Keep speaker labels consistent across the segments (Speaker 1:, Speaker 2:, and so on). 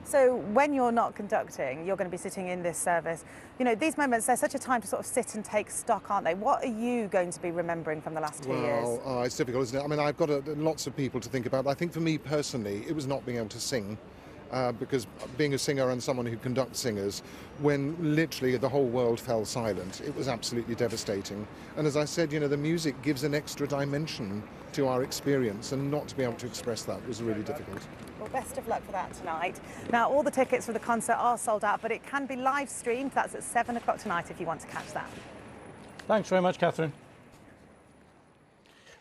Speaker 1: So when you're not conducting, you're going to be sitting in this service. You know, these moments, they're such a time to sort of sit and take stock, aren't they? What are you going to be remembering from the last 2 years?
Speaker 2: Well, it's difficult, isn't it? I mean, I've got lots of people to think about. I think for me personally, it was not being able to sing. Because being a singer and someone who conducts singers, when literally the whole world fell silent, it was absolutely devastating. And as I said, you know, the music gives an extra dimension to our experience, and not to be able to express that was really difficult.
Speaker 1: Well, best of luck for that tonight. Now, all the tickets for the concert are sold out, but it can be live streamed. That's at 7 o'clock tonight if you want to catch that.
Speaker 3: Thanks very much, Catherine.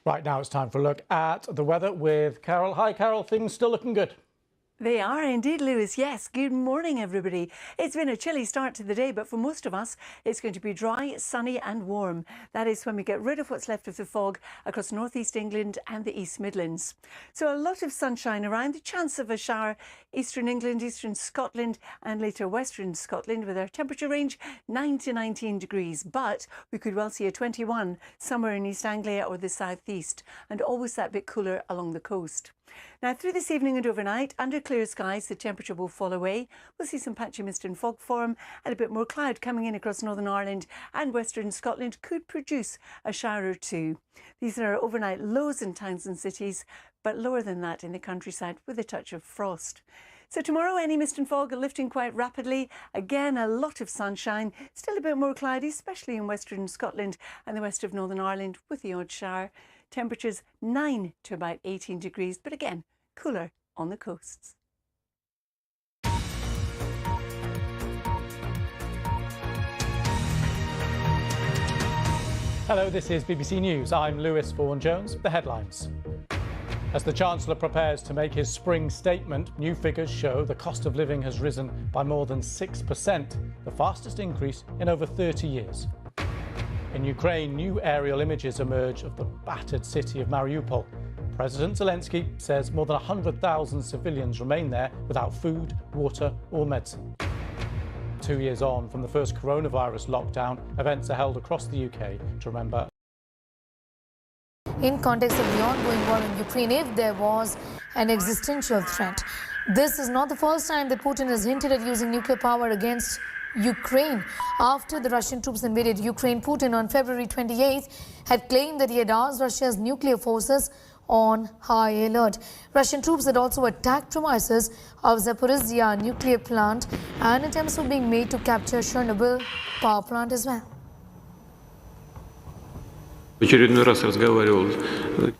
Speaker 3: Right, now it's time for a look at the weather with Carol. Hi, Carol. Things still looking good?
Speaker 4: They are indeed, Lewis. Yes, good morning, everybody. It's been a chilly start to the day, but for most of us, it's going to be dry, sunny and warm. That is when we get rid of what's left of the fog across northeast England and the East Midlands. So a lot of sunshine around, the chance of a shower, eastern England, eastern Scotland and later western Scotland, with our temperature range 9 to 19 degrees. But we could well see a 21 somewhere in East Anglia or the southeast, and always that bit cooler along the coast. Now, through this evening and overnight, under clear skies, the temperature will fall away. We'll see some patchy mist and fog form, and a bit more cloud coming in across Northern Ireland and Western Scotland could produce a shower or two. These are overnight lows in towns and cities, but lower than that in the countryside with a touch of frost. So tomorrow, any mist and fog are lifting quite rapidly. Again, a lot of sunshine, still a bit more cloudy, especially in Western Scotland and the west of Northern Ireland with the odd shower. Temperatures 9 to about 18 degrees, but again, cooler on the coasts.
Speaker 3: Hello, this is BBC News. I'm Lewis Vaughan-Jones. The headlines. As the Chancellor prepares to make his spring statement, new figures show the cost of living has risen by more than 6%, the fastest increase in over 30 years. In Ukraine, new aerial images emerge of the battered city of Mariupol. President Zelensky says more than 100,000 civilians remain there without food, water or medicine. 2 years on from the first coronavirus lockdown, events are held across the UK to remember.
Speaker 5: In context of the ongoing war in Ukraine, if there was an existential threat, this is not the first time that Putin has hinted at using nuclear power against Ukraine. After the Russian troops invaded Ukraine, Putin on February 28th had claimed that he had asked Russia's nuclear forces on high alert. Russian troops had also attacked premises of Zaporizhzhia nuclear plant, and attempts were being made to capture Chernobyl power plant as well.
Speaker 6: В очередной раз разговаривал.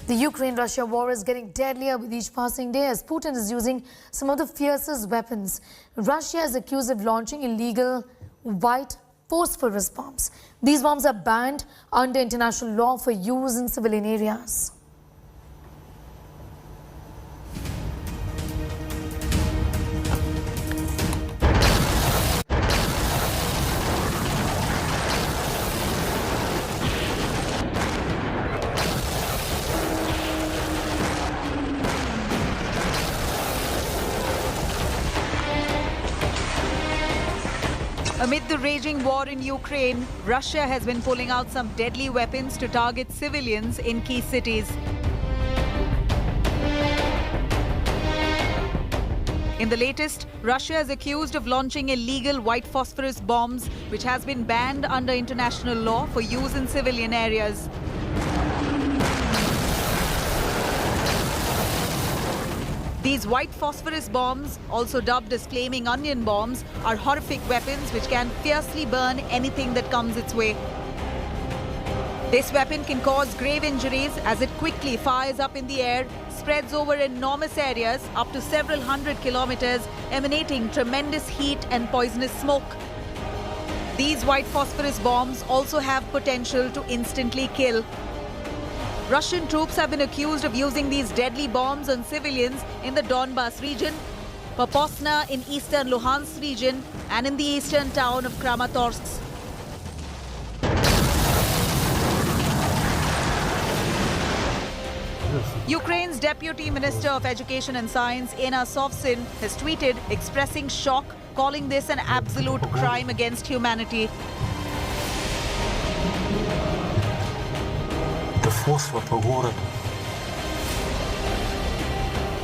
Speaker 5: The Ukraine-Russia war is getting deadlier with each passing day as Putin is using some of the fiercest weapons. Russia is accused of launching illegal white phosphorus bombs. These bombs are banned under international law for use in civilian areas.
Speaker 7: Amid the raging war in Ukraine, Russia has been pulling out some deadly weapons to target civilians in key cities. In the latest, Russia is accused of launching illegal white phosphorus bombs, which has been banned under international law for use in civilian areas. These white phosphorus bombs, also dubbed as flaming onion bombs, are horrific weapons which can fiercely burn anything that comes its way. This weapon can cause grave injuries as it quickly fires up in the air, spreads over enormous areas up to several hundred kilometers, emanating tremendous heat and poisonous smoke. These white phosphorus bombs also have potential to instantly kill. Russian troops have been accused of using these deadly bombs on civilians in the Donbas region, Popasna in eastern Luhansk region, and in the eastern town of Kramatorsk. Ukraine's Deputy Minister of Education and Science, Ena Sovsin, has tweeted expressing shock, calling this an absolute crime against humanity.
Speaker 8: фосфор по городу.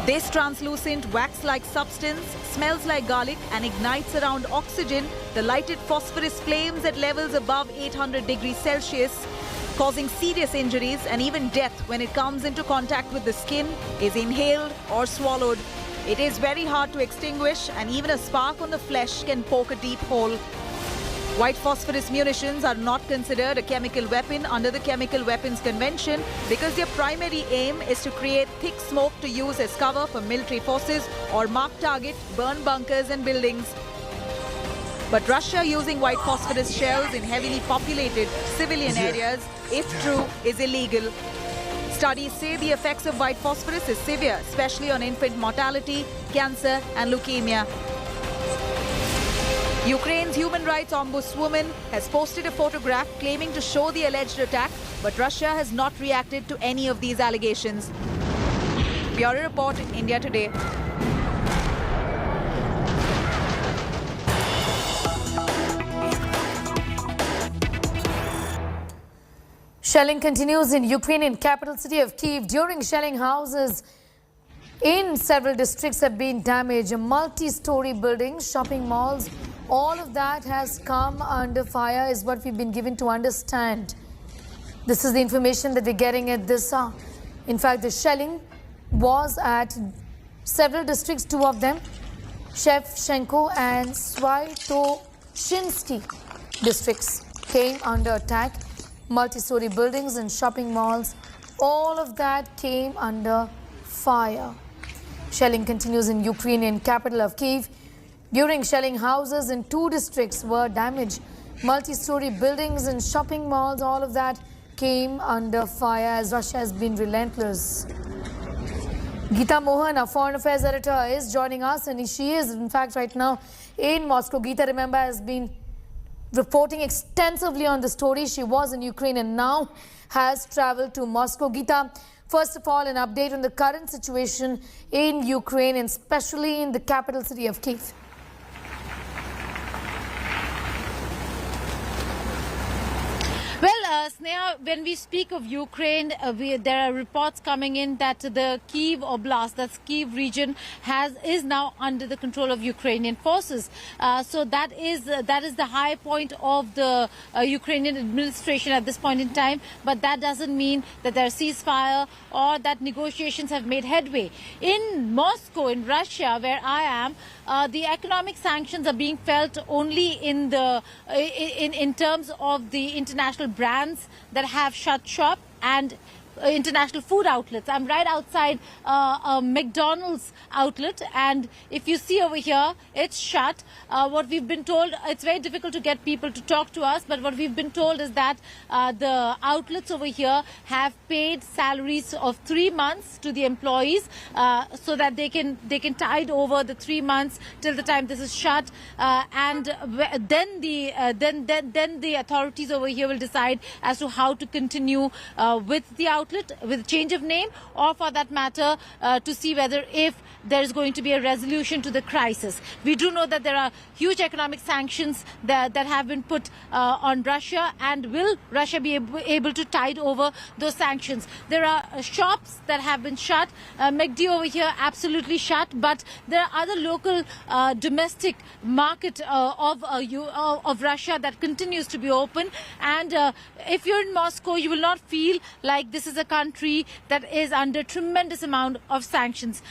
Speaker 7: This translucent wax-like substance smells like garlic and ignites around oxygen. The lighted phosphorus flames at levels above 800 degrees Celsius, causing serious injuries and even death when it comes into contact with the skin, is inhaled or swallowed. It is very hard to extinguish, and even a spark on the flesh can poke a deep hole. White phosphorus munitions are not considered a chemical weapon under the Chemical Weapons Convention because their primary aim is to create thick smoke to use as cover for military forces or mark target, burn bunkers and buildings. But Russia using white phosphorus shells in heavily populated civilian areas, if true, is illegal. Studies say the effects of white phosphorus is severe, especially on infant mortality, cancer and leukemia. Ukraine's human rights ombudswoman has posted a photograph claiming to show the alleged attack, but Russia has not reacted to any of these allegations. Bureau Report, India Today.
Speaker 5: Shelling continues in Ukrainian capital city of Kiev. During shelling, houses in several districts have been damaged. Multi-story buildings, shopping malls, all of that has come under fire is what we've been given to understand. This is the information that we're getting at this hour. In fact, the shelling was at several districts, two of them, Shevchenko and Svyatoshinsky districts came under attack. Multi-story buildings and shopping malls, all of that came under fire. Shelling continues in Ukrainian capital of Kyiv. During shelling, houses in two districts were damaged. Multi-story buildings and shopping malls, all of that came under fire as Russia has been relentless. Geeta Mohan, our foreign affairs editor, is joining us, and she is in fact right now in Moscow. Geeta, remember, has been reporting extensively on the story. She was in Ukraine and now has traveled to Moscow. Geeta, first of all, an update on the current situation in Ukraine and especially in the capital city of Kyiv.
Speaker 9: Well, Sneha, when we speak of Ukraine, there are reports coming in that the Kyiv Oblast, that's Kyiv region, is now under the control of Ukrainian forces. So that is the high point of the Ukrainian administration at this point in time. But that doesn't mean that there's ceasefire or that negotiations have made headway. In Moscow, in Russia, where I am, the economic sanctions are being felt only in terms of the international brands that have shut shop and international food outlets. I'm right outside a McDonald's outlet, and if you see over here, it's shut. What we've been told, it's very difficult to get people to talk to us, but what we've been told is that the outlets over here have paid salaries of 3 months to the employees so that they can tide over the 3 months till the time this is shut, and then the authorities over here will decide as to how to continue with the outlet, with change of name, or for that matter to see whether if there is going to be a resolution to the crisis. We do know that there are huge economic sanctions that have been put on Russia, and will Russia be able to tide over those sanctions? There are shops that have been shut. McD over here absolutely shut, but there are other local domestic market of Russia that continues to be open. And if you're in Moscow, you will not feel like this is a country that is under tremendous amount of sanctions.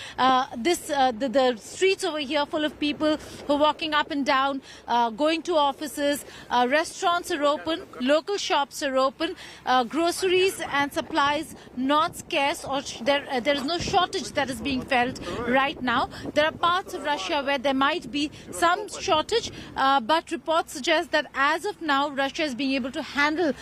Speaker 9: The streets over here full of people who are walking up and down, going to offices, restaurants are open, local shops are open, groceries and supplies not scarce, or there is no shortage that is being felt right now. There are parts of Russia where there might be some shortage, but reports suggest that as of now, Russia is being able to handle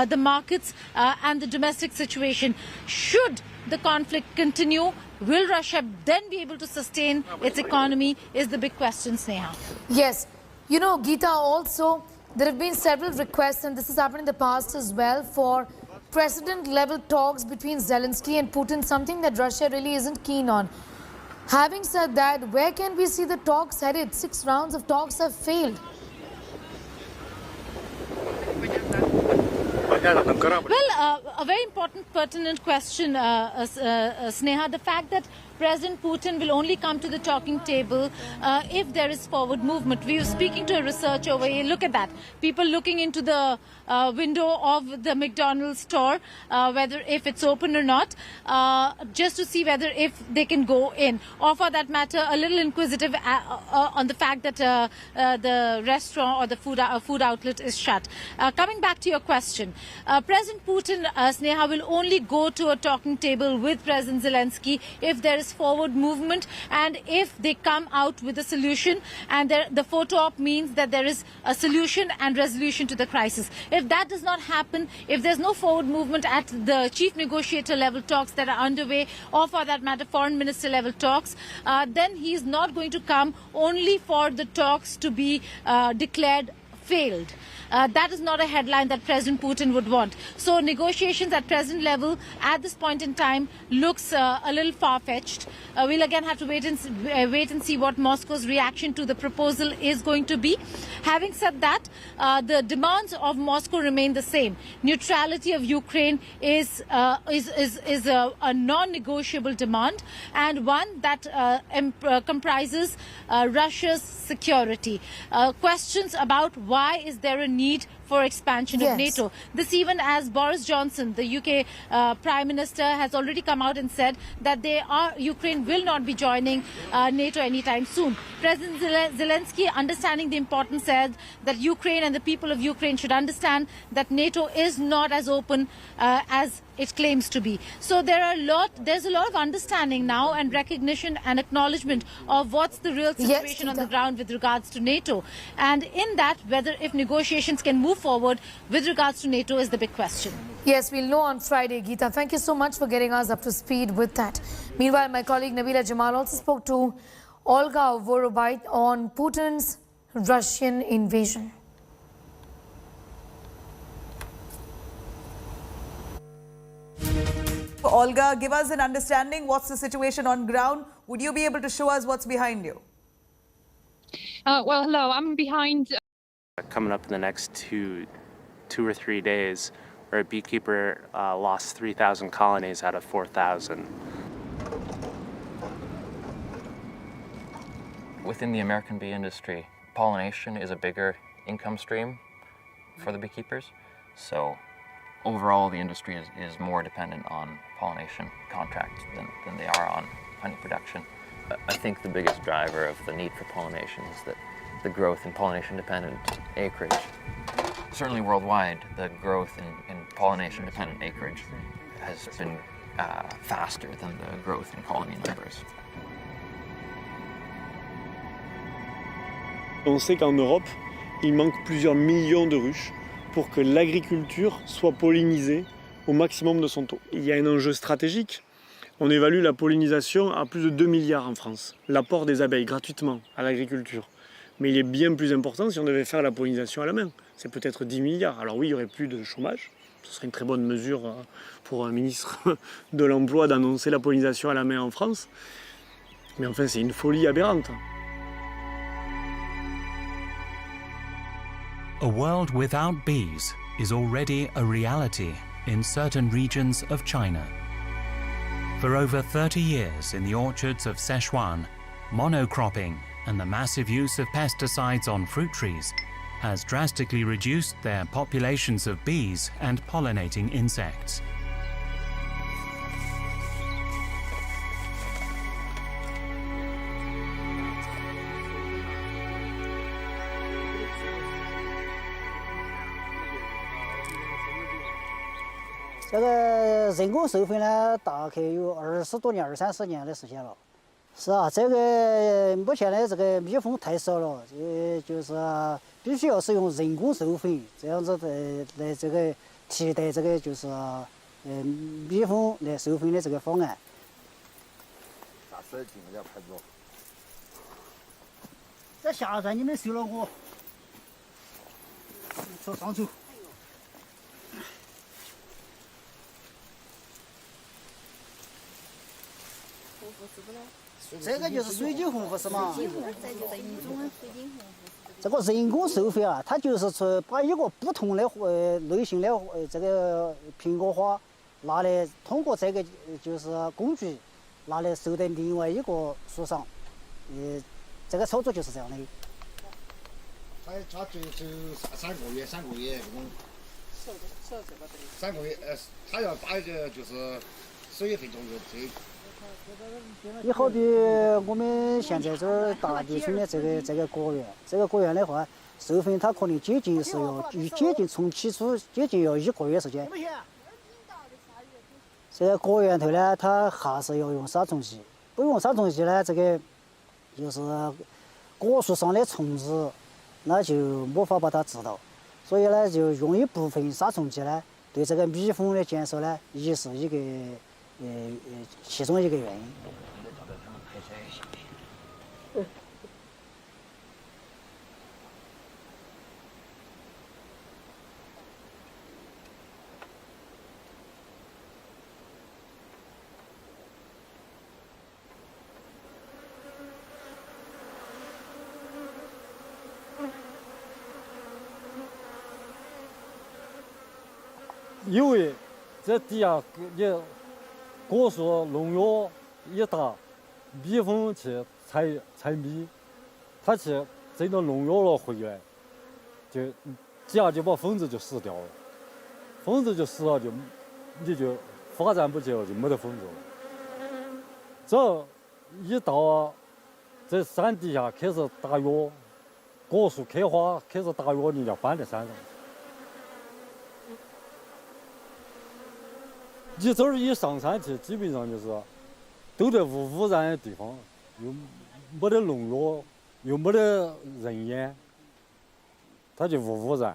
Speaker 9: the markets and the domestic situation. Should the conflict continue, will Russia then be able to sustain its economy is the big question, Sneha.
Speaker 5: Yes. You know, Geeta, also, there have been several requests, and this has happened in the past as well, for president-level talks between Zelensky and Putin, something that Russia really isn't keen on. Having said that, where can we see the talks headed? 6 rounds of talks have failed.
Speaker 9: Well, a very important, pertinent question, Sneha. The fact that President Putin will only come to the talking table if there is forward movement. We were speaking to a researcher over here. Look at that. People looking into the window of the McDonald's store, whether if it's open or not, just to see whether if they can go in. Or for that matter, a little inquisitive on the fact that the restaurant or the food outlet is shut. Coming back to your question, President Putin, Sneha, will only go to a talking table with President Zelensky if there is forward movement and if they come out with a solution, and the photo op means that there is a solution and resolution to the crisis. If that does not happen, if there's no forward movement at the chief negotiator level talks that are underway, or for that matter foreign minister level talks, then he is not going to come only for the talks to be declared failed. That is not a headline that President Putin would want. So negotiations at present level at this point in time looks a little far-fetched. We'll again have to wait and see what Moscow's reaction to the proposal is going to be. Having said that, the demands of Moscow remain the same. Neutrality of Ukraine is a non-negotiable demand, and one that comprises Russia's security. Questions about why is there a need for expansion of NATO. This even as Boris Johnson, the UK Prime Minister, has already come out and said that Ukraine will not be joining NATO anytime soon. President Zelensky, understanding the importance, said that Ukraine and the people of Ukraine should understand that NATO is not as open as it claims to be. So there's a lot of understanding now and recognition and acknowledgement of what's the real situation on the ground with regards to NATO. And in that, whether if negotiations can move forward with regards to NATO is the big question.
Speaker 5: Yes, we'll know on Friday, Geeta. Thank you so much for getting us up to speed with that. Meanwhile, my colleague Nabila Jamal also spoke to Olga Vorobait on Putin's Russian invasion.
Speaker 8: Olga, give us an understanding. What's the situation on ground? Would you be able to show us what's behind you?
Speaker 10: Well, hello. I'm behind.
Speaker 11: Coming up in the next two or 3 days, where a beekeeper lost 3,000 colonies out of 4,000.
Speaker 12: Within the American bee industry, pollination is a bigger income stream for the beekeepers. So overall, the industry is more dependent on pollination contracts than they are on honey production. I think the biggest driver of the need for pollination is that the growth in pollination-dependent acreage. Certainly worldwide, the growth in pollination-dependent acreage has been faster than the growth in colony numbers.
Speaker 13: On sait qu'en Europe, il manque plusieurs millions de ruches pour que l'agriculture soit pollinisée au maximum de son taux. Il y a un enjeu stratégique. On évalue la pollinisation à plus de 2 milliards en France. L'apport des abeilles gratuitement à l'agriculture. Mais il est bien plus important si on devait faire la pollinisation à la main. C'est peut-être 10 milliards. Alors oui, il n'y aurait plus de chômage. Ce serait une très bonne mesure pour un ministre de l'Emploi d'annoncer la pollinisation à la main en France. Mais enfin, c'est une folie aberrante.
Speaker 14: A world without bees is already a reality in certain regions of China. For over 30 years in the orchards of Sichuan, monocropping and the massive use of pesticides on fruit trees has drastically reduced their populations of bees and pollinating insects.
Speaker 15: The 人工授粉呢，大概有20多年、20-30年的时间了。是啊，这个目前的这个蜜蜂太少了，就是必须要使用人工授粉，这样子来这个替代这个就是蜜蜂来授粉的这个方案。这下站你们收了我，朝上走。这个就是水晶红，不是吗？这就是一种水晶红。这个人工授粉啊，它就是把一个不同的类型的这个苹果花拿来通过这个就是工具拿来授在另外一个树上，这个操作就是这样的。
Speaker 16: 它就3个月这种。授这个3个月，它要打一个就是10月份左右这。
Speaker 15: 你好比我们现在这儿大地村的这个果园，这个果园的话，授粉它可能接近从起初接近要1个月时间。这个果园头呢，它还是要用杀虫剂，不用杀虫剂呢，这个就是果树上的虫子，那就没法把它治到，所以呢，就用一部分杀虫剂呢，对这个蜜蜂的减少呢，也是一个其中一个原因。
Speaker 13: 因为这底下你果树农药一打，蜜蜂去采蜜，它去整到农药了回来，就底下就把蜂子就死掉了，蜂子就死了你就发展不起了，就没得蜂子了。这一到这山底下开始打药，果树开花开始打药，你要搬在山上。你这儿一上山去，基本上就是都在无污染的地方，又没得农药，又没得人烟，它就无污染。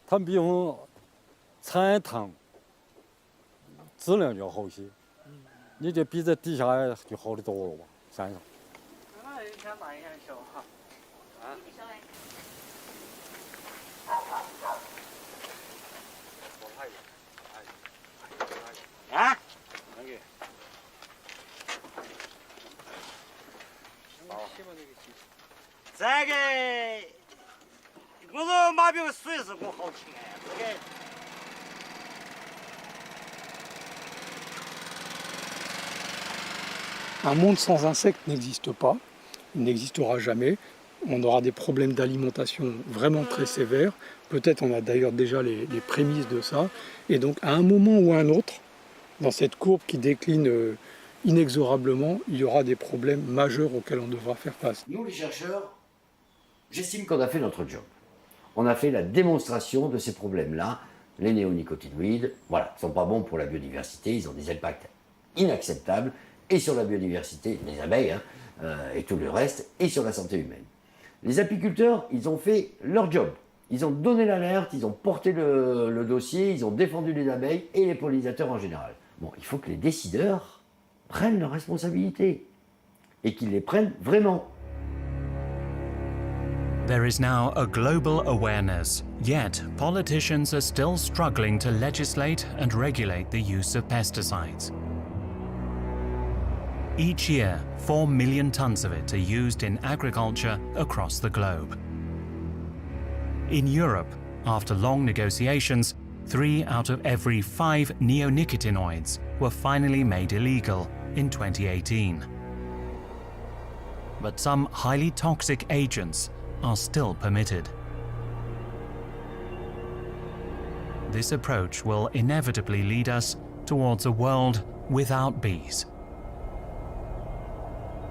Speaker 13: 它蜜蜂产糖质量就要好些，你就比在底下就好得多了吧，山上。
Speaker 16: 啊，这个我说马表水是我好钱，这个。
Speaker 17: Un monde sans insectes n'existe pas, il n'existera jamais. On aura des problèmes d'alimentation vraiment très sévères. Peut-être on a d'ailleurs déjà les prémices de ça. Et donc à un moment ou à un autre, dans cette courbe qui décline inexorablement, il y aura des problèmes majeurs auxquels on devra faire face.
Speaker 18: Nous les chercheurs, j'estime qu'on a fait notre job. On a fait la démonstration de ces problèmes-là. Les néonicotinoïdes, voilà, ne sont pas bons pour la biodiversité, ils ont des impacts inacceptables, et sur la biodiversité, les abeilles, et tout le reste, et sur la santé humaine. Les apiculteurs, ils ont fait leur job. Ils ont donné l'alerte, ils ont porté le dossier, ils ont défendu les abeilles et les pollinisateurs en général. Bon, il faut que les décideurs prennent leurs responsabilités, et qu'ils les prennent vraiment.
Speaker 14: There is now a global awareness, yet politicians are still struggling to legislate and regulate the use of pesticides. Each year, 4 million tons of it are used in agriculture across the globe. In Europe, after long negotiations, 3 out of every 5 neonicotinoids were finally made illegal in 2018. But some highly toxic agents are still permitted. This approach will inevitably lead us towards a world without bees.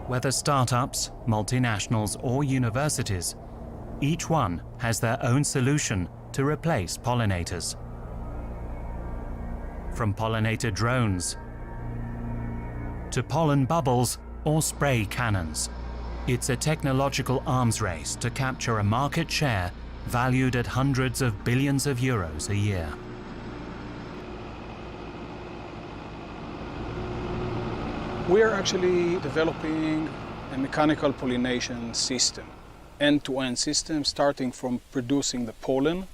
Speaker 14: Whether startups, multinationals, or universities, each one has their own solution to replace pollinators. From pollinator drones to pollen bubbles or spray cannons, it's a technological arms race to capture a market share valued at hundreds of billions of euros a year.
Speaker 19: We are actually developing a mechanical pollination system, end-to-end system, starting from producing the pollen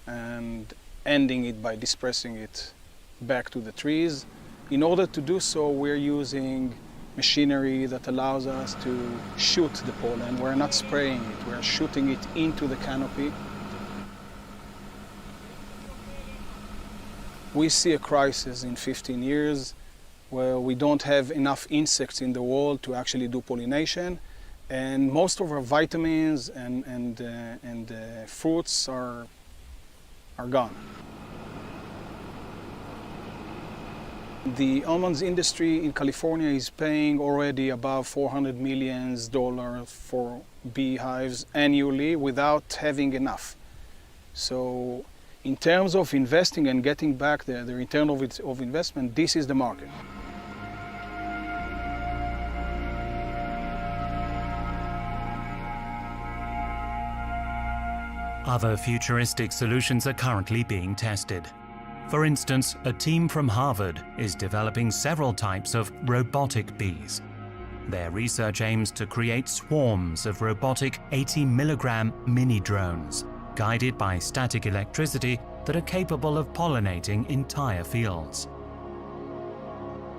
Speaker 19: and ending it by dispersing it back to the trees. In order to do so, we're using machinery that allows us to shoot the pollen. We're not spraying it, we're shooting it into the canopy. We see a crisis in 15 years where we don't have enough insects in the world to actually do pollination, and most of our vitamins and fruits are gone. The almonds industry in California is paying already above $400 million for beehives annually without having enough. So in terms of investing and getting back the return of investment, this is the market.
Speaker 14: Other futuristic solutions are currently being tested. For instance, a team from Harvard is developing several types of robotic bees. Their research aims to create swarms of robotic 80-milligram mini-drones, guided by static electricity that are capable of pollinating entire fields.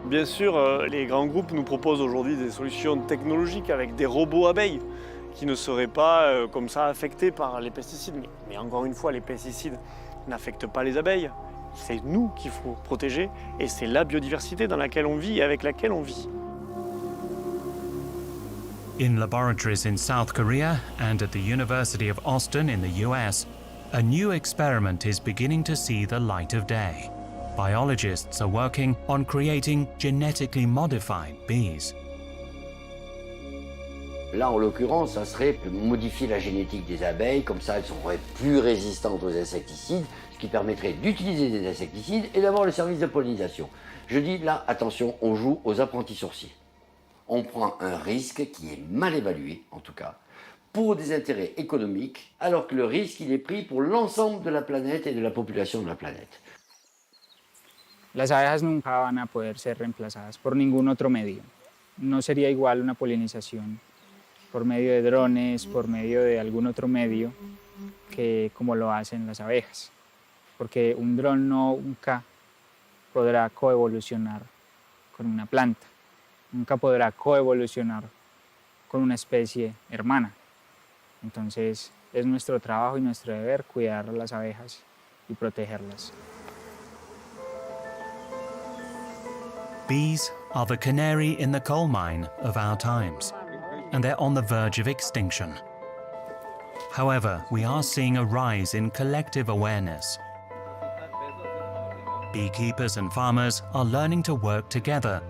Speaker 13: Bien sûr, les grands groupes nous proposent aujourd'hui des solutions technologiques avec des robots abeilles qui ne seraient pas comme ça affectés par les pesticides. Mais encore une fois, les pesticides n'affectent pas les abeilles. C'est nous qu'il faut protéger et c'est la biodiversité dans laquelle on vit et avec laquelle on vit.
Speaker 14: In laboratories in South Korea and at the University of Austin in the US, a new experiment is beginning to see the light of day. Biologists are working on creating genetically modified bees.
Speaker 18: Là, en l'occurrence, ça serait modifier la génétique des abeilles, comme ça elles seraient plus résistantes aux insecticides, ce qui permettrait d'utiliser des insecticides et d'avoir le service de pollinisation. Je dis là, attention, on joue aux apprentis sorciers. On prend un risque qui est mal évalué, en tout cas, pour des intérêts économiques, alors que le risque, il est pris pour l'ensemble de la planète et de la population de la planète.
Speaker 20: Las abejas nunca van a poder ser reemplazadas por ningún otro medio. No sería igual una polinización por medio de drones, por medio de algún otro medio, que como lo hacen las abejas. Porque un dron nunca podrá coevolucionar con una planta, nunca podrá coevolucionar con una especie hermana. Entonces es nuestro trabajo y nuestro deber cuidar a las abejas y protegerlas.
Speaker 14: Bees are the canary in the coal mine of our times, and they're on the verge of extinction. However, we are seeing a rise in collective awareness. Beekeepers and farmers are learning to work together,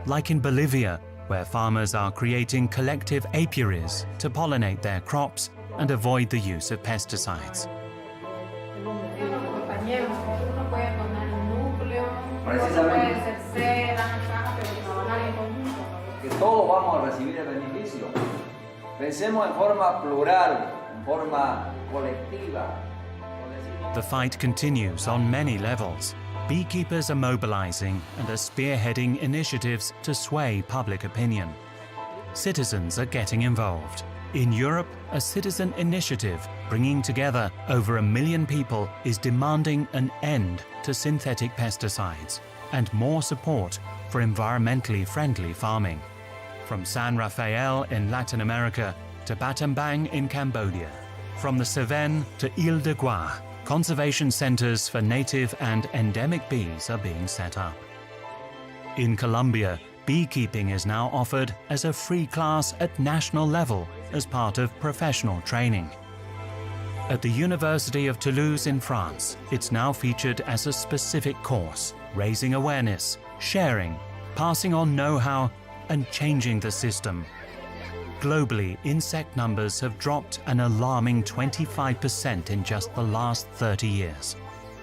Speaker 14: like in Bolivia, where farmers are creating collective apiaries to pollinate their crops and avoid the use of pesticides.
Speaker 21: Que todos vamos a recibir el beneficio. Pensemos en forma plural, en forma colectiva.
Speaker 14: The fight continues on many levels. Beekeepers are mobilizing and are spearheading initiatives to sway public opinion. Citizens are getting involved. In Europe, a citizen initiative bringing together over 1 million people is demanding an end to synthetic pesticides and more support for environmentally friendly farming. From San Rafael in Latin America to Battambang in Cambodia, from the Cevennes to Ile de Goix, conservation centers for native and endemic bees are being set up. In Colombia, beekeeping is now offered as a free class at national level as part of professional training. At the University of Toulouse in France, it's now featured as a specific course, raising awareness, sharing, passing on know-how, and changing the system. Globally, insect numbers have dropped an alarming 25% in just the last 30 years.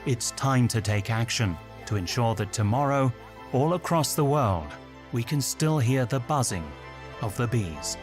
Speaker 14: It's time to take action to ensure that tomorrow, all across the world, we can still hear the buzzing of the bees.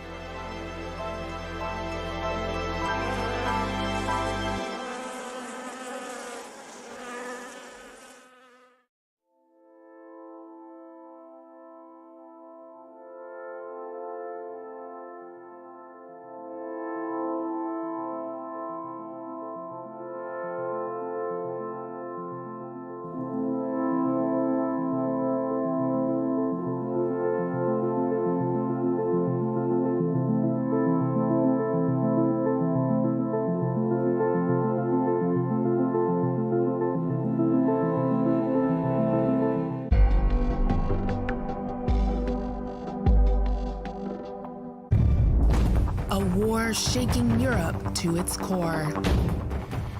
Speaker 2: war shaking Europe to its core.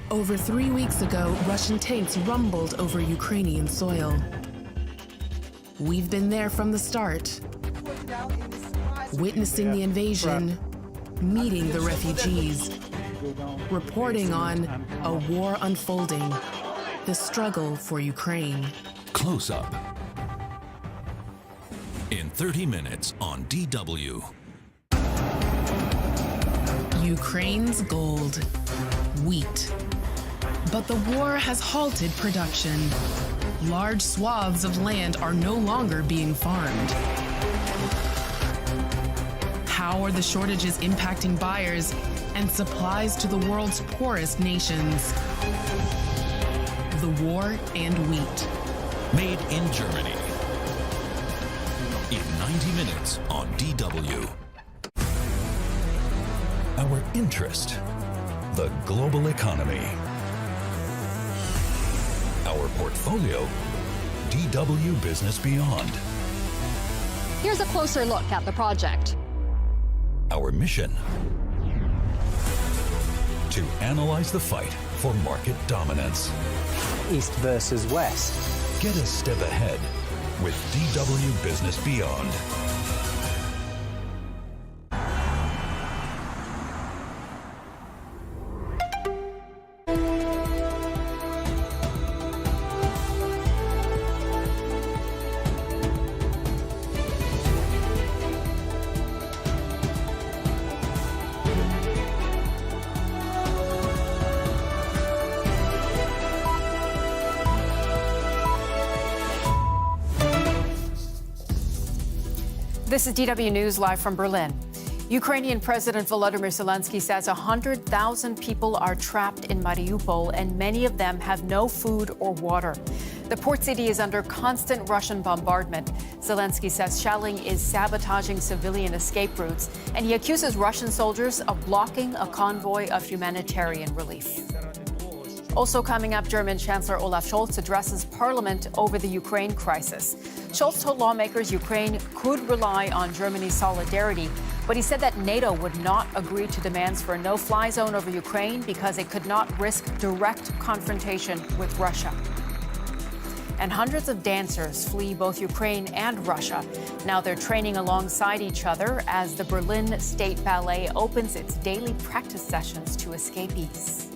Speaker 2: Over 3 weeks ago, Russian tanks rumbled over Ukrainian soil. We've been there from the start, witnessing the invasion, meeting the refugees, reporting on a war unfolding, the struggle for Ukraine.
Speaker 22: Close up. In 30 minutes on DW.
Speaker 2: Ukraine's gold, wheat. But the war has halted production. Large swaths of land are no longer being farmed. How are the shortages impacting buyers and supplies to the world's poorest nations? The war and wheat.
Speaker 22: Made in Germany. In 90 minutes on DW. Our interest, the global economy. Our portfolio, DW Business Beyond.
Speaker 23: Here's a closer look at the project.
Speaker 22: Our mission, to analyze the fight for market dominance.
Speaker 24: East versus West.
Speaker 22: Get a step ahead with DW Business Beyond.
Speaker 25: This is DW News live from Berlin. Ukrainian President Volodymyr Zelensky says 100,000 people are trapped in Mariupol and many of them have no food or water. The port city is under constant Russian bombardment. Zelensky says shelling is sabotaging civilian escape routes, and he accuses Russian soldiers of blocking a convoy of humanitarian relief. Also coming up, German Chancellor Olaf Scholz addresses Parliament over the Ukraine crisis. Scholz told lawmakers Ukraine could rely on Germany's solidarity, but he said that NATO would not agree to demands for a no-fly zone over Ukraine because it could not risk direct confrontation with Russia. And hundreds of dancers flee both Ukraine and Russia. Now they're training alongside each other as the Berlin State Ballet opens its daily practice sessions to escapees.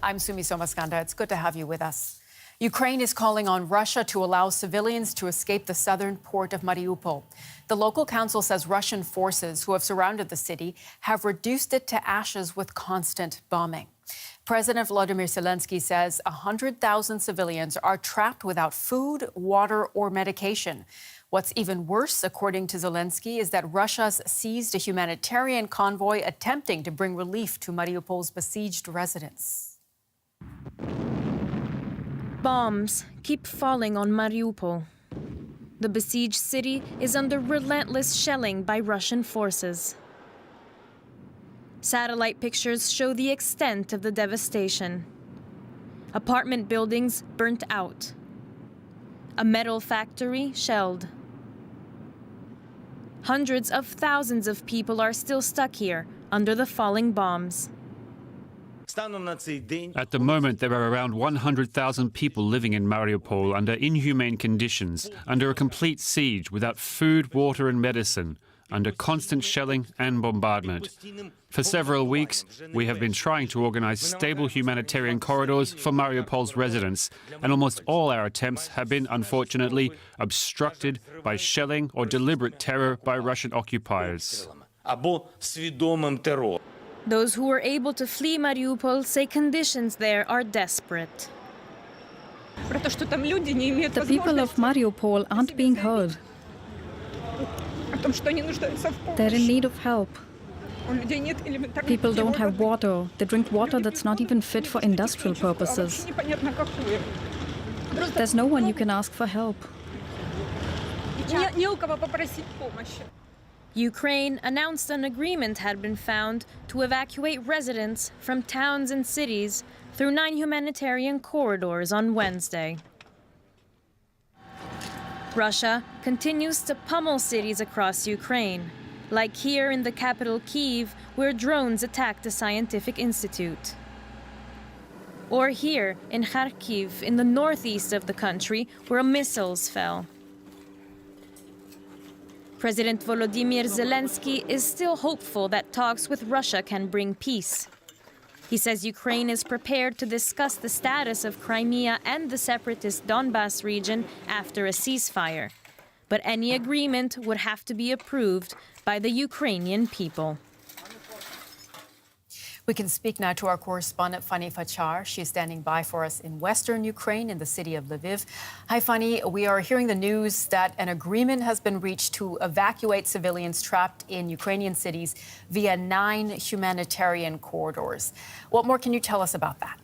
Speaker 25: I'm Sumi Somaskanda. It's good to have you with us. Ukraine is calling on Russia to allow civilians to escape the southern port of Mariupol. The local council says Russian forces who have surrounded the city have reduced it to ashes with constant bombing. President Volodymyr Zelensky says 100,000 civilians are trapped without food, water, or medication. What's even worse, according to Zelensky, is that Russia's seized a humanitarian convoy attempting to bring relief to Mariupol's besieged residents.
Speaker 26: Bombs keep falling on Mariupol. The besieged city is under relentless shelling by Russian forces. Satellite pictures show the extent of the devastation. Apartment buildings burnt out. A metal factory shelled. Hundreds of thousands of people are still stuck here under the falling bombs.
Speaker 27: At the moment, there are around 100,000 people living in Mariupol under inhumane conditions, under a complete siege, without food, water and medicine, under constant shelling and bombardment. For several weeks, we have been trying to organize stable humanitarian corridors for Mariupol's residents, and almost all our attempts have been, unfortunately, obstructed by shelling or deliberate terror by Russian occupiers.
Speaker 26: Those who were able to flee Mariupol say conditions there are desperate.
Speaker 28: The people of Mariupol aren't being heard. They're in need of help. People don't have water. They drink water that's not even fit for industrial purposes. There's no one you can ask for help.
Speaker 26: Ukraine announced an agreement had been found to evacuate residents from towns and cities through 9 humanitarian corridors on Wednesday. Russia continues to pummel cities across Ukraine, like here in the capital Kyiv, where drones attacked a scientific institute. Or here in Kharkiv, in the northeast of the country, where missiles fell. President Volodymyr Zelensky is still hopeful that talks with Russia can bring peace. He says Ukraine is prepared to discuss the status of Crimea and the separatist Donbas region after a ceasefire. But any agreement would have to be approved by the Ukrainian people.
Speaker 25: We can speak now to our correspondent, Fanny Fachar. She's standing by for us in western Ukraine, in the city of Lviv. Hi, Fanny. We are hearing the news that an agreement has been reached to evacuate civilians trapped in Ukrainian cities via 9 humanitarian corridors. What more can you tell us about that?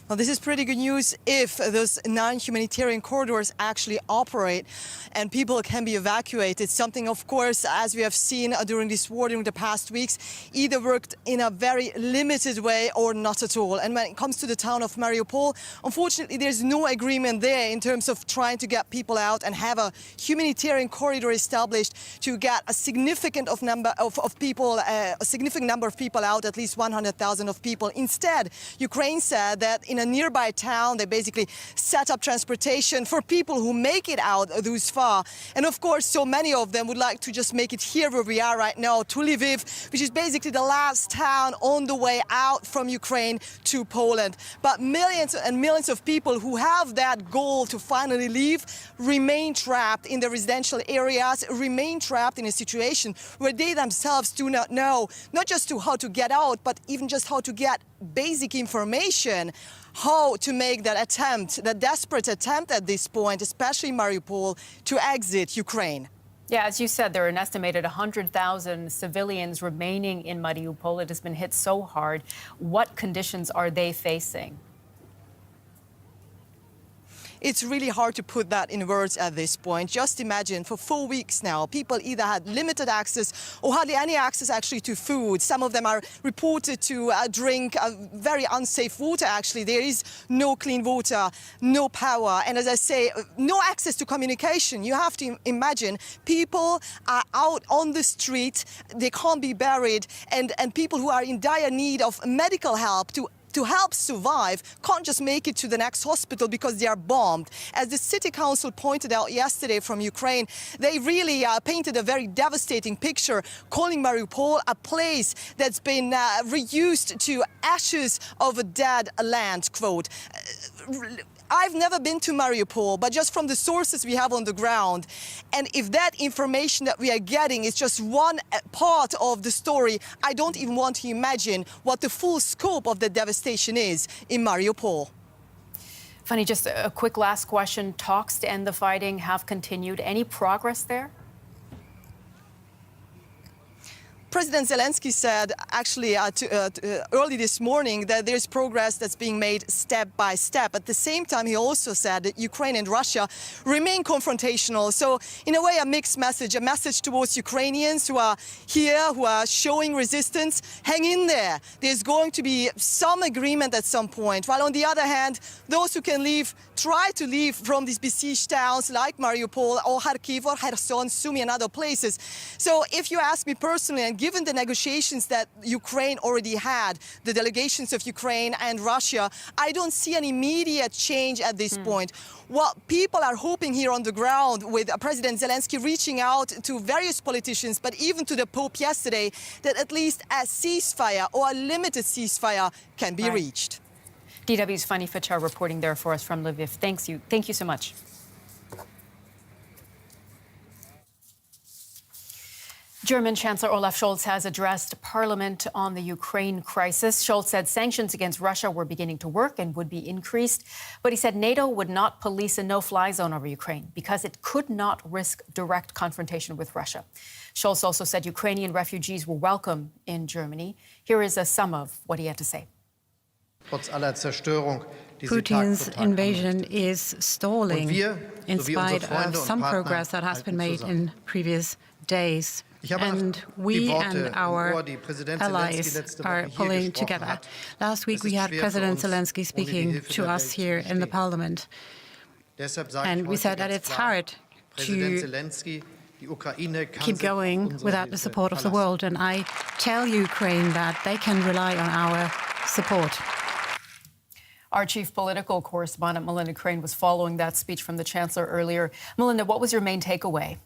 Speaker 1: Well, this is pretty good news if those 9 humanitarian corridors actually operate and people can be evacuated. Something, of course, as we have seen during this war during the past weeks, either worked in a very limited way or not at all. And when it comes to the town of Mariupol, unfortunately, there's no agreement there in terms of trying to get people out and have a humanitarian corridor established to get a significant number of people out, at least 100,000 of people. Instead, Ukraine said that in a nearby town, they basically set up transportation for people who make it out thus far. And of course, so many of them would like to just make it here where we are right now, to Lviv, which is basically the last town on the way out from Ukraine to Poland. But millions and millions of people who have that goal to finally leave remain trapped in the residential areas, remain trapped in a situation where they themselves do not know, not just how to get out, but even just how to get basic information, how to make that attempt, that desperate attempt at this point, especially Mariupol, to exit Ukraine.
Speaker 25: Yeah, as you said, there are an estimated 100,000 civilians remaining in Mariupol. It has been hit so hard. What conditions are they facing?
Speaker 1: It's really hard to put that in words at this point. Just imagine, for 4 weeks now, people either had limited access or hardly any access actually to food. Some of them are reported to drink very unsafe water, actually. There is no clean water, no power, and as I say, no access to communication. You have to imagine people are out on the street, they can't be buried, and people who are in dire need of medical help to help survive can't just make it to the next hospital because they are bombed. As the city council pointed out yesterday from Ukraine, they really painted a very devastating picture, calling Mariupol a place that's been reduced to ashes of a dead land, quote. I've never been to Mariupol, but just from the sources we have on the ground, and if that information that we are getting is just one part of the story, I don't even want to imagine what the full scope of the devastation is in Mariupol.
Speaker 25: Fanny, just a quick last question. Talks to end the fighting have continued. Any progress there?
Speaker 1: President Zelensky said actually early this morning that there's progress that's being made step by step. At the same time, he also said that Ukraine and Russia remain confrontational. So in a way, a mixed message, a message towards Ukrainians who are here, who are showing resistance. Hang in there. There's going to be some agreement at some point. While on the other hand, those who can leave, try to leave from these besieged towns like Mariupol or Kharkiv or Kherson, Sumy and other places. So if you ask me personally, and given the negotiations that Ukraine already had, the delegations of Ukraine and Russia, I don't see an immediate change at this point. What people are hoping here on the ground with President Zelensky reaching out to various politicians, but even to the Pope yesterday, that at least a ceasefire or a limited ceasefire can be reached.
Speaker 25: DW's Fanny Fachar reporting there for us from Lviv. Thank you so much. German Chancellor Olaf Scholz has addressed Parliament on the Ukraine crisis. Scholz said sanctions against Russia were beginning to work and would be increased. But he said NATO would not police a no-fly zone over Ukraine because it could not risk direct confrontation with Russia. Scholz also said Ukrainian refugees were welcome in Germany. Here is a sum of what he had to say.
Speaker 3: Trotz aller Zerstörung Putin's invasion is stalling in spite of some progress that has been made in previous days. And we and our allies are pulling together. Last week we had President Zelensky speaking to us here in the Parliament. And we said that it's hard to keep going without the support of the world. And I tell Ukraine that they can rely on our support.
Speaker 25: Our chief political correspondent, Melinda Crane, was following that speech from the Chancellor earlier. Melinda, what was your main takeaway?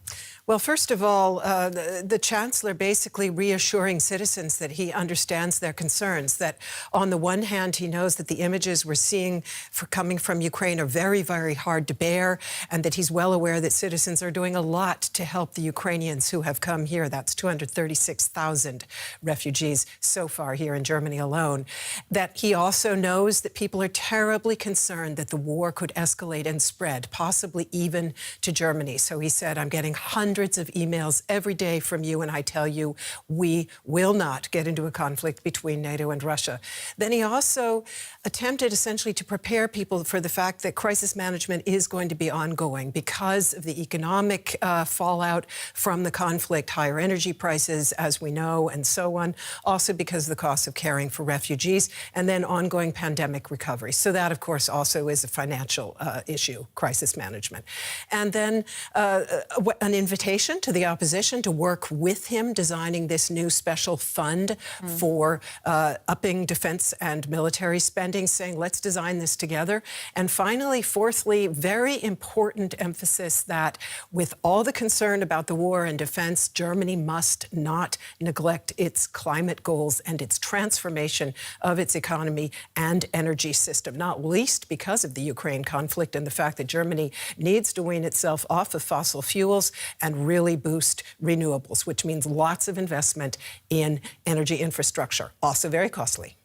Speaker 4: Well, first of all, the Chancellor basically reassuring citizens that he understands their concerns, that on the one hand, he knows that the images we're seeing coming from Ukraine are very, very hard to bear, and that he's well aware that citizens are doing a lot to help the Ukrainians who have come here. That's 236,000 refugees so far here in Germany alone. That he also knows that people are terribly concerned that the war could escalate and spread, possibly even to Germany. So he said, I'm getting hundreds of emails every day from you, and I tell you, we will not get into a conflict between NATO and Russia. Then he also attempted essentially to prepare people for the fact that crisis management is going to be ongoing because of the economic fallout from the conflict, higher energy prices, as we know, and so on. Also because of the cost of caring for refugees, and then ongoing pandemic recovery. So that, of course, also is a financial issue, crisis management. And then an invitation to the opposition to work with him, designing this new special fund for upping defense and military spending, saying, let's design this together. And finally, fourthly, very important emphasis that with all the concern about the war and defense, Germany must not neglect its climate goals and its transformation of its economy and energy system, not least because of the Ukraine conflict and the fact that Germany needs to wean itself off of fossil fuels and really boost renewables, which means lots of investment in energy infrastructure, also very costly.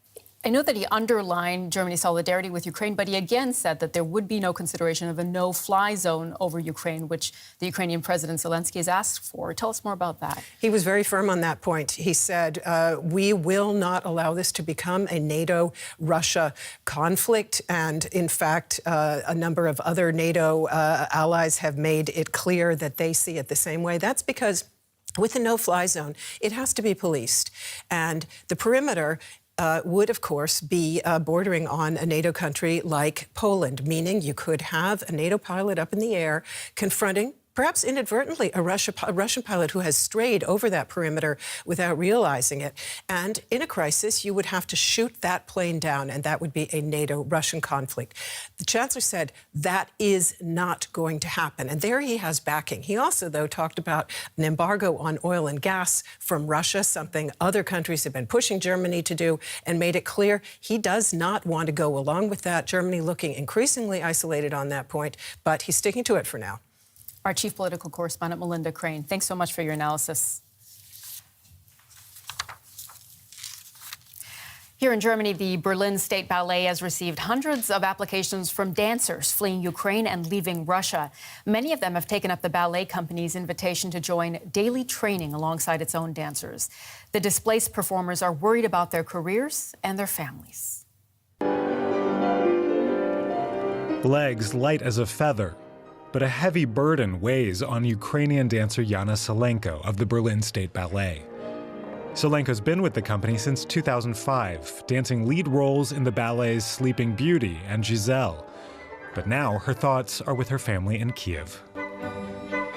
Speaker 25: I know that he underlined Germany's solidarity with Ukraine, but he again said that there would be no consideration of a no-fly zone over Ukraine, which the Ukrainian President Zelensky has asked for. Tell us more about that.
Speaker 4: He was very firm on that point. He said, we will not allow this to become a NATO-Russia conflict. And in fact, a number of other NATO allies have made it clear that they see it the same way. That's because with a no-fly zone, it has to be policed. And the perimeter would, of course, be bordering on a NATO country like Poland, meaning you could have a NATO pilot up in the air confronting, perhaps inadvertently, a Russian pilot who has strayed over that perimeter without realizing it. And in a crisis, you would have to shoot that plane down, and that would be a NATO-Russian conflict. The Chancellor said that is not going to happen, and there he has backing. He also, though, talked about an embargo on oil and gas from Russia, something other countries have been pushing Germany to do, and made it clear he does not want to go along with that. Germany looking increasingly isolated on that point, but he's sticking to it for now.
Speaker 25: Our chief political correspondent, Melinda Crane, thanks so much for your analysis. Here in Germany, the Berlin State Ballet has received hundreds of applications from dancers fleeing Ukraine and leaving Russia. Many of them have taken up the ballet company's invitation to join daily training alongside its own dancers. The displaced performers are worried about their careers and their families.
Speaker 5: Legs light as a feather, but a heavy burden weighs on Ukrainian dancer Yana Salenko of the Berlin State Ballet. Salenko's been with the company since 2005, dancing lead roles in the ballets Sleeping Beauty and Giselle. But now her thoughts are with her family in Kiev.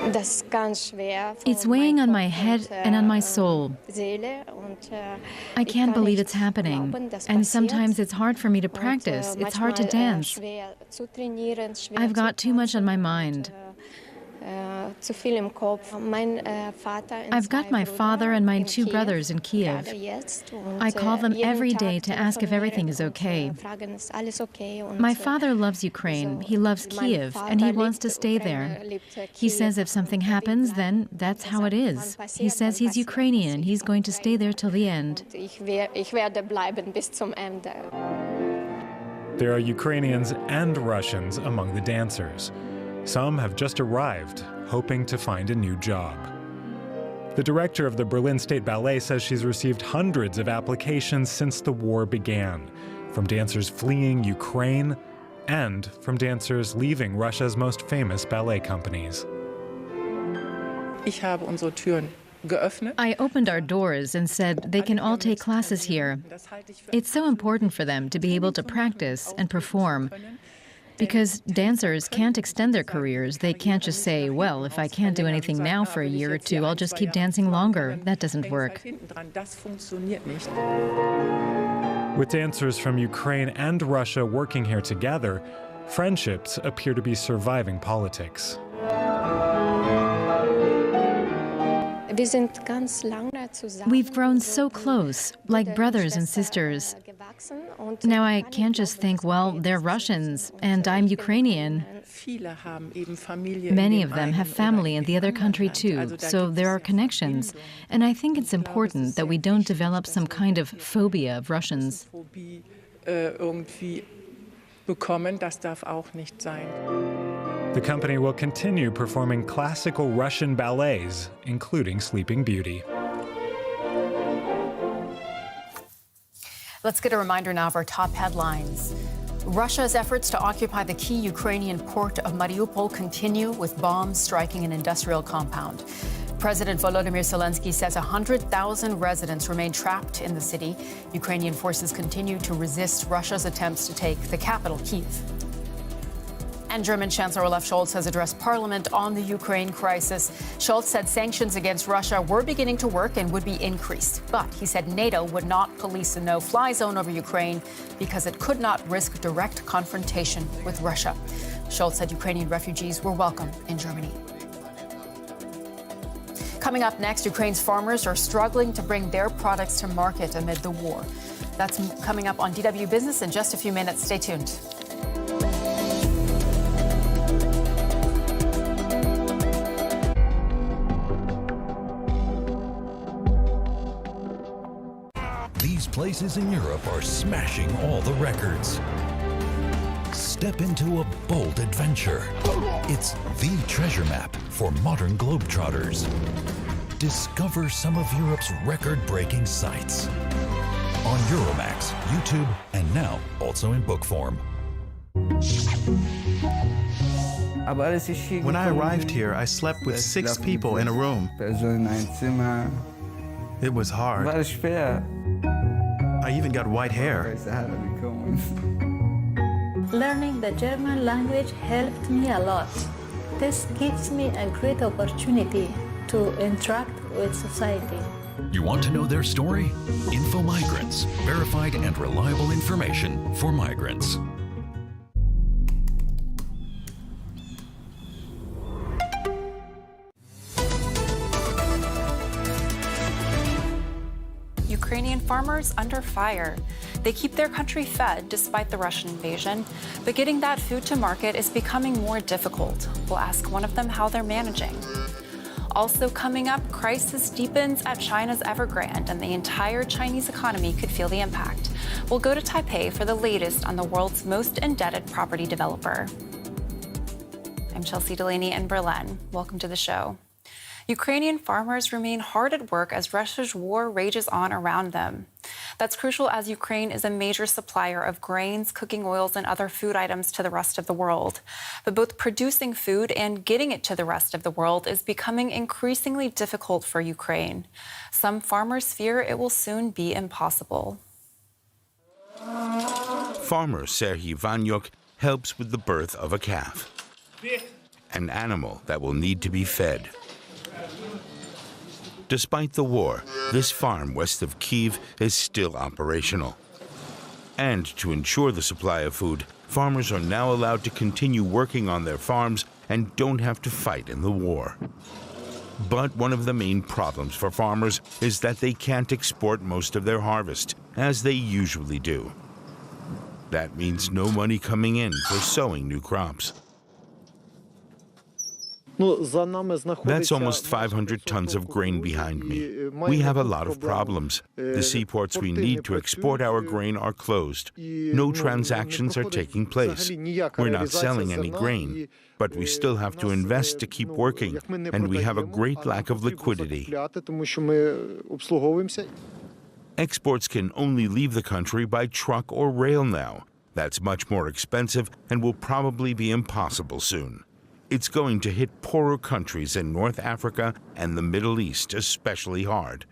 Speaker 6: It's weighing on my head and on my soul. I can't believe it's happening. And sometimes it's hard for me to practice. It's hard to dance. I've got too much on my mind. I've got my father and my two brothers in Kiev. I call them every day to ask if everything is okay. My father loves Ukraine, he loves Kiev, and he wants to stay there. He says if something happens, then that's how it is. He says he's Ukrainian, he's going to stay there till the end.
Speaker 5: There are Ukrainians and Russians among the dancers. Some have just arrived, hoping to find a new job. The director of the Berlin State Ballet says she's received hundreds of applications since the war began, from dancers fleeing Ukraine and from dancers leaving Russia's most famous ballet companies.
Speaker 6: I opened our doors and said they can all take classes here. It's so important for them to be able to practice and perform. Because dancers can't extend their careers. They can't just say, well, if I can't do anything now for a year or two, I'll just keep dancing longer. That doesn't work.
Speaker 5: With dancers from Ukraine and Russia working here together, friendships appear to be surviving politics.
Speaker 6: We've grown so close, like brothers and sisters. Now I can't just think, well, they're Russians and I'm Ukrainian. Many of them have family in the other country too, so there are connections. And I think it's important that we don't develop some kind of phobia of Russians.
Speaker 5: The company will continue performing classical Russian ballets, including Sleeping Beauty.
Speaker 25: Let's get a reminder now of our top headlines. Russia's efforts to occupy the key Ukrainian port of Mariupol continue, with bombs striking an industrial compound. President Volodymyr Zelensky says 100,000 residents remain trapped in the city. Ukrainian forces continue to resist Russia's attempts to take the capital, Kyiv. And German Chancellor Olaf Scholz has addressed Parliament on the Ukraine crisis. Scholz said sanctions against Russia were beginning to work and would be increased. But he said NATO would not police a no-fly zone over Ukraine because it could not risk direct confrontation with Russia. Scholz said Ukrainian refugees were welcome in Germany. Coming up next, Ukraine's farmers are struggling to bring their products to market amid the war. That's coming up on DW Business in just a few minutes. Stay tuned.
Speaker 22: These places in Europe are smashing all the records. Step into a bold adventure. It's the treasure map for modern globetrotters. Discover some of Europe's record-breaking sites. On Euromax, YouTube, and now also in book form.
Speaker 7: When I arrived here, I slept with 6 people in a room. It was hard. I even got white hair.
Speaker 8: Learning the German language helped me a lot. This gives me a great opportunity to interact with society.
Speaker 22: You want to know their story? Info Migrants, verified and reliable information for migrants.
Speaker 9: Ukrainian farmers under fire. They keep their country fed despite the Russian invasion, but getting that food to market is becoming more difficult. We'll ask one of them how they're managing. Also coming up, crisis deepens at China's Evergrande, and the entire Chinese economy could feel the impact. We'll go to Taipei for the latest on the world's most indebted property developer. I'm Chelsea Delaney in Berlin. Welcome to the show. Ukrainian farmers remain hard at work as Russia's war rages on around them. That's crucial as Ukraine is a major supplier of grains, cooking oils, and other food items to the rest of the world. But both producing food and getting it to the rest of the world is becoming increasingly difficult for Ukraine. Some farmers fear it will soon be impossible.
Speaker 10: Farmer Serhiy Vanyuk helps with the birth of a calf, an animal that will need to be fed. Despite the war, this farm west of Kyiv is still operational. And to ensure the supply of food, farmers are now allowed to continue working on their farms and don't have to fight in the war. But one of the main problems for farmers is that they can't export most of their harvest, as they usually do. That means no money coming in for sowing new crops. That's almost 500 tons of grain behind me. We have a lot of problems. The seaports we need to export our grain are closed. No transactions are taking place. We're not selling any grain, but we still have to invest to keep working, and we have a great lack of liquidity. Exports can only leave the country by truck or rail now, That's much more expensive and will probably be impossible soon. It's going to hit poorer countries in North Africa and the Middle East especially hard.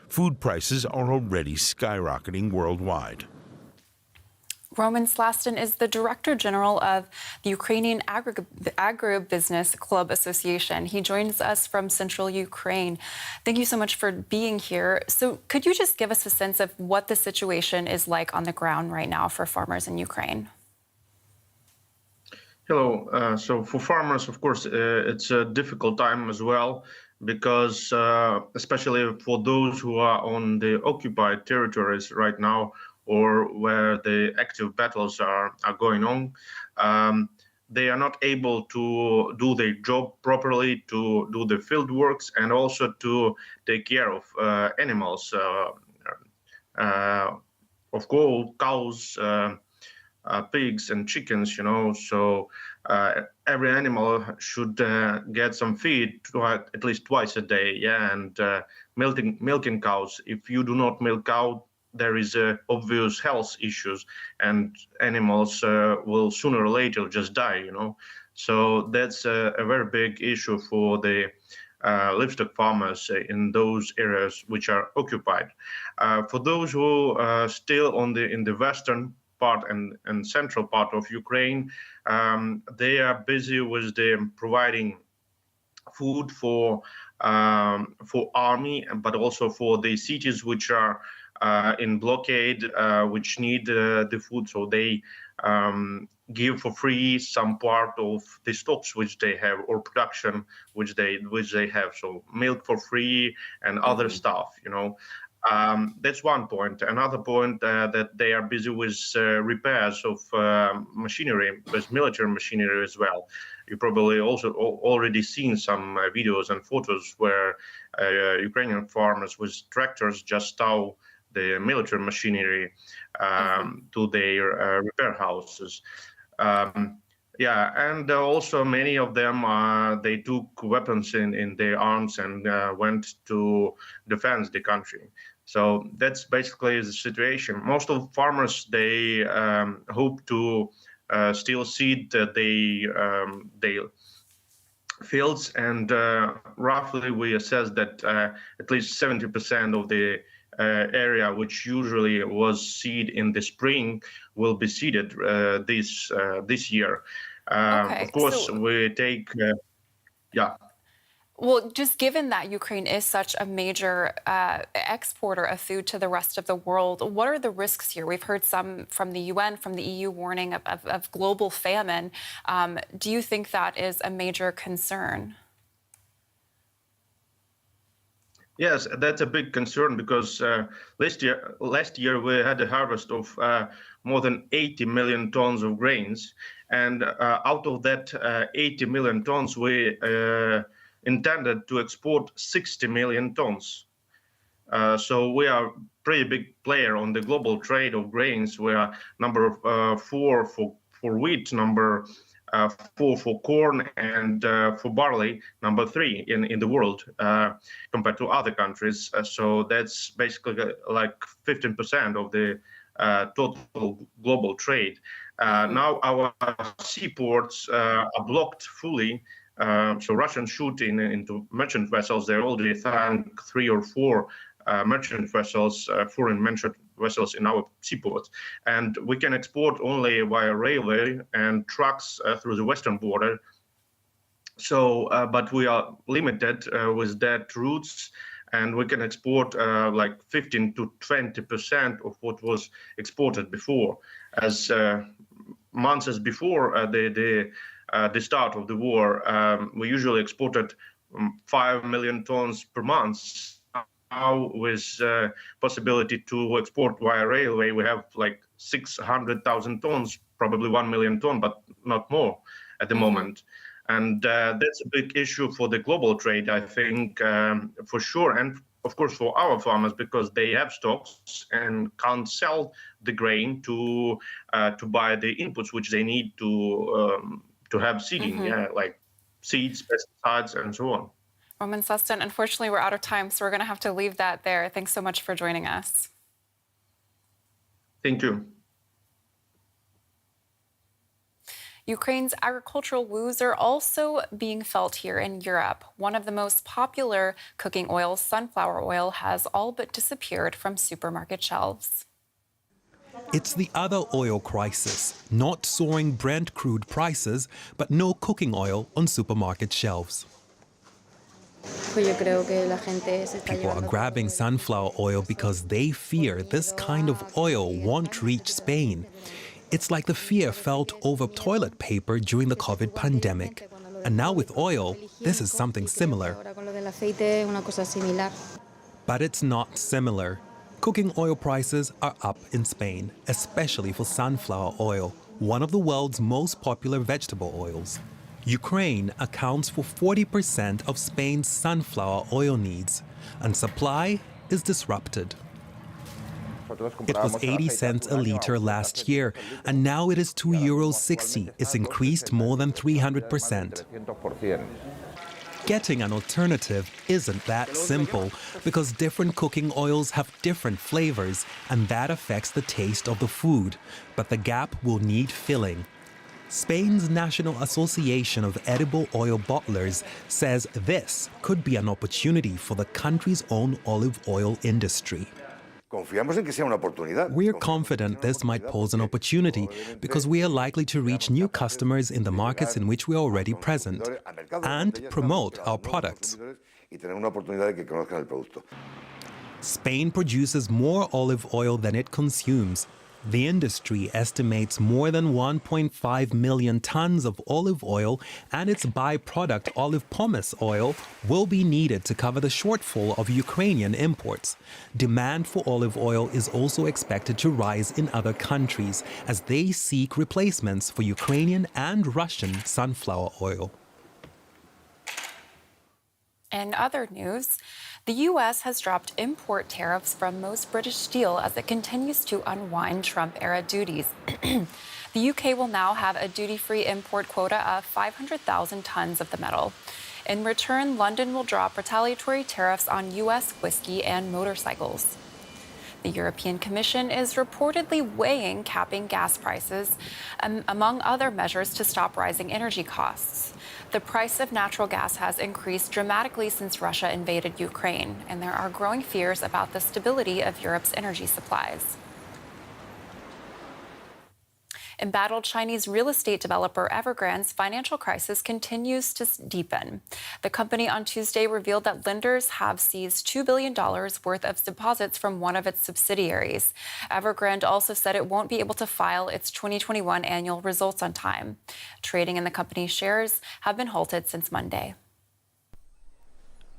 Speaker 10: Food prices are already skyrocketing worldwide.
Speaker 9: Roman Slaston is the Director General of the Ukrainian Agribusiness Club Association. He joins us from central Ukraine. Thank you so much for being here. So could you just give us a sense of what the situation is like on the ground right now for farmers in Ukraine?
Speaker 11: Hello. So for farmers, of course, it's a difficult time as well, because especially for those who are on the occupied territories right now, or where the active battles are going on, they are not able to do their job properly, to do the field works, and also to take care of animals, of course, cows, pigs and chickens, so every animal should get some feed at least twice a day, and milking cows. If you do not milk cow, there is obvious health issues, and animals will sooner or later just die, So that's a very big issue for the livestock farmers in those areas which are occupied. For those who are still in the western part and central part of Ukraine, they are busy with providing food for army, but also for the cities which are in blockade, which need the food. So they give for free some part of the stocks which they have, or production which they have. So milk for free and other stuff, That's one point. Another point that they are busy with repairs of machinery, with military machinery as well. You probably also already seen some videos and photos where Ukrainian farmers with tractors just tow the military machinery to their repair houses. And also many of them, they took weapons in their arms and went to defend the country. So that's basically the situation. Most of farmers, they hope to still seed their fields, and roughly we assess that at least 70% of the area which usually was seed in the spring will be seeded this year. Of course, we take,
Speaker 9: Well, just given that Ukraine is such a major exporter of food to the rest of the world, what are the risks here? We've heard some from the UN, from the EU, warning of global famine. Do you think that is a major concern?
Speaker 11: Yes, that's a big concern, because last year we had a harvest of more than 80 million tons of grains, and out of that 80 million tons, we intended to export 60 million tons. So we are a pretty big player on the global trade of grains. We are number 4 for wheat, number 4 for corn, and for barley, number 3 in the world compared to other countries. So that's basically like 15% of the total global trade. Now our seaports are blocked fully. So Russians shoot into merchant vessels. They already sank 3 or 4 merchant vessels, foreign merchant vessels in our seaports. And we can export only via railway and trucks through the western border. So, but we are limited with that routes, and we can export like 15 to 20% of what was exported before. As months before the start of the war, we usually exported 5 million tons per month. Now, with possibility to export via railway, we have like 600,000 tons, probably 1 million ton, but not more at the moment. And that's a big issue for the global trade, I think, for sure. And of course, for our farmers, because they have stocks and can't sell the grain to buy the inputs which they need to have seeding, like seeds, pesticides, and so on.
Speaker 9: Roman Slaston, unfortunately, we're out of time, so we're going to have to leave that there. Thanks so much for joining us.
Speaker 11: Thank you.
Speaker 9: Ukraine's agricultural woes are also being felt here in Europe. One of the most popular cooking oils, sunflower oil, has all but disappeared from supermarket shelves.
Speaker 12: It's the other oil crisis, not soaring Brent crude prices, but no cooking oil on supermarket shelves. People are grabbing sunflower oil because they fear this kind of oil won't reach Spain. It's like the fear felt over toilet paper during the COVID pandemic. And now with oil, this is something similar. But it's not similar. Cooking oil prices are up in Spain, especially for sunflower oil, one of the world's most popular vegetable oils. Ukraine accounts for 40% of Spain's sunflower oil needs, and supply is disrupted. It was 80 cents a liter last year, and now it is €2.60. It's increased more than 300%. Getting an alternative isn't that simple because different cooking oils have different flavors, and that affects the taste of the food. But the gap will need filling. Spain's National Association of Edible Oil Bottlers says this could be an opportunity for the country's own olive oil industry. We're confident this might pose an opportunity because we are likely to reach new customers in the markets in which we are already present and promote our products. Spain produces more olive oil than it consumes. The industry estimates more than 1.5 million tons of olive oil and its byproduct olive pomace oil will be needed to cover the shortfall of Ukrainian imports. Demand for olive oil is also expected to rise in other countries as they seek replacements for Ukrainian and Russian sunflower oil.
Speaker 9: In other news, the U.S. has dropped import tariffs from most British steel as it continues to unwind Trump-era duties. The U.K. will now have a duty-free import quota of 500,000 tons of the metal. In return, London will drop retaliatory tariffs on U.S. whiskey and motorcycles. The European Commission is reportedly weighing capping gas prices, among other measures to stop rising energy costs. The price of natural gas has increased dramatically since Russia invaded Ukraine, and there are growing fears about the stability of Europe's energy supplies. Embattled Chinese real estate developer Evergrande's financial crisis continues to deepen. The company on Tuesday revealed that lenders have seized $2 billion worth of deposits from one of its subsidiaries. Evergrande also said it won't be able to file its 2021 annual results on time. Trading in the company's shares have been halted since Monday.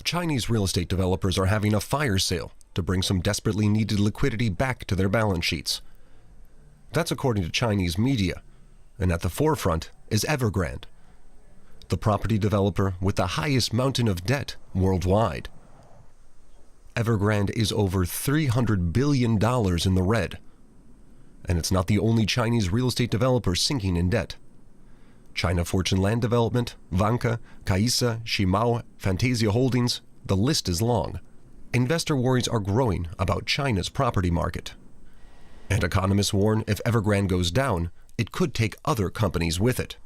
Speaker 13: Chinese real estate developers are having a fire sale to bring some desperately needed liquidity back to their balance sheets. That's according to Chinese media, and at the forefront is Evergrande, the property developer with the highest mountain of debt worldwide. Evergrande is over $300 billion in the red, and it's not the only Chinese real estate developer sinking in debt. China Fortune Land Development, Vanke, Kaisa, Shimao, Fantasia Holdings, the list is long. Investor worries are growing about China's property market. And economists warn if Evergrande goes down, it could take other companies with it.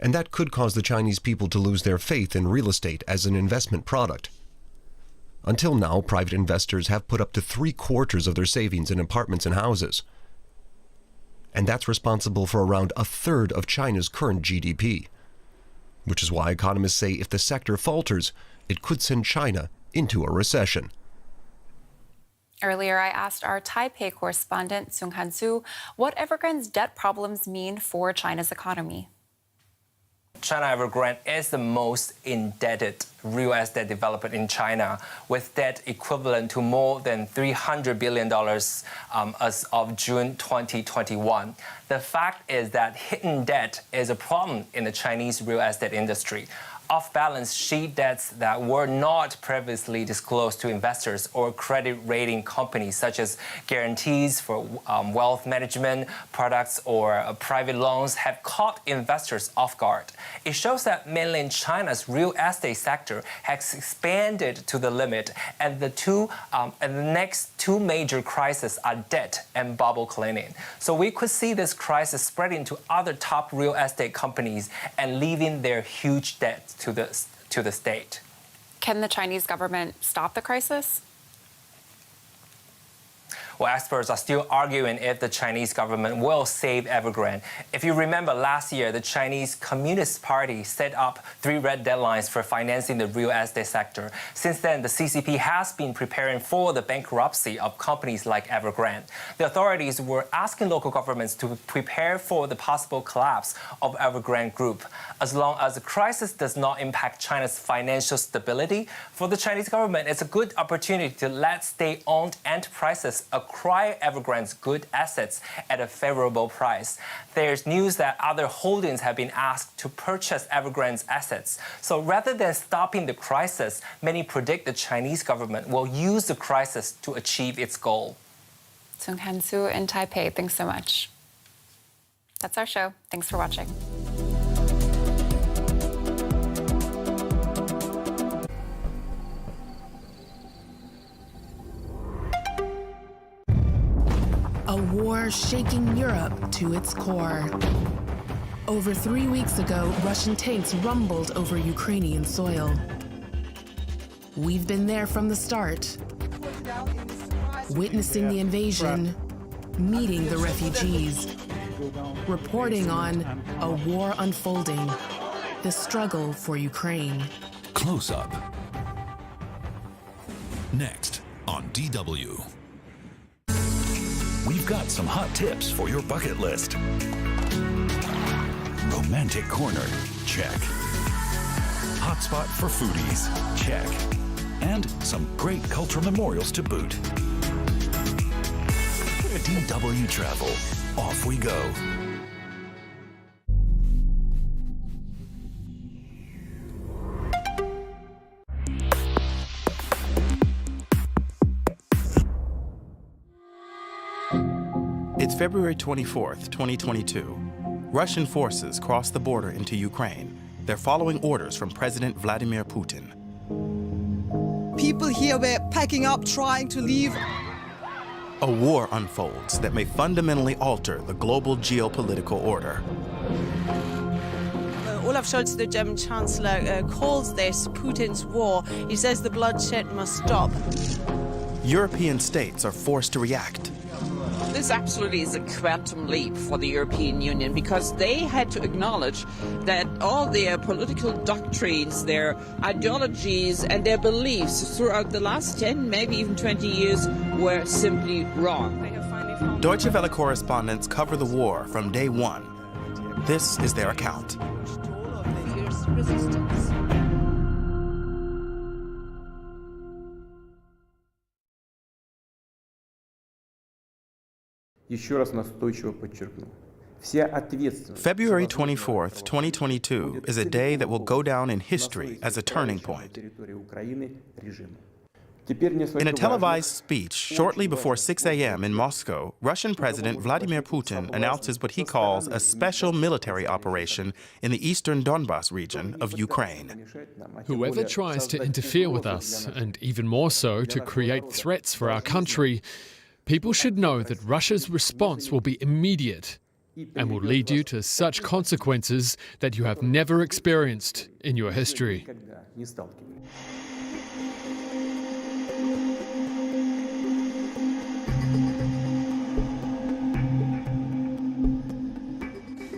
Speaker 13: And that could cause the Chinese people to lose their faith in real estate as an investment product. Until now, private investors have put up to 3/4 of their savings in apartments and houses. And that's responsible for around 1/3 of China's current GDP. Which is why economists say if the sector falters, it could send China into a recession.
Speaker 9: Earlier, I asked our Taipei correspondent, Sung-Han Soo, what Evergrande's debt problems mean for China's economy.
Speaker 15: China Evergrande is the most indebted real estate developer in China, with debt equivalent to more than $300 billion as of June 2021. The fact is that hidden debt is a problem in the Chinese real estate industry. off-balance sheet debts that were not previously disclosed to investors or credit rating companies, such as guarantees for wealth management products or private loans, have caught investors off guard. It shows that mainland China's real estate sector has expanded to the limit, and the next two major crises are debt and bubble cleaning. So we could see this crisis spreading to other top real estate companies and leaving their huge debt to the state.
Speaker 9: Can the Chinese government stop the crisis?
Speaker 15: Well, experts are still arguing if the Chinese government will save Evergrande. If you remember last year, the Chinese Communist Party set up 3 red deadlines for financing the real estate sector. Since then, the CCP has been preparing for the bankruptcy of companies like Evergrande. The authorities were asking local governments to prepare for the possible collapse of Evergrande Group. As long as the crisis does not impact China's financial stability, for the Chinese government, it's a good opportunity to let state-owned enterprises acquire Evergrande's good assets at a favorable price. There's news that other holdings have been asked to purchase Evergrande's assets. So rather than stopping the crisis, many predict the Chinese government will use the crisis to achieve its goal.
Speaker 9: Sung Han-soo in Taipei, thanks so much. That's our show. Thanks for watching.
Speaker 2: A war shaking Europe to its core. Over 3 weeks ago, Russian tanks rumbled over Ukrainian soil. We've been there from the start, witnessing the invasion, meeting the refugees, reporting on a war unfolding, the struggle for Ukraine.
Speaker 22: Close Up. Next on DW. We've got some hot tips for your bucket list. Romantic corner, check. Hotspot for foodies, check. And some great cultural memorials to boot. DW Travel, off we go.
Speaker 14: It's February 24th, 2022. Russian forces cross the border into Ukraine. They're following orders from President Vladimir Putin.
Speaker 1: People here were packing up, trying to leave.
Speaker 14: A war unfolds that may fundamentally alter the global geopolitical order.
Speaker 16: Olaf Scholz, the German Chancellor, calls this Putin's war. He says the bloodshed must stop.
Speaker 14: European states are forced to react.
Speaker 17: This absolutely is a quantum leap for the European Union because they had to acknowledge that all their political doctrines, their ideologies and their beliefs throughout the last 10, maybe even 20 years were simply wrong.
Speaker 14: Deutsche Welle correspondents cover the war from day one. This is their account. February 24th, 2022 is a day that will go down in history as a turning point. In a televised speech shortly before 6 a.m. in Moscow, Russian President Vladimir Putin announces what he calls a special military operation in the eastern Donbas region of Ukraine.
Speaker 18: Whoever tries to interfere with us, and even more so to create threats for our country, people should know that Russia's response will be immediate and will lead you to such consequences that you have never experienced in your history.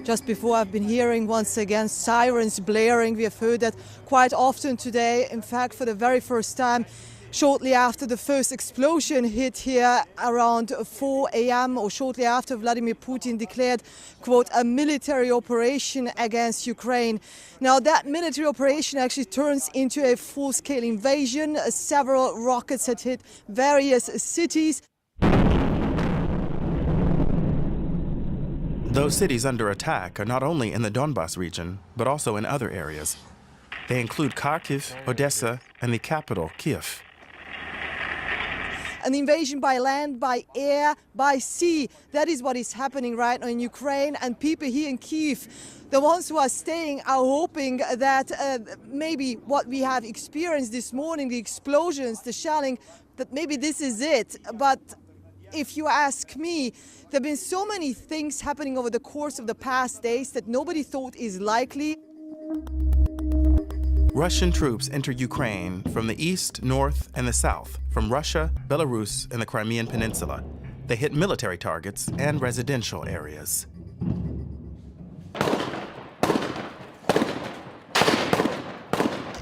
Speaker 1: Just before, I've been hearing once again sirens blaring. We have heard that quite often today. In fact, for the very first time, shortly after the first explosion hit here around 4 a.m. or shortly after Vladimir Putin declared, quote, a military operation against Ukraine. Now that military operation actually turns into a full-scale invasion. Several rockets had hit various cities.
Speaker 14: Those cities under attack are not only in the Donbas region, but also in other areas. They include Kharkiv, Odessa, and the capital, Kiev.
Speaker 1: An invasion by land, by air, by sea. That is what is happening right now in Ukraine. And people here in Kyiv, the ones who are staying, are hoping that maybe what we have experienced this morning, the explosions, the shelling, that maybe this is it. But if you ask me, there have been so many things happening over the course of the past days that nobody thought is likely.
Speaker 14: Russian troops enter Ukraine from the east, north, and the south, from Russia, Belarus, and the Crimean Peninsula. They hit military targets and residential areas.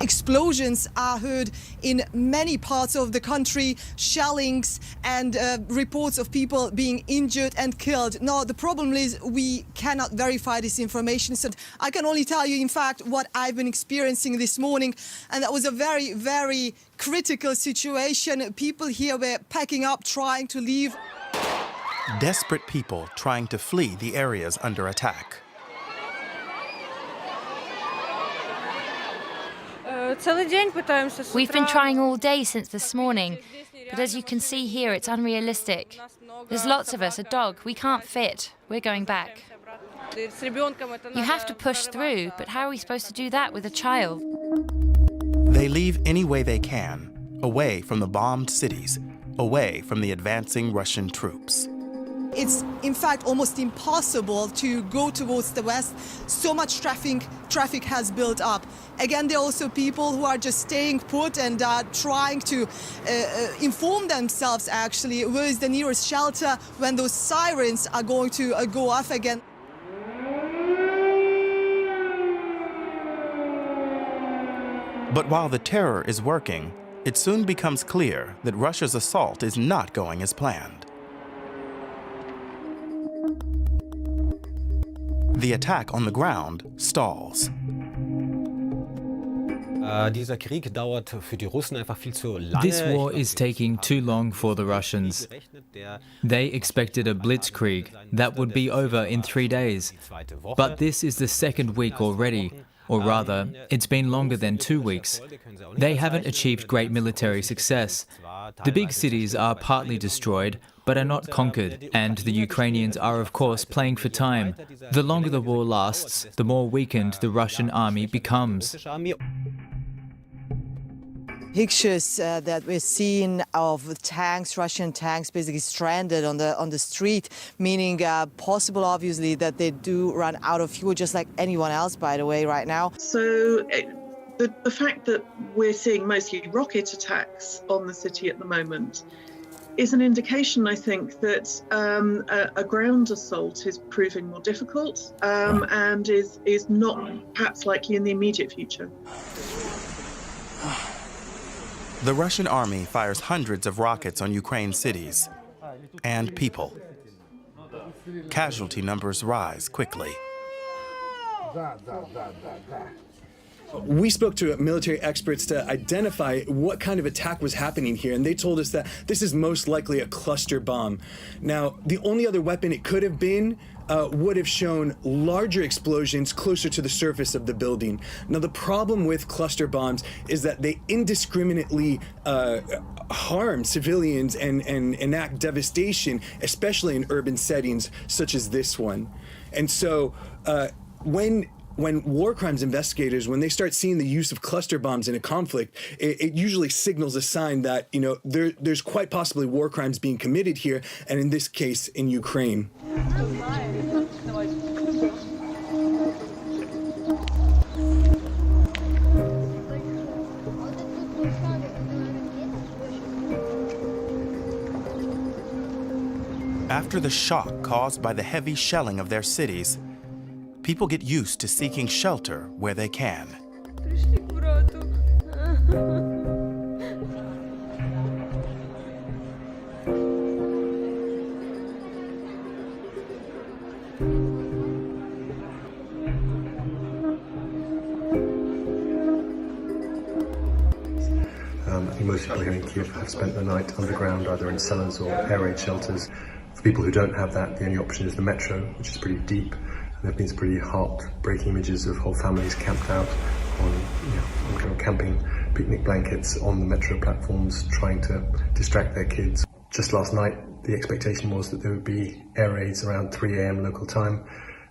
Speaker 1: Explosions are heard in many parts of the country, shellings and reports of people being injured and killed. Now, the problem is we cannot verify this information, so I can only tell you, in fact, what I've been experiencing this morning, and that was a very, very critical situation. People here were packing up, trying to leave.
Speaker 14: Desperate people trying to flee the areas under attack.
Speaker 19: We've been trying all day since this morning, but as you can see here, it's unrealistic. There's lots of us, a dog, we can't fit. We're going back. You have to push through, but how are we supposed to do that with a child?
Speaker 14: They leave any way they can, away from the bombed cities, away from the advancing Russian troops.
Speaker 1: It's, in fact, almost impossible to go towards the west. So much traffic has built up. Again, there are also people who are just staying put and trying to inform themselves, actually, where is the nearest shelter when those sirens are going to go off again.
Speaker 14: But while the terror is working, it soon becomes clear that Russia's assault is not going as planned. The attack on the ground stalls.
Speaker 20: This war is taking too long for the Russians. They expected a blitzkrieg that would be over in 3 days. But this is the second week already, or rather, it's been longer than 2 weeks. They haven't achieved great military success. The big cities are partly destroyed, but are not conquered, and the Ukrainians are, of course, playing for time. The longer the war lasts, the more weakened the Russian army becomes.
Speaker 1: Pictures that we're seeing of tanks, Russian tanks, basically stranded on the street, meaning possible, obviously, that they do run out of fuel, just like anyone else, by the way, right now.
Speaker 21: So the fact that we're seeing mostly rocket attacks on the city at the moment is an indication, I think, that a ground assault is proving more difficult and is not perhaps likely in the immediate future.
Speaker 14: The Russian army fires hundreds of rockets on Ukraine cities and people. Casualty numbers rise quickly.
Speaker 23: We spoke to military experts to identify what kind of attack was happening here, and they told us that this is most likely a cluster bomb. Now, the only other weapon it could have been would have shown larger explosions closer to the surface of the building. Now, the problem with cluster bombs is that they indiscriminately harm civilians and enact devastation, especially in urban settings such as this one. And so when war crimes investigators, when they start seeing the use of cluster bombs in a conflict, it usually signals a sign that, you know, there's quite possibly war crimes being committed here, and in this case, in Ukraine.
Speaker 14: After the shock caused by the heavy shelling of their cities, people get used to seeking shelter where they can.
Speaker 24: I think most people here in Kiev have spent the night underground, either in cellars or air raid shelters. For people who don't have that, the only option is the metro, which is pretty deep. There have been some pretty heartbreaking images of whole families camped out on camping picnic blankets on the metro platforms, trying to distract their kids. Just last night, the expectation was that there would be air raids around 3 a.m. local time,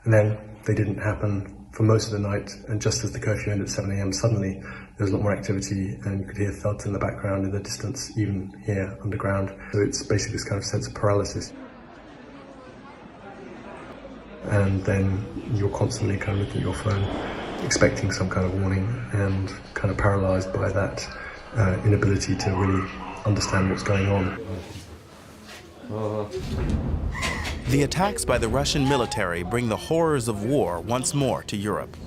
Speaker 24: and then they didn't happen for most of the night, and just as the curfew ended at 7 a.m. suddenly there was a lot more activity, and you could hear thuds in the background in the distance, even here underground. So it's basically this kind of sense of paralysis. And then you're constantly kind of looking at your phone, expecting some kind of warning, and kind of paralyzed by that inability to really understand what's going on.
Speaker 14: The attacks by the Russian military bring the horrors of war once more to Europe.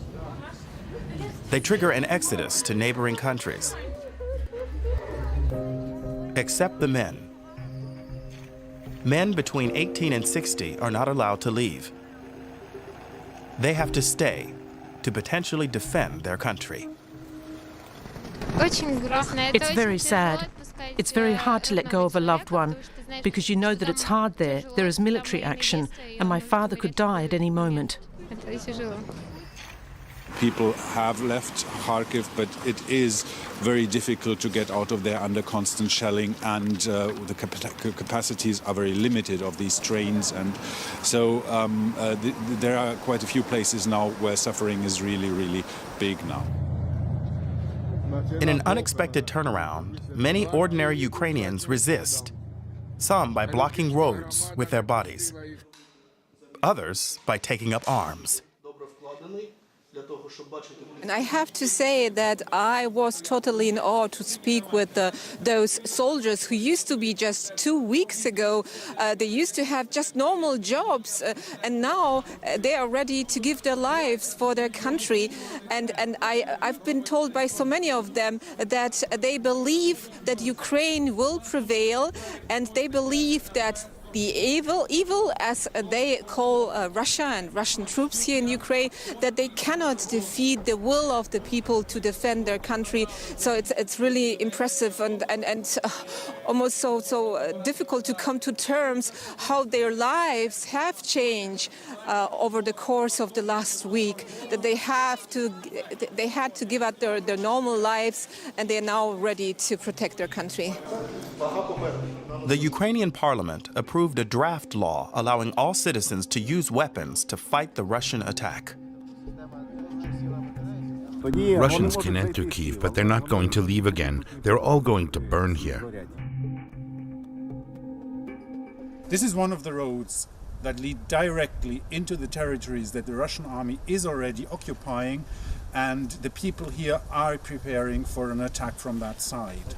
Speaker 14: They trigger an exodus to neighboring countries. Except the men. Men between 18 and 60 are not allowed to leave. They have to stay to potentially defend their country.
Speaker 3: It's very sad. It's very hard to let go of a loved one because you know that it's hard there. There is military action, and my father could die at any moment.
Speaker 4: People have left Kharkiv, but it is very difficult to get out of there under constant shelling, and the capacities are very limited of these trains, and so there are quite a few places now where suffering is really, really big now.
Speaker 14: In an unexpected turnaround, many ordinary Ukrainians resist, some by blocking roads with their bodies, others by taking up arms.
Speaker 5: And I have to say that I was totally in awe to speak with those soldiers who used to be just 2 weeks ago. They used to have just normal jobs, and now they are ready to give their lives for their country. And I've been told by so many of them that they believe that Ukraine will prevail, and they believe that the evil, as they call Russia and Russian troops here in Ukraine, that they cannot defeat the will of the people to defend their country. So it's really impressive and almost so difficult to come to terms how their lives have changed over the course of the last week. That they had to give up their normal lives, and they are now ready to protect their country.
Speaker 14: The Ukrainian parliament approved a draft law allowing all citizens to use weapons to fight the Russian attack.
Speaker 10: Russians can enter Kyiv, but they're not going to leave again. They're all going to burn here.
Speaker 6: This is one of the roads that lead directly into the territories that the Russian army is already occupying, and the people here are preparing for an attack from that side.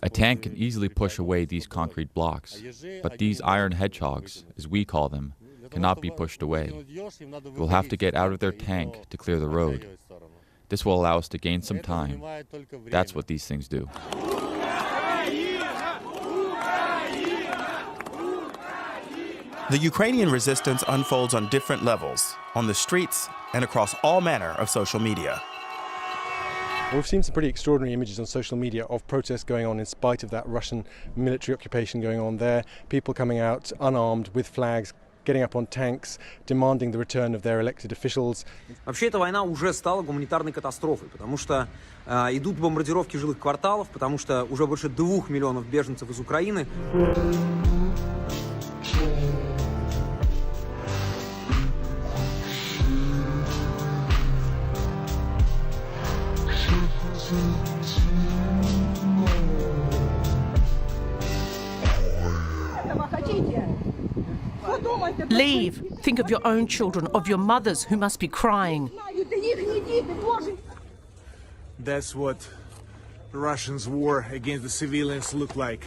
Speaker 25: A tank can easily push away these concrete blocks, but these iron hedgehogs, as we call them, cannot be pushed away. We'll have to get out of their tank to clear the road. This will allow us to gain some time. That's what these things do.
Speaker 14: The Ukrainian resistance unfolds on different levels, on the streets and across all manner of social media.
Speaker 23: We've seen some pretty extraordinary images on social media of protests going on in spite of that Russian military occupation going on there. People coming out unarmed with flags, getting up on tanks, demanding the return of their elected officials.
Speaker 26: Вообще эта война уже стала гуманитарной катастрофой, потому что идут бомбардировки жилых кварталов, потому что уже больше 2 миллионов беженцев из Украины.
Speaker 3: Leave. Think of your own children, of your mothers who must be crying.
Speaker 27: That's what Russians' war against the civilians look like.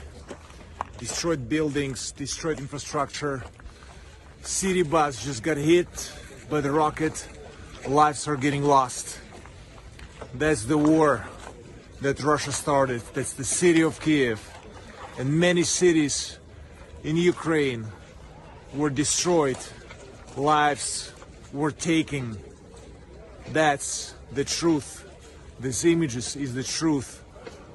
Speaker 27: Destroyed buildings, destroyed infrastructure. City bus just got hit by the rocket. Lives are getting lost. That's the war that Russia started. That's the city of Kiev. And many cities in Ukraine were destroyed. Lives were taken. That's the truth. These images is the truth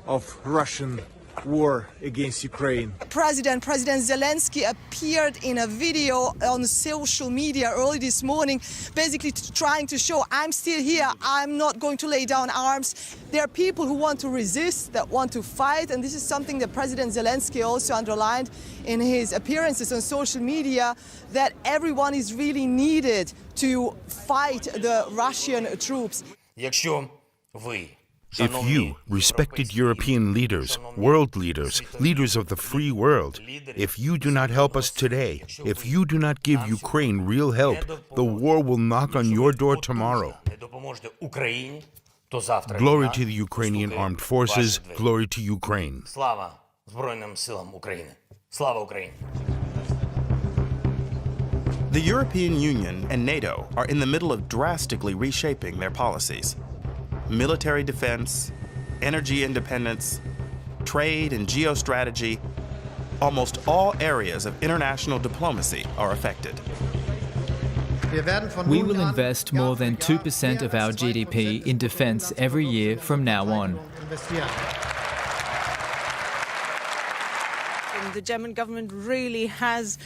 Speaker 27: of Russian war against Ukraine.
Speaker 1: President Zelensky appeared in a video on social media early this morning, basically trying to show, I'm still here, I'm not going to lay down arms. There are people who want to resist, that want to fight, and this is something that President Zelensky also underlined in his appearances on social media, that everyone is really needed to fight the Russian troops.
Speaker 10: If you, respected European leaders, world leaders, leaders of the free world, if you do not help us today, if you do not give Ukraine real help, the war will knock on your door tomorrow. Glory to the Ukrainian armed forces, glory to Ukraine.
Speaker 14: The European Union and NATO are in the middle of drastically reshaping their policies. Military defense, energy independence, trade and geostrategy, almost all areas of international diplomacy are affected.
Speaker 20: We will invest more than 2% of our GDP in defense every year from now on.
Speaker 16: The German government really has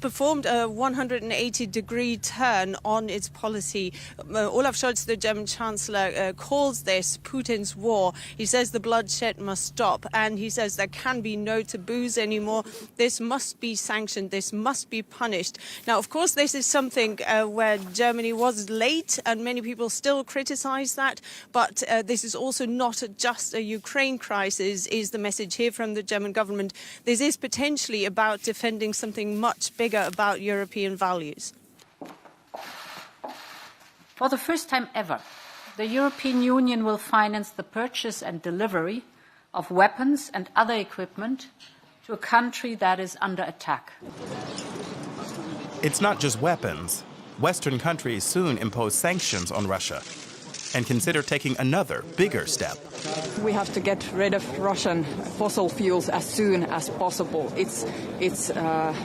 Speaker 16: performed a 180-degree turn on its policy. Olaf Scholz, the German Chancellor, calls this Putin's war. He says the bloodshed must stop, and he says there can be no taboos anymore. This must be sanctioned. This must be punished. Now, of course, this is something where Germany was late, and many people still criticize that. But this is also not just a Ukraine crisis, is the message here from the German government. This is potentially about defending something much bigger about European values.
Speaker 7: For the first time ever, the European Union will finance the purchase and delivery of weapons and other equipment to a country that is under attack.
Speaker 14: It's not just weapons. Western countries soon impose sanctions on Russia and consider taking another, bigger step.
Speaker 8: We have to get rid of Russian fossil fuels as soon as possible. It's a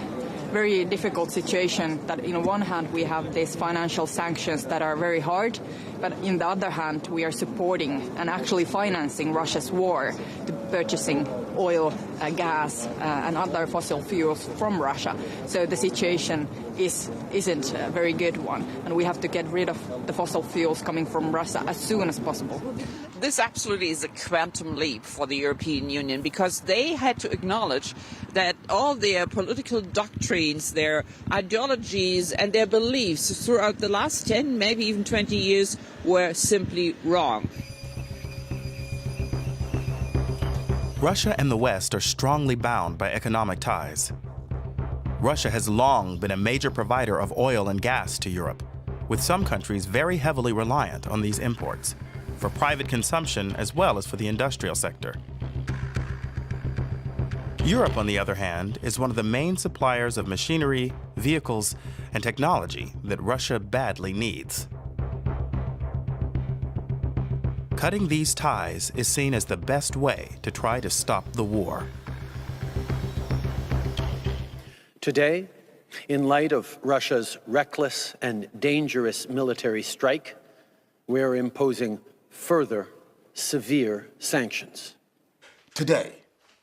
Speaker 8: very difficult situation that, on one hand, we have these financial sanctions that are very hard, but on the other hand, we are supporting and actually financing Russia's war to purchasing oil, gas, and other fossil fuels from Russia. So the situation isn't a very good one, and we have to get rid of the fossil fuels coming from Russia as soon as possible.
Speaker 17: This absolutely is a quantum leap for the European Union, because they had to acknowledge that all their political doctrines, their ideologies and their beliefs throughout the last 10, maybe even 20 years were simply wrong.
Speaker 14: Russia and the West are strongly bound by economic ties. Russia has long been a major provider of oil and gas to Europe, with some countries very heavily reliant on these imports, for private consumption as well as for the industrial sector. Europe, on the other hand, is one of the main suppliers of machinery, vehicles, and technology that Russia badly needs. Cutting these ties is seen as the best way to try to stop the war.
Speaker 9: Today, in light of Russia's reckless and dangerous military strike, we are imposing further severe sanctions.
Speaker 11: Today,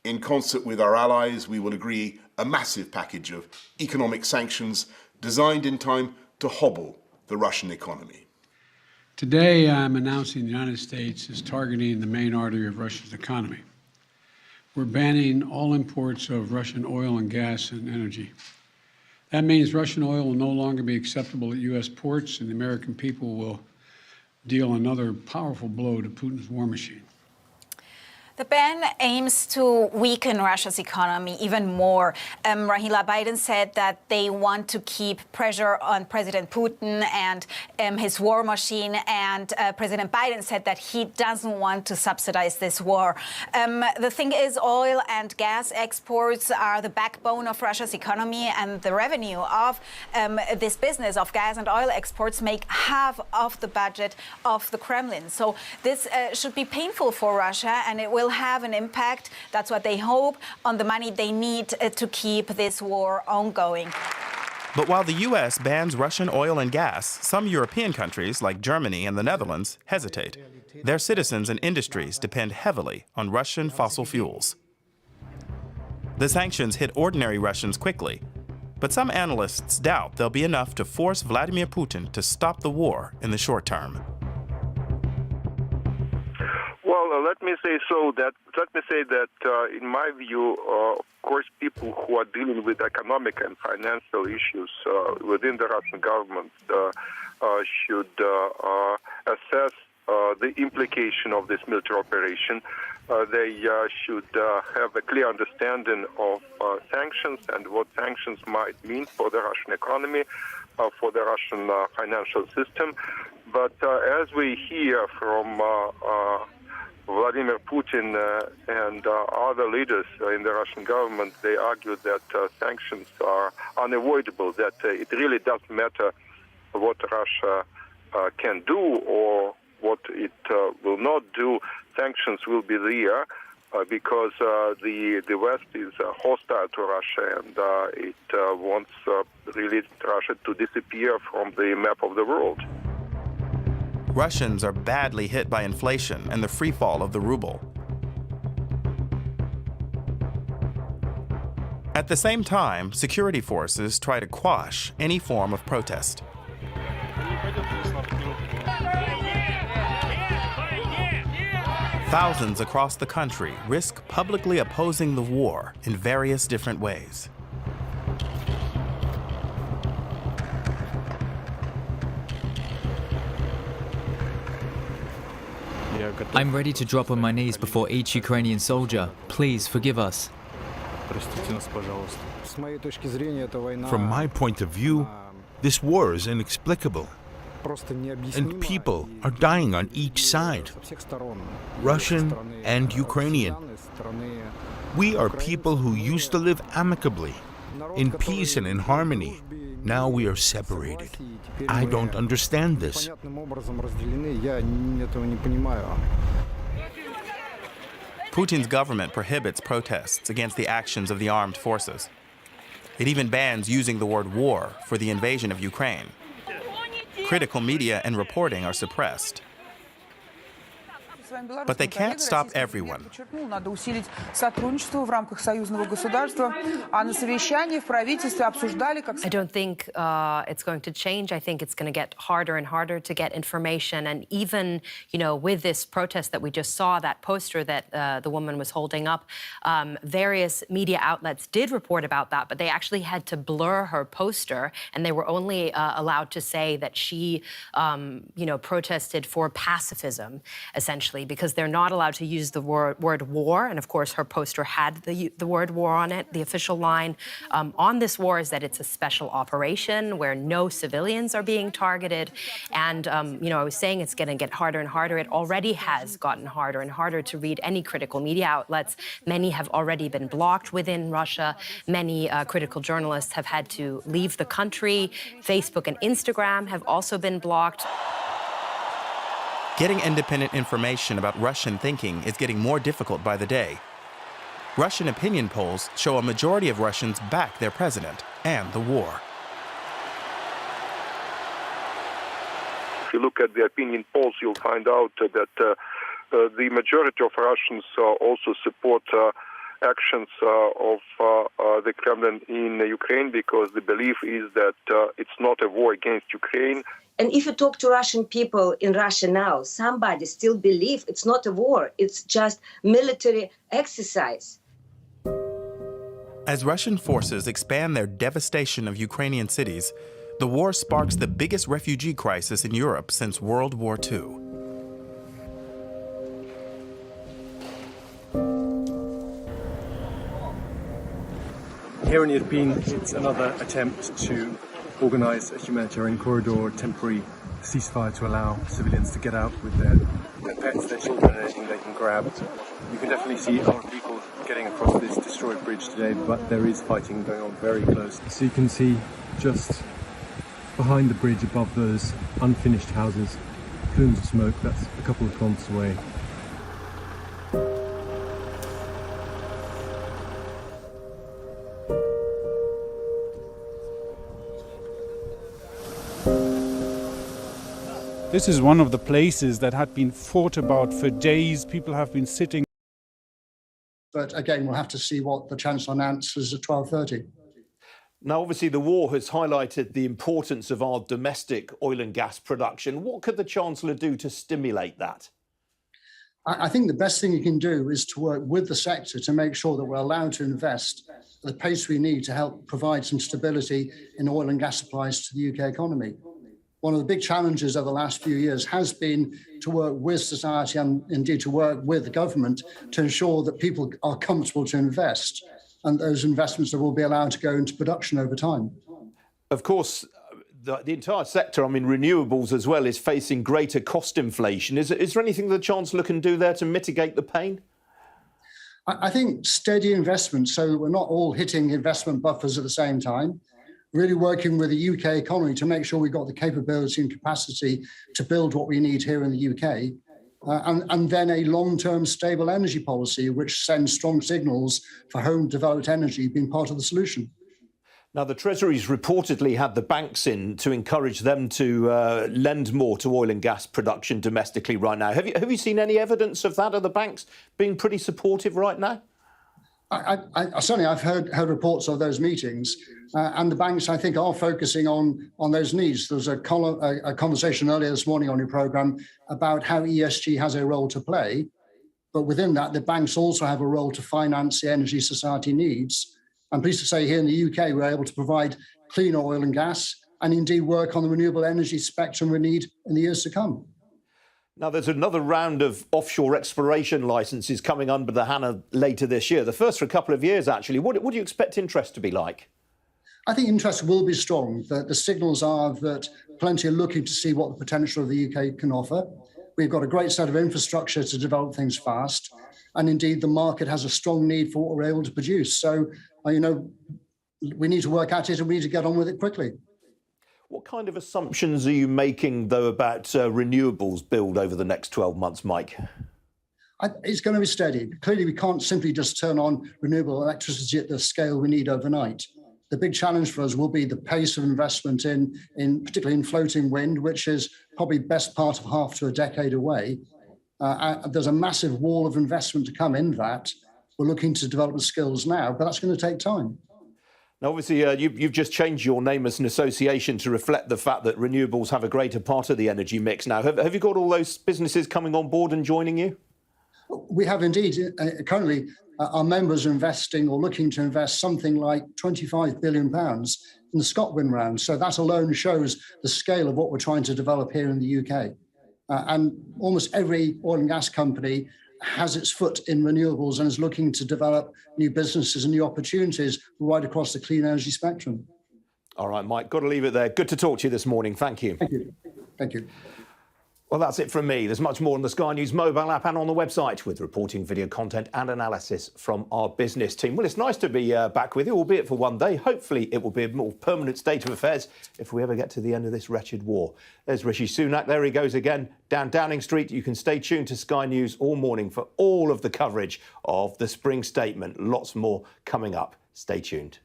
Speaker 11: in concert with our allies, we will agree a massive package of economic sanctions designed in time to hobble the Russian economy.
Speaker 12: Today, I'm announcing the United States is targeting the main artery of Russia's economy. We're banning all imports of Russian oil and gas and energy. That means Russian oil will no longer be acceptable at U.S. ports, and the American people will deal another powerful blow to Putin's war machine.
Speaker 13: The ban aims to weaken Russia's economy even more. Rahila Biden said that they want to keep pressure on President Putin and his war machine, and President Biden said that he doesn't want to subsidize this war. The thing is, oil and gas exports are the backbone of Russia's economy, and the revenue of this business of gas and oil exports make half of the budget of the Kremlin. So this should be painful for Russia, and it will have an impact, that's what they hope, on the money they need to keep this war ongoing.
Speaker 14: But while the U.S. bans Russian oil and gas, some European countries, like Germany and the Netherlands, hesitate. their citizens and industries depend heavily on Russian fossil fuels. The sanctions hit ordinary Russians quickly, but some analysts doubt they'll be enough to force Vladimir Putin to stop the war in the short term.
Speaker 2: Well, let me say that in my view, of course, people who are dealing with economic and financial issues within the Russian government should assess the implication of this military operation. They should have a clear understanding of sanctions and what sanctions might mean for the Russian economy, for the Russian financial system. But as we hear from Vladimir Putin and other leaders in the Russian government, they argue that sanctions are unavoidable, that it really doesn't matter what Russia can do or what it will not do. Sanctions will be there because the West is hostile to Russia and it wants really Russia to disappear from the map of the world.
Speaker 14: Russians are badly hit by inflation and the free fall of the ruble. At the same time, security forces try to quash any form of protest. Thousands across the country risk publicly opposing the war in various different ways.
Speaker 20: I'm ready to drop on my knees before each Ukrainian soldier. Please forgive us.
Speaker 10: From my point of view, this war is inexplicable. And people are dying on each side, Russian and Ukrainian. We are people who used to live amicably, in peace and in harmony. Now we are separated. I don't understand this.
Speaker 14: Putin's government prohibits protests against the actions of the armed forces. It even bans using the word war for the invasion of Ukraine. Critical media and reporting are suppressed. But they can't stop everyone.
Speaker 15: Надо усилить сотрудничество в рамках союзного государства, а на совещании в правительстве обсуждали как...
Speaker 18: I don't think it's going to change. I think it's going to get harder and harder to get information. And even, you know, with this protest that we just saw, that poster that the woman was holding up, various media outlets did report about that, but they actually had to blur her poster, and they were only allowed to say that she, you know, protested for pacifism, essentially, because they're not allowed to use the word war. And of course, her poster had the word war on it. The official line on this war is that it's a special operation where no civilians are being targeted. And, you know, I was saying it's going to get harder and harder. It already has gotten harder and harder to read any critical media outlets. Many have already been blocked within Russia. Many critical journalists have had to leave the country. Facebook and Instagram have also been blocked.
Speaker 14: Getting independent information about Russian thinking is getting more difficult by the day. Russian opinion polls show a majority of Russians back their president and the war.
Speaker 2: If you look at the opinion polls, you'll find out that the majority of Russians also support actions of the Kremlin in Ukraine, because the belief is that it's not a war against Ukraine.
Speaker 19: And if you talk to Russian people in Russia now, somebody still believes it's not a war, it's just military exercise.
Speaker 14: As Russian forces expand their devastation of Ukrainian cities, the war sparks the biggest refugee crisis in Europe since World War II.
Speaker 21: Here in Irpin, it's another attempt to organize a humanitarian corridor, temporary ceasefire to allow civilians to get out with their pets, their children, anything they can grab. You can definitely see a lot of people getting across this destroyed bridge today, but there is fighting going on very close. So you can see just behind the bridge above those unfinished houses, plumes of smoke. That's a couple of kilometers away.
Speaker 4: This is one of the places that had been fought about for days. People have been sitting.
Speaker 5: But again, we'll have to see what the Chancellor announces at 12:30.
Speaker 6: Now, obviously, the war has highlighted the importance of our domestic oil and gas production. What could the Chancellor do to stimulate that?
Speaker 5: I think the best thing you can do is to work with the sector to make sure that we're allowed to invest at the pace we need to help provide some stability in oil and gas supplies to the UK economy. One of the big challenges over the last few years has been to work with society and indeed to work with the government to ensure that people are comfortable to invest and those investments that will be allowed to go into production over time.
Speaker 6: Of course, the entire sector, I mean renewables as well, is facing greater cost inflation. Is there anything the Chancellor can do there to mitigate the pain?
Speaker 5: I think steady investment, so that we're not all hitting investment buffers at the same time, really working with the UK economy to make sure we've got the capability and capacity to build what we need here in the UK, and then a long-term stable energy policy which sends strong signals for home-developed energy being part of the solution.
Speaker 6: Now, the Treasury's reportedly had the banks in to encourage them to lend more to oil and gas production domestically right now. Have you seen any evidence of that? Are the banks being pretty supportive right now?
Speaker 5: Certainly, I've heard reports of those meetings, and the banks, I think, are focusing on those needs. There was a conversation earlier this morning on your programme about how ESG has a role to play, but within that, the banks also have a role to finance the energy society needs. I'm pleased to say here in the UK, we're able to provide clean oil and gas and indeed work on the renewable energy spectrum we need in the years to come.
Speaker 6: Now, there's another round of offshore exploration licences coming under the Hannah later this year, the first for a couple of years, actually. What do you expect interest to be like?
Speaker 5: I think interest will be strong. The signals are that plenty are looking to see what the potential of the UK can offer. We've got a great set of infrastructure to develop things fast. And indeed, the market has a strong need for what we're able to produce. So, we need to work at it and we need to get on with it quickly.
Speaker 6: What kind of assumptions are you making, though, about renewables build over the next 12 months, Mike?
Speaker 5: It's going to be steady. Clearly, we can't simply just turn on renewable electricity at the scale we need overnight. The big challenge for us will be the pace of investment in particularly in floating wind, which is probably best part of half to a decade away. There's a massive wall of investment to come in that. We're looking to develop the skills now, but that's going to take time.
Speaker 6: Now, obviously, you've just changed your name as an association to reflect the fact that renewables have a greater part of the energy mix now. Have you got all those businesses coming on board and joining you?
Speaker 5: We have indeed. Currently, our members are investing or looking to invest something like £25 billion in the ScotWind round. So that alone shows the scale of what we're trying to develop here in the UK. And almost every oil and gas company has its foot in renewables and is looking to develop new businesses and new opportunities right across the clean energy spectrum.
Speaker 6: All right, Mike, got to leave it there. Good to talk to you this morning. Thank you.
Speaker 5: Thank you. Thank you.
Speaker 6: Well, that's it from me. There's much more on the Sky News mobile app and on the website with reporting, video content and analysis from our business team. Well, it's nice to be back with you, albeit for one day. Hopefully it will be a more permanent state of affairs if we ever get to the end of this wretched war. There's Rishi Sunak. There he goes again down Downing Street. You can stay tuned to Sky News all morning for all of the coverage of the spring statement. Lots more coming up. Stay tuned.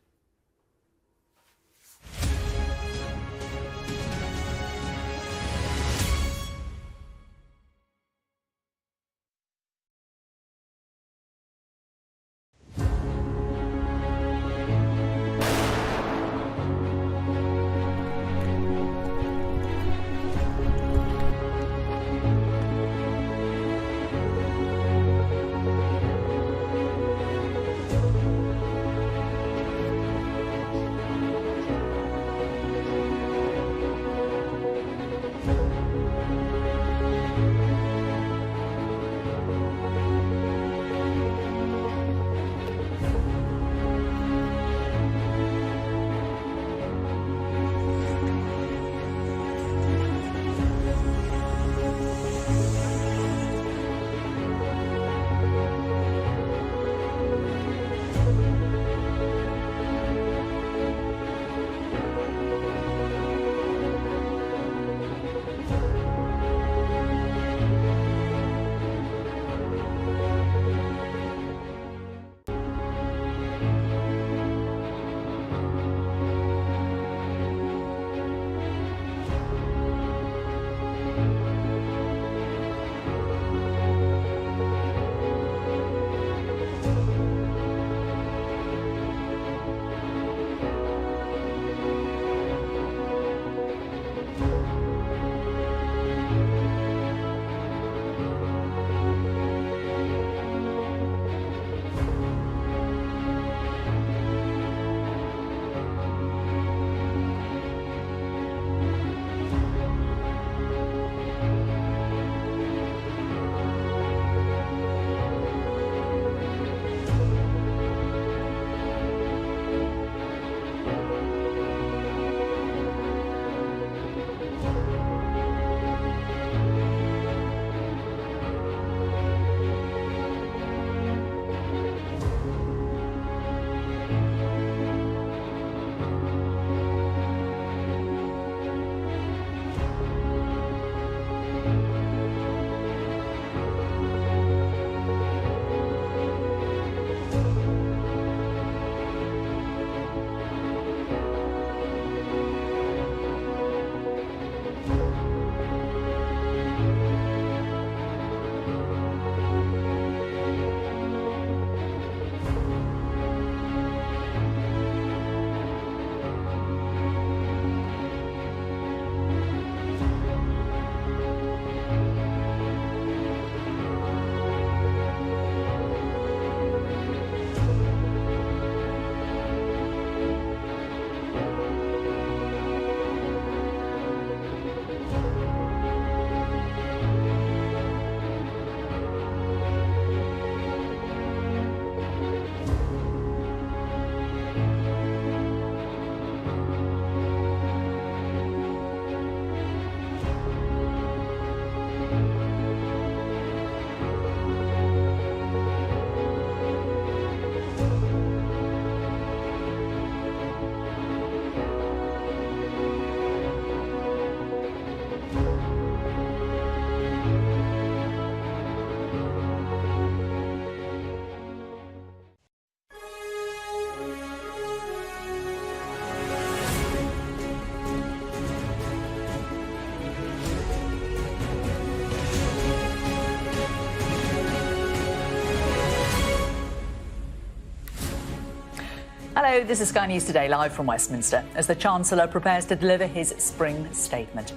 Speaker 3: Hello, this is Sky News Today, live from Westminster, as the Chancellor prepares to deliver his spring statement.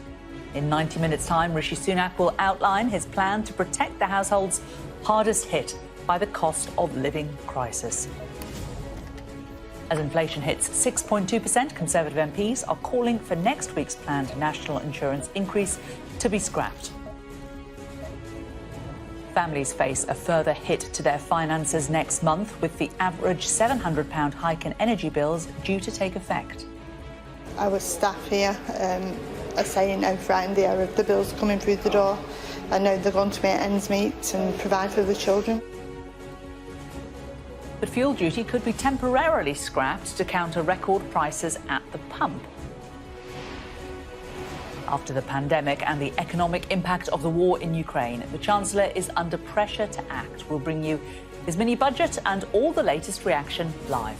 Speaker 3: In 90 minutes' time, Rishi Sunak will outline his plan to protect the households hardest hit by the cost of living crisis. As inflation hits 6.2%, Conservative MPs are calling for next week's planned national insurance increase to be scrapped. Families face a further hit to their finances next month, with the average £700 hike in energy bills due to take effect.
Speaker 22: Our staff here are saying how frightened they are of the bills coming through the door. I know they're going to make ends meet and provide for the children.
Speaker 3: But fuel duty could be temporarily scrapped to counter record prices at the pump. After the pandemic and the economic impact of the war in Ukraine, the Chancellor is under pressure to act. We'll bring you his mini budget and all the latest reaction live.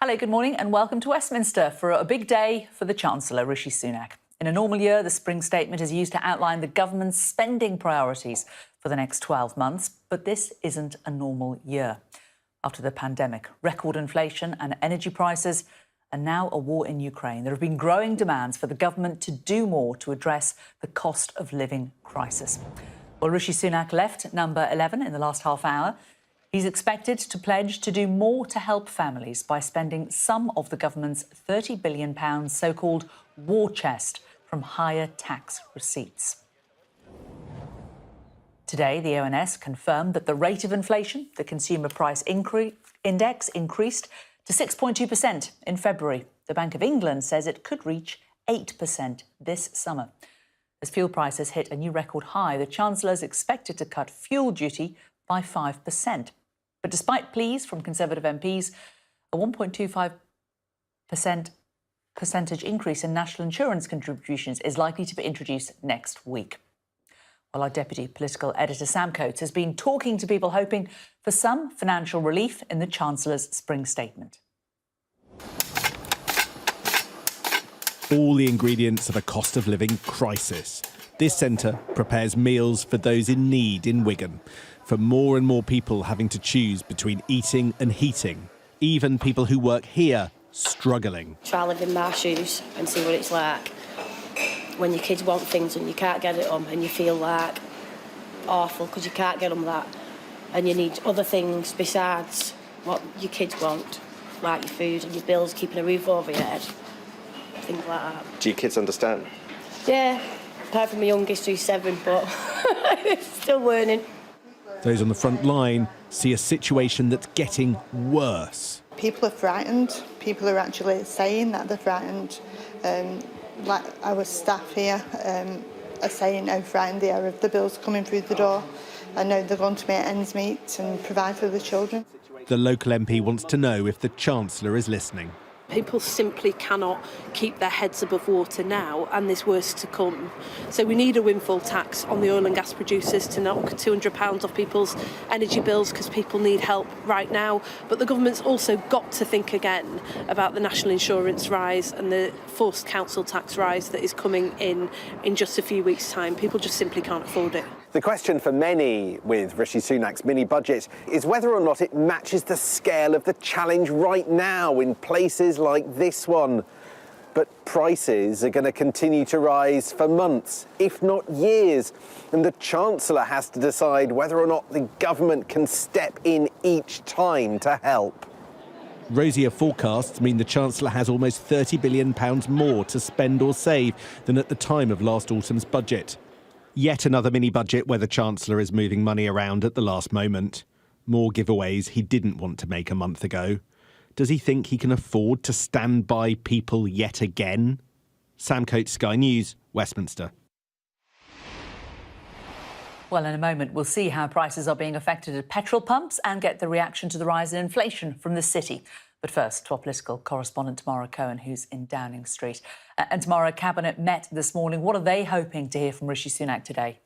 Speaker 3: Hello, good morning and welcome to Westminster for a big day for the Chancellor, Rishi Sunak. In a normal year, the spring statement is used to outline the government's spending priorities for the next 12 months, but this isn't a normal year. After the pandemic, record inflation and energy prices, and now a war in Ukraine, there have been growing demands for the government to do more to address the cost of living crisis. Well, Rishi Sunak left number 11 in the last half hour. He's expected to pledge to do more to help families by spending some of the government's £30 billion so-called war chest from higher tax receipts. Today, the ONS confirmed that the rate of inflation, the consumer price index, increased to 6.2% in February. The Bank of England says it could reach 8% this summer. As fuel prices hit a new record high, the Chancellor is expected to cut fuel duty by 5%. But despite pleas from Conservative MPs, a 1.25% percentage increase in national insurance contributions is likely to be introduced next week. Well, our deputy political editor, Sam Coates, has been talking to people hoping for some financial relief in the Chancellor's spring statement.
Speaker 23: All the ingredients of a cost of living crisis. This centre prepares meals for those in need in Wigan, for more and more people having to choose between eating and heating, even people who work here struggling.
Speaker 24: Try live in my shoes and see what it's like when your kids want things and you can't get it on, and you feel like awful because you can't get them that, and you need other things besides what your kids want, like your food and your bills, keeping a roof over your head, things like that.
Speaker 25: Do your kids understand?
Speaker 24: Yeah, apart from my youngest who's 7, but still learning.
Speaker 23: Those on the front line see a situation that's getting worse.
Speaker 22: People are frightened. People are actually saying that they're frightened. Like our staff here are saying how frightened they are of the bills coming through the door. I know they're going to make ends meet and provide for the children.
Speaker 23: The local MP wants to know if the Chancellor is listening.
Speaker 26: People simply cannot keep their heads above water now, and there's worse to come. So we need a windfall tax on the oil and gas producers to knock £200 off people's energy bills because people need help right now. But the government's also got to think again about the national insurance rise and the forced council tax rise that is coming in just a few weeks' time. People just simply can't afford it.
Speaker 27: The question for many with Rishi Sunak's mini-budget is whether or not it matches the scale of the challenge right now in places like this one. But prices are going to continue to rise for months, if not years, and the Chancellor has to decide whether or not the government can step in each time to help.
Speaker 23: Rosier forecasts mean the Chancellor has almost £30 billion more to spend or save than at the time of last autumn's budget. Yet another mini-budget where the Chancellor is moving money around at the last moment. More giveaways he didn't want to make a month ago. Does he think he can afford to stand by people yet again? Sam Coates, Sky News, Westminster.
Speaker 3: Well, in a moment, we'll see how prices are being affected at petrol pumps and get the reaction to the rise in inflation from the city. But first, to our political correspondent Tamara Cohen, who's in Downing Street. And Tamara, Cabinet met this morning. What are they hoping to hear from Rishi Sunak today?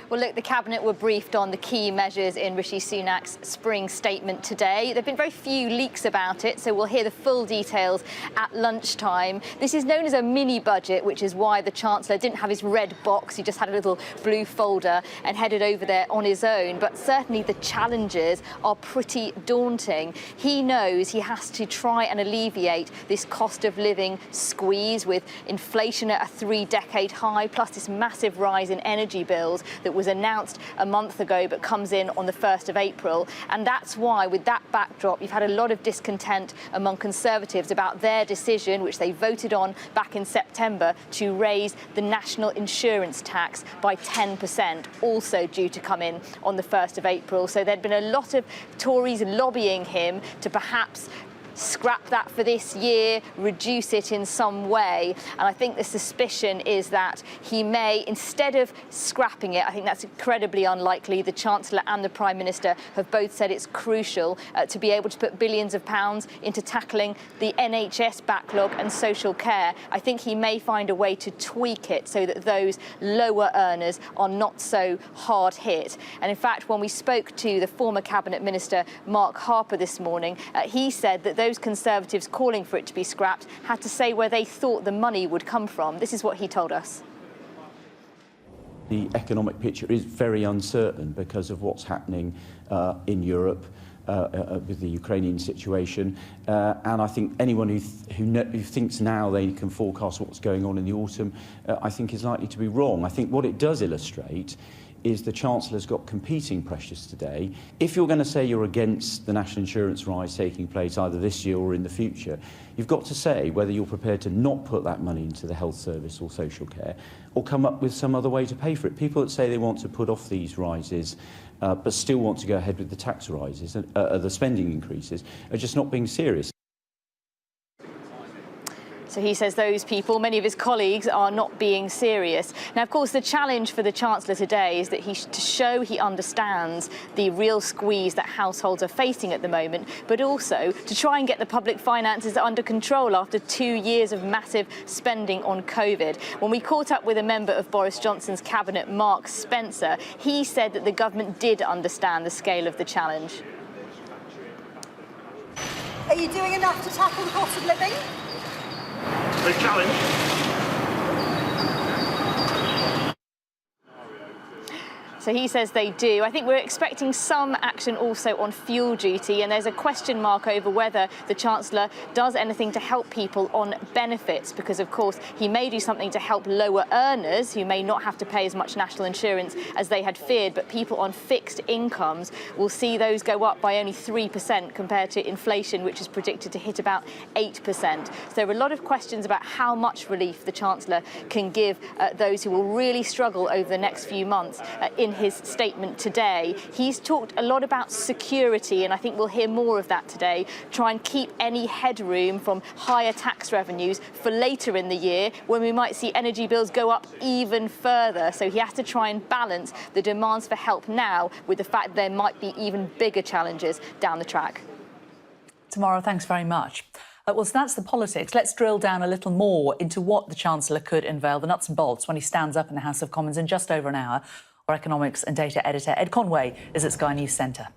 Speaker 1: Well, look, the Cabinet were briefed on the key measures in Rishi Sunak's spring statement today. There have been very few leaks about it, so we'll hear the full details at lunchtime. This is known as a mini-budget, which is why the Chancellor didn't have his red box. He just had a little blue folder and headed over there on his own. But certainly the challenges are pretty daunting. He knows he has to try and alleviate this cost of living squeeze with inflation at a 3-decade high, plus this massive rise in energy bills that was announced a month ago but comes in on the 1st of April. And that's why, with that backdrop, you've had a lot of discontent among Conservatives about their decision, which they voted on back in September, to raise the national insurance tax by 10%, also due to come in on the 1st of April. So there'd been a lot of Tories lobbying him to perhaps scrap that for this year, reduce it in some way. And I think the suspicion is that he may, instead of scrapping it, I think that's incredibly unlikely. The Chancellor and the Prime Minister have both said it's crucial to be able to put billions of pounds into tackling the NHS backlog and social care. I think he may find a way to tweak it so that those lower earners are not so hard hit. And in fact, when we spoke to the former Cabinet Minister, Mark Harper, this morning, he said that those Conservatives calling for it to be scrapped had to say where they thought the money would come from. This is what he told us.
Speaker 7: The economic picture is very uncertain because of what's happening in Europe with the Ukrainian situation. And I think anyone who thinks now they can forecast what's going on in the autumn, I think is likely to be wrong. I think what it does illustrate is the Chancellor's got competing pressures today. If you're going to say you're against the national insurance rise taking place either this year or in the future, you've got to say whether you're prepared to not put that money into the health service or social care, or come up with some other way to pay for it. People that say they want to put off these rises but still want to go ahead with the tax rises, the spending increases, are just not being serious.
Speaker 1: So he says those people, many of his colleagues, are not being serious. Now, of course, the challenge for the Chancellor today is that to show he understands the real squeeze that households are facing at the moment, but also to try and get the public finances under control after 2 years of massive spending on COVID. When we caught up with a member of Boris Johnson's cabinet, Mark Spencer, he said that the government did understand the scale of the challenge.
Speaker 8: Are you doing enough to tackle the cost of living?
Speaker 9: The challenge.
Speaker 1: So he says they do. I think we're expecting some action also on fuel duty, and there's a question mark over whether the Chancellor does anything to help people on benefits, because of course he may do something to help lower earners who may not have to pay as much national insurance as they had feared, but people on fixed incomes will see those go up by only 3% compared to inflation, which is predicted to hit about 8%. So there are a lot of questions about how much relief the Chancellor can give those who will really struggle over the next few months. In his statement today, he's talked a lot about security, and I think we'll hear more of that today. Try and keep any headroom from higher tax revenues for later in the year when we might see energy bills go up even further. So he has to try and balance the demands for help now with the fact there might be even bigger challenges down the track.
Speaker 3: Tamara, thanks very much. Well, so that's the politics. Let's drill down a little more into what the Chancellor could unveil, the nuts and bolts, when he stands up in the House of Commons in just over an hour. Our economics and data editor, Ed Conway, is at Sky News Centre.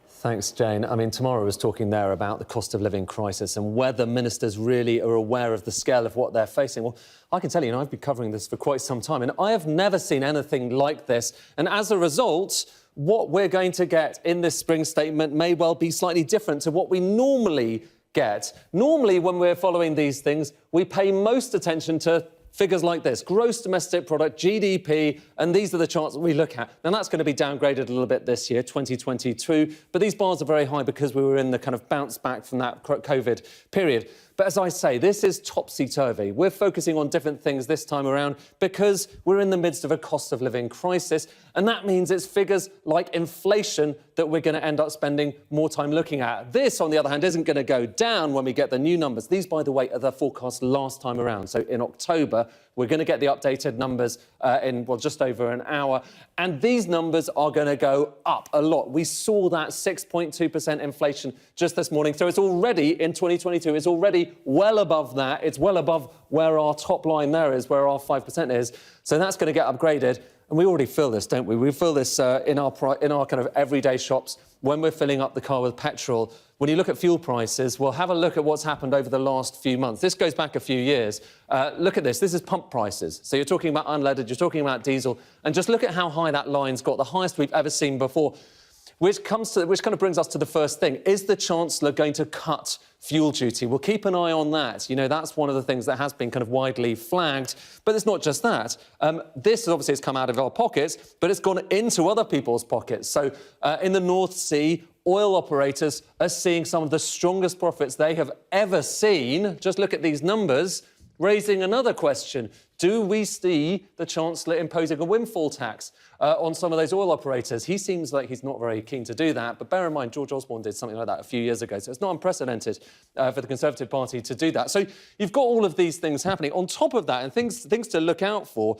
Speaker 16: Thanks, Jane. I mean, Tamara was talking there about the cost of living crisis and whether ministers really are aware of the scale of what they're facing. Well, I can tell you, I've been covering this for quite some time, and I have never seen anything like this. And as a result, what we're going to get in this spring statement may well be slightly different to what we normally get. Normally, when we're following these things, we pay most attention to figures like this, gross domestic product, GDP, and these are the charts that we look at. Now, that's going to be downgraded a little bit this year, 2022, but these bars are very high because we were in the kind of bounce back from that COVID period. But as I say, this is topsy-turvy. We're focusing on different things this time around because we're in the midst of a cost of living crisis, and that means it's figures like inflation that we're going to end up spending more time looking at. This, on the other hand, isn't going to go down when we get the new numbers. These, by the way, are the forecast last time around. So in October, we're going to get the updated numbers in, well, just over an hour. And these numbers are going to go up a lot. We saw that 6.2% inflation just this morning. So it's already, in 2022, it's already well above that. It's well above where our top line there is, where our 5% is. So that's going to get upgraded. and we already feel this, don't we? We feel this in our kind of everyday shops when we're filling up the car with petrol. When you look at fuel prices, well, have a look at what's happened over the last few months. This goes back a few years. Look at this. This is pump prices. So you're talking about unleaded, you're talking about diesel, and just look at how high that line's got, the highest we've ever seen before. Which kind of brings us to the first thing. Is the Chancellor going to cut fuel duty? We'll keep an eye on that. You know, that's one of the things that has been kind of widely flagged. But it's not just that. This obviously has come out of our pockets, but it's gone into other people's pockets. So in the North Sea, oil operators are seeing some of the strongest profits they have ever seen. Just look at these numbers, raising another question. Do we see the Chancellor imposing a windfall tax on some of those oil operators? He seems like he's not very keen to do that, but bear in mind, George Osborne did something like that a few years ago, so it's not unprecedented for the Conservative Party to do that. So you've got all of these things happening. On top of that, and things to look out for,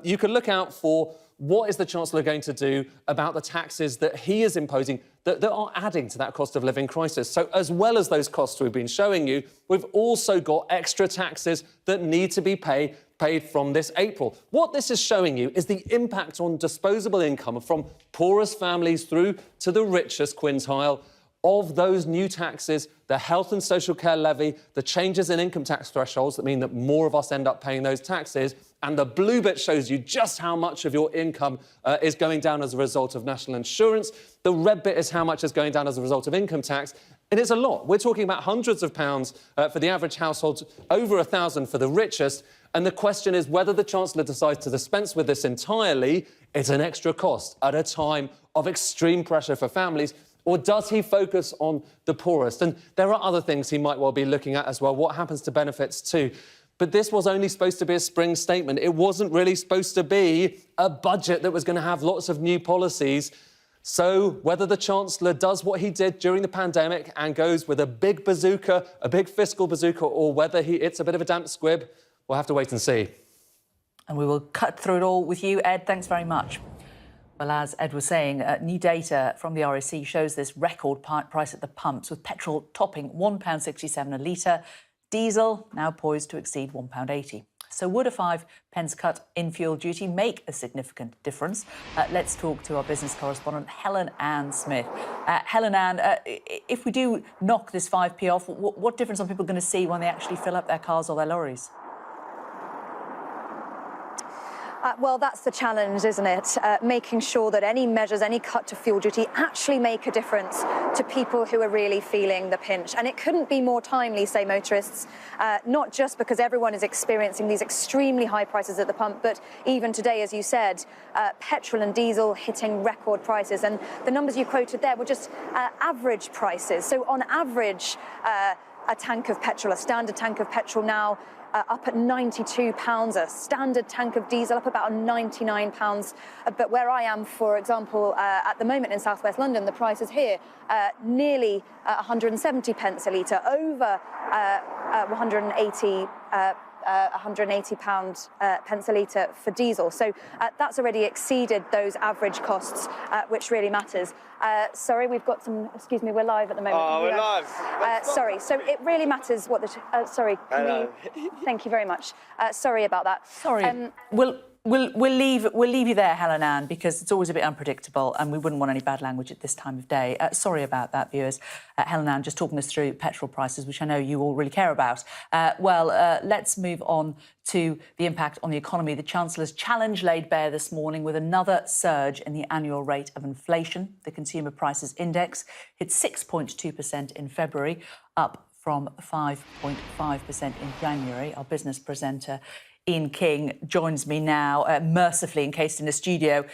Speaker 16: you can look out for what is the Chancellor going to do about the taxes that he is imposing that are adding to that cost of living crisis. So as well as those costs we've been showing you, we've also got extra taxes that need to be paid from this April. What this is showing you is the impact on disposable income from poorest families through to the richest quintile of those new taxes, the health and social care levy, the changes in income tax thresholds that mean that more of us end up paying those taxes, and the blue bit shows you just how much of your income is going down as a result of national insurance. The red bit is how much is going down as a result of income tax. And it's a lot. We're talking about hundreds of pounds for the average household, over 1,000 for the richest. And the question is whether the Chancellor decides to dispense with this entirely. It's an extra cost at a time of extreme pressure for families. Or does he focus on the poorest? And there are other things he might well be looking at as well. What happens to benefits too? But this was only supposed to be a spring statement. It wasn't really supposed to be a budget that was going to have lots of new policies. So whether the Chancellor does what he did during the pandemic and goes with a big bazooka, a big fiscal bazooka, or whether it's a bit of a damp squib, we'll have to wait and see.
Speaker 3: And we will cut through it all with you, Ed. Thanks very much. Well, as Ed was saying, new data from the RAC shows this record price at the pumps, with petrol topping £1.67 a litre, diesel now poised to exceed £1.80. So would a 5p cut in fuel duty make a significant difference? Let's talk to our business correspondent, Helen Ann Smith. Helen Ann, if we do knock this 5p off, what difference are people going to see when they actually fill up their cars or their lorries?
Speaker 1: Well, that's the challenge, isn't it? Making sure that any measures, any cut to fuel duty actually make a difference to people who are really feeling the pinch. And it couldn't be more timely, say motorists, not just because everyone is experiencing these extremely high prices at the pump, but even today, as you said, petrol and diesel hitting record prices. And the numbers you quoted there were just average prices. So on average, a tank of petrol, a standard tank of petrol now, up at £92, a standard tank of diesel up about £99. But where I am, for example, at the moment in southwest London, the prices here nearly 170 pence a litre, over 180 pence a litre for diesel. So that's already exceeded those average costs, which really matters. Sorry, we've got some, excuse me, we're live at the moment.
Speaker 10: Oh, we're live.
Speaker 1: Sorry, so it really matters what the, sorry, can we, thank you very much. Sorry about that.
Speaker 3: Sorry, We'll leave you there, Helen Ann, because it's always a bit unpredictable and we wouldn't want any bad language at this time of day. Sorry about that, viewers. Helen Ann just talking us through petrol prices, which I know you all really care about. Let's move on to the impact on the economy. The Chancellor's challenge laid bare this morning with another surge in the annual rate of inflation. The Consumer Prices Index hit 6.2% in February, up from 5.5% in January. Our business presenter Ian King joins me now, mercifully encased in the studio.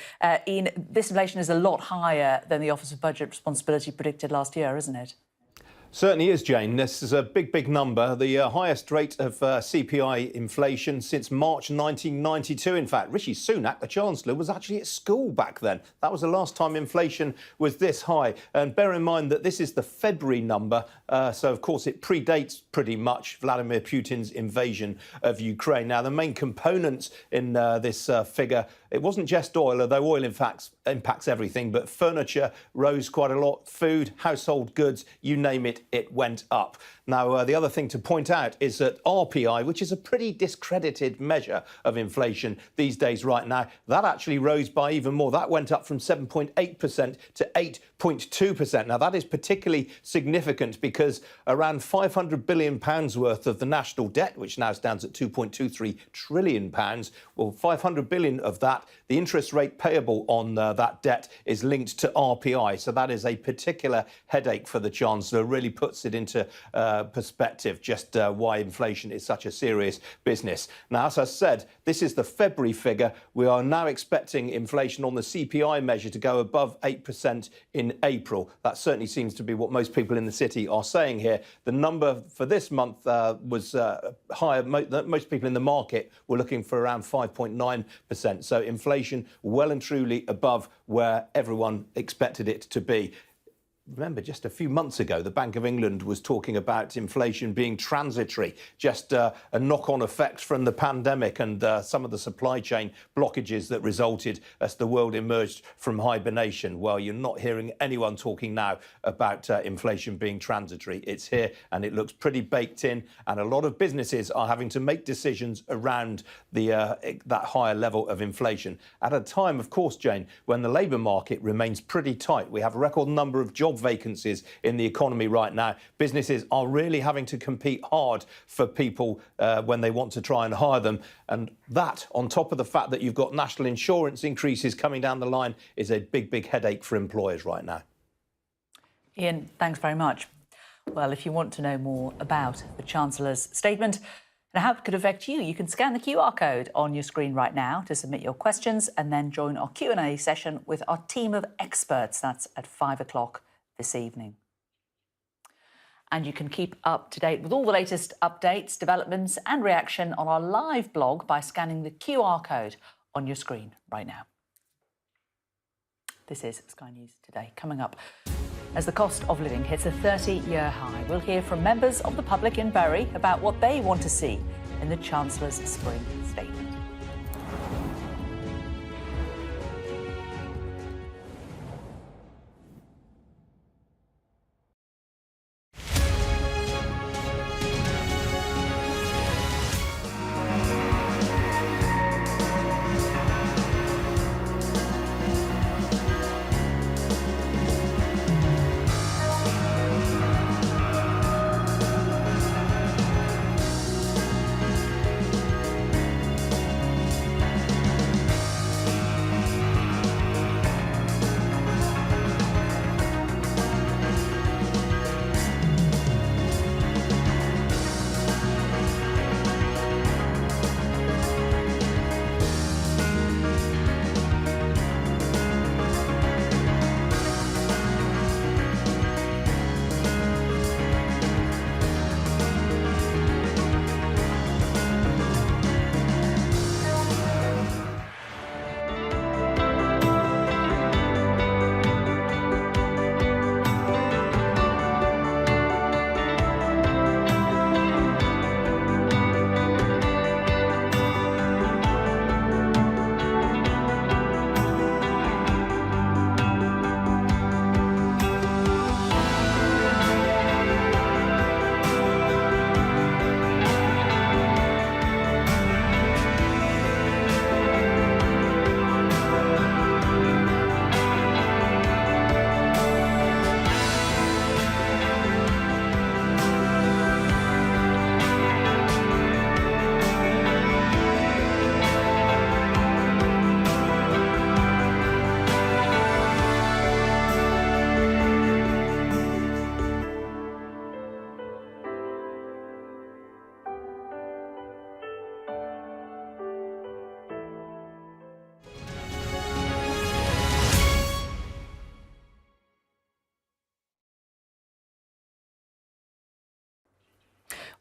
Speaker 3: Ian, this inflation is a lot higher than the Office of Budget Responsibility predicted last year, isn't it?
Speaker 6: Certainly is, Jane. This is a big number, the highest rate of CPI inflation since March 1992. In fact, Rishi Sunak, the Chancellor, was actually at school back then. That was the last time inflation was this high. And bear in mind that this is the February number, so of course it predates pretty much Vladimir Putin's invasion of Ukraine. Now, the main components in this figure, it wasn't just oil, although oil in fact impacts everything, but furniture rose quite a lot, food, household goods, you name it, it went up. Now, the other thing to point out is that RPI, which is a pretty discredited measure of inflation these days right now, that actually rose by even more. That went up from 7.8% to 8.2%. Now, that is particularly significant because around £500 billion worth of the national debt, which now stands at £2.23 trillion, well, 500 billion of that, the interest rate payable on that debt is linked to RPI. So that is a particular headache for the Chancellor, really puts it into perspective just why inflation is such a serious business. Now, as I said, this is the February figure. We are now expecting inflation on the CPI measure to go above 8% in April. That certainly seems to be what most people in the city are saying here. The number for this month was higher. Most people in the market were looking for around 5.9%. So inflation well and truly above where everyone expected it to be. Remember, just a few months ago, the Bank of England was talking about inflation being transitory, just a knock-on effect from the pandemic and some of the supply chain blockages that resulted as the world emerged from hibernation. Well, you're not hearing anyone talking now about inflation being transitory. It's here and it looks pretty baked in, and a lot of businesses are having to make decisions around that higher level of inflation. At a time, of course, Jane, when the labour market remains pretty tight. We have a record number of job vacancies in the economy right now. Businesses are really having to compete hard for people when they want to try and hire them. And that, on top of the fact that you've got national insurance increases coming down the line, is a big, big headache for employers right now.
Speaker 3: Ian, thanks very much. Well, if you want to know more about the Chancellor's statement and how it could affect you, you can scan the QR code on your screen right now to submit your questions and then join our Q&A session with our team of experts. That's at 5 o'clock this evening. And you can keep up to date with all the latest updates, developments and reaction on our live blog by scanning the QR code on your screen right now. This is Sky News Today. Coming up, as the cost of living hits a 30-year high, we'll hear from members of the public in Bury about what they want to see in the Chancellor's spring statement.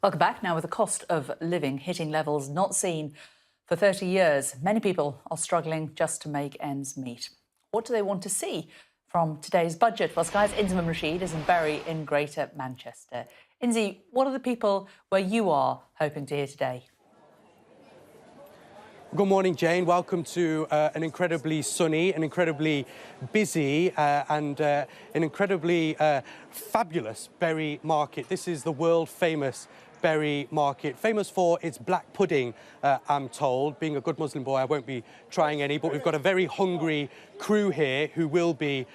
Speaker 3: Welcome back. Now, with the cost of living hitting levels not seen for 30 years, many people are struggling just to make ends meet. What do they want to see from today's budget? Well, Sky's Inzamam Rashid is in Bury in Greater Manchester. Inzi, what are the people where you are hoping to hear today?
Speaker 10: Good morning, Jane. Welcome to an incredibly sunny, an incredibly busy and an incredibly fabulous berry market. This is the world-famous berry market, famous for its black pudding, I'm told. Being a good Muslim boy, I won't be trying any, but we've got a very hungry crew here who will be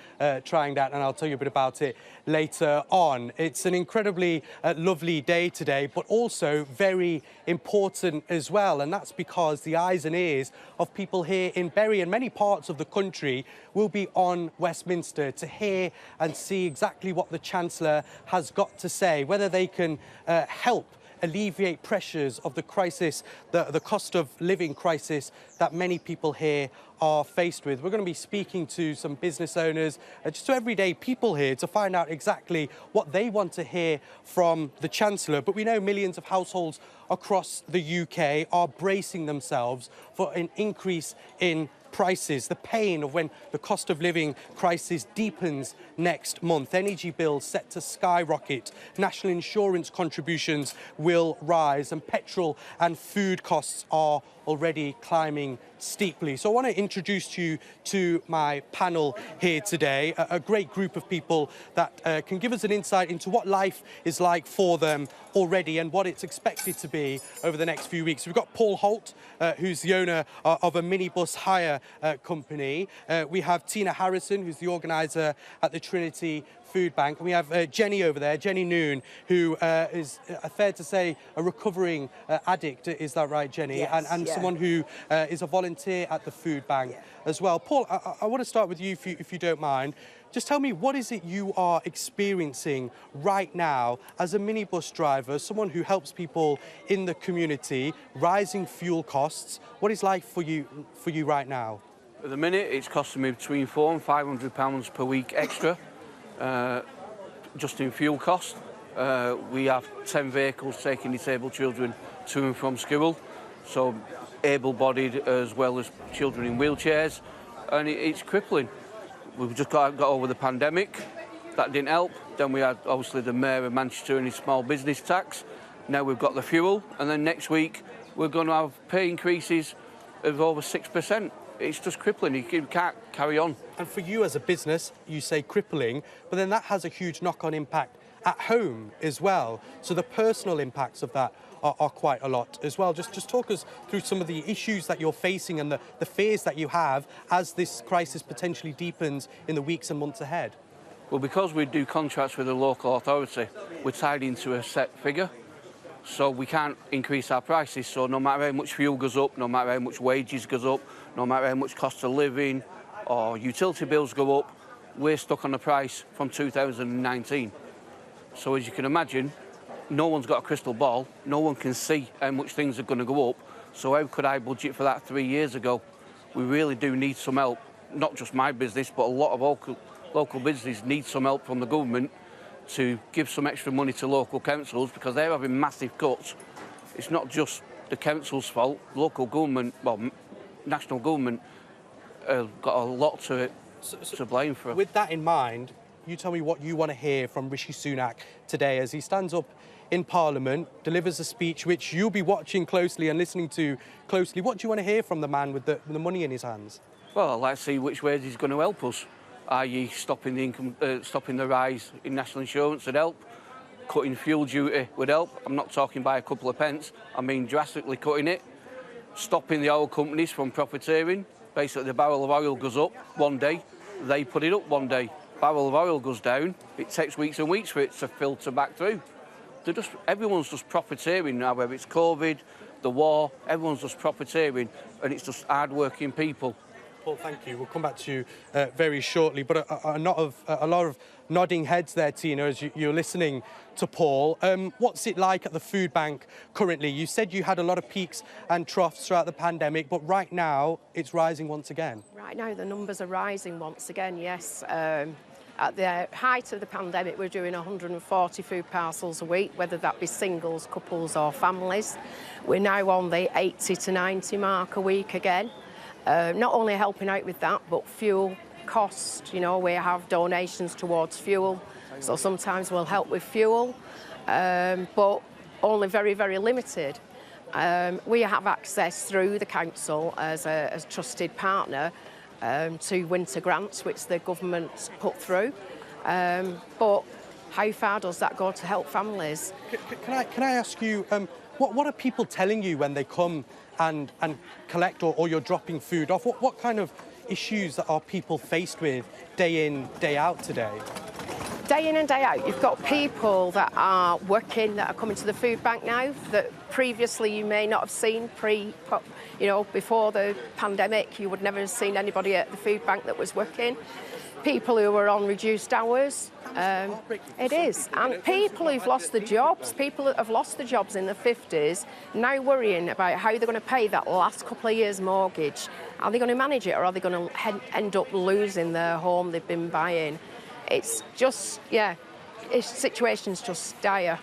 Speaker 10: trying that, and I'll tell you a bit about it later on. It's an incredibly lovely day today, but also very important as well, and that's because the eyes and ears of people here in Bury and many parts of the country will be on Westminster to hear and see exactly what the Chancellor has got to say, whether they can help alleviate pressures of the crisis, the cost of living crisis that many people here are faced with. We're going to be speaking to some business owners, just to everyday people here to find out exactly what they want to hear from the Chancellor. But we know millions of households across the UK are bracing themselves for an increase in prices, the pain of when the cost of living crisis deepens next month. Energy bills set to skyrocket, national insurance contributions will rise, and petrol and food costs are already climbing steeply. So I want to introduce you to my panel here today, a great group of people that can give us an insight into what life is like for them already and what it's expected to be over the next few weeks. We've got Paul Holt, who's the owner of a minibus hire company. We have Tina Harrison, who's the organiser at the Trinity Food Bank. And we have Jenny over there, Jenny Noon, who is, fair to say, a recovering addict. Is that right, Jenny?
Speaker 11: Yes,
Speaker 10: and
Speaker 11: yeah.
Speaker 10: someone who is a volunteer at the food bank as well. Paul, I want to start with you if you don't mind. Just tell me, what is it you are experiencing right now as a minibus driver, someone who helps people in the community, rising fuel costs? What is life for you right now?
Speaker 12: At the minute, it's costing me between £400 and £500 per week extra, just in fuel cost. We have 10 vehicles taking disabled children to and from school, so able-bodied as well as children in wheelchairs, and it's crippling. We've just got over the pandemic. That didn't help. Then we had, obviously, the Mayor of Manchester and his small business tax. Now we've got the fuel, and then next week we're going to have pay increases of over 6%. It's just crippling. You can't carry on.
Speaker 10: And for you as a business, you say crippling, but then that has a huge knock-on impact at home as well. So the personal impacts of that are quite a lot as well. Just talk us through some of the issues that you're facing and the fears that you have as this crisis potentially deepens in the weeks and months ahead.
Speaker 12: Well, because we do contracts with the local authority, we're tied into a set figure, so we can't increase our prices. So no matter how much fuel goes up, no matter how much wages goes up, no matter how much cost of living or utility bills go up, we're stuck on the price from 2019. So as you can imagine, no one's got a crystal ball, no one can see how much things are going to go up. So how could I budget for that 3 years ago? We really do need some help, not just my business, but a lot of local businesses need some help from the government to give some extra money to local councils, because they're having massive cuts. It's not just the council's fault. Local government, well, national government, got a lot to blame for.
Speaker 10: With that in mind, you tell me what you want to hear from Rishi Sunak today as he stands up in Parliament, delivers a speech which you'll be watching closely and listening to closely. What do you want to hear from the man with the money in his hands?
Speaker 12: Well, I'd like to see which ways he's going to help us. i.e. stopping the rise in national insurance would help, cutting fuel duty would help. I'm not talking by a couple of pence, I mean drastically cutting it, stopping the oil companies from profiteering. Basically, the barrel of oil goes up one day, they put it up one day. Barrel of oil goes down, it takes weeks and weeks for it to filter back through. Everyone's just profiteering now, whether it's COVID, the war, everyone's just profiteering, and it's just hard-working people.
Speaker 10: Paul, thank you. We'll come back to you very shortly. But a lot of nodding heads there, Tina, as you're listening to Paul. What's it like at the food bank currently? You said you had a lot of peaks and troughs throughout the pandemic, but right now it's rising once again.
Speaker 13: Right now the numbers are rising once again, yes. At the height of the pandemic, we're doing 140 food parcels a week, whether that be singles, couples or families. We're now on the 80 to 90 mark a week again. Not only helping out with that, but fuel cost. You know, we have donations towards fuel, so sometimes we'll help with fuel, but only very, very limited. We have access through the council as a trusted partner to winter grants, which the government's put through. But how far does that go to help families?
Speaker 10: Can I ask you, what are people telling you when they come and collect, or you're dropping food off? What kind of issues are people faced with day in, day out today?
Speaker 13: Day in and day out, you've got people that are working, that are coming to the food bank now, that previously you may not have seen before the pandemic. You would never have seen anybody at the food bank that was working. People who were on reduced hours. It is. And people who've lost their jobs, people that have lost their jobs in the 50s, now worrying about how they're going to pay that last couple of years' mortgage. Are they going to manage it, or are they going to end up losing their home they've been buying? It's just, situation's just dire.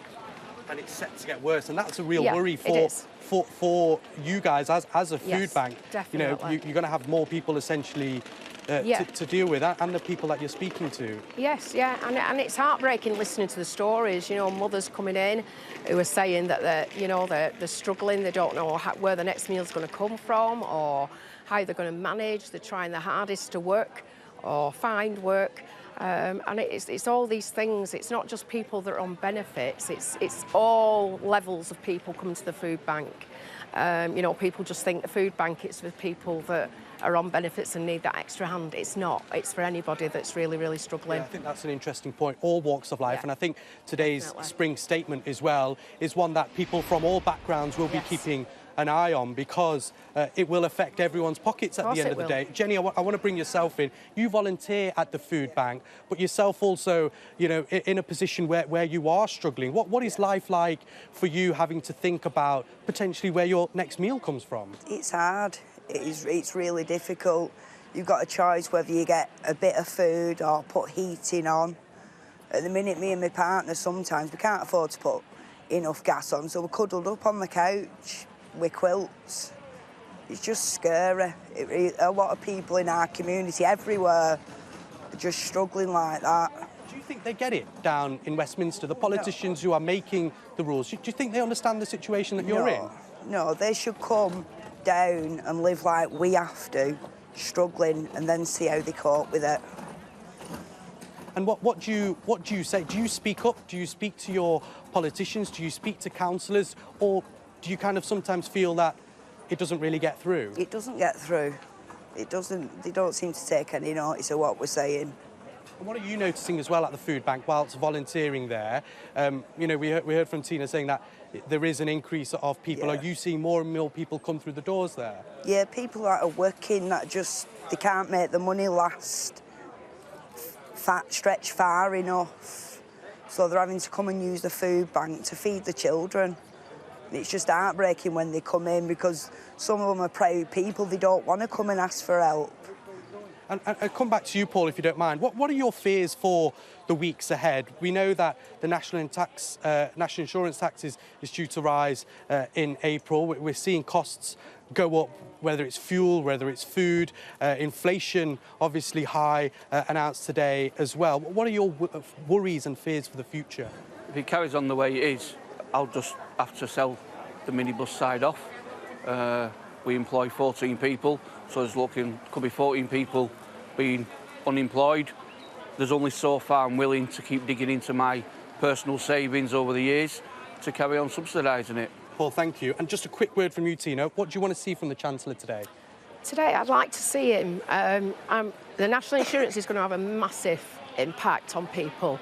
Speaker 10: And it's set to get worse, and that's a real worry for you guys as a food bank.
Speaker 13: Definitely.
Speaker 10: You're going to have more people essentially to deal with, and the people that you're speaking to.
Speaker 13: Yes, and it's heartbreaking listening to the stories. Mothers coming in who are saying that they're struggling. They don't know where the next meal's going to come from or how they're going to manage. They're trying their hardest to work or find work. And it's all these things. It's not just people that are on benefits. It's all levels of people coming to the food bank. People just think the food bank is for people that are on benefits and need that extra hand. It's not. It's for anybody that's really, really struggling.
Speaker 10: Yeah, I think that's an interesting point. All walks of life, and I think today's spring statement as well is one that people from all backgrounds will be keeping an eye on, because it will affect everyone's pockets at the end of the day. Jenny, I want to bring yourself in. You volunteer at the food bank, but yourself also, in a position where you are struggling. What is life like for you, having to think about potentially where your next meal comes from?
Speaker 2: It's hard. It's really difficult. You've got a choice whether you get a bit of food or put heating on. At the minute, me and my partner, sometimes we can't afford to put enough gas on, so we're cuddled up on the couch with quilts. It's just scary. A lot of people in our community everywhere are just struggling like that.
Speaker 10: Do you think they get it down in Westminster, the politicians who are making the rules? Do you think they understand the situation that you're in?
Speaker 2: No, they should come down and live like we have to, struggling, and then see how they cope with it.
Speaker 10: And what do you say? Do you speak up? Do you speak to your politicians? Do you speak to councillors? Or do you kind of sometimes feel that it doesn't really get through?
Speaker 2: It doesn't get through. It doesn't. They don't seem to take any notice of what we're saying.
Speaker 10: And what are you noticing as well at the food bank whilst volunteering there? We heard from Tina saying that there is an increase of people. Are you seeing more and more people come through the doors there?
Speaker 2: Yeah, people that are working that they can't make the money last, stretch far enough. So they're having to come and use the food bank to feed the children. It's just heartbreaking when they come in, because some of them are proud people. They don't want to come and ask for help.
Speaker 10: And come back to you, Paul, if you don't mind. What are your fears for the weeks ahead? We know that the national insurance tax is due to rise in April. We're seeing costs go up, whether it's fuel, whether it's food. Inflation, obviously high, announced today as well. What are your worries and fears for the future?
Speaker 12: If it carries on the way it is, I'll just have to sell the minibus side off. We employ 14 people, so could be 14 people being unemployed. There's only so far I'm willing to keep digging into my personal savings over the years to carry on subsidising it.
Speaker 10: Paul, thank you. And just a quick word from you, Tina. What do you want to see from the Chancellor today?
Speaker 13: Today, I'd like to see him. The national insurance is going to have a massive impact on people.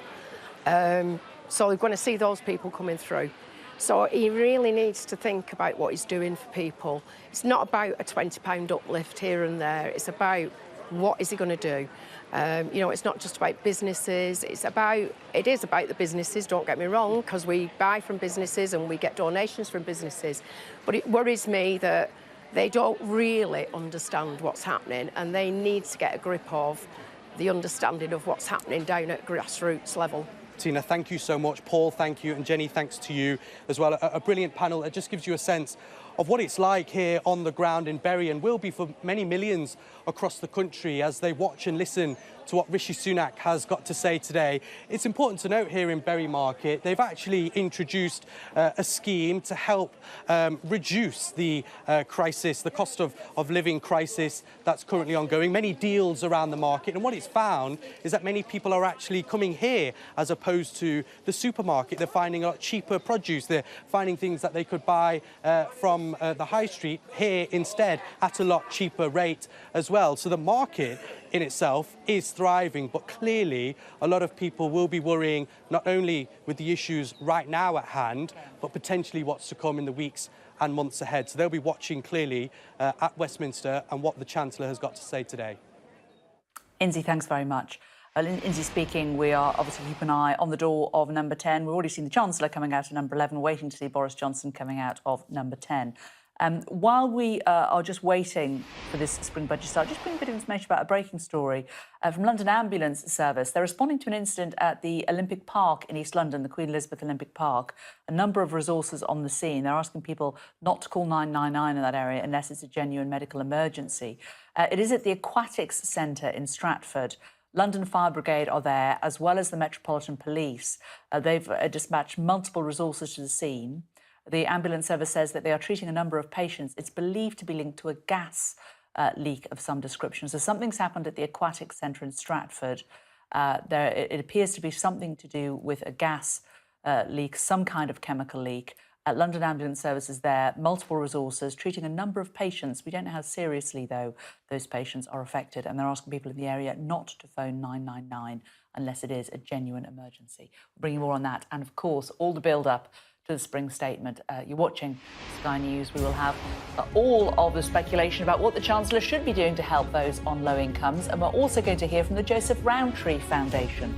Speaker 13: So we're going to see those people coming through. So he really needs to think about what he's doing for people. It's not about a £20 uplift here and there. It's about what is he going to do. It's not just about businesses. It is about the businesses, don't get me wrong, because we buy from businesses and we get donations from businesses. But it worries me that they don't really understand what's happening, and they need to get a grip of the understanding of what's happening down at grassroots level.
Speaker 10: Tina, thank you so much. Paul, thank you. And Jenny, thanks to you as well. A brilliant panel. It just gives you a sense of what it's like here on the ground in Bury, and will be for many millions across the country as they watch and listen to what Rishi Sunak has got to say today. It's important to note here in Bury Market, they've actually introduced a scheme to help reduce the crisis, the cost of living crisis that's currently ongoing. Many deals around the market, and what it's found is that many people are actually coming here as opposed to the supermarket. They're finding a lot cheaper produce. They're finding things that they could buy from the high street here instead at a lot cheaper rate as well. So the market in itself is thriving, but clearly a lot of people will be worrying not only with the issues right now at hand, but potentially what's to come in the weeks and months ahead. So they'll be watching clearly at Westminster and what the Chancellor has got to say today.
Speaker 3: Inzi, thanks very much. Inzi speaking, we are obviously keeping an eye on the door of number 10. We've already seen the Chancellor coming out of number 11, waiting to see Boris Johnson coming out of number 10. While we are just waiting for this spring budget start, just bring a bit of information about a breaking story from London Ambulance Service. They're responding to an incident at the Olympic Park in East London, the Queen Elizabeth Olympic Park. A number of resources on the scene. They're asking people not to call 999 in that area unless it's a genuine medical emergency. It is at the Aquatics Centre in Stratford. London Fire Brigade are there, as well as the Metropolitan Police. They've dispatched multiple resources to the scene. The ambulance service says that they are treating a number of patients. It's believed to be linked to a gas leak of some description. So something's happened at the Aquatic Centre in Stratford. It appears to be something to do with a gas leak, some kind of chemical leak. London Ambulance Service is there, multiple resources, treating a number of patients. We don't know how seriously, though, those patients are affected, and they're asking people in the area not to phone 999 unless it is a genuine emergency. We'll bring you more on that, and of course, all the build-up to the spring statement. You're watching Sky News. We will have all of the speculation about what the Chancellor should be doing to help those on low incomes, and we're also going to hear from the Joseph Rowntree Foundation.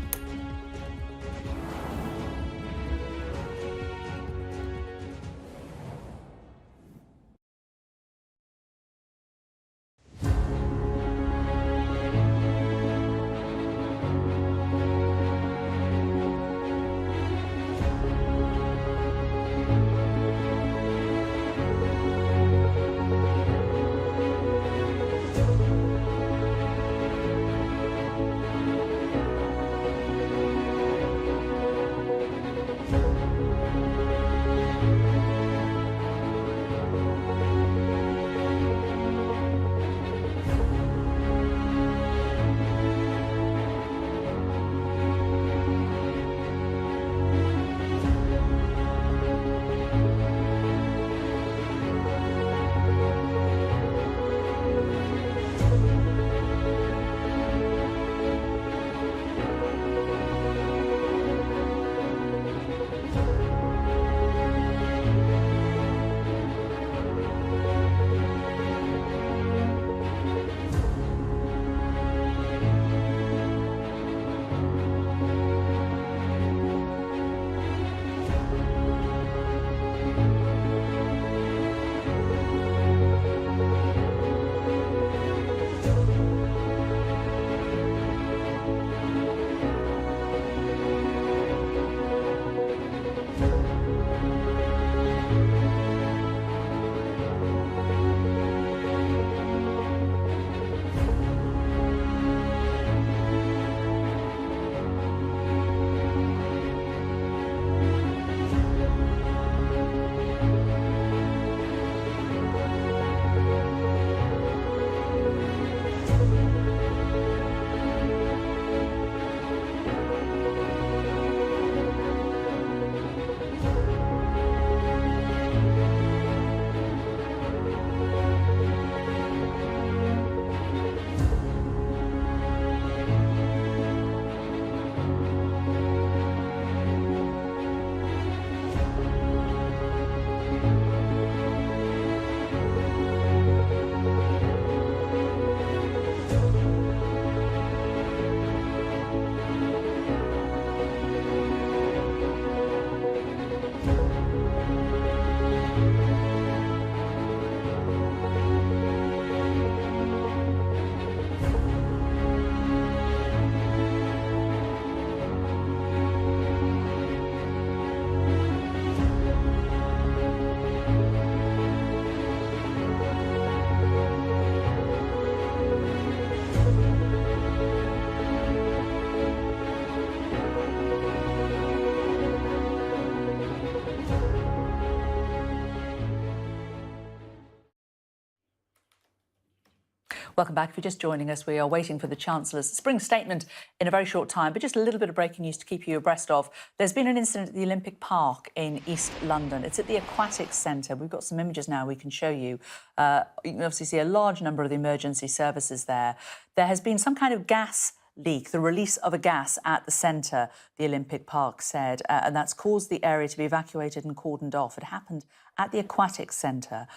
Speaker 3: Welcome back. If you're just joining us, we are waiting for the Chancellor's spring statement in a very short time, but just a little bit of breaking news to keep you abreast of. There's been an incident at the Olympic Park in East London. It's at the Aquatic Centre. We've got some images now we can show you. You can obviously see a large number of the emergency services there. There has been some kind of gas leak, the release of a gas at the centre, the Olympic Park said, and that's caused the area to be evacuated and cordoned off. It happened at the Aquatic Centre.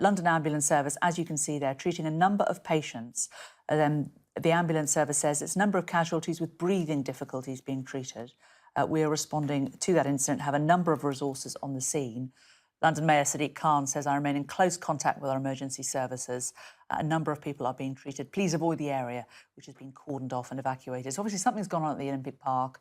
Speaker 3: London Ambulance Service, as you can see there, treating a number of patients. The ambulance service says it's a number of casualties with breathing difficulties being treated. We are responding to that incident, have a number of resources on the scene. London Mayor Sadiq Khan says, I remain in close contact with our emergency services. A number of people are being treated. Please avoid the area, which has been cordoned off and evacuated. So obviously something's gone on at the Olympic Park.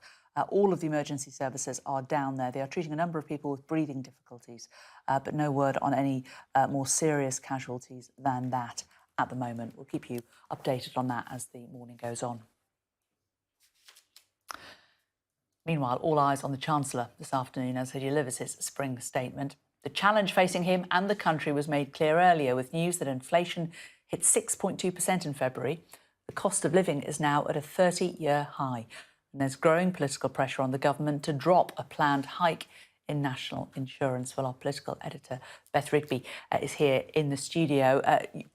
Speaker 3: All of the emergency services are down there. They are treating a number of people with breathing difficulties, but no word on any more serious casualties than that at the moment. We'll keep you updated on that as the morning goes on. Meanwhile, all eyes on the Chancellor this afternoon as he delivers his spring statement. The challenge facing him and the country was made clear earlier with news that inflation hit 6.2% in February. The cost of living is now at a 30-year high. And there's growing political pressure on the government to drop a planned hike in national insurance. Well, our political editor, Beth Rigby, is here in the studio.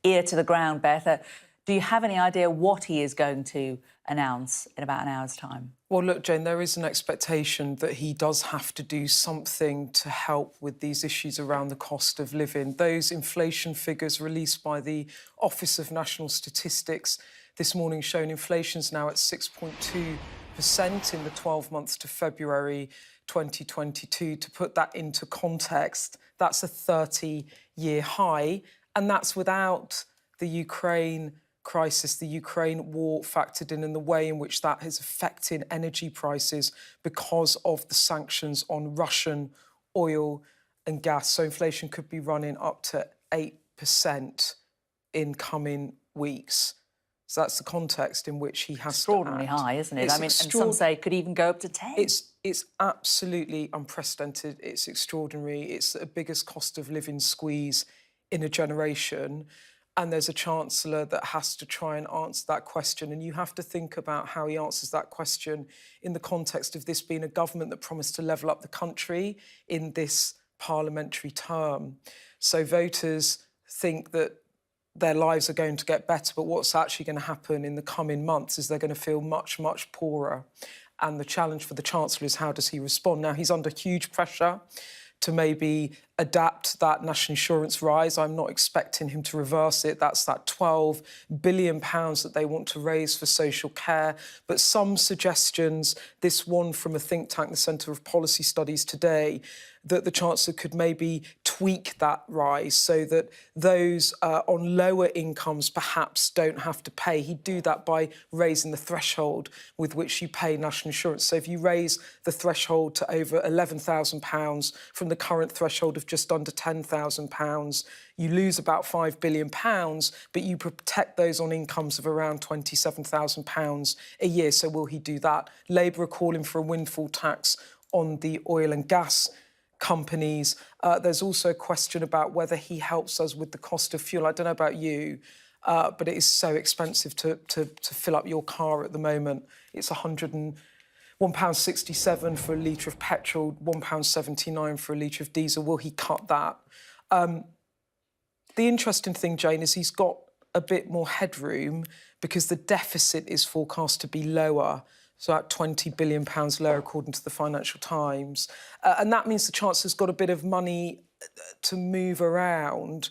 Speaker 3: Ear to the ground, Beth. Do you have any idea what he is going to announce in about an hour's time?
Speaker 11: Well, look, Jane, there is an expectation that he does have to do something to help with these issues around the cost of living. Those inflation figures released by the Office of National Statistics this morning showing inflation's now at 6.2% in the 12 months to February 2022. To put that into context, that's a 30-year high, and that's without the Ukraine crisis, the Ukraine war factored in, and the way in which that is affecting energy prices because of the sanctions on Russian oil and gas. So inflation could be running up to 8% in coming weeks. So that's the context in which he has
Speaker 3: extraordinarily
Speaker 11: to act.
Speaker 3: high, isn't it? I mean, and some say it could even go up to 10.
Speaker 11: It's absolutely unprecedented. It's extraordinary. It's the biggest cost of living squeeze in a generation. And there's a Chancellor that has to try and answer that question. And you have to think about how he answers that question in the context of this being a government that promised to level up the country in this parliamentary term. So voters think that their lives are going to get better, but what's actually going to happen in the coming months is they're going to feel much, much poorer. And the challenge for the Chancellor is how does he respond? Now, he's under huge pressure to maybe adapt that national insurance rise. I'm not expecting him to reverse it. That's that £12 billion that they want to raise for social care. But some suggestions, this one from a think tank, the Centre of Policy Studies today, that the Chancellor could maybe tweak that rise so that those on lower incomes perhaps don't have to pay. He'd do that by raising the threshold with which you pay national insurance. So if you raise the threshold to over £11,000 from the current threshold of just under £10,000, you lose about £5 billion, but you protect those on incomes of around £27,000 a year. So will he do that? Labour are calling for a windfall tax on the oil and gas companies. There's also a question about whether he helps us with the cost of fuel. I don't know about you, but it is so expensive to fill up your car at the moment. It's £1.67 for a litre of petrol, £1.79 for a litre of diesel. Will he cut that? The interesting thing, Jane, is he's got a bit more headroom because the deficit is forecast to be lower. So at £20 billion lower, according to the Financial Times. And that means the Chancellor's got a bit of money to move around.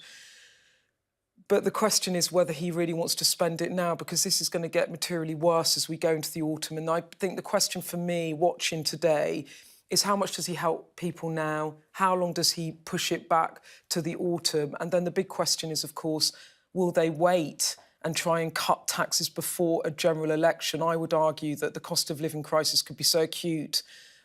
Speaker 11: But the question is whether he really wants to spend it now, because this is going to get materially worse as we go into the autumn. And I think the question for me, watching today, is how much does he help people now? How long does he push it back to the autumn? And then the big question is, of course, will they wait and try and cut taxes before a general election? I would argue that the cost of living crisis could be so acute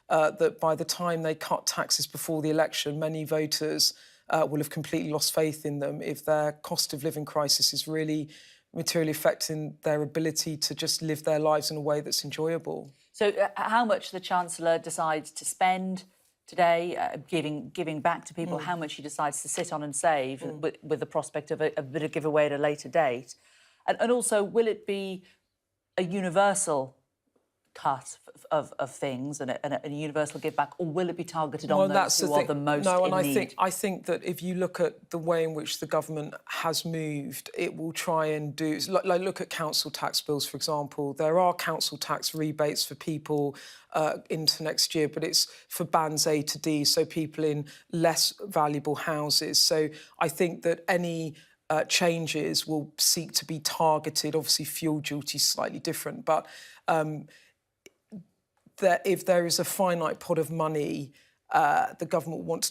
Speaker 11: that by the time they cut taxes before the election, many voters will have completely lost faith in them if their cost of living crisis is really materially affecting their ability to just live their lives in a way that's enjoyable.
Speaker 3: So how much the Chancellor decides to spend today, giving back to people, how much he decides to sit on and save with the prospect of a bit of giveaway at a later date, And also, will it be a universal cut of things and a universal give back, or will it be targeted on those who are the most in need?
Speaker 11: I think that if you look at the way in which the government has moved, it will try and do... Like look at council tax bills, for example. There are council tax rebates for people into next year, but it's for bands A to D, so people in less valuable houses. So I think that any changes will seek to be targeted. Obviously, fuel duty is slightly different, but... that if there is a finite pot of money, the government will want to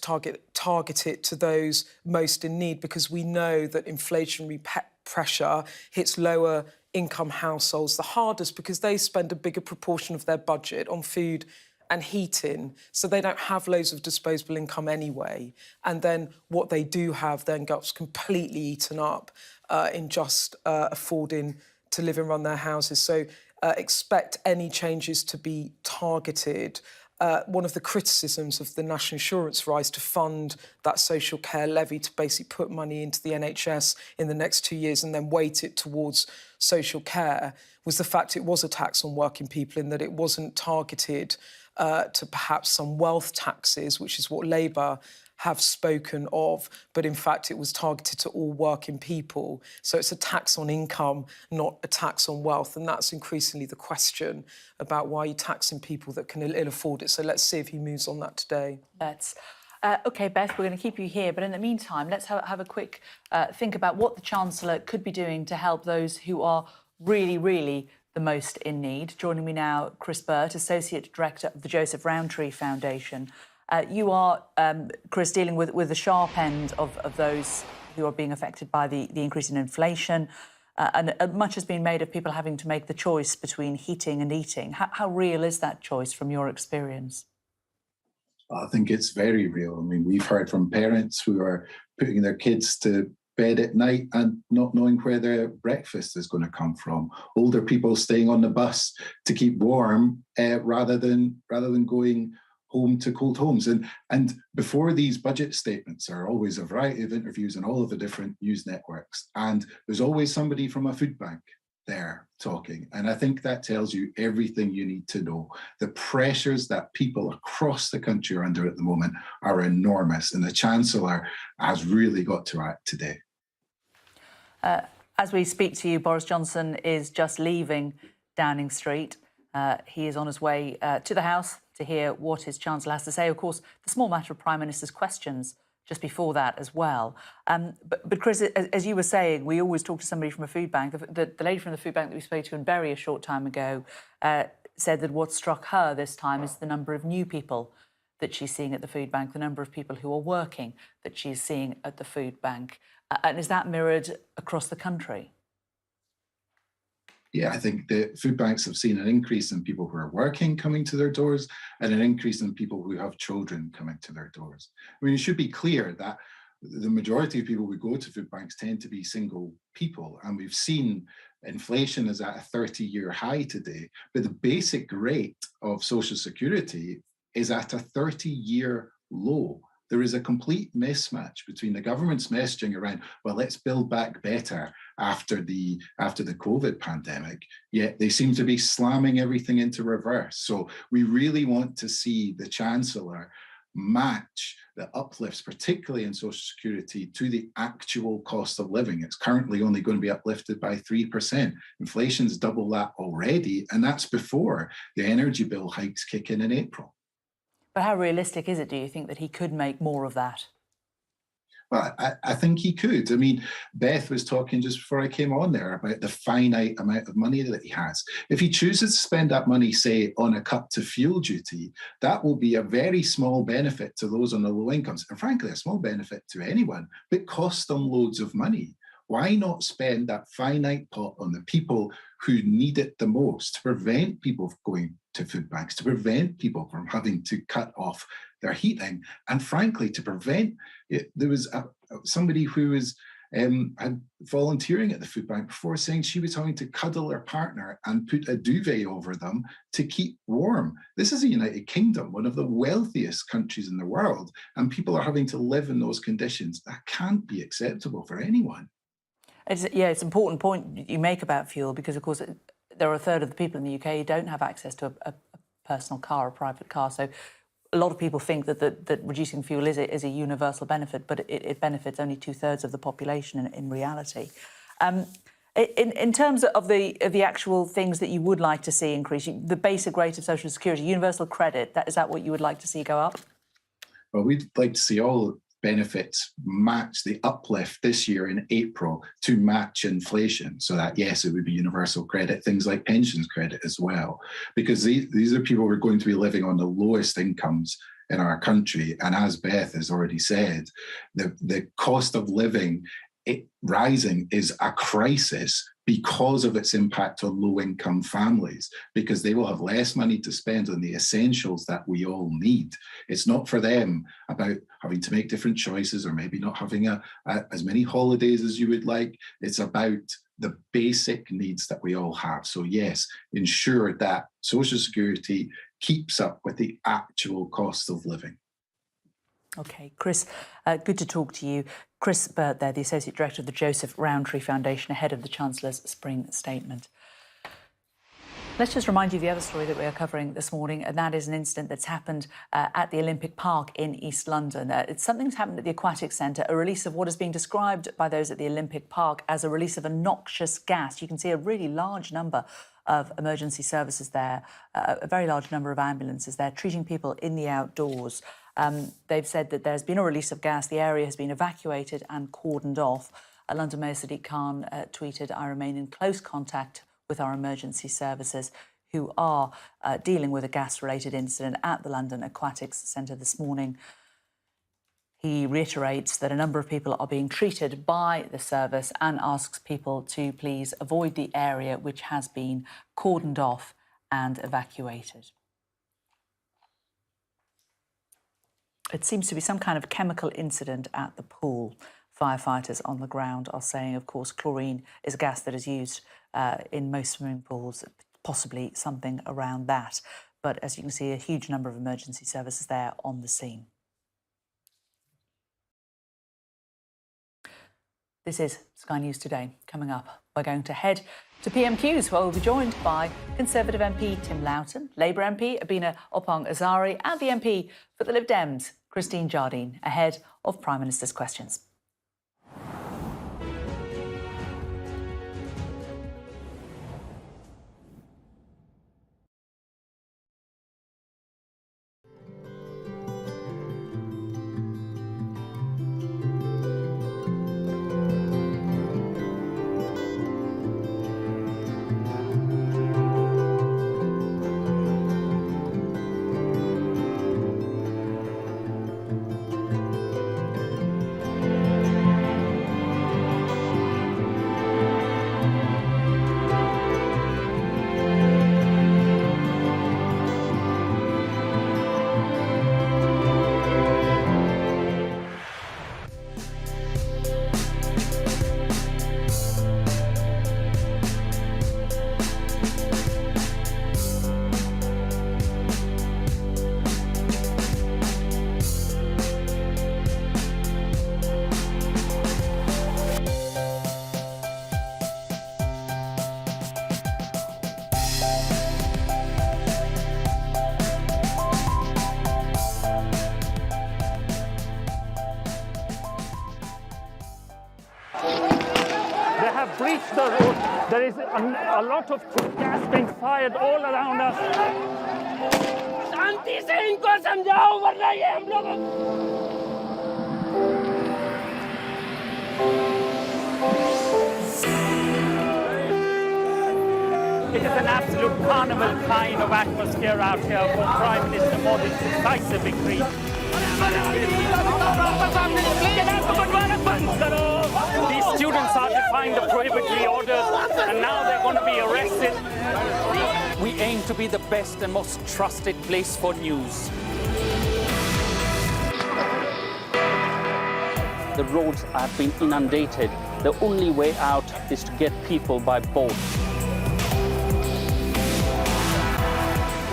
Speaker 11: target it to those most in need, because we know that inflationary pressure hits lower income households the hardest, because they spend a bigger proportion of their budget on food and heating, so they don't have loads of disposable income anyway. And then what they do have then gets completely eaten up in just affording to live and run their houses. So expect any changes to be targeted. One of the criticisms of the National Insurance rise to fund that social care levy to basically put money into the NHS in the next 2 years and then weight it towards social care was the fact it was a tax on working people, in that it wasn't targeted to perhaps some wealth taxes, which is what Labour have spoken of, but in fact it was targeted to all working people. So it's a tax on income, not a tax on wealth, and that's increasingly the question about why you're taxing people that can ill afford it. So let's see if he moves on that today.
Speaker 3: OK, Beth, we're going to keep you here, but in the meantime, let's have a quick think about what the Chancellor could be doing to help those who are really, really the most in need. Joining me now, Chris Burt, Associate Director of the Joseph Rowntree Foundation. You are, Chris, dealing with the sharp end of those who are being affected by the increase in inflation, and much has been made of people having to make the choice between heating and eating. How real is that choice from your experience?
Speaker 14: I think it's very real. I mean, we've heard from parents who are putting their kids to bed at night and not knowing where their breakfast is going to come from. Older people staying on the bus to keep warm rather than going home to cold homes. And before these budget statements are always a variety of interviews on all of the different news networks. And there's always somebody from a food bank there talking. And I think that tells you everything you need to know. The pressures that people across the country are under at the moment are enormous. And the Chancellor has really got to act today.
Speaker 3: As we speak to you, Boris Johnson is just leaving Downing Street. He is on his way to the House to hear what his Chancellor has to say. Of course, the small matter of Prime Minister's questions just before that as well. But Chris, as you were saying, we always talk to somebody from a food bank. The lady from the food bank that we spoke to in Bury a short time ago said that what struck her this time is the number of new people that she's seeing at the food bank, the number of people who are working that she's seeing at the food bank. And is that mirrored across the country?
Speaker 14: Yeah, I think the food banks have seen an increase in people who are working coming to their doors and an increase in people who have children coming to their doors. I mean, it should be clear that the majority of people who go to food banks tend to be single people. And we've seen inflation is at a 30-year high today, but the basic rate of Social Security is at a 30-year low. There is a complete mismatch between the government's messaging around, well, let's build back better after the COVID pandemic, yet they seem to be slamming everything into reverse. So we really want to see the Chancellor match the uplifts, particularly in Social Security, to the actual cost of living. It's currently only going to be uplifted by 3%. Inflation's double that already, and that's before the energy bill hikes kick in April.
Speaker 3: But how realistic is it, do you think, that he could make more of that?
Speaker 14: Well, I think he could. I mean, Beth was talking just before I came on there about the finite amount of money that he has. If he chooses to spend that money, say, on a cut to fuel duty, that will be a very small benefit to those on the low incomes, and frankly, a small benefit to anyone, but costs them loads of money. Why not spend that finite pot on the people who need it the most, to prevent people from going to food banks, to prevent people from having to cut off their heating, and frankly, to prevent it? There was somebody who was volunteering at the food bank before, saying she was having to cuddle her partner and put a duvet over them to keep warm. This is the United Kingdom, one of the wealthiest countries in the world, and people are having to live in those conditions. That can't be acceptable for anyone.
Speaker 3: It's an important point you make about fuel because, of course, there are a third of the people in the UK who don't have access to a personal car, a private car. So a lot of people think that reducing fuel is a universal benefit, but it benefits only 2/3 of the population in reality. In terms of the actual things that you would like to see increase, the basic rate of social security, universal credit, is that what you would like to see go up?
Speaker 14: Well, we'd like to see all benefits match the uplift this year in April to match inflation. So that, yes, it would be universal credit, things like pensions credit as well, because these are people who are going to be living on the lowest incomes in our country. And as Beth has already said, the cost of living rising is a crisis because of its impact on low-income families, because they will have less money to spend on the essentials that we all need. It's not for them about having to make different choices or maybe not having as many holidays as you would like. It's about the basic needs that we all have. So yes, ensure that Social Security keeps up with the actual cost of living.
Speaker 3: OK, Chris, good to talk to you. Chris Burt there, the Associate Director of the Joseph Rowntree Foundation, ahead of the Chancellor's spring statement. Let's just remind you of the other story that we are covering this morning, and that is an incident that's happened at the Olympic Park in East London. Something's happened at the Aquatic Centre, a release of what is being described by those at the Olympic Park as a release of a noxious gas. You can see a really large number of emergency services there, a very large number of ambulances there, treating people in the outdoors. They've said that there's been a release of gas. The area has been evacuated and cordoned off. London Mayor Sadiq Khan tweeted, "I remain in close contact with our emergency services who are dealing with a gas-related incident at the London Aquatics Centre this morning." He reiterates that a number of people are being treated by the service and asks people to please avoid the area which has been cordoned off and evacuated. It seems to be some kind of chemical incident at the pool. Firefighters on the ground are saying, of course, chlorine is a gas that is used in most swimming pools, possibly something around that. But as you can see, a huge number of emergency services there on the scene. This is Sky News Today. Coming up, we're going to head to PMQs, where we'll be joined by Conservative MP Tim Loughton, Labour MP Abina Oppong-Azari, and the MP for the Lib Dems, Christine Jardine, ahead of Prime Minister's questions.
Speaker 9: Breached the road. There is a lot of gas being fired all around us. शांति से इनको समझाओ वरना ये हम लोग It is an absolute carnival kind of atmosphere out here for Prime Minister Modi's decisive victory. These students are defying the prohibitory orders and now they're going to be arrested. We aim to be the best and most trusted place for news. The roads have been inundated. The only way out is to get people by boat.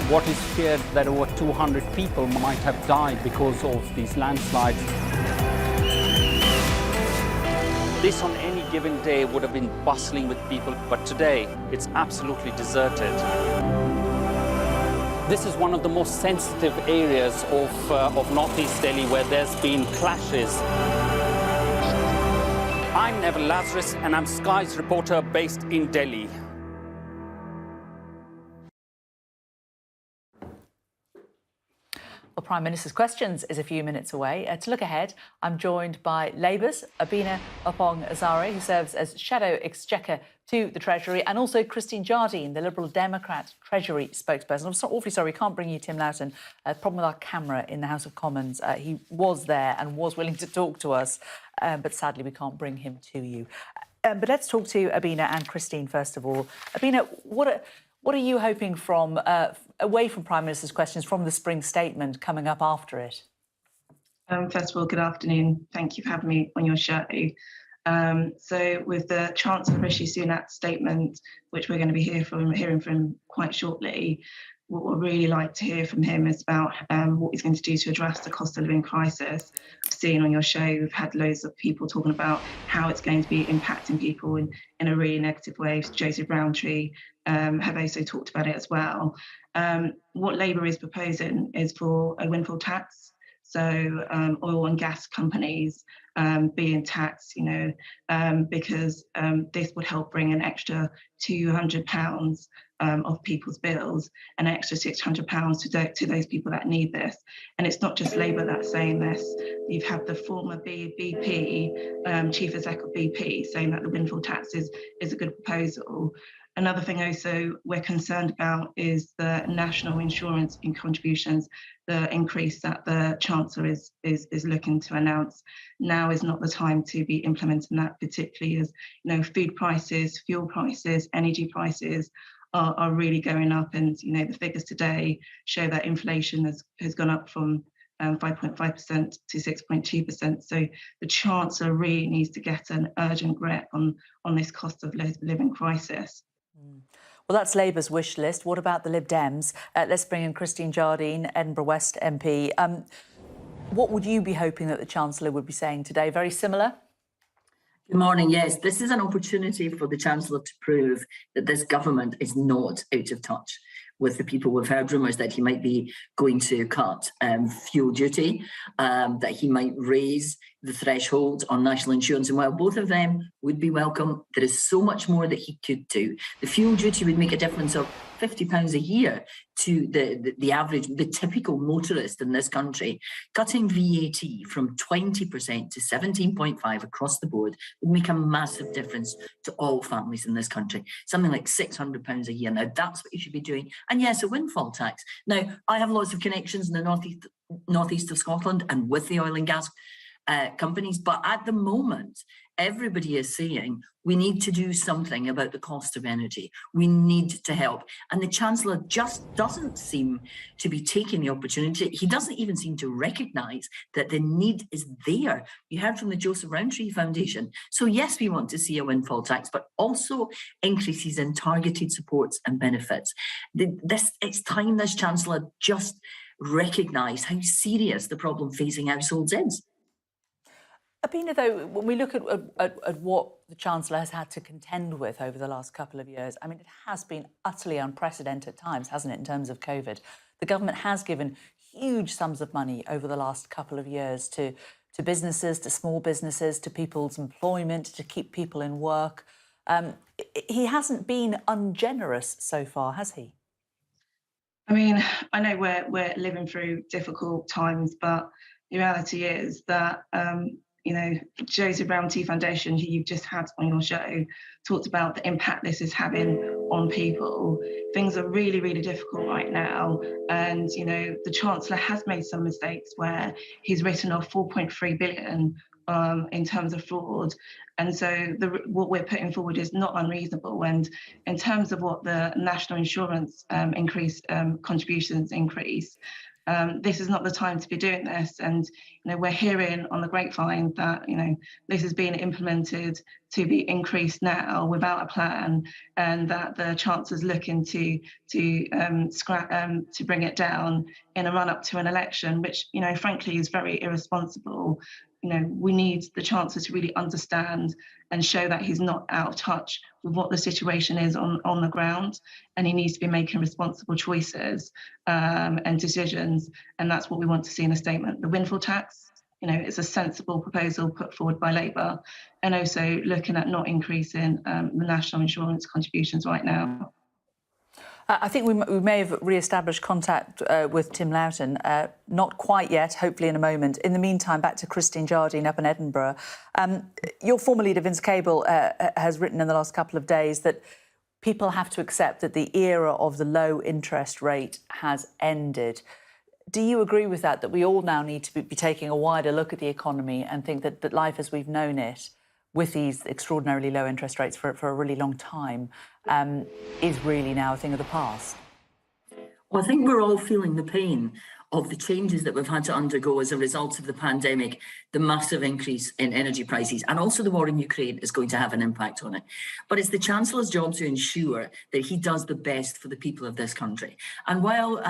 Speaker 9: What is feared that over 200 people might have died because of these landslides. This on any given day would have been bustling with people, but today it's absolutely deserted. This is one of the most sensitive areas of northeast Delhi where there's been clashes. I'm Neville Lazarus and I'm Sky's reporter based in Delhi.
Speaker 3: Well, Prime Minister's Questions is a few minutes away. To look ahead, I'm joined by Labour's Abina Oppong-Azare, who serves as Shadow Exchequer to the Treasury, and also Christine Jardine, the Liberal Democrat Treasury spokesperson. I'm awfully sorry we can't bring you Tim Loughton. Problem with our camera in the House of Commons. He was there and was willing to talk to us, but sadly we can't bring him to you. But let's talk to Abina and Christine first of all. Abina, what are you hoping from, away from Prime Minister's Questions, from the spring statement coming up after it?
Speaker 15: First of all, good afternoon. Thank you for having me on your show. So with the Chancellor Rishi Sunak's statement, which we're going to be hearing from quite shortly, what we'd really like to hear from him is about what he's going to do to address the cost of living crisis. I've seen on your show, we've had loads of people talking about how it's going to be impacting people in a really negative way. Joseph Rowntree have also talked about it as well. What Labour is proposing is for a windfall tax. So oil and gas companies being taxed, because this would help bring an extra £200 of people's bills, an extra £600 to those people that need this. And it's not just Labour that's saying this. You've had the former BP, Chief Exec of BP, saying that the windfall tax is a good proposal. Another thing also we're concerned about is the national insurance in contributions, the increase that the Chancellor is looking to announce. Now is not the time to be implementing that, particularly as food prices, fuel prices, energy prices are really going up, and the figures today show that inflation has gone up from 5.5% to 6.2%. So the Chancellor really needs to get an urgent grip on this cost of living crisis.
Speaker 3: Well, that's Labour's wish list. What about the Lib Dems? Let's bring in Christine Jardine, Edinburgh West MP. What would you be hoping that the Chancellor would be saying today? Very similar?
Speaker 17: Good morning. Yes, this is an opportunity for the Chancellor to prove that this government is not out of touch with the people. We've heard rumours that he might be going to cut fuel duty, that he might raise the threshold on national insurance. And while both of them would be welcome, there is so much more that he could do. The fuel duty would make a difference of £50 a year to the average, the typical motorist in this country. Cutting VAT from 20% to 17.5% across the board would make a massive difference to all families in this country. Something like £600 a year. Now, that's what you should be doing. And yes, a windfall tax. Now, I have lots of connections in the northeast of Scotland and with the oil and gas companies, but at the moment, everybody is saying we need to do something about the cost of energy. We need to help. And the Chancellor just doesn't seem to be taking the opportunity. He doesn't even seem to recognise that the need is there. You heard from the Joseph Rowntree Foundation. So yes, we want to see a windfall tax, but also increases in targeted supports and benefits. It's time this Chancellor just recognised how serious the problem facing households is.
Speaker 3: Abina, though, when we look at what the Chancellor has had to contend with over the last couple of years, I mean, it has been utterly unprecedented times, hasn't it, in terms of COVID? The government has given huge sums of money over the last couple of years to businesses, to small businesses, to people's employment, to keep people in work. He hasn't been ungenerous so far, has he?
Speaker 15: I mean, I know we're living through difficult times, but the reality is that Joseph Rowntree Foundation, who you've just had on your show, talked about the impact this is having on people. Things are really, really difficult right now. And, the Chancellor has made some mistakes where he's written off 4.3 billion in terms of fraud. And so what we're putting forward is not unreasonable. And in terms of what the national insurance contributions increase, this is not the time to be doing this. And we're hearing on the grapevine that this is being implemented to be increased now without a plan, and that the Chancellor's looking to bring it down in a run up to an election, which frankly is very irresponsible. we need the Chancellor to really understand and show that he's not out of touch with what the situation is on the ground, and he needs to be making responsible choices and decisions, and that's what we want to see in a statement. The windfall tax, it's a sensible proposal put forward by Labour, and also looking at not increasing the national insurance contributions right now.
Speaker 3: I think we may have re-established contact with Tim Loughton. Not quite yet, hopefully in a moment. In the meantime, back to Christine Jardine up in Edinburgh. Your former leader, Vince Cable, has written in the last couple of days that people have to accept that the era of the low interest rate has ended. Do you agree with that we all now need to be taking a wider look at the economy and think that life as we've known it, with these extraordinarily low interest rates for a really long time, is really now a thing of the past?
Speaker 17: Well, I think we're all feeling the pain of the changes that we've had to undergo as a result of the pandemic. The massive increase in energy prices and also the war in Ukraine is going to have an impact on it. But it's the Chancellor's job to ensure that he does the best for the people of this country. And while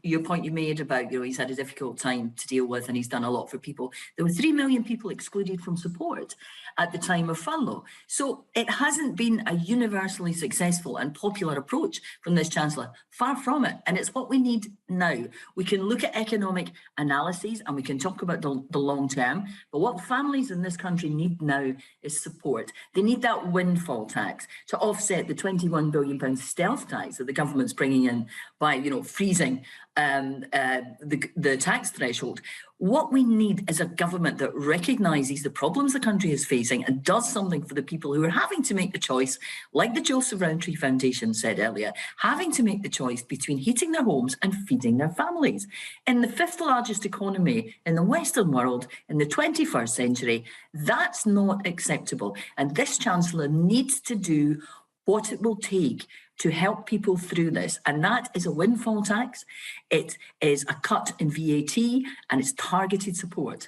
Speaker 17: your point you made about, he's had a difficult time to deal with and he's done a lot for people, there were 3 million people excluded from support at the time of furlough. So it hasn't been a universally successful and popular approach from this Chancellor. Far from it. And it's what we need now. We can look at economic analyses and we can talk about the long term, but what families in this country need now is support. They need that windfall tax to offset the £21 billion stealth tax that the government's bringing in by, freezing the tax threshold. What we need is a government that recognises the problems the country is facing and does something for the people who are having to make the choice, like the Joseph Rowntree Foundation said earlier, having to make the choice between heating their homes and feeding their families. In the 5th largest economy in the Western world in the 21st century, that's not acceptable. And this Chancellor needs to do what it will take to help people through this. And that is a windfall tax, it is a cut in VAT, and it's targeted support.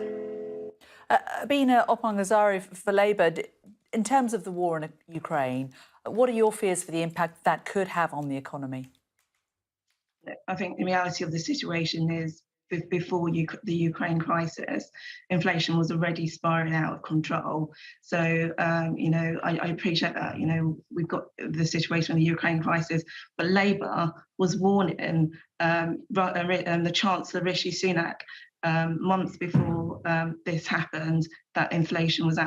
Speaker 3: Abina Oppong-Azari for Labour, in terms of the war in Ukraine, what are your fears for the impact that could have on the economy?
Speaker 15: I think the reality of the situation is before the Ukraine crisis, inflation was already spiraling out of control. So, I appreciate that, we've got the situation of the Ukraine crisis, but Labour was warning the Chancellor Rishi Sunak months before this happened that inflation was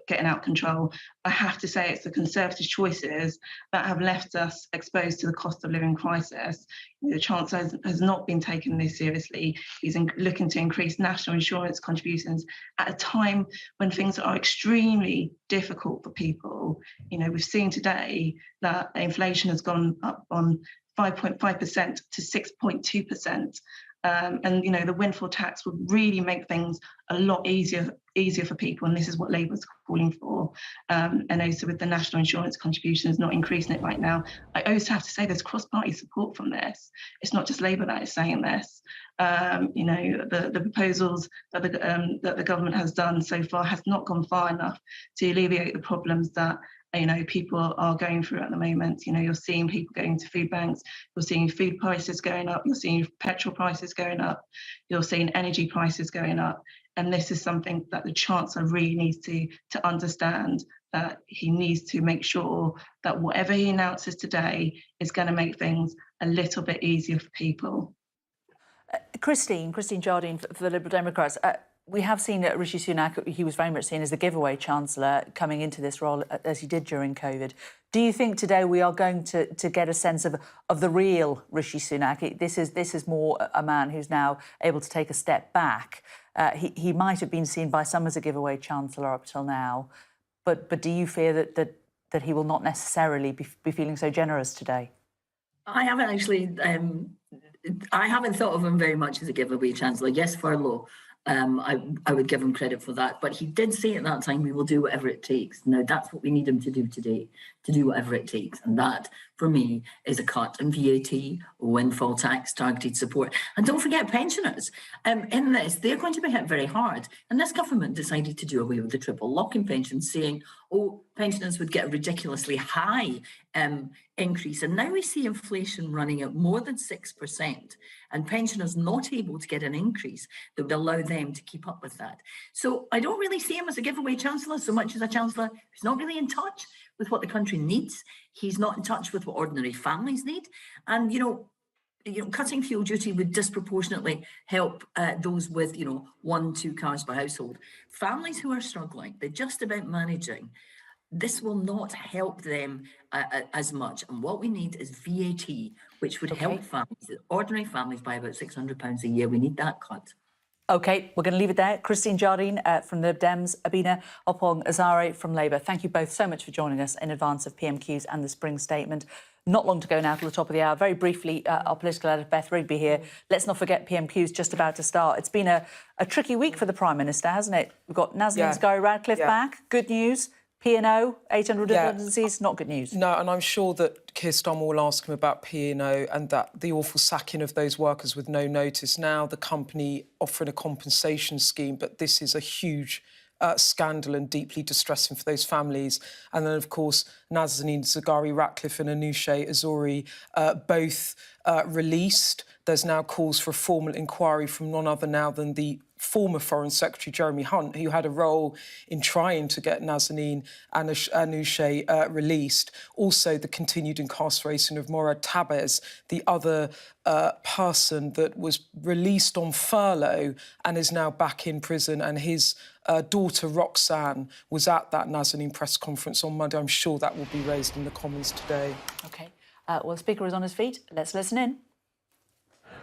Speaker 15: getting out of control. I have to say it's the Conservative choices that have left us exposed to the cost of living crisis. The Chancellor has not been taking this seriously. He's looking to increase national insurance contributions at a time when things are extremely difficult for people. We've seen today that inflation has gone up on 5.5% to 6.2%. And the windfall tax would really make things a lot easier for people, and this is what Labour's calling for. And also with the national insurance contributions not increasing it right now, I also have to say there's cross-party support from this. It's not just Labour that is saying this. The proposals that the government has done so far has not gone far enough to alleviate the problems that people are going through at the moment. You're seeing people going to food banks, you're seeing food prices going up, you're seeing petrol prices going up, you're seeing energy prices going up. And this is something that the Chancellor really needs to understand, that he needs to make sure that whatever he announces today is going to make things a little bit easier for people.
Speaker 3: Christine Jardine for the Liberal Democrats. We have seen Rishi Sunak, he was very much seen as the giveaway Chancellor coming into this role as he did during COVID. Do you think today we are going to get a sense of the real Rishi Sunak? This is more a man who's now able to take a step back. He might have been seen by some as a giveaway Chancellor up till now, but do you fear that he will not necessarily be feeling so generous today?
Speaker 17: I haven't actually, I haven't thought of him very much as a giveaway Chancellor. Yes, furlough. I would give him credit for that. But he did say at that time, we will do whatever it takes. Now, that's what we need him to do today, to do whatever it takes. And that for me is a cut in VAT, windfall tax, targeted support. And don't forget pensioners. In this, they're going to be hit very hard. And this government decided to do away with the triple lock-in pensions, saying, oh, pensioners would get a ridiculously high increase. And now we see inflation running at more than 6% and pensioners not able to get an increase that would allow them to keep up with that. So I don't really see him as a giveaway chancellor so much as a chancellor who's not really in touch with what the country needs. He's not in touch with what ordinary families need. And, cutting fuel duty would disproportionately help those with, 1-2 cars per household. Families who are struggling, they're just about managing. This will not help them as much. And what we need is VAT, which would help families, ordinary families, by about £600 a year. We need that cut.
Speaker 3: OK, we're going to leave it there. Christine Jardine from the Dems, Abina Oppong-Azare from Labour. Thank you both so much for joining us in advance of PMQs and the spring statement. Not long to go now till the top of the hour. Very briefly, our political editor, Beth Rigby here. Let's not forget PMQs just about to start. It's been a tricky week for the Prime Minister, hasn't it? We've got Nazanin Zaghari Ratcliffe back. Good news. P&O, 800 redundancies, not good news.
Speaker 11: No, and I'm sure that Keir Starmer will ask him about P&O and that the awful sacking of those workers with no notice. Now the company offering a compensation scheme, but this is a huge scandal and deeply distressing for those families. And then, of course, Nazanin Zaghari Ratcliffe and Anousheh Azori both released. There's now calls for a formal inquiry from none other now than the former Foreign Secretary Jeremy Hunt, who had a role in trying to get Nazanin and Anousheh released. Also, the continued incarceration of Morad Tabez, the other person that was released on furlough and is now back in prison, and his daughter Roxanne was at that Nazanin press conference on Monday. I'm sure that will be raised in the Commons today.
Speaker 3: OK. Well, the Speaker is on his feet. Let's listen in.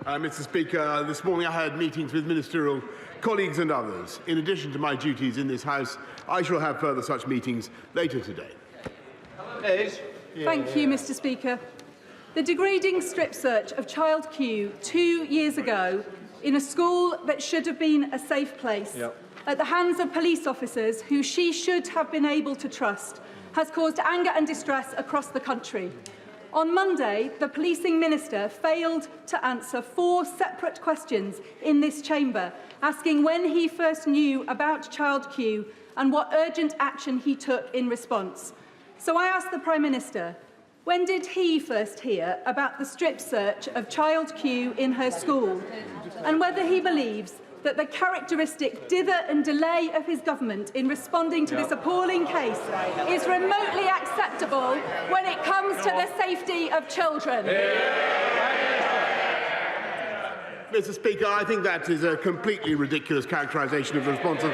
Speaker 4: Mr. Speaker, this morning I had meetings with ministerial colleagues and others. In addition to my duties in this House, I shall have further such meetings later today.
Speaker 5: Thank you, Mr. Speaker. The degrading strip search of child Q 2 years ago in a school that should have been a safe place at the hands of police officers who she should have been able to trust has caused anger and distress across the country. On Monday, the policing minister failed to answer 4 separate questions in this chamber, asking when he first knew about child Q and what urgent action he took in response. So I asked the Prime Minister, when did he first hear about the strip search of child Q in her school, and whether he believes that the characteristic dither and delay of his government in responding to this appalling case is remotely acceptable when it comes to the safety of children.
Speaker 4: Mr. Speaker, I think that is a completely ridiculous characterisation of the response of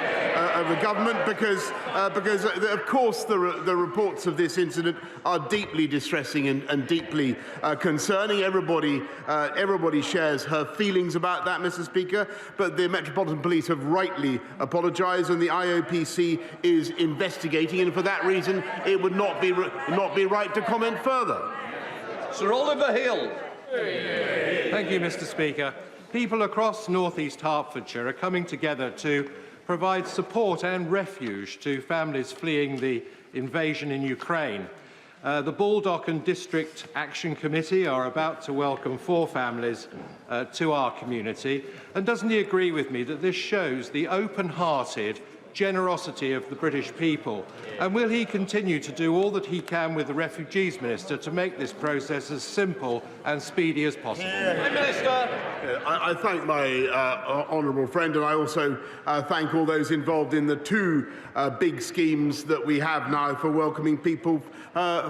Speaker 4: the government because of course, the reports of this incident are deeply distressing and deeply concerning. Everybody shares her feelings about that, Mr. Speaker, but the Metropolitan Police have rightly apologised and the IOPC is investigating, and for that reason, it would not be right to comment further.
Speaker 18: Sir Oliver Hill. Thank you, Mr. Speaker. People across North East Hertfordshire are coming together to provide support and refuge to families fleeing the invasion in Ukraine. The Balcon District Action Committee are about to welcome 4 families to our community. And doesn't he agree with me that this shows the open-hearted generosity of the British people? And will he continue to do all that he can with the Refugees Minister to make this process as simple and speedy as possible? Prime Minister.
Speaker 4: I thank my honourable friend, and I also thank all those involved in the 2 big schemes that we have now for welcoming people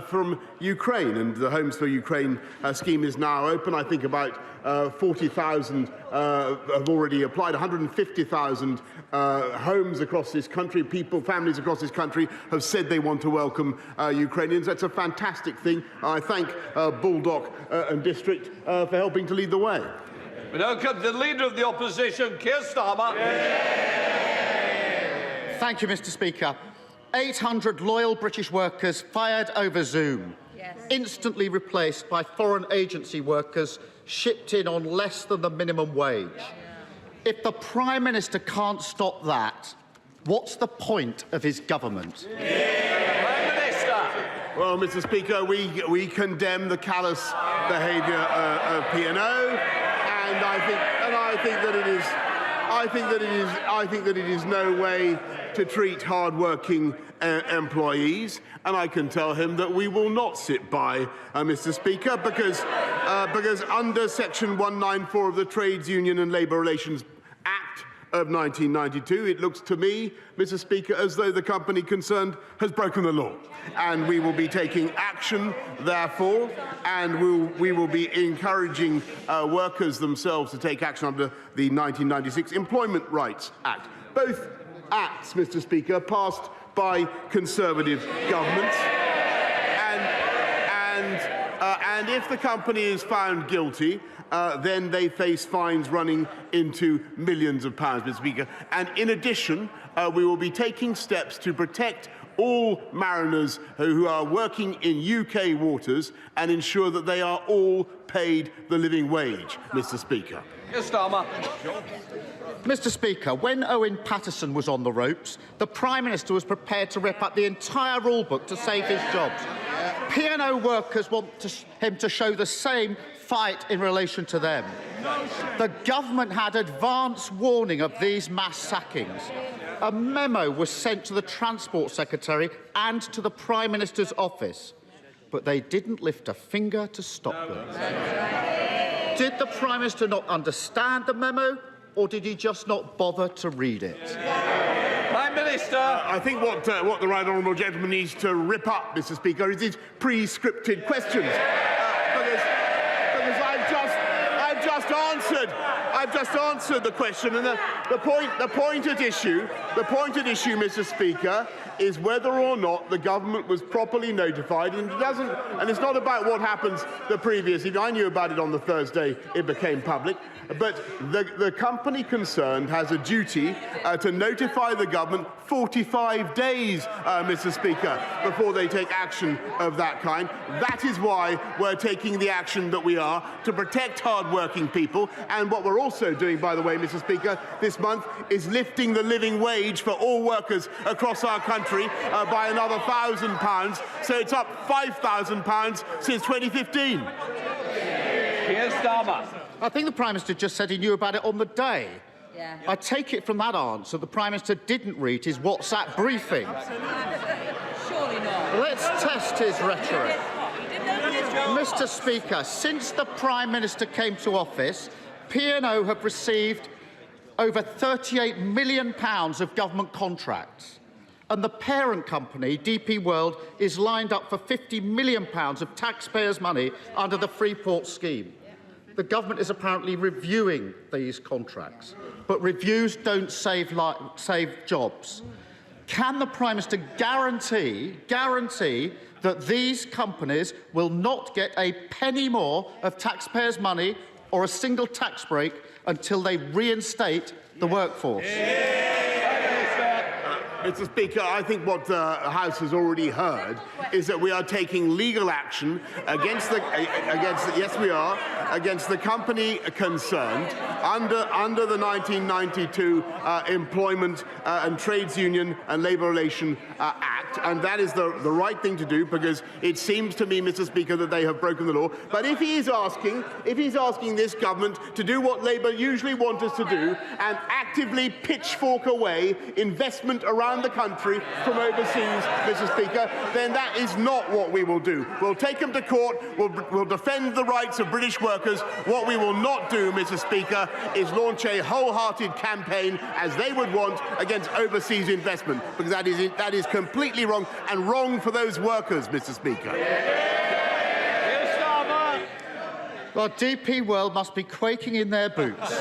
Speaker 4: from Ukraine. And the Homes for Ukraine scheme is now open. I think about 40,000 have already applied. 150,000 homes across this country, families across this country have said they want to welcome Ukrainians. That's a fantastic thing. I thank Baldock and District for helping to lead the way.
Speaker 18: We now come to the Leader of the Opposition, Keir Starmer.
Speaker 19: Thank you, Mr. Speaker. 800 loyal British workers fired over Zoom, instantly replaced by foreign agency workers shipped in on less than the minimum wage. If the Prime Minister can't stop that, what's the point of his government?
Speaker 18: Prime Minister.
Speaker 4: Well, Well, Mr. Speaker, we condemn the callous behaviour of P&O, and I think that it is no way to treat hard-working employees, and I can tell him that we will not sit by, Mr. Speaker, because under Section 194 of the Trades Union and Labour Relations Act of 1992, it looks to me, Mr. Speaker, as though the company concerned has broken the law. And we will be taking action, therefore, and we will be encouraging workers themselves to take action under the 1996 Employment Rights Act. Both acts, Mr. Speaker, passed by Conservative governments. And if the company is found guilty, then they face fines running into millions of pounds, Mr. Speaker. And in addition, we will be taking steps to protect all mariners who are working in UK waters and ensure that they are all paid the living wage, Mr. Speaker.
Speaker 19: Mr. Speaker, when Owen Paterson was on the ropes, the Prime Minister was prepared to rip up the entire rulebook to save his jobs. P&O workers want him to show the same fight in relation to them. The government had advance warning of these mass sackings. A memo was sent to the Transport Secretary and to the Prime Minister's office, but they didn't lift a finger to stop them. Did the Prime Minister not understand the memo, or did he just not bother to read it?
Speaker 4: Prime Minister! I think what the right honourable gentleman needs to rip up, Mr. Speaker, is his pre-scripted questions. Because I've just answered the question, and the point at issue, Mr. Speaker, is whether or not the government was properly notified, and it's not about what happens the previous evening. I knew about it on the Thursday it became public, but the company concerned has a duty to notify the government 45 days, Mr. Speaker, before they take action of that kind. That is why we're taking the action that we are to protect hard-working people, and what we're also doing, by the way, Mr. Speaker, this month is lifting the living wage for all workers across our country by another £1,000, so it's up £5,000 since 2015.
Speaker 19: I think the Prime Minister just said he knew about it on the day. Yeah. I take it from that answer the Prime Minister didn't read his WhatsApp briefing.
Speaker 3: Surely not.
Speaker 19: Let's test his rhetoric. Mr. Speaker, since the Prime Minister came to office, P&O have received over £38 million of government contracts. And the parent company, DP World, is lined up for £50 million of taxpayers' money under the Freeport scheme. The government is apparently reviewing these contracts, but reviews don't save jobs. Can the Prime Minister guarantee that these companies will not get a penny more of taxpayers' money or a single tax break until they reinstate the workforce?
Speaker 4: Mr. Speaker, I think what the House has already heard is that we are taking legal action against the company concerned under the 1992 Employment and Trades Union and Labour Relations Act, and that is the right thing to do, because it seems to me, Mr. Speaker, that they have broken the law. But if he's asking this government to do what Labour usually want us to do and actively pitchfork away investment around the country from overseas, Mr. Speaker, then that is not what we will do. We'll take them to court, we'll defend the rights of British workers. What we will not do, Mr. Speaker, is launch a wholehearted campaign, as they would want, against overseas investment, because that is completely wrong, and wrong for those workers, Mr. Speaker.
Speaker 19: Well, DP World must be quaking in their boots.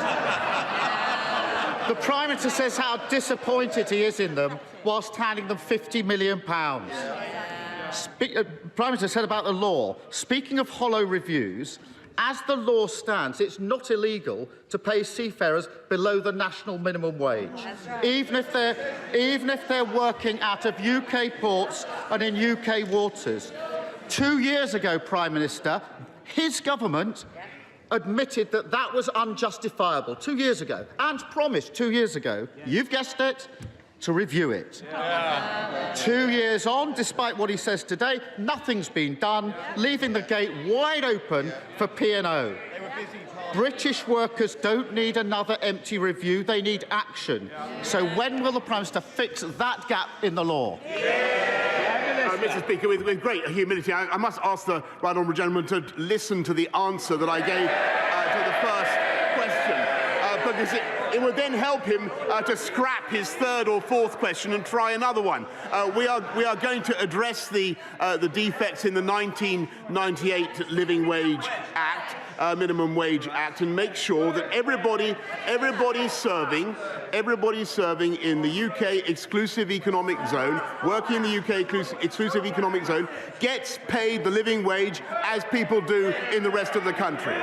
Speaker 19: The Prime Minister says how disappointed he is in them, whilst handing them £50 million. Prime Minister said about the law, speaking of hollow reviews, as the law stands, it's not illegal to pay seafarers below the national minimum wage, right, even if they're working out of UK ports and in UK waters. 2 years ago, Prime Minister, his government admitted that that was unjustifiable 2 years ago, and promised 2 years ago, you've guessed it, to review it. 2 years on, despite what he says today, nothing's been done, leaving the gate wide open for P&O. British workers don't need another empty review, they need action. So when will the Prime Minister fix that gap in the law?
Speaker 4: Mr. Speaker, with great humility, I must ask the right honourable gentleman to listen to the answer that I gave to the first question, because it would then help him to scrap his third or fourth question and try another one. We are going to address the defects in the 1998 Living Wage Act. Minimum Wage Act, and make sure that everybody serving in the UK exclusive economic zone, working in the UK exclusive economic zone, gets paid the living wage as people do in the rest of the country.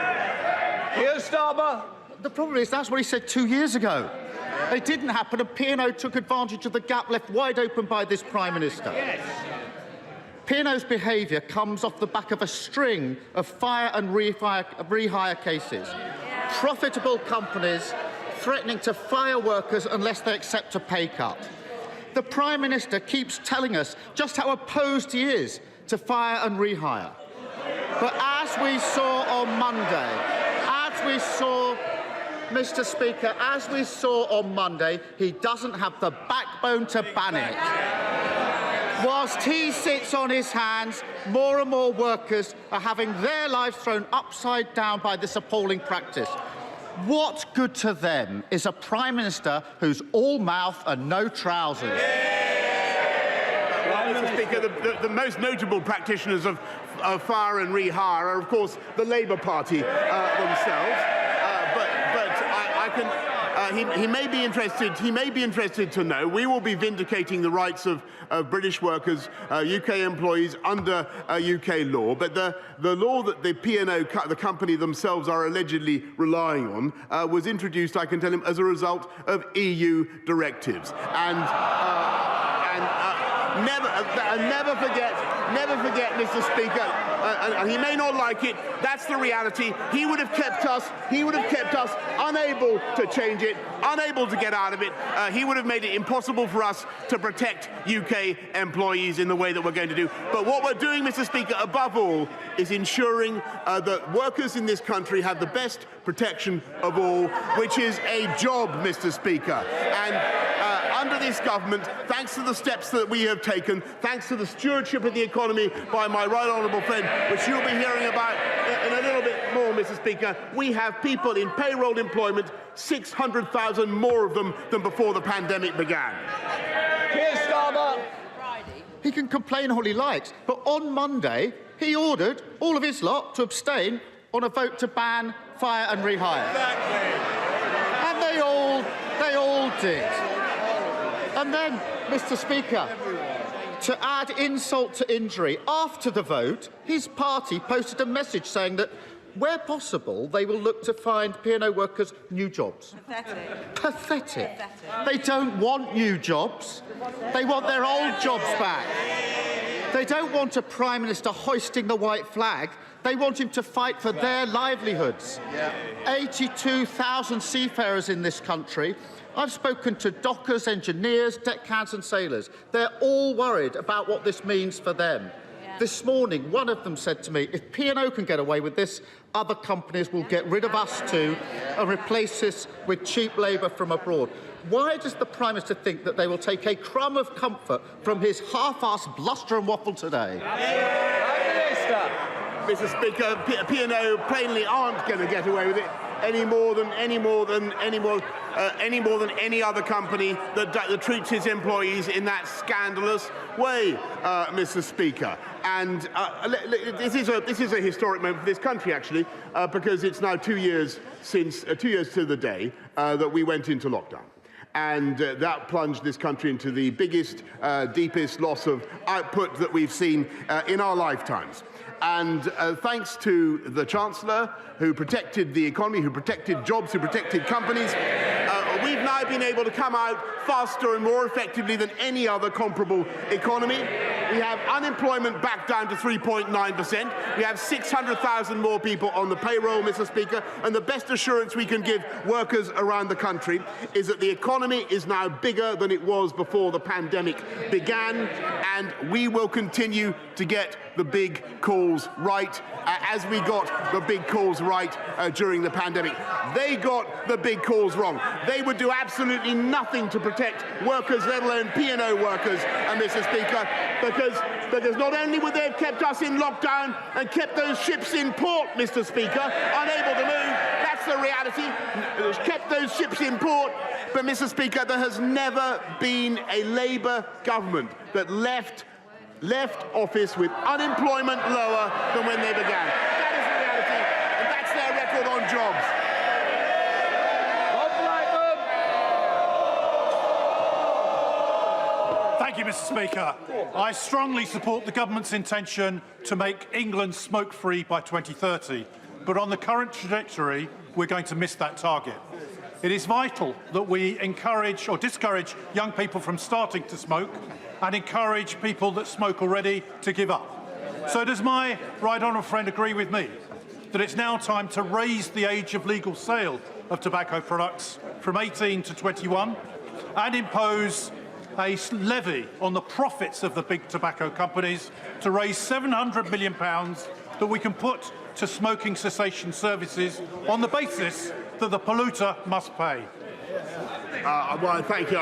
Speaker 19: Here's Starmer. The problem is that's what he said 2 years ago. It didn't happen, and P&O took advantage of the gap left wide open by this Prime Minister. Yes. P&O's behaviour comes off the back of a string of fire and rehire cases. Profitable companies threatening to fire workers unless they accept a pay cut. The Prime Minister keeps telling us just how opposed he is to fire and rehire. But as we saw on Monday, Mr. Speaker, as we saw on Monday, he doesn't have the backbone to ban it. Whilst he sits on his hands, more and more workers are having their lives thrown upside down by this appalling practice. What good to them is a Prime Minister who's all mouth and no trousers?
Speaker 4: Well, Mr. Speaker, the most notable practitioners of fire and rehire are, of course, the Labour Party themselves. He may be interested to know we will be vindicating the rights of British workers, UK employees under UK law. But the law that the P&O, the company themselves, are allegedly relying on was introduced, I can tell him, as a result of EU directives. Never forget, Mr. Speaker, and he may not like it, that's the reality. He would have kept us unable to change it, unable to get out of it. He would have made it impossible for us to protect UK employees in the way that we're going to do. But what we're doing, Mr. Speaker, above all, is ensuring that workers in this country have the best protection of all, which is a job, Mr. Speaker. And under this government, thanks to the steps that we have taken, thanks to the stewardship of the economy by my right honourable friend, which you'll be hearing about in a little bit more, Mr. Speaker, we have people in payroll employment, 600,000 more of them than before the pandemic began.
Speaker 19: Here's Starmer. He can complain all he likes, but on Monday, he ordered all of his lot to abstain on a vote to ban fire and rehire. Exactly. And they all did. And then, Mr. Speaker, to add insult to injury, after the vote, his party posted a message saying that, where possible, they will look to find P&O workers new jobs. Pathetic. They don't want new jobs. They want their old jobs back. They don't want a Prime Minister hoisting the white flag. They want him to fight for their livelihoods. 82,000 seafarers in this country. I've spoken to dockers, engineers, deckhands and sailors. They're all worried about what this means for them. This morning, one of them said to me, if P&O can get away with this, other companies will get rid of us too and replace us with cheap labour from abroad. Why does the Prime Minister think that they will take a crumb of comfort from his half-assed bluster and waffle today?
Speaker 4: Mr. Speaker, P&O plainly aren't going to get away with it any more than any other company that treats its employees in that scandalous way, Mr. Speaker. And this is a historic moment for this country, actually, because it's now 2 years since 2 years to the day that we went into lockdown. And that plunged this country into the biggest, deepest loss of output that we've seen in our lifetimes. And thanks to the Chancellor, who protected the economy, who protected jobs, who protected companies, we've now been able to come out faster and more effectively than any other comparable economy. We have unemployment back down to 3.9%. We have 600,000 more people on the payroll, Mr. Speaker, and the best assurance we can give workers around the country is that the economy is now bigger than it was before the pandemic began, and we will continue to get the big calls right, as we got the big calls right during the pandemic. They got the big calls wrong. They would do absolutely nothing to protect workers, let alone P&O workers, Mr. Speaker, because not only would they have kept us in lockdown and kept those ships in port, Mr. Speaker, unable to move, that's the reality, kept those ships in port, but Mr. Speaker, there has never been a Labour government that left office with unemployment lower than when they began. That is the reality, and that's their record on jobs.
Speaker 20: Thank you, Mr. Speaker. I strongly support the government's intention to make England smoke-free by 2030, but on the current trajectory, we're going to miss that target. It is vital that we encourage or discourage young people from starting to smoke and encourage people that smoke already to give up. So does my right honourable friend agree with me that it's now time to raise the age of legal sale of tobacco products from 18 to 21 and impose a levy on the profits of the big tobacco companies to raise £700 million that we can put to smoking cessation services on the basis that the polluter must pay?
Speaker 4: Well, thank you.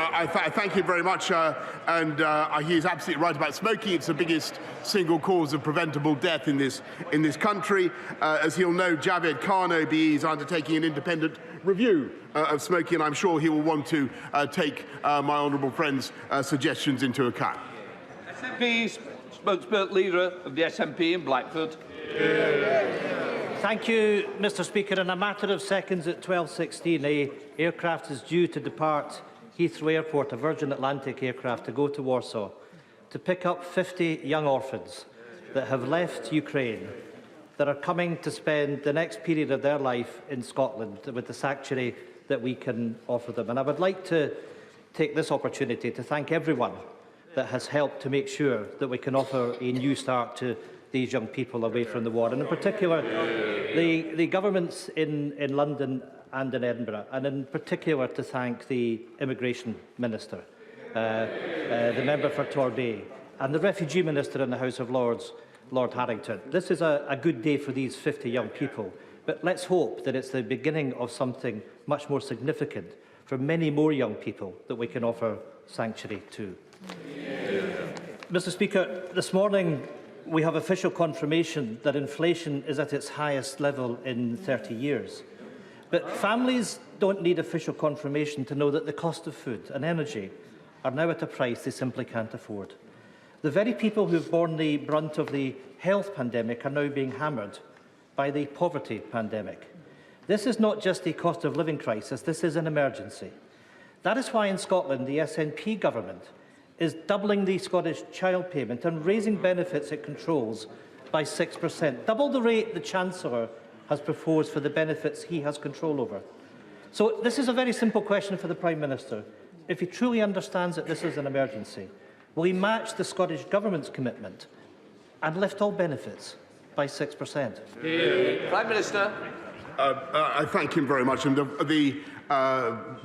Speaker 4: Thank you very much. He is absolutely right about smoking. It's the biggest single cause of preventable death in this country. As he'll know, Javed Khan OBE is undertaking an independent review of smoking, and I'm sure he will want to take my honourable friend's suggestions into account.
Speaker 21: SNP spokesperson leader of the SNP in Blackford.
Speaker 22: Thank you, Mr. Speaker. In a matter of seconds at 12:16, an aircraft is due to depart Heathrow Airport, a Virgin Atlantic aircraft, to go to Warsaw to pick up 50 young orphans that have left Ukraine, that are coming to spend the next period of their life in Scotland with the sanctuary that we can offer them. And I would like to take this opportunity to thank everyone that has helped to make sure that we can offer a new start to these young people away from the war, and in particular the governments in London and in Edinburgh, and in particular to thank the Immigration Minister, the member for Torbay, and the Refugee Minister in the House of Lords, Lord Harrington. This is a good day for these 50 young people, but let's hope that it's the beginning of something much more significant for many more young people that we can offer sanctuary to. Mr. Speaker, this morning we have official confirmation that inflation is at its highest level in 30 years. But families don't need official confirmation to know that the cost of food and energy are now at a price they simply can't afford. The very people who have borne the brunt of the health pandemic are now being hammered by the poverty pandemic. This is not just a cost of living crisis, this is an emergency. That is why in Scotland the SNP government is doubling the Scottish child payment and raising benefits it controls by 6%, double the rate the Chancellor has proposed for the benefits he has control over. So this is a very simple question for the Prime Minister. If he truly understands that this is an emergency, will he match the Scottish Government's commitment and lift all benefits by 6%?
Speaker 21: Prime Minister.
Speaker 4: I thank him very much. And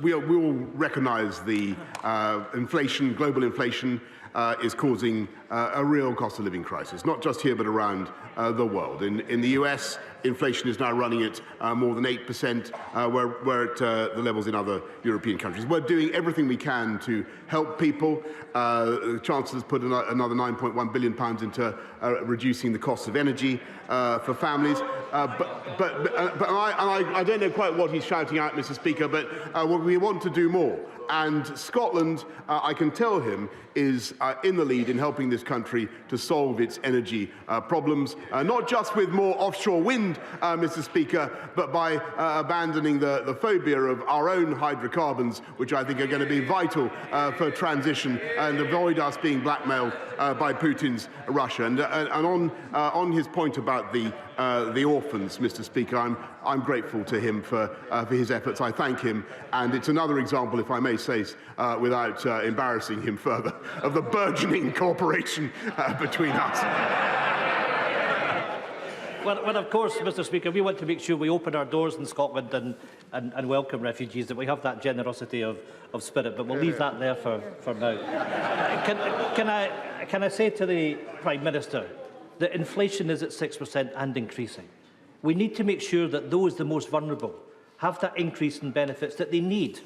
Speaker 4: we all recognise the inflation, global inflation, is causing a real cost of living crisis, not just here but around the world. In the US, inflation is now running at more than 8%, we're at the levels in other European countries. We're doing everything we can to help people. The Chancellor's put another £9.1 billion into reducing the cost of energy for families. But I don't know quite what he's shouting out, Mr. Speaker, but we want to do more. And Scotland, I can tell him, is in the lead in helping this country to solve its energy problems, not just with more offshore wind, Mr. Speaker, but by abandoning the phobia of our own hydrocarbons, which I think are going to be vital for transition and avoid us being blackmailed by Putin's Russia. And on his point about the orphans, Mr. Speaker, I'm grateful to him for his efforts. I thank him, and it's another example, if I may say, without embarrassing him further, of the burgeoning cooperation between us.
Speaker 22: Well, of course, Mr. Speaker, we want to make sure we open our doors in Scotland and welcome refugees, that we have that generosity of spirit, but we'll leave that there for now. Can I say to the Prime Minister that inflation is at 6% and increasing? We need to make sure that those the most vulnerable have that increase in benefits that they need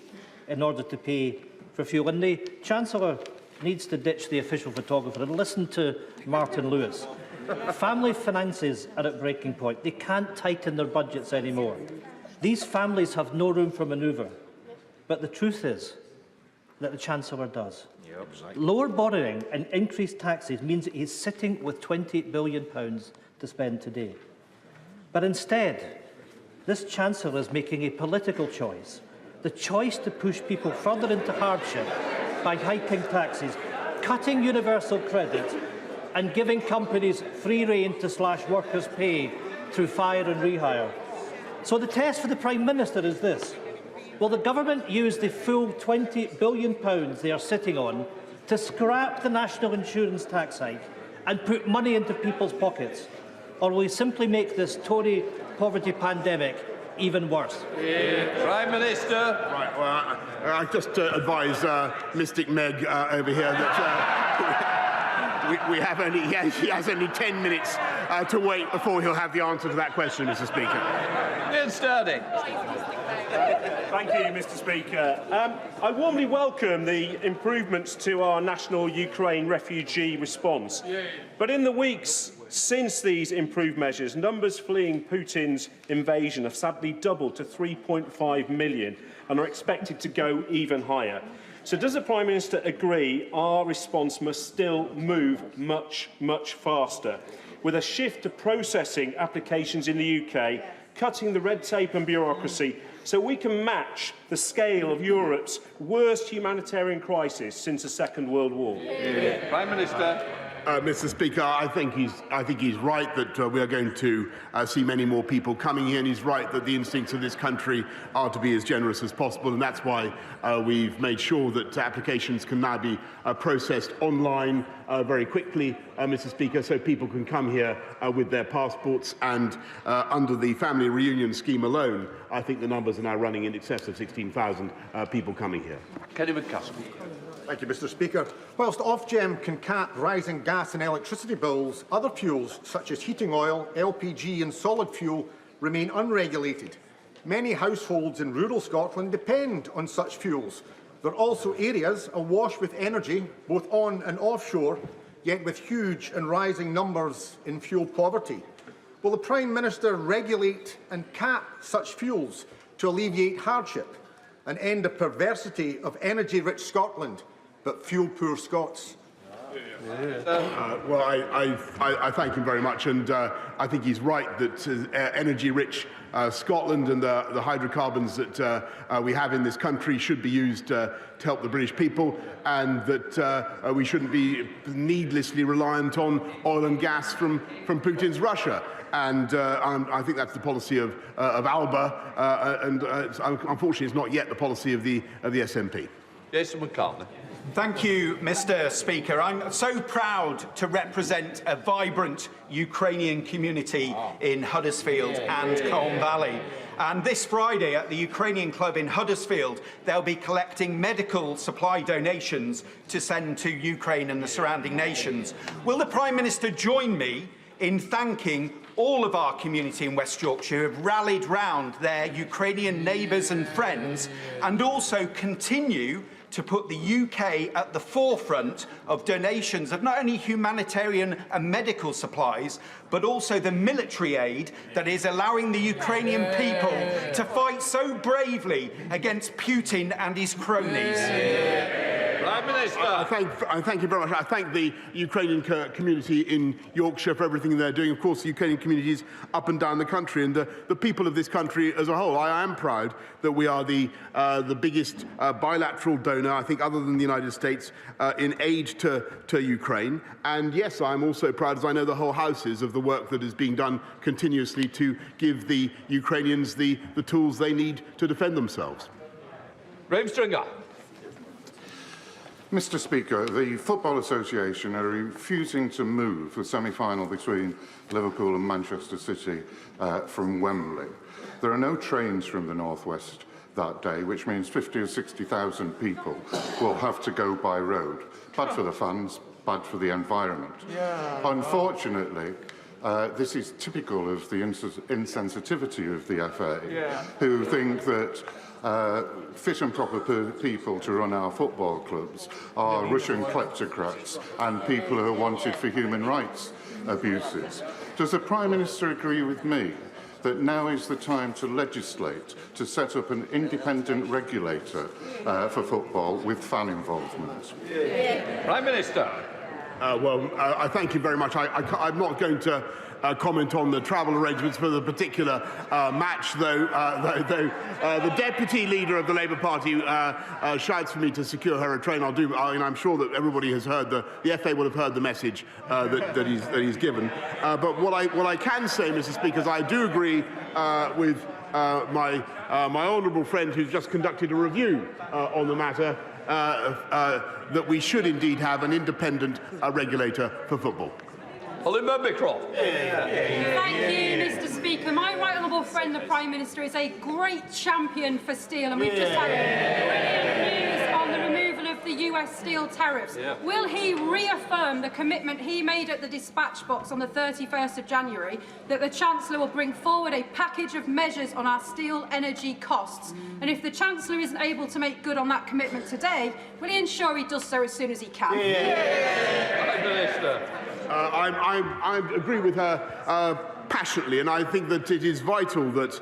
Speaker 22: in order to pay for fuel. And the Chancellor needs to ditch the official photographer and listen to Martin Lewis. Family finances are at breaking point. They can't tighten their budgets anymore. These families have no room for manoeuvre. But the truth is that the Chancellor does. Yep, exactly. Lower borrowing and increased taxes means that he's sitting with £20 billion to spend today. But instead, this Chancellor is making a political choice. The choice to push people further into hardship by hiking taxes, cutting universal credit, and giving companies free rein to slash workers' pay through fire and rehire. So the test for the Prime Minister is this. Will the government use the full £20 billion they are sitting on to scrap the national insurance tax hike and put money into people's pockets? Or will we simply make this Tory poverty pandemic even worse?
Speaker 21: Prime Minister.
Speaker 4: Right, well, I just advise Mystic Meg over here that we have only, he has only 10 minutes to wait before he'll have the answer to that question, Mr. Speaker.
Speaker 21: Ian Sturdy.
Speaker 7: Thank you, Mr. Speaker. I warmly welcome the improvements to our national Ukraine refugee response. But in the weeks since these improved measures, numbers fleeing Putin's invasion have sadly doubled to 3.5 million and are expected to go even higher. So does the Prime Minister agree our response must still move much, much faster, with a shift to processing applications in the UK, cutting the red tape and bureaucracy, so we can match the scale of Europe's worst humanitarian crisis since the Second World War?
Speaker 21: Prime Minister.
Speaker 4: Mr. Speaker, I think he's right that we are going to see many more people coming here, and he's right that the instincts of this country are to be as generous as possible, and that's why we've made sure that applications can now be processed online very quickly, Mr. Speaker, so people can come here with their passports. And under the family reunion scheme alone, I think the numbers are now running in excess of 16,000 people coming here.
Speaker 21: Kenny McCaskill.
Speaker 8: Thank you, Mr. Speaker. Whilst Ofgem can cap rising gas and electricity bills, other fuels such as heating oil, LPG and solid fuel remain unregulated. Many households in rural Scotland depend on such fuels. There are also areas awash with energy, both on and offshore, yet with huge and rising numbers in fuel poverty. Will the Prime Minister regulate and cap such fuels to alleviate hardship and end the perversity of energy-rich Scotland, but fuel-poor Scots?
Speaker 4: Well, I thank him very much, and I think he's right that energy-rich Scotland and the hydrocarbons that we have in this country should be used to help the British people, and that we shouldn't be needlessly reliant on oil and gas from Putin's Russia. And I think that's the policy of Alba, and unfortunately it's not yet the policy of the SNP.
Speaker 21: Jason McCartney.
Speaker 23: Thank you, Mr. Speaker. I'm so proud to represent a vibrant Ukrainian community in Huddersfield and Colne Valley. And this Friday at the Ukrainian Club in Huddersfield, they'll be collecting medical supply donations to send to Ukraine and the surrounding nations. Will the Prime Minister join me in thanking all of our community in West Yorkshire who have rallied round their Ukrainian neighbours and friends, and also continue to put the UK at the forefront of donations of not only humanitarian and medical supplies, but also the military aid that is allowing the Ukrainian people to fight so bravely against Putin and his cronies?
Speaker 21: Prime Minister.
Speaker 4: I thank you very much. I thank the Ukrainian community in Yorkshire for everything they're doing. Of course, the Ukrainian communities up and down the country, and the people of this country as a whole. I am proud that we are the biggest bilateral donor, I think, other than the United States, in aid to Ukraine. And yes, I'm also proud, as I know the whole House is, of the work that is being done continuously to give the Ukrainians the tools they need to defend themselves.
Speaker 21: Stringer.
Speaker 1: Mr. Speaker, the Football Association are refusing to move the semi-final between Liverpool and Manchester City from Wembley. There are no trains from the northwest that day, which means 50 or 60,000 people will have to go by road. Bad for the fans, bad for the environment. Yeah. Unfortunately, this is typical of the insensitivity of the FA, who think that fit and proper people to run our football clubs are Russian kleptocrats and people who are wanted for human rights abuses. Does the Prime Minister agree with me that now is the time to legislate to set up an independent regulator for football with fan involvement?
Speaker 21: Prime Minister.
Speaker 4: I thank you very much. I'm not going to comment on the travel arrangements for the particular match, though the deputy leader of the Labour Party shouts for me to secure her a train. I'm sure that everybody has heard the FA will have heard the message that he's given. But what I can say, Mr. Speaker, is I do agree with my honourable friend who's just conducted a review on the matter. That we should indeed have an independent regulator for football.
Speaker 21: Thank
Speaker 6: you, Mr. Speaker. My right honourable friend, the Prime Minister, is a great champion for steel, and we've just had brilliant news on the removal of the US steel tariffs. Will he reaffirm the commitment he made at the dispatch box on the 31st of January that the Chancellor will bring forward a package of measures on our steel energy costs? And if the Chancellor isn't able to make good on that commitment today, will he ensure he does so as soon as he can?
Speaker 21: Prime Minister.
Speaker 4: I agree with her passionately, and I think that it is vital that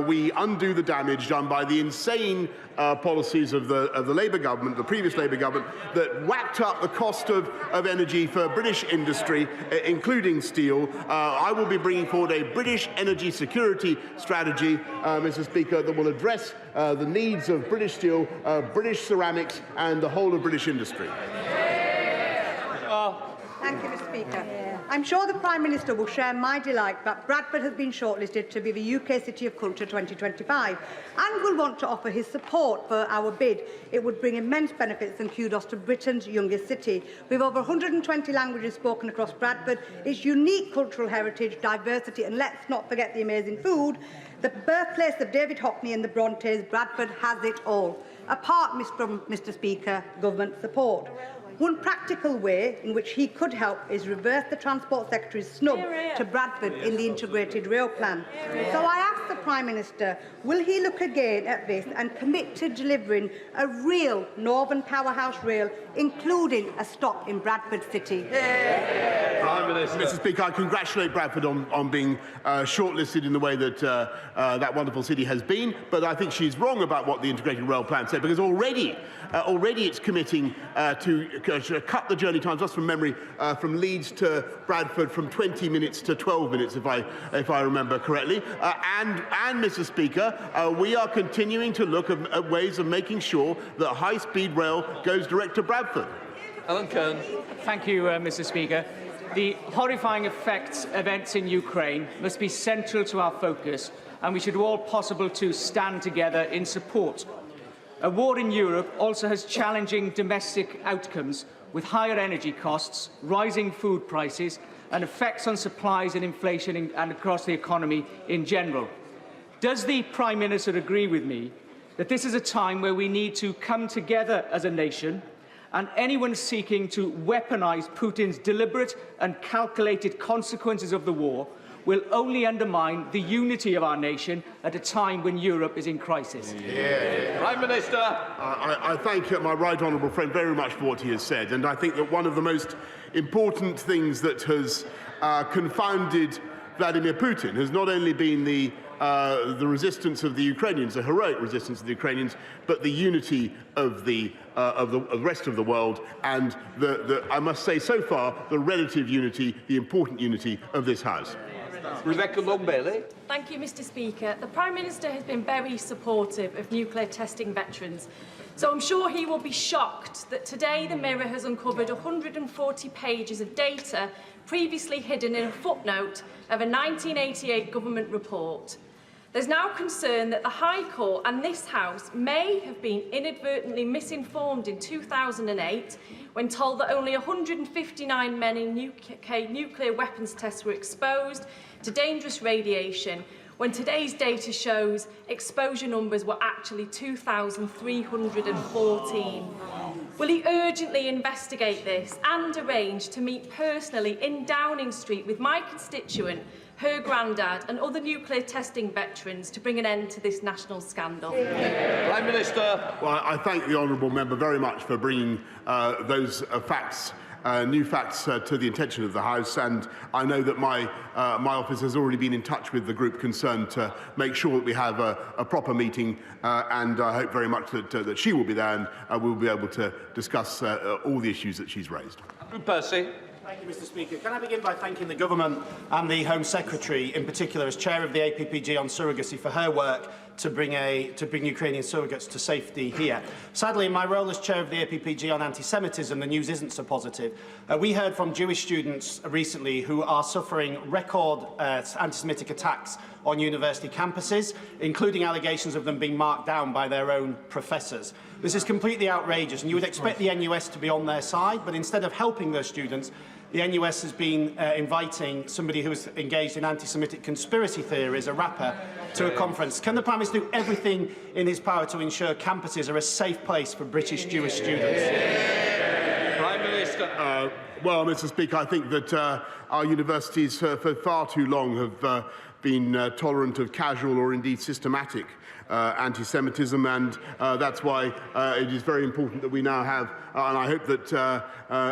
Speaker 4: we undo the damage done by the insane policies of the Labour government, the previous Labour government, that whacked up the cost of energy for British industry, including steel. I will be bringing forward a British energy security strategy, Mr. Speaker, that will address the needs of British steel, British ceramics, and the whole of British industry.
Speaker 16: Thank you, Mr. Speaker. I'm sure the Prime Minister will share my delight that Bradford has been shortlisted to be the UK City of Culture 2025 and will want to offer his support for our bid. It would bring immense benefits and kudos to Britain's youngest city. With over 120 languages spoken across Bradford, its unique cultural heritage, diversity, and let's not forget the amazing food, the birthplace of David Hockney and the Brontes, Bradford has it all. Apart from, Mr. Speaker, government support. One practical way in which he could help is reverse the Transport Secretary's snub to Bradford in the integrated rail plan. So I ask the Prime Minister, will he look again at this and commit to delivering a real Northern powerhouse rail, including a stop in Bradford City?
Speaker 21: Prime Minister.
Speaker 4: Mr. Speaker, I congratulate Bradford on being shortlisted in the way that that wonderful city has been, but I think she's wrong about what the integrated rail plan said, because already it's committing to cut the journey times, just from memory, from Leeds to Bradford from 20 minutes to 12 minutes, if I remember correctly. And Mr. Speaker, we are continuing to look at ways of making sure that high-speed rail goes direct to Bradford.
Speaker 21: Alan Kern.
Speaker 24: Thank you, Mr. Speaker. The horrifying effects of events in Ukraine must be central to our focus, and we should do all possible to stand together in support. A war in Europe also has challenging domestic outcomes, with higher energy costs, rising food prices, and effects on supplies and inflation and across the economy in general. Does the Prime Minister agree with me that this is a time where we need to come together as a nation, and anyone seeking to weaponise Putin's deliberate and calculated consequences of the war will only undermine the unity of our nation at a time when Europe is in crisis?
Speaker 21: Prime Minister.
Speaker 4: I thank my right honourable friend very much for what he has said, and I think that one of the most important things that has confounded Vladimir Putin has not only been the the resistance of the Ukrainians, the heroic resistance of the Ukrainians, but the unity of the rest of the world, and I must say so far, the relative unity, the important unity of this House.
Speaker 21: Rebecca Long-Bailey.
Speaker 2: Thank you, Mr. Speaker. The Prime Minister has been very supportive of nuclear testing veterans. So I'm sure he will be shocked that today the Mirror has uncovered 140 pages of data previously hidden in a footnote of a 1988 government report. There's now concern that the High Court and this House may have been inadvertently misinformed in 2008 when told that only 159 men in UK nuclear weapons tests were exposed to dangerous radiation, when today's data shows exposure numbers were actually 2,314. Will he urgently investigate this and arrange to meet personally in Downing Street with my constituent, her granddad and other nuclear testing veterans to bring an end to this national scandal?
Speaker 21: Prime Minister.
Speaker 4: Well, I thank the honourable member very much for bringing those facts, new facts to the attention of the House, and I know that my office has already been in touch with the group concerned to make sure that we have a proper meeting, and I hope very much that she will be there and we'll be able to discuss all the issues that she's raised.
Speaker 21: Percy.
Speaker 10: Thank you, Mr. Speaker. Can I begin by thanking the Government and the Home Secretary, in particular as Chair of the APPG on surrogacy, for her work to bring Ukrainian surrogates to safety here. Sadly, in my role as Chair of the APPG on anti-Semitism, the news isn't so positive. We heard from Jewish students recently who are suffering record anti-Semitic attacks on university campuses, including allegations of them being marked down by their own professors. This is completely outrageous, and you would expect the NUS to be on their side, but instead of helping those students, the NUS has been inviting somebody who is engaged in anti-Semitic conspiracy theories, a rapper, to a conference. Can the Prime Minister do everything in his power to ensure campuses are a safe place for British Jewish students?
Speaker 21: Prime Minister.
Speaker 4: Well, Mr. Speaker, I think that our universities for far too long have been tolerant of casual or indeed systematic anti-Semitism, and that's why it is very important that we now have, and I hope that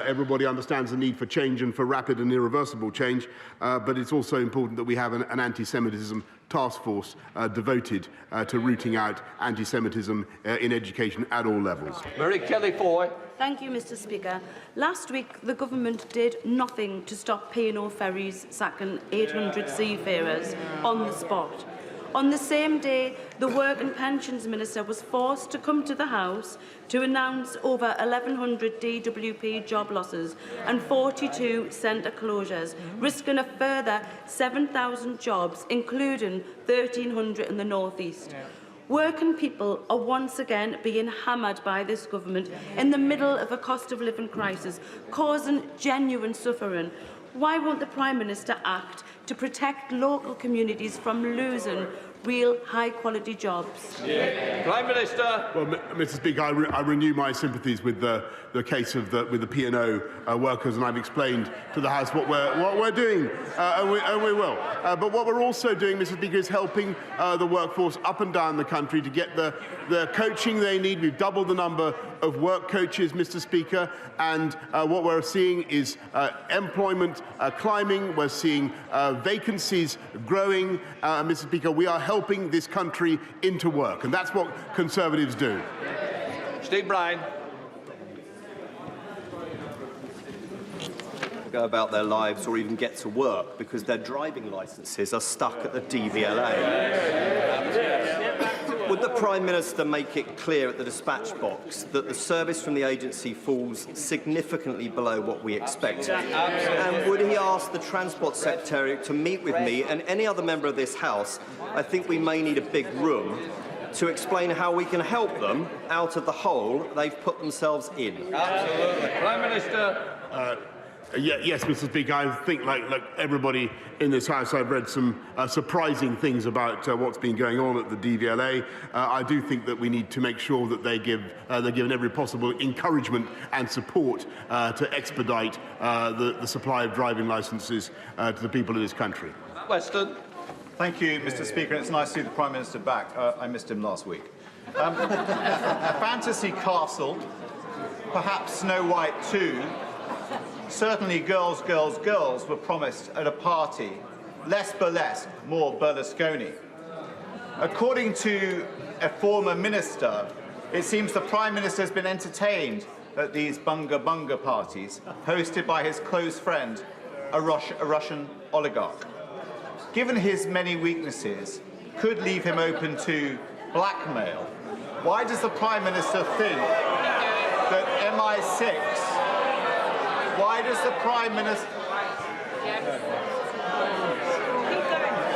Speaker 4: everybody understands the need for change and for rapid and irreversible change, but it's also important that we have an anti-Semitism task force devoted to rooting out anti-Semitism in education at all levels.
Speaker 21: Mary Kelly-Foy.
Speaker 12: Thank you, Mr. Speaker. Last week, the government did nothing to stop P&O ferries sacking 800 seafarers on the spot. On the same day, the Work and Pensions Minister was forced to come to the House to announce over 1,100 DWP job losses and 42 centre closures, risking a further 7,000 jobs, including 1,300 in the North East. Working people are once again being hammered by this government in the middle of a cost of living crisis, causing genuine suffering. Why won't the Prime Minister act to protect local communities from losing real high-quality jobs?
Speaker 21: Prime Minister.
Speaker 4: Well, Mr. Speaker, I renew my sympathies with the case of with the P&O workers, and I've explained to the House what we're doing, and we will. But what we're also doing, Mr. Speaker, is helping the workforce up and down the country to get the coaching they need. We've doubled the number of work coaches, Mr. Speaker, and what we're seeing is employment climbing. We're seeing vacancies growing. Mr. Speaker, we are helping this country into work, and that's what Conservatives do.
Speaker 21: Steve Bryan.
Speaker 13: Go about their lives or even get to work because their driving licences are stuck at the DVLA. Would the Prime Minister make it clear at the dispatch box that the service from the agency falls significantly below what we expected? And would he ask the Transport Secretary to meet with me and any other member of this House? I think we may need a big room to explain how we can help them out of the hole they've put themselves in.
Speaker 21: Absolutely. Prime Minister.
Speaker 4: Yes, Mr. Speaker, I think, like everybody in this House, I've read some surprising things about what's been going on at the DVLA. I do think that we need to make sure that they're given every possible encouragement and support to expedite the supply of driving licences to the people of this country.
Speaker 21: Weston.
Speaker 25: Thank you, Mr. Speaker. It's nice to see the Prime Minister back. I missed him last week. A fantasy castle, perhaps Snow White too. Certainly girls, girls, girls were promised at a party. Less burlesque, more Berlusconi. According to a former minister, it seems the Prime Minister has been entertained at these bunga parties hosted by his close friend, a Russian oligarch. Given his many weaknesses, could leave him open to blackmail. Why does the Prime Minister think that MI6? Why does the Prime Minister?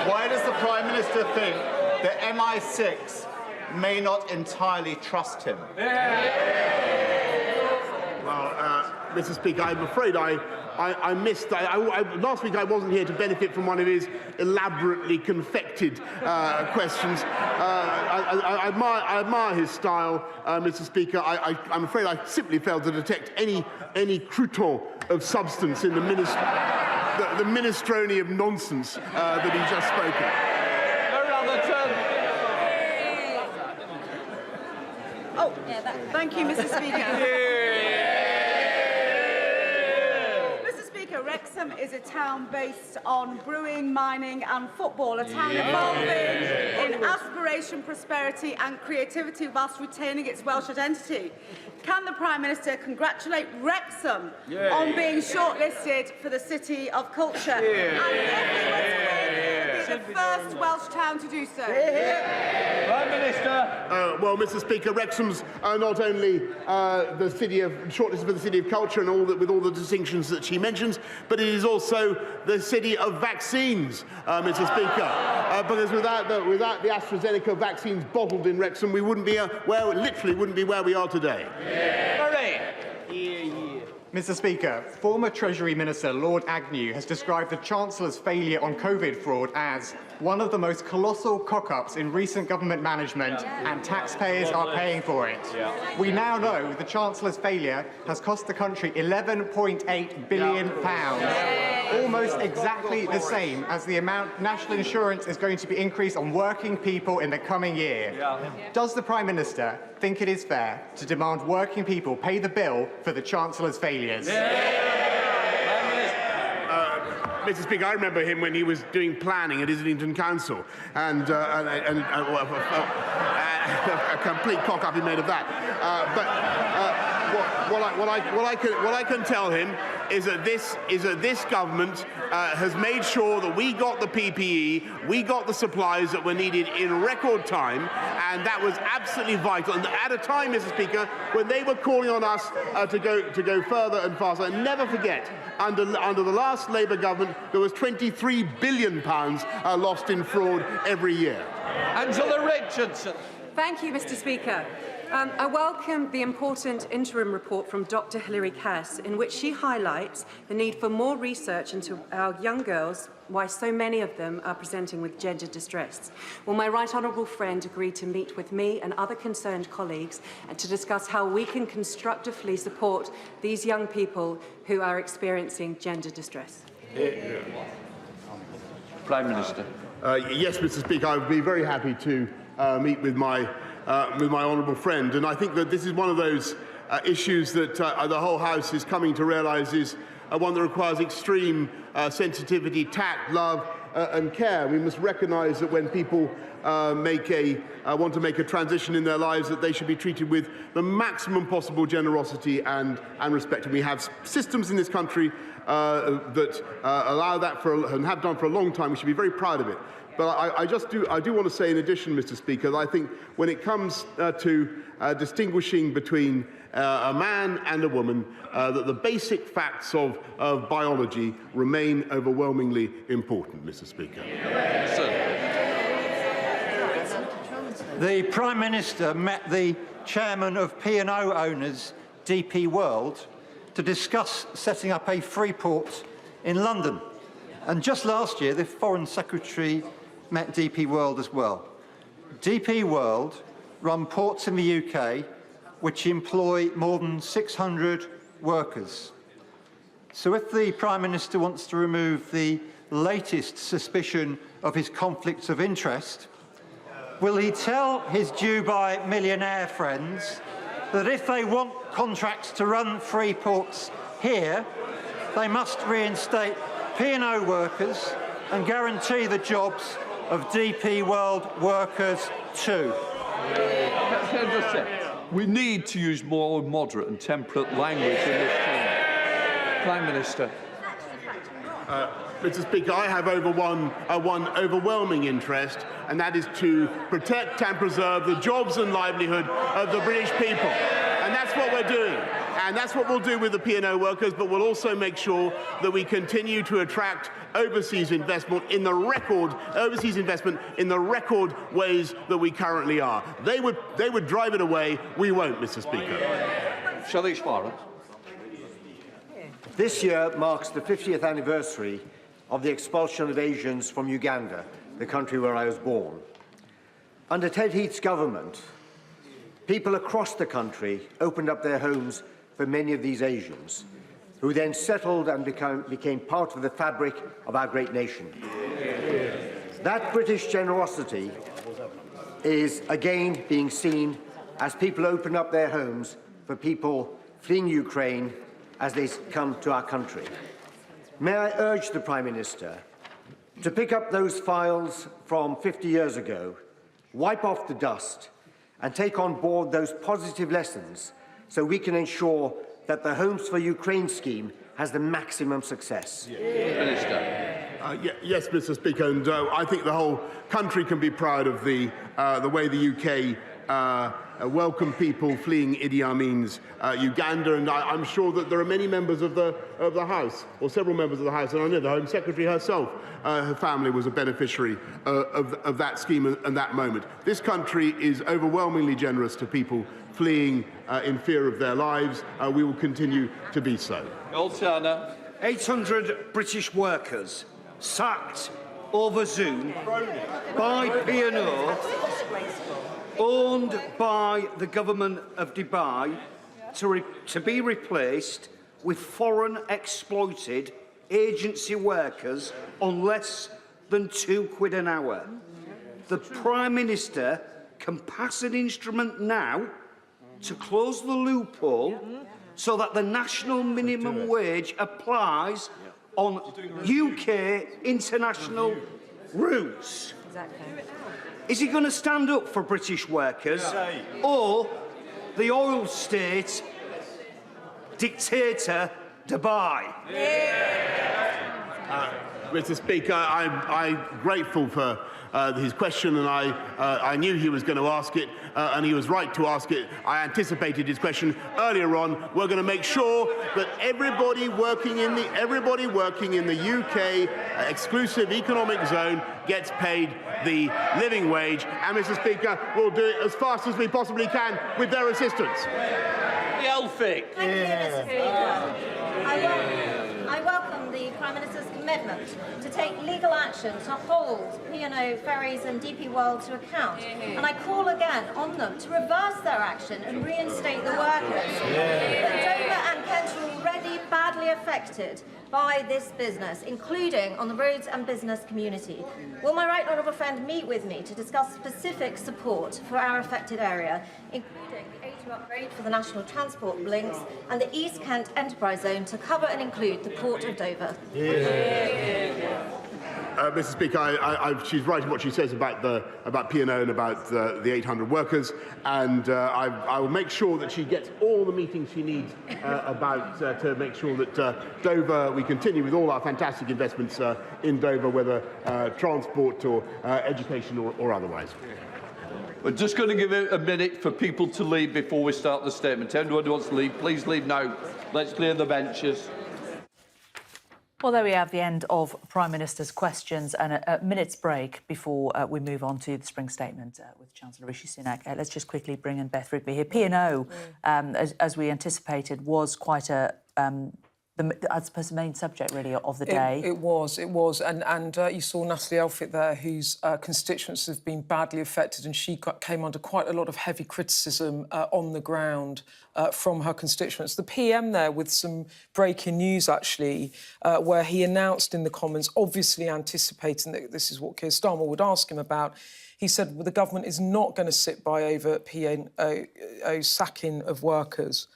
Speaker 25: Why does the Prime Minister think that MI6 may not entirely trust him?
Speaker 4: Well, Mr. Speaker, I'm afraid I missed. Last week I wasn't here to benefit from one of his elaborately confected questions. I admire his style, Mr. Speaker. I'm afraid I simply failed to detect any crouton of substance in the minestrone of nonsense that he just spoke of.
Speaker 12: Oh, thank you, Mr. Speaker. Wrexham is a town based on brewing, mining and football, a town evolving in aspiration, prosperity and creativity whilst retaining its Welsh identity. Can the Prime Minister congratulate Wrexham on being shortlisted for the City of Culture? And if he were to win, he would be the first Welsh town to do so.
Speaker 21: Prime Minister.
Speaker 4: Well, Mr. Speaker, Wrexham's not only the city of shortlisted for the City of Culture and with all the distinctions that she mentions, but it is also the city of vaccines, Mr. Speaker. Because without the AstraZeneca vaccines bottled in Wrexham, we wouldn't be literally wouldn't be where we are today.
Speaker 9: Mr. Speaker, former Treasury Minister Lord Agnew has described the Chancellor's failure on COVID fraud as one of the most colossal cock-ups in recent government management, and taxpayers are paying for it. We now know the Chancellor's failure has cost the country £11.8 billion, almost exactly the same as the amount national insurance is going to be increased on working people in the coming year. Does the Prime Minister think it is fair to demand working people pay the bill for the Chancellor's failures?
Speaker 4: Mr. Speaker, I remember him when he was doing planning at Islington Council, and a complete cock-up he made of that. What I can tell him is that this government has made sure that we got the PPE, we got the supplies that were needed in record time, and that was absolutely vital. And at a time, Mr. Speaker, when they were calling on us to go further and faster. And never forget, under the last Labour government, there was £23 billion lost in fraud every year.
Speaker 21: Angela Richardson.
Speaker 11: Thank you, Mr. Speaker. I welcome the important interim report from Dr. Hilary Cass, in which she highlights the need for more research into our young girls, why so many of them are presenting with gender distress. Will my right honourable friend agree to meet with me and other concerned colleagues and to discuss how we can constructively support these young people who are experiencing gender distress?
Speaker 21: Prime Minister.
Speaker 4: Yes, Mr. Speaker, I would be very happy to meet with my honourable friend, and I think that this is one of those issues that the whole House is coming to realise is one that requires extreme sensitivity, tact, love and care. We must recognise that when people want to make a transition in their lives, that they should be treated with the maximum possible generosity and respect. And we have systems in this country that allow that and have done for a long time. We should be very proud of it. But I do want to say, in addition, Mr. Speaker, that I think when it comes to distinguishing between a man and a woman, that the basic facts of biology remain overwhelmingly important, Mr. Speaker.
Speaker 14: The Prime Minister met the chairman of P&O owners, DP World, to discuss setting up a free port in London. And just last year, the Foreign Secretary met DP World as well. DP World run ports in the UK which employ more than 600 workers. So if the Prime Minister wants to remove the latest suspicion of his conflicts of interest, will he tell his Dubai millionaire friends that if they want contracts to run free ports here, they must reinstate P&O workers and guarantee the jobs of DP World workers too.
Speaker 21: Can I just say, we need to use more moderate and temperate language in this chamber. Prime Minister.
Speaker 4: Mr. Speaker, I have one overwhelming interest, and that is to protect and preserve the jobs and livelihood of the British people. And that's what we're doing. And that's what we'll do with the P&O workers, but we'll also make sure that we continue to attract overseas investment in the record ways that we currently are. They would drive it away. We won't, Mr. Speaker.
Speaker 21: Shall I explain?
Speaker 3: This year marks the 50th anniversary of the expulsion of Asians from Uganda, the country where I was born. Under Ted Heath's government, people across the country opened up their homes for many of these Asians, who then settled and became part of the fabric of our great nation. That British generosity is again being seen as people open up their homes for people fleeing Ukraine as they come to our country. May I urge the Prime Minister to pick up those files from 50 years ago, wipe off the dust, and take on board those positive lessons so we can ensure that the Homes for Ukraine scheme has the maximum success.
Speaker 4: Yes, Mr. Speaker, and I think the whole country can be proud of the way the UK welcome people fleeing Idi Amin's Uganda, and I'm sure that there are many members of the House, or several members of the House, and I know the Home Secretary herself, her family was a beneficiary of that scheme and that moment. This country is overwhelmingly generous to people fleeing in fear of their lives. We will continue to be so.
Speaker 5: 800 British workers sacked over Zoom by P&O, owned by the government of Dubai, to be replaced with foreign exploited agency workers on less than £2 an hour. The Prime Minister can pass an instrument now to close the loophole so that the national minimum wage applies on UK international routes. Is he going to stand up for British workers or the oil state dictator Dubai?
Speaker 4: Mr. Speaker, I'm grateful for his question, and I knew he was going to ask it, and he was right to ask it. I anticipated his question earlier on. We're going to make sure that everybody working in the UK exclusive economic zone gets paid the living wage, and Mr. Speaker, we'll do it as fast as we possibly can with their assistance.
Speaker 21: Thank
Speaker 15: you, Mr. Speaker. I welcome the Prime Minister's commitment to take legal action to hold P&O ferries and DP World to account. And I call again on them to reverse their action and reinstate the workers. But Dover and Kent are already badly affected by this business, including on the roads and business community. Will my right honourable friend meet with me to discuss specific support for our affected area, including the A2 upgrade for the National Transport links and the East Kent Enterprise Zone to cover and include the Port of Dover?
Speaker 4: Mr. Speaker, she's right in what she says about P&O and about the 800 workers, and I will make sure that she gets all the meetings she needs to make sure that Dover, we continue with all our fantastic investments in Dover, whether transport or education or otherwise.
Speaker 21: We're just going to give it a minute for people to leave before we start the statement. Anyone who wants to leave, please leave now. Let's clear the benches.
Speaker 17: Well, there we have the end of Prime Minister's questions and a minute's break before we move on to the spring statement with Chancellor Rishi Sunak. Let's just quickly bring in Beth Rigby here. P&O, as we anticipated, was quite I suppose the main subject, really, of the day.
Speaker 18: It was. And you saw Natalie Elphicke there, whose constituents have been badly affected, and she came under quite a lot of heavy criticism on the ground from her constituents. The PM there with some breaking news, actually, where he announced in the Commons, obviously anticipating that this is what Keir Starmer would ask him about. He said, well, the government is not going to sit by over P&O sacking of workers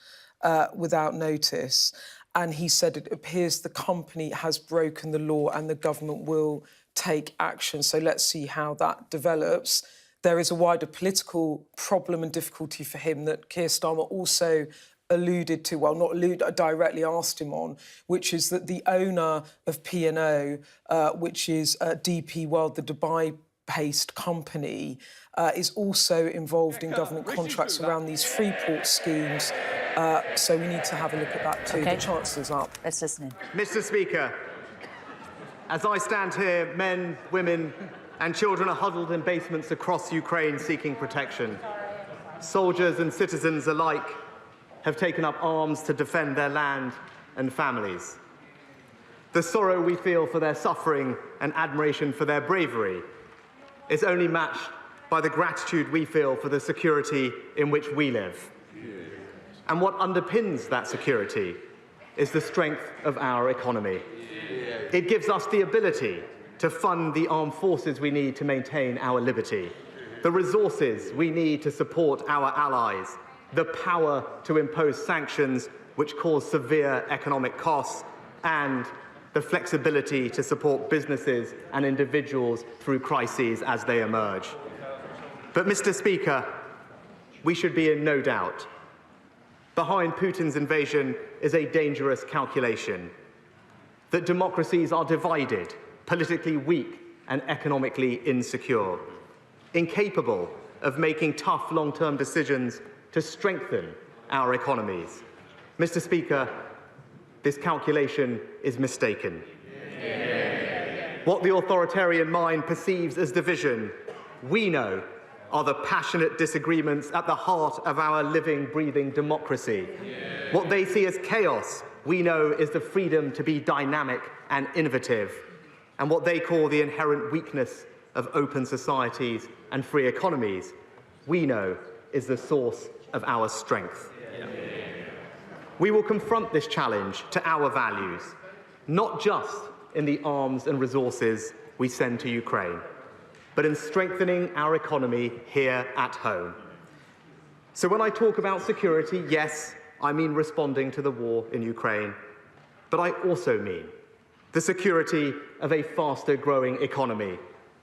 Speaker 18: without notice. And he said it appears the company has broken the law and the government will take action. So let's see how that develops. There is a wider political problem and difficulty for him that Keir Starmer also alluded to, well, not alluded, directly asked him on, which is that the owner of P&O, which is DP World, the Dubai-based company, is also involved in government contracts around these Freeport schemes. So we need to have a look at that too.
Speaker 17: Okay.
Speaker 18: The Chancellor's up.
Speaker 17: Let's listen in.
Speaker 3: Mr. Speaker, as I stand here, men, women and children are huddled in basements across Ukraine seeking protection. Soldiers and citizens alike have taken up arms to defend their land and families. The sorrow we feel for their suffering and admiration for their bravery is only matched by the gratitude we feel for the security in which we live. And what underpins that security is the strength of our economy. It gives us the ability to fund the armed forces we need to maintain our liberty, the resources we need to support our allies, the power to impose sanctions which cause severe economic costs, and the flexibility to support businesses and individuals through crises as they emerge. But, Mr. Speaker, we should be in no doubt. Behind Putin's invasion is a dangerous calculation that democracies are divided, politically weak and economically insecure, incapable of making tough long-term decisions to strengthen our economies. Mr. Speaker, this calculation is mistaken. What the authoritarian mind perceives as division, we know are the passionate disagreements at the heart of our living, breathing democracy. What they see as chaos, we know is the freedom to be dynamic and innovative. And what they call the inherent weakness of open societies and free economies, we know is the source of our strength. We will confront this challenge to our values, not just in the arms and resources we send to Ukraine, but in strengthening our economy here at home. So when I talk about security, yes, I mean responding to the war in Ukraine, but I also mean the security of a faster growing economy,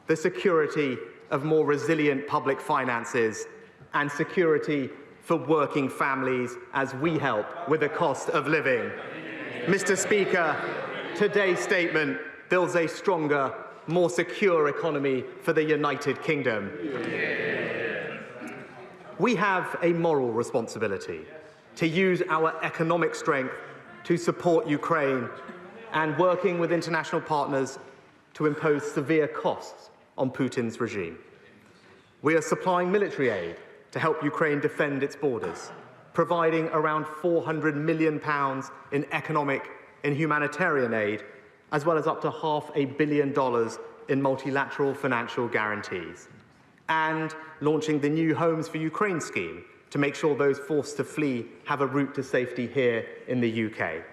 Speaker 3: the security of more resilient public finances, and security for working families as we help with the cost of living. Mr. Speaker, today's statement builds a stronger, more secure economy for the United Kingdom. We have a moral responsibility to use our economic strength to support Ukraine and working with international partners to impose severe costs on Putin's regime. We are supplying military aid to help Ukraine defend its borders, providing around £400 million in economic and humanitarian aid, as well as up to $500 million in multilateral financial guarantees, and launching the new Homes for Ukraine scheme to make sure those forced to flee have a route to safety here in the UK.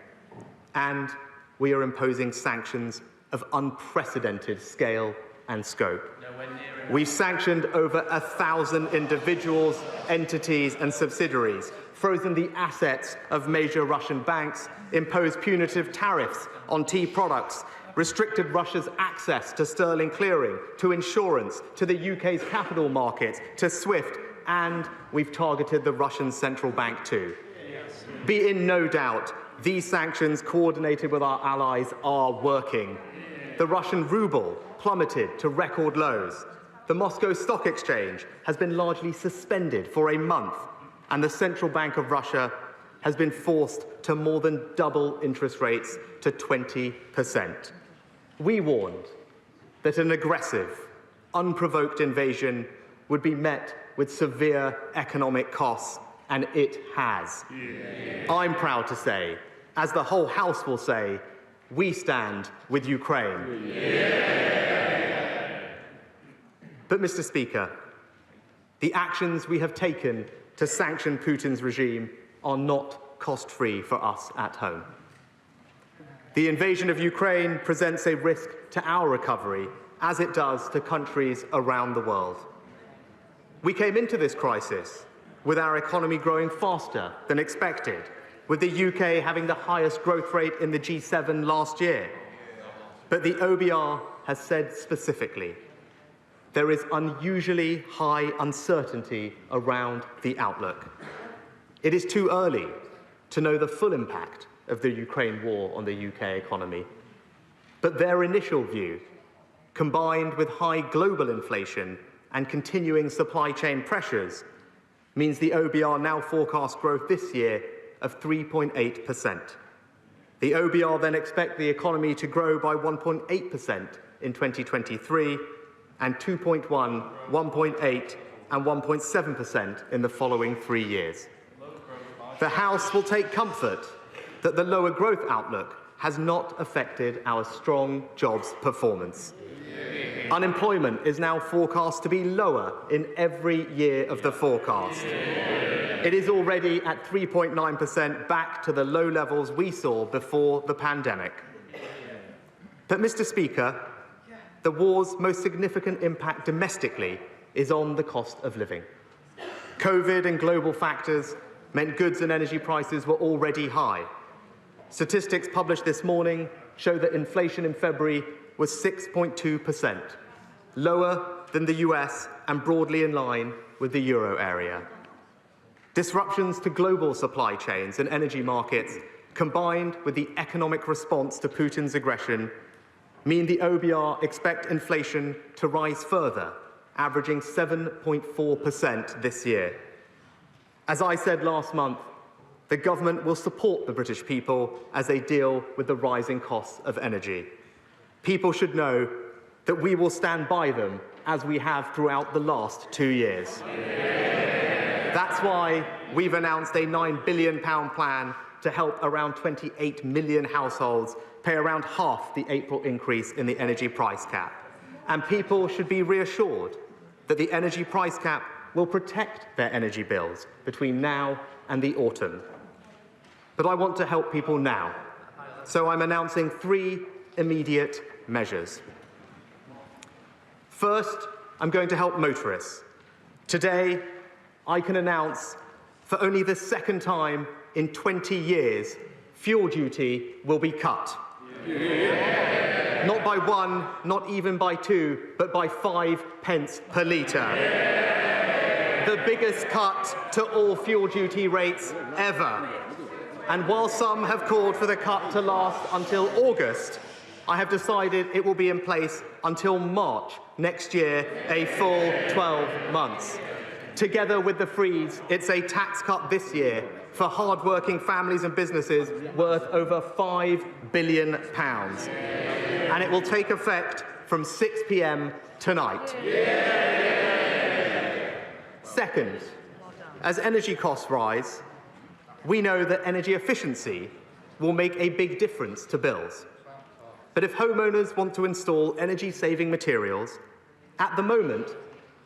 Speaker 3: And we are imposing sanctions of unprecedented scale and scope. We've sanctioned over 1,000 individuals, entities and subsidiaries, frozen the assets of major Russian banks, imposed punitive tariffs on tea products, restricted Russia's access to sterling clearing, to insurance, to the UK's capital markets, to SWIFT, and we've targeted the Russian central bank too. Be in no doubt, these sanctions, coordinated with our allies, are working. The Russian ruble plummeted to record lows. The Moscow Stock Exchange has been largely suspended for a month, and the Central Bank of Russia has been forced to more than double interest rates to 20%. We warned that an aggressive, unprovoked invasion would be met with severe economic costs, and it has. I'm proud to say, as the whole House will say, we stand with Ukraine. But, Mr. Speaker, the actions we have taken to sanction Putin's regime are not cost-free for us at home. The invasion of Ukraine presents a risk to our recovery, as it does to countries around the world. We came into this crisis with our economy growing faster than expected, with the UK having the highest growth rate in the G7 last year. But the OBR
Speaker 7: has said specifically, there is unusually high uncertainty around the outlook. It is too early to know the full impact of the Ukraine war on the UK economy. But their initial view, combined with high global inflation and continuing supply chain pressures, means the OBR now forecasts growth this year of 3.8%. The OBR then expect the economy to grow by 1.8% in 2023 and 2.1%, 1.8% and 1.7% in the following 3 years. The House will take comfort that the lower growth outlook has not affected our strong jobs performance. Unemployment is now forecast to be lower in every year of the forecast. It is already at 3.9%, back to the low levels we saw before the pandemic. But, Mr. Speaker, the war's most significant impact domestically is on the cost of living. COVID and global factors meant goods and energy prices were already high. Statistics published this morning show that inflation in February was 6.2%, lower than the US and broadly in line with the euro area. Disruptions to global supply chains and energy markets, combined with the economic response to Putin's aggression, mean the OBR expect inflation to rise further, averaging 7.4% this year. As I said last month, the government will support the British people as they deal with the rising costs of energy. People should know that we will stand by them as we have throughout the last 2 years. That's why we've announced a £9 billion plan to help around 28 million households pay around half the April increase in the energy price cap. And people should be reassured that the energy price cap will protect their energy bills between now and the autumn. But I want to help people now, so I'm announcing 3 immediate measures. First, I'm going to help motorists. Today, I can announce, for only the second time in 20 years, fuel duty will be cut. Yeah. Not by 1, not even by 2, but by 5 pence per litre. Yeah. The biggest cut to all fuel duty rates ever. And while some have called for the cut to last until August, I have decided it will be in place until March next year, a full 12 months. Together with the freeze, it's a tax cut this year for hard-working families and businesses worth over £5 billion. And it will take effect from 6 p.m. tonight. Second, as energy costs rise, we know that energy efficiency will make a big difference to bills. But if homeowners want to install energy-saving materials, at the moment,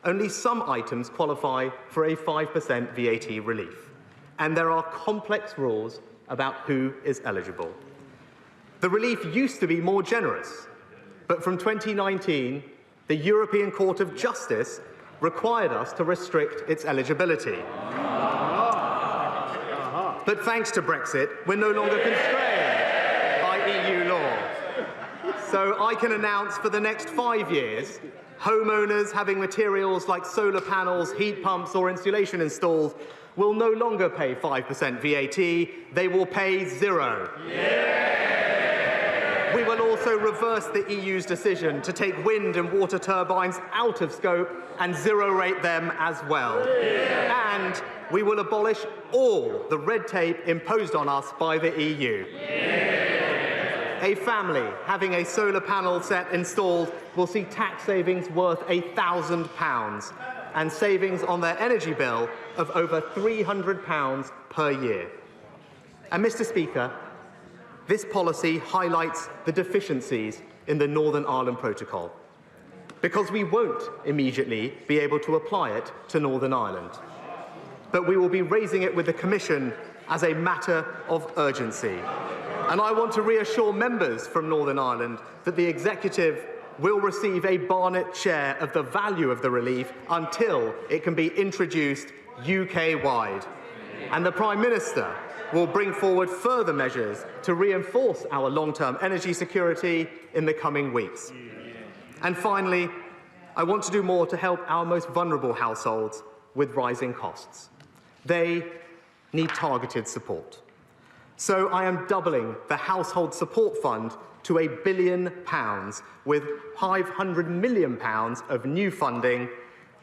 Speaker 7: only some items qualify for a 5% VAT relief, and there are complex rules about who is eligible. The relief used to be more generous, but from 2019, the European Court of Justice required us to restrict its eligibility. But thanks to Brexit, we're no longer constrained by EU law. So I can announce for the next 5 years, homeowners having materials like solar panels, heat pumps or insulation installed will no longer pay 5% VAT, they will pay 0. Yeah. We will also reverse the EU's decision to take wind and water turbines out of scope and zero-rate them as well. Yeah. And we will abolish all the red tape imposed on us by the EU. Yeah. A family having a solar panel set installed will see tax savings worth £1,000 and savings on their energy bill of over £300 per year. And, Mr. Speaker, this policy highlights the deficiencies in the Northern Ireland Protocol, because we won't immediately be able to apply it to Northern Ireland. But we will be raising it with the Commission as a matter of urgency. And I want to reassure members from Northern Ireland that the Executive will receive a Barnett share of the value of the relief until it can be introduced UK-wide. And the Prime Minister will bring forward further measures to reinforce our long-term energy security in the coming weeks. And finally, I want to do more to help our most vulnerable households with rising costs. They need targeted support. So I am doubling the Household Support Fund to £1 billion with £500 million of new funding.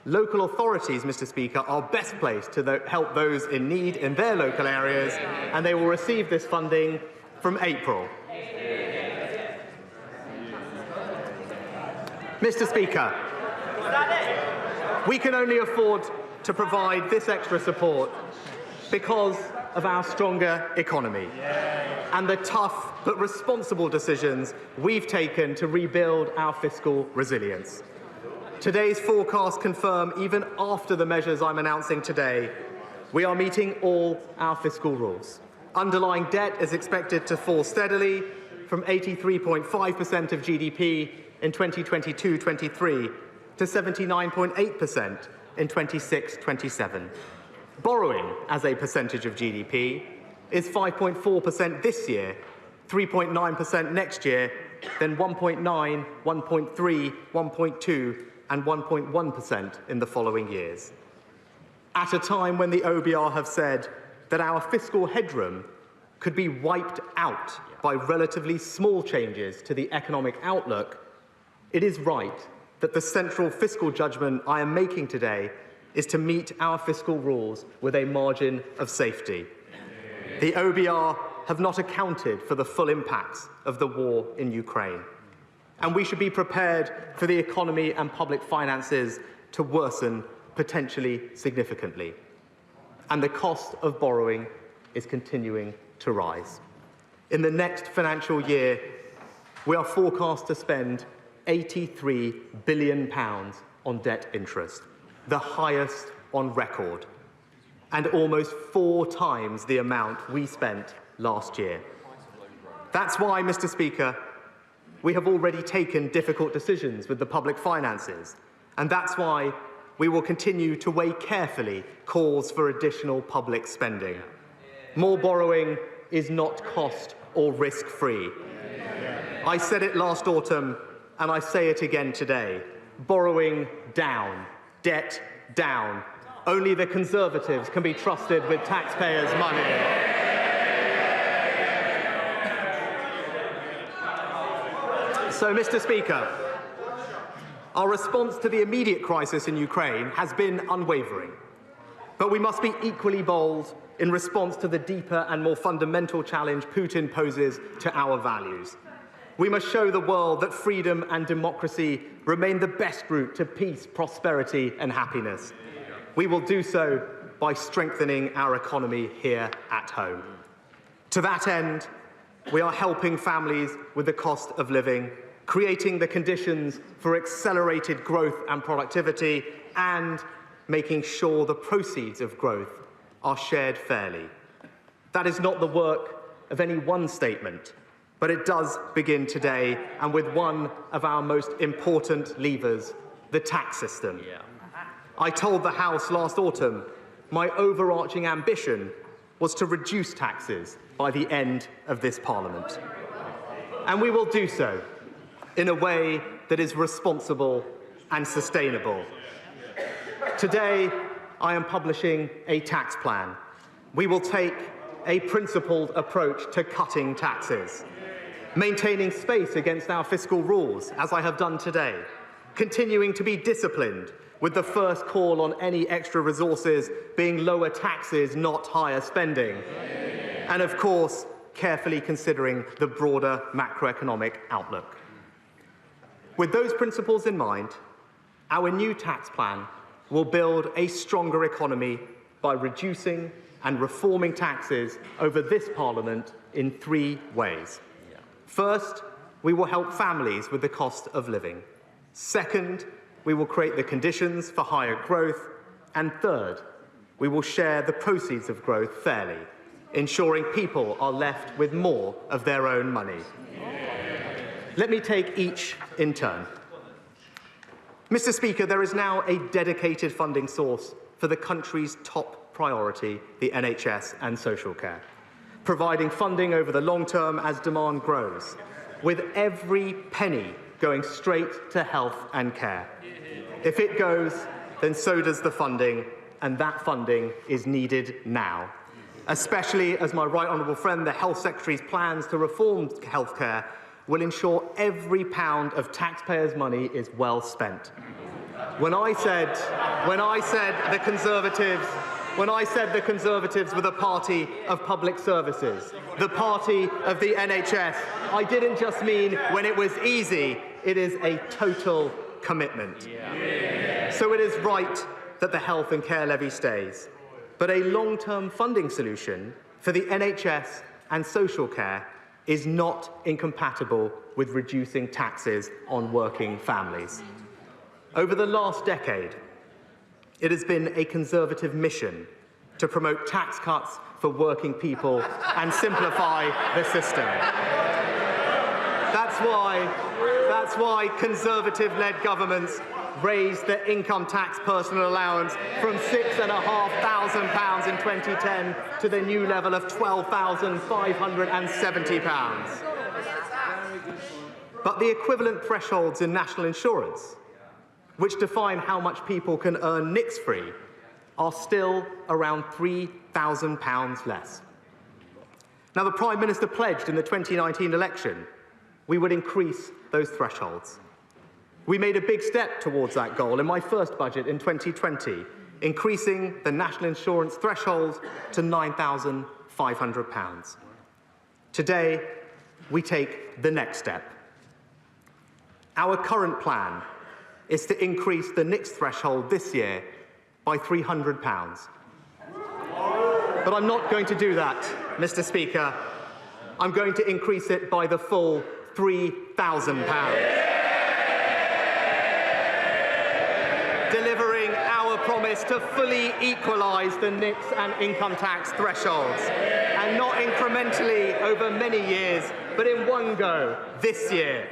Speaker 7: Local authorities, Mr. Speaker, are best placed to help those in need in their local areas, and they will receive this funding from April. Mr. Speaker, we can only afford to provide this extra support because of our stronger economy and the tough but responsible decisions we've taken to rebuild our fiscal resilience. Today's forecasts confirm, even after the measures I'm announcing today, we are meeting all our fiscal rules. Underlying debt is expected to fall steadily from 83.5% of GDP in 2022-23 to 79.8% in 26-27. Borrowing as a percentage of GDP is 5.4% this year, 3.9% next year, then 1.9, 1.3, 1.2, and 1.1% in the following years. At a time when the OBR have said that our fiscal headroom could be wiped out by relatively small changes to the economic outlook, it is right that the central fiscal judgment I am making today is to meet our fiscal rules with a margin of safety. The OBR have not accounted for the full impacts of the war in Ukraine, and we should be prepared for the economy and public finances to worsen potentially significantly. And the cost of borrowing is continuing to rise. In the next financial year, we are forecast to spend £83 billion on debt interest, the highest on record, and almost 4 times the amount we spent last year. That's why, Mr. Speaker, we have already taken difficult decisions with the public finances, and that's why we will continue to weigh carefully calls for additional public spending. More borrowing is not cost or risk-free. I said it last autumn, and I say it again today. Borrowing down, debt down. Only the Conservatives can be trusted with taxpayers' money. So, Mr. Speaker, our response to the immediate crisis in Ukraine has been unwavering. But we must be equally bold in response to the deeper and more fundamental challenge Putin poses to our values. We must show the world that freedom and democracy remain the best route to peace, prosperity and happiness. We will do so by strengthening our economy here at home. To that end, we are helping families with the cost of living, creating the conditions for accelerated growth and productivity, and making sure the proceeds of growth are shared fairly. That is not the work of any one statement, but it does begin today, and with one of our most important levers, the tax system. I told the House last autumn my overarching ambition was to reduce taxes by the end of this Parliament. And we will do so in a way that is responsible and sustainable. Today, I am publishing a tax plan. We will take a principled approach to cutting taxes, maintaining space against our fiscal rules, as I have done today, continuing to be disciplined, with the first call on any extra resources being lower taxes, not higher spending, and of course, carefully considering the broader macroeconomic outlook. With those principles in mind, our new tax plan will build a stronger economy by reducing and reforming taxes over this Parliament in 3 ways. First, we will help families with the cost of living. Second, we will create the conditions for higher growth. And third, we will share the proceeds of growth fairly, ensuring people are left with more of their own money. Let me take each in turn. Mr. Speaker, there is now a dedicated funding source for the country's top priority, the NHS and social care, providing funding over the long term as demand grows. With every penny going straight to health and care. If it goes, then so does the funding, and that funding is needed now, especially as my right honourable friend, the Health Secretary's plans to reform healthcare will ensure every pound of taxpayers' money is well spent. When I said the Conservatives were the party of public services, the party of the NHS, I didn't just mean when it was easy, it is a total commitment. So it is right that the health and care levy stays, but a long-term funding solution for the NHS and social care is not incompatible with reducing taxes on working families. Over the last decade, it has been a Conservative mission to promote tax cuts for working people and simplify the system. That's why Conservative-led governments raised the income tax personal allowance from £6,500 in 2010 to the new level of £12,570. But the equivalent thresholds in national insurance, which define how much people can earn NICS-free, are still around £3,000 less. Now, the Prime Minister pledged in the 2019 election we would increase those thresholds. We made a big step towards that goal in my first budget in 2020, increasing the national insurance threshold to £9,500. Today, we take the next step. Our current plan is to increase the NICS threshold this year by £300. But I'm not going to do that, Mr. Speaker. I'm going to increase it by the full £3,000. Delivering our promise to fully equalise the NICS and income tax thresholds, and not incrementally over many years, but in one go this year.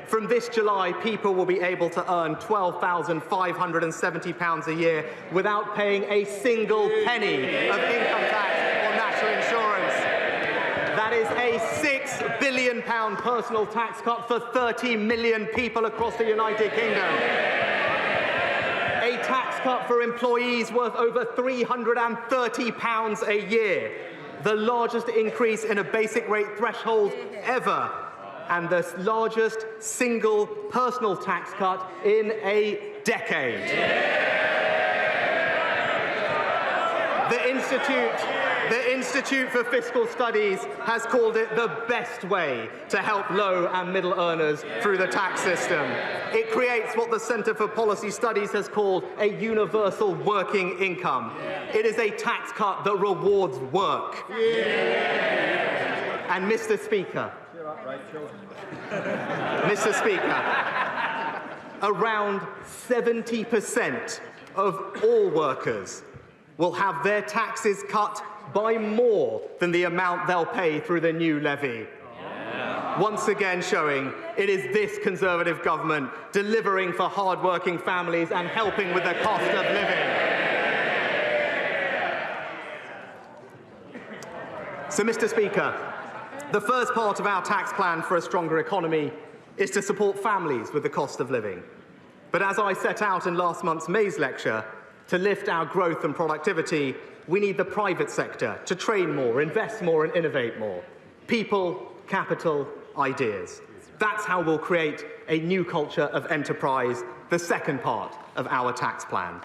Speaker 7: From this July, people will be able to earn £12,570 a year without paying a single penny of income tax or national insurance. That is a £6 billion personal tax cut for 30 million people across the United Kingdom. A tax cut for employees worth over £330 a year, the largest increase in a basic rate threshold ever, and the largest single personal tax cut in a decade. The Institute for Fiscal Studies has called it the best way to help low and middle earners through the tax system. It creates what the Centre for Policy Studies has called a universal working income. It is a tax cut that rewards work. And Mr. Speaker, around 70% of all workers will have their taxes cut by more than the amount they'll pay through the new levy. Once again showing it is this Conservative government delivering for hard-working families and helping with the cost of living. So, Mr. Speaker, the first part of our tax plan for a stronger economy is to support families with the cost of living. But as I set out in last month's May's lecture, to lift our growth and productivity, we need the private sector to train more, invest more and innovate more. People, capital, ideas. That's how we'll create a new culture of enterprise, the second part of our tax plan.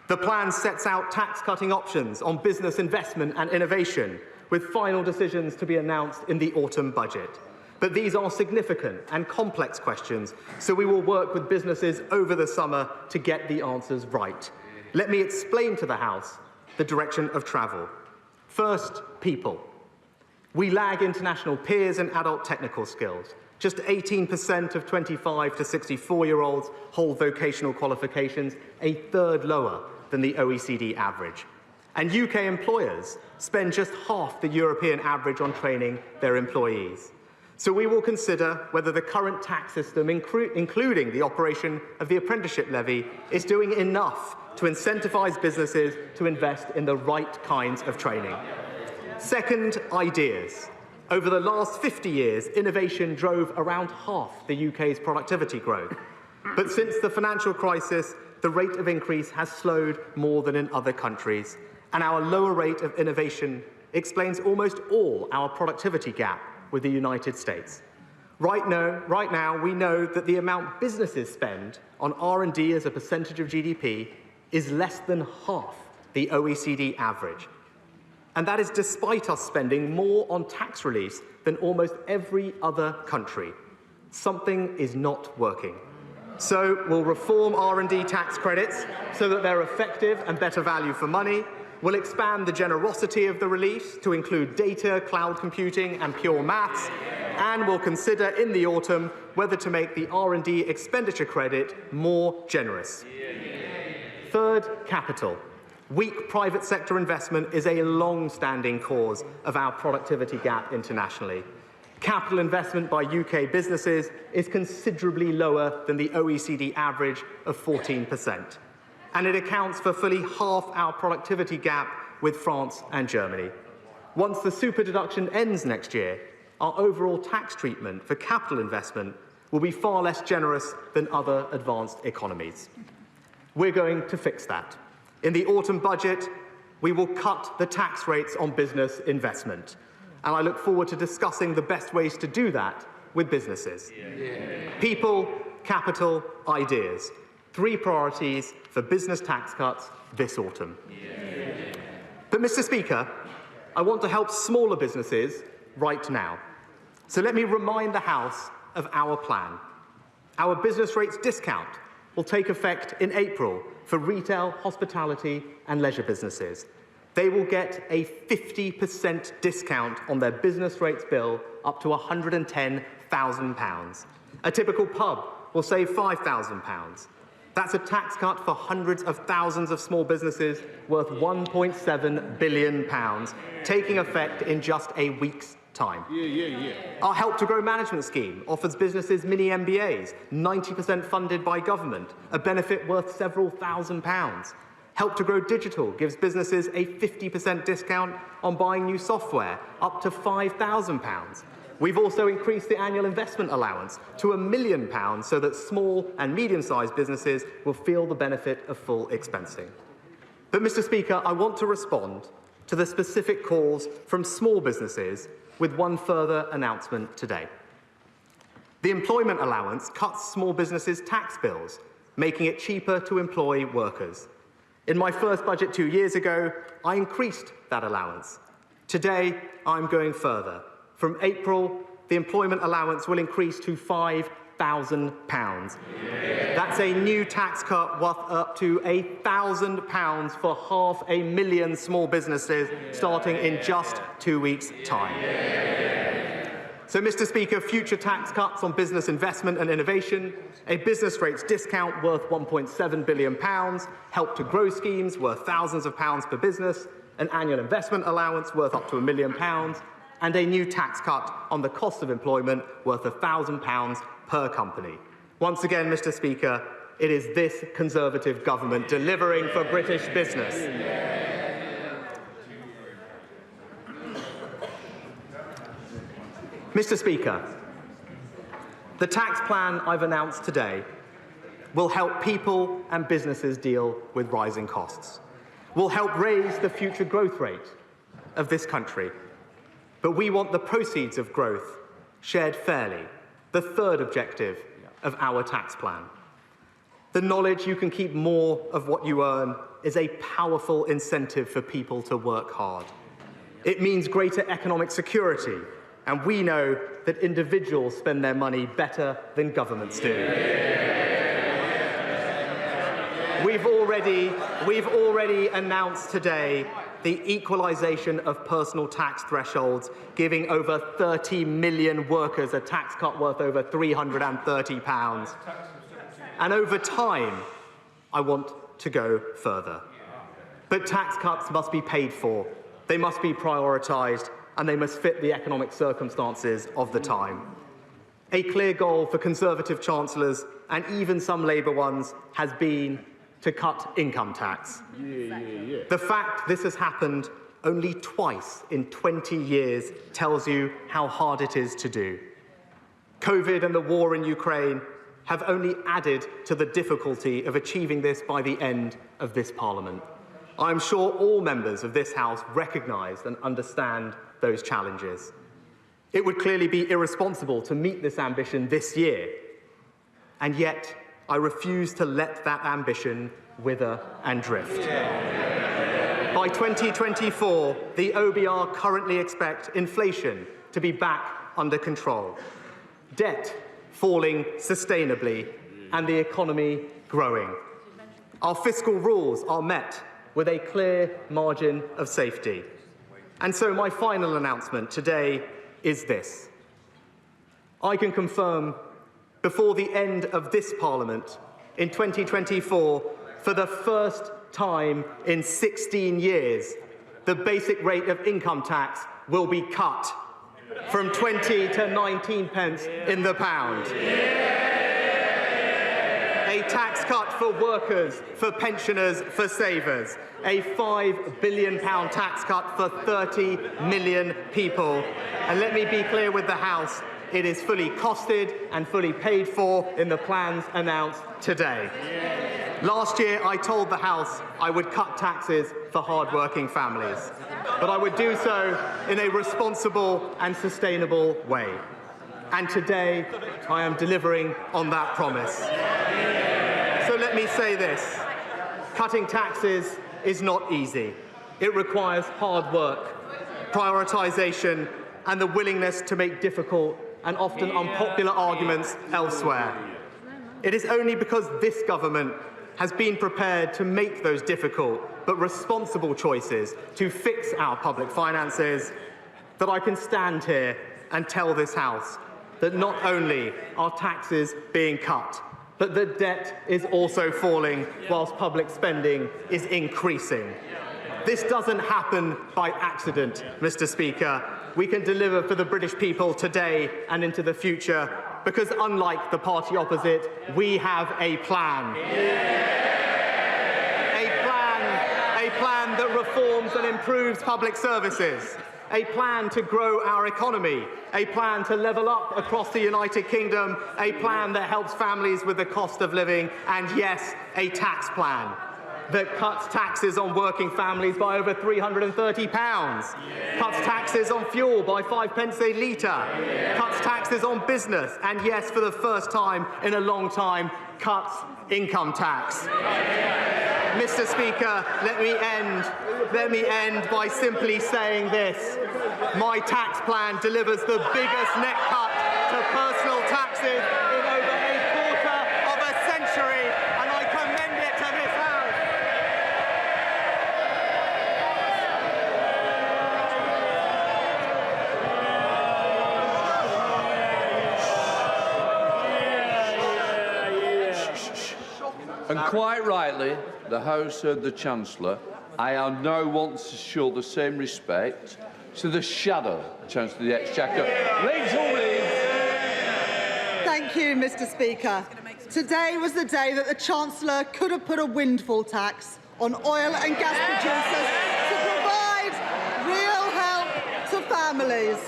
Speaker 7: The plan sets out tax-cutting options on business investment and innovation, with final decisions to be announced in the autumn budget. But these are significant and complex questions, so we will work with businesses over the summer to get the answers right. Let me explain to the House the direction of travel. First, people. We lag international peers in adult technical skills. Just 18% of 25 to 64-year-olds hold vocational qualifications, a third lower than the OECD average. And UK employers spend just half the European average on training their employees. So we will consider whether the current tax system, including the operation of the apprenticeship levy, is doing enough to incentivise businesses to invest in the right kinds of training. Second, ideas. Over the last 50 years, innovation drove around half the UK's productivity growth. But since the financial crisis, the rate of increase has slowed more than in other countries, and our lower rate of innovation explains almost all our productivity gap with the United States. Right now, we know that the amount businesses spend on R&D as a percentage of GDP is less than half the OECD average. And that is despite us spending more on tax reliefs than almost every other country. Something is not working. So we'll reform R&D tax credits so that they're effective and better value for money. We'll expand the generosity of the reliefs to include data, cloud computing, and pure maths. And we'll consider in the autumn whether to make the R&D expenditure credit more generous. Third, capital. Weak private sector investment is a long-standing cause of our productivity gap internationally. Capital investment by UK businesses is considerably lower than the OECD average of 14%. And it accounts for fully half our productivity gap with France and Germany. Once the super deduction ends next year, our overall tax treatment for capital investment will be far less generous than other advanced economies. We're going to fix that. In the autumn budget, we will cut the tax rates on business investment. And I look forward to discussing the best ways to do that with businesses. People, capital, ideas. 3 priorities for business tax cuts this autumn. But, Mr. Speaker, I want to help smaller businesses right now. So let me remind the House of our plan. Our business rates discount will take effect in April for retail, hospitality, and leisure businesses. They will get a 50% discount on their business rates bill up to £110,000. A typical pub will save £5,000. That's a tax cut for hundreds of thousands of small businesses worth £1.7 billion, taking effect in just a week's time. Our Help to Grow management scheme offers businesses mini MBAs, 90% funded by government, a benefit worth several £1,000s. Help to Grow Digital gives businesses a 50% discount on buying new software, up to £5,000. We've also increased the annual investment allowance to £1 million so that small and medium-sized businesses will feel the benefit of full expensing. But, Mr. Speaker, I want to respond to the specific calls from small businesses with one further announcement today. The employment allowance cuts small businesses' tax bills, making it cheaper to employ workers. In my first budget 2 years ago, I increased that allowance. Today, I'm going further. From April, the employment allowance will increase to £5,000. That's a new tax cut worth up to £1,000 for 500,000 small businesses starting in just 2 weeks' time. So, Mr. Speaker, future tax cuts on business investment and innovation, a business rates discount worth £1.7 billion, Help to Grow schemes worth thousands of pounds per business, an annual investment allowance worth up to £1 million, and a new tax cut on the cost of employment worth £1,000 per company. Once again, Mr. Speaker, it is this Conservative government delivering for British business. Mr. Speaker, the tax plan I've announced today will help people and businesses deal with rising costs, will help raise the future growth rate of this country. But we want the proceeds of growth shared fairly, the third objective of our tax plan. The knowledge you can keep more of what you earn is a powerful incentive for people to work hard. It means greater economic security, and we know that individuals spend their money better than governments do. We've already announced today the equalisation of personal tax thresholds, giving over 30 million workers a tax cut worth over £330. And over time, I want to go further. But tax cuts must be paid for, they must be prioritised, and they must fit the economic circumstances of the time. A clear goal for Conservative chancellors, and even some Labour ones, has been to cut income tax. The fact this has happened only twice in 20 years tells you how hard it is to do. COVID and the war in Ukraine have only added to the difficulty of achieving this by the end of this Parliament. I'm sure all members of this House recognise and understand those challenges. It would clearly be irresponsible to meet this ambition this year, and yet I refuse to let that ambition wither and drift. By 2024, the OBR currently expect inflation to be back under control, debt falling sustainably, and the economy growing. Our fiscal rules are met with a clear margin of safety. And so my final announcement today is this. I can confirm before the end of this Parliament in 2024, for the first time in 16 years, the basic rate of income tax will be cut from 20 to 19 pence in the pound. A tax cut for workers, for pensioners, for savers. A £5 billion tax cut for 30 million people. And let me be clear with the House, it is fully costed and fully paid for in the plans announced today. Last year, I told the House I would cut taxes for hard-working families, but I would do so in a responsible and sustainable way. And today, I am delivering on that promise. So let me say this. Cutting taxes is not easy. It requires hard work, prioritisation, and the willingness to make difficult and often unpopular arguments elsewhere. It is only because this government has been prepared to make those difficult but responsible choices to fix our public finances that I can stand here and tell this House that not only are taxes being cut, but the debt is also falling whilst public spending is increasing. This doesn't happen by accident, Mr. Speaker. We can deliver for the British people today and into the future because, unlike the party opposite, we have a plan. A plan that reforms and improves public services. A plan to grow our economy, a plan to level up across the United Kingdom, a plan that helps families with the cost of living, and yes, a tax plan that cuts taxes on working families by over £330, cuts taxes on fuel by 5 pence a litre, cuts taxes on business, and yes, for the first time in a long time, cuts income tax. Mr. Speaker, let me end by simply saying this. My tax plan delivers the biggest net cut to personal taxes in over a quarter of a century, and I commend it to this House.
Speaker 21: And quite rightly, the House heard the Chancellor. I now want to show the same respect to the shadow Chancellor of the Exchequer.
Speaker 16: Thank you, Mr. Speaker. Today was the day that the Chancellor could have put a windfall tax on oil and gas producers to provide real help to families.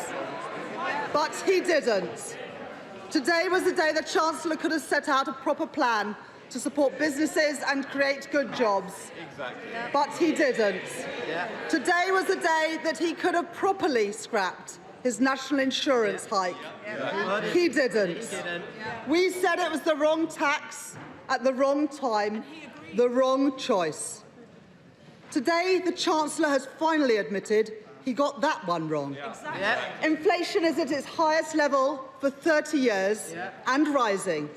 Speaker 16: But he didn't. Today was the day the Chancellor could have set out a proper plan to support businesses and create good jobs. Exactly. But he didn't. Yeah. Today was the day that he could have properly scrapped his national insurance hike. Yeah. He didn't. We said it was the wrong tax at the wrong time, the wrong choice. Today, the Chancellor has finally admitted he got that one wrong. Yeah. Exactly. Yeah. Inflation is at its highest level for 30 years and rising.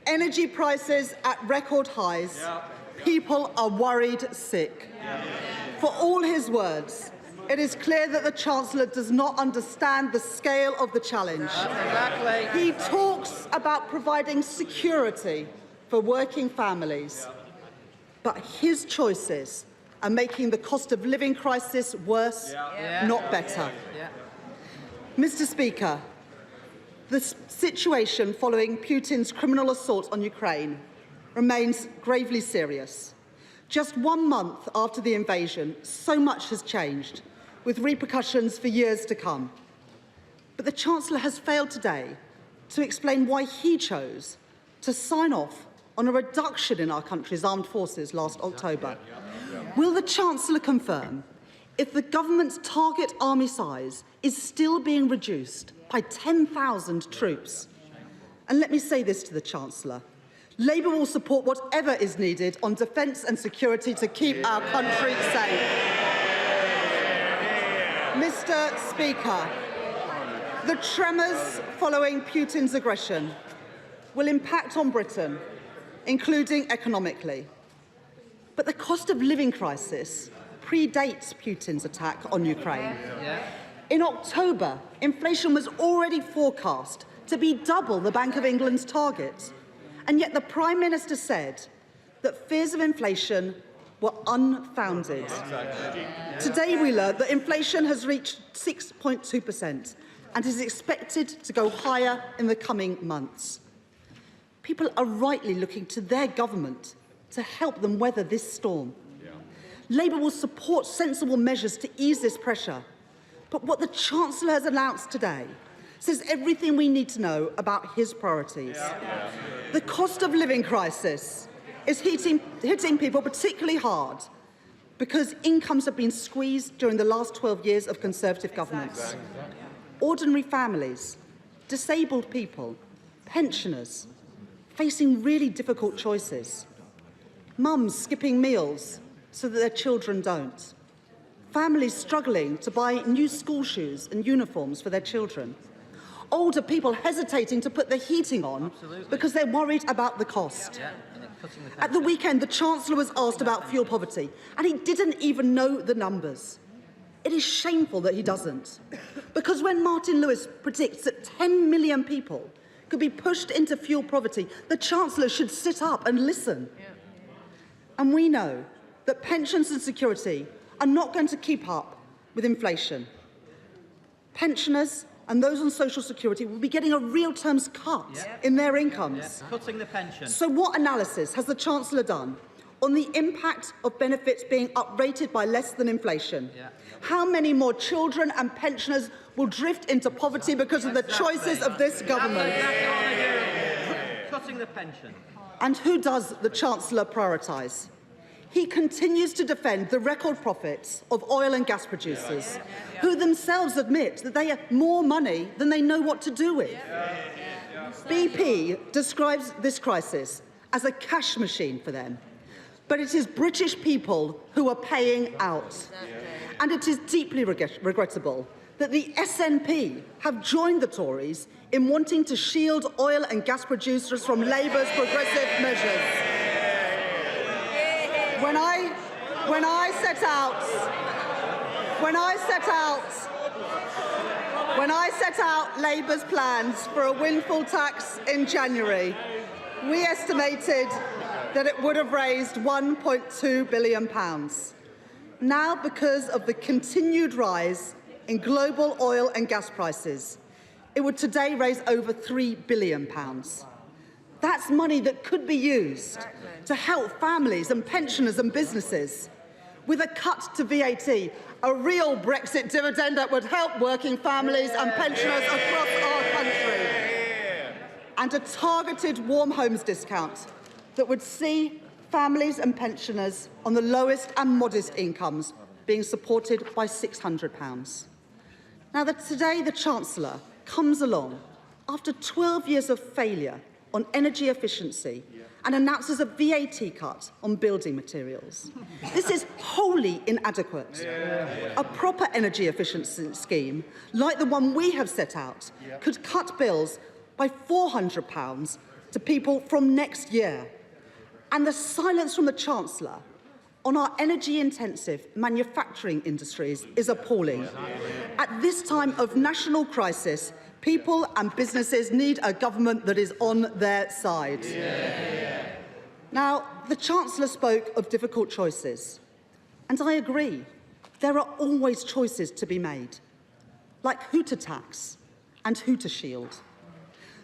Speaker 16: Energy prices at record highs. Yeah. People are worried sick. Yeah. For all his words, it is clear that the Chancellor does not understand the scale of the challenge. Exactly. He talks about providing security for working families, but his choices are making the cost of living crisis worse, not better. Mr. Speaker, the situation following Putin's criminal assault on Ukraine remains gravely serious. Just 1 month after the invasion, so much has changed.
Speaker 8: with repercussions for years to come. But the Chancellor has failed today to explain why he chose to sign off on a reduction in our country's armed forces last October. Will the Chancellor confirm if the government's target army size is still being reduced by 10,000 troops? And let me say this to the Chancellor. Labour will support whatever is needed on defence and security to keep our country safe. Mr. Speaker, the tremors following Putin's aggression will impact on Britain, including economically. But the cost of living crisis predates Putin's attack on Ukraine. In October, inflation was already forecast to be double the Bank of England's target. And yet the Prime Minister said that fears of inflation were unfounded. Today we learned that inflation has reached 6.2% and is expected to go higher in the coming months. People are rightly looking to their government to help them weather this storm. Labour will support sensible measures to ease this pressure. But what the Chancellor has announced today says everything we need to know about his priorities. The cost of living crisis is hitting people particularly hard because incomes have been squeezed during the last 12 years of Conservative governments. Ordinary families, disabled people, pensioners, facing really difficult choices. Mums skipping meals so that their children don't. Families struggling to buy new school shoes and uniforms for their children. Older people hesitating to put the heating on because they're worried about the cost. At the weekend, the Chancellor was asked about fuel poverty, and he didn't even know the numbers. It is shameful that he doesn't, because when Martin Lewis predicts that 10 million people could be pushed into fuel poverty, the Chancellor should sit up and listen. And we know that pensions and security are not going to keep up with inflation. Pensioners and those on social security will be getting a real terms cut in their incomes.
Speaker 19: Cutting the pension.
Speaker 8: So what analysis has the Chancellor done on the impact of benefits being uprated by less than inflation? How many more children and pensioners will drift into poverty because of the choices of this government?
Speaker 19: Cutting the pension.
Speaker 8: And who does the Chancellor prioritise? He continues to defend the record profits of oil and gas producers, who themselves admit that they have more money than they know what to do with. BP describes this crisis as a cash machine for them, but it is British people who are paying out. And it is deeply regrettable that the SNP have joined the Tories in wanting to shield oil and gas producers from Labour's progressive measures. When I set out Labour's plans for a windfall tax in January, we estimated that it would have raised £1.2 billion. Now, because of the continued rise in global oil and gas prices, it would today raise over £3 billion. That's money that could be used to help families and pensioners and businesses. With a cut to VAT, a real Brexit dividend that would help working families and pensioners across our country. And a targeted warm homes discount that would see families and pensioners on the lowest and modest incomes being supported by £600. Now, today the Chancellor comes along after 12 years of failure on energy efficiency and announces a VAT cut on building materials. This is wholly inadequate. A proper energy efficiency scheme, like the one we have set out, could cut bills by £400 to people from next year. And the silence from the Chancellor on our energy-intensive manufacturing industries is appalling. At this time of national crisis, people and businesses need a government that is on their side. Now, the Chancellor spoke of difficult choices, and I agree. There are always choices to be made, like who to tax and who to shield.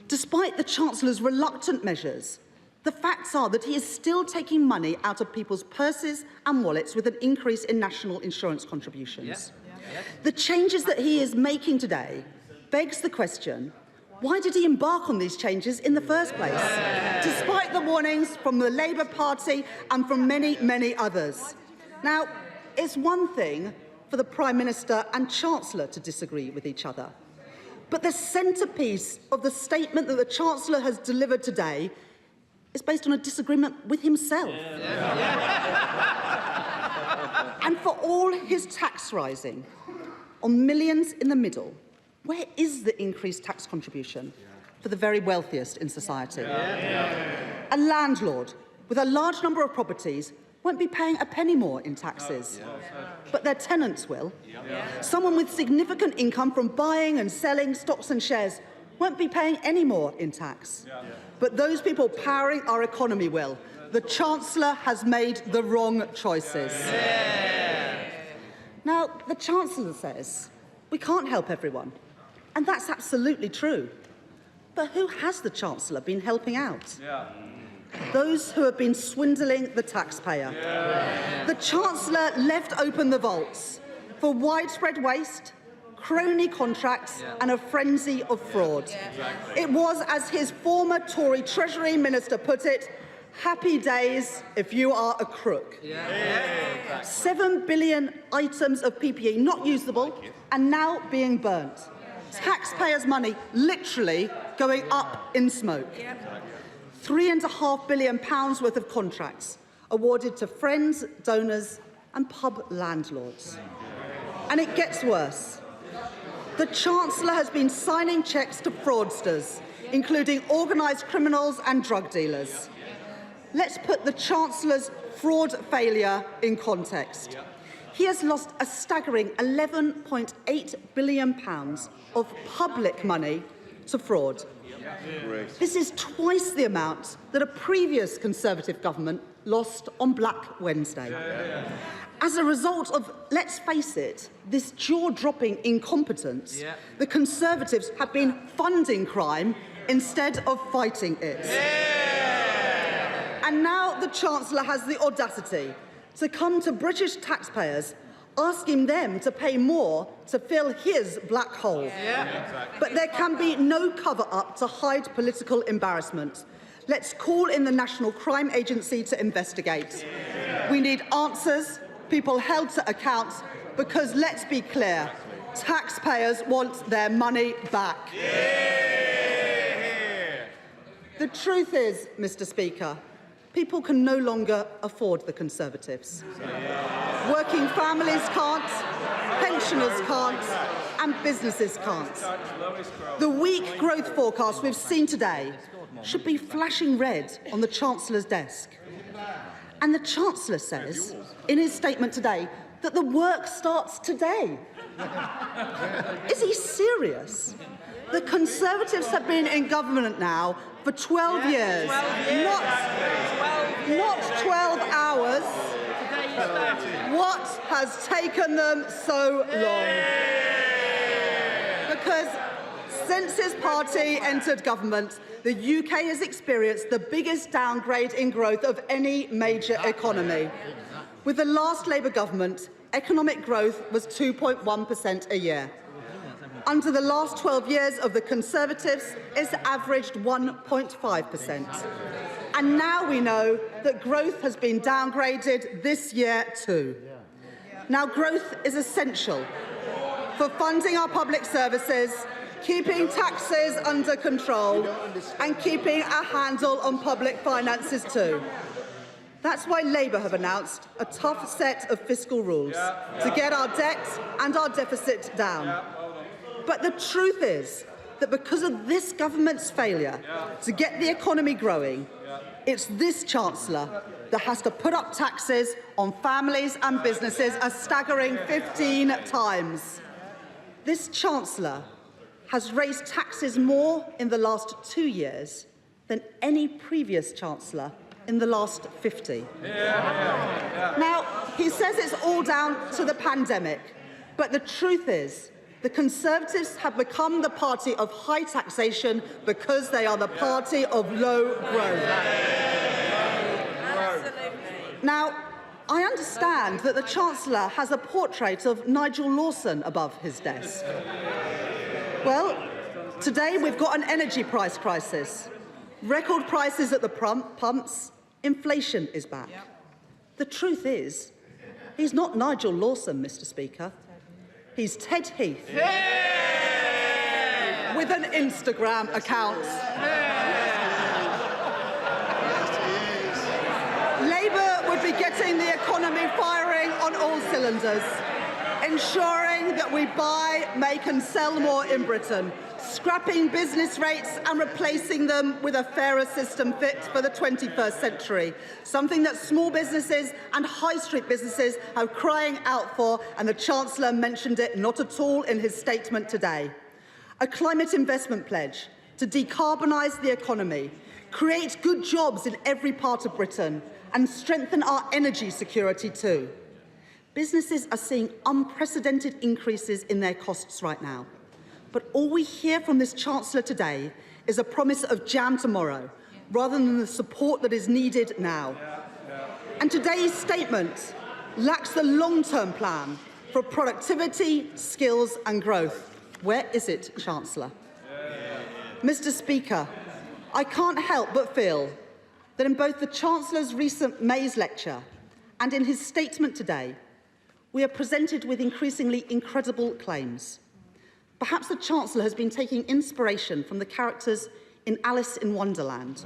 Speaker 8: Despite the Chancellor's reluctant measures, the facts are that he is still taking money out of people's purses and wallets with an increase in national insurance contributions. The changes that he is making today begs the question, why did he embark on these changes in the first place, despite the warnings from the Labour Party and from many, many others? Now, it's one thing for the Prime Minister and Chancellor to disagree with each other, but the centrepiece of the statement that the Chancellor has delivered today is based on a disagreement with himself. And for all his tax rising on millions in the middle, where is the increased tax contribution for the very wealthiest in society? A landlord with a large number of properties won't be paying a penny more in taxes, but their tenants will. Someone with significant income from buying and selling stocks and shares won't be paying any more in tax, but those people powering our economy will. The Chancellor has made the wrong choices. Now, the Chancellor says we can't help everyone, and that's absolutely true. But who has the Chancellor been helping out? Those who have been swindling the taxpayer. The Chancellor left open the vaults for widespread waste, crony contracts and a frenzy of fraud. It was, as his former Tory Treasury Minister put it, happy days if you are a crook. 7 billion items of PPE not usable and now being burnt. Taxpayers' money literally going up in smoke. £3.5 billion worth of contracts awarded to friends, donors and pub landlords. And it gets worse. The Chancellor has been signing cheques to fraudsters, including organised criminals and drug dealers. Let's put the Chancellor's fraud failure in context. He has lost a staggering £11.8 billion of public money to fraud. This is twice the amount that a previous Conservative government lost on Black Wednesday. As a result of, let's face it, this jaw-dropping incompetence, the Conservatives have been funding crime instead of fighting it. And now the Chancellor has the audacity to come to British taxpayers asking them to pay more to fill his black hole. But there can be no cover-up to hide political embarrassment. Let's call in the National Crime Agency to investigate. We need answers, people held to account, because let's be clear, taxpayers want their money back. The truth is, Mr. Speaker, people can no longer afford the Conservatives. Working families can't, pensioners can't, and businesses can't. The weak growth forecast we've seen today should be flashing red on the Chancellor's desk. And the Chancellor says, in his statement today, that the work starts today. Is he serious? The Conservatives have been in government now for 12 years. Not 12 hours. What has taken them so long? Because since his party entered government, the UK has experienced the biggest downgrade in growth of any major economy. With the last Labour government, economic growth was 2.1% a year. Under the last 12 years of the Conservatives, it's averaged 1.5%. And now we know that growth has been downgraded this year too. Now, growth is essential for funding our public services, keeping taxes under control, and keeping a handle on public finances too. That's why Labour have announced a tough set of fiscal rules to get our debt and our deficit down. But the truth is that because of this government's failure to get the economy growing, it's this Chancellor that has to put up taxes on families and businesses a staggering 15 times. This Chancellor has raised taxes more in the last 2 years than any previous Chancellor in the last 50. Now, he says it's all down to the pandemic, but the truth is the Conservatives have become the party of high taxation because they are the party of low growth. Now, I understand that the Chancellor has a portrait of Nigel Lawson above his desk. Well, today we've got an energy price crisis. Record prices at the pumps. Inflation is back. The truth is, he's not Nigel Lawson, Mr. Speaker. He's Ted Heath. With an Instagram account. Labour would be getting the economy firing on all cylinders, ensuring that we buy, make and sell more in Britain, scrapping business rates and replacing them with a fairer system fit for the 21st century, something that small businesses and high street businesses are crying out for, and the Chancellor mentioned it not at all in his statement today. A climate investment pledge to decarbonise the economy, create good jobs in every part of Britain and strengthen our energy security too. Businesses are seeing unprecedented increases in their costs right now. But all we hear from this Chancellor today is a promise of jam tomorrow, rather than the support that is needed now. And today's statement lacks the long-term plan for productivity, skills and growth. Where is it, Chancellor? Mr. Speaker, I can't help but feel that in both the Chancellor's recent May's lecture and in his statement today, we are presented with increasingly incredible claims. Perhaps the Chancellor has been taking inspiration from the characters in Alice in Wonderland,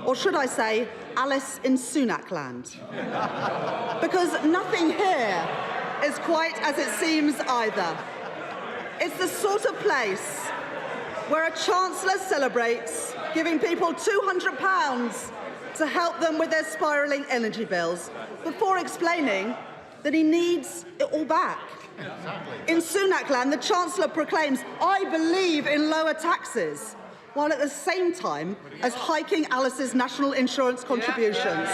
Speaker 8: or should I say, Alice in Sunakland. Because nothing here is quite as it seems either. It's the sort of place where a Chancellor celebrates giving people £200 to help them with their spiralling energy bills, before explaining that he needs it all back. In Sunakland, the Chancellor proclaims, "I believe in lower taxes," while at the same time as hiking Alice's national insurance contributions.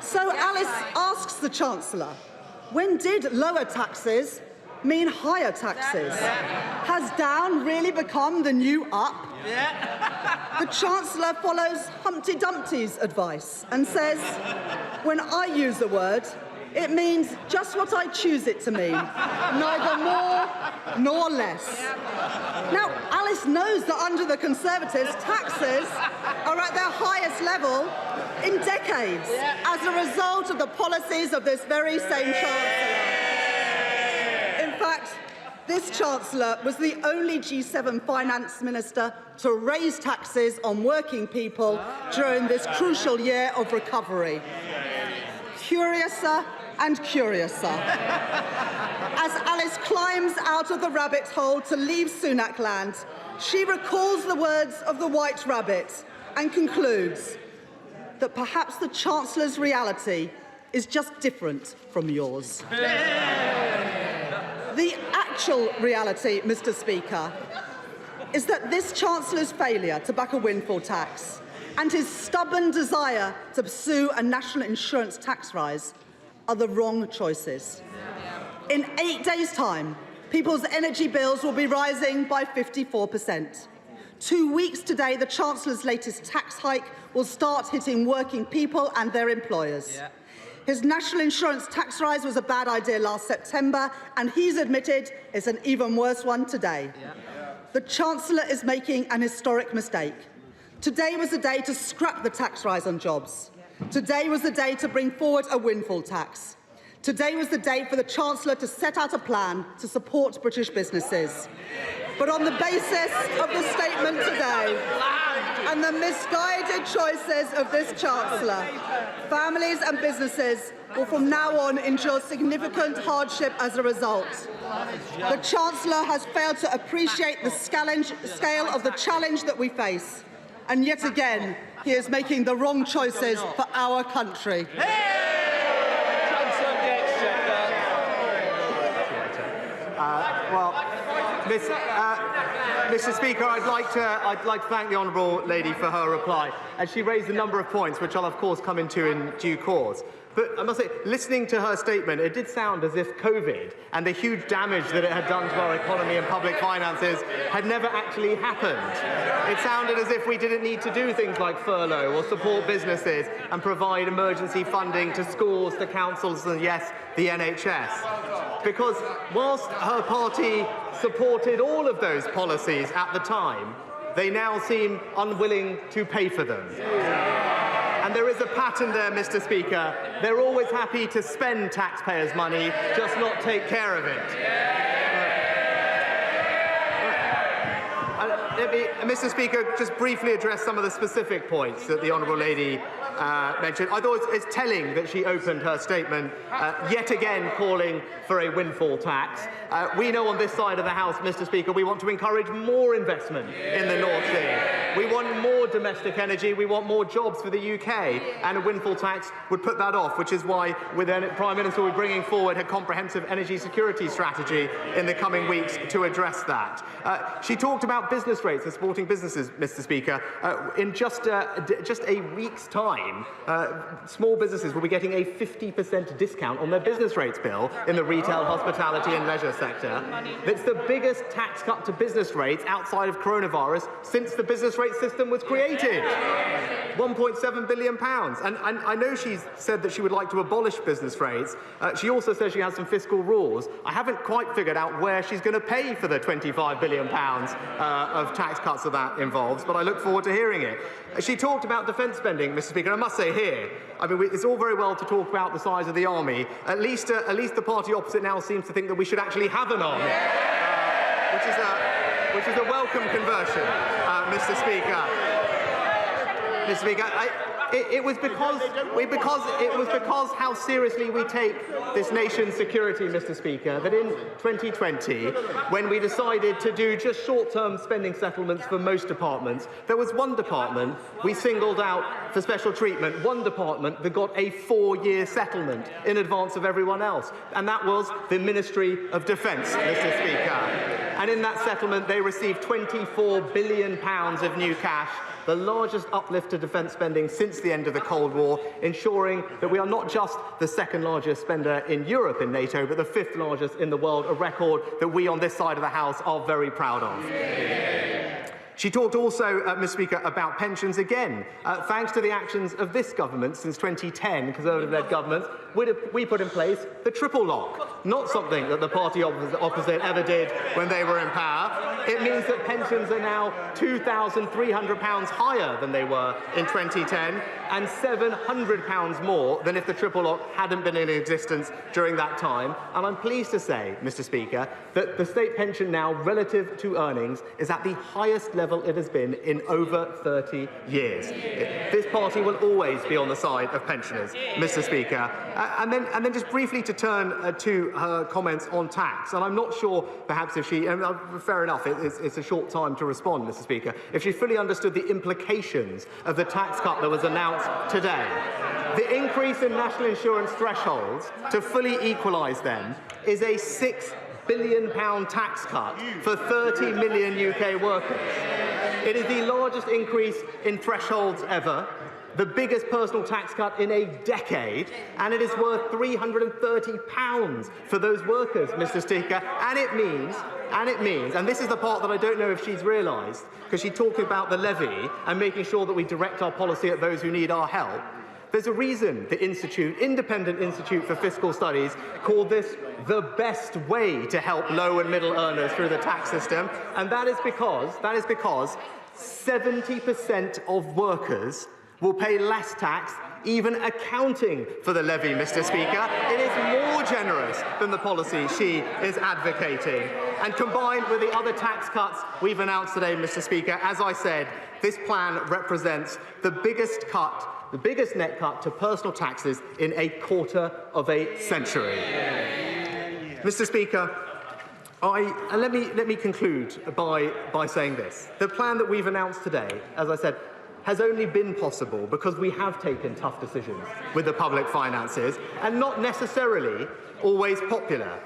Speaker 8: So Alice asks the Chancellor, when did lower taxes mean higher taxes? Has down really become the new up? The Chancellor follows Humpty Dumpty's advice and says, when I use a word, it means just what I choose it to mean, neither more nor less. Now, Alice knows that under the Conservatives, taxes are at their highest level in decades as a result of the policies of this very same Chancellor. In fact, this Chancellor was the only G7 finance minister to raise taxes on working people during this crucial year of recovery. Curiouser and curiouser. As Alice climbs out of the rabbit hole to leave Sunakland, she recalls the words of the White Rabbit and concludes that perhaps the Chancellor's reality is just different from yours. The actual reality, Mr. Speaker, is that this Chancellor's failure to back a windfall tax and his stubborn desire to pursue a national insurance tax rise are the wrong choices. In 8 days' time, people's energy bills will be rising by 54%. 2 weeks today, the Chancellor's latest tax hike will start hitting working people and their employers. His national insurance tax rise was a bad idea last September, and he's admitted it's an even worse one today. The Chancellor is making an historic mistake. Today was the day to scrap the tax rise on jobs. Today was the day to bring forward a windfall tax. Today was the day for the Chancellor to set out a plan to support British businesses. But on the basis of the statement today and the misguided choices of this Chancellor, families and businesses will from now on endure significant hardship as a result. The Chancellor has failed to appreciate the scale of the challenge that we face. And yet again, he is making the wrong choices for our country.
Speaker 7: Mr. Speaker, I'd like to thank the honourable lady for her reply, and she raised a number of points, which I'll of course come into in due course. But I must say, listening to her statement, it did sound as if COVID and the huge damage that it had done to our economy and public finances had never actually happened. It sounded as if we didn't need to do things like furlough or support businesses and provide emergency funding to schools, to councils, and yes, the NHS. Because whilst her party supported all of those policies at the time, they now seem unwilling to pay for them. And there is a pattern there, Mr. Speaker. They're always happy to spend taxpayers' money, just not take care of it. Let me, Mr. Speaker, just briefly address some of the specific points that the honourable lady mentioned. I thought it's telling that she opened her statement yet again calling for a windfall tax. We know on this side of the House, Mr. Speaker, we want to encourage more investment in the North Sea. We want more domestic energy. We want more jobs for the UK. And a windfall tax would put that off, which is why the Prime Minister will be bringing forward a comprehensive energy security strategy in the coming weeks to address that. She talked about business rates and supporting businesses, Mr. Speaker. In just a week's time, small businesses will be getting a 50% discount on their business rates bill in the retail, hospitality and leisure sector. It's the biggest tax cut to business rates outside of coronavirus since the business rate system was created. £1.7 billion. And I know she's said that she would like to abolish business rates. She also says she has some fiscal rules. I haven't quite figured out where she's going to pay for the £25 billion of tax cuts that involves, but I look forward to hearing it. She talked about defence spending, Mr. Speaker, and I must say here, I mean, it's all very well to talk about the size of the army. At least the party opposite now seems to think that we should actually have an army, which is a welcome conversion, Mr. Speaker. Mr. Speaker, it was because how seriously we take this nation's security, Mr. Speaker, that in 2020, when we decided to do just short-term spending settlements for most departments, there was one department we singled out for special treatment, one department that got a 4-year settlement in advance of everyone else, and that was the Ministry of Defence, Mr. Speaker. And in that settlement, they received £24 billion of new cash, the largest uplift to defence spending since the end of the Cold War, ensuring that we are not just the second largest spender in Europe in NATO, but the 5th largest in the world, a record that we on this side of the House are very proud of. She talked also, Mr. Speaker, about pensions again. Thanks to the actions of this government since 2010, Conservative-led governments, we put in place the triple lock, not something that the party opposite ever did when they were in power. It means that pensions are now £2,300 higher than they were in 2010 and £700 more than if the triple lock hadn't been in existence during that time. And I'm pleased to say, Mr. Speaker, that the state pension now, relative to earnings, is at the highest level it has been in over 30 years. This party will always be on the side of pensioners, Mr. Speaker. And then just briefly to turn to her comments on tax. And I'm not sure, perhaps, if she, fair enough, it's a short time to respond, Mr. Speaker, if she fully understood the implications of the tax cut that was announced today. The increase in national insurance thresholds to fully equalise them is a £6 billion tax cut for 30 million UK workers. It is the largest increase in thresholds ever, the biggest personal tax cut in a decade, and it is worth £330 for those workers, Mr. Speaker. And it means, and this is the part that I don't know if she's realised, because she talked about the levy and making sure that we direct our policy at those who need our help. There's a reason the Independent Institute for Fiscal Studies called this the best way to help low and middle earners through the tax system, and that is because 70% of workers will pay less tax, even accounting for the levy, Mr. Speaker. It is more generous than the policy she is advocating. And combined with the other tax cuts we've announced today, Mr. Speaker, as I said, this plan represents the biggest cut, the biggest net cut to personal taxes in a quarter of a century. Mr. Speaker, let me conclude by saying this. The plan that we've announced today, as I said, has only been possible because we have taken tough decisions with the public finances, and not necessarily always popular.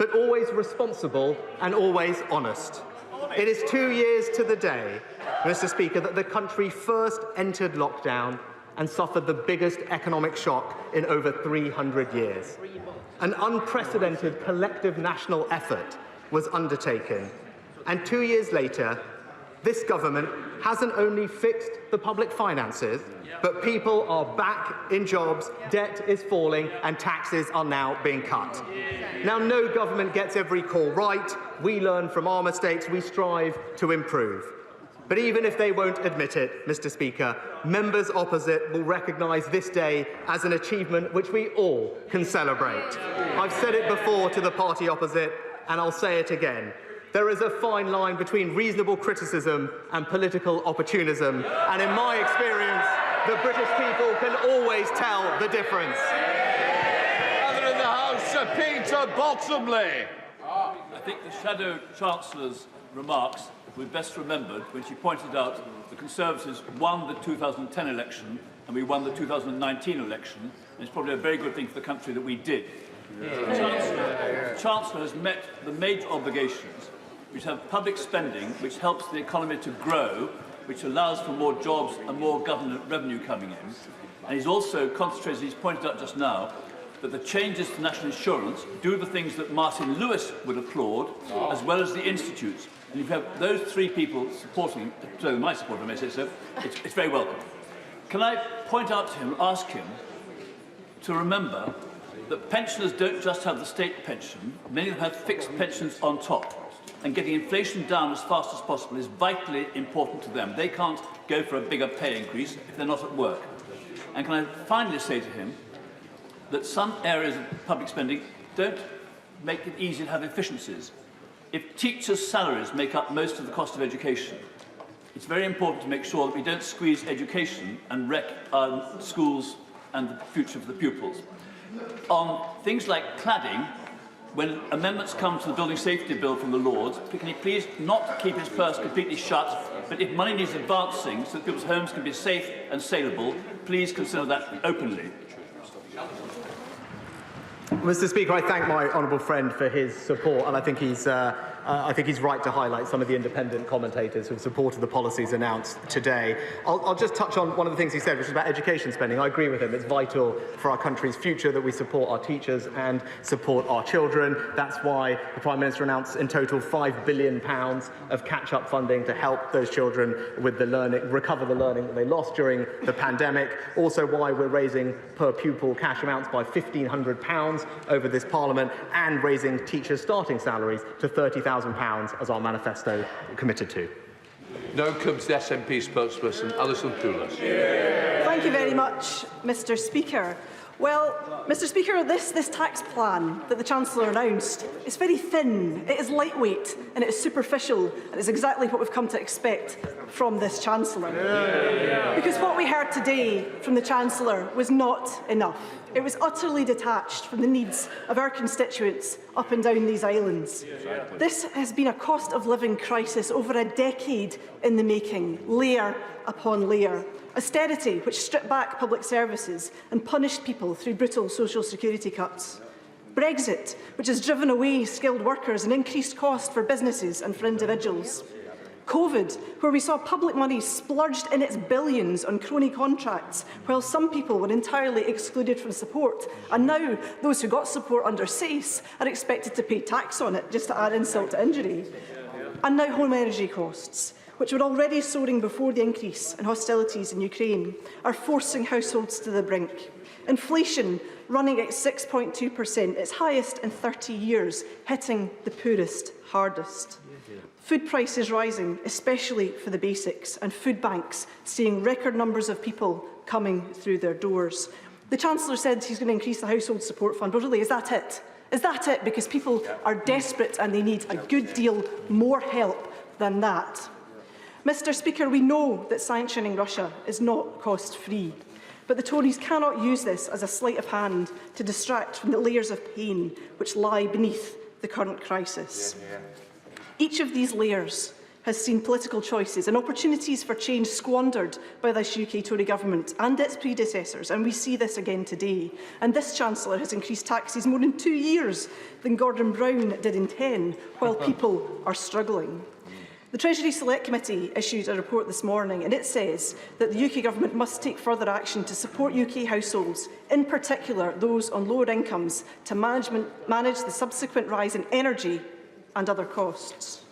Speaker 7: but always responsible and always honest. It is 2 years to the day, Mr. Speaker, that the country first entered lockdown and suffered the biggest economic shock in over 300 years. An unprecedented collective national effort was undertaken, and 2 years later, this government hasn't only fixed the public finances, but people are back in jobs, debt is falling, and taxes are now being cut. Now, no government gets every call right. We learn from our mistakes, we strive to improve. But even if they won't admit it, Mr. Speaker, members opposite will recognise this day as an achievement which we all can celebrate. I've said it before to the party opposite, and I'll say it again. There is a fine line between reasonable criticism and political opportunism, and in my experience, the British people can always tell the difference.
Speaker 21: Other in the House, Sir Peter Bottomley.
Speaker 1: I think the Shadow Chancellor's remarks were best remembered when she pointed out the Conservatives won the 2010 election and we won the 2019 election, and it's probably a very good thing for the country that we did. The Chancellor has met the major obligations, which have public spending, which helps the economy to grow, which allows for more jobs and more government revenue coming in. And he's also concentrated, he's pointed out just now, that the changes to national insurance do the things that Martin Lewis would applaud, as well as the institutes. And if you have those three people supporting, so my support, I may say so, it's very welcome. Can I point out to him, ask him, to remember that pensioners don't just have the state pension, many of them have fixed pensions on top. And getting inflation down as fast as possible is vitally important to them. They can't go for a bigger pay increase if they're not at work. And can I finally say to him that some areas of public spending don't make it easy to have efficiencies. If teachers' salaries make up most of the cost of education, it's very important to make sure that we don't squeeze education and wreck our schools and the future of the pupils. On things like cladding, when amendments come to the Building Safety Bill from the Lords, can he please not keep his purse completely shut, but if money needs advancing so that people's homes can be safe and saleable, please consider that openly.
Speaker 7: Mr. Speaker, I thank my honourable friend for his support, and I think he's right to highlight some of the independent commentators who have supported the policies announced today. I'll just touch on one of the things he said, which is about education spending. I agree with him. It's vital for our country's future that we support our teachers and support our children. That's why the Prime Minister announced in total £5 billion of catch-up funding to help those children with the learning, recover the learning that they lost during the pandemic. Also why we're raising per pupil cash amounts by £1,500 over this Parliament and raising teachers' starting salaries to £30,000 as our manifesto committed to.
Speaker 21: Now comes the SNP spokesperson, Alison Poulos.
Speaker 6: Thank you very much, Mr. Speaker. Well, Mr. Speaker, this tax plan that the Chancellor announced is very thin, it is lightweight and it is superficial, and it's exactly what we've come to expect from this Chancellor. Because what we heard today from the Chancellor was not enough. It was utterly detached from the needs of our constituents up and down these islands. This has been a cost of living crisis over a decade in the making, layer upon layer. Austerity, which stripped back public services and punished people through brutal social security cuts. Brexit, which has driven away skilled workers and increased cost for businesses and for individuals. COVID, where we saw public money splurged in its billions on crony contracts, while some people were entirely excluded from support. And now those who got support under SACE are expected to pay tax on it, just to add insult to injury. And now home energy costs, which were already soaring before the increase in hostilities in Ukraine, are forcing households to the brink. Inflation running at 6.2%, its highest in 30 years, hitting the poorest hardest. Food prices rising, especially for the basics, and food banks seeing record numbers of people coming through their doors. The Chancellor said he's going to increase the household support fund, but really, is that it? Is that it? Because people are desperate and they need a good deal more help than that. Mr. Speaker, we know that sanctioning Russia is not cost-free, but the Tories cannot use this as a sleight of hand to distract from the layers of pain which lie beneath the current crisis. Each of these layers has seen political choices and opportunities for change squandered by this UK Tory government and its predecessors, and we see this again today. And this Chancellor has increased taxes more in 2 years than Gordon Brown did in 10, while people are struggling. The Treasury Select Committee issued a report this morning, and it says that the UK Government must take further action to support UK households, in particular those on lower incomes, to manage the subsequent rise in energy and other costs.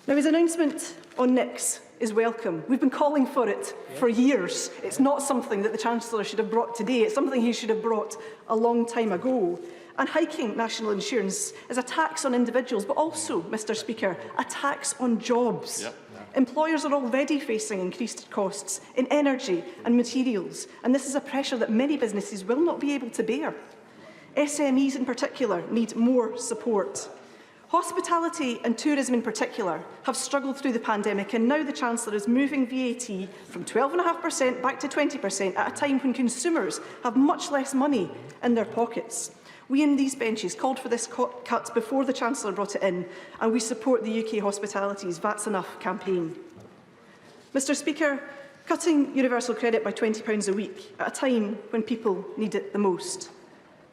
Speaker 6: Now, his announcement on NICs is welcome. We've been calling for it for years. It's not something that the Chancellor should have brought today. It's something he should have brought a long time ago. And hiking national insurance is a tax on individuals, but also, Mr Speaker, a tax on jobs. Yep. Employers are already facing increased costs in energy and materials, and this is a pressure that many businesses will not be able to bear. SMEs in particular need more support. Hospitality and tourism in particular have struggled through the pandemic, and now the Chancellor is moving VAT from 12.5% back to 20% at a time when consumers have much less money in their pockets. We in these benches called for this cut before the Chancellor brought it in, and we support the UK Hospitality's That's Enough campaign. Mr Speaker, cutting universal credit by £20 a week at a time when people need it the most.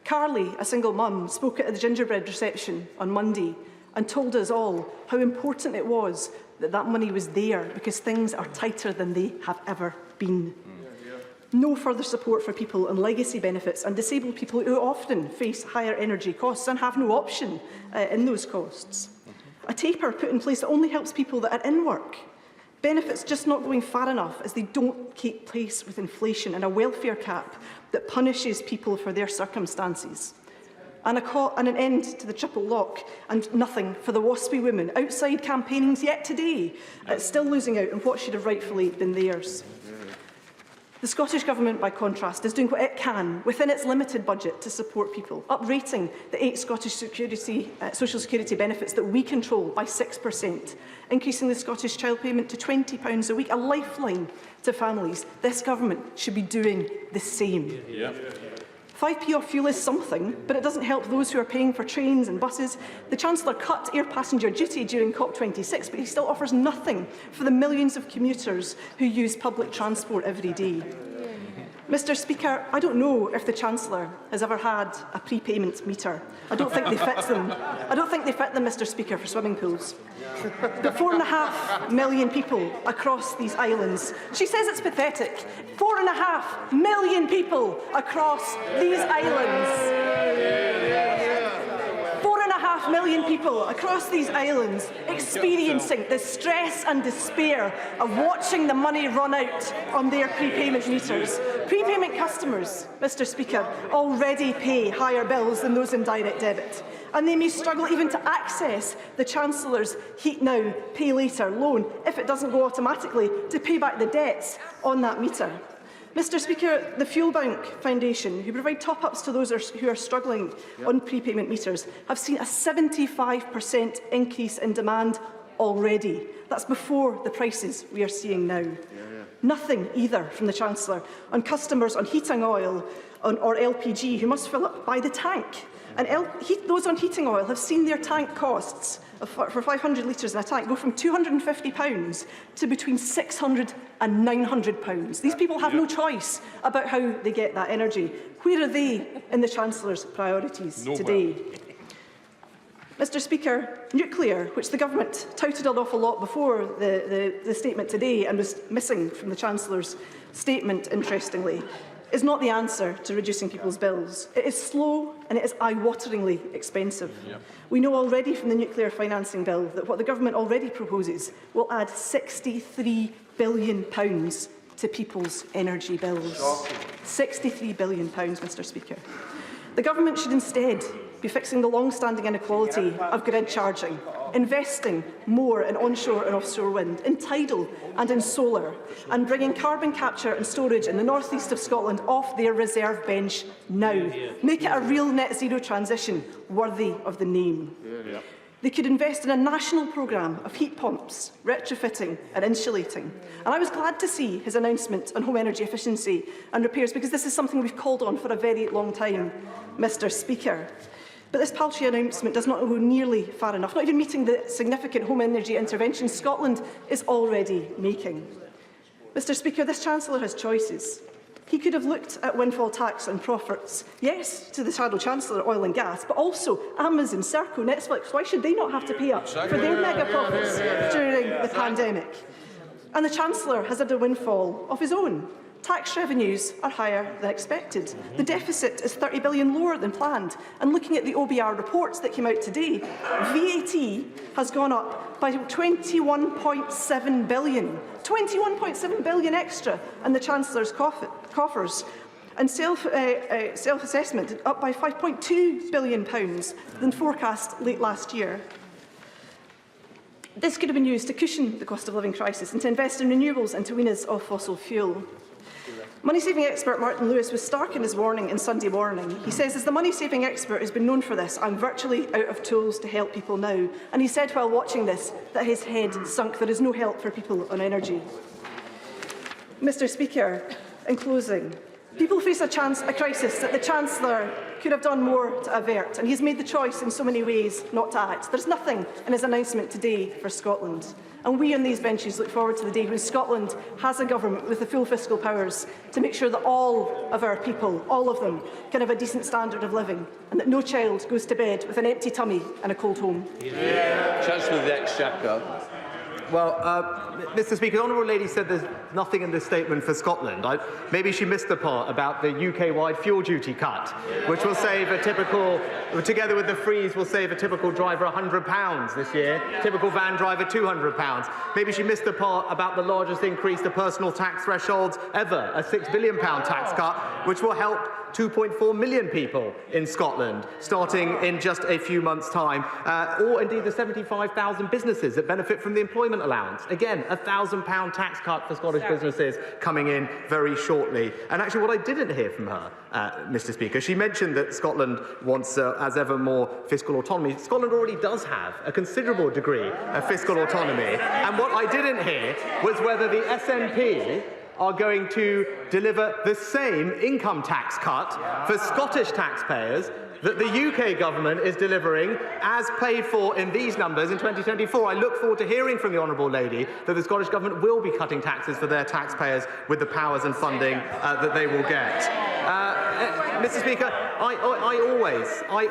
Speaker 6: Carly, a single mum, spoke at the gingerbread reception on Monday and told us all how important it was that that money was there, because things are tighter than they have ever been. No further support for people on legacy benefits and disabled people who often face higher energy costs and have no option in those costs. A taper put in place that only helps people that are in work. Benefits just not going far enough, as they don't keep pace with inflation, and a welfare cap that punishes people for their circumstances. And an end to the triple lock, and nothing for the waspy women outside campaignings yet today, still losing out on what should have rightfully been theirs. The Scottish Government, by contrast, is doing what it can within its limited budget to support people, uprating the 8 Scottish social security benefits that we control by 6%, increasing the Scottish child payment to £20 a week, a lifeline to families. This Government should be doing the same. Yeah. 5p off fuel is something, but it doesn't help those who are paying for trains and buses. The Chancellor cut air passenger duty during COP26, but he still offers nothing for the millions of commuters who use public transport every day. Mr Speaker, I don't know if the Chancellor has ever had a prepayment meter. I don't think they fit them. I don't think they fit them, Mr Speaker, for swimming pools. The 4.5 million people across these islands. She says it's pathetic. 4.5 million people across these islands. 4.5 million people across these islands experiencing the stress and despair of watching the money run out on their prepayment meters. Prepayment customers, Mr Speaker, already pay higher bills than those in direct debit, and they may struggle even to access the Chancellor's Heat Now, Pay Later loan if it doesn't go automatically to pay back the debts on that meter. Mr Speaker, the Fuel Bank Foundation, who provide top-ups to those who are struggling on prepayment meters, have seen a 75% increase in demand already. That's before the prices we are seeing now. Nothing either from the Chancellor on customers on heating oil or LPG who must fill up by the tank. And those on heating oil have seen their tank costs for 500 litres in a tank go from £250 to between £600 and £900. These people have no choice about how they get that energy. Where are they in the Chancellor's priorities today? Mr Speaker, nuclear, which the Government touted an awful lot before the statement today and was missing from the Chancellor's statement, interestingly, is not the answer to reducing people's bills. It is slow and it is eye-wateringly expensive. Yep. We know already from the nuclear financing bill that what the Government already proposes will add £63 billion to people's energy bills. £63 billion, Mr Speaker. The Government should instead be fixing the long-standing inequality of grid charging, investing more in onshore and offshore wind, in tidal and in solar, and bringing carbon capture and storage in the north-east of Scotland off their reserve bench now. Make it a real net zero transition worthy of the name. They could invest in a national programme of heat pumps, retrofitting and insulating. And I was glad to see his announcement on home energy efficiency and repairs, because this is something we've called on for a very long time, Mr Speaker. But this paltry announcement does not go nearly far enough, not even meeting the significant home energy intervention Scotland is already making. Mr. Speaker, this Chancellor has choices. He could have looked at windfall tax on profits, yes, to the Shadow Chancellor, oil and gas, but also Amazon, Serco, Netflix. Why should they not have to pay up for their mega profits during the pandemic? And the Chancellor has had a windfall of his own. Tax revenues are higher than expected. The deficit is 30 billion lower than planned. And looking at the OBR reports that came out today, VAT has gone up by 21.7 billion. 21.7 billion extra in the Chancellor's coffers. And self-assessment up by £5.2 billion than forecast late last year. This could have been used to cushion the cost of living crisis and to invest in renewables and to wean us off fossil fuel. Money-saving expert Martin Lewis was stark in his warning in Sunday Morning. He says, as the money-saving expert who's been known for this, I'm virtually out of tools to help people now. And he said while watching this that his head sunk. There is no help for people on energy. Mr. Speaker, in closing, people face a crisis that the Chancellor could have done more to avert, and he's made the choice in so many ways not to act. There's nothing in his announcement today for Scotland. And we on these benches look forward to the day when Scotland has a government with the full fiscal powers to make sure that all of our people, all of them, can have a decent standard of living, and that no child goes to bed with an empty tummy and a cold home.
Speaker 21: Chancellor of the Exchequer.
Speaker 7: Well, Mr. Speaker, the Honourable Lady said there's nothing in this statement for Scotland. Maybe she missed the part about the UK-wide fuel duty cut, which will save a typical, together with the freeze, will save a typical driver £100 this year, typical van driver £200. Maybe she missed the part about the largest increase to personal tax thresholds ever, a £6 billion tax cut, which will help 2.4 million people in Scotland, starting in just a few months' time, or indeed the 75,000 businesses that benefit from the employment allowance. Again, a £1,000 tax cut for Scottish businesses coming in very shortly. And actually, what I didn't hear from her, Mr. Speaker, she mentioned that Scotland wants, as ever, more fiscal autonomy. Scotland already does have a considerable degree of fiscal autonomy. And what I didn't hear was whether the SNP are going to deliver the same income tax cut for Scottish taxpayers that the UK government is delivering as paid for in these numbers in 2024. I look forward to hearing from the Honourable Lady that the Scottish government will be cutting taxes for their taxpayers with the powers and funding that they will get. Mr. Speaker, I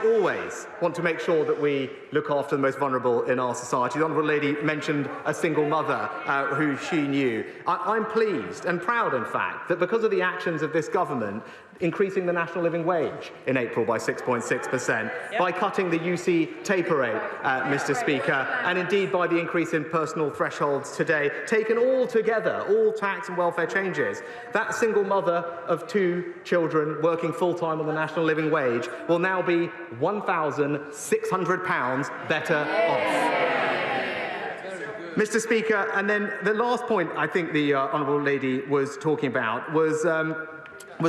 Speaker 7: always want to make sure that we look after the most vulnerable in our society. The Honourable Lady mentioned a single mother who she knew. I'm pleased and proud, in fact, that because of the actions of this government, increasing the national living wage in April by 6.6%, by cutting the UC taper rate, Mr. Speaker, and indeed by the increase in personal thresholds today, taken all together, all tax and welfare changes, that single mother of 2 children working full-time on the national living wage will now be £1,600 better off. Mr. Speaker, and then the last point I think the Honourable Lady was talking about was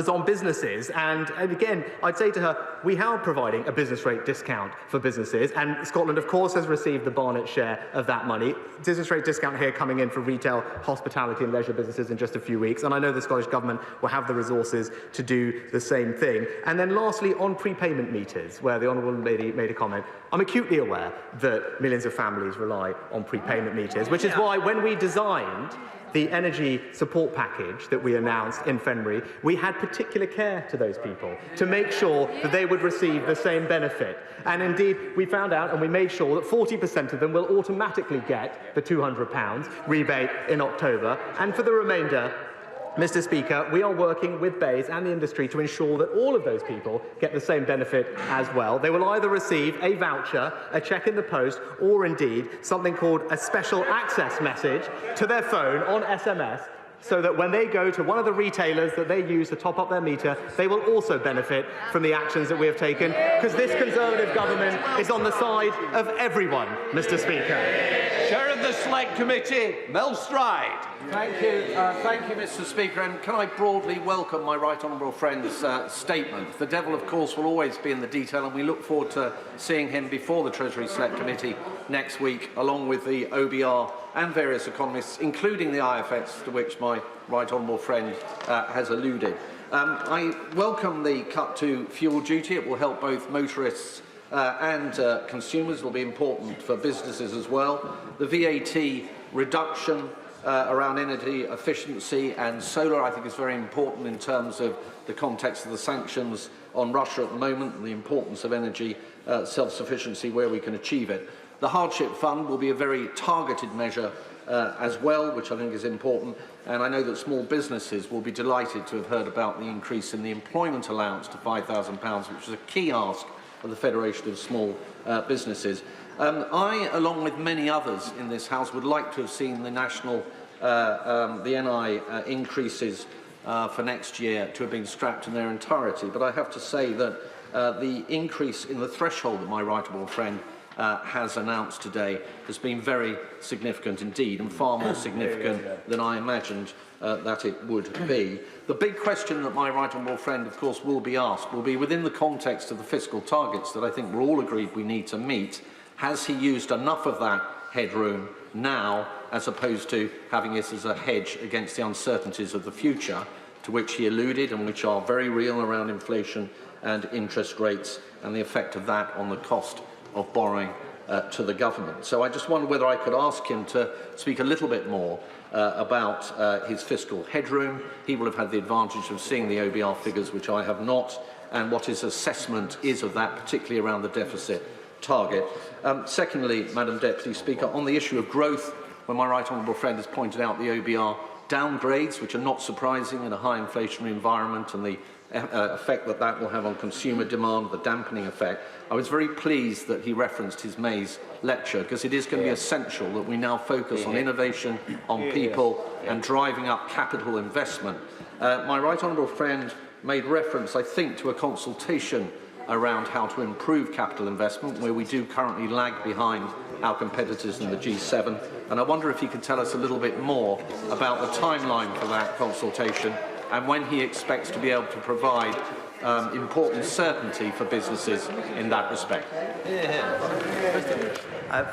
Speaker 7: on businesses, and again, I'd say to her, we are providing a business rate discount for businesses, and Scotland, of course, has received the Barnett share of that money. Business rate discount here coming in for retail, hospitality and leisure businesses in just a few weeks, and I know the Scottish Government will have the resources to do the same thing. And then lastly, on prepayment meters, where the Honourable Lady made a comment, I'm acutely aware that millions of families rely on prepayment meters, which is why when we designed the energy support package that we announced in February, we had particular care to those people to make sure that they would receive the same benefit. And indeed, we found out and we made sure that 40% of them will automatically get the £200 rebate in October. And for the remainder, Mr. Speaker, we are working with BEIS and the industry to ensure that all of those people get the same benefit as well. They will either receive a voucher, a cheque in the post, or indeed something called a special access message to their phone on SMS, so that when they go to one of the retailers that they use to top up their meter, they will also benefit from the actions that we have taken, because this Conservative government is on the side of everyone, Mr. Speaker.
Speaker 21: Chair of the Select Committee, Mel Stride.
Speaker 2: Thank you, Mr. Speaker, and can I broadly welcome my right honourable friend's statement. The devil, of course, will always be in the detail, and we look forward to seeing him before the Treasury Select Committee next week, along with the OBR and various economists, including the IFS, to which my right honourable friend has alluded. I welcome the cut to fuel duty. It will help both motorists and consumers will be important for businesses as well. The VAT reduction around energy efficiency and solar, I think, is very important in terms of the context of the sanctions on Russia at the moment and the importance of energy self-sufficiency where we can achieve it. The hardship fund will be a very targeted measure as well, which I think is important, and I know that small businesses will be delighted to have heard about the increase in the employment allowance to £5,000, which is a key ask of the Federation of Small Businesses. I, along with many others in this House, would like to have seen the NI increases for next year to have been scrapped in their entirety, but I have to say that the increase in the threshold that my right honourable friend has announced today has been very significant indeed, and far more significant than I imagined that it would be. The big question that my right honourable friend, of course, will be asked will be, within the context of the fiscal targets that I think we're all agreed we need to meet, has he used enough of that headroom now, as opposed to having it as a hedge against the uncertainties of the future, to which he alluded and which are very real around inflation and interest rates and the effect of that on the cost of borrowing to the government. So I just wonder whether I could ask him to speak a little bit more about his fiscal headroom. He will have had the advantage of seeing the OBR figures, which I have not, and what his assessment is of that, particularly around the deficit target. Secondly, Madam Deputy Speaker, on the issue of growth, when my right honourable friend has pointed out the OBR downgrades, which are not surprising in a high inflationary environment, and the effect that that will have on consumer demand, the dampening effect, I was very pleased that he referenced his May's lecture, because it is going to be essential that we now focus on innovation, on people, and driving up capital investment. My right honourable friend made reference, I think, to a consultation around how to improve capital investment, where we do currently lag behind our competitors in the G7. And I wonder if he could tell us a little bit more about the timeline for that consultation and when he expects to be able to provide important certainty for businesses in that respect.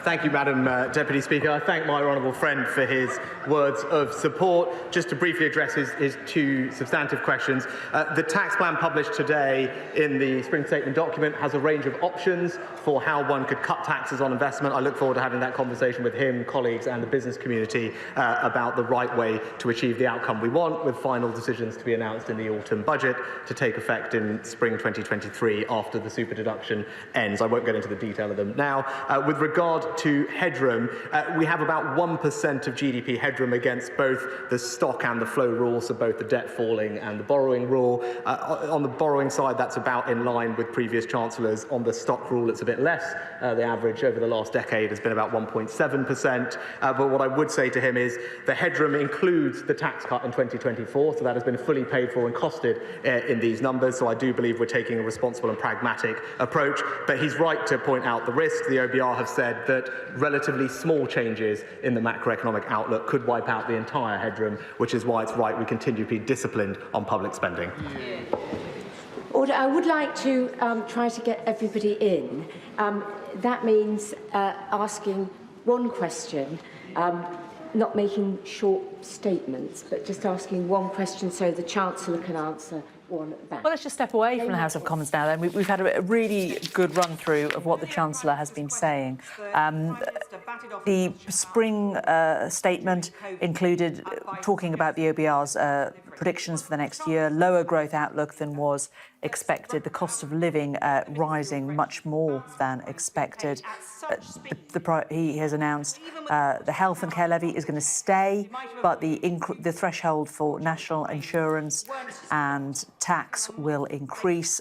Speaker 7: Thank you, Madam Deputy Speaker. I thank my honourable friend for his words of support. Just to briefly address his two substantive questions. The tax plan published today in the Spring Statement document has a range of options for how one could cut taxes on investment. I look forward to having that conversation with him, colleagues and the business community about the right way to achieve the outcome we want, with final decisions to be announced in the autumn budget to take effect in spring 2023 after the super deduction ends. I won't get into the detail of them now. With regard to headroom, we have about 1% of GDP headroom against both the stock and the flow rule, so both the debt falling and the borrowing rule. On the borrowing side, that's about in line with previous chancellors. On the stock rule, it's a bit less. The average over the last decade has been about 1.7%. But what I would say to him is the headroom includes the tax cut in 2024, so that has been fully paid for and costed in these numbers. So I do believe we're taking a responsible and pragmatic approach. But he's right to point out the risk. The OBR have said that relatively small changes in the macroeconomic outlook could wipe out the entire headroom, which is why it's right we continue to be disciplined on public spending.
Speaker 10: Order. I would like to try to get everybody in. That means asking one question, not making short statements, but just asking one question so the Chancellor can answer one back.
Speaker 17: Well, let's just step away from the House of Commons now then. We've had a really good run-through of what the Chancellor has been saying. The spring statement included talking about the OBR's predictions for the next year, lower growth outlook than was expected, the cost of living rising much more than expected. He has announced the health and care levy is going to stay, but the threshold for national insurance and tax will increase.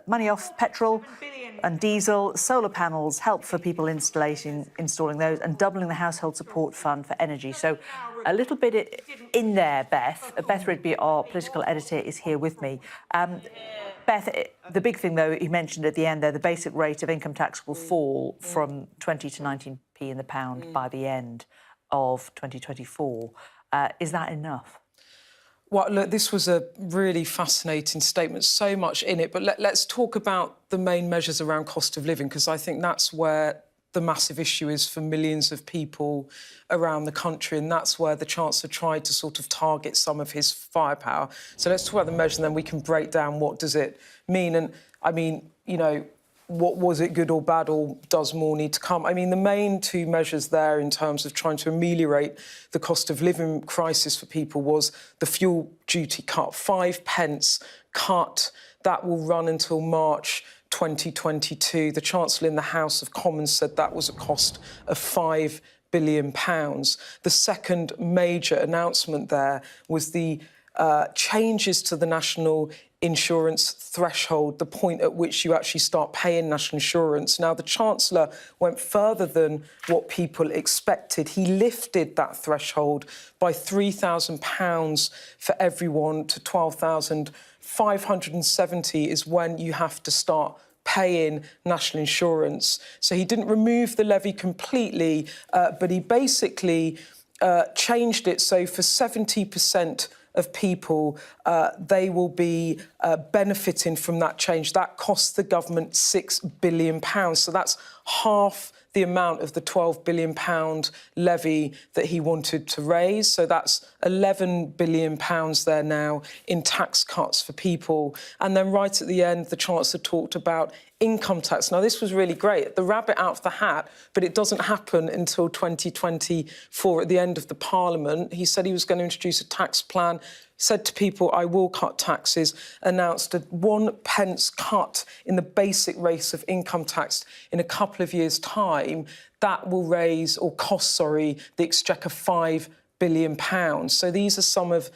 Speaker 17: Money off petrol and diesel, solar panels, help for people installing those, and doubling the household support fund for energy. So a little bit in there, Beth. Beth Rigby, our political editor, is here with me. Beth, the big thing, though, you mentioned at the end there, the basic rate of income tax will fall from 20 to 19p in the pound by the end of 2024. Is that enough?
Speaker 18: Well, look, this was a really fascinating statement, so much in it. But let's talk about the main measures around cost of living, because I think that's where the massive issue is for millions of people around the country, and that's where the Chancellor tried to sort of target some of his firepower. So let's talk about the measures, and then we can break down what does it mean. And, I mean, you know, what was it good or bad, or does more need to come? I mean, the main two measures there in terms of trying to ameliorate the cost of living crisis for people was the fuel duty cut, 5 pence cut. That will run until March 2022. The Chancellor in the House of Commons said that was a cost of £5 billion. The second major announcement there was the changes to the national insurance threshold, the point at which you actually start paying national insurance. Now, the Chancellor went further than what people expected. He lifted that threshold by £3,000 for everyone to £12,570 is when you have to start paying national insurance. So he didn't remove the levy completely, but he basically changed it so for 70% of people, they will be benefiting from that change. That costs the government £6 billion. So that's half the amount of the £12 billion levy that he wanted to raise. So that's £11 billion there now in tax cuts for people. And then right at the end, the Chancellor talked about income tax. Now, this was really great. The rabbit out of the hat, but it doesn't happen until 2024 at the end of the Parliament. He said he was going to introduce a tax plan, said to people, I will cut taxes, announced a 1 pence cut in the basic rate of income tax in a couple of years' time. That will raise, or cost, sorry, the Exchequer £5 billion. So these are some of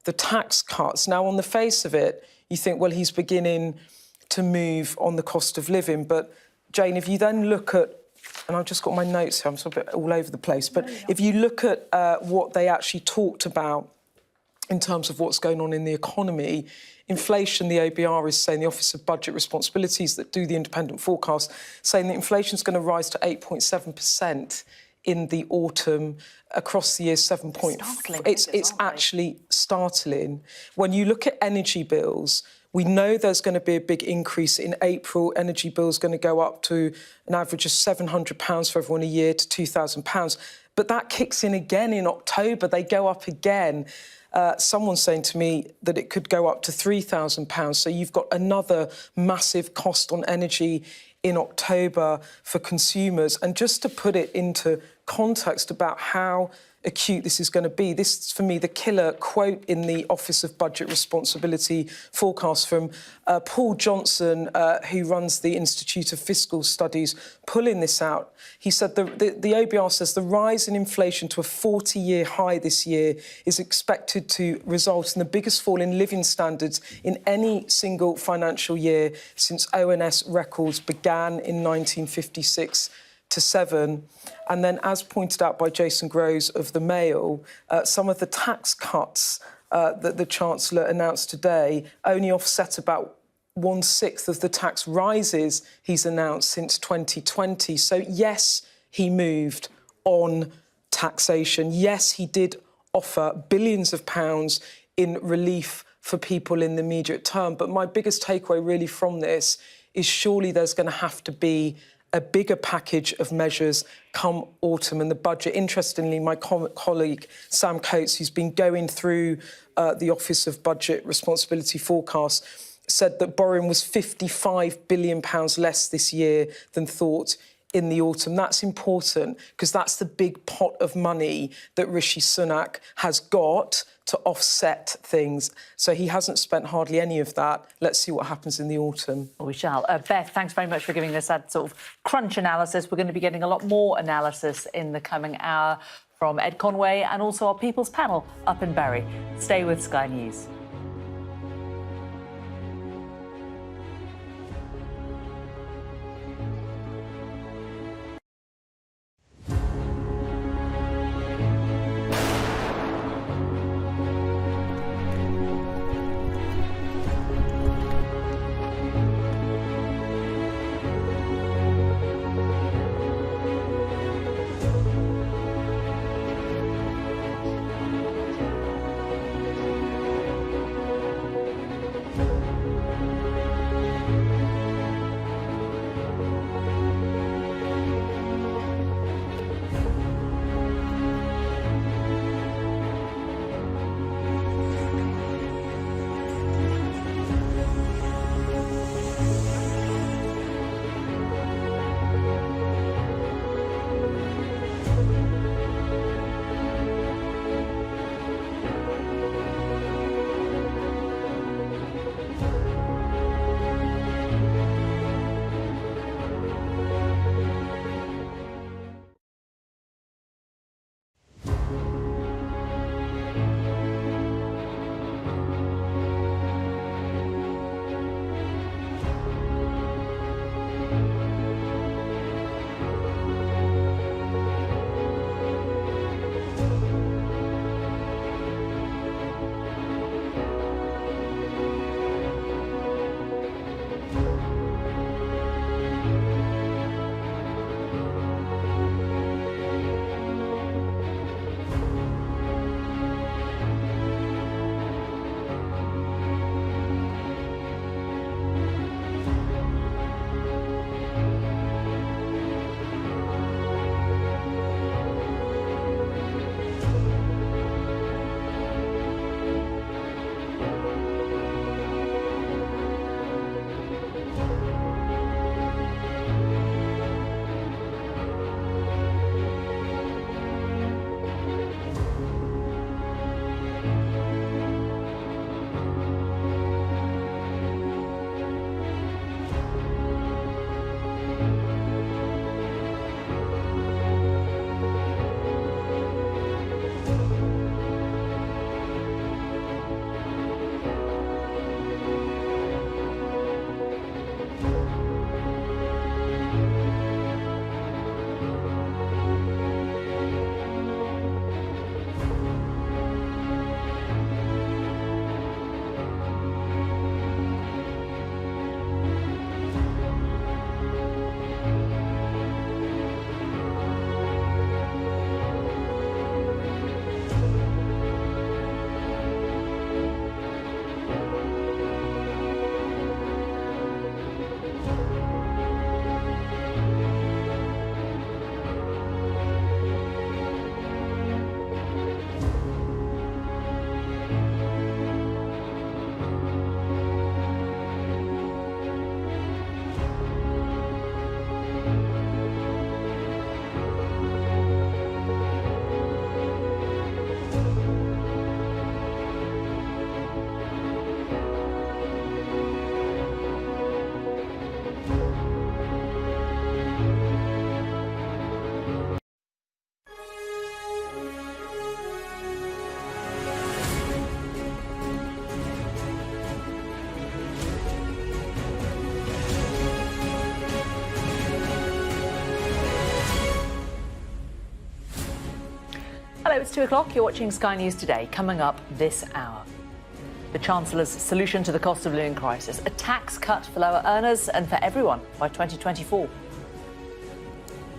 Speaker 18: the tax cuts. Now, on the face of it, you think, well, he's beginning to move on the cost of living. But, Jane, if you then look at, and I've just got my notes here, I'm sort of a bit all over the place, but if you look at what they actually talked about in terms of what's going on in the economy, inflation, the ABR is saying, the Office of Budget Responsibilities that do the independent forecast, saying that inflation's going to rise to 8.7% in the autumn, across the year 7 point. It's actually startling. When you look at energy bills, we know there's going to be a big increase in April. Energy bills going to go up to an average of £700 for everyone a year to £2,000. But that kicks in again in October. They go up again. Someone's saying to me that it could go up to £3,000. So you've got another massive cost on energy in October for consumers. And just to put it into context about how acute this is going to be, this is, for me, the killer quote in the Office of Budget Responsibility forecast from Paul Johnson, who runs the Institute of Fiscal Studies, pulling this out. He said the OBR says the rise in inflation to a 40-year high this year is expected to result in the biggest fall in living standards in any single financial year since ONS records began in 1956 to 7. And then, as pointed out by Jason Groves of the Mail, some of the tax cuts that the Chancellor announced today only offset about 1/6 of the tax rises he's announced since 2020. So, yes, he moved on taxation. Yes, he did offer billions of pounds in relief for people in the immediate term. But my biggest takeaway really from this is surely there's going to have to be a bigger package of measures come autumn and the budget. Interestingly, my colleague Sam Coates, who's been going through the Office of Budget Responsibility forecast, said that borrowing was £55 billion less this year than thought in the autumn. That's important because that's the big pot of money that Rishi Sunak has got to offset things. So he hasn't spent hardly any of that. Let's see what happens in the autumn.
Speaker 17: Well, we shall. Beth, thanks very much for giving us that sort of crunch analysis. We're going to be getting a lot more analysis in the coming hour from Ed Conway and also our People's Panel up in Bury. Stay with Sky News. Hello, it's 2 o'clock. You're watching Sky News Today. Coming up this hour, the Chancellor's solution to the cost of living crisis, a tax cut for lower earners and for everyone by 2024.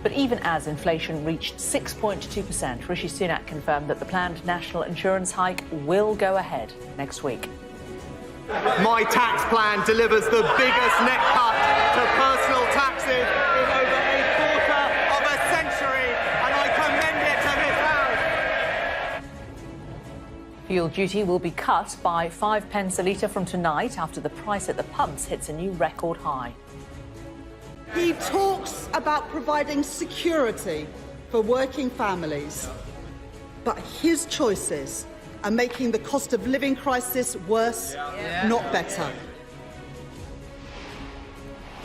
Speaker 17: But even as inflation reached 6.2%, Rishi Sunak confirmed that the planned national insurance hike will go ahead next week.
Speaker 7: My tax plan delivers the biggest net cut to personal taxes in over a quarter of a century, and I commend it to this House.
Speaker 17: Fuel duty will be cut by 5 pence a litre from tonight after the price at the pumps hits a new record high.
Speaker 8: He talks about providing security for working families, but his choices are making the cost of living crisis worse, not better.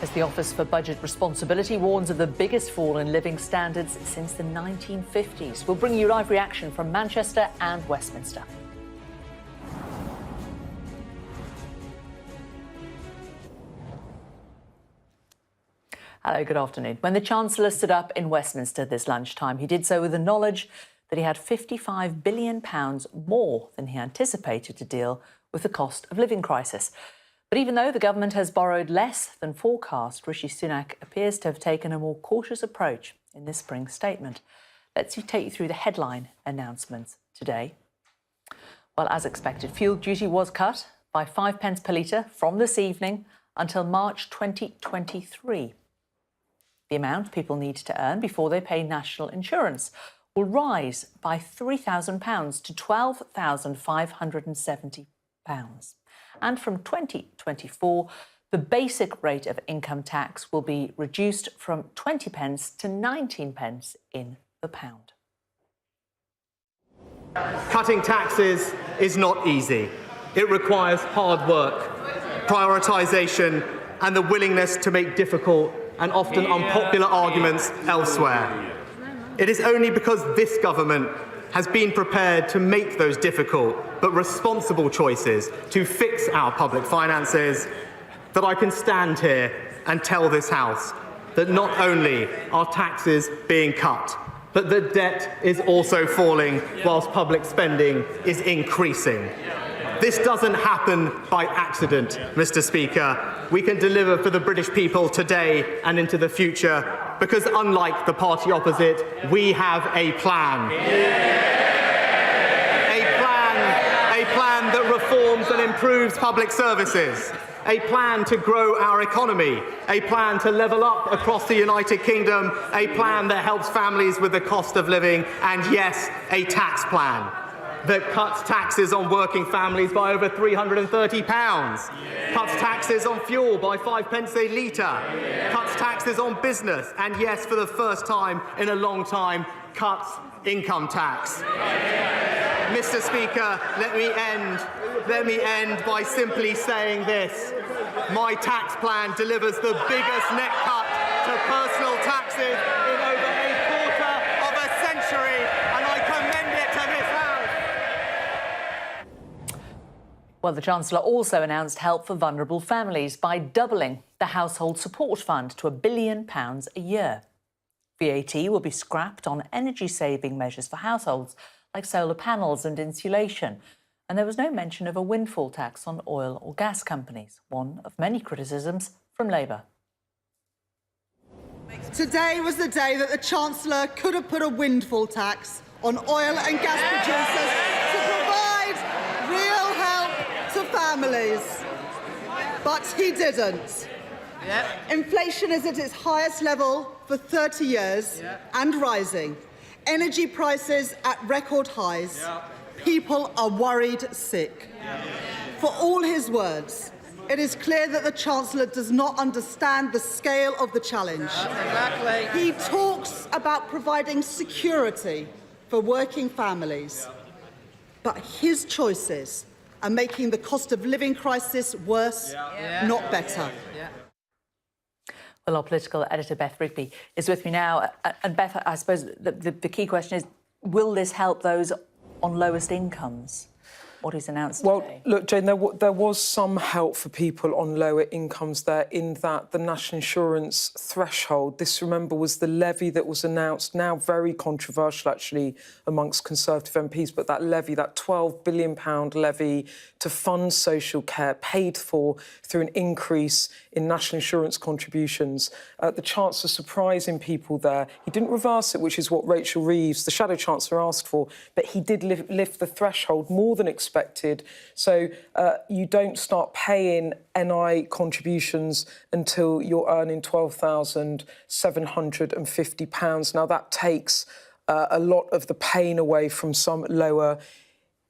Speaker 17: As the Office for Budget Responsibility warns of the biggest fall in living standards since the 1950s. We'll bring you live reaction from Manchester and Westminster. Hello, good afternoon. When the Chancellor stood up in Westminster this lunchtime, he did so with the knowledge that he had £55 billion more than he anticipated to deal with the cost of living crisis. But even though the government has borrowed less than forecast, Rishi Sunak appears to have taken a more cautious approach in this spring statement. Let's take you through the headline announcements today. Well, as expected, fuel duty was cut by 5 pence per litre from this evening until March 2023. The amount people need to earn before they pay national insurance will rise by £3,000 to £12,570. And from 2024, the basic rate of income tax will be reduced from 20 pence to 19 pence in the pound.
Speaker 7: Cutting taxes is not easy. It requires hard work, prioritisation, and the willingness to make difficult and often unpopular arguments elsewhere. It is only because this government has been prepared to make those difficult but responsible choices to fix our public finances that I can stand here and tell this House that not only are taxes being cut, but the debt is also falling whilst public spending is increasing. This doesn't happen by accident, Mr. Speaker. We can deliver for the British people today and into the future because, unlike the party opposite, we have a plan. A plan that reforms and improves public services. A plan to grow our economy. A plan to level up across the United Kingdom. A plan that helps families with the cost of living. And yes, a tax plan that cuts taxes on working families by over £330, cuts taxes on fuel by 5 pence a litre, cuts taxes on business, and yes, for the first time in a long time, cuts income tax. Mr. Speaker, let me end by simply saying this. My tax plan delivers the biggest net cut to personal taxes in over a quarter of a century, and I commend it to this House.
Speaker 17: Well, the Chancellor also announced help for vulnerable families by doubling the Household Support Fund to £1 billion a year. VAT will be scrapped on energy-saving measures for households like solar panels and insulation. And there was no mention of a windfall tax on oil or gas companies, one of many criticisms from Labour.
Speaker 8: Today was the day that the Chancellor could have put a windfall tax on oil and gas producers to provide real help to families. But he didn't. Inflation is at its highest level for 30 years and rising. Energy prices at record highs. People are worried sick. For all his words, it is clear that the Chancellor does not understand the scale of the challenge. He talks about providing security for working families, but his choices are making the cost of living crisis worse, not better.
Speaker 17: Well, our political editor, Beth Rigby, is with me now. And Beth, I suppose the key question is, will this help those on lowest incomes? what he's announced
Speaker 18: Well,
Speaker 17: today?
Speaker 18: look, Jane, there was some help for people on lower incomes there in that the national insurance threshold, this, remember, was the levy that was announced, now very controversial, actually, amongst Conservative MPs, but that levy, that £12 billion levy to fund social care, paid for through an increase in national insurance contributions. The Chancellor surprising people there. He didn't reverse it, which is what Rachel Reeves, the Shadow Chancellor, asked for, but he did lift the threshold more than expected. So you don't start paying NI contributions until you're earning £12,750. Now, that takes a lot of the pain away from some lower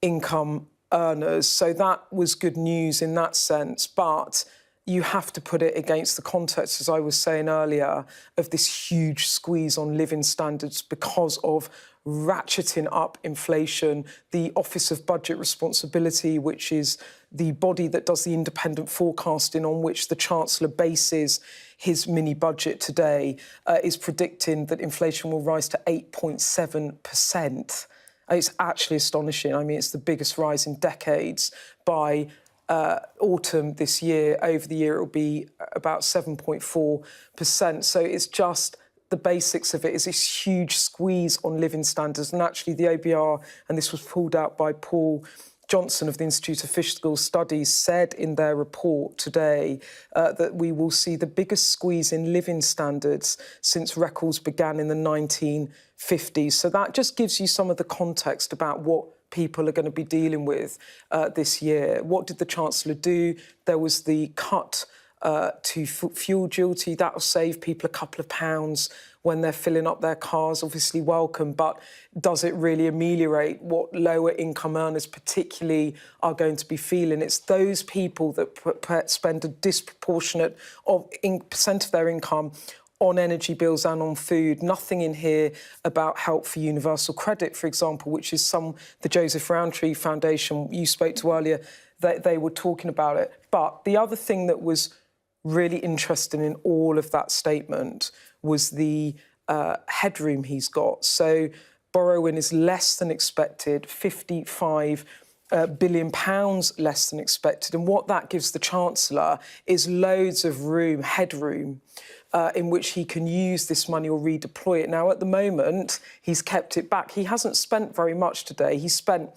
Speaker 18: income earners. So that was good news in that sense. But you have to put it against the context, as I was saying earlier, of this huge squeeze on living standards because of ratcheting up inflation. The Office of Budget Responsibility, which is the body that does the independent forecasting on which the Chancellor bases his mini-budget today, is predicting that inflation will rise to 8.7%. It's actually astonishing. I mean, it's the biggest rise in decades. By autumn this year, over the year, it'll be about 7.4%. So it's just the basics of it is this huge squeeze on living standards. And actually the OBR, and this was pulled out by Paul Johnson of the Institute of Fiscal Studies, said in their report today that we will see the biggest squeeze in living standards since records began in the 1950s. So that just gives you some of the context about what people are going to be dealing with this year. What did the Chancellor do? There was the cut to fuel duty. That will save people a couple of pounds when they're filling up their cars. Obviously welcome, but does it really ameliorate what lower income earners particularly are going to be feeling? It's those people that spend a disproportionate percent of their income on energy bills and on food. Nothing in here about help for universal credit, for example, which is the Joseph Rowntree Foundation you spoke to earlier, they were talking about it. But the other thing that was really interesting in all of that statement was the headroom he's got. So borrowing is less than expected, £55 billion less than expected. And what that gives the Chancellor is loads of headroom, in which he can use this money or redeploy it. Now, at the moment, he's kept it back. He hasn't spent very much today. He spent,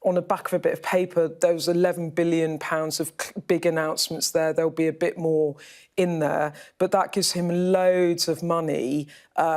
Speaker 18: on the back of a bit of paper, there was £11 billion of big announcements there. There'll be a bit more in there. But that gives him loads of money,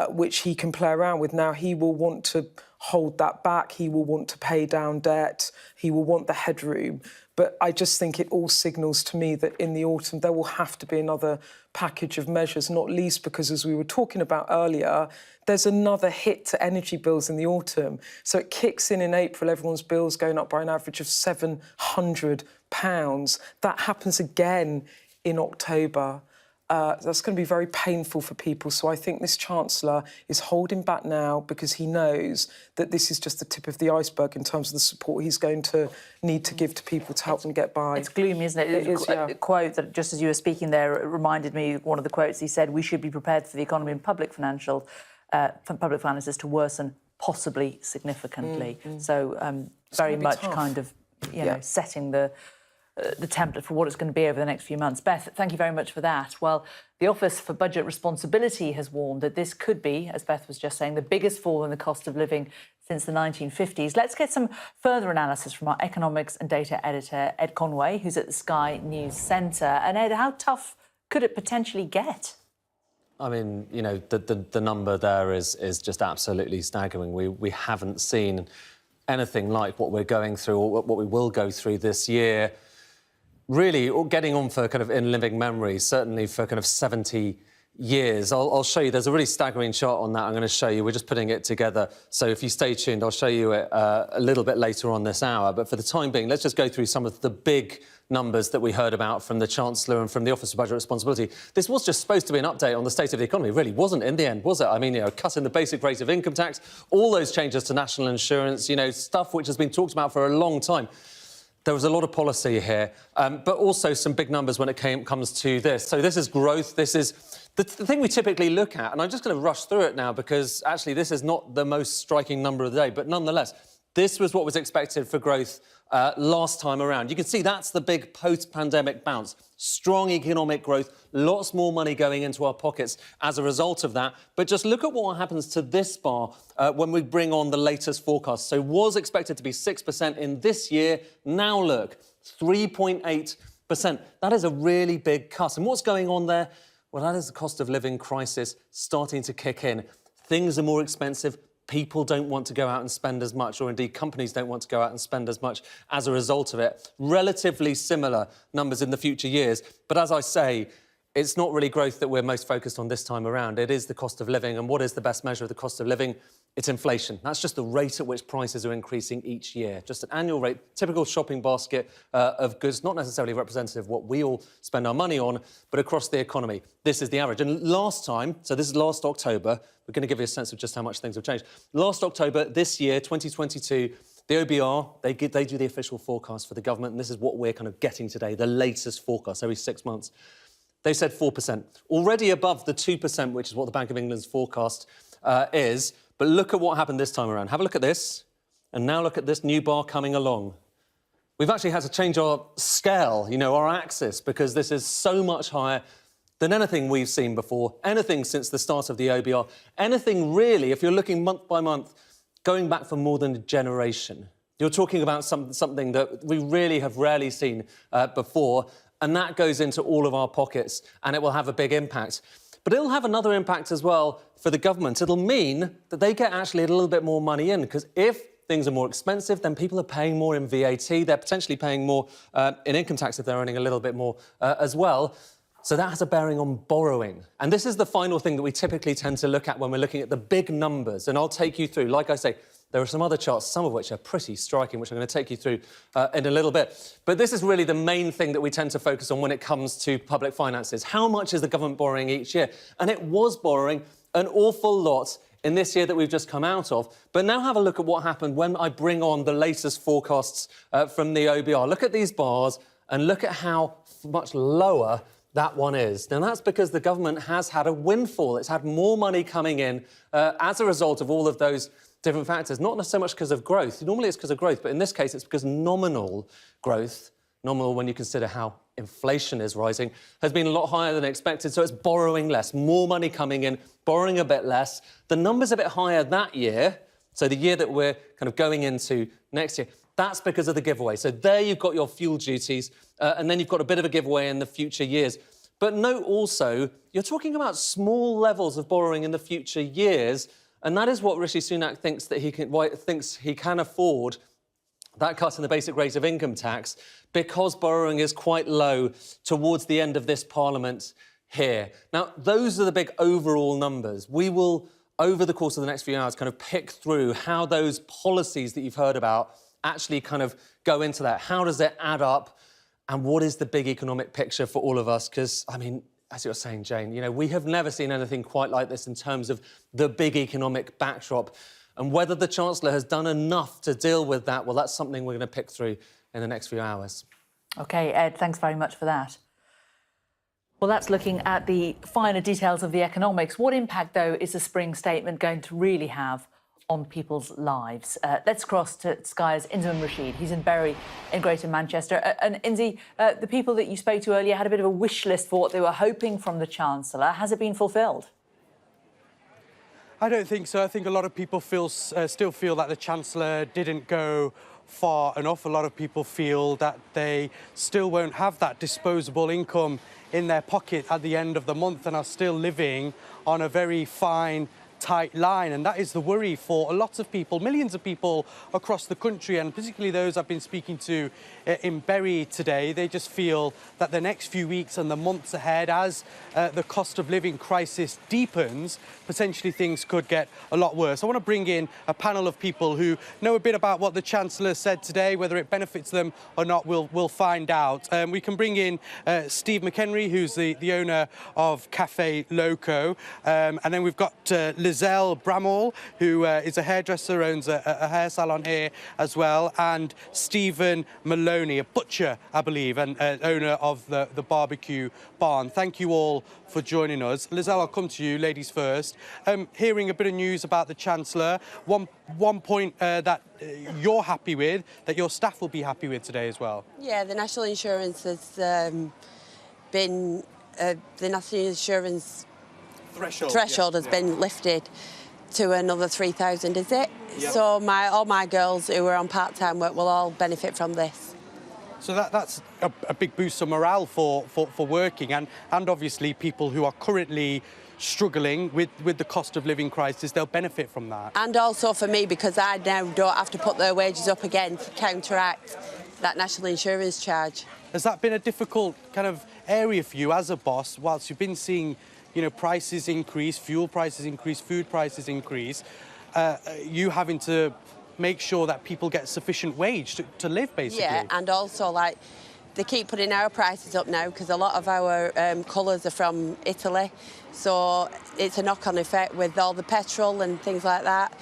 Speaker 18: which he can play around with. Now, he will want to hold that back. He will want to pay down debt. He will want the headroom. But I just think it all signals to me that in the autumn there will have to be another package of measures, not least because, as we were talking about earlier, there's another hit to energy bills in the autumn. So it kicks in April, everyone's bills going up by an average of £700. That happens again in October. That's going to be very painful for people. So I think this Chancellor is holding back now because he knows that this is just the tip of the iceberg in terms of the support he's going to need to give to people to help them get by.
Speaker 17: It's gloomy, isn't it?
Speaker 18: It is, yeah.
Speaker 17: A quote that, just as you were speaking there, it reminded me, one of the quotes he said, we should be prepared for the economy and public finances to worsen, possibly significantly. So very much tough. Kind of, you know, setting the template for what it's going to be over the next few months. Beth, thank you very much for that. Well, the Office for Budget Responsibility has warned that this could be, as Beth was just saying, the biggest fall in the cost of living since the 1950s. Let's get some further analysis from our economics and data editor, Ed Conway, who's at the Sky News Centre. And Ed, how tough could it potentially get?
Speaker 13: I mean, you know, the number there is just absolutely staggering. We haven't seen anything like what we're going through or what we will go through this year. Really, getting on for kind of in living memory, certainly for kind of 70 years. I'll show you. There's a really staggering chart on that I'm going to show you. We're just putting it together. So if you stay tuned, I'll show you it a little bit later on this hour. But for the time being, let's just go through some of the big numbers that we heard about from the Chancellor and from the Office of Budget Responsibility. This was just supposed to be an update on the state of the economy. It really wasn't in the end, was it? I mean, you know, cutting the basic rate of income tax, all those changes to national insurance, you know, stuff which has been talked about for a long time. There was a lot of policy here, but also some big numbers when it comes to this. So this is growth. This is the thing we typically look at, and I'm just going to rush through it now because actually this is not the most striking number of the day, but nonetheless, This was what was expected for growth last time around. You can see that's the big post-pandemic bounce. Strong economic growth, lots more money going into our pockets as a result of that. But just look at what happens to this bar when we bring on the latest forecast. So was expected to be 6% in this year. Now look, 3.8%. That is a really big cut. And what's going on there? Well, that is the cost of living crisis starting to kick in. Things are more expensive. People don't want to go out and spend as much, or indeed companies don't want to go out and spend as much as a result of it. Relatively similar numbers in the future years. But as I say, it's not really growth that we're most focused on this time around. It is the cost of living. And what is the best measure of the cost of living? It's inflation. That's just the rate at which prices are increasing each year. Just an annual rate, typical shopping basket of goods, not necessarily representative of what we all spend our money on, but across the economy. This is the average. And last time, so this is last October, we're going to give you a sense of just how much things have changed. Last October, this year, 2022, the OBR, they do the official forecast for the government, and this is what we're kind of getting today, the latest forecast every 6 months. They said 4%, already above the 2%, which is what the Bank of England's forecast is. But look at what happened this time around. Have a look at this, and now look at this new bar coming along. We've actually had to change our scale, you know, our axis, because this is so much higher than anything we've seen before, anything since the start of the OBR, anything really, if you're looking month by month, going back for more than a generation. You're talking about something that we really have rarely seen before, and that goes into all of our pockets, and it will have a big impact. But it'll have another impact as well for the government. It'll mean that they get actually a little bit more money in, because if things are more expensive, then people are paying more in VAT. They're potentially paying more in income tax if they're earning a little bit more as well. So that has a bearing on borrowing. And this is the final thing that we typically tend to look at when we're looking at the big numbers. And I'll take you through, like I say, there are some other charts, some of which are pretty striking, which I'm going to take you through in a little bit. But this is really the main thing that we tend to focus on when it comes to public finances. How much is the government borrowing each year? And it was borrowing an awful lot in this year that we've just come out of. But now have a look at what happened when I bring on the latest forecasts from the OBR. Look at these bars and look at how much lower that one is. Now, that's because the government has had a windfall. It's had more money coming in as a result of all of those different factors, not so much because of growth. Normally it's because of growth, but in this case it's because nominal growth, nominal when you consider how inflation is rising, has been a lot higher than expected, so it's borrowing less, more money coming in, borrowing a bit less. The number's a bit higher that year, so the year that we're kind of going into next year, that's because of the giveaway. So there you've got your fuel duties, and then you've got a bit of a giveaway in the future years. But note also, you're talking about small levels of borrowing in the future years, and that is what Rishi Sunak thinks that he can afford, that cut in the basic rate of income tax, because borrowing is quite low towards the end of this Parliament here. Now, those are the big overall numbers. We will, over the course of the next few hours, kind of pick through how those policies that you've heard about actually kind of go into that. How does it add up? And what is the big economic picture for all of us? Because, I mean, as you're saying, Jane, you know, we have never seen anything quite like this in terms of the big economic backdrop. And whether the Chancellor has done enough to deal with that, well, that's something we're going to pick through in the next few hours. OK, Ed, thanks very much for that. Well, that's looking at the finer details of the economics. What impact, though, is the spring statement going to really have on people's lives? Let's cross to Sky's Inzamam Rashid. He's in Bury in Greater Manchester. And Inzi, the people that you spoke to earlier had a bit of a wish list for what they were hoping from the Chancellor. Has it been fulfilled?
Speaker 20: I don't think so. I think a lot of people still feel that the Chancellor didn't go far enough. A lot of people feel that they still won't have that disposable income in their pocket at the end of the month and are still living on a very fine, tight line, and that is the worry for a lot of people, millions of people across the country, and particularly those I've been speaking to in Bury today. They just feel that the next few weeks and the months ahead, as the cost of living crisis deepens, potentially things could get a lot worse. I want to bring in a panel of people who know a bit about what the Chancellor said today. Whether it benefits them or not, we'll find out. We can bring in Steve McHenry, who's the owner of Cafe Loco, and then we've got Lizelle Bramall, who is a hairdresser, owns a hair salon here as well, and Stephen Maloney, a butcher, I believe, and owner of the barbecue barn. Thank you all for joining us. Lizelle, I'll come to you, ladies first. Hearing a bit of news about the Chancellor, one point that you're happy with, that your staff will be happy with today as well.
Speaker 12: Yeah, the national insurance has been, the national insurance threshold has been lifted to another 3,000, is it? Yep. So all my girls who are on part-time work will all benefit from this.
Speaker 20: So that's a big boost of morale for working and obviously people who are currently struggling with the cost of living crisis, they'll benefit from that.
Speaker 12: And also for me, because I now don't have to put their wages up again to counteract that national insurance charge.
Speaker 20: Has that been a difficult kind of area for you as a boss, whilst you've been seeing, you know, prices increase, fuel prices increase, food prices increase, you having to make sure that people get sufficient wage to live, basically?
Speaker 12: Yeah, and also, like, they keep putting our prices up now because a lot of our colours are from Italy, so it's a knock-on effect with all the petrol and things like that.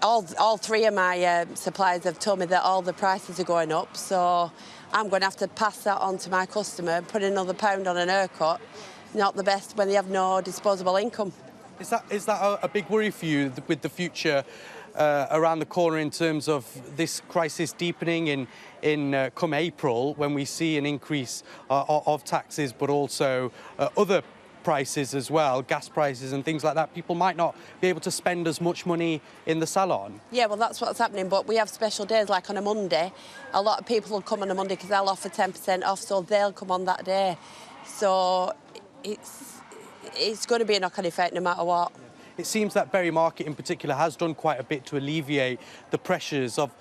Speaker 12: All three of my suppliers have told me that all the prices are going up, so I'm going to have to pass that on to my customer, put another £1 on an haircut. Not the best when they have no disposable income.
Speaker 20: Is that a big worry for you with the future around the corner in terms of this crisis deepening in come April, when we see an increase of taxes, but also other prices as well, gas prices and things like that? People might not be able to spend as much money in the salon.
Speaker 12: Yeah, well, that's what's happening, but we have special days, like on a Monday. A lot of people will come on a Monday because they'll offer 10% off, so they'll come on that day. So it's going to be a knock-on effect no matter what.
Speaker 20: It seems that Bury Market in particular has done quite a bit to alleviate the pressures of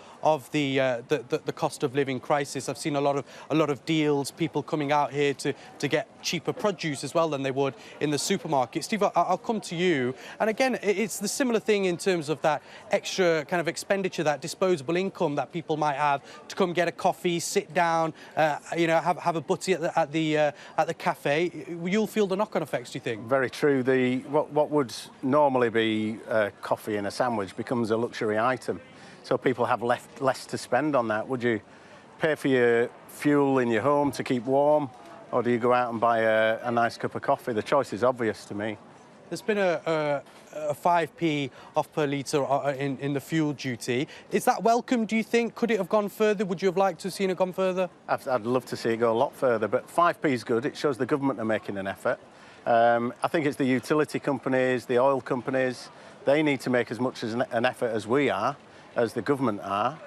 Speaker 20: the cost of living crisis. I've seen a lot of deals, people coming out here to get cheaper produce as well than they would in the supermarket. Steve, I'll come to you. And again, it's the similar thing in terms of that extra kind of expenditure, that disposable income that people might have to come get a coffee, sit down, you know, have a butty at the cafe. You'll feel the knock-on effects, do you think?
Speaker 22: Very true. What would normally be coffee and a sandwich becomes a luxury item. So people have less to spend on that. Would you pay for your fuel in your home to keep warm, or do you go out and buy a nice cup of coffee? The choice is obvious to me.
Speaker 20: There's been a 5p off per litre in the fuel duty. Is that welcome, do you think? Could it have gone further? Would you have liked to have seen it gone further?
Speaker 22: I'd love to see it go a lot further, but 5p is good. It shows the government are making an effort. I think it's the utility companies, the oil companies, they need to make as much as an effort as we are, as the government are.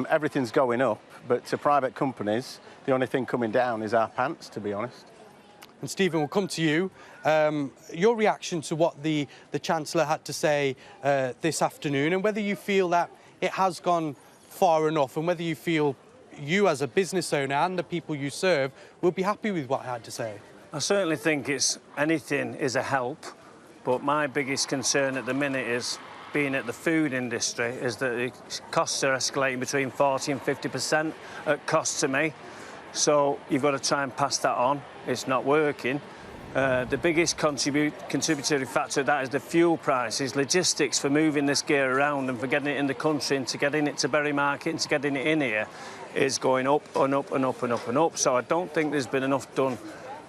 Speaker 22: Everything's going up, but to private companies, the only thing coming down is our pants, to be honest.
Speaker 20: And Stephen, we'll come to you. Your reaction to what the Chancellor had to say this afternoon, and whether you feel that it has gone far enough, and whether you feel you as a business owner and the people you serve will be happy with what he had to say.
Speaker 23: I certainly think anything is a help, but my biggest concern at the minute is, being at the food industry, is that the costs are escalating between 40 and 50% at cost to me. So you've got to try and pass that on. It's not working. The biggest contributory factor of that is the fuel prices, logistics for moving this gear around and for getting it in the country and to getting it to Bury Market and to getting it in here is going up and up and up and up and up. So I don't think there's been enough done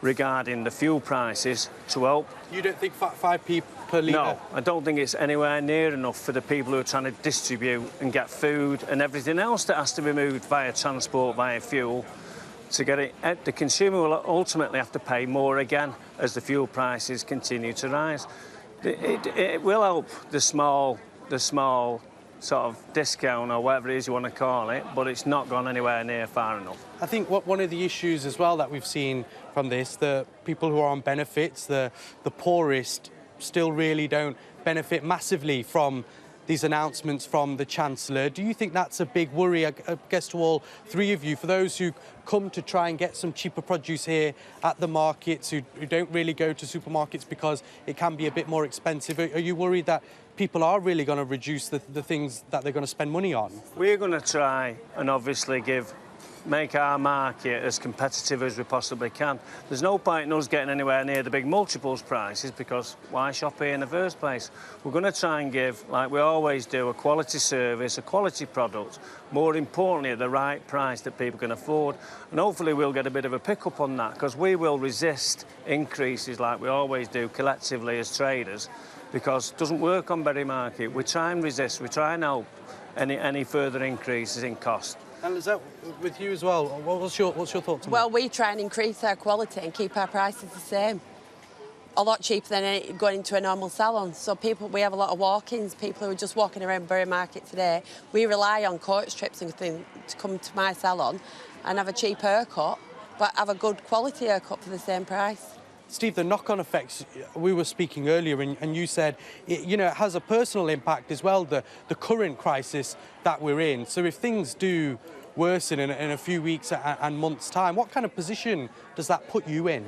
Speaker 23: regarding the fuel prices to help.
Speaker 20: You don't think 5p per litre?
Speaker 23: No, I don't think it's anywhere near enough for the people who are trying to distribute and get food and everything else that has to be moved via transport, via fuel, to get it. The consumer will ultimately have to pay more again as the fuel prices continue to rise. It will help the small sort of discount or whatever it is you want to call it, but it's not gone anywhere near far enough.
Speaker 20: I think one of the issues as well that we've seen from this, the people who are on benefits, the poorest, still really don't benefit massively from these announcements from the Chancellor. Do you think that's a big worry, I guess, to all three of you, for those who come to try and get some cheaper produce here at the markets, who don't really go to supermarkets because it can be a bit more expensive? Are you worried that people are really going to reduce the things that they're going to spend money on?
Speaker 23: We're going to try and obviously give make our market as competitive as we possibly can. There's no point in us getting anywhere near the big multiples prices, because why shop here in the first place? We're going to try and give, like we always do, a quality service, a quality product, more importantly at the right price that people can afford, and hopefully we'll get a bit of a pick-up on that, because we will resist increases like we always do collectively as traders, because it doesn't work on Berry Market. We try and resist, we try and help any further increases in cost.
Speaker 20: And is that with you as well? What's your thoughts on
Speaker 12: Well,
Speaker 20: that?
Speaker 12: we try and increase our quality and keep our prices the same. A lot cheaper than going into a normal salon. So we have a lot of walk-ins, people who are just walking around Bury Market today. We rely on coach trips and things to come to my salon and have a cheap haircut, but have a good quality haircut for the same price.
Speaker 20: Steve, the knock-on effects, we were speaking earlier, and you said, it has a personal impact as well, the current crisis that we're in. So if things do worsen in a few weeks and months' time, what kind of position does that put you in?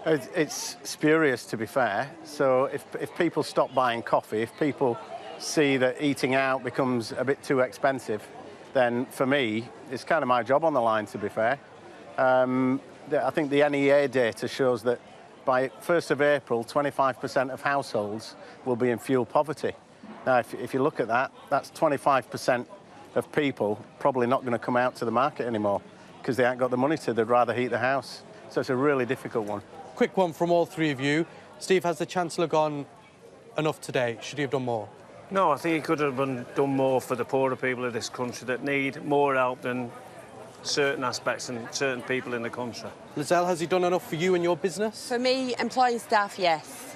Speaker 22: It's spurious, to be fair. So if people stop buying coffee, if people see that eating out becomes a bit too expensive, then for me, it's kind of my job on the line, to be fair. I think the NEA data shows that by 1st of April, 25% of households will be in fuel poverty. Now, if you look at that, that's 25% of people probably not going to come out to the market anymore because they ain't got the money to, they'd rather heat the house. So it's a really difficult one.
Speaker 20: Quick one from all three of you. Steve, has the Chancellor gone enough today? Should he have done more?
Speaker 23: No, I think he could have done more for the poorer people of this country that need more help than certain aspects and certain people in the country.
Speaker 20: Lizelle, has he done enough for you and your business?
Speaker 12: For me, employing staff, yes.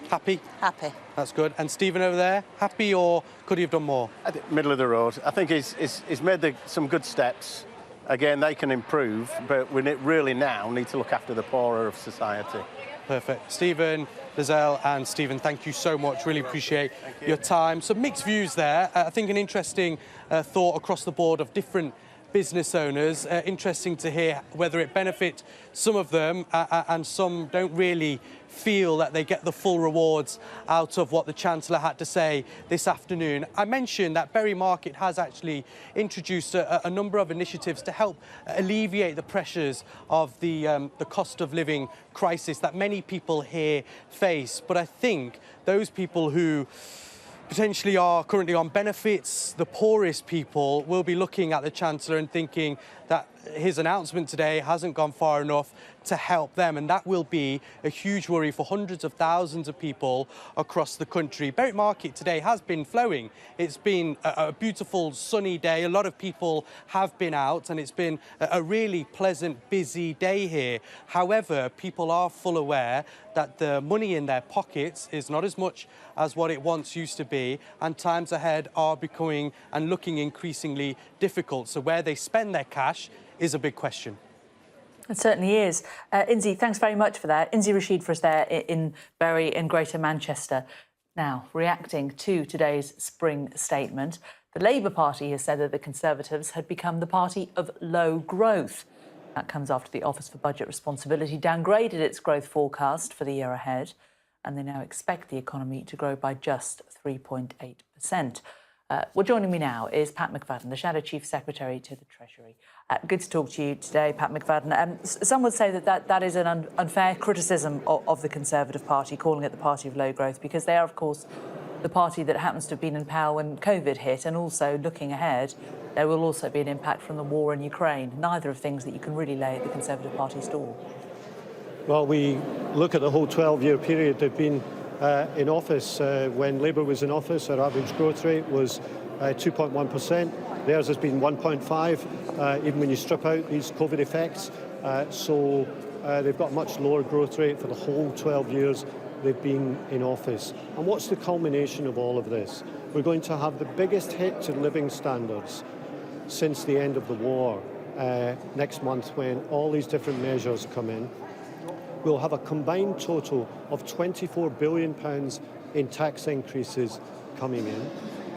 Speaker 20: Happy?
Speaker 12: Happy.
Speaker 20: That's good. And Stephen over there, happy, or could he have done more?
Speaker 22: I think middle of the road. I think he's made some good steps. Again, they can improve, but we really now need to look after the poorer of society.
Speaker 20: Perfect. Stephen, Lizelle and Stephen, thank you so much. Really appreciate your time. Some mixed views there. I think an interesting thought across the board of different business owners. Interesting to hear whether it benefits some of them and some don't really feel that they get the full rewards out of what the Chancellor had to say this afternoon. I mentioned that Bury Market has actually introduced a number of initiatives to help alleviate the pressures of the cost of living crisis that many people here face. But I think those people who potentially are currently on benefits, the poorest people, will be looking at the Chancellor and thinking that his announcement today hasn't gone far enough to help them, and that will be a huge worry for hundreds of thousands of people across the country. Bury Market today has been flowing. It's been a beautiful sunny day. A lot of people have been out and it's been a really pleasant, busy day here. However, people are full aware that the money in their pockets is not as much as what it once used to be, and times ahead are becoming and looking increasingly difficult. So where they spend their cash is a big question.
Speaker 17: It certainly is. Inzi, thanks very much for that. Inzi Rashid for us there in Bury in Greater Manchester. Now, reacting to today's spring statement, the Labour Party has said that the Conservatives had become the party of low growth. That comes after the Office for Budget Responsibility downgraded its growth forecast for the year ahead, and they now expect the economy to grow by just 3.8%. Well, joining me now is Pat McFadden, the Shadow Chief Secretary to the Treasury. Good to talk to you today, Pat McFadden. Some would say that is an unfair criticism of the Conservative Party, calling it the party of low growth, because they are, of course, the party that happens to have been in power when COVID hit, and also looking ahead, there will also be an impact from the war in Ukraine. Neither of things that you can really lay at the Conservative Party's door.
Speaker 9: Well, we look at the whole 12-year period they've been in office. When Labour was in office, our average growth rate was 2.1%. Theirs has been 1.5%, even when you strip out these COVID effects. So they've got a much lower growth rate for the whole 12 years they've been in office. And what's the culmination of all of this? We're going to have the biggest hit to living standards since the end of the war next month, when all these different measures come in. We'll have a combined total of £24 billion in tax increases coming in.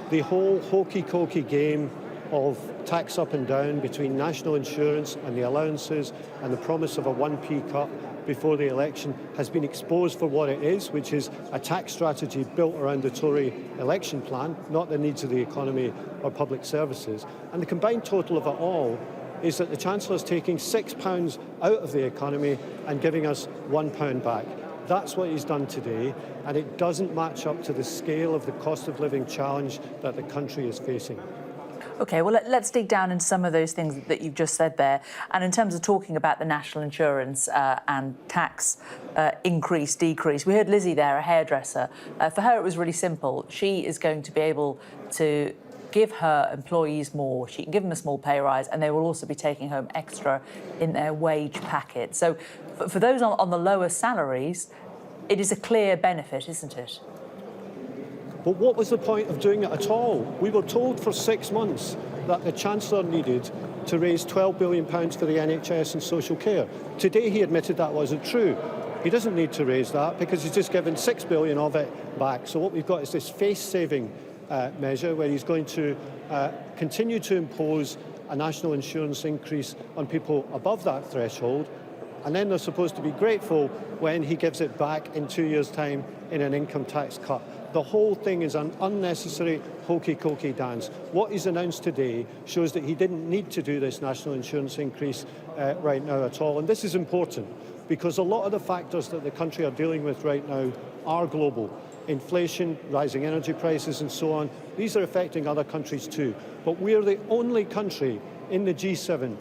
Speaker 9: The whole hokey-cokey game of tax up and down between national insurance and the allowances and the promise of a 1p cut before the election has been exposed for what it is, which is a tax strategy built around the Tory election plan, not the needs of the economy or public services. And the combined total of it all is that the Chancellor's taking £6 out of the economy and giving us £1 back. That's what he's done today, and it doesn't match up to the scale of the cost of living challenge that the country is facing.
Speaker 17: OK, well, let's dig down into some of those things that you've just said there. And in terms of talking about the national insurance and tax increase, decrease, we heard Lizzie there, a hairdresser. For her, it was really simple. She is going to be able to give her employees more. She can give them a small pay rise, and they will also be taking home extra in their wage packet. So for those on the lower salaries, it is a clear benefit, isn't it?
Speaker 9: But what was the point of doing it at all? We were told for 6 months that the Chancellor needed to raise £12 billion for the NHS and social care. Today he admitted that wasn't true. He doesn't need to raise that because he's just given £6 billion of it back. So what we've got is this face-saving measure where he's going to continue to impose a national insurance increase on people above that threshold, and then they're supposed to be grateful when he gives it back in 2 years' time in an income tax cut. The whole thing is an unnecessary hokey-cokey dance. What he's announced today shows that he didn't need to do this national insurance increase right now at all. And this is important because a lot of the factors that the country are dealing with right now are global. Inflation, rising energy prices and so on, these are affecting other countries too. But we're the only country in the G7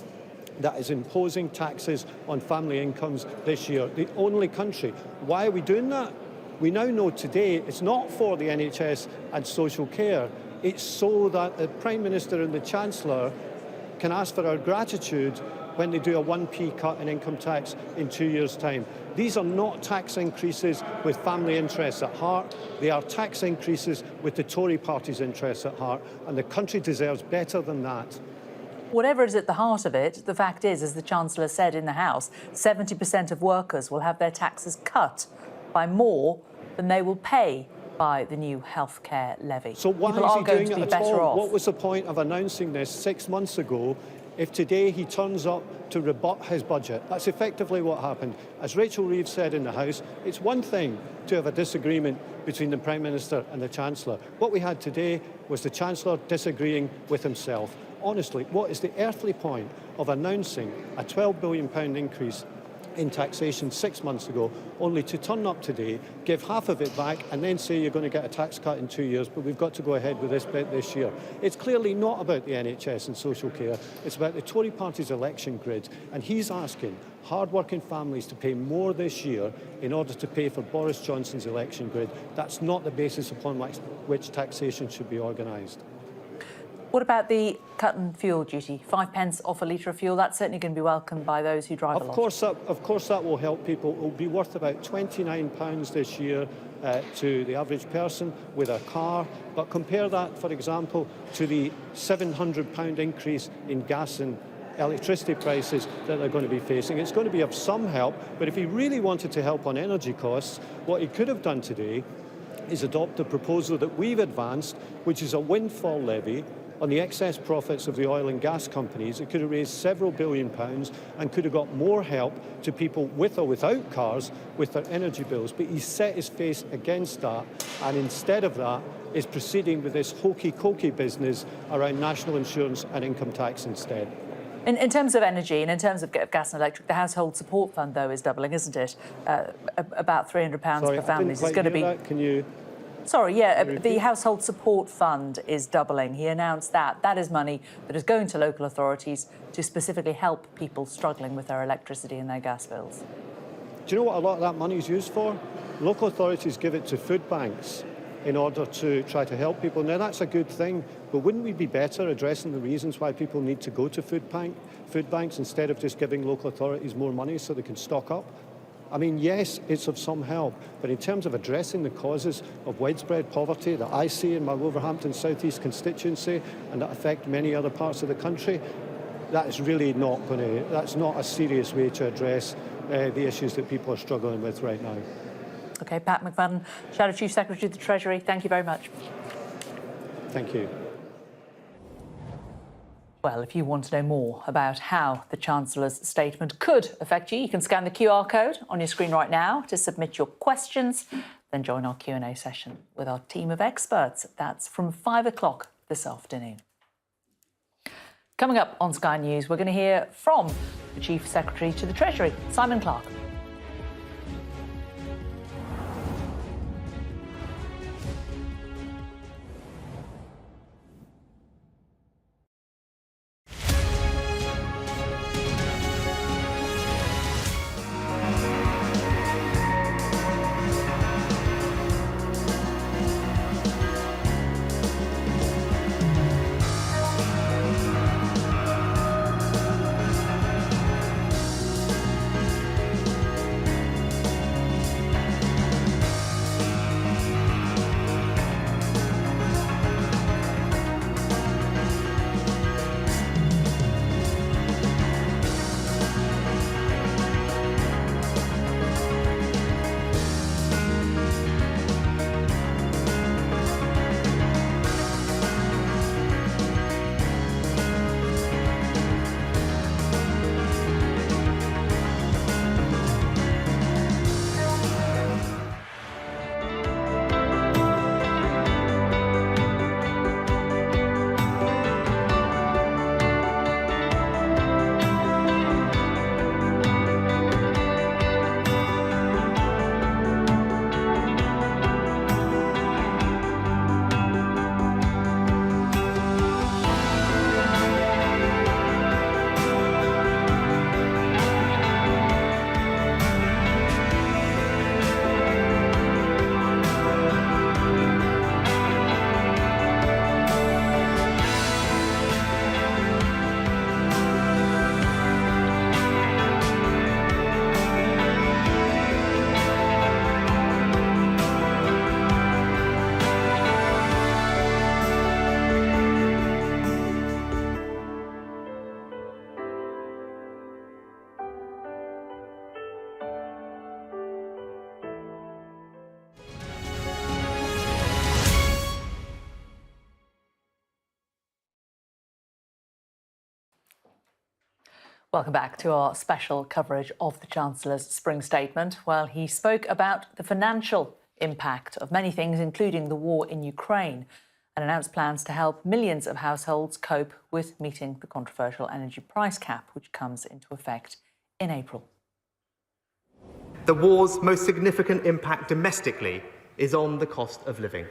Speaker 9: that is imposing taxes on family incomes this year. The only country. Why are we doing that? We now know today it's not for the NHS and social care. It's so that the Prime Minister and the Chancellor can ask for our gratitude when they do a 1p cut in income tax in 2 years' time. These are not tax increases with family interests at heart. They are tax increases with the Tory party's interests at heart, and the country deserves better than that.
Speaker 17: Whatever is at the heart of it, the fact is, as the Chancellor said in the House, 70% of workers will have their taxes cut by more than they will pay by the new healthcare levy.
Speaker 9: So why
Speaker 17: People
Speaker 9: is
Speaker 17: are
Speaker 9: he
Speaker 17: going
Speaker 9: doing
Speaker 17: to
Speaker 9: it
Speaker 17: be
Speaker 9: at
Speaker 17: better
Speaker 9: all?
Speaker 17: off.
Speaker 9: What was the point of announcing this 6 months ago if today he turns up to rebut his budget? That's effectively what happened. As Rachel Reeves said in the House, it's one thing to have a disagreement between the Prime Minister and the Chancellor. What we had today was the Chancellor disagreeing with himself. Honestly, what is the earthly point of announcing a £12 billion increase in taxation 6 months ago, only to turn up today, give half of it back, and then say you're going to get a tax cut in 2 years, but we've got to go ahead with this bit this year? It's clearly not about the NHS and social care. It's about the Tory party's election grid, and he's asking hard-working families to pay more this year in order to pay for Boris Johnson's election grid. That's not the basis upon which taxation should be organised.
Speaker 17: What about the cut in fuel duty? 5 pence off a litre of fuel. That's certainly going to be welcomed by those who drive a lot.
Speaker 9: Of course that will help people. It will be worth about £29 this year to the average person with a car. But compare that, for example, to the £700 increase in gas and electricity prices that they're going to be facing. It's going to be of some help, but if he really wanted to help on energy costs, what he could have done today is adopt a proposal that we've advanced, which is a windfall levy on the excess profits of the oil and gas companies. It could have raised several £billion and could have got more help to people with or without cars with their energy bills. But he set his face against that, and instead of that is proceeding with this hokey-cokey business around national insurance and income tax instead.
Speaker 17: In terms of energy and in terms of gas and electric, the household support fund, though, is doubling, isn't it? About £300 per family. It's going to be.
Speaker 9: Can you?
Speaker 17: Sorry, yeah, the household support fund is doubling. He announced that. That is money that is going to local authorities to specifically help people struggling with their electricity and their gas bills.
Speaker 9: Do you know what a lot of that money is used for? Local authorities give it to food banks in order to try to help people. Now, that's a good thing, but wouldn't we be better addressing the reasons why people need to go to food banks instead of just giving local authorities more money so they can stock up? I mean, yes, it's of some help, but in terms of addressing the causes of widespread poverty that I see in my Wolverhampton South East constituency and that affect many other parts of the country, that is really not going to, that's not a serious way to address the issues that people are struggling with right now.
Speaker 17: OK, Pat McFadden, Shadow Chief Secretary of the Treasury, thank you very much.
Speaker 9: Thank you.
Speaker 17: Well, if you want to know more about how the Chancellor's statement could affect you, you can scan the QR code on your screen right now to submit your questions, then join our Q&A session with our team of experts. That's from 5 o'clock this afternoon. Coming up on Sky News, we're going to hear from the Chief Secretary to the Treasury, Simon Clarke. Welcome back to our special coverage of the Chancellor's spring statement. Well, he spoke about the financial impact of many things, including the war in Ukraine, and announced plans to help millions of households cope with meeting the controversial energy price cap, which comes into effect in April.
Speaker 7: The war's most significant impact domestically is on the cost of living.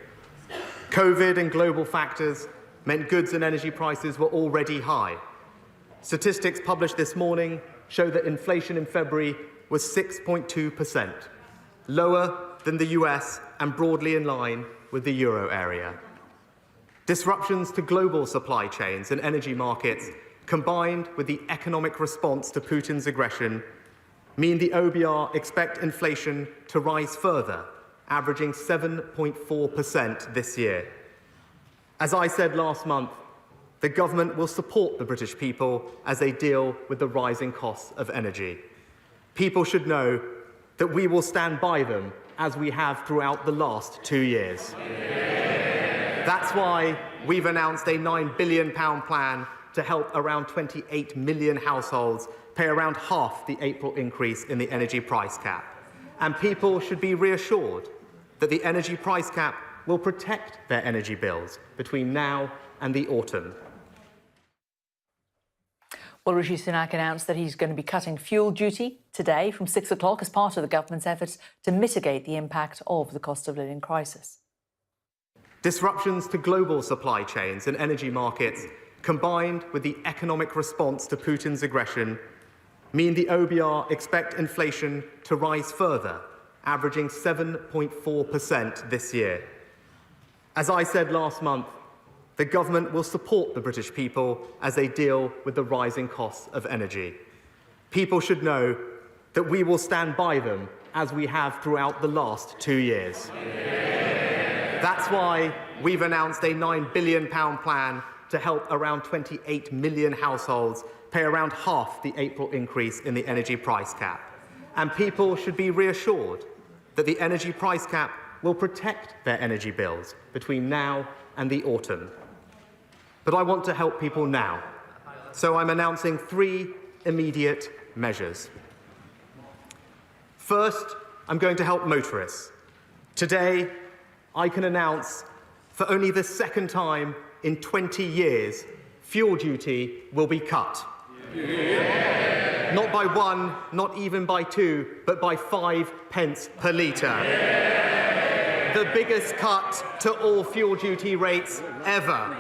Speaker 7: COVID and global factors meant goods and energy prices were already high. Statistics published this morning show that inflation in February was 6.2%, lower than the US and broadly in line with the euro area. Disruptions to global supply chains and energy markets, combined with the economic response to Putin's aggression, mean the OBR expect inflation to rise further, averaging 7.4% this year. As I said last month, the government will support the British people as they deal with the rising costs of energy. People should know that we will stand by them as we have throughout the last 2 years. That's why we've announced a £9 billion plan to help around 28 million households pay around half the April increase in the energy price cap. And people should be reassured that the energy price cap will protect their energy bills between now and the autumn.
Speaker 17: Well, Rishi Sunak announced that he's going to be cutting fuel duty today from 6 o'clock as part of the government's efforts to mitigate the impact of the cost of living crisis.
Speaker 7: Disruptions to global supply chains and energy markets, combined with the economic response to Putin's aggression, mean the OBR expect inflation to rise further, averaging 7.4% this year. As I said last month, the government will support the British people as they deal with the rising costs of energy. People should know that we will stand by them as we have throughout the last 2 years. That's why we've announced a £9 billion plan to help around 28 million households pay around half the April increase in the energy price cap. And people should be reassured that the energy price cap will protect their energy bills between now and the autumn. But I want to help people now, so I'm announcing 3 immediate measures. First, I'm going to help motorists. Today, I can announce, for only the second time in 20 years, fuel duty will be cut. Yeah. Not by 1, not even by 2, but by 5 pence per litre. Yeah. The biggest cut to all fuel duty rates ever.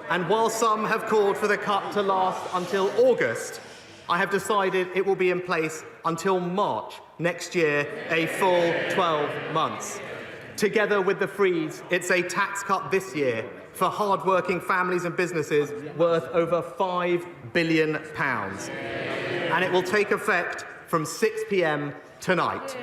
Speaker 7: And while some have called for the cut to last until August, I have decided it will be in place until March next year, a full 12 months. Together with the freeze, it's a tax cut this year for hard-working families and businesses worth over £5 billion. And it will take effect from 6 p.m. tonight.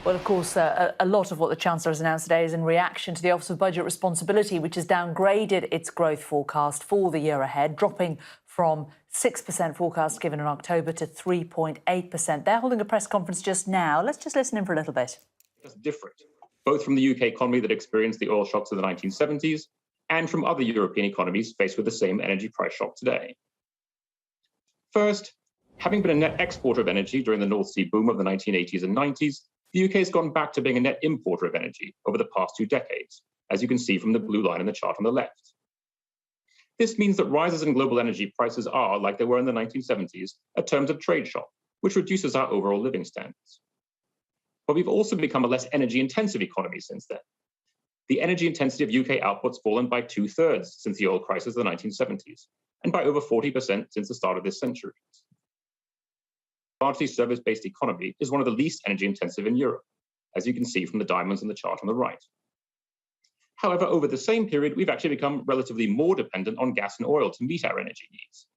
Speaker 17: Well, of course, a lot of what the Chancellor has announced today is in reaction to the Office of Budget Responsibility, which has downgraded its growth forecast for the year ahead, dropping from 6% forecast given in October to 3.8%. They're holding a press conference just now. Let's just listen in for a little bit.
Speaker 5: It's different, both from the UK economy that experienced the oil shocks of the 1970s and from other European economies faced with the same energy price shock today. First, having been a net exporter of energy during the North Sea boom of the 1980s and 90s, the UK has gone back to being a net importer of energy over the past 2 decades, as you can see from the blue line in the chart on the left. This means that rises in global energy prices are, like they were in the 1970s, a terms of trade shock, which reduces our overall living standards. But we've also become a less energy-intensive economy since then. The energy intensity of UK output's fallen by 2/3 since the oil crisis of the 1970s, and by over 40% since the start of this century. Largely service-based economy is one of the least energy-intensive in Europe, as you can see from the diamonds in the chart on the right. However, over the same period, we've actually become relatively more dependent on gas and oil to meet our energy needs,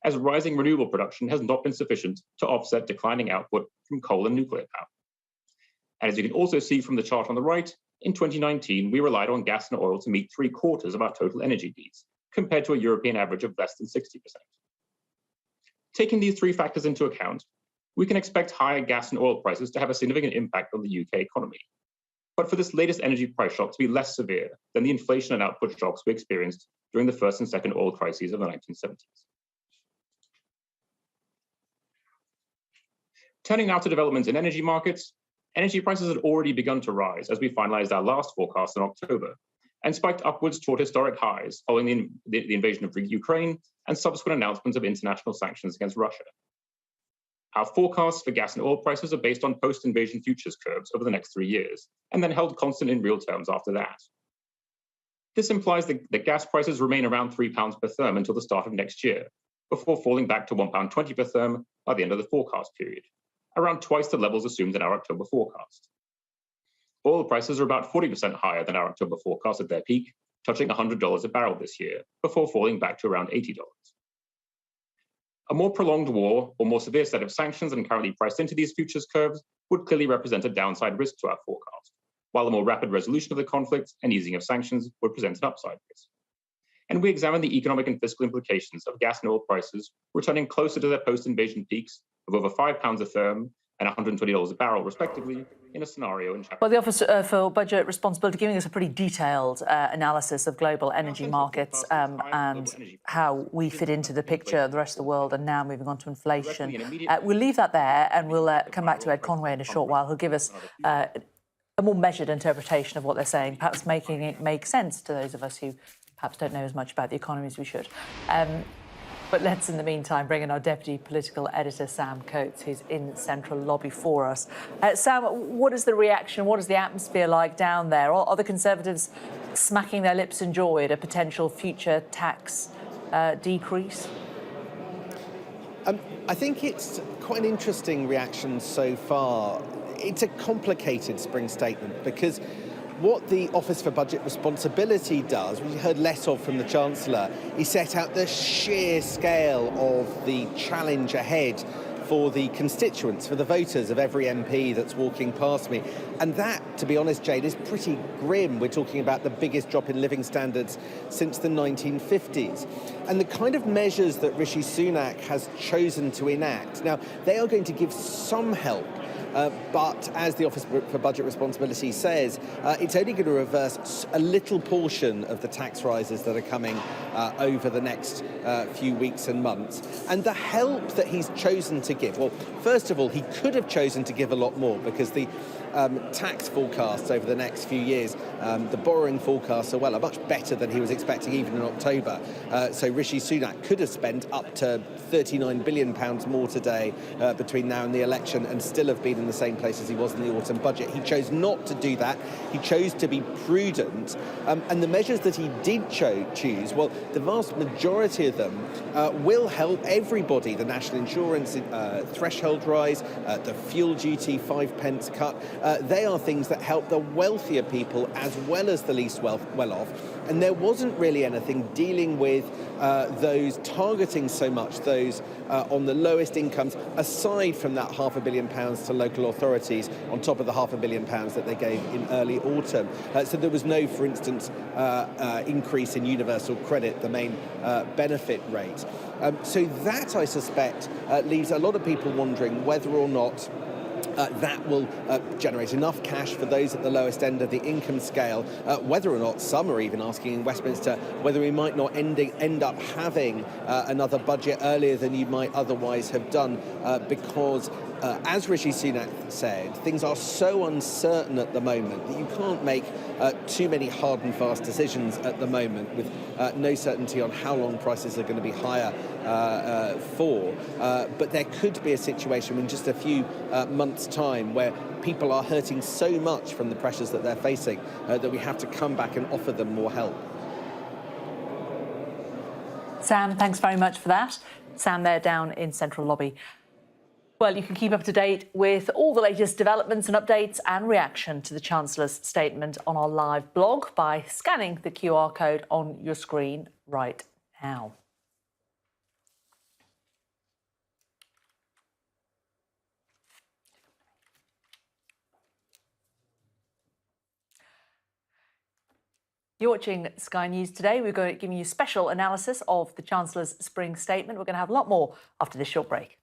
Speaker 5: as rising renewable production has not been sufficient to offset declining output from coal and nuclear power. And as you can also see from the chart on the right, in 2019, we relied on gas and oil to meet 3/4 of our total energy needs, compared to a European average of less than 60%. Taking these 3 factors into account, we can expect higher gas and oil prices to have a significant impact on the UK economy, but for this latest energy price shock to be less severe than the inflation and output shocks we experienced during the first and second oil crises of the 1970s. Turning now to developments in energy markets, energy prices had already begun to rise as we finalized our last forecast in October, and spiked upwards toward historic highs following the invasion of Ukraine and subsequent announcements of international sanctions against Russia. Our forecasts for gas and oil prices are based on post-invasion futures curves over the next 3 years, and then held constant in real terms after that. This implies that gas prices remain around £3 per therm until the start of next year, before falling back to £1.20 per therm by the end of the forecast period, around twice the levels assumed in our October forecast. Oil prices are about 40% higher than our October forecast at their peak, touching $100 a barrel this year, before falling back to around $80. A more prolonged war or more severe set of sanctions than currently priced into these futures curves would clearly represent a downside risk to our forecast, while a more rapid resolution of the conflict and easing of sanctions would present an upside risk. And we examine the economic and fiscal implications of gas and oil prices returning closer to their post-invasion peaks of over £5 a therm and $120 a barrel, respectively, in a scenario in Chapter.
Speaker 17: Well, the Office for Budget Responsibility giving us a pretty detailed analysis of global energy markets and how we fit into the picture of the rest of the world, and now moving on to inflation. We'll leave that there, and we'll come back to Ed Conway in a short while, who'll give us a more measured interpretation of what they're saying, perhaps making it make sense to those of us who perhaps don't know as much about the economy as we should. But let's, in the meantime, bring in our Deputy Political Editor, Sam Coates, who's in Central Lobby for us. Sam, what is the reaction? What is the atmosphere like down there? Are the Conservatives smacking their lips in joy at a potential future tax decrease?
Speaker 11: I think it's quite an interesting reaction so far. It's a complicated spring statement because what the Office for Budget Responsibility does, which we heard less of from the Chancellor, is set out the sheer scale of the challenge ahead for the constituents, for the voters of every MP that's walking past me. And that, to be honest, Jade, is pretty grim. We're talking about the biggest drop in living standards since the 1950s. And the kind of measures that Rishi Sunak has chosen to enact, now, they are going to give some help, but as the Office for Budget Responsibility says, it's only going to reverse a little portion of the tax rises that are coming over the next few weeks and months. And the help that he's chosen to give, well, first of all, he could have chosen to give a lot more because the tax forecasts over the next few years, the borrowing forecasts are much better than he was expecting even in October. So Rishi Sunak could have spent up to £39 billion more today between now and the election and still have been in the same place as he was in the autumn budget. He chose not to do that. He chose to be prudent. And the measures that he did choose, well, the vast majority of them will help everybody. The national insurance threshold rise, the fuel duty 5p cut, they are things that help the wealthier people as well as the least well off. And there wasn't really anything dealing with those targeting so much those on the lowest incomes, aside from that £500 million to local authorities on top of the £500 million that they gave in early autumn. So there was no, for instance, increase in universal credit, the main benefit rate. So that, I suspect, leaves a lot of people wondering whether or not that will generate enough cash for those at the lowest end of the income scale, whether or not some are even asking in Westminster whether we might not end up having another budget earlier than you might otherwise have done, because as Rishi Sunak said, things are so uncertain at the moment that you can't make too many hard and fast decisions at the moment with no certainty on how long prices are going to be higher for. But there could be a situation in just a few months' time where people are hurting so much from the pressures that they're facing that we have to come back and offer them more help.
Speaker 17: Sam, thanks very much for that. Sam there down in Central Lobby. Well, you can keep up to date with all the latest developments and updates and reaction to the Chancellor's statement on our live blog by scanning the QR code on your screen right now. You're watching Sky News today. We're going to give you special analysis of the Chancellor's spring statement. We're going to have a lot more after this short break.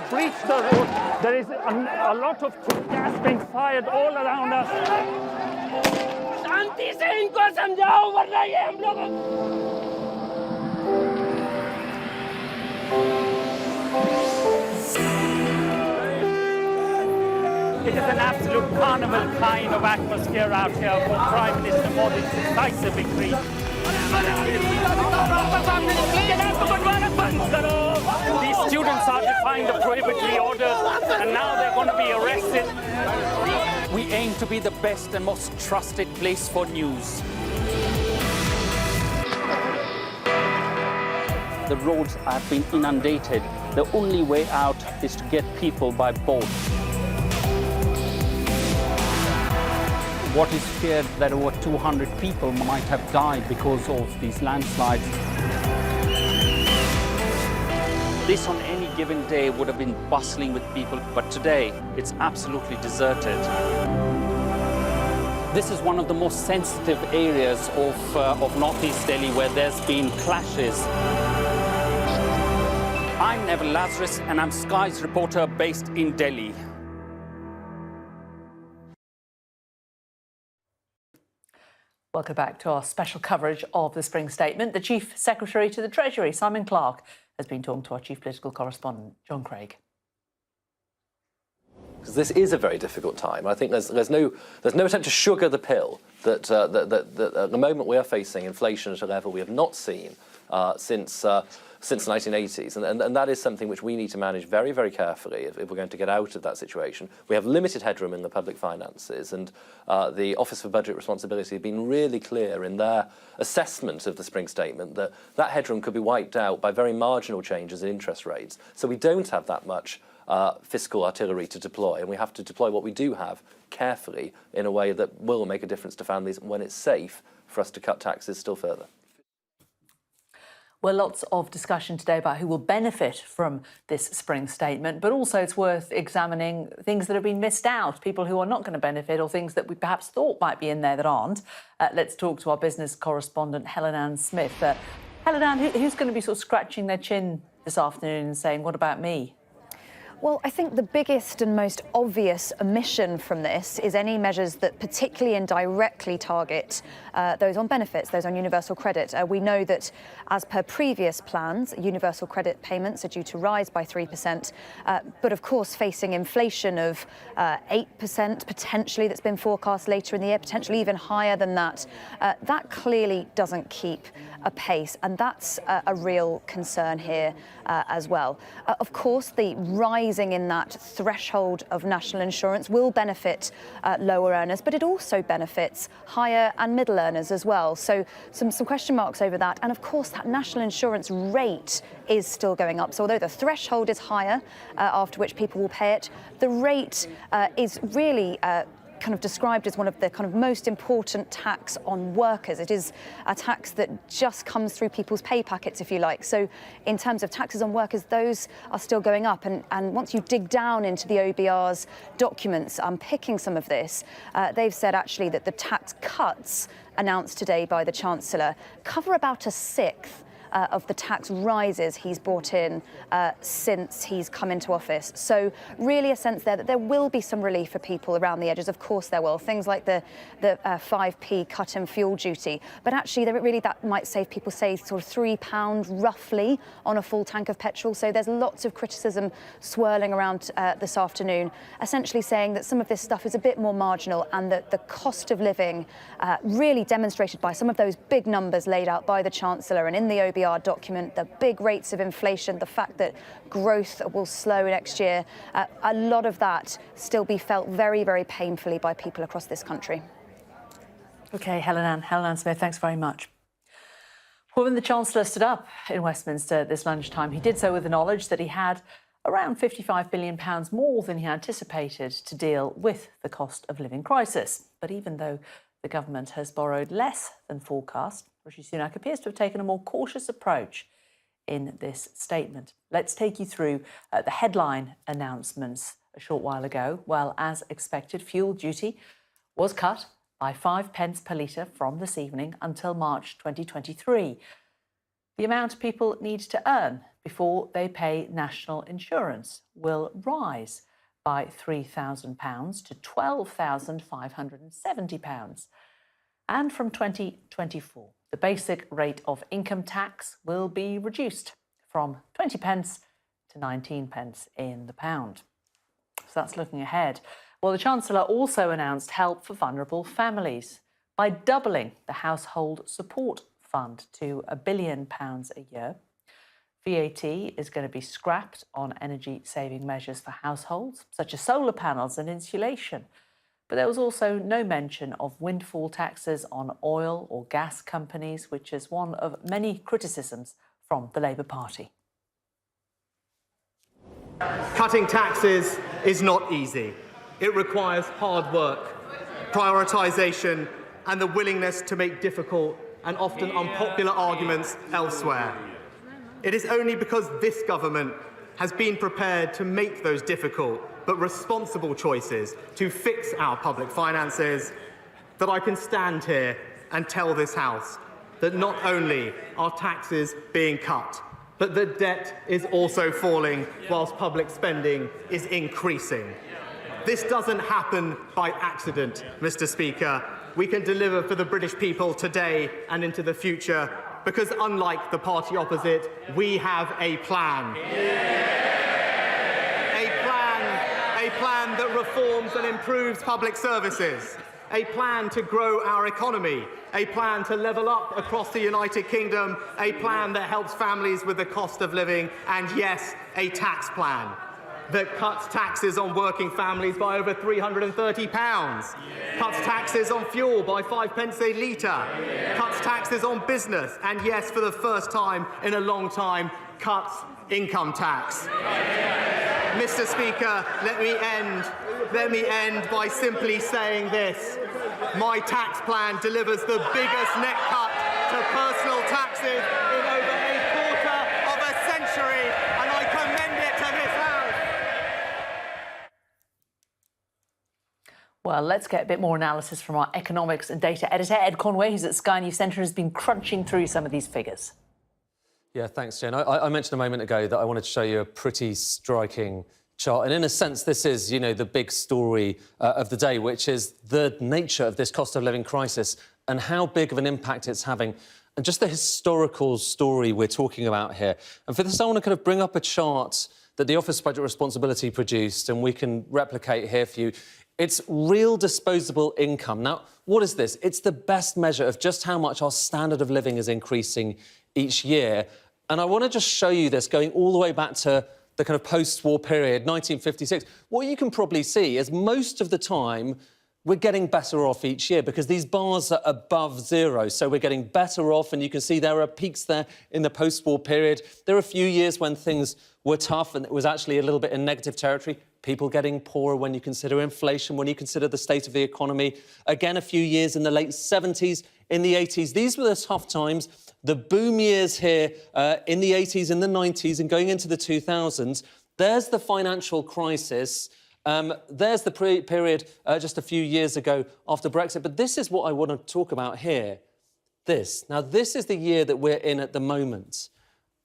Speaker 4: Breached the road. There is a lot of gas being fired all around us. शांति से इनको समझाओ वरना ये हम लोग It is an absolute carnival kind of atmosphere out here for Prime Minister Modi's decisive victory. These students are defying the prohibitory orders and now they're going to be arrested. We aim to be the best and most trusted place for news. The roads have been inundated. The only way out is to get people by boat. What is feared that over 200 people might have died because of these landslides. This on any given day would have been bustling with people, but today it's absolutely deserted. This is one of the most sensitive areas of northeast Delhi where there's been clashes. I'm Neville Lazarus, and I'm Sky's reporter based in Delhi.
Speaker 17: Welcome back to our special coverage of the Spring Statement. The Chief Secretary to the Treasury, Simon Clarke, has been talking to our Chief Political Correspondent, John Craig.
Speaker 3: Because this is a very difficult time. I think there's no attempt to sugar the pill that at the moment we are facing inflation at a level we have not seen since the 1980s, and that is something which we need to manage very, very carefully if we're going to get out of that situation. We have limited headroom in the public finances, and the Office for Budget Responsibility have been really clear in their assessment of the Spring Statement that that headroom could be wiped out by very marginal changes in interest rates. So we don't have that much fiscal artillery to deploy, and we have to deploy what we do have carefully in a way that will make a difference to families when it's safe for us to cut taxes still further.
Speaker 17: Well, lots of discussion today about who will benefit from this Spring Statement, but also it's worth examining things that have been missed out, people who are not going to benefit, or things that we perhaps thought might be in there that aren't. Let's talk to our business correspondent, Helen-Ann Smith. Helen-Ann, who's going to be sort of scratching their chin this afternoon and saying, what about me?
Speaker 14: Well, I think the biggest and most obvious omission from this is any measures that particularly and directly target those on benefits, those on universal credit. We know that, as per previous plans, universal credit payments are due to rise by 3%, but of course facing inflation of 8% potentially that's been forecast later in the year, potentially even higher than that. That clearly doesn't keep a pace, and that's a real concern here as well. Of course, the rising in that threshold of national insurance will benefit lower earners, but it also benefits higher and middle earners as well. So some question marks over that. And of course, that national insurance rate is still going up. So although the threshold is higher, after which people will pay it, the rate is really kind of described as one of the kind of most important tax on workers. It is a tax that just comes through people's pay packets, if you like. So in terms of taxes on workers, those are still going up. And once you dig down into the OBR's documents, unpicking some of this, they've said actually that the tax cuts announced today by the Chancellor cover about a sixth of the tax rises he's brought in since he's come into office. So really a sense there that there will be some relief for people around the edges. Of course there will. Things like the 5p cut in fuel duty. But actually that might save people, say, sort of £3 roughly on a full tank of petrol. So there's lots of criticism swirling around this afternoon, essentially saying that some of this stuff is a bit more marginal, and that the cost of living really demonstrated by some of those big numbers laid out by the Chancellor and in the OBR document, the big rates of inflation, the fact that growth will slow next year, a lot of that still be felt very, very painfully by people across this country.
Speaker 17: OK, Helen-Ann Smith, thanks very much. Well, when the Chancellor stood up in Westminster this lunchtime, he did so with the knowledge that he had around £55 billion more than he anticipated to deal with the cost of living crisis. But even though the government has borrowed less than forecast, Rishi Sunak appears to have taken a more cautious approach in this statement. Let's take you through the headline announcements a short while ago. Well, as expected, fuel duty was cut by 5 pence per litre from this evening until March 2023. The amount people need to earn before they pay national insurance will rise by £3,000 to £12,570. And from 2024, the basic rate of income tax will be reduced from 20 pence to 19 pence in the pound. So that's looking ahead. Well, the Chancellor also announced help for vulnerable families by doubling the Household Support Fund to £1 billion a year. VAT is going to be scrapped on energy-saving measures for households, such as solar panels and insulation. But there was also no mention of windfall taxes on oil or gas companies, which is one of many criticisms from the Labour Party.
Speaker 7: Cutting taxes is not easy. It requires hard work, prioritisation, and the willingness to make difficult and often unpopular arguments elsewhere. It is only because this government has been prepared to make those difficult but responsible choices to fix our public finances that I can stand here and tell this House that not only are taxes being cut, but the debt is also falling whilst public spending is increasing. This doesn't happen by accident, Mr. Speaker. We can deliver for the British people today and into the future because, unlike the party opposite, we have a plan. A plan that reforms and improves public services. A plan to grow our economy. A plan to level up across the United Kingdom. A plan that helps families with the cost of living. And yes, a tax plan that cuts taxes on working families by over £330, cuts taxes on fuel by 5 pence a litre, cuts taxes on business, and yes, for the first time in a long time, cuts income tax. Mr. Speaker, let me end by simply saying this. My tax plan delivers the biggest net cut to personal taxes in over a quarter of a century, and I commend it to this House.
Speaker 17: Well, let's get a bit more analysis from our economics and data editor, Ed Conway, who's at Sky News Centre, has been crunching through some of these figures.
Speaker 13: Yeah, thanks, Jane. I mentioned a moment ago that I wanted to show you a pretty striking chart. And in a sense, this is, you know, the big story of the day, which is the nature of this cost of living crisis and how big of an impact it's having and just the historical story we're talking about here. And for this, I want to kind of bring up a chart that the Office of Budget Responsibility produced and we can replicate here for you. It's real disposable income. Now, what is this? It's the best measure of just how much our standard of living is increasing each year. And I want to just show you this going all the way back to the kind of post-war period, 1956. What you can probably see is most of the time we're getting better off each year because these bars are above zero. So we're getting better off, and you can see there are peaks there in the post-war period. There are a few years when things were tough and it was actually a little bit in negative territory. People getting poorer when you consider inflation, when you consider the state of the economy. Again, a few years in the late 70s, in the 80s. These were the tough times. The boom years here in the 80s, in the 90s and going into the 2000s. There's the financial crisis. There's the period just a few years ago after Brexit. But this is what I want to talk about here. Now, this is the year that we're in at the moment.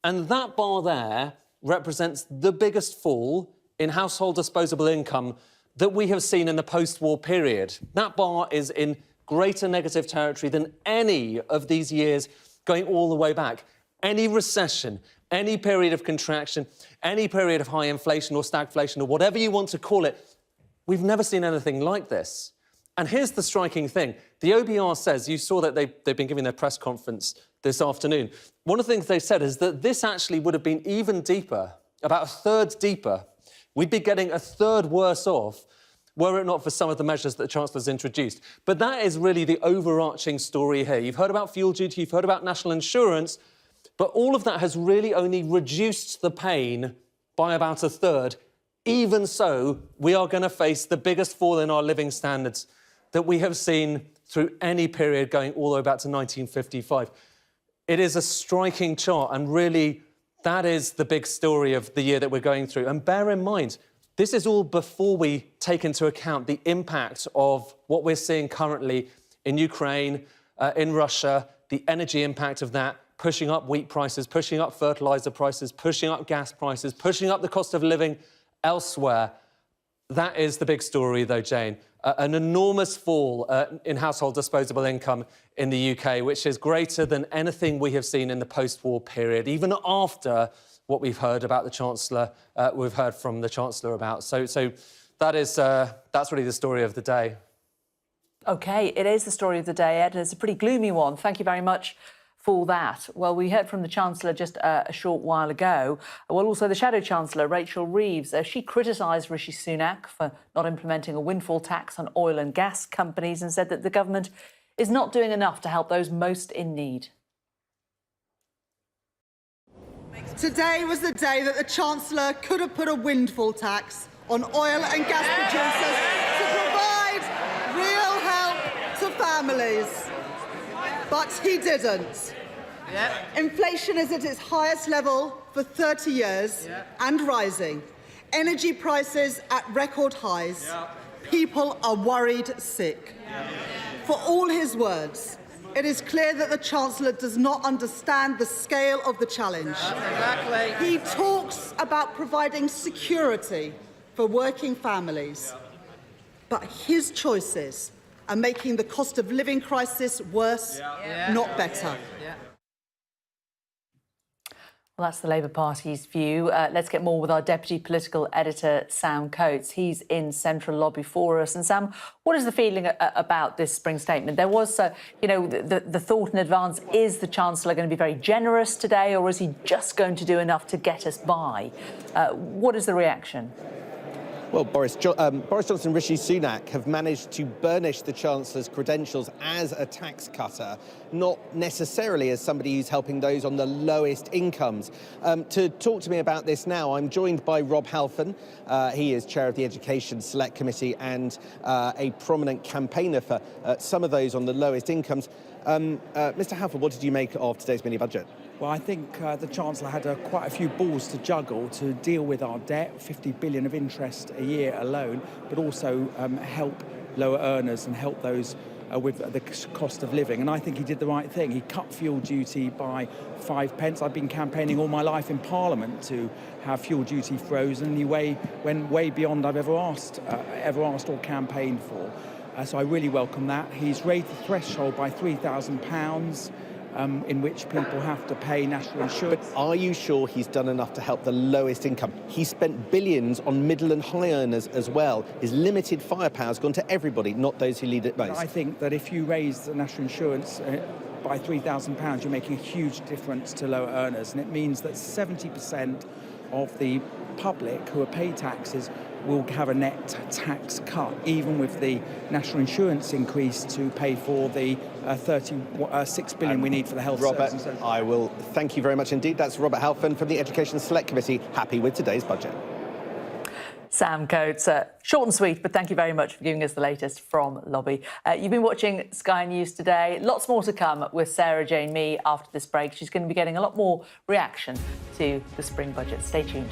Speaker 13: And that bar there represents the biggest fall in household disposable income that we have seen in the post-war period. That bar is in greater negative territory than any of these years going all the way back. Any recession, any period of contraction, any period of high inflation or stagflation or whatever you want to call it, we've never seen anything like this. And here's the striking thing. The OBR says, you saw that they've been giving their press conference this afternoon. One of the things they said is that this actually would have been even deeper, about a third deeper. We'd be getting a third worse off were it not for some of the measures that the Chancellor's introduced. But that is really the overarching story here. You've heard about fuel duty, you've heard about national insurance, but all of that has really only reduced the pain by about a third. Even so, we are going to face the biggest fall in our living standards that we have seen through any period going all the way back to 1955. It is a striking chart, and really, that is the big story of the year that we're going through. And bear in mind, this is all before we take into account the impact of what we're seeing currently in Ukraine, in Russia, the energy impact of that, pushing up wheat prices, pushing up fertiliser prices, pushing up gas prices, pushing up the cost of living elsewhere. That is the big story, though, Jane. An enormous fall in household disposable income in the UK, which is greater than anything we have seen in the post-war period, even after what we've heard about the Chancellor, we've heard from the Chancellor about. So that's really the story of the day.
Speaker 17: OK, it is the story of the day, Ed. It's a pretty gloomy one. Thank you very much for that. Well, we heard from the Chancellor just a short while ago. Well, also the Shadow Chancellor, Rachel Reeves, she criticised Rishi Sunak for not implementing a windfall tax on oil and gas companies and said that the government is not doing enough to help those most in need.
Speaker 8: Today was the day that the Chancellor could have put a windfall tax on oil and gas producers to provide real help to families. But he didn't. Inflation is at its highest level for 30 years and rising. Energy prices at record highs. People are worried sick. For all his words, it is clear that the Chancellor does not understand the scale of the challenge. Exactly. He talks about providing security for working families, but his choices are making the cost of living crisis worse, not better.
Speaker 17: Well, that's the Labour Party's view. Let's get more with our Deputy Political Editor, Sam Coates. He's in Central Lobby for us. And Sam, what is the feeling about this spring statement? There was, the thought in advance, is the Chancellor going to be very generous today, or is he just going to do enough to get us by? What is the reaction?
Speaker 11: Well, Boris Johnson and Rishi Sunak have managed to burnish the Chancellor's credentials as a tax cutter, not necessarily as somebody who's helping those on the lowest incomes. To talk to me about this now, I'm joined by Rob Halfon. He is chair of the Education Select Committee and a prominent campaigner for some of those on the lowest incomes. Mr. Halfon, what did you make of today's mini-budget?
Speaker 15: Well, I think the Chancellor had quite a few balls to juggle to deal with our debt, 50 billion of interest a year alone, but also help lower earners and help those with the cost of living. And I think he did the right thing. He cut fuel duty by 5 pence. I've been campaigning all my life in Parliament to have fuel duty frozen. He went way beyond I've ever asked or campaigned for. So I really welcome that. He's raised the threshold by £3,000. In which people have to pay national insurance.
Speaker 11: But are you sure he's done enough to help the lowest income? He spent billions on middle and high earners as well. His limited firepower's gone to everybody, not those who lead it most.
Speaker 15: I think that if you raise the national insurance by £3,000, you're making a huge difference to lower earners, and it means that 70% of the public who are paid taxes will have a net tax cut, even with the national insurance increase to pay for the 36 billion we need for the health service.
Speaker 11: Robert, I will thank you very much indeed. That's Robert Halfon from the Education Select Committee, happy with today's budget.
Speaker 17: Sam Coates, short and sweet, but thank you very much for giving us the latest from Lobby. You've been watching Sky News today. Lots more to come with Sarah Jane Mee after this break. She's going to be getting a lot more reaction to the spring budget. Stay tuned.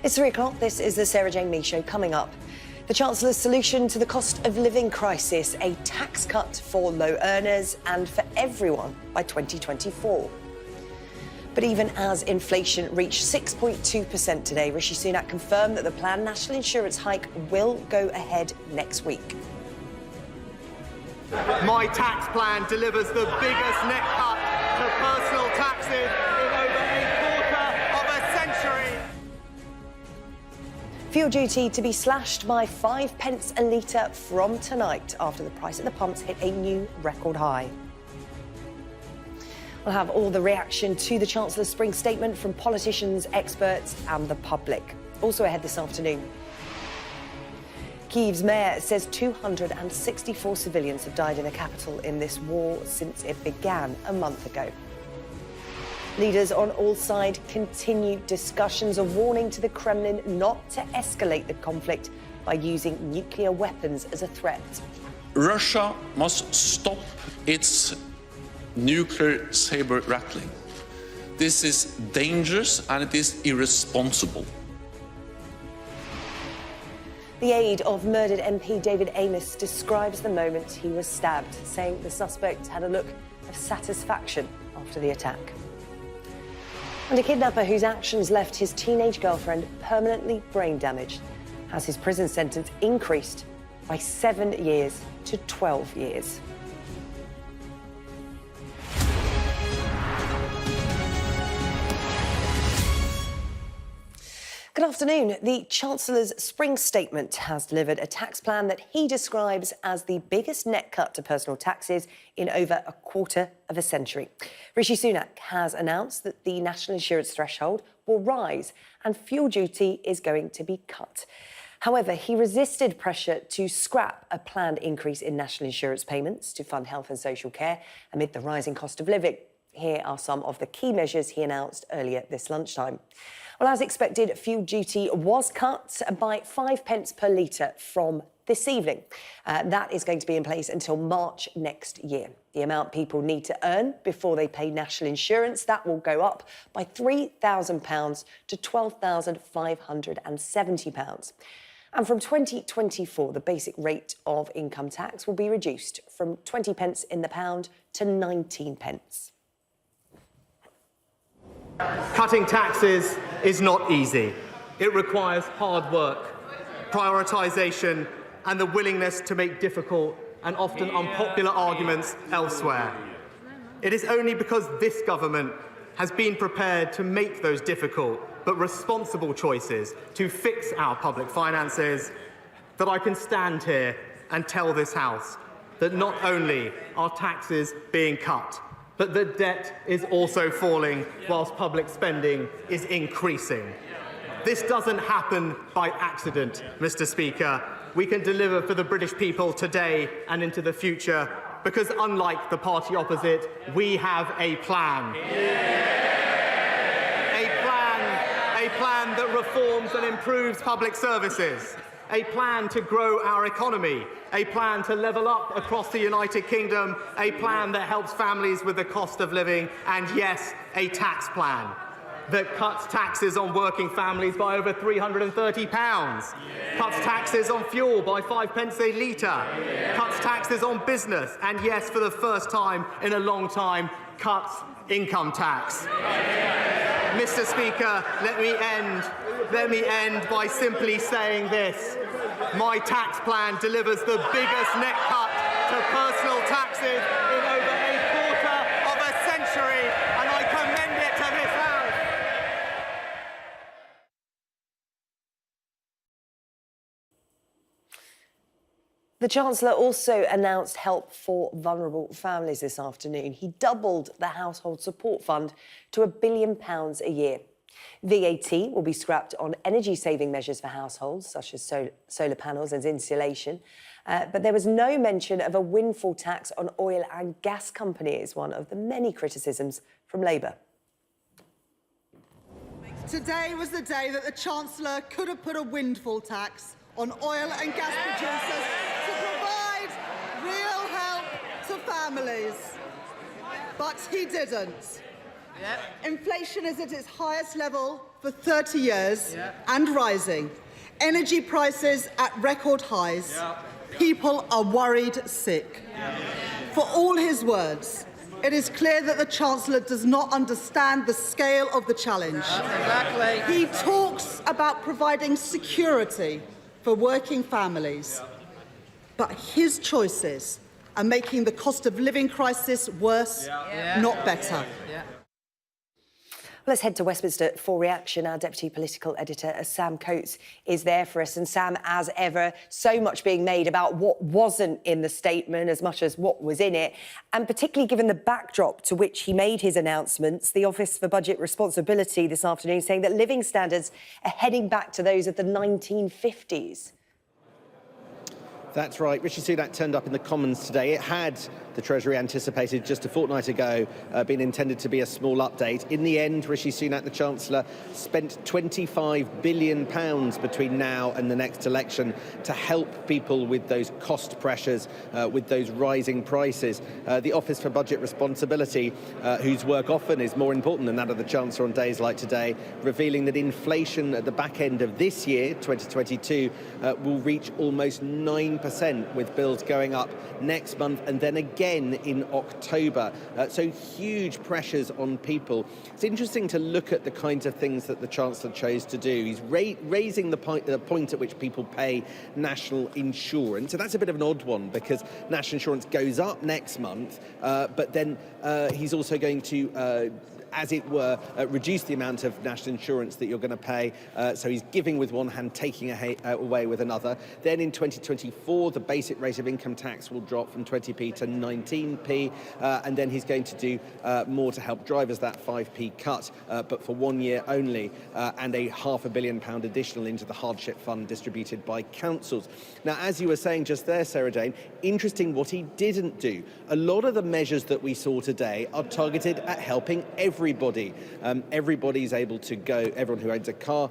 Speaker 1: It's 3 o'clock. This is the Sarah Jane Mee Show. Coming up, the Chancellor's solution to the cost of living crisis, a tax cut for low earners and for everyone by 2024. But even as inflation reached 6.2% today, Rishi Sunak confirmed that the planned national insurance hike will go ahead next week.
Speaker 7: My tax plan delivers the biggest net cut to personal taxes in over a quarter of a century.
Speaker 1: Fuel duty to be slashed by 5 pence a litre from tonight after the price at the pumps hit a new record high. We'll have all the reaction to the Chancellor's spring statement from politicians, experts and the public. Also ahead this afternoon, Kiev's mayor says 264 civilians have died in the capital in this war since it began a month ago. Leaders on all sides continue discussions, a warning to the Kremlin not to escalate the conflict by using nuclear weapons as a threat.
Speaker 16: Russia must stop its nuclear saber rattling. This is dangerous and it is irresponsible.
Speaker 1: The aide of murdered MP David Amess describes the moment he was stabbed, saying the suspect had a look of satisfaction after the attack. And a kidnapper whose actions left his teenage girlfriend permanently brain damaged has his prison sentence increased by 7 years to 12 years. Good afternoon. The Chancellor's spring statement has delivered a tax plan that he describes as the biggest net cut to personal taxes in over a quarter of a century. Rishi Sunak has announced that the national insurance threshold will rise and fuel duty is going to be cut. However, he resisted pressure to scrap a planned increase in national insurance payments to fund health and social care amid the rising cost of living. Here are some of the key measures he announced earlier this lunchtime. Well, as expected, fuel duty was cut by 5 pence per litre from this evening. That is going to be in place until March next year. The amount people need to earn before they pay national insurance, that will go up by £3,000 to £12,570. And from 2024, the basic rate of income tax will be reduced from 20 pence in the pound to 19 pence.
Speaker 7: Cutting taxes is not easy. It requires hard work, prioritisation and the willingness to make difficult and often unpopular arguments elsewhere. It is only because this government has been prepared to make those difficult but responsible choices to fix our public finances that I can stand here and tell this House that not only are taxes being cut, but the debt is also falling whilst public spending is increasing. This doesn't happen by accident, Mr. Speaker. We can deliver for the British people today and into the future because, unlike the party opposite, we have a plan. A plan that reforms and improves public services. A plan to grow our economy, a plan to level up across the United Kingdom, a plan that helps families with the cost of living, and yes, a tax plan that cuts taxes on working families by over £330, cuts taxes on fuel by 5 pence a litre, cuts taxes on business, and yes, for the first time in a long time, cuts income tax. Mr. Speaker, let me end by simply saying this. My tax plan delivers the biggest net cut to personal taxes in over a quarter of a century, and I commend it to this House.
Speaker 1: The Chancellor also announced help for vulnerable families this afternoon. He doubled the Household Support Fund to £1 billion a year. VAT will be scrapped on energy-saving measures for households, such as solar panels and insulation. But there was no mention of a windfall tax on oil and gas companies, one of the many criticisms from Labour.
Speaker 8: Today was the day that the Chancellor could have put a windfall tax on oil and gas producers to provide real help to families. But he didn't. Inflation is at its highest level for 30 years and rising. Energy prices at record highs. People are worried sick. For all his words, it is clear that the Chancellor does not understand the scale of the challenge. He talks about providing security for working families, but his choices are making the cost of living crisis worse, not better.
Speaker 1: Let's head to Westminster for reaction. Our Deputy Political Editor, Sam Coates, is there for us. And Sam, as ever, so much being made about what wasn't in the statement as much as what was in it. And particularly given the backdrop to which he made his announcements, the Office for Budget Responsibility this afternoon saying that living standards are heading back to those of the 1950s.
Speaker 11: That's right. Rishi Sunak turned up in the Commons today. It had, the Treasury anticipated just a fortnight ago, been intended to be a small update. In the end, Rishi Sunak, the Chancellor, spent £25 billion between now and the next election to help people with those cost pressures, with those rising prices. The Office for Budget Responsibility, whose work often is more important than that of the Chancellor on days like today, revealing that inflation at the back end of this year, 2022, will reach almost 9%, with bills going up next month and then again in October. So huge pressures on people. It's interesting to look at the kinds of things that the Chancellor chose to do. He's raising the point at which people pay national insurance. So that's a bit of an odd one because national insurance goes up next month, but then he's also going to as it were, reduce the amount of national insurance that you're going to pay. So he's giving with one hand, taking away with another. Then in 2024, the basic rate of income tax will drop from 20p to 19p. And then he's going to do more to help drivers, that 5p cut, but for 1 year only, and a £500 million additional into the hardship fund distributed by councils. Now, as you were saying just there, Sarah Jane, interesting what he didn't do. A lot of the measures that we saw today are targeted at helping everybody. Everybody's able to go, everyone who owns a car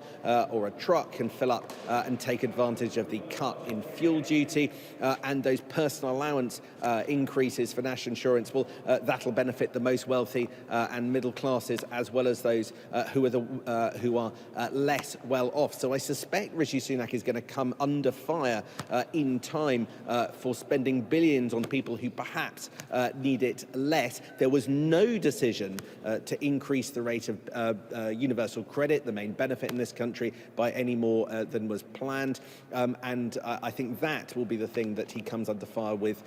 Speaker 11: or a truck can fill up and take advantage of the cut in fuel duty and those personal allowance increases for national insurance. Well, that'll benefit the most wealthy and middle classes as well as those who are less well off. So I suspect Rishi Sunak is going to come under fire in time for spending billions on people who perhaps need it less. There was no decision to increase the rate of universal credit, the main benefit in this country, by any more than was planned. And I think that will be the thing that he comes under fire with.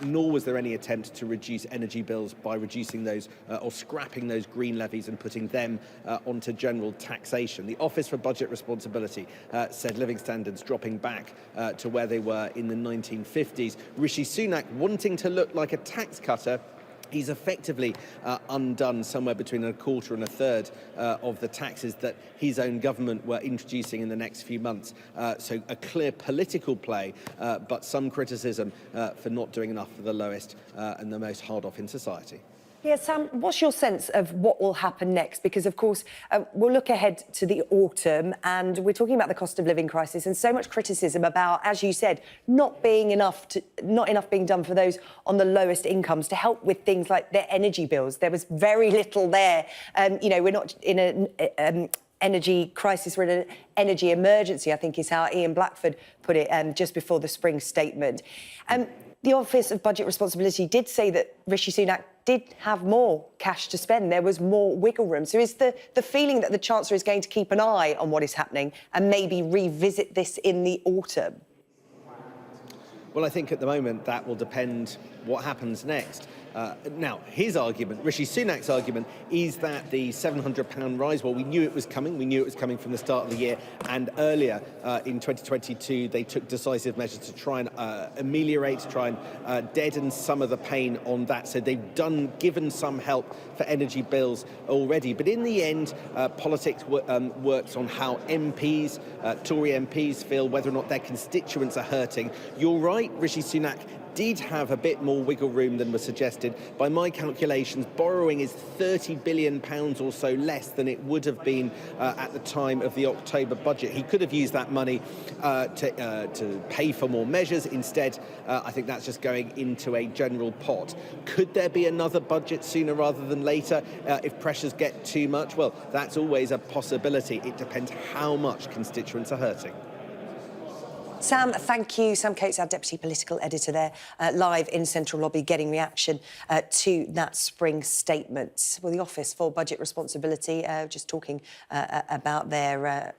Speaker 11: Nor was there any attempt to reduce energy bills by reducing those or scrapping those green levies and putting them onto general taxation. The Office for Budget Responsibility said living standards dropping back to where they were in the 1950s. Rishi Sunak wanting to look like a tax cutter. He's effectively undone somewhere between a quarter and a third of the taxes that his own government were introducing in the next few months. So a clear political play, but some criticism for not doing enough for the lowest and the most hard off in society.
Speaker 1: Yeah, Sam, what's your sense of what will happen next? Because, of course, we'll look ahead to the autumn and we're talking about the cost of living crisis and so much criticism about, as you said, not enough being done for those on the lowest incomes to help with things like their energy bills. There was very little there. We're not in an energy crisis, we're in an energy emergency, I think is how Ian Blackford put it just before the spring statement. The Office of Budget Responsibility did say that Rishi Sunak did have more cash to spend. There was more wiggle room. So is the feeling that the Chancellor is going to keep an eye on what is happening and maybe revisit this in the autumn?
Speaker 11: Well, I think at the moment that will depend what happens next. Now, his argument, Rishi Sunak's argument, is that the £700 rise, well, we knew it was coming. We knew it was coming from the start of the year. And earlier in 2022, they took decisive measures to try and ameliorate, try and deaden some of the pain on that. So they've given some help for energy bills already. But in the end, politics works on how MPs, Tory MPs, feel, whether or not their constituents are hurting. You're right, Rishi Sunak did have a bit more wiggle room than was suggested. By my calculations, borrowing is £30 billion or so less than it would have been at the time of the October budget. He could have used that money to pay for more measures. Instead, I think that's just going into a general pot. Could there be another budget sooner rather than later if pressures get too much? Well, that's always a possibility. It depends how much constituents are hurting.
Speaker 1: Sam, thank you. Sam Coates, our Deputy Political Editor there, live in Central Lobby, getting reaction to that spring statement. Well, the Office for Budget Responsibility, just talking about their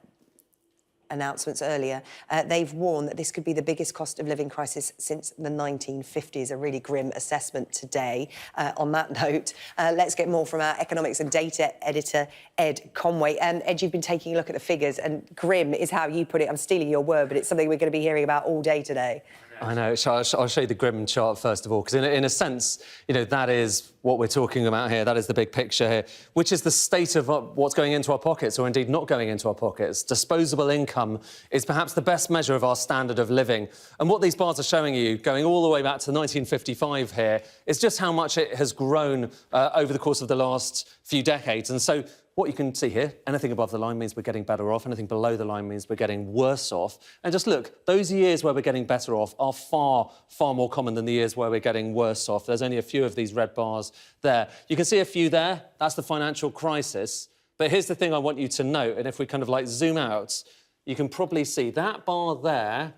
Speaker 1: announcements earlier, they've warned that this could be the biggest cost of living crisis since the 1950s. A really grim assessment today. On that note, let's get more from our economics and data editor, Ed Conway. Ed, you've been taking a look at the figures, and grim is how you put it. I'm stealing your word, but it's something we're going to be hearing about all day today.
Speaker 13: I know. I'll show you the grim chart first of all, because in a sense, you know, that is what we're talking about here. That is the big picture here, which is the state of what's going into our pockets, or indeed not going into our pockets. Disposable income is perhaps the best measure of our standard of living. And what these bars are showing you, going all the way back to 1955 here, is just how much it has grown over the course of the last few decades. And so what you can see here, anything above the line means we're getting better off, anything below the line means we're getting worse off. And just look, those years where we're getting better off are far, far more common than the years where we're getting worse off. There's only a few of these red bars there. You can see a few there, that's the financial crisis. But here's the thing I want you to note, and if we kind of like zoom out, you can probably see that bar there,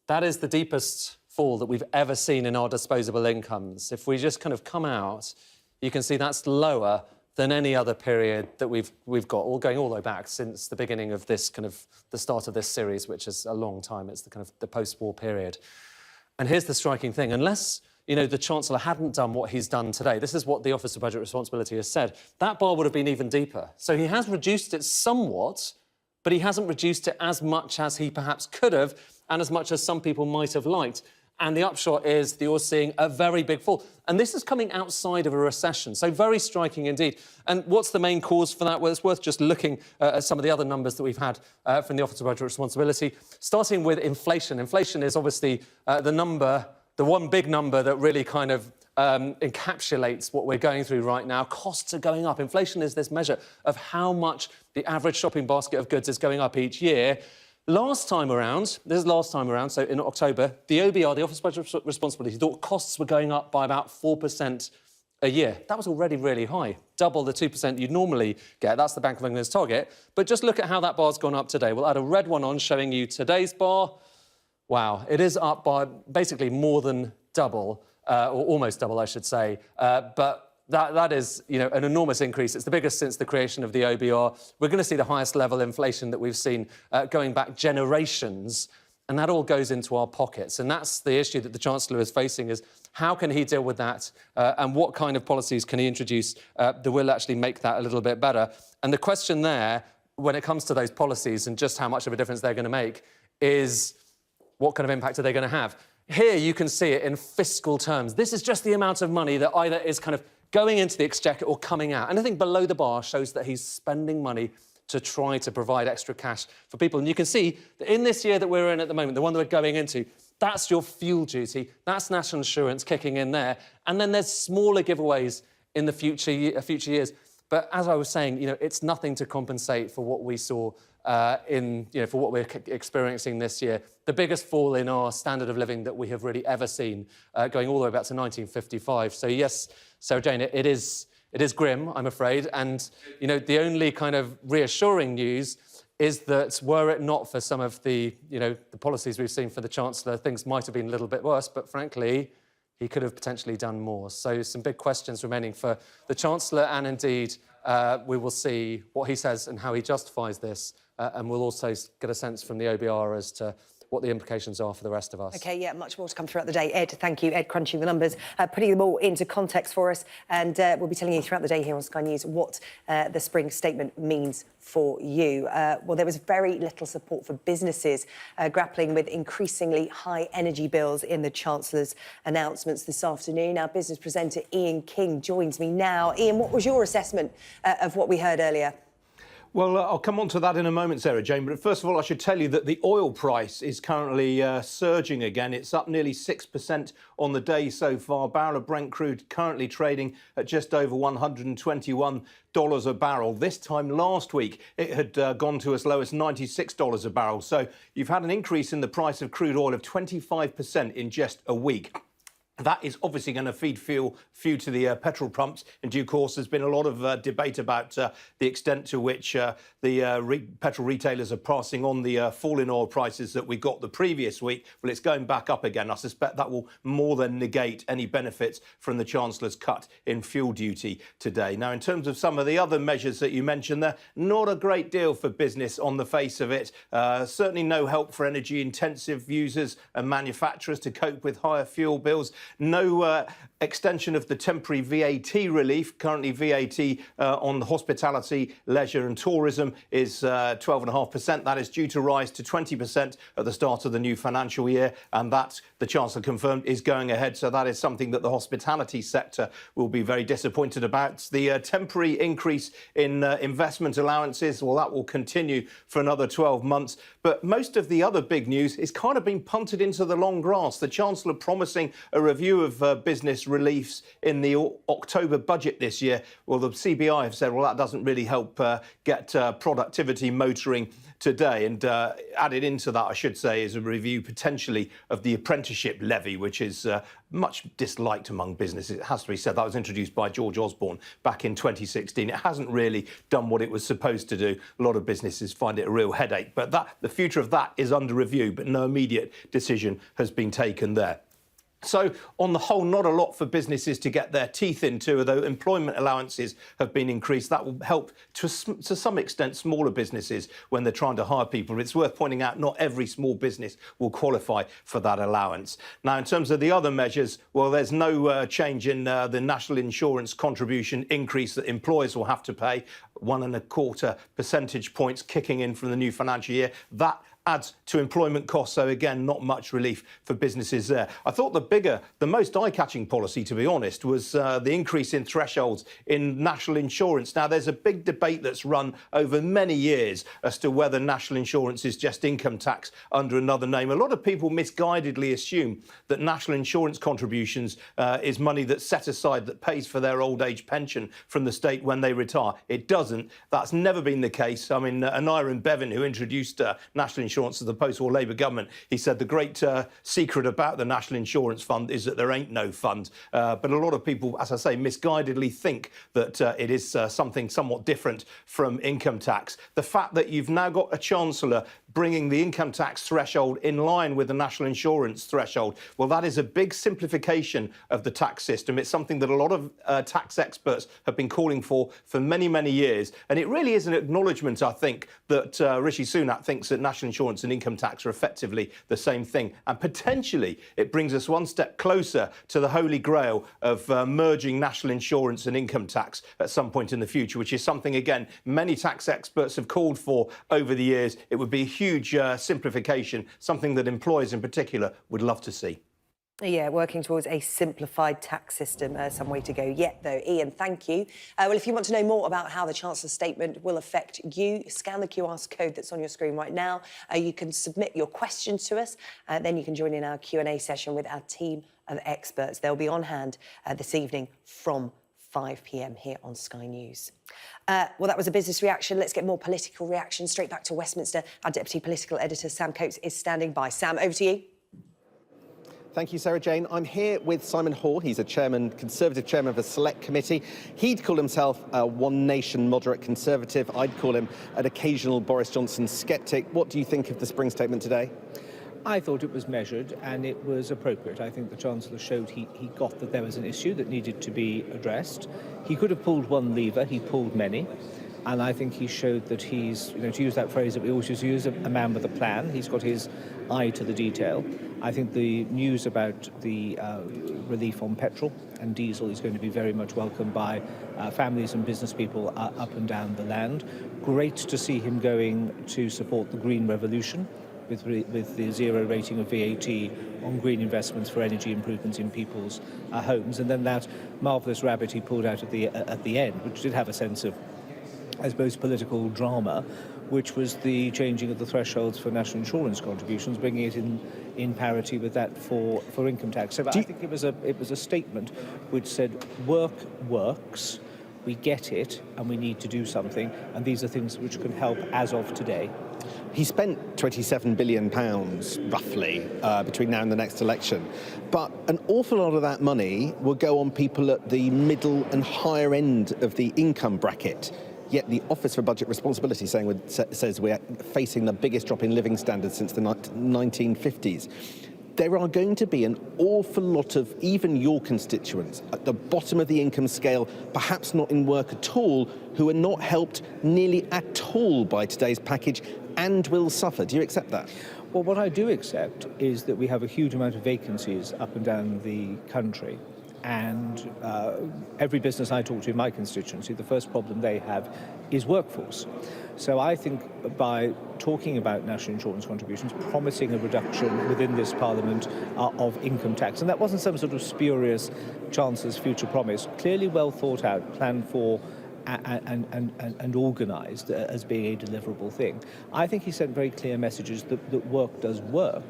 Speaker 13: that is the deepest fall that we've ever seen in our disposable incomes. If we just kind of come out, you can see that's lower than any other period that we've got, all going all the way back since the beginning of this kind of the start of this series, which is a long time. It's the kind of the post-war period. And here's the striking thing: unless, you know, the Chancellor hadn't done what he's done today, this is what the Office of Budget Responsibility has said, that bar would have been even deeper. So he has reduced it somewhat, but he hasn't reduced it as much as he perhaps could have, and as much as some people might have liked. And the upshot is that you're seeing a very big fall. And this is coming outside of a recession, so very striking indeed. And what's the main cause for that? Well, it's worth just looking at some of the other numbers that we've had from the Office of Budget Responsibility, starting with inflation. Inflation is obviously the one big number that really kind of encapsulates what we're going through right now. Costs are going up. Inflation is this measure of how much the average shopping basket of goods is going up each year. Last time around, so in October, the OBR, the Office of Budget Responsibility, thought costs were going up by about 4% a year. That was already really high, double the 2% you'd normally get. That's the Bank of England's target. But just look at how that bar's gone up today. We'll add a red one on showing you today's bar. Wow, it is up by basically more than double, or almost double, I should say. But that is, you know, an enormous increase. It's the biggest since the creation of the OBR. We're going to see the highest level inflation that we've seen going back generations, and that all goes into our pockets. And that's the issue that the Chancellor is facing, is how can he deal with that, and what kind of policies can he introduce that will actually make that a little bit better? And the question there, when it comes to those policies and just how much of a difference they're going to make, is what kind of impact are they going to have? Here you can see it in fiscal terms. This is just the amount of money that either is kind of going into the exchequer or coming out. Anything below the bar shows that he's spending money to try to provide extra cash for people. And you can see that in this year that we're in at the moment, the one that we're going into, that's your fuel duty, that's national insurance kicking in there. And then there's smaller giveaways in the future years. But as I was saying, you know, it's nothing to compensate for what we saw for what we're experiencing this year. The biggest fall in our standard of living that we have really ever seen, going all the way back to 1955. So yes, Sarah Jane, it is grim, I'm afraid. And, you know, the only kind of reassuring news is that were it not for some of the, you know, the policies we've seen for the Chancellor, things might have been a little bit worse, but frankly, he could have potentially done more. So some big questions remaining for the Chancellor, and indeed, we will see what he says and how he justifies this, and we'll also get a sense from the OBR as to what the implications are for the rest of us.
Speaker 1: OK, yeah, much more to come throughout the day. Ed, thank you. Ed crunching the numbers, putting them all into context for us, and we'll be telling you throughout the day here on Sky News what the spring statement means for you. Well, there was very little support for businesses grappling with increasingly high energy bills in the Chancellor's announcements this afternoon. Our business presenter Ian King joins me now. Ian, what was your assessment of what we heard earlier?
Speaker 6: Well, I'll come on to that in a moment, Sarah Jane, but first of all, I should tell you that the oil price is currently surging again. It's up nearly 6% on the day so far. Barrel of Brent crude currently trading at just over $121 a barrel. This time last week, it had gone to as low as $96 a barrel. So you've had an increase in the price of crude oil of 25% in just a week. That is obviously going to feed fuel to the petrol pumps. In due course, there's been a lot of debate about the extent to which the petrol retailers are passing on the fall in oil prices that we got the previous week. Well, it's going back up again. I suspect that will more than negate any benefits from the Chancellor's cut in fuel duty today. Now, in terms of some of the other measures that you mentioned there, not a great deal for business on the face of it. Certainly no help for energy-intensive users and manufacturers to cope with higher fuel bills. No extension of the temporary VAT relief. Currently, VAT on hospitality, leisure and tourism is 12.5%. That is due to rise to 20% at the start of the new financial year. And that, the Chancellor confirmed, is going ahead. So that is something that the hospitality sector will be very disappointed about. The temporary increase in investment allowances, well, that will continue for another 12 months. But most of the other big news is kind of being punted into the long grass. The Chancellor promising a review of business reliefs in the October budget this year. Well, the CBI have said, well, that doesn't really help get productivity motoring today. And added into that, I should say, is a review potentially of the apprenticeship levy, which is much disliked among businesses. It has to be said. That was introduced by George Osborne back in 2016. It hasn't really done what it was supposed to do. A lot of businesses find it a real headache. But the future of that is under review, but no immediate decision has been taken there. So, on the whole, not a lot for businesses to get their teeth into, although employment allowances have been increased. That will help, to some extent, smaller businesses when they're trying to hire people. But it's worth pointing out not every small business will qualify for that allowance. Now, in terms of the other measures, well, there's no change in the national insurance contribution increase that employers will have to pay, 1.25 percentage points kicking in from the new financial year. That adds to employment costs, so again, not much relief for businesses there. I thought the most eye-catching policy, to be honest, was the increase in thresholds in national insurance. Now, there's a big debate that's run over many years as to whether national insurance is just income tax under another name. A lot of people misguidedly assume that national insurance contributions is money that's set aside that pays for their old age pension from the state when they retire. It doesn't. That's never been the case. I mean, Aneurin Bevan, who introduced national insurance to the post-war Labour government, he said the great secret about the National Insurance Fund is that there ain't no fund. But a lot of people, as I say, misguidedly think that it is something somewhat different from income tax. The fact that you've now got a Chancellor bringing the income tax threshold in line with the national insurance threshold, well, that is a big simplification of the tax system. It's something that a lot of tax experts have been calling for many, many years. And it really is an acknowledgement, I think, that Rishi Sunak thinks that national insurance and income tax are effectively the same thing. And potentially it brings us one step closer to the holy grail of merging national insurance and income tax at some point in the future, which is something, again, many tax experts have called for over the years. It would be a huge simplification, something that employers in particular would love to see.
Speaker 1: Yeah, working towards a simplified tax system. Some way to go yet, though. Ian, thank you. Well, if you want to know more about how the Chancellor's statement will affect you, scan the QR code that's on your screen right now. You can submit your questions to us. Then you can join in our Q&A session with our team of experts. They'll be on hand this evening from 5 p.m. here on Sky News. Well, that was a business reaction. Let's get more political reaction straight back to Westminster. Our Deputy Political Editor, Sam Coates, is standing by. Sam, over to you.
Speaker 11: Thank you, Sarah Jane. I'm here with Simon Hoare. He's a Conservative chairman of a select committee. He'd call himself a one nation moderate Conservative. I'd call him an occasional Boris Johnson sceptic. What do you think of the Spring statement today?
Speaker 19: I thought it was measured and it was appropriate. I think the Chancellor showed he got that there was an issue that needed to be addressed. He could have pulled one lever, he pulled many. And I think he showed that he's, to use that phrase that we always use, a man with a plan. He's got his eye to the detail. I think the news about the relief on petrol and diesel is going to be very much welcomed by families and business people up and down the land. Great to see him going to support the Green Revolution with the zero rating of VAT on green investments for energy improvements in people's homes. And then that marvellous rabbit he pulled out at the end, which did have a sense of I suppose, political drama, which was the changing of the thresholds for national insurance contributions, bringing it in parity with that for income tax. So I think it was a statement which said work works, we get it, and we need to do something, and these are things which can help as of today.
Speaker 11: He spent £27 billion, roughly, between now and the next election. But an awful lot of that money will go on people at the middle and higher end of the income bracket. Yet the Office for Budget Responsibility says we're facing the biggest drop in living standards since the 1950s. There are going to be an awful lot of even your constituents at the bottom of the income scale, perhaps not in work at all, who are not helped nearly at all by today's package and will suffer. Do you accept that?
Speaker 19: Well, what I do accept is that we have a huge amount of vacancies up and down the country. And every business I talk to in my constituency, the first problem they have is workforce. So I think by talking about national insurance contributions, promising a reduction within this Parliament of income tax, and that wasn't some sort of spurious Chancellor's future promise, clearly well thought out, planned for and organised as being a deliverable thing. I think he sent very clear messages that work does work.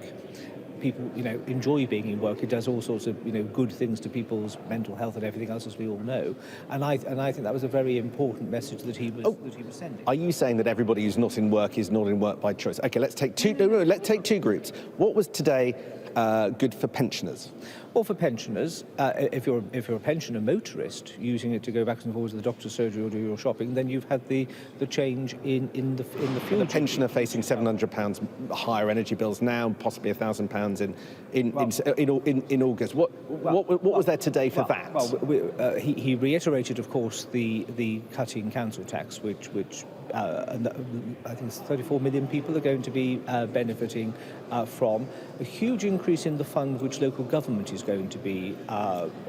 Speaker 19: People, enjoy being in work. It does all sorts of, good things to people's mental health and everything else, as we all know. And I think that was a very important message that he was sending.
Speaker 11: Are you saying that everybody who's not in work is not in work by choice? Okay, let's take two. No, let's take two groups. What was today good for pensioners?
Speaker 19: Well, for pensioners, if you're a pensioner motorist using it to go back and forwards to the doctor's surgery or do your shopping, then you've had the change in the fuel.
Speaker 11: The pensioner facing £700 higher energy bills now, possibly £1,000 in August. What was there today for that?
Speaker 19: Well, he reiterated, of course, the cutting council tax, which I think it's 34 million people are going to be benefiting from. A huge increase in the fund which local government is going to be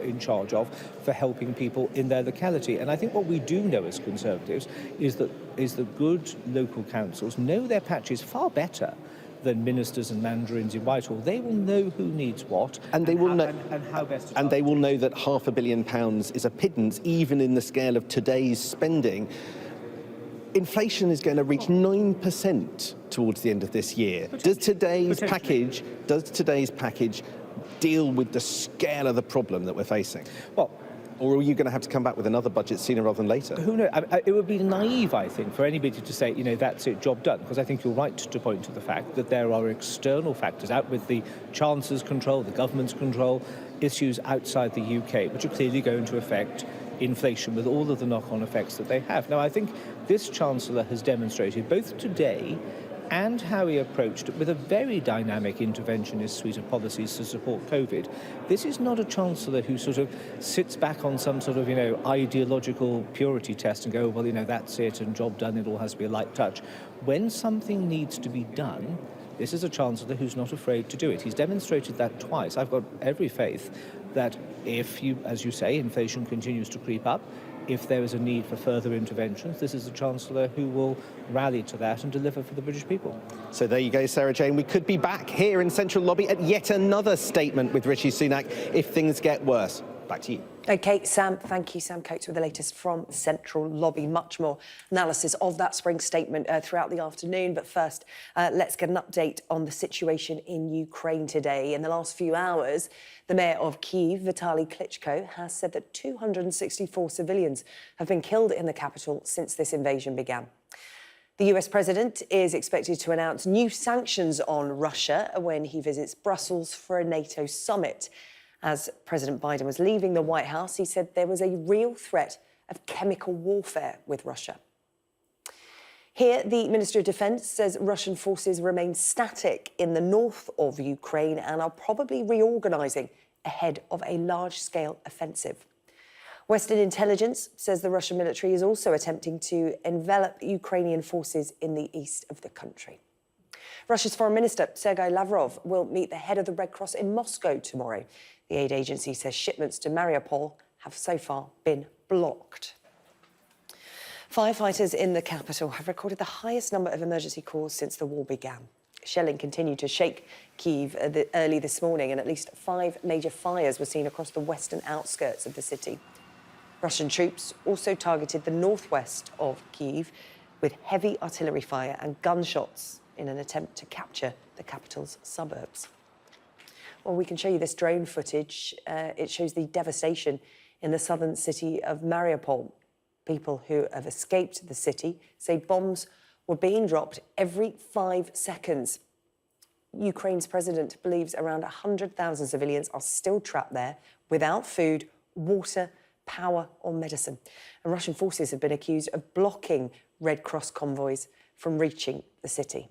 Speaker 19: in charge of for helping people in their locality. And I think what we do know as Conservatives is that good local councils know their patches far better than ministers and mandarins in Whitehall. They will know who needs what and they will know and how best to.
Speaker 11: And they will know that £500 million is a pittance, even in the scale of today's spending. Inflation is going to reach 9% towards the end of this year. Does today's package deal with the scale of the problem that we're facing?
Speaker 19: Well,
Speaker 11: or are you going to have to come back with another budget sooner rather than later?
Speaker 19: Who knows? It would be naive, I think, for anybody to say, that's it, job done. Because I think you're right to point to the fact that there are external factors out with the Chancellor's control, the government's control, issues outside the UK, which are clearly going to affect inflation with all of the knock-on effects that they have. Now, I think this Chancellor has demonstrated both today and how he approached it with a very dynamic interventionist suite of policies to support COVID. This is not a Chancellor who sort of sits back on some sort of, ideological purity test and go, well, that's it and job done, it all has to be a light touch. When something needs to be done, this is a Chancellor who's not afraid to do it. He's demonstrated that twice. I've got every faith that if as you say, inflation continues to creep up, if there is a need for further interventions, this is a Chancellor who will rally to that and deliver for the British people.
Speaker 11: So there you go, Sarah Jane. We could be back here in Central Lobby at yet another statement with Rishi Sunak if things get worse. Back to you.
Speaker 1: OK, Sam, thank you. Sam Coates with the latest from Central Lobby. Much more analysis of that spring statement throughout the afternoon. But first, let's get an update on the situation in Ukraine today. In the last few hours, the mayor of Kyiv, Vitaly Klitschko, has said that 264 civilians have been killed in the capital since this invasion began. The US president is expected to announce new sanctions on Russia when he visits Brussels for a NATO summit. As President Biden was leaving the White House, he said there was a real threat of chemical warfare with Russia. Here, the Ministry of Defence says Russian forces remain static in the north of Ukraine and are probably reorganising ahead of a large-scale offensive. Western intelligence says the Russian military is also attempting to envelop Ukrainian forces in the east of the country. Russia's Foreign Minister, Sergei Lavrov, will meet the head of the Red Cross in Moscow tomorrow. The aid agency says shipments to Mariupol have so far been blocked. Firefighters in the capital have recorded the highest number of emergency calls since the war began. Shelling continued to shake Kyiv early this morning, and at least 5 major fires were seen across the western outskirts of the city. Russian troops also targeted the northwest of Kyiv with heavy artillery fire and gunshots in an attempt to capture the capital's suburbs. Well, we can show you this drone footage. It shows the devastation in the southern city of Mariupol. People who have escaped the city say bombs were being dropped every 5 seconds. Ukraine's president believes around 100,000 civilians are still trapped there without food, water, power or medicine. And Russian forces have been accused of blocking Red Cross convoys from reaching the city.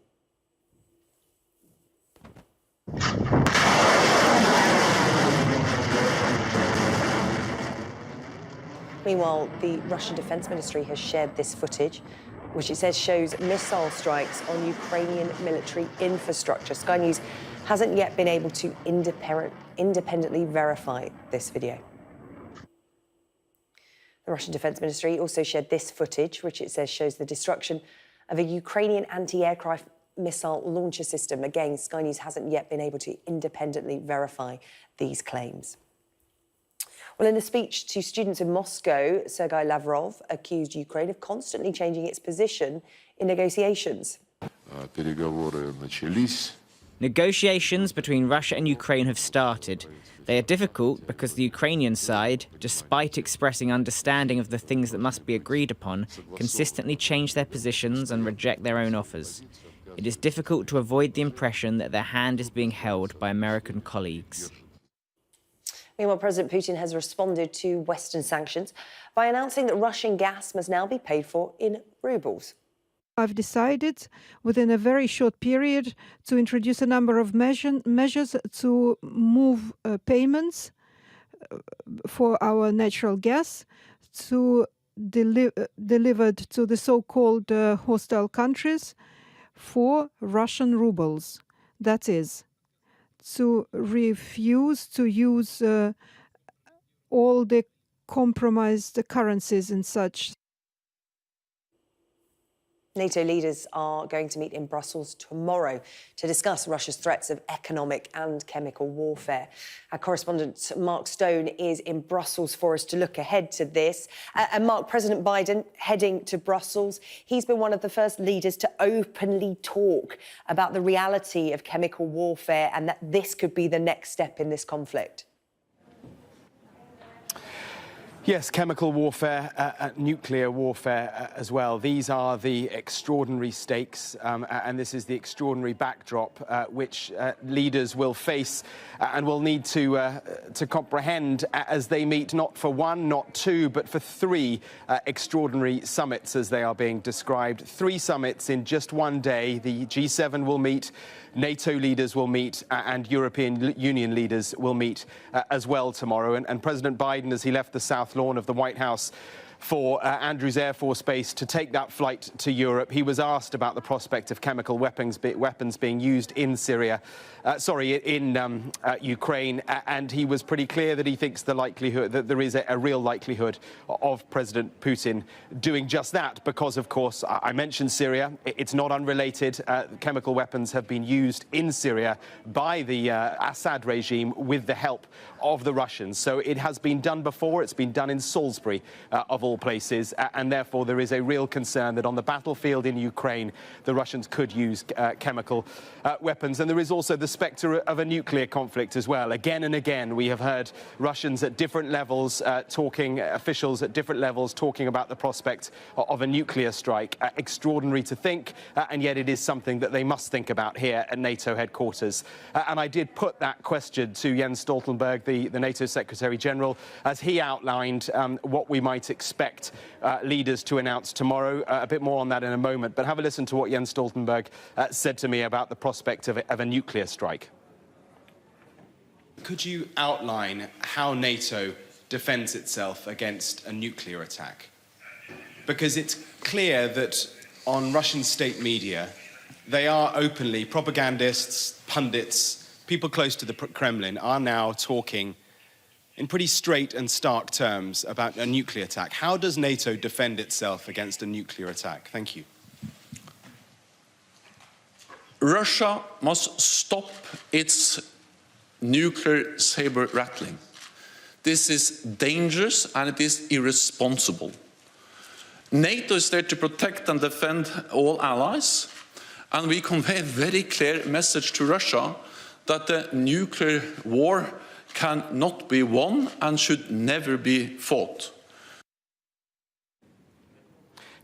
Speaker 1: Meanwhile, the Russian Defense Ministry has shared this footage, which it says shows missile strikes on Ukrainian military infrastructure. Sky News hasn't yet been able to independently verify this video. The Russian Defense Ministry also shared this footage, which it says shows the destruction of a Ukrainian anti-aircraft missile launcher system. Again, Sky News hasn't yet been able to independently verify these claims. Well, in a speech to students in Moscow, Sergei Lavrov accused Ukraine of constantly changing its position in negotiations.
Speaker 2: Negotiations between Russia and Ukraine have started. They are difficult because the Ukrainian side, despite expressing understanding of the things that must be agreed upon, consistently change their positions and reject their own offers. It is difficult to avoid the impression that their hand is being held by American colleagues.
Speaker 1: Meanwhile, President Putin has responded to Western sanctions by announcing that Russian gas must now be paid for in rubles.
Speaker 10: I've decided within a very short period to introduce a number of measures to move payments for our natural gas to delivered to the so-called hostile countries for Russian rubles. That is, to refuse to use all the compromised currencies and such.
Speaker 1: NATO leaders are going to meet in Brussels tomorrow to discuss Russia's threats of economic and chemical warfare. Our correspondent Mark Stone is in Brussels for us to look ahead to this. And Mark, President Biden heading to Brussels, he's been one of the first leaders to openly talk about the reality of chemical warfare and that this could be the next step in this conflict.
Speaker 21: Yes, chemical warfare, nuclear warfare as well. These are the extraordinary stakes, and this is the extraordinary backdrop which leaders will face and will need to comprehend as they meet not for one, not two, but for three extraordinary summits as they are being described. 3 summits in just one day. The G7 will meet, NATO leaders will meet, and European Union leaders will meet as well tomorrow. And President Biden, as he left the South Lawn of the White House for Andrews Air Force Base to take that flight to Europe, he was asked about the prospect of chemical weapons being used in Ukraine, and he was pretty clear that he thinks the likelihood that there is a real likelihood of President Putin doing just that, because of course I mentioned Syria. It's not unrelated. Chemical weapons have been used in Syria by the Assad regime with the help of the Russians. So it has been done before. It's been done in Salisbury, of all places, and therefore there is a real concern that on the battlefield in Ukraine the Russians could use chemical weapons. And there is also the spectre of a nuclear conflict as well. Again and again we have heard Russians at different levels officials at different levels talking about the prospect of a nuclear strike. Extraordinary to think, and yet it is something that they must think about here at NATO headquarters. And I did put that question to Jens Stoltenberg, the NATO Secretary General, as he outlined what we might expect leaders to announce tomorrow. A bit more on that in a moment, but have a listen to what Jens Stoltenberg said to me about the prospect of a nuclear strike.
Speaker 24: Could you outline how NATO defends itself against a nuclear attack? Because it's clear that on Russian state media, they are openly, propagandists, pundits, people close to the Kremlin are now talking in pretty straight and stark terms about a nuclear attack. How does NATO defend itself against a nuclear attack? Thank you.
Speaker 16: Russia must stop its nuclear saber rattling. This is dangerous and it is irresponsible. NATO is there to protect and defend all allies, and we convey a very clear message to Russia that the nuclear war cannot be won and should never be fought.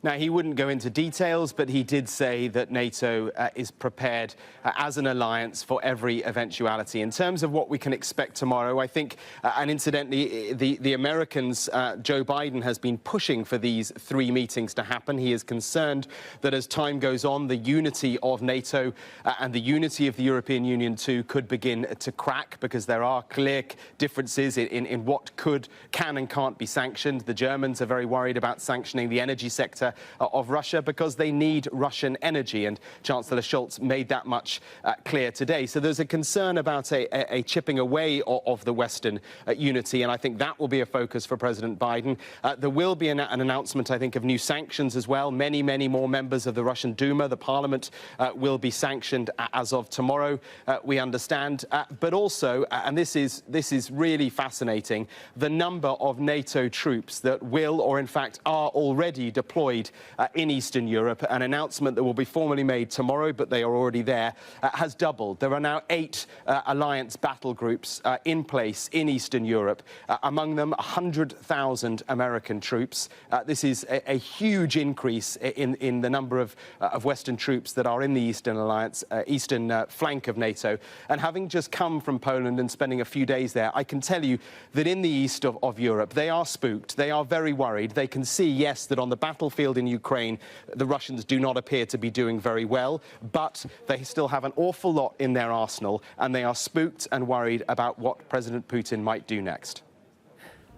Speaker 21: Now, he wouldn't go into details, but he did say that NATO is prepared as an alliance for every eventuality. In terms of what we can expect tomorrow, I think, and incidentally, the Americans, Joe Biden has been pushing for these 3 meetings to happen. He is concerned that as time goes on, the unity of NATO and the unity of the European Union too could begin to crack, because there are clear differences in what can and can't be sanctioned. The Germans are very worried about sanctioning the energy sector of Russia because they need Russian energy, and Chancellor Scholz made that much clear today. So there's a concern about a chipping away of the Western unity, and I think that will be a focus for President Biden. There will be an announcement, I think, of new sanctions as well. Many more members of the Russian Duma, the parliament, will be sanctioned as of tomorrow, we understand. But also, and this is really fascinating, the number of NATO troops that will, or in fact are already deployed in Eastern Europe. An announcement that will be formally made tomorrow, but they are already there, has doubled. There are now 8 alliance battle groups in place in Eastern Europe, among them 100,000 American troops. This is a huge increase in the number of Western troops that are in the Eastern Alliance, eastern flank of NATO. And having just come from Poland and spending a few days there, I can tell you that in the east of Europe, they are spooked. They are very worried. They can see, yes, that on the battlefield in Ukraine, the Russians do not appear to be doing very well, but they still have an awful lot in their arsenal, and they are spooked and worried about what President Putin might do next.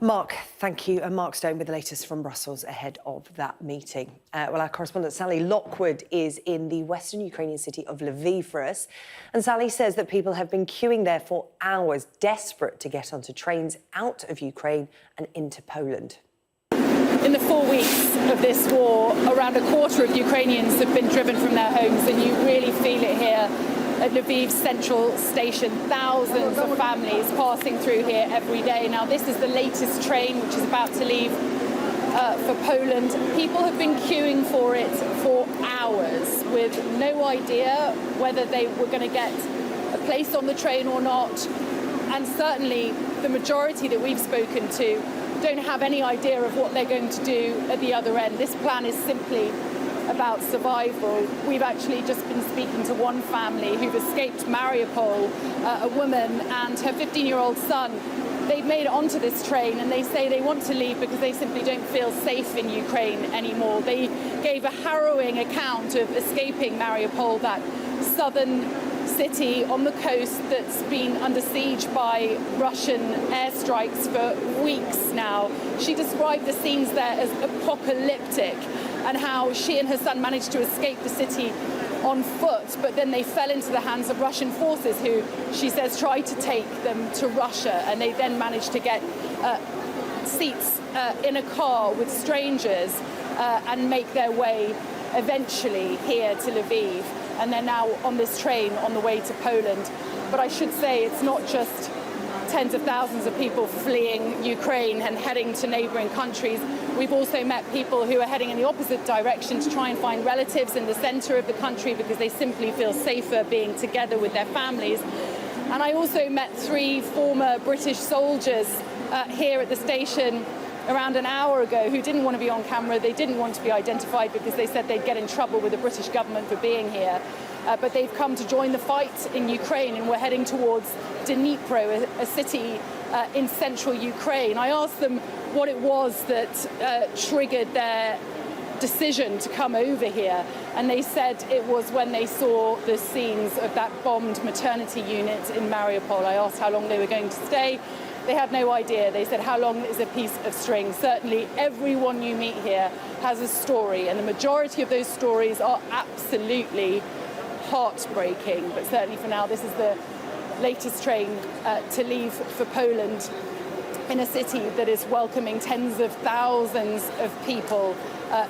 Speaker 1: Mark, thank you. And Mark Stone with the latest from Brussels ahead of that meeting. Well, our correspondent Sally Lockwood is in the western Ukrainian city of Lviv for us. And Sally says that people have been queuing there for hours, desperate to get onto trains out of Ukraine and into Poland.
Speaker 12: In the 4 weeks of this war, around a quarter of Ukrainians have been driven from their homes, and you really feel it here at Lviv's central station. Thousands of families passing through here every day. Now, this is the latest train, which is about to leave for Poland. People have been queuing for it for hours with no idea whether they were going to get a place on the train or not. And certainly the majority that we've spoken to don't have any idea of what they're going to do at the other end. This plan is simply about survival. We've actually just been speaking to one family who've escaped Mariupol, a woman and her 15-year-old son. They've made it onto this train, and they say they want to leave because they simply don't feel safe in Ukraine anymore. They gave a harrowing account of escaping Mariupol, that southern city on the coast that's been under siege by Russian airstrikes for weeks now. She described the scenes there as apocalyptic, and how she and her son managed to escape the city on foot, but then they fell into the hands of Russian forces who, she says, tried to take them to Russia, and they then managed to get seats in a car with strangers and make their way eventually here to Lviv. And they're now on this train on the way to Poland. But I should say it's not just tens of thousands of people fleeing Ukraine and heading to neighbouring countries. We've also met people who are heading in the opposite direction to try and find relatives in the centre of the country because they simply feel safer being together with their families. And I also met 3 former British soldiers here at the station around an hour ago who didn't want to be on camera. They didn't want to be identified because they said they'd get in trouble with the British government for being here. But they've come to join the fight in Ukraine, and we're heading towards Dnipro, a city in central Ukraine. I asked them what it was that triggered their decision to come over here, and they said it was when they saw the scenes of that bombed maternity unit in Mariupol. I asked how long they were going to stay. They had no idea. They said, how long is a piece of string? Certainly everyone you meet here has a story, and the majority of those stories are absolutely heartbreaking. But certainly for now, this is the latest train to leave for Poland, in a city that is welcoming tens of thousands of people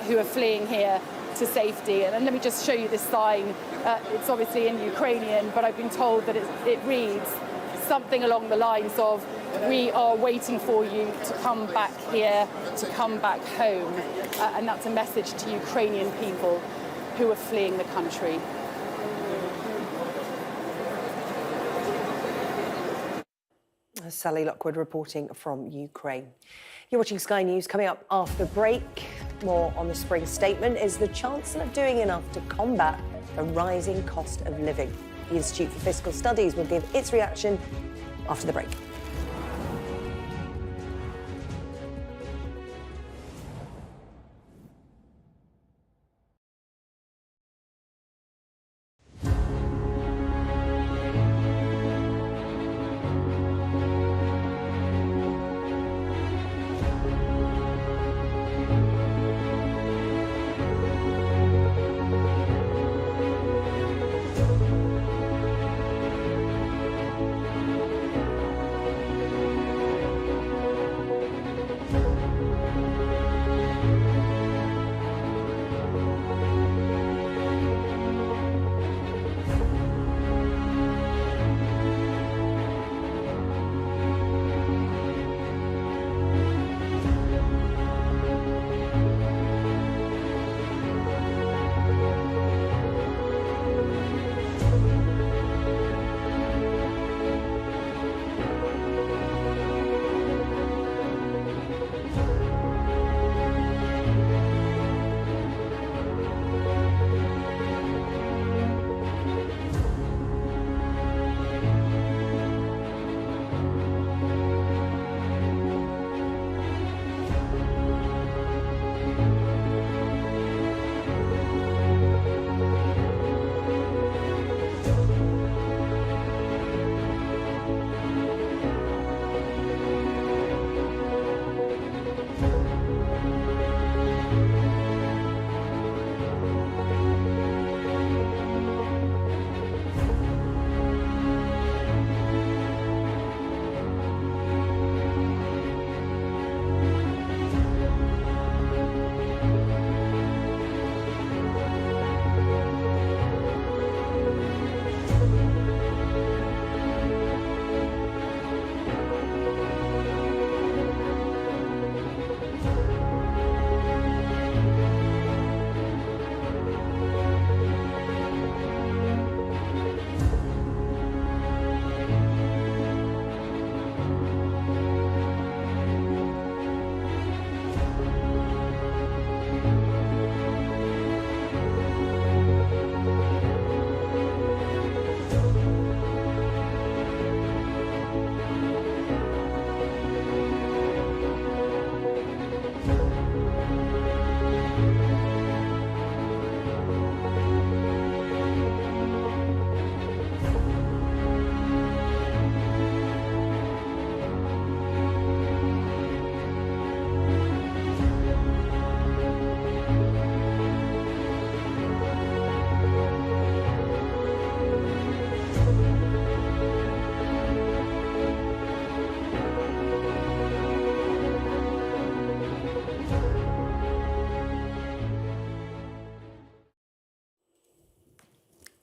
Speaker 12: who are fleeing here to safety. And let me just show you this sign. It's obviously in Ukrainian, but I've been told that it reads something along the lines of We are waiting for you to come back here, to come back home. And that's a message to Ukrainian people who are fleeing the country.
Speaker 1: Sally Lockwood reporting from Ukraine. You're watching Sky News. Coming up after the break, more on the spring statement. Is the Chancellor doing enough to combat the rising cost of living? The Institute for Fiscal Studies will give its reaction after the break.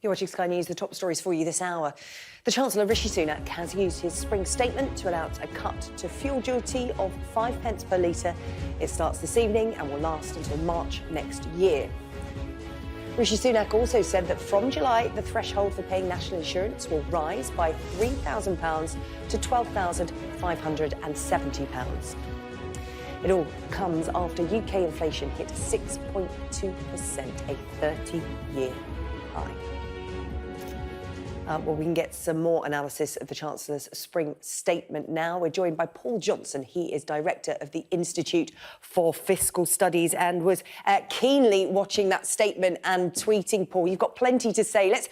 Speaker 1: You're watching Sky News. The top stories for you this hour. The Chancellor Rishi Sunak has used his spring statement to announce a cut to fuel duty of 5 pence per litre. It starts this evening and will last until March next year. Rishi Sunak also said that from July, the threshold for paying national insurance will rise by £3,000 to £12,570. It all comes after UK inflation hit 6.2%, a 30-year high. Well, we can get some more analysis of the Chancellor's spring statement now. We're joined by Paul Johnson. He is director of the Institute for Fiscal Studies and was keenly watching that statement and tweeting. Paul, you've got plenty to say. Let's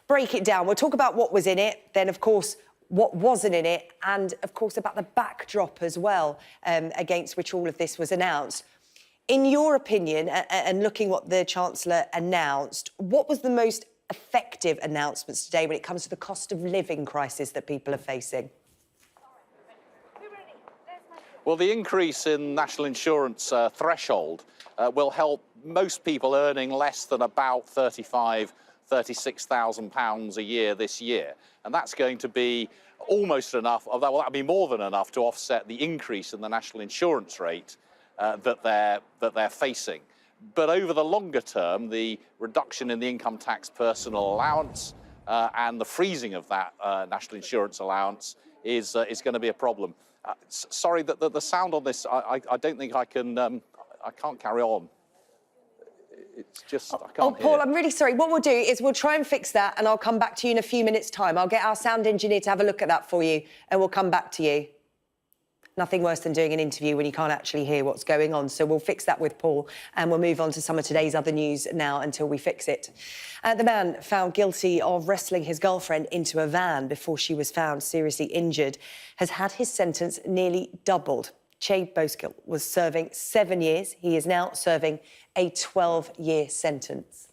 Speaker 1: break it down. We'll talk about what was in it, then, of course, what wasn't in it, and, of course, about the backdrop as well, against which all of this was announced. In your opinion, and looking what the Chancellor announced, what was the most effective announcements today when it comes to the cost of living crisis that people are facing?
Speaker 18: Well, the increase in national insurance threshold will help most people earning less than about £36,000 a year this year. And that's going to be almost enough, well, that'll be more than enough to offset the increase in the national insurance rate that they're facing. But over the longer term, the reduction in the income tax personal allowance and the freezing of that national insurance allowance is going to be a problem. Sorry, the sound on this, I don't think I can't carry on. It's just, I can't
Speaker 1: Paul,
Speaker 18: hear.
Speaker 1: I'm really sorry. What we'll do is we'll try and fix that, and I'll come back to you in a few minutes' time. I'll get our sound engineer to have a look at that for you, and we'll come back to you. Nothing worse than doing an interview when you can't actually hear what's going on. So we'll fix that with Paul, and we'll move on to some of today's other news now until we fix it. The man found guilty of wrestling his girlfriend into a van before she was found seriously injured has had his sentence nearly doubled. Che Boskill was serving 7 years. He is now serving a 12-year sentence.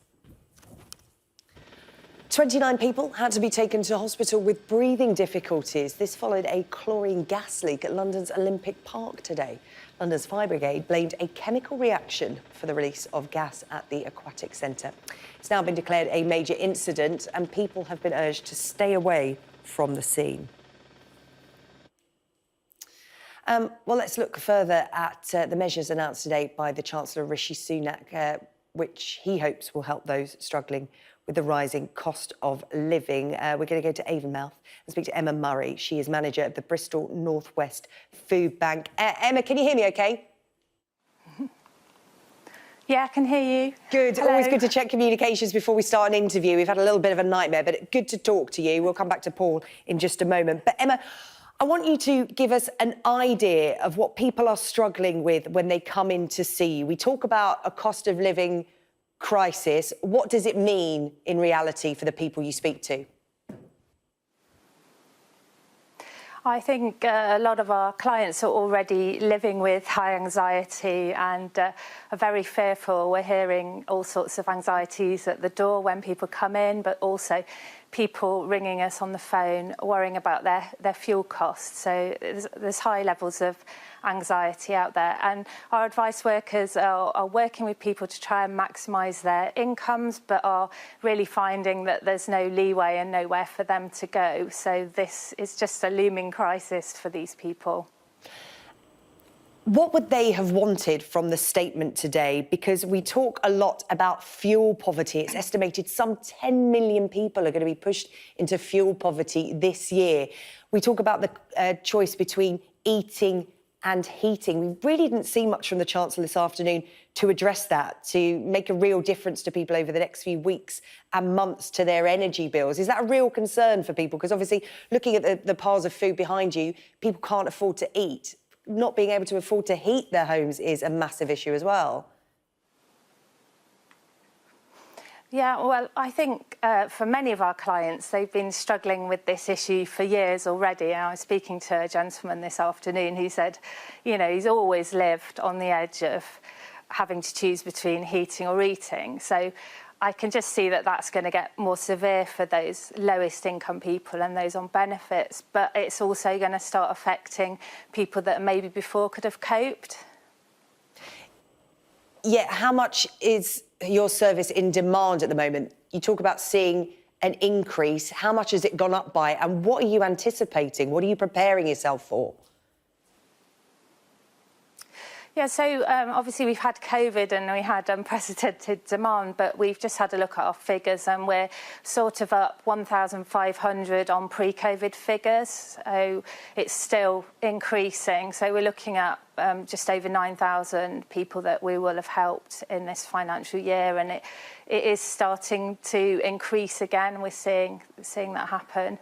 Speaker 1: 29 people had to be taken to hospital with breathing difficulties. This followed a chlorine gas leak at London's Olympic Park today. London's Fire Brigade blamed a chemical reaction for the release of gas at the aquatic centre. It's now been declared a major incident, and people have been urged to stay away from the scene. Well, let's look further at the measures announced today by the Chancellor Rishi Sunak, which he hopes will help those struggling with the rising cost of living. We're going to go to Avonmouth and speak to Emma Murray. She is manager of the Bristol North West Food Bank. Emma, can you hear me OK?
Speaker 9: Yeah, I can hear you.
Speaker 1: Good.
Speaker 9: Hello.
Speaker 1: Always good to check communications before we start an interview. We've had a little bit of a nightmare, but good to talk to you. We'll come back to Paul in just a moment. But Emma, I want you to give us an idea of what people are struggling with when they come in to see you. We talk about a cost of living crisis. What does it mean in reality for the people you speak to?
Speaker 9: I think a lot of our clients are already living with high anxiety and are very fearful. We're hearing all sorts of anxieties at the door when people come in, but also people ringing us on the phone, worrying about their fuel costs. So there's high levels of anxiety out there. And our advice workers are working with people to try and maximise their incomes, but are really finding that there's no leeway and nowhere for them to go. So this is just a looming crisis for these people.
Speaker 1: What would they have wanted from the statement today? Because we talk a lot about fuel poverty. It's estimated some 10 million people are going to be pushed into fuel poverty this year. We talk about the choice between eating and heating. We really didn't see much from the Chancellor this afternoon to address that, to make a real difference to people over the next few weeks and months to their energy bills. Is that a real concern for people? Because obviously, looking at the piles of food behind you, people can't afford to eat. Not being able to afford to heat their homes is a massive issue as well.
Speaker 9: Yeah, well, I think for many of our clients, they've been struggling with this issue for years already. I was speaking to a gentleman this afternoon who said, you know, he's always lived on the edge of having to choose between heating or eating. So I can just see that that's going to get more severe for those lowest income people and those on benefits. But it's also going to start affecting people that maybe before could have coped.
Speaker 1: Yeah, how much is your service in demand at the moment? You talk about seeing an increase. How much has it gone up by? And what are you anticipating? What are you preparing yourself for?
Speaker 9: Yeah, so obviously we've had COVID and we had unprecedented demand, but we've just had a look at our figures and we're sort of up 1,500 on pre-COVID figures. So it's still increasing. So we're looking at just over 9,000 people that we will have helped in this financial year, and it is starting to increase again. We're seeing that happen.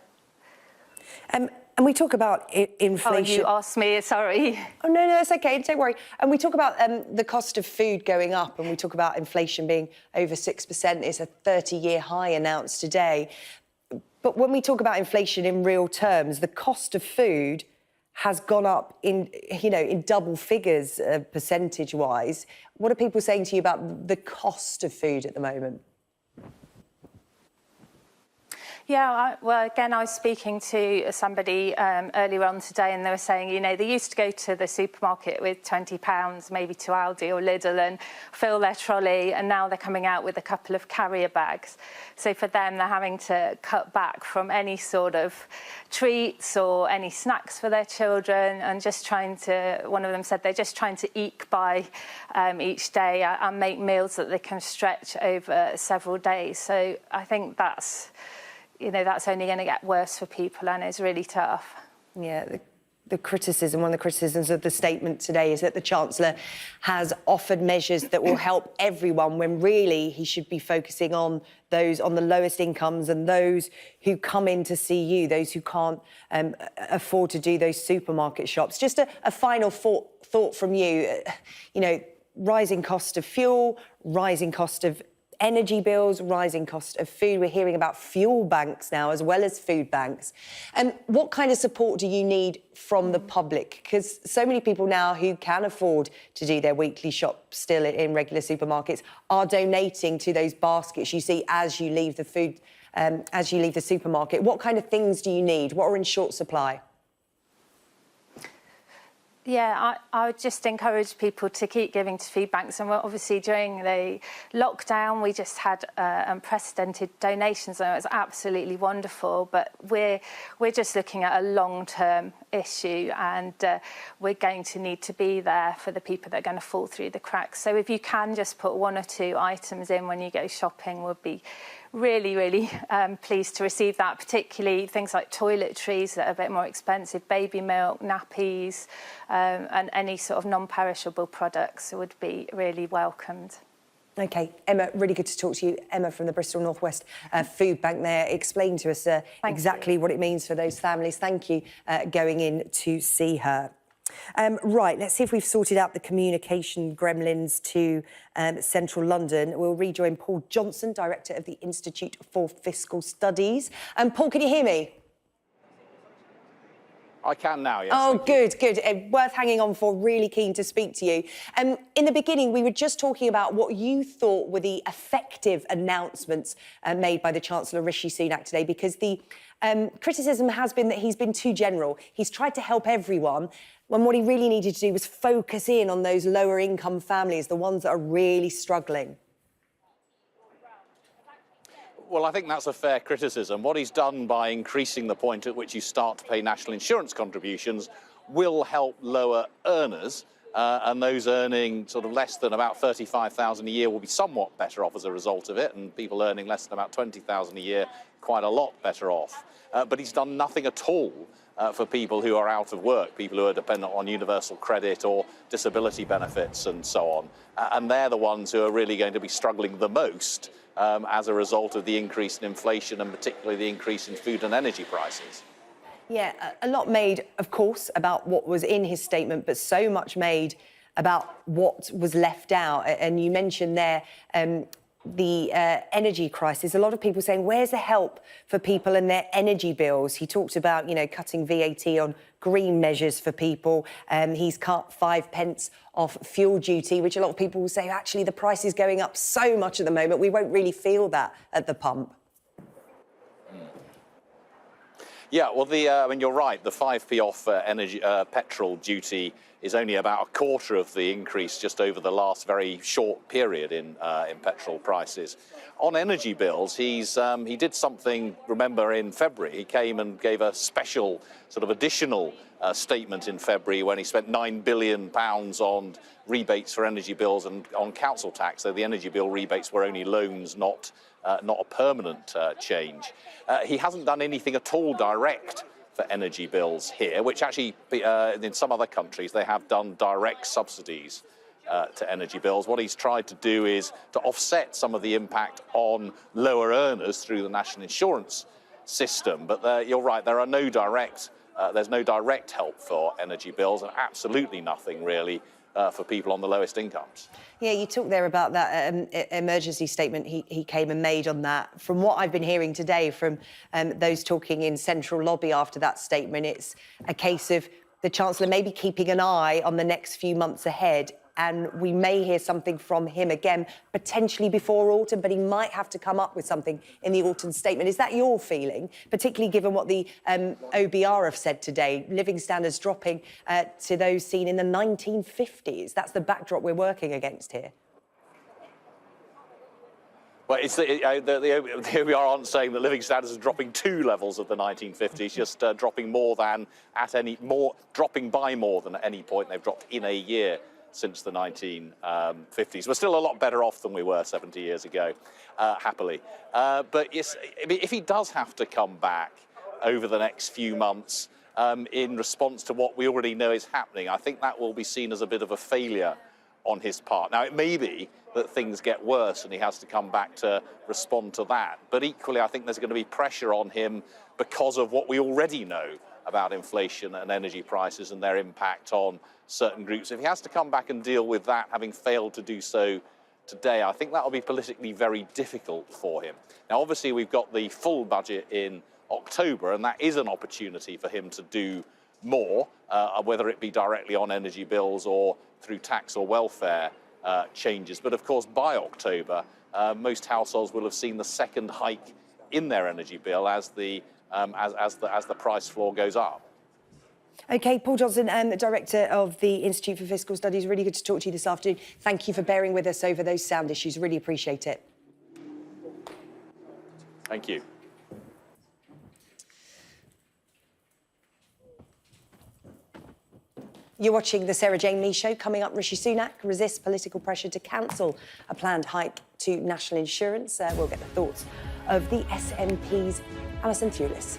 Speaker 1: And we talk about inflation.
Speaker 9: Oh, you asked me, sorry.
Speaker 1: Oh, no, that's OK, don't worry. And we talk about the cost of food going up, and we talk about inflation being over 6%. It's a 30-year high announced today. But when we talk about inflation in real terms, the cost of food has gone up in double figures percentage-wise. What are people saying to you about the cost of food at the moment?
Speaker 9: Yeah, well, again, I was speaking to somebody earlier on today, and they were saying, you know, they used to go to the supermarket with £20, maybe to Aldi or Lidl, and fill their trolley, and now they're coming out with a couple of carrier bags. So for them, they're having to cut back from any sort of treats or any snacks for their children, and just trying to, one of them said they're just trying to eke by each day and make meals that they can stretch over several days. So I think that's, you know, that's only going to get worse for people, and it's really tough.
Speaker 1: Yeah, the criticism, one of the criticisms of the statement today is that the Chancellor has offered measures that will help everyone, when really he should be focusing on those on the lowest incomes and those who come in to see you, those who can't afford to do those supermarket shops. Just a final thought from you. You know, rising cost of fuel, rising cost of energy bills, rising cost of food. We're hearing about fuel banks now as well as food banks. And what kind of support do you need from the public? Because so many people now who can afford to do their weekly shop still in regular supermarkets are donating to those baskets you see as you leave the food, as you leave the supermarket. What kind of things do you need? What are in short supply?
Speaker 9: Yeah, I would just encourage people to keep giving to food banks. And obviously during the lockdown, we just had unprecedented donations, and it was absolutely wonderful. But we're just looking at a long-term issue, and we're going to need to be there for the people that are going to fall through the cracks. So if you can just put 1 or 2 items in when you go shopping, we'll be really pleased to receive that, particularly things like toiletries that are a bit more expensive, baby milk, nappies, and any sort of non-perishable products would be really welcomed.
Speaker 1: OK, Emma, really good to talk to you. Emma from the Bristol North West Food Bank there. Explain to us exactly what it means for those families. Thank you going in to see her. Right, let's see if we've sorted out the communication gremlins to central London. We'll rejoin Paul Johnson, Director of the Institute for Fiscal Studies. Paul, can you hear me?
Speaker 18: I can now, yes.
Speaker 1: Oh, good. Worth hanging on for. Really keen to speak to you. In the beginning, we were just talking about what you thought were the effective announcements made by the Chancellor Rishi Sunak today, because the criticism has been that he's been too general. He's tried to help everyone, when what he really needed to do was focus in on those lower income families, the ones that are really struggling.
Speaker 18: Well, I think that's a fair criticism. What he's done by increasing the point at which you start to pay national insurance contributions will help lower earners, and those earning sort of less than about $35,000 a year will be somewhat better off as a result of it, and people earning less than about $20,000 a year quite a lot better off. But he's done nothing at all for people who are out of work, people who are dependent on universal credit or disability benefits and so on. And they're the ones who are really going to be struggling the most as a result of the increase in inflation, and particularly the increase in food and energy prices.
Speaker 1: Yeah, a lot made, of course, about what was in his statement, but so much made about what was left out. And you mentioned there the energy crisis. A lot of people saying, where's the help for people and their energy bills? He talked about, you know, cutting VAT on green measures for people. He's cut 5 pence off fuel duty, which a lot of people will say, actually, the price is going up so much at the moment, we won't really feel that at the pump.
Speaker 18: Yeah, well, I mean, you're right. The 5p off energy petrol duty is only about a quarter of the increase just over the last very short period in petrol prices. On energy bills, he did something, remember, in February. He came and gave a special sort of additional statement in February when he spent £9 billion on rebates for energy bills and on council tax. So the energy bill rebates were only loans, not a permanent change. He hasn't done anything at all direct for energy bills here, which actually in some other countries they have done direct subsidies to energy bills. What he's tried to do is to offset some of the impact on lower earners through the national insurance system. But you're right, there are no direct, there's no direct help for energy bills, and absolutely nothing really for people on the lowest incomes.
Speaker 1: Yeah, you talked there about that emergency statement he came and made on that. From what I've been hearing today from those talking in Central Lobby after that statement, it's a case of the Chancellor maybe keeping an eye on the next few months ahead and we may hear something from him again, potentially before autumn, but he might have to come up with something in the autumn statement. Is that your feeling, particularly given what the OBR have said today, living standards dropping to those seen in the 1950s? That's the backdrop we're working against here.
Speaker 18: Well, it's the OBR aren't saying that living standards are dropping to levels of the 1950s, just dropping dropping by more than at any point they've dropped in a year since the 1950s. We're still a lot better off than we were 70 years ago, happily. But yes, I mean, if he does have to come back over the next few months in response to what we already know is happening, I think that will be seen as a bit of a failure on his part. Now, it may be that things get worse and he has to come back to respond to that. But equally, I think there's going to be pressure on him because of what we already know about inflation and energy prices and their impact on certain groups. If he has to come back and deal with that, having failed to do so today, I think that will be politically very difficult for him. Now, obviously, we've got the full budget in October, and that is an opportunity for him to do more, whether it be directly on energy bills or through tax or welfare changes. But of course, by October, most households will have seen the second hike in their energy bill as the price floor goes up.
Speaker 1: OK, Paul Johnson, the Director of the Institute for Fiscal Studies, really good to talk to you this afternoon. Thank you for bearing with us over those sound issues. Really appreciate it.
Speaker 18: Thank you.
Speaker 1: You're watching the Sarah Jane Lee Show. Coming up, Rishi Sunak resists political pressure to cancel a planned hike to national insurance. We'll get the thoughts of the SNP's Alison Thewlis.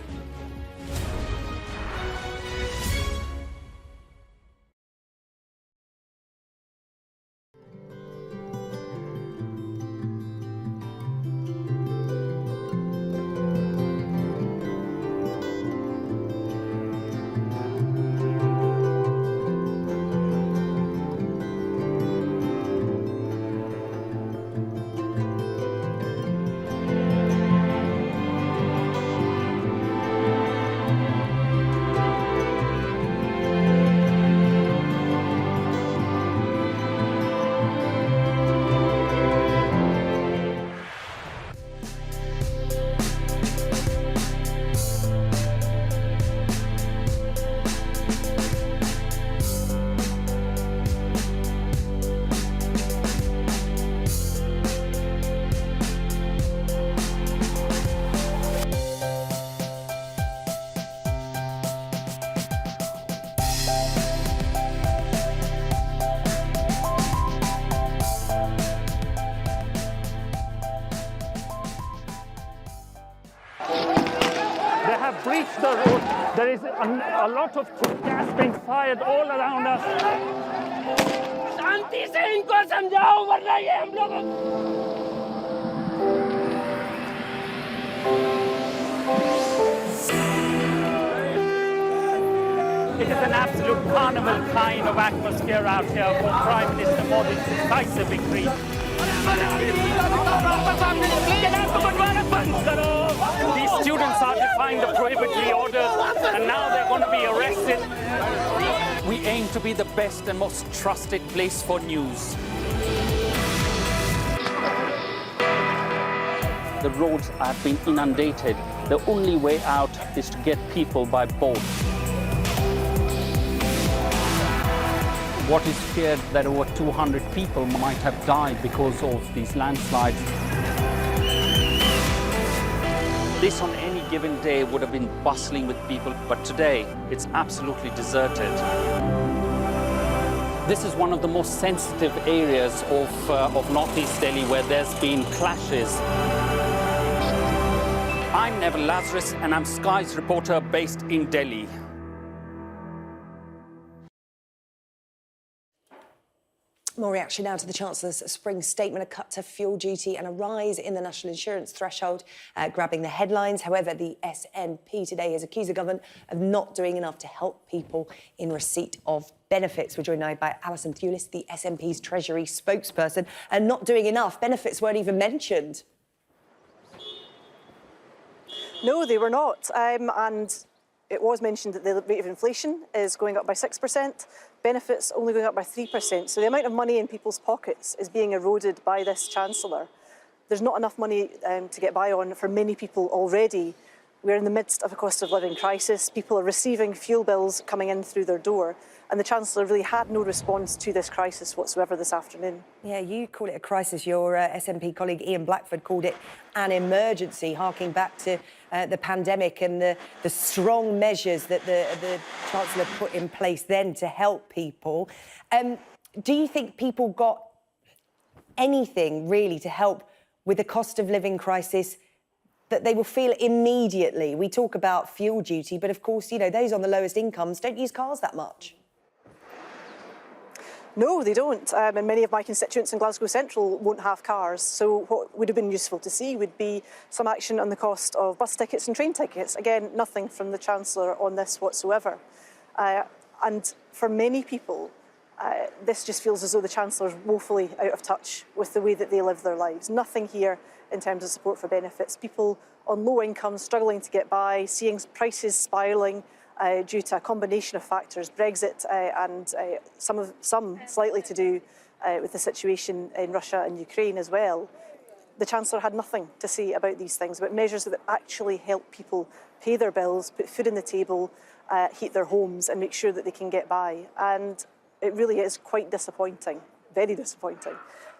Speaker 4: Breached the road. There is a lot of gas being fired all around us. शांति से इनको समझाओ वरना ये हम लोग It is an absolute carnival kind of atmosphere out here for Prime Minister Modi's decisive victory. These students are defying the prohibitory orders, and now they're going to be arrested. We aim to be the best and most trusted place for news. The roads have been inundated. The only way out is to get people by boat. What is feared that over 200 people might have died because of these landslides. This on any given day would have been bustling with people, but today it's absolutely deserted. This is one of the most sensitive areas of northeast Delhi where there's been clashes. I'm Neville Lazarus and I'm Sky's reporter based in Delhi.
Speaker 1: More reaction now to the Chancellor's spring statement, a cut to fuel duty and a rise in the national insurance threshold, grabbing the headlines. However, the SNP today has accused the government of not doing enough to help people in receipt of benefits. We're joined now by Alison Thewlis, the SNP's Treasury spokesperson, and not doing enough. Benefits weren't even mentioned.
Speaker 5: No, they were not. And it was mentioned that the rate of inflation is going up by 6%, benefits only going up by 3%. So the amount of money in people's pockets is being eroded by this Chancellor. There's not enough money to get by on for many people already. We're in the midst of a cost of living crisis. People are receiving fuel bills coming in through their door. And the Chancellor really had no response to this crisis whatsoever this afternoon.
Speaker 1: Yeah, you call it a crisis. Your SNP colleague Ian Blackford called it an emergency, harking back to the pandemic and the strong measures that the Chancellor put in place then to help people. Do you think people got anything really to help with the cost of living crisis that they will feel immediately? We talk about fuel duty, but of course, you know, those on the lowest incomes don't use cars that much.
Speaker 5: No, they don't. And many of my constituents in Glasgow Central won't have cars. So what would have been useful to see would be some action on the cost of bus tickets and train tickets. Again, nothing from the Chancellor on this whatsoever. And for many people, this just feels as though the Chancellor is woefully out of touch with the way that they live their lives. Nothing here in terms of support for benefits. People on low incomes struggling to get by, seeing prices spiralling due to a combination of factors, Brexit and some slightly to do with the situation in Russia and Ukraine as well. The Chancellor had nothing to say about these things, about measures that actually help people pay their bills, put food on the table, heat their homes and make sure that they can get by. And it really is quite disappointing, very disappointing,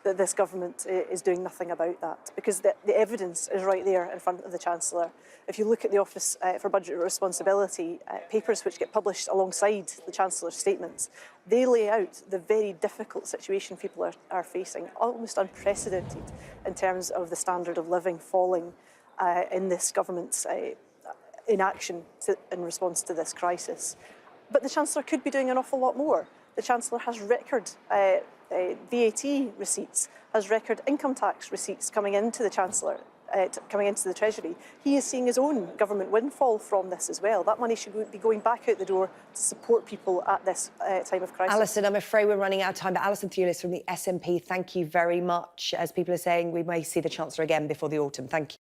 Speaker 5: that this government is doing nothing about that, because the evidence is right there in front of the Chancellor. If you look at the Office for Budgetary Responsibility, papers which get published alongside the Chancellor's statements, they lay out the very difficult situation people are facing, almost unprecedented in terms of the standard of living falling in this government's inaction in response to this crisis. But the Chancellor could be doing an awful lot more. The Chancellor has record VAT receipts, has record income tax receipts coming into the Chancellor, coming into the Treasury. He is seeing his own government windfall from this as well. That money should be going back out the door to support people at this time of crisis.
Speaker 1: Alison, I'm afraid we're running out of time, but Alison Thewlis from the SNP, thank you very much. As people are saying, we may see the Chancellor again before the autumn. Thank you.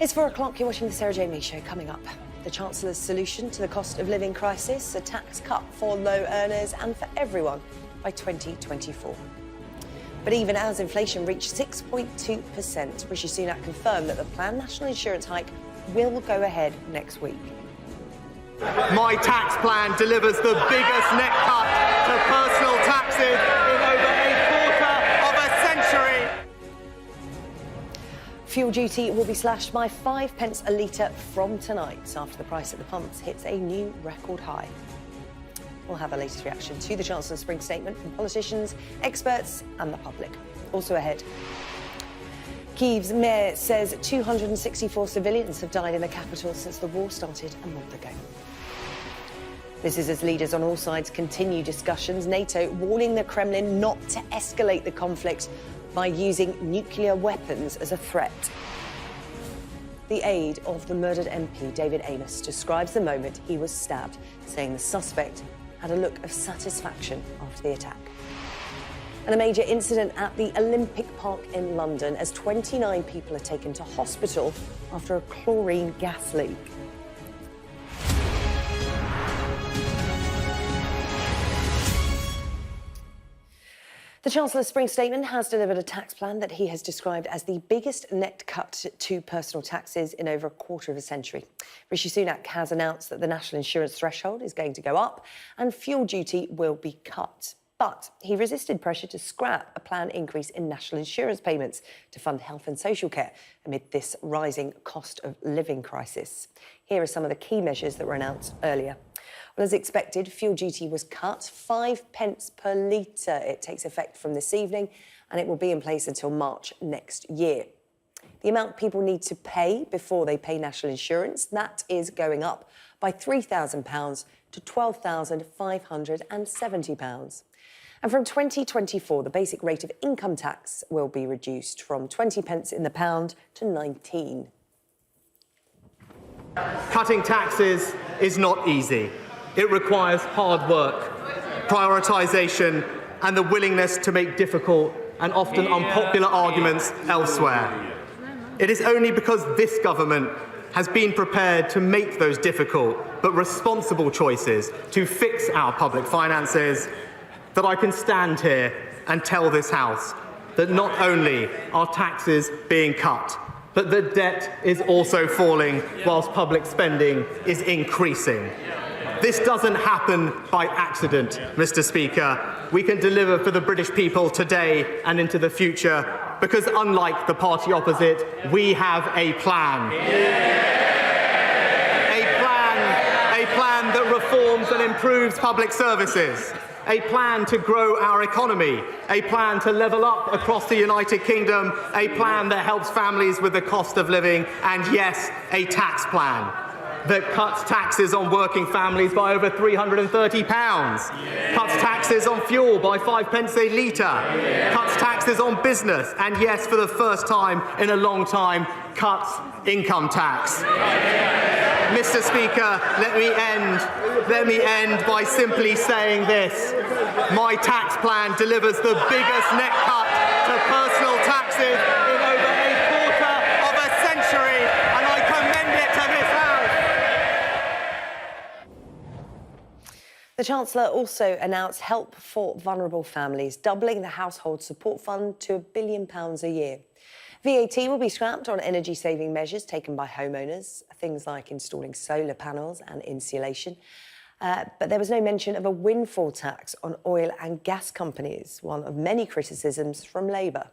Speaker 1: It's 4 o'clock, you're watching the Sarah Jane Lee Show. Coming up, the Chancellor's solution to the cost of living crisis, a tax cut for low earners and for everyone by 2024. But even as inflation reached 6.2%, Rishi Sunak confirmed that the planned national insurance hike will go ahead next week.
Speaker 7: My tax plan delivers the biggest net cut to personal taxes in over a quarter of a century.
Speaker 1: Fuel duty will be slashed by 5 pence a litre from tonight after the price at the pumps hits a new record high. We'll have a latest reaction to the Chancellor's spring statement from politicians, experts and the public. Also ahead, Kiev's mayor says 264 civilians have died in the capital since the war started a month ago. This is as leaders on all sides continue discussions, NATO warning the Kremlin not to escalate the conflict by using nuclear weapons as a threat. The aide of the murdered MP, David Amess, describes the moment he was stabbed, saying the suspect had a look of satisfaction after the attack. And a major incident at the Olympic Park in London as 29 people are taken to hospital after a chlorine gas leak. The Chancellor's spring statement has delivered a tax plan that he has described as the biggest net cut to personal taxes in over a quarter of a century. Rishi Sunak has announced that the national insurance threshold is going to go up and fuel duty will be cut. But he resisted pressure to scrap a planned increase in national insurance payments to fund health and social care amid this rising cost of living crisis. Here are some of the key measures that were announced earlier. Well, as expected, fuel duty was cut 5 pence per litre. It takes effect from this evening and it will be in place until March next year. The amount people need to pay before they pay national insurance, that is going up by £3,000 to £12,570. And from 2024, the basic rate of income tax will be reduced from 20 pence in the pound to 19.
Speaker 7: Cutting taxes is not easy. It requires hard work, prioritisation and the willingness to make difficult and often unpopular arguments elsewhere. It is only because this government has been prepared to make those difficult but responsible choices to fix our public finances that I can stand here and tell this House that not only are taxes being cut, but the debt is also falling whilst public spending is increasing. This doesn't happen by accident, Mr. Speaker. We can deliver for the British people today and into the future because, unlike the party opposite, we have a plan. A plan that reforms and improves public services. A plan to grow our economy, a plan to level up across the United Kingdom, a plan that helps families with the cost of living, and yes, a tax plan that cuts taxes on working families by over £330, cuts taxes on fuel by 5 pence a litre, cuts taxes on business, and yes, for the first time in a long time, cuts income tax. Mr. Speaker, let me end by simply saying this. My tax plan delivers the biggest net cut to personal taxes in over a quarter of a century, and I commend it to this House.
Speaker 1: The Chancellor also announced help for vulnerable families, doubling the household support fund to £1 billion a year. VAT will be scrapped on energy-saving measures taken by homeowners, things like installing solar panels and insulation. But there was no mention of a windfall tax on oil and gas companies, one of many criticisms from Labour.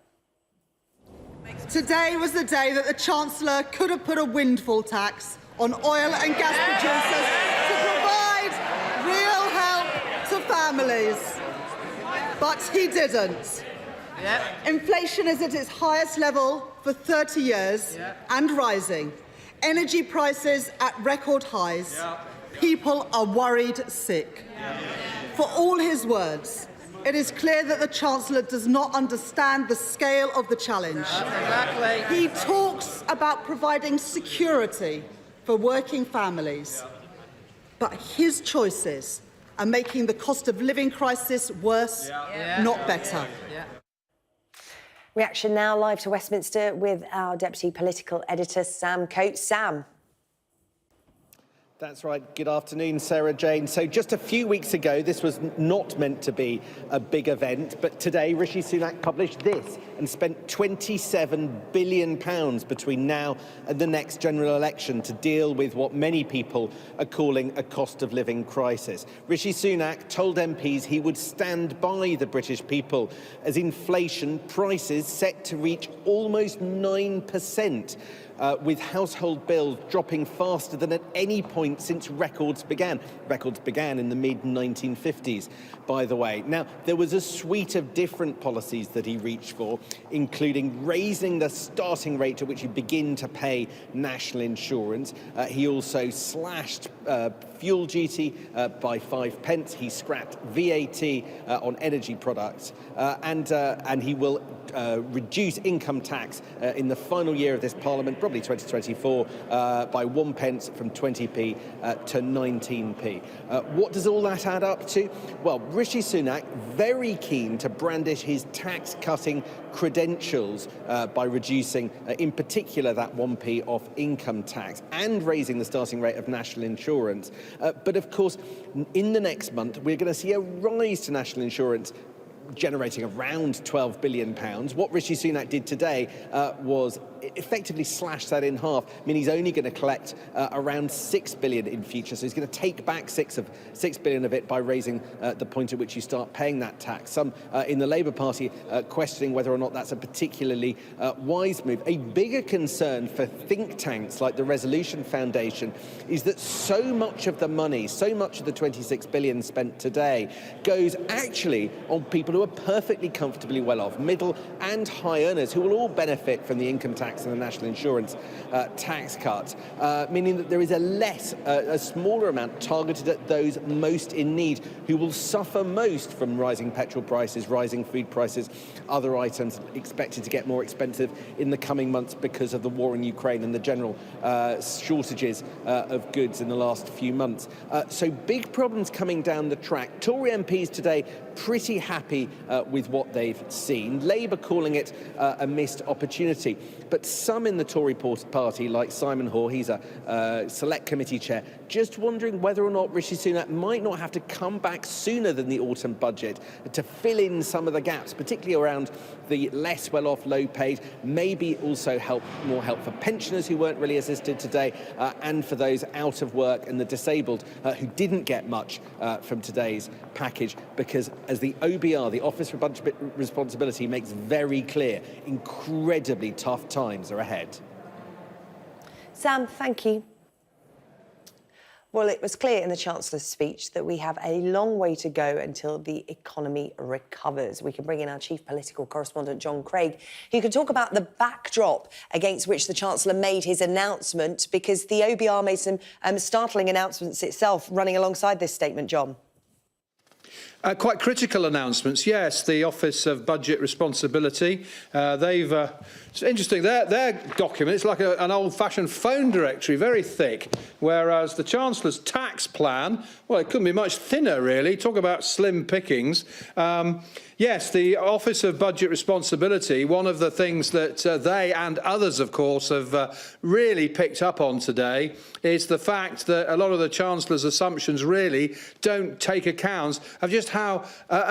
Speaker 8: Today was the day that the Chancellor could have put a windfall tax on oil and gas producers to provide real help to families. But he didn't. Yep. Inflation is at its highest level for 30 years and rising. Energy prices at record highs. People are worried sick. For all his words, it is clear that the Chancellor does not understand the scale of the challenge. Exactly. He talks about providing security for working families, but his choices are making the cost of living crisis worse, not better.
Speaker 1: Reaction now live to Westminster with our Deputy Political Editor, Sam Coates. Sam.
Speaker 11: That's right. Good afternoon, Sarah Jane. So just a few weeks ago, this was not meant to be a big event, but today Rishi Sunak published this and spent £27 billion between now and the next general election to deal with what many people are calling a cost of living crisis. Rishi Sunak told MPs he would stand by the British people as inflation prices set to reach almost 9%. With household bills dropping faster than at any point since records began. Records began in the mid-1950s, by the way. Now, there was a suite of different policies that he reached for, including raising the starting rate at which you begin to pay national insurance. He also slashed fuel duty by 5 pence. He scrapped VAT on energy products, and he will reduce income tax in the final year of this Parliament, probably 2024, by 1 pence from 20p to 19p. What does all that add up to? Well, Rishi Sunak very keen to brandish his tax-cutting credentials by reducing, in particular, that 1p off income tax and raising the starting rate of national insurance. But of course, in the next month, we're going to see a rise to national insurance generating around £12 billion. What Rishi Sunak did today was effectively slash that in half. I mean, he's only going to collect around £6 billion in future, so he's going to take back £6 billion of it by raising the point at which you start paying that tax. Some in the Labour Party questioning whether or not that's a particularly wise move. A bigger concern for think tanks like the Resolution Foundation is that so much of the money, so much of the £26 billion spent today goes actually on people who are perfectly comfortably well off, middle and high earners, who will all benefit from the income tax and the national insurance tax cut, meaning that there is a smaller amount targeted at those most in need, who will suffer most from rising petrol prices, rising food prices, other items expected to get more expensive in the coming months because of the war in Ukraine and the general shortages of goods in the last few months. So big problems coming down the track. Tory MPs today pretty happy with what they've seen. Labour calling it a missed opportunity. But some in the Tory party, like Simon Hoare, he's a select committee chair, just wondering whether or not Rishi Sunak might not have to come back sooner than the autumn budget to fill in some of the gaps, particularly around the less well-off, low-paid, maybe also more help for pensioners who weren't really assisted today, and for those out of work and the disabled who didn't get much from today's package, because as the OBR, the Office for Budget Responsibility, makes very clear, incredibly tough times are ahead.
Speaker 1: Sam, thank you. Well, it was clear in the Chancellor's speech that we have a long way to go until the economy recovers. We can bring in our chief political correspondent, John Craig, who can talk about the backdrop against which the Chancellor made his announcement, because the OBR made some startling announcements itself running alongside this statement, John.
Speaker 3: Quite critical announcements, yes. The Office of Budget Responsibility, it's interesting, their document, it's like an old-fashioned phone directory, very thick, whereas the Chancellor's tax plan, well, it couldn't be much thinner, really. Talk about slim pickings. Yes, the Office of Budget Responsibility, one of the things that they and others, of course, have really picked up on today is the fact that a lot of the Chancellor's assumptions really don't take account of just how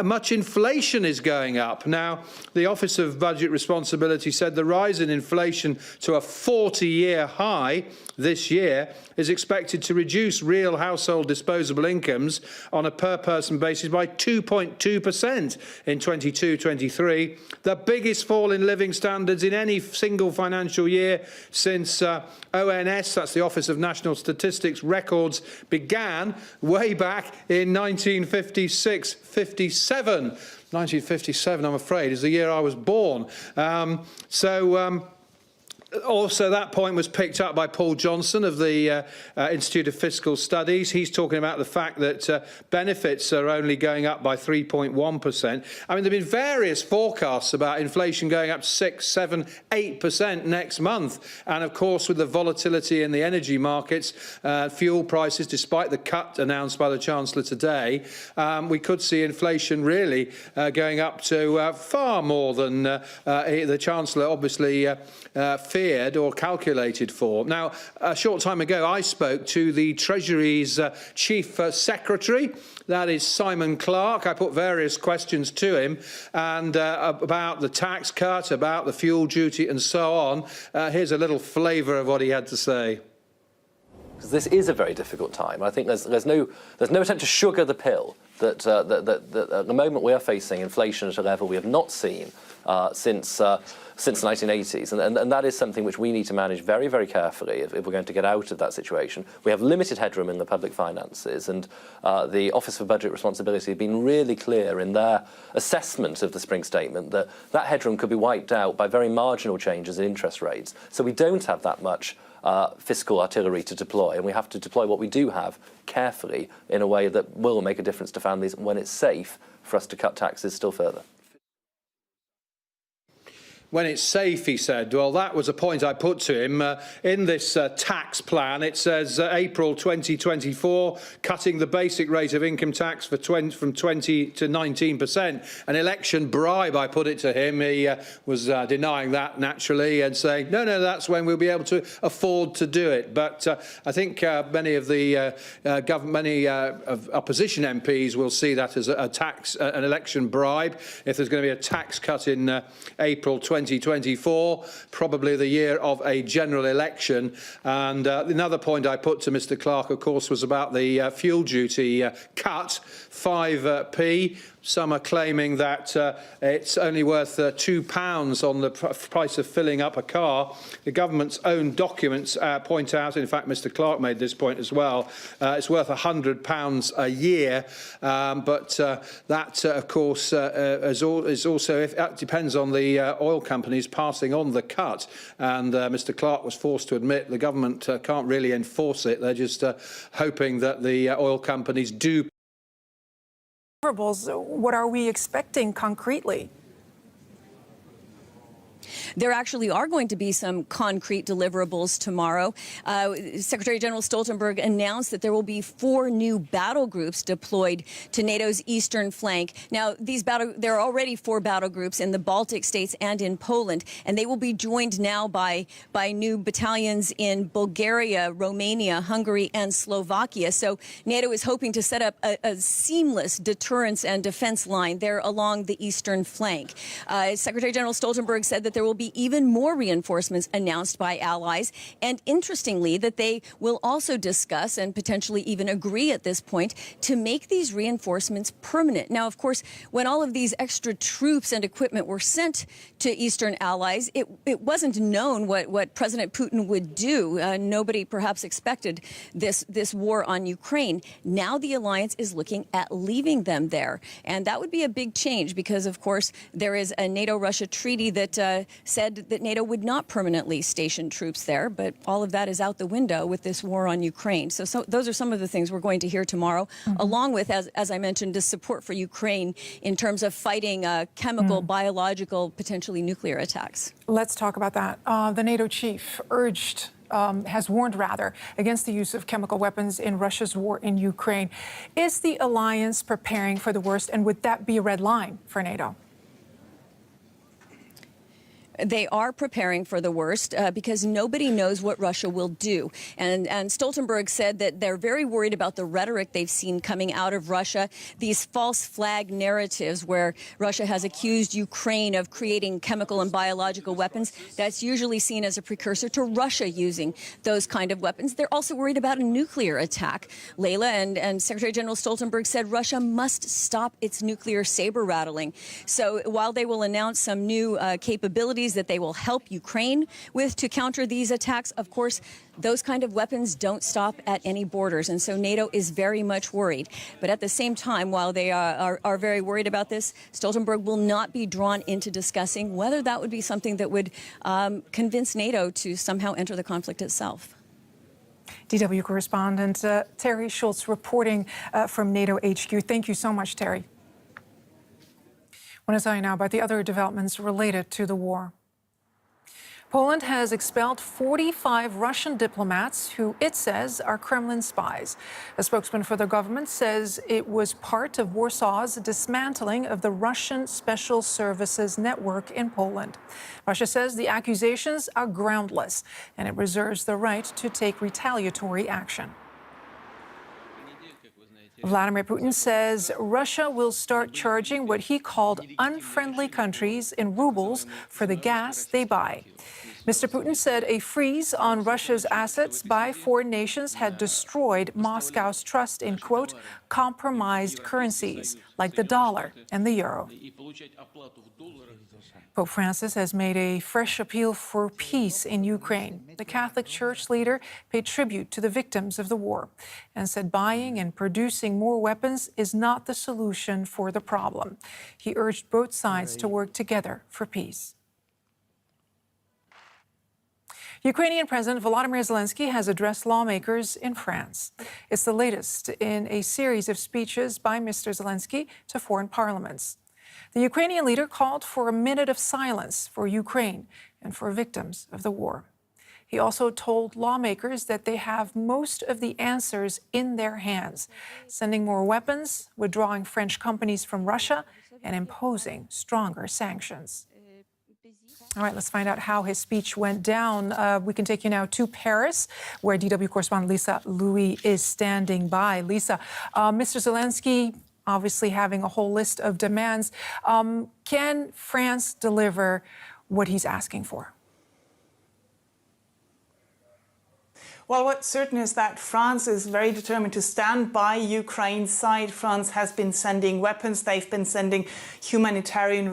Speaker 3: much inflation is going up. Now, the Office of Budget Responsibility said the rise in inflation to a 40-year high this year is expected to reduce real household disposable incomes on a per-person basis by 2.2% in 22-23, the biggest fall in living standards in any single financial year since ONS, that's the Office of National Statistics, records began way back in 1956-57. 1957, I'm afraid, is the year I was born. Also, that point was picked up by Paul Johnson of the Institute of Fiscal Studies. He's talking about the fact that benefits are only going up by 3.1%. I mean, there have been various forecasts about inflation going up 6, 7, 8% next month. And of course, with the volatility in the energy markets, fuel prices, despite the cut announced by the Chancellor today, we could see inflation really going up to far more than the Chancellor obviously feared or calculated for. Now, a short time ago, I spoke to the Treasury's Chief Secretary, that is Simon Clarke. I put various questions to him and about the tax cut, about the fuel duty and so on. Here's a little flavour of what he had to say.
Speaker 14: Because this is a very difficult time. I think there's no attempt to sugar the pill that at the moment we are facing inflation at a level we have not seen since the 1980s, and that is something which we need to manage very, very carefully if we're going to get out of that situation. We have limited headroom in the public finances, and the Office for Budget Responsibility have been really clear in their assessment of the spring statement that that headroom could be wiped out by very marginal changes in interest rates. So we don't have that much fiscal artillery to deploy, and we have to deploy what we do have carefully in a way that will make a difference to families when it's safe for us to cut taxes still further.
Speaker 3: When it's safe, he said. Well, that was a point I put to him. In this tax plan, it says April 2024, cutting the basic rate of income tax from 20 to 19%. An election bribe, I put it to him. He was denying that, naturally, and saying, no, that's when we'll be able to afford to do it. But I think many of the opposition MPs will see that as an election bribe. If there's going to be a tax cut in April 2024, probably the year of a general election. And another point I put to Mr Clarke, of course, was about the fuel duty cut, 5p. Some are claiming that it's only worth £2 on the price of filling up a car. The government's own documents point out, in fact, Mr Clarke made this point as well, it's worth £100 a year. But that, of course, is also, that depends on the oil companies passing on the cut. And Mr Clarke was forced to admit the government can't really enforce it. They're just hoping that the oil companies do.
Speaker 20: What are we expecting concretely?
Speaker 22: There actually are going to be some concrete deliverables tomorrow. Secretary General Stoltenberg announced that there will be 4 new battle groups deployed to NATO's eastern flank. Now, there are already 4 battle groups in the Baltic states and in Poland, and they will be joined now by new battalions in Bulgaria, Romania, Hungary, and Slovakia. So NATO is hoping to set up a seamless deterrence and defense line there along the eastern flank. Secretary General Stoltenberg said that there will be even more reinforcements announced by allies, and interestingly that they will also discuss and potentially even agree at this point to make these reinforcements permanent. Now, of course, when all of these extra troops and equipment were sent to Eastern allies, it wasn't known what President Putin would do. Nobody perhaps expected this war on Ukraine. Now the alliance is looking at leaving them there, and that would be a big change because, of course, there is a NATO-Russia treaty that said that NATO would not permanently station troops there, but all of that is out the window with this war on Ukraine. So those are some of the things we're going to hear tomorrow, along with, as I mentioned, the support for Ukraine in terms of fighting chemical, biological, potentially nuclear attacks.
Speaker 20: Let's talk about that. The NATO chief has warned against the use of chemical weapons in Russia's war in Ukraine. Is the alliance preparing for the worst, and would that be a red line for NATO?
Speaker 22: They are preparing for the worst because nobody knows what Russia will do. And Stoltenberg said that they're very worried about the rhetoric they've seen coming out of Russia, these false flag narratives where Russia has accused Ukraine of creating chemical and biological weapons. That's usually seen as a precursor to Russia using those kind of weapons. They're also worried about a nuclear attack. Leila and Secretary General Stoltenberg said Russia must stop its nuclear saber rattling. So while they will announce some new capabilities countries that they will help Ukraine with to counter these attacks. Of course, those kind of weapons don't stop at any borders, and so NATO is very much worried. But at the same time, while they are very worried about this, Stoltenberg will not be drawn into discussing whether that would be something that would convince NATO to somehow enter the conflict itself.
Speaker 20: DW correspondent Terry Schultz reporting from NATO HQ. Thank you so much, Terry. I want to tell you now about the other developments related to the war. Poland has expelled 45 Russian diplomats who it says are Kremlin spies. A spokesman for the government says it was part of Warsaw's dismantling of the Russian Special Services network in Poland. Russia says the accusations are groundless, and it reserves the right to take retaliatory action. Vladimir Putin says Russia will start charging what he called unfriendly countries in rubles for the gas they buy. Mr. Putin said a freeze on Russia's assets by foreign nations had destroyed Moscow's trust in, quote, compromised currencies like the dollar and the euro. Pope Francis has made a fresh appeal for peace in Ukraine. The Catholic Church leader paid tribute to the victims of the war and said buying and producing more weapons is not the solution for the problem. He urged both sides to work together for peace. Ukrainian President Volodymyr Zelensky has addressed lawmakers in France. It's the latest in a series of speeches by Mr. Zelensky to foreign parliaments. The Ukrainian leader called for a minute of silence for Ukraine and for victims of the war. He also told lawmakers that they have most of the answers in their hands, sending more weapons, withdrawing French companies from Russia, and imposing stronger sanctions. All right, let's find out how his speech went down. We can take you now to Paris, where DW correspondent Lisa Louis is standing by. Lisa, Mr. Zelensky obviously having a whole list of demands. Can France deliver what he's asking for?
Speaker 13: Well, what's certain is that France is very determined to stand by Ukraine's side. France has been sending weapons. They've been sending humanitarian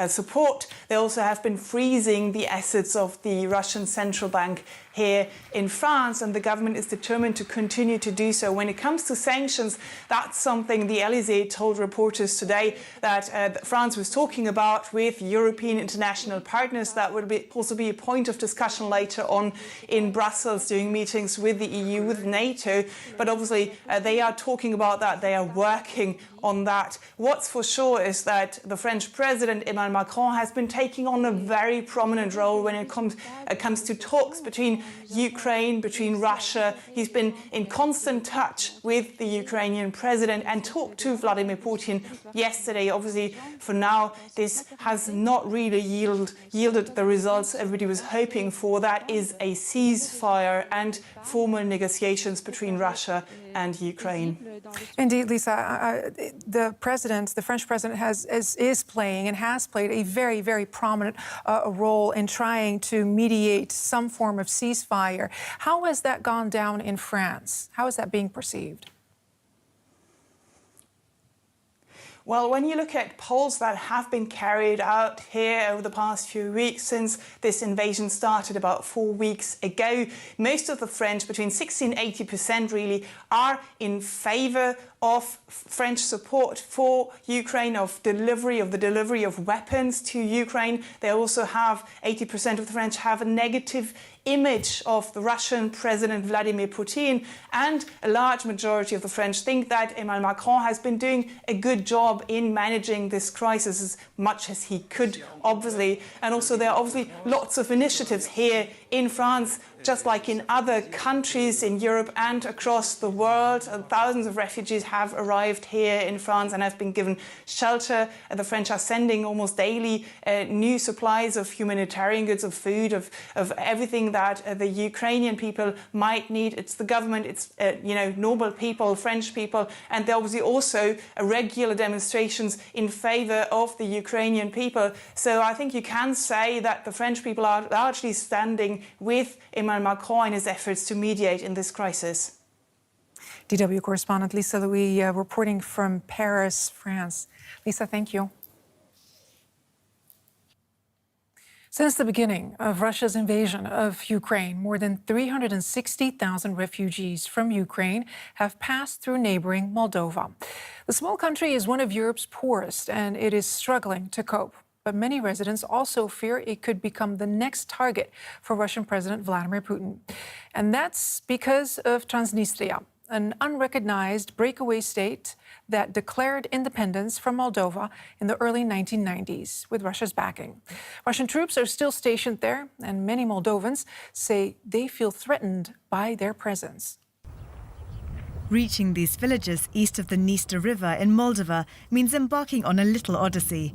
Speaker 13: support. They also have been freezing the assets of the Russian central bank here in France, and the government is determined to continue to do so. When it comes to sanctions, that's something the Elysee told reporters today that France was talking about with European international partners. That would also be a point of discussion later on in Brussels during meetings with the EU, with NATO. But obviously, they are talking about that. They are working on that. What's for sure is that the French president, Emmanuel Macron, has been taking on a very prominent role when it comes to talks between Ukraine, between Russia. He's been in constant touch with the Ukrainian president and talked to Vladimir Putin yesterday. Obviously, for now, this has not really yielded the results everybody was hoping for. That is a ceasefire and formal negotiations between Russia and Ukraine.
Speaker 20: Indeed, Lisa, the French president is playing and has played a very, very prominent role in trying to mediate some form of ceasefire. How has that gone down in France? How is that being perceived?
Speaker 13: Well, when you look at polls that have been carried out here over the past few weeks since this invasion started about 4 weeks ago, most of the French, between 60% and 80% really, are in favour of French support for Ukraine, of the delivery of weapons to Ukraine. They also have, 80% of the French have a negative image of the Russian President Vladimir Putin, and a large majority of the French think that Emmanuel Macron has been doing a good job in managing this crisis as much as he could, obviously. And also there are obviously lots of initiatives here in France, just like in other countries in Europe and across the world. Thousands of refugees have arrived here in France and have been given shelter. The French are sending almost daily new supplies of humanitarian goods, of food, of everything that the Ukrainian people might need. It's the government, it's normal people, French people, and there are obviously also regular demonstrations in favour of the Ukrainian people. So I think you can say that the French people are largely standing with Emmanuel Macron in his efforts to mediate in this crisis.
Speaker 20: DW correspondent Lisa Louis reporting from Paris, France. Lisa, thank you. Since the beginning of Russia's invasion of Ukraine, more than 360,000 refugees from Ukraine have passed through neighboring Moldova. The small country is one of Europe's poorest, and it is struggling to cope. But many residents also fear it could become the next target for Russian President Vladimir Putin. And that's because of Transnistria, an unrecognized breakaway state that declared independence from Moldova in the early 1990s with Russia's backing. Russian troops are still stationed there, and many Moldovans say they feel threatened by their presence.
Speaker 6: Reaching these villages east of the Dniester River in Moldova means embarking on a little odyssey.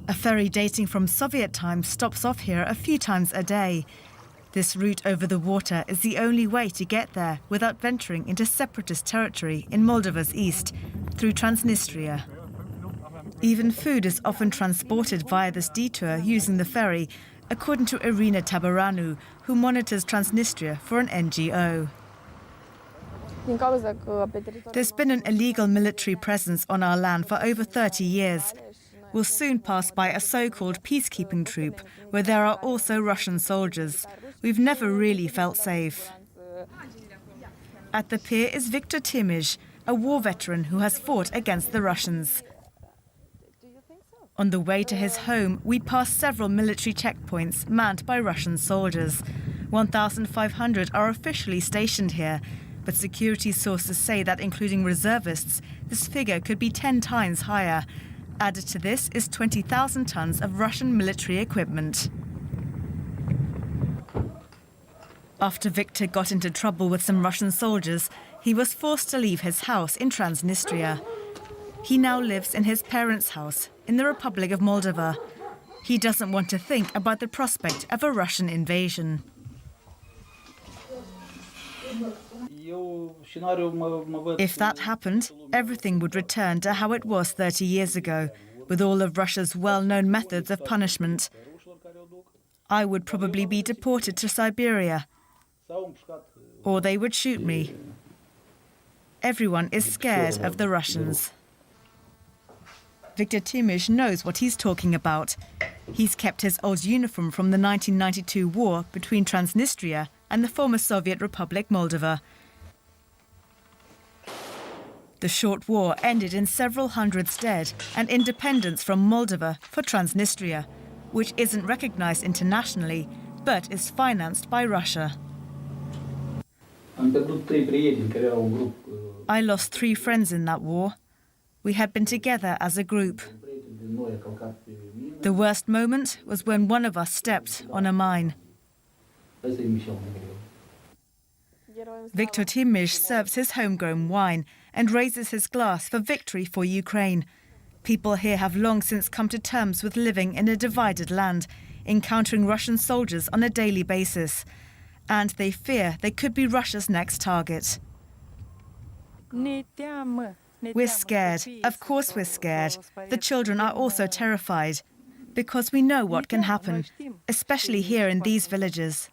Speaker 6: A ferry dating from Soviet times stops off here a few times a day. This route over the water is the only way to get there without venturing into separatist territory in Moldova's east, through Transnistria. Even food is often transported via this detour using the ferry, according to Irina Tabaranu, who monitors Transnistria for an NGO. There's been an illegal military presence on our land for over 30 years. We'll soon pass by a so-called peacekeeping troop, where there are also Russian soldiers. We've never really felt safe. At the pier is Viktor Timish, a war veteran who has fought against the Russians. On the way to his home, we pass several military checkpoints manned by Russian soldiers. 1,500 are officially stationed here, but security sources say that including reservists, this figure could be 10 times higher. Added to this is 20,000 tons of Russian military equipment. After Viktor got into trouble with some Russian soldiers, he was forced to leave his house in Transnistria. He now lives in his parents' house in the Republic of Moldova. He doesn't want to think about the prospect of a Russian invasion. If that happened, everything would return to how it was 30 years ago, with all of Russia's well-known methods of punishment. I would probably be deported to Siberia, or they would shoot me. Everyone is scared of the Russians. Viktor Timish knows what he's talking about. He's kept his old uniform from the 1992 war between Transnistria and the former Soviet Republic Moldova. The short war ended in several hundreds dead and independence from Moldova for Transnistria, which isn't recognized internationally, but is financed by Russia. I lost 3 friends in that war. We had been together as a group. The worst moment was when one of us stepped on a mine. Viktor Timish serves his homegrown wine and raises his glass for victory for Ukraine. People here have long since come to terms with living in a divided land, encountering Russian soldiers on a daily basis. And they fear they could be Russia's next target. We're scared. Of course we're scared. The children are also terrified, because we know what can happen, especially here in these villages.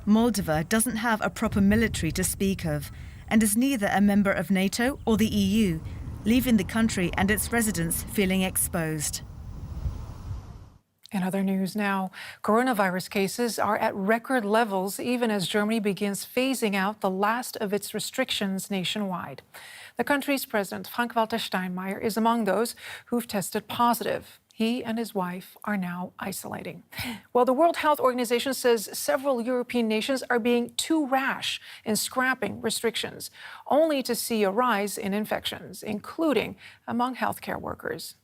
Speaker 6: Moldova doesn't have a proper military to speak of, and is neither a member of NATO or the EU, leaving the country and its residents feeling exposed.
Speaker 20: In other news now, coronavirus cases are at record levels even as Germany begins phasing out the last of its restrictions nationwide. The country's president, Frank-Walter Steinmeier, is among those who've tested positive. He and his wife are now isolating. Well, the World Health Organization says several European nations are being too rash in scrapping restrictions, only to see a rise in infections, including among healthcare workers.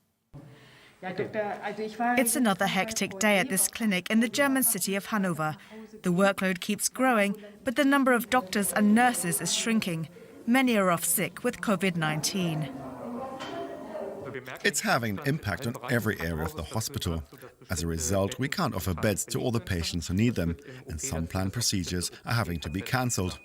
Speaker 6: It's another hectic day at this clinic in the German city of Hanover. The workload keeps growing, but the number of doctors and nurses is shrinking. Many are off sick with COVID-19.
Speaker 15: It's having an impact on every area of the hospital. As a result, we can't offer beds to all the patients who need them, and some planned procedures are having to be cancelled.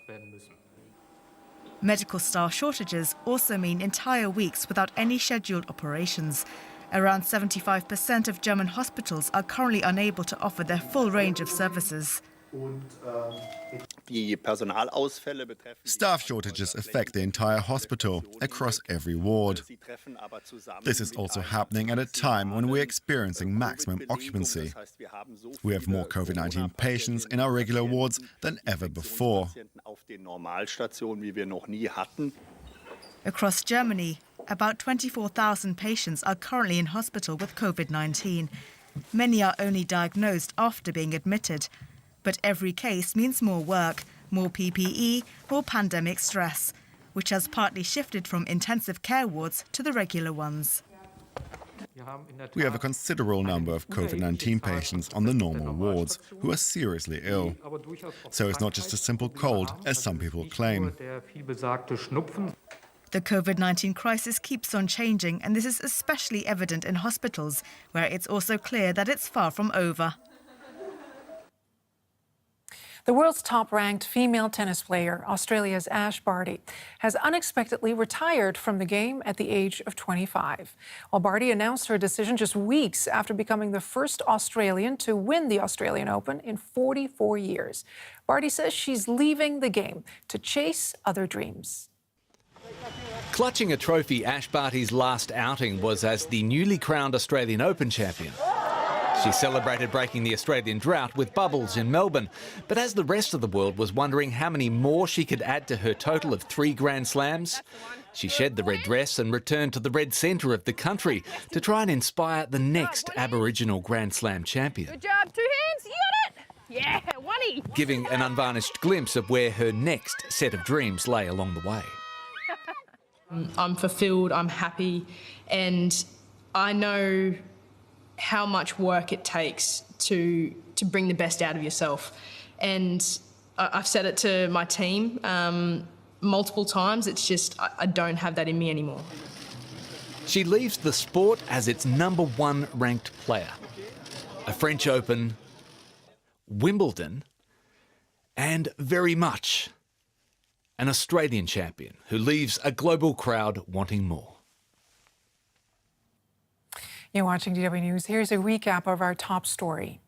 Speaker 6: Medical staff shortages also mean entire weeks without any scheduled operations. Around 75% of German hospitals are currently unable to offer their full range of services.
Speaker 15: Staff shortages affect the entire hospital across every ward. This is also happening at a time when we're experiencing maximum occupancy. We have more COVID-19 patients in our regular wards than ever before.
Speaker 6: Across Germany, about 24,000 patients are currently in hospital with COVID-19. Many are only diagnosed after being admitted. But every case means more work, more PPE, more pandemic stress, which has partly shifted from intensive care wards to the regular ones.
Speaker 15: We have a considerable number of COVID-19 patients on the normal wards who are seriously ill. So it's not just a simple cold, as some people claim.
Speaker 6: The COVID-19 crisis keeps on changing, and this is especially evident in hospitals, where it's also clear that it's far from over.
Speaker 20: The world's top-ranked female tennis player, Australia's Ash Barty, has unexpectedly retired from the game at the age of 25. While Barty announced her decision just weeks after becoming the first Australian to win the Australian Open in 44 years. Barty says she's leaving the game to chase other dreams.
Speaker 2: Clutching a trophy, Ash Barty's last outing was as the newly crowned Australian Open champion. She celebrated breaking the Australian drought with bubbles in Melbourne. But as the rest of the world was wondering how many more she could add to her total of 3 Grand Slams, she shed the red dress and returned to the red centre of the country to try and inspire the next Aboriginal Grand Slam champion.
Speaker 17: Good job, 2 hands, you got it! Yeah, one-y!
Speaker 2: Giving an unvarnished glimpse of where her next set of dreams lay along the way.
Speaker 19: I'm fulfilled, I'm happy, and I know how much work it takes to bring the best out of yourself. And I've said it to my team multiple times, it's just I don't have that in me anymore.
Speaker 2: She leaves the sport as its #1 ranked player. A French Open, Wimbledon, and very much an Australian champion who leaves a global crowd wanting more.
Speaker 20: You're watching DW News. Here's a recap of our top story.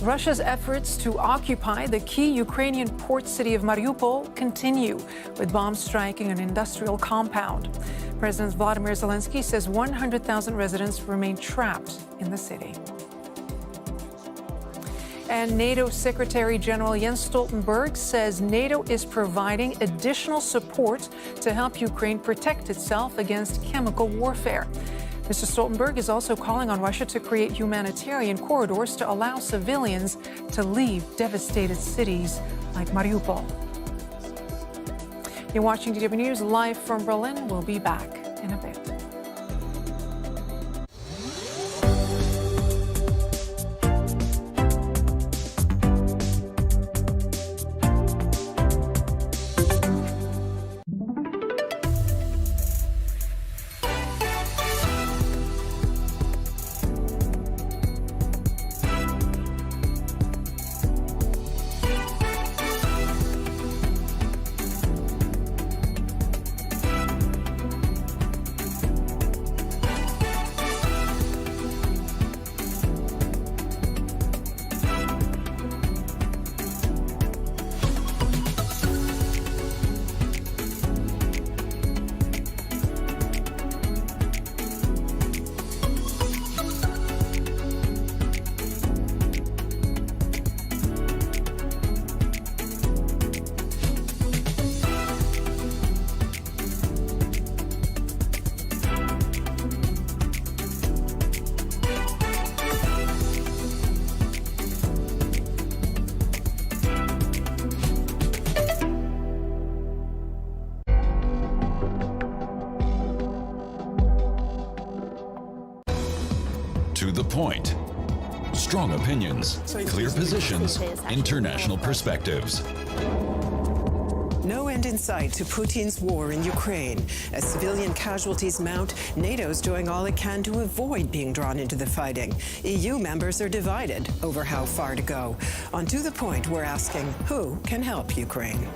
Speaker 20: Russia's efforts to occupy the key Ukrainian port city of Mariupol continue, with bombs striking an industrial compound. President Vladimir Zelensky says 100,000 residents remain trapped in the city. And NATO Secretary General Jens Stoltenberg says NATO is providing additional support to help Ukraine protect itself against chemical warfare. Mr. Stoltenberg is also calling on Russia to create humanitarian corridors to allow civilians to leave devastated cities like Mariupol. You're watching DW News live from Berlin. We'll be back in a bit.
Speaker 23: To the point. Strong opinions, clear positions, international perspectives.
Speaker 25: No end in sight to Putin's war in Ukraine. As civilian casualties mount, NATO's doing all it can to avoid being drawn into the fighting. EU members are divided over how far to go. On To the Point, we're asking who can help Ukraine.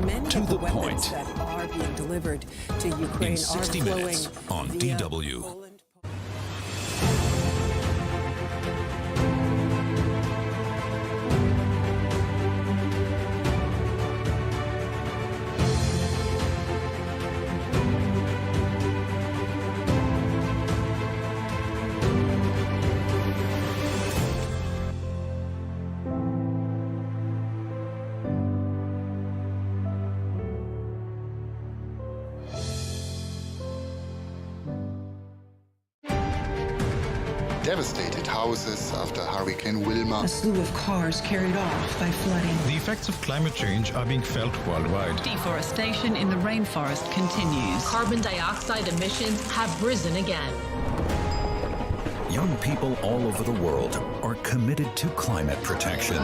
Speaker 25: Many
Speaker 23: To
Speaker 25: of the
Speaker 23: the
Speaker 25: weapons
Speaker 23: point.
Speaker 25: that are being delivered to Ukraine
Speaker 23: In 60
Speaker 25: are flowing
Speaker 23: minutes on
Speaker 25: via
Speaker 23: DW.
Speaker 10: devastated houses after Hurricane Wilma.
Speaker 25: A slew of cars carried off by flooding.
Speaker 12: The effects of climate change are being felt worldwide.
Speaker 16: Deforestation in the rainforest continues.
Speaker 21: Carbon dioxide emissions have risen again.
Speaker 23: Young people all over the world are committed to climate protection. We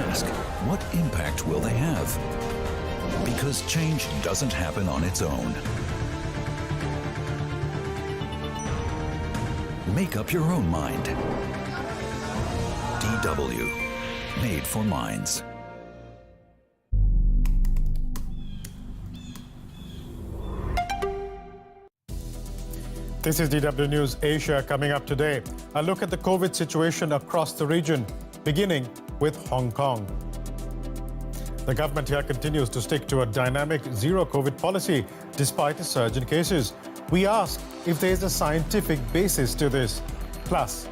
Speaker 23: ask, what impact will they have? Because change doesn't happen on its own. Make up your own mind. DW, made for minds.
Speaker 24: This is DW News Asia. Coming up today, a look at the COVID situation across the region, beginning with Hong Kong. The government here continues to stick to a dynamic zero-COVID policy despite a surge in cases. We ask if there is a scientific basis to this. Plus,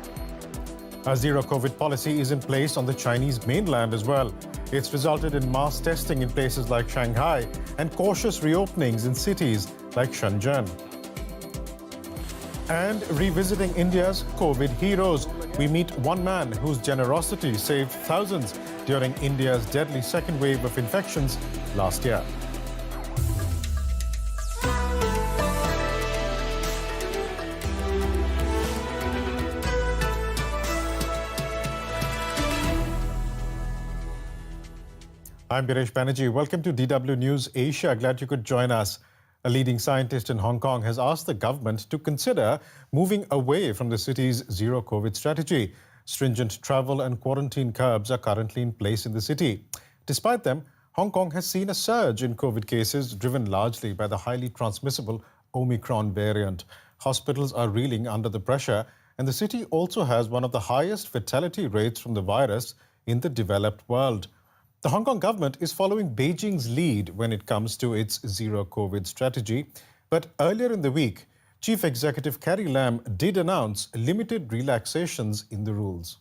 Speaker 24: a zero-COVID policy is in place on the Chinese mainland as well. It's resulted in mass testing in places like Shanghai and cautious reopenings in cities like Shenzhen. And revisiting India's COVID heroes, we meet one man whose generosity saved thousands during India's deadly second wave of infections last year. I'm Biresh Banerjee. Welcome to DW News Asia. Glad you could join us. A leading scientist in Hong Kong has asked the government to consider moving away from the city's zero-COVID strategy. Stringent travel and quarantine curbs are currently in place in the city. Despite them, Hong Kong has seen a surge in COVID cases driven largely by the highly transmissible Omicron variant. Hospitals are reeling under the pressure, and the city also has one of the highest fatality rates from the virus in the developed world. The Hong Kong government is following Beijing's lead when it comes to its zero-COVID strategy. But earlier in the week, Chief Executive Carrie Lam did announce limited relaxations in the rules.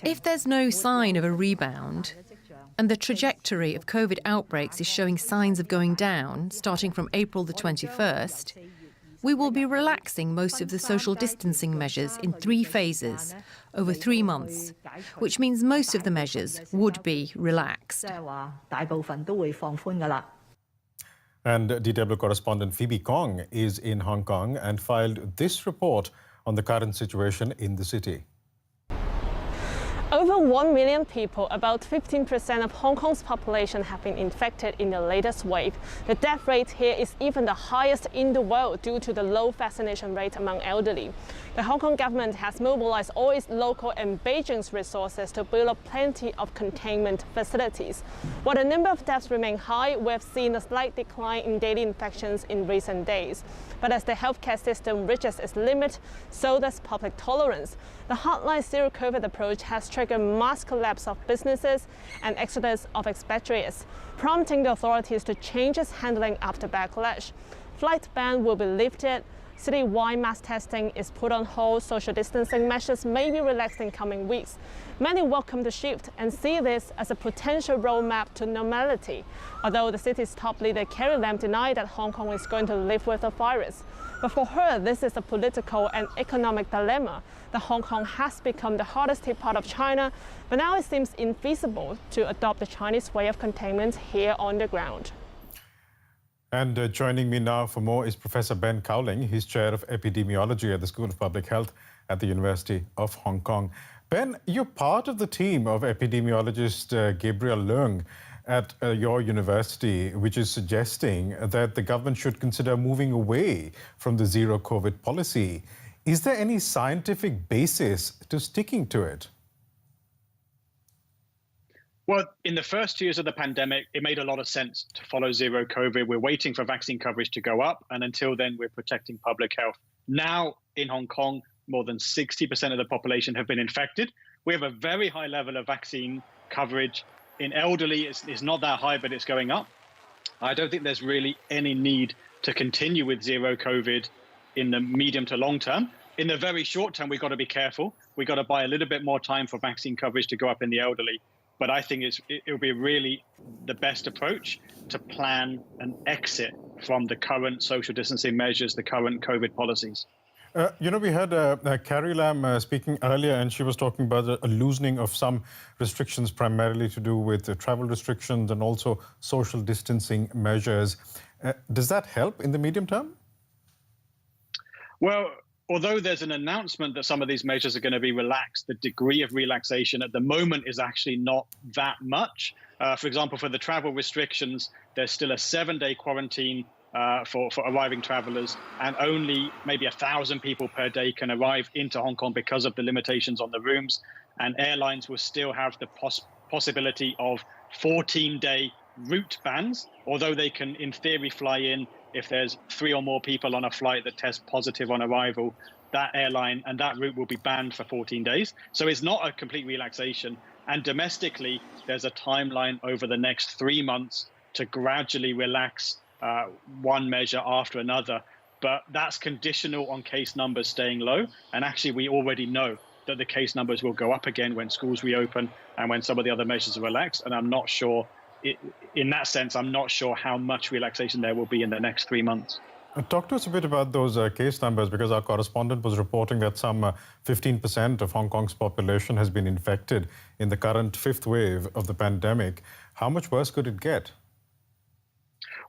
Speaker 26: If there's no sign of a rebound, and the trajectory of COVID outbreaks is showing signs of going down, starting from April the 21st, we will be relaxing most of the social distancing measures in 3 phases over 3 months, which means most of the measures would be relaxed.
Speaker 24: And DW correspondent Phoebe Kong is in Hong Kong and filed this report on the current situation in the city.
Speaker 27: Over 1 million people, about 15% of Hong Kong's population, have been infected in the latest wave. The death rate here is even the highest in the world due to the low vaccination rate among elderly. The Hong Kong government has mobilized all its local and Beijing's resources to build up plenty of containment facilities. While the number of deaths remain high, we have seen a slight decline in daily infections in recent days. But as the healthcare system reaches its limit, so does public tolerance. The hardline zero-COVID approach has triggered mass collapse of businesses and exodus of expatriates, prompting the authorities to change its handling after backlash. Flight ban will be lifted, city-wide mass testing is put on hold, social distancing measures may be relaxed in coming weeks. Many welcome the shift and see this as a potential roadmap to normality, although the city's top leader Carrie Lam denied that Hong Kong is going to live with the virus. But for her, this is a political and economic dilemma. The Hong Kong has become the hardest hit part of China, but now it seems infeasible to adopt the Chinese way of containment here on the ground.
Speaker 24: And joining me now for more is Professor Ben Cowling. He's Chair of Epidemiology at the School of Public Health at the University of Hong Kong. Ben, you're part of the team of epidemiologist Gabriel Leung at your university, which is suggesting that the government should consider moving away from the zero-COVID policy. Is there any scientific basis to sticking to it?
Speaker 28: Well, in the first 2 years of the pandemic, it made a lot of sense to follow zero COVID. We're waiting for vaccine coverage to go up, and until then, we're protecting public health. Now, in Hong Kong, more than 60% of the population have been infected. We have a very high level of vaccine coverage. In elderly, it's not that high, but it's going up. I don't think there's really any need to continue with zero COVID in the medium to long term. In the very short term, we've got to be careful. We've got to buy a little bit more time for vaccine coverage to go up in the elderly. But I think it'll be really the best approach to plan an exit from the current social distancing measures, the current COVID policies.
Speaker 24: We had Carrie Lam speaking earlier, and she was talking about a loosening of some restrictions, primarily to do with travel restrictions and also social distancing measures. Does that help in the medium term?
Speaker 28: Well, although there's an announcement that some of these measures are going to be relaxed, the degree of relaxation at the moment is actually not that much. For example, for the travel restrictions, there's still a 7-day quarantine for arriving travellers, and only maybe 1,000 people per day can arrive into Hong Kong because of the limitations on the rooms. And airlines will still have the possibility of 14-day route bans, although they can, in theory, fly in if there's 3 or more people on a flight that test positive on arrival. That airline and that route will be banned for 14 days. So it's not a complete relaxation. And domestically, there's a timeline over the next 3 months to gradually relax one measure after another. But that's conditional on case numbers staying low. And actually, we already know that the case numbers will go up again when schools reopen and when some of the other measures are relaxed. And I'm not sure, in that sense, I'm not sure how much relaxation there will be in the next 3 months.
Speaker 24: Talk to us a bit about those case numbers, because our correspondent was reporting that some 15% of Hong Kong's population has been infected in the current 5th wave of the pandemic. How much worse could it get?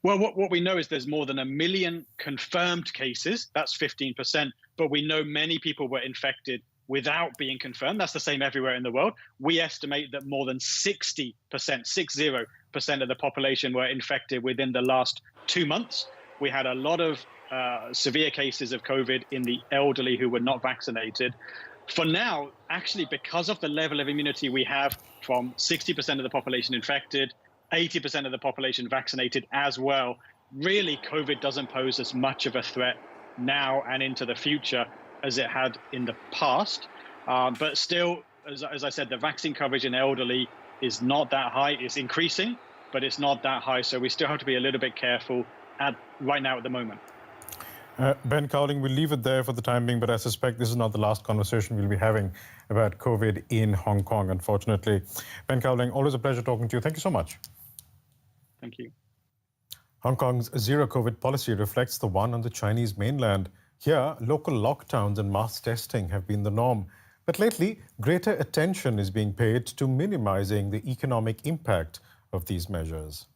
Speaker 28: Well, what we know is there's more than 1 million confirmed cases. That's 15%. But we know many people were infected without being confirmed. That's the same everywhere in the world. We estimate that more than 60% of the population were infected within the last 2 months. We had a lot of severe cases of COVID in the elderly who were not vaccinated. For now, actually, because of the level of immunity we have from 60% of the population infected, 80% of the population vaccinated as well, really COVID doesn't pose as much of a threat now and into the future as it had in the past. But still, as I said, the vaccine coverage in elderly is not that high. It's increasing, but it's not that high. So we still have to be a little bit careful right now at the moment.
Speaker 24: Ben Cowling, we'll leave it there for the time being, but I suspect this is not the last conversation we'll be having about COVID in Hong Kong, unfortunately. Ben Cowling, always a pleasure talking to you. Thank you so much.
Speaker 28: Thank you.
Speaker 24: Hong Kong's zero-COVID policy reflects the one on the Chinese mainland. Here, local lockdowns and mass testing have been the norm. But lately, greater attention is being paid to minimizing the economic impact of these measures.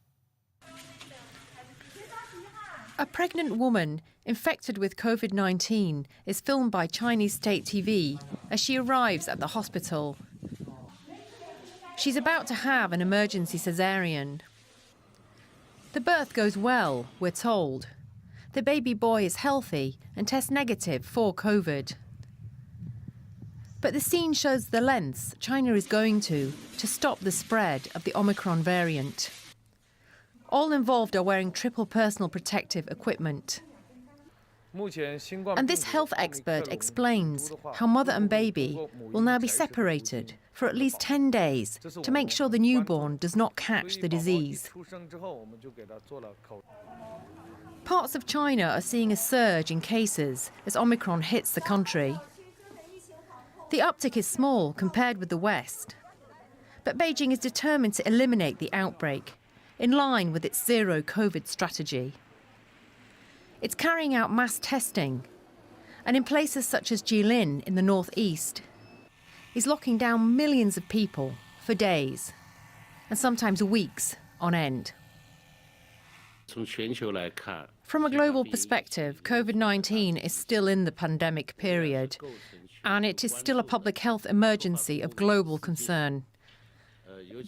Speaker 26: A pregnant woman infected with COVID-19 is filmed by Chinese state TV as she arrives at the hospital. She's about to have an emergency caesarean. The birth goes well, we're told. The baby boy is healthy and tests negative for COVID. But the scene shows the lengths China is going to stop the spread of the Omicron variant. All involved are wearing triple personal protective equipment. And this health expert explains how mother and baby will now be separated for at least 10 days to make sure the newborn does not catch the disease. Parts of China are seeing a surge in cases as Omicron hits the country. The uptick is small compared with the West, but Beijing is determined to eliminate the outbreak in line with its zero-COVID strategy. It's carrying out mass testing, and in places such as Jilin in the northeast, is locking down millions of people for days, and sometimes weeks on end. From a global perspective, COVID-19 is still in the pandemic period, and it is still a public health emergency of global concern.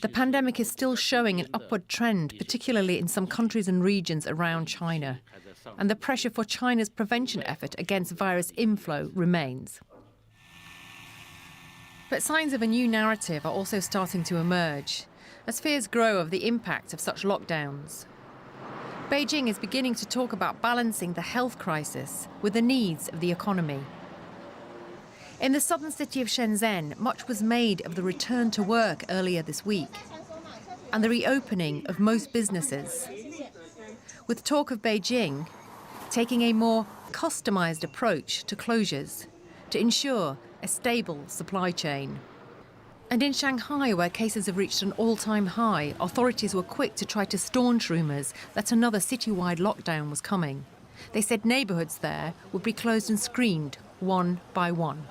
Speaker 26: The pandemic is still showing an upward trend, particularly in some countries and regions around China, and the pressure for China's prevention effort against virus inflow remains. But signs of a new narrative are also starting to emerge, as fears grow of the impact of such lockdowns. Beijing is beginning to talk about balancing the health crisis with the needs of the economy. In the southern city of Shenzhen, much was made of the return to work earlier this week and the reopening of most businesses, with talk of Beijing taking a more customized approach to closures to ensure a stable supply chain. And in Shanghai, where cases have reached an all-time high, authorities were quick to try to staunch rumours that another citywide lockdown was coming. They said neighbourhoods there would be closed and screened one by one.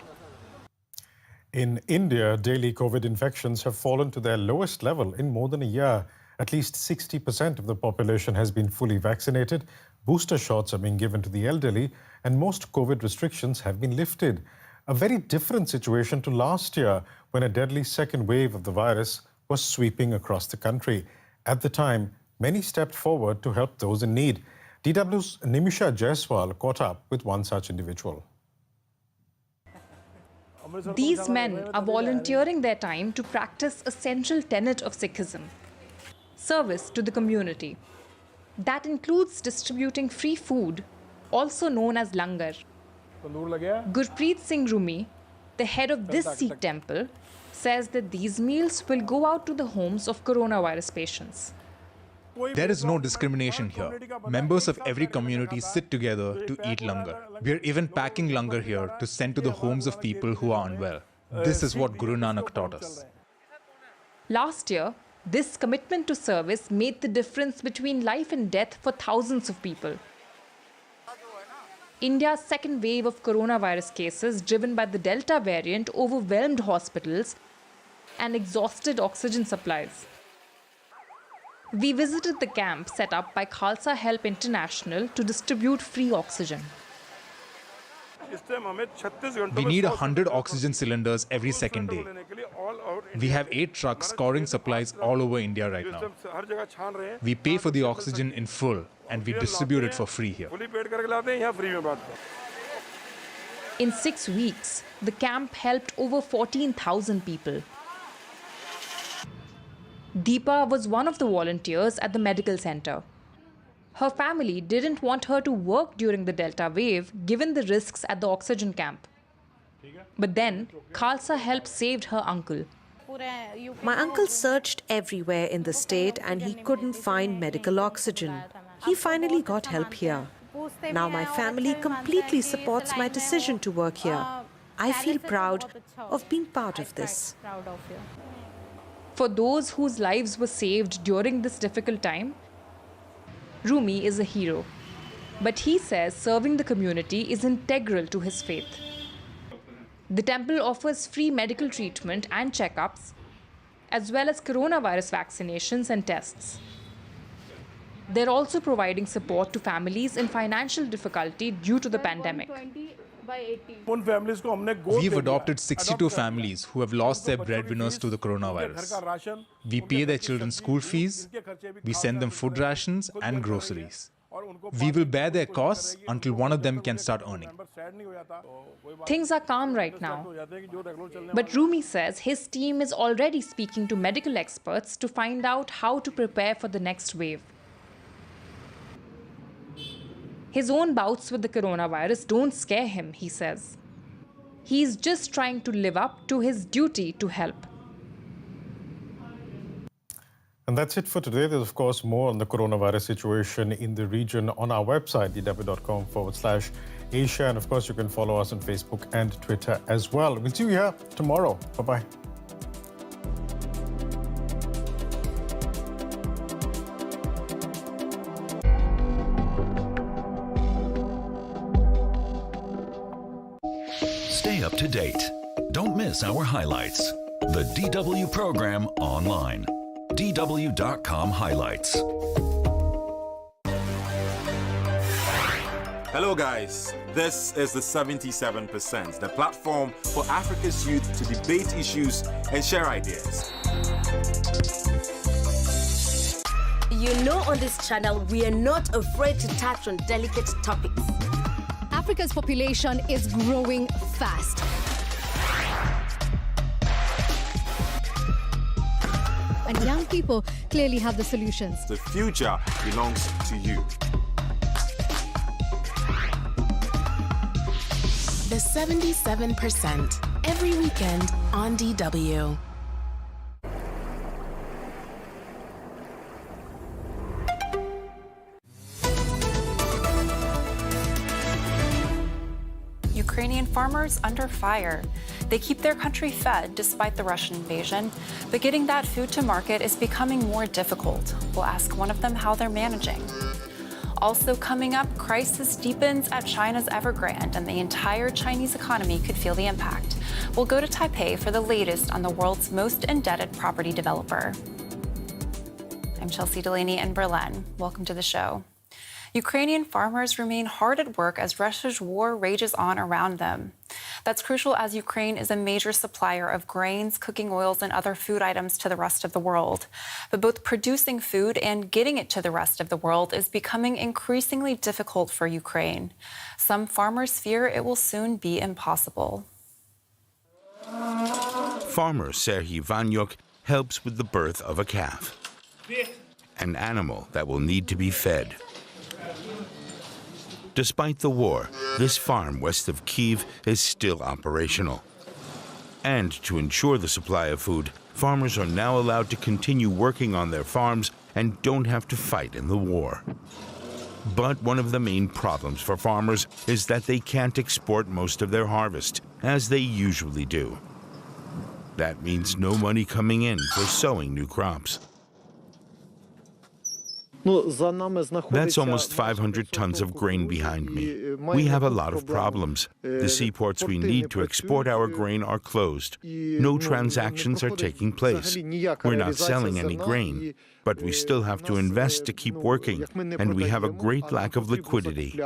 Speaker 24: In India, daily COVID infections have fallen to their lowest level in more than a year. At least 60% of the population has been fully vaccinated. Booster shots are being given to the elderly, and most COVID restrictions have been lifted. A very different situation to last year, when a deadly second wave of the virus was sweeping across the country. At the time, many stepped forward to help those in need. DW's Nimisha Jaiswal caught up with one such individual.
Speaker 1: These men are volunteering their time to practice a central tenet of Sikhism: service to the community. That includes distributing free food, also known as langar. Gurpreet Singh Rumi, the head of this Sikh temple, says that these meals will go out to the homes of coronavirus patients.
Speaker 4: There is no discrimination here. Members of every community sit together to eat langar. We are even packing langar here to send to the homes of people who are unwell. This is what Guru Nanak taught us.
Speaker 1: Last year, this commitment to service made the difference between life and death for thousands of people. India's second wave of coronavirus cases, driven by the Delta variant, overwhelmed hospitals and exhausted oxygen supplies. We visited the camp set up by Khalsa Help International to distribute free oxygen.
Speaker 4: We need 100 oxygen cylinders every second day. We have 8 trucks storing supplies all over India right now. We pay for the oxygen in full and we distribute it for free here.
Speaker 1: In 6 weeks, the camp helped over 14,000 people. Deepa was one of the volunteers at the medical center. Her family didn't want her to work during the Delta wave, given the risks at the oxygen camp. But then, Khalsa Help saved her uncle.
Speaker 5: My uncle searched everywhere in the state and he couldn't find medical oxygen. He finally got help here. Now my family completely supports my decision to work here. I feel proud of being part of this.
Speaker 1: For those whose lives were saved during this difficult time, Rumi is a hero. But he says serving the community is integral to his faith. The temple offers free medical treatment and checkups, as well as coronavirus vaccinations and tests. They're also providing support to families in financial difficulty due to the pandemic.
Speaker 4: We've adopted 62 families who have lost their breadwinners to the coronavirus. We pay their children's school fees, we send them food rations and groceries. We will bear their costs until one of them can start earning.
Speaker 1: Things are calm right now. But Rumi says his team is already speaking to medical experts to find out how to prepare for the next wave. His own bouts with the coronavirus don't scare him, he says. He's just trying to live up to his duty to help.
Speaker 24: And that's it for today. There's, of course, more on the coronavirus situation in the region on our website, dw.com/Asia. And, of course, you can follow us on Facebook and Twitter as well. We'll see you here tomorrow. Bye-bye.
Speaker 23: Stay up to date. Don't miss our highlights. The DW program online. dw.com highlights.
Speaker 7: Hello guys, this is the 77%, the platform for Africa's youth to debate issues and share ideas.
Speaker 8: You know, on this channel, we are not afraid to touch on delicate topics.
Speaker 9: Africa's population is growing fast. And young people clearly have the solutions.
Speaker 7: The future belongs to you.
Speaker 11: The 77%, every weekend on DW.
Speaker 18: Ukrainian
Speaker 3: farmers under fire. They keep their country fed despite the Russian invasion, but getting that food to market is becoming more difficult. We'll ask one of them how they're managing. Also coming up, crisis deepens at China's Evergrande, and the entire Chinese economy could feel the impact. We'll go to Taipei for the latest on the world's most indebted property developer. I'm Chelsea Delaney in Berlin. Welcome to the show. Ukrainian farmers remain hard at work as Russia's war rages on around them. That's crucial as Ukraine is a major supplier of grains, cooking oils, and other food items to the rest of the world. But both producing food and getting it to the rest of the world is becoming increasingly difficult for Ukraine. Some farmers fear it will soon be impossible.
Speaker 6: Farmer Serhiy Vanyuk helps with the birth of a calf, an animal that will need to be fed. Despite the war, this farm west of Kiev is still operational. And to ensure the supply of food, farmers are now allowed to continue working on their farms and don't have to fight in the war. But one of the main problems for farmers is that they can't export most of their harvest, as they usually do. That means no money coming in for sowing new crops. That's almost 500 tons of grain behind me. We have a lot of problems. The seaports we need to export our grain are closed. No transactions are taking place. We're not selling any grain, but we still have to invest to keep working, and we have a great lack of liquidity.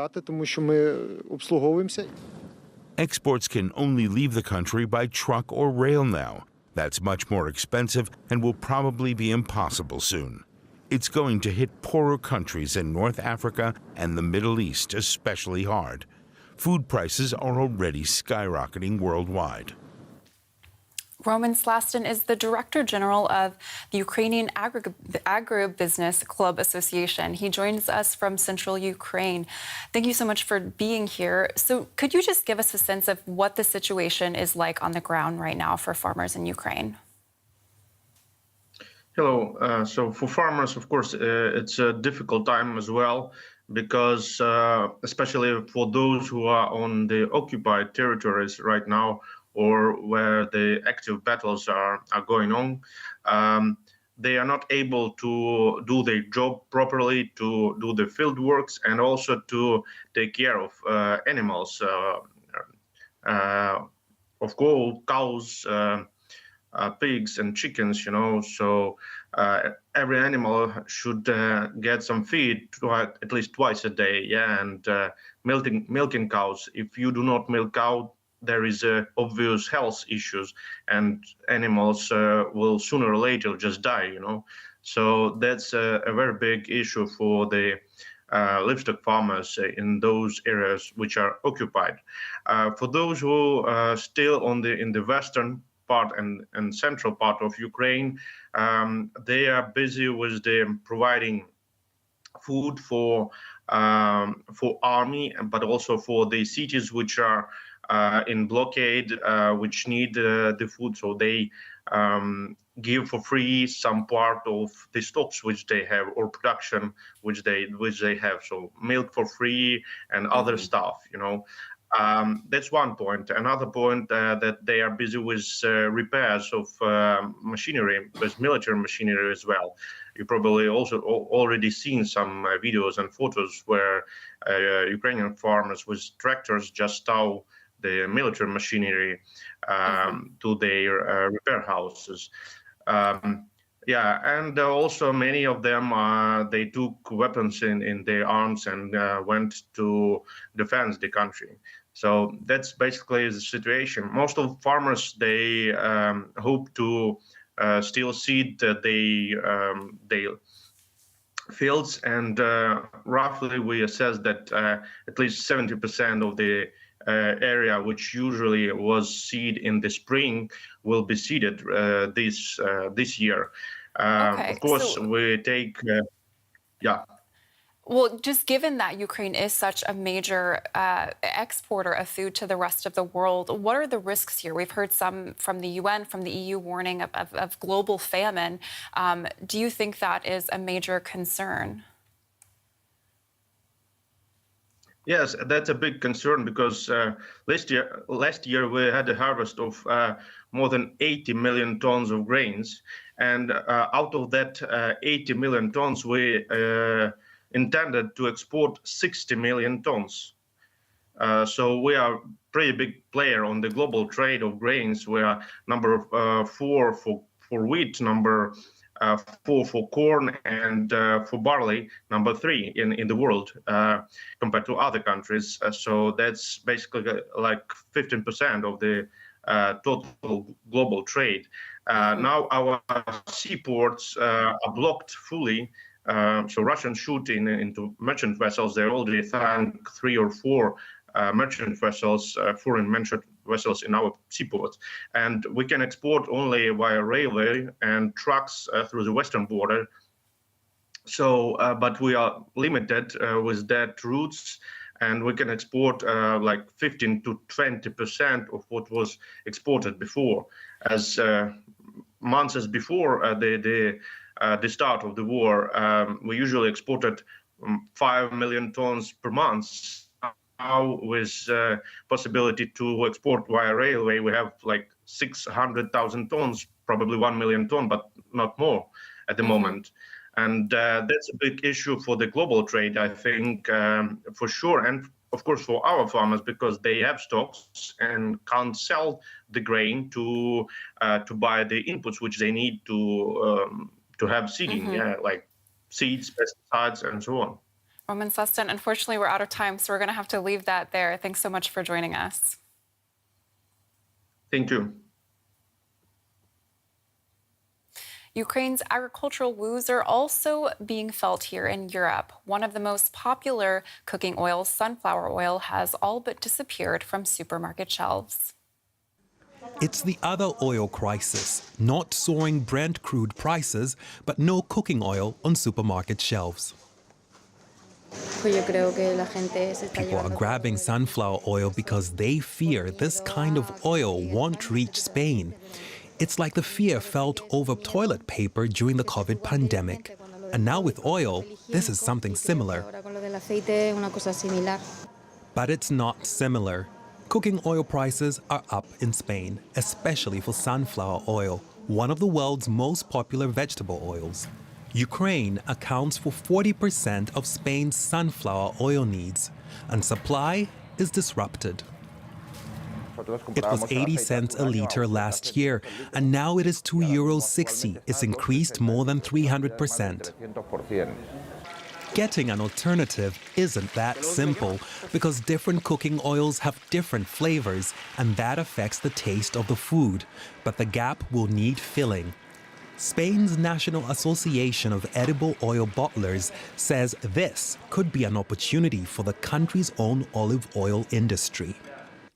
Speaker 6: Exports can only leave the country by truck or rail now. That's much more expensive and will probably be impossible soon. It's going to hit poorer countries in North Africa and the Middle East especially hard. Food prices are already skyrocketing worldwide.
Speaker 3: Roman Slaston is the Director General of the Ukrainian Agribusiness Club Association. He joins us from central Ukraine. Thank you so much for being here. So could you just give us a sense of what the situation is like on the ground right now for farmers in Ukraine?
Speaker 13: Hello. So for farmers, of course, it's a difficult time as well, because especially for those who are on the occupied territories right now, or where the active battles are going on, they are not able to do their job properly, to do the field works, and also to take care of animals, of course, cows, pigs and chickens, you know. So every animal should get some feed at least twice a day, yeah. And milking cows. If you do not milk cow, there is obvious health issues, and animals will sooner or later just die, you know. So that's a very big issue for the livestock farmers in those areas which are occupied. For those who are still in the western part and central part of Ukraine, they are busy with providing food for army, but also for the cities which are in blockade, which need the food. So they give for free some part of the stocks which they have, or production which they have. So milk for free and other stuff, you know. That's one point. Another point, that they are busy with repairs of machinery, with military machinery as well. You probably also already seen some videos and photos where Ukrainian farmers with tractors just tow the military machinery to their repair houses. Yeah, and also many of them, they took weapons in their arms and went to defend the country. So that's basically the situation. Most of farmers, they hope to still seed their fields, and roughly we assess that at least 70% of the area which usually was seed in the spring will be seeded this year.
Speaker 3: Okay,
Speaker 13: of course,
Speaker 3: so
Speaker 13: we take, yeah.
Speaker 3: Well, just given that Ukraine is such a major exporter of food to the rest of the world, what are the risks here? We've heard some from the UN, from the EU, warning of global famine. Do you think that is a major concern?
Speaker 13: Yes, that's a big concern because last year we had a harvest of more than 80 million tons of grains, and out of that 80 million tons, we intended to export 60 million tons. So we are a pretty big player on the global trade of grains. We are number 4 for wheat, number 4 for corn, and for barley, number 3 in the world compared to other countries. So that's basically like 15% of the total global trade. Now our seaports are blocked fully. So Russians shoot into merchant vessels. They already sank 3 or 4 merchant vessels, foreign merchant vessels in our seaports, and we can export only via railway and trucks through the western border. So, but we are limited with that routes, and we can export like 15 to 20% of what was exported before. As months before the start of the war, we usually exported 5 million tons per month. Now, with possibility to export via railway, we have like 600,000 tons, probably 1 million tons, but not more at the moment. And that's a big issue for the global trade, I think, for sure. And of course, for our farmers, because they have stocks and can't sell the grain to buy the inputs which they need to have seeding, like seeds, pesticides, and so on.
Speaker 3: Roman Sustin, unfortunately, we're out of time, so we're going to have to leave that there. Thanks so much for joining us.
Speaker 13: Thank you.
Speaker 3: Ukraine's agricultural woes are also being felt here in Europe. One of the most popular cooking oils, sunflower oil, has all but disappeared from supermarket shelves.
Speaker 2: It's the other oil crisis, not soaring Brent crude prices, but no cooking oil on supermarket shelves. People are grabbing sunflower oil because they fear this kind of oil won't reach Spain. It's like the fear felt over toilet paper during the COVID pandemic. And now with oil, this is something similar. But it's not similar. Cooking oil prices are up in Spain, especially for sunflower oil, one of the world's most popular vegetable oils. Ukraine accounts for 40% of Spain's sunflower oil needs, and supply is disrupted. It was 80 cents a litre last year, and now it is €2.60. It's increased more than 300%. Getting an alternative isn't that simple, because different cooking oils have different flavors, and that affects the taste of the food. But the gap will need filling. Spain's National Association of Edible Oil Bottlers says this could be an opportunity for the country's own olive oil industry.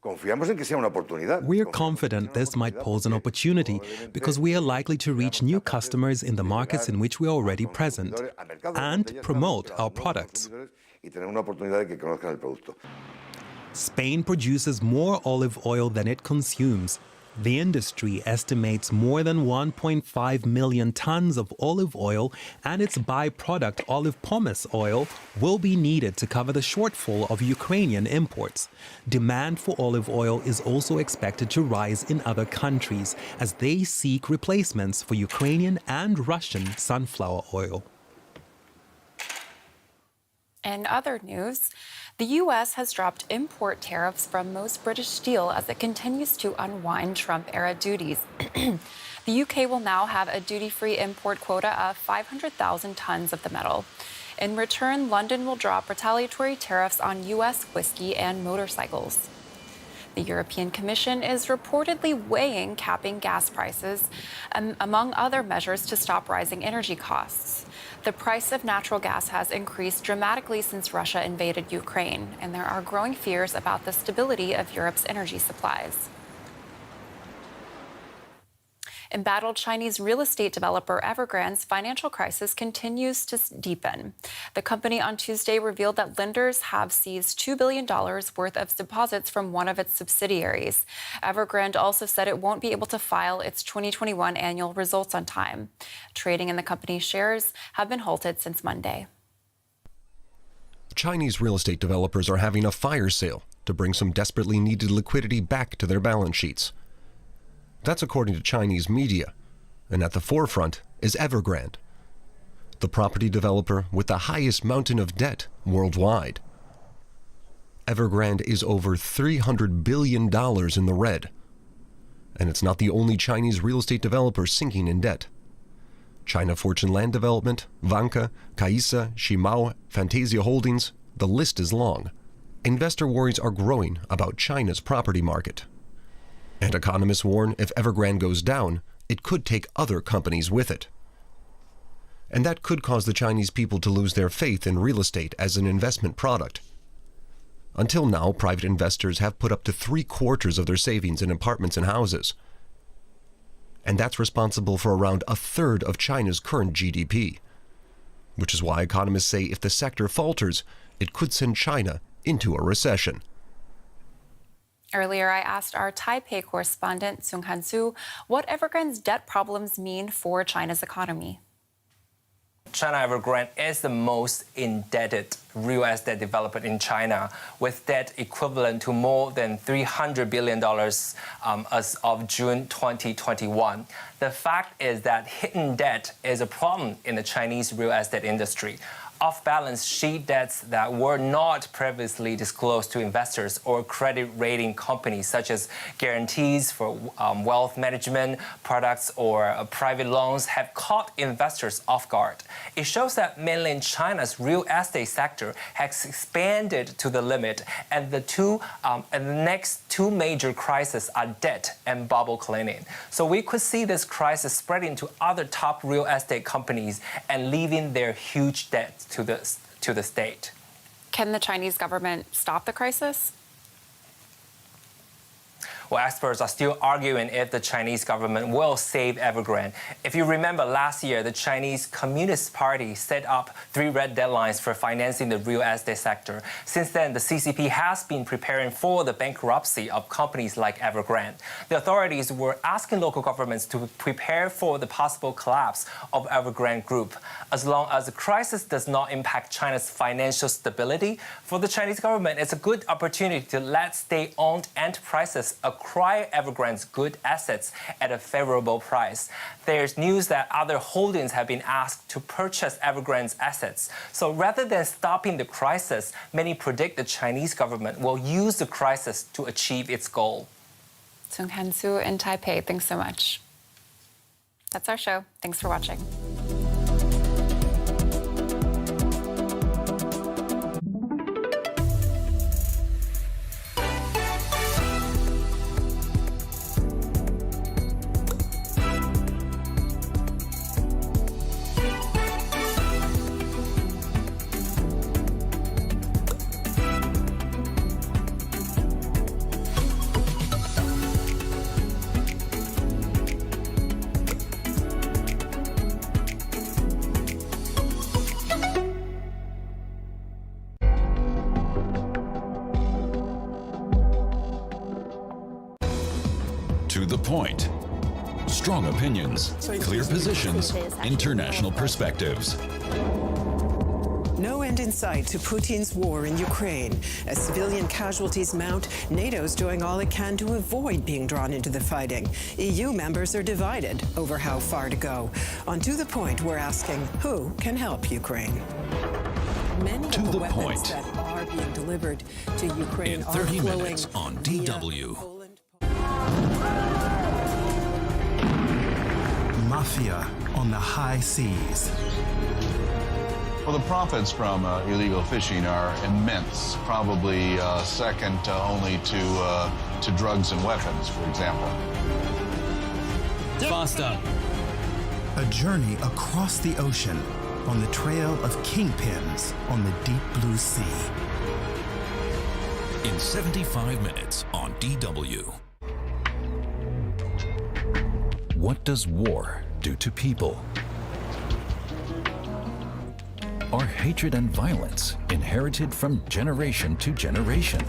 Speaker 2: We're confident this might pose an opportunity because we are likely to reach new customers in the markets in which we are already present and promote our products. Spain produces more olive oil than it consumes. The industry estimates more than 1.5 million tons of olive oil and its byproduct olive pomace oil will be needed to cover the shortfall of Ukrainian imports. Demand for olive oil is also expected to rise in other countries as they seek replacements for Ukrainian and Russian sunflower oil.
Speaker 3: In other news, the U.S. has dropped import tariffs from most British steel as it continues to unwind Trump-era duties. The U.K. will now have a duty-free import quota of 500,000 tons of the metal. In return, London will drop retaliatory tariffs on U.S. whiskey and motorcycles. The European Commission is reportedly weighing capping gas prices, among other measures to stop rising energy costs. The price of natural gas has increased dramatically since Russia invaded Ukraine, and there are growing fears about the stability of Europe's energy supplies. Embattled Chinese real estate developer Evergrande's financial crisis continues to deepen. The company on Tuesday revealed that lenders have seized $2 billion worth of deposits from one of its subsidiaries. Evergrande also said it won't be able to file its 2021 annual results on time. Trading in the company's shares have been halted since Monday.
Speaker 10: Chinese real estate developers are having a fire sale to bring some desperately needed liquidity back to their balance sheets. That's according to Chinese media, and at the forefront is Evergrande, the property developer with the highest mountain of debt worldwide. Evergrande is over $300 billion in the red, and it's not the only Chinese real estate developer sinking in debt. China Fortune Land Development, Vanke, Kaisa, Shimao, Fantasia Holdings, the list is long. Investor worries are growing about China's property market. And economists warn if Evergrande goes down, it could take other companies with it. And that could cause the Chinese people to lose their faith in real estate as an investment product. Until now, private investors have put up to 3/4 of their savings in apartments and houses. And that's responsible for around 1/3 of China's current GDP, which is why economists say if the sector falters, it could send China into a recession.
Speaker 3: Earlier, I asked our Taipei correspondent, Seung-Han Soo, what Evergrande's debt problems mean for China's economy.
Speaker 14: China Evergrande is the most indebted real estate developer in China, with debt equivalent to more than $300 billion as of June 2021. The fact is that hidden debt is a problem in the Chinese real estate industry. Off-balance sheet debts that were not previously disclosed to investors or credit rating companies, such as guarantees for wealth management products or private loans, have caught investors off guard. It shows that mainland China's real estate sector has expanded to the limit, and the next two major crises are debt and bubble cleaning. So we could see this crisis spreading to other top real estate companies and leaving their huge debt to the state.
Speaker 3: Can the Chinese government stop the crisis?
Speaker 14: Well, experts are still arguing if the Chinese government will save Evergrande. If you remember last year, the Chinese Communist Party set up 3 red deadlines for financing the real estate sector. Since then, the CCP has been preparing for the bankruptcy of companies like Evergrande. The authorities were asking local governments to prepare for the possible collapse of Evergrande Group. As long as the crisis does not impact China's financial stability, for the Chinese government, it's a good opportunity to let state-owned enterprises acquire Evergrande's good assets at a favorable price. There's news that other holdings have been asked to purchase Evergrande's assets. So rather than stopping the crisis, many predict the Chinese government will use the crisis to achieve its goal.
Speaker 3: Seung-Han Soo in Taipei, thanks so much. That's our show. Thanks for watching.
Speaker 23: To the point. Strong opinions, clear positions, international perspectives.
Speaker 25: No end in sight to Putin's war in Ukraine. As civilian casualties mount, NATO's doing all it can to avoid being drawn into the fighting. EU members are divided over how far to go. On To the Point, we're asking, who can help Ukraine? Many of the weapons that are being delivered to Ukraine
Speaker 23: In
Speaker 25: are
Speaker 23: 30
Speaker 25: flowing
Speaker 23: minutes on DW.
Speaker 15: Mafia on the high seas.
Speaker 17: Well, the profits from illegal fishing are immense, probably second only to drugs and weapons, for example.
Speaker 15: Faster. A journey across the ocean on the trail of kingpins on the deep blue sea.
Speaker 23: In 75 minutes on DW. What does war do to people? Are hatred and violence inherited from generation to generation?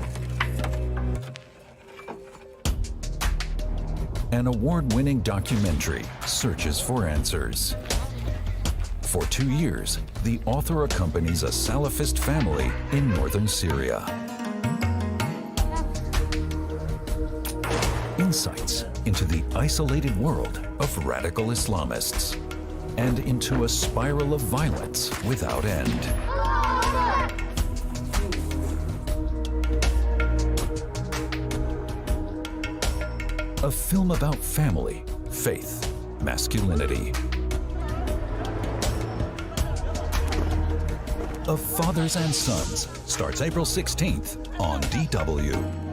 Speaker 23: An award-winning documentary searches for answers. For 2 years, the author accompanies a Salafist family in northern Syria. Insights into the isolated world of radical Islamists and into a spiral of violence without end. A film about family, faith, masculinity. Of Fathers and Sons starts April 16th on DW.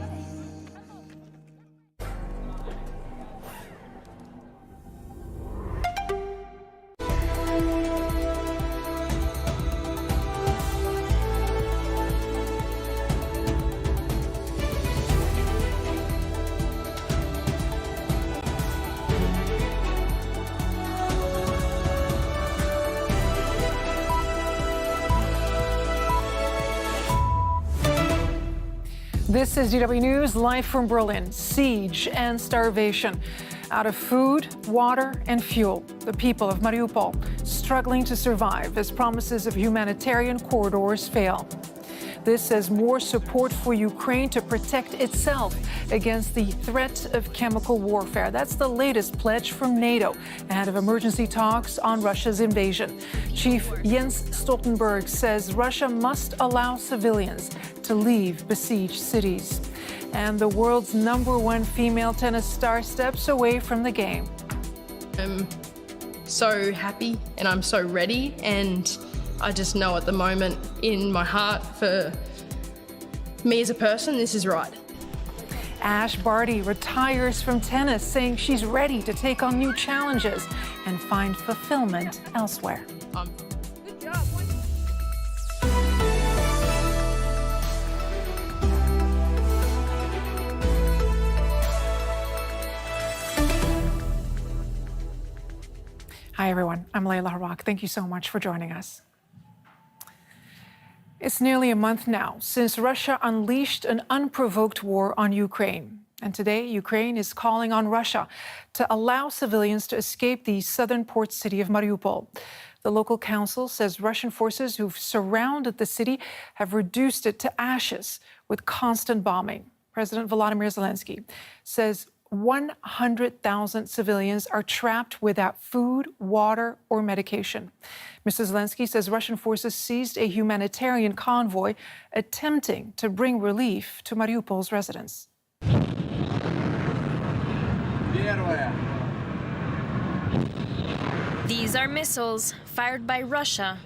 Speaker 12: This is DW News, live from Berlin. Siege and starvation. Out of food, water, and fuel, the people of Mariupol struggling to survive as promises of humanitarian corridors fail. This as more support for Ukraine to protect itself against the threat of chemical warfare. That's the latest pledge from NATO ahead of emergency talks on Russia's invasion. Chief Jens Stoltenberg says Russia must allow civilians to leave besieged cities. And the world's #1 female tennis star steps away from the game.
Speaker 16: I'm so happy and I'm so ready, and I just know at the moment in my heart for me as a person, this is right.
Speaker 12: Ash Barty retires from tennis, saying she's ready to take on new challenges and find fulfillment elsewhere.
Speaker 16: Good job.
Speaker 12: Hi, everyone. I'm Layla Harak. Thank you so much for joining us. It's nearly a month now since Russia unleashed an unprovoked war on Ukraine. And today, Ukraine is calling on Russia to allow civilians to escape the southern port city of Mariupol. The local council says Russian forces who've surrounded the city have reduced it to ashes with constant bombing. President Volodymyr Zelensky says 100,000 civilians are trapped without food, water, or medication. Mr. Zelensky says Russian forces seized a humanitarian convoy attempting to bring relief to Mariupol's residents.
Speaker 18: These are missiles fired by Russia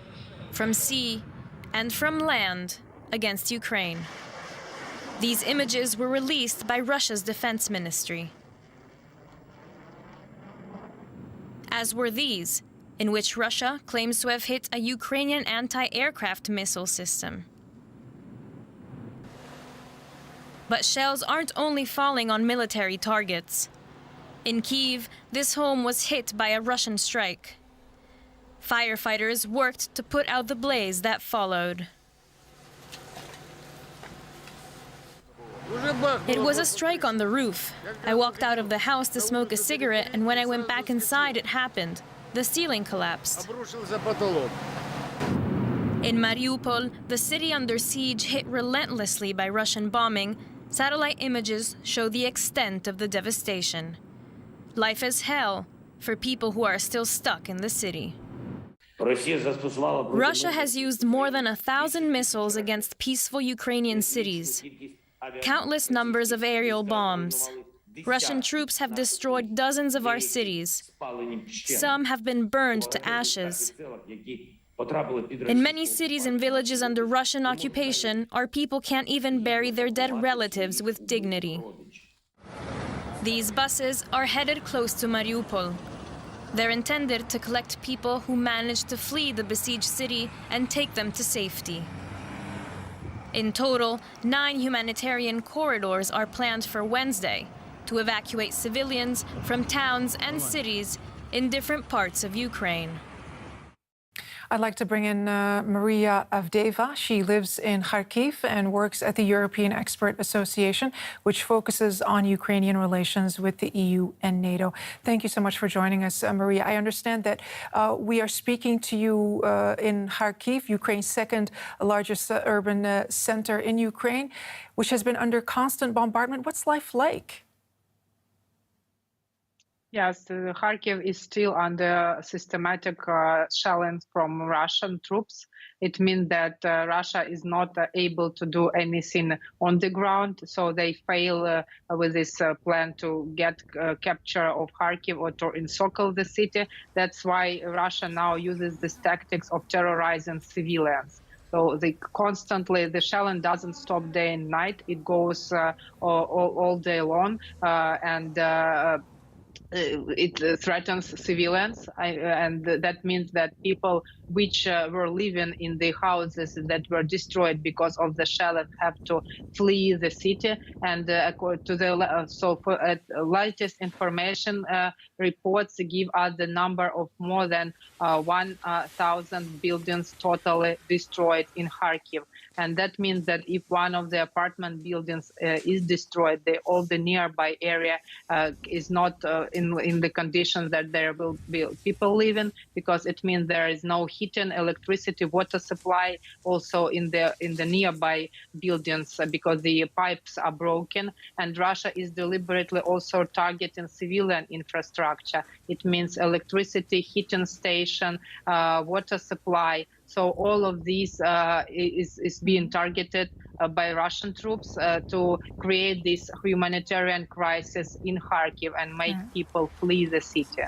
Speaker 18: from sea and from land against Ukraine. These images were released by Russia's defense ministry. As were these, in which Russia claims to have hit a Ukrainian anti-aircraft missile system. But shells aren't only falling on military targets. In Kiev, this home was hit by a Russian strike. Firefighters worked to put out the blaze that followed. It was a strike on the roof. I walked out of the house to smoke a cigarette, and when I went back inside, it happened. The ceiling collapsed. In Mariupol, the city under siege hit relentlessly by Russian bombing, satellite images show the extent of the devastation. Life is hell for people who are still stuck in the city. Russia has used more than 1,000 missiles against peaceful Ukrainian cities. Countless numbers of aerial bombs. Russian troops have destroyed dozens of our cities. Some have been burned to ashes. In many cities and villages under Russian occupation, our people can't even bury their dead relatives with dignity. These buses are headed close to Mariupol. They're intended to collect people who managed to flee the besieged city and take them to safety. In total, 9 humanitarian corridors are planned for Wednesday to evacuate civilians from towns and cities in different parts of Ukraine.
Speaker 12: I'd like to bring in Maria Avdeeva. She lives in Kharkiv and works at the European Expert Association, which focuses on Ukrainian relations with the EU and NATO. Thank you so much for joining us, Maria. I understand that we are speaking to you in Kharkiv, Ukraine's second largest urban center in Ukraine, which has been under constant bombardment. What's life like?
Speaker 5: Yes, Kharkiv is still under systematic shelling from Russian troops. It means that Russia is not able to do anything on the ground, so they fail with this plan to get capture of Kharkiv or to encircle the city. That's why Russia now uses these tactics of terrorizing civilians. So the shelling doesn't stop day and night. It goes all day long, and it threatens civilians, and that means that people which were living in the houses that were destroyed because of the shelling have to flee the city. And according to the latest information, reports give us the number of more than 1,000 buildings totally destroyed in Kharkiv. And that means that if one of the apartment buildings is destroyed, all the nearby area is not in the conditions that there will be people living, because it means there is no heating, electricity, water supply also in the nearby buildings because the pipes are broken. And Russia is deliberately also targeting civilian infrastructure. It means electricity, heating station, water supply. So all of these is being targeted by Russian troops to create this humanitarian crisis in Kharkiv and make people flee the city.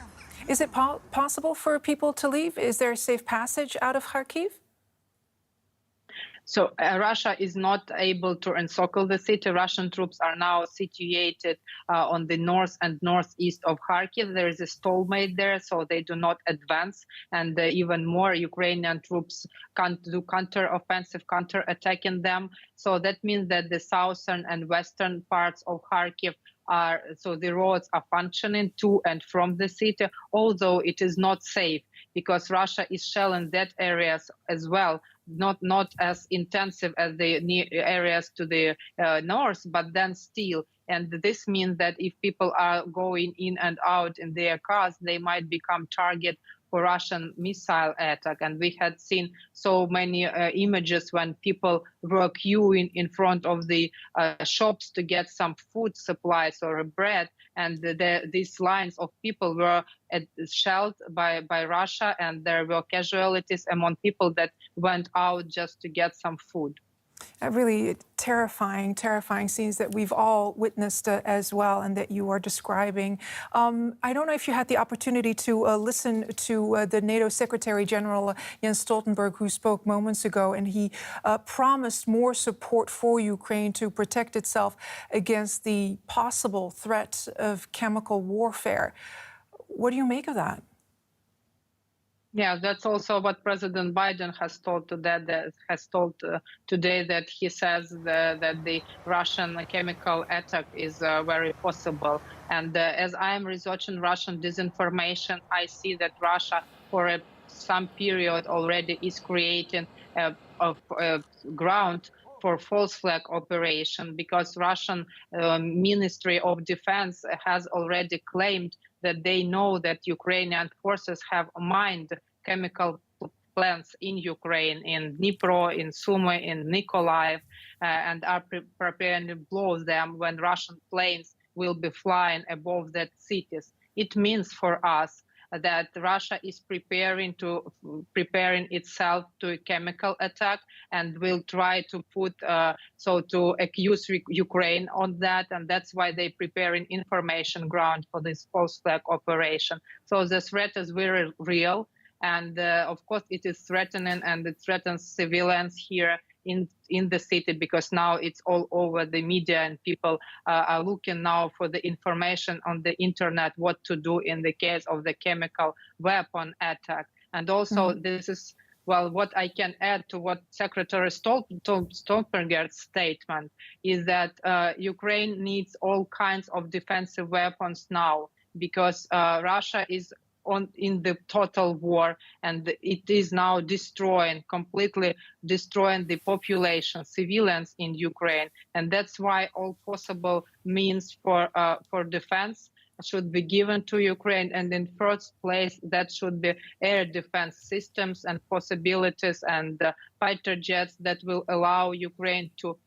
Speaker 12: Is it possible for people to leave? Is there a safe passage out of Kharkiv?
Speaker 5: So Russia is not able to encircle the city. Russian troops are now situated on the north and northeast of Kharkiv. There is a stalemate there, so they do not advance. And even more, Ukrainian troops can't do counter-offensive, counter-attacking them. So that means that the southern and western parts of Kharkiv so the roads are functioning to and from the city, although it is not safe because Russia is shelling that areas as well, not as intensive as the areas to the north, but then still. And this means that if people are going in and out in their cars, they might become target for Russian missile attack. And we had seen so many images when people were queuing in front of the shops to get some food supplies or bread. And these lines of people were shelled by Russia, and there were casualties among people that went out just to get some food.
Speaker 12: Really terrifying scenes that we've all witnessed as well, and that you are describing. I don't know if you had the opportunity to listen to the NATO Secretary General Jens Stoltenberg, who spoke moments ago, and he promised more support for Ukraine to protect itself against the possible threat of chemical warfare. What do you make of that?
Speaker 5: Yeah, that's also what President Biden has told today, that he says that the Russian chemical attack is very possible. And as I am researching Russian disinformation, I see that Russia, for some period already, is creating a ground for false flag operation, because Russian Ministry of Defense has already claimed that they know that Ukrainian forces have mined chemical plants in Ukraine, in Dnipro, in Sumy, in Mykolaiv, and are preparing to blow them when Russian planes will be flying above that cities. It means for us that Russia is preparing itself to a chemical attack, and will try to to accuse Ukraine on that, and that's why they're preparing information ground for this false flag operation. So the threat is very real, and of course it is threatening, and it threatens civilians here in the city, because now it's all over the media, and people are looking now for the information on the internet, what to do in the case of the chemical weapon attack. And also this is, well, what I can add to what Secretary Stoltenberg's statement is that Ukraine needs all kinds of defensive weapons now, because Russia is in the total war, and it is now completely destroying the population, civilians in Ukraine, and that's why all possible means for defense should be given to Ukraine, and in first place that should be air defense systems and possibilities and fighter jets that will allow Ukraine to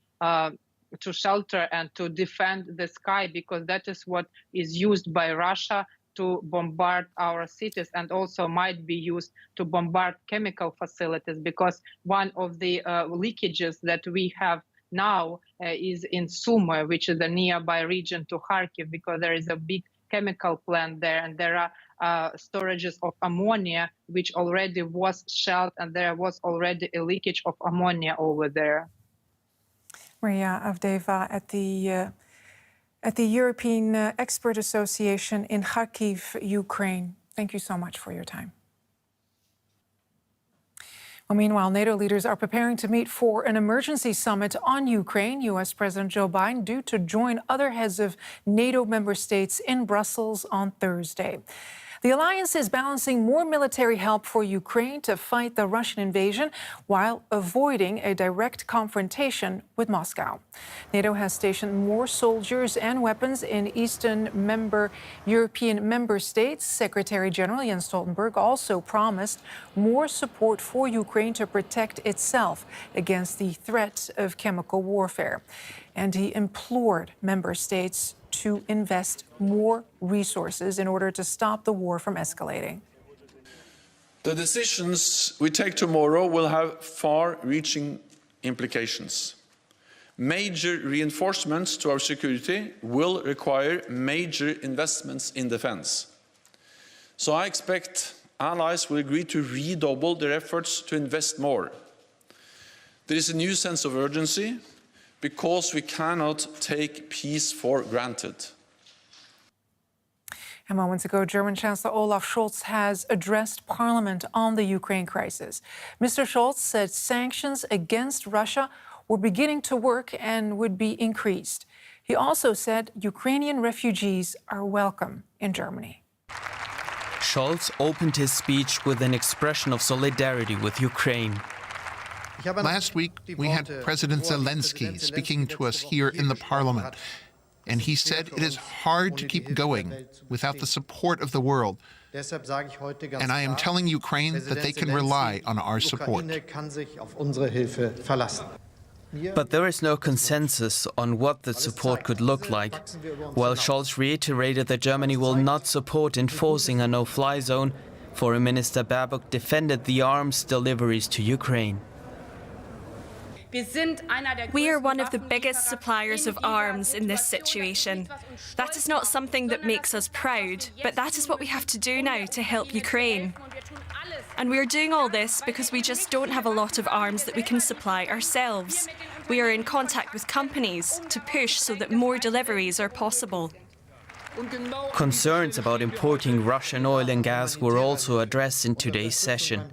Speaker 5: shelter and to defend the sky, because that is what is used by Russia to bombard our cities, and also might be used to bombard chemical facilities, because one of the leakages that we have now is in Sumy, which is the nearby region to Kharkiv, because there is a big chemical plant there, and there are storages of ammonia which already was shelled, and there was already a leakage of ammonia over there.
Speaker 12: Maria Avdeeva at the European Expert Association in Kharkiv, Ukraine. Thank you so much for your time. Well, meanwhile, NATO leaders are preparing to meet for an emergency summit on Ukraine. U.S. President Joe Biden due to join other heads of NATO member states in Brussels on Thursday. The alliance is balancing more military help for Ukraine to fight the Russian invasion while avoiding a direct confrontation with Moscow. NATO has stationed more soldiers and weapons in Eastern European member states. Secretary General Jens Stoltenberg also promised more support for Ukraine to protect itself against the threat of chemical warfare. And he implored member states to invest more resources in order to stop the war from escalating.
Speaker 4: The decisions we take tomorrow will have far-reaching implications. Major reinforcements to our security will require major investments in defense. So I expect allies will agree to redouble their efforts to invest more. There is a new sense of urgency, because we cannot take peace for granted.
Speaker 12: And moments ago, German Chancellor Olaf Scholz has addressed Parliament on the Ukraine crisis. Mr. Scholz said sanctions against Russia were beginning to work and would be increased. He also said Ukrainian refugees are welcome in Germany.
Speaker 19: Scholz opened his speech with an expression of solidarity with Ukraine.
Speaker 20: Last week, we had President Zelensky speaking to us here in the parliament, and he said it is hard to keep going without the support of the world. And I am telling Ukraine that they can rely on our support.
Speaker 19: But there is no consensus on what the support could look like. While Scholz reiterated that Germany will not support enforcing a no-fly zone, Foreign Minister Baerbock defended the arms deliveries to Ukraine.
Speaker 21: We are one of the biggest suppliers of arms in this situation. That is not something that makes us proud, but that is what we have to do now to help Ukraine. And we are doing all this because we just don't have a lot of arms that we can supply ourselves. We are in contact with companies to push so that more deliveries are possible.
Speaker 19: Concerns about importing Russian oil and gas were also addressed in today's session.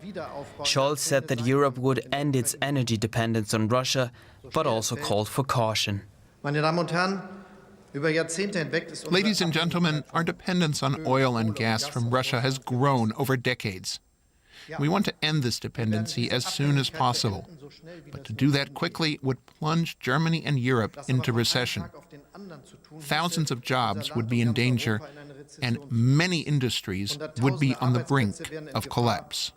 Speaker 19: Scholz said that Europe would end its energy dependence on Russia, but also called for caution.
Speaker 20: Ladies and gentlemen, our dependence on oil and gas from Russia has grown over decades. We want to end this dependency as soon as possible. But to do that quickly would plunge Germany and Europe into recession. Thousands of jobs would be in danger, and many industries would be on the brink of collapse.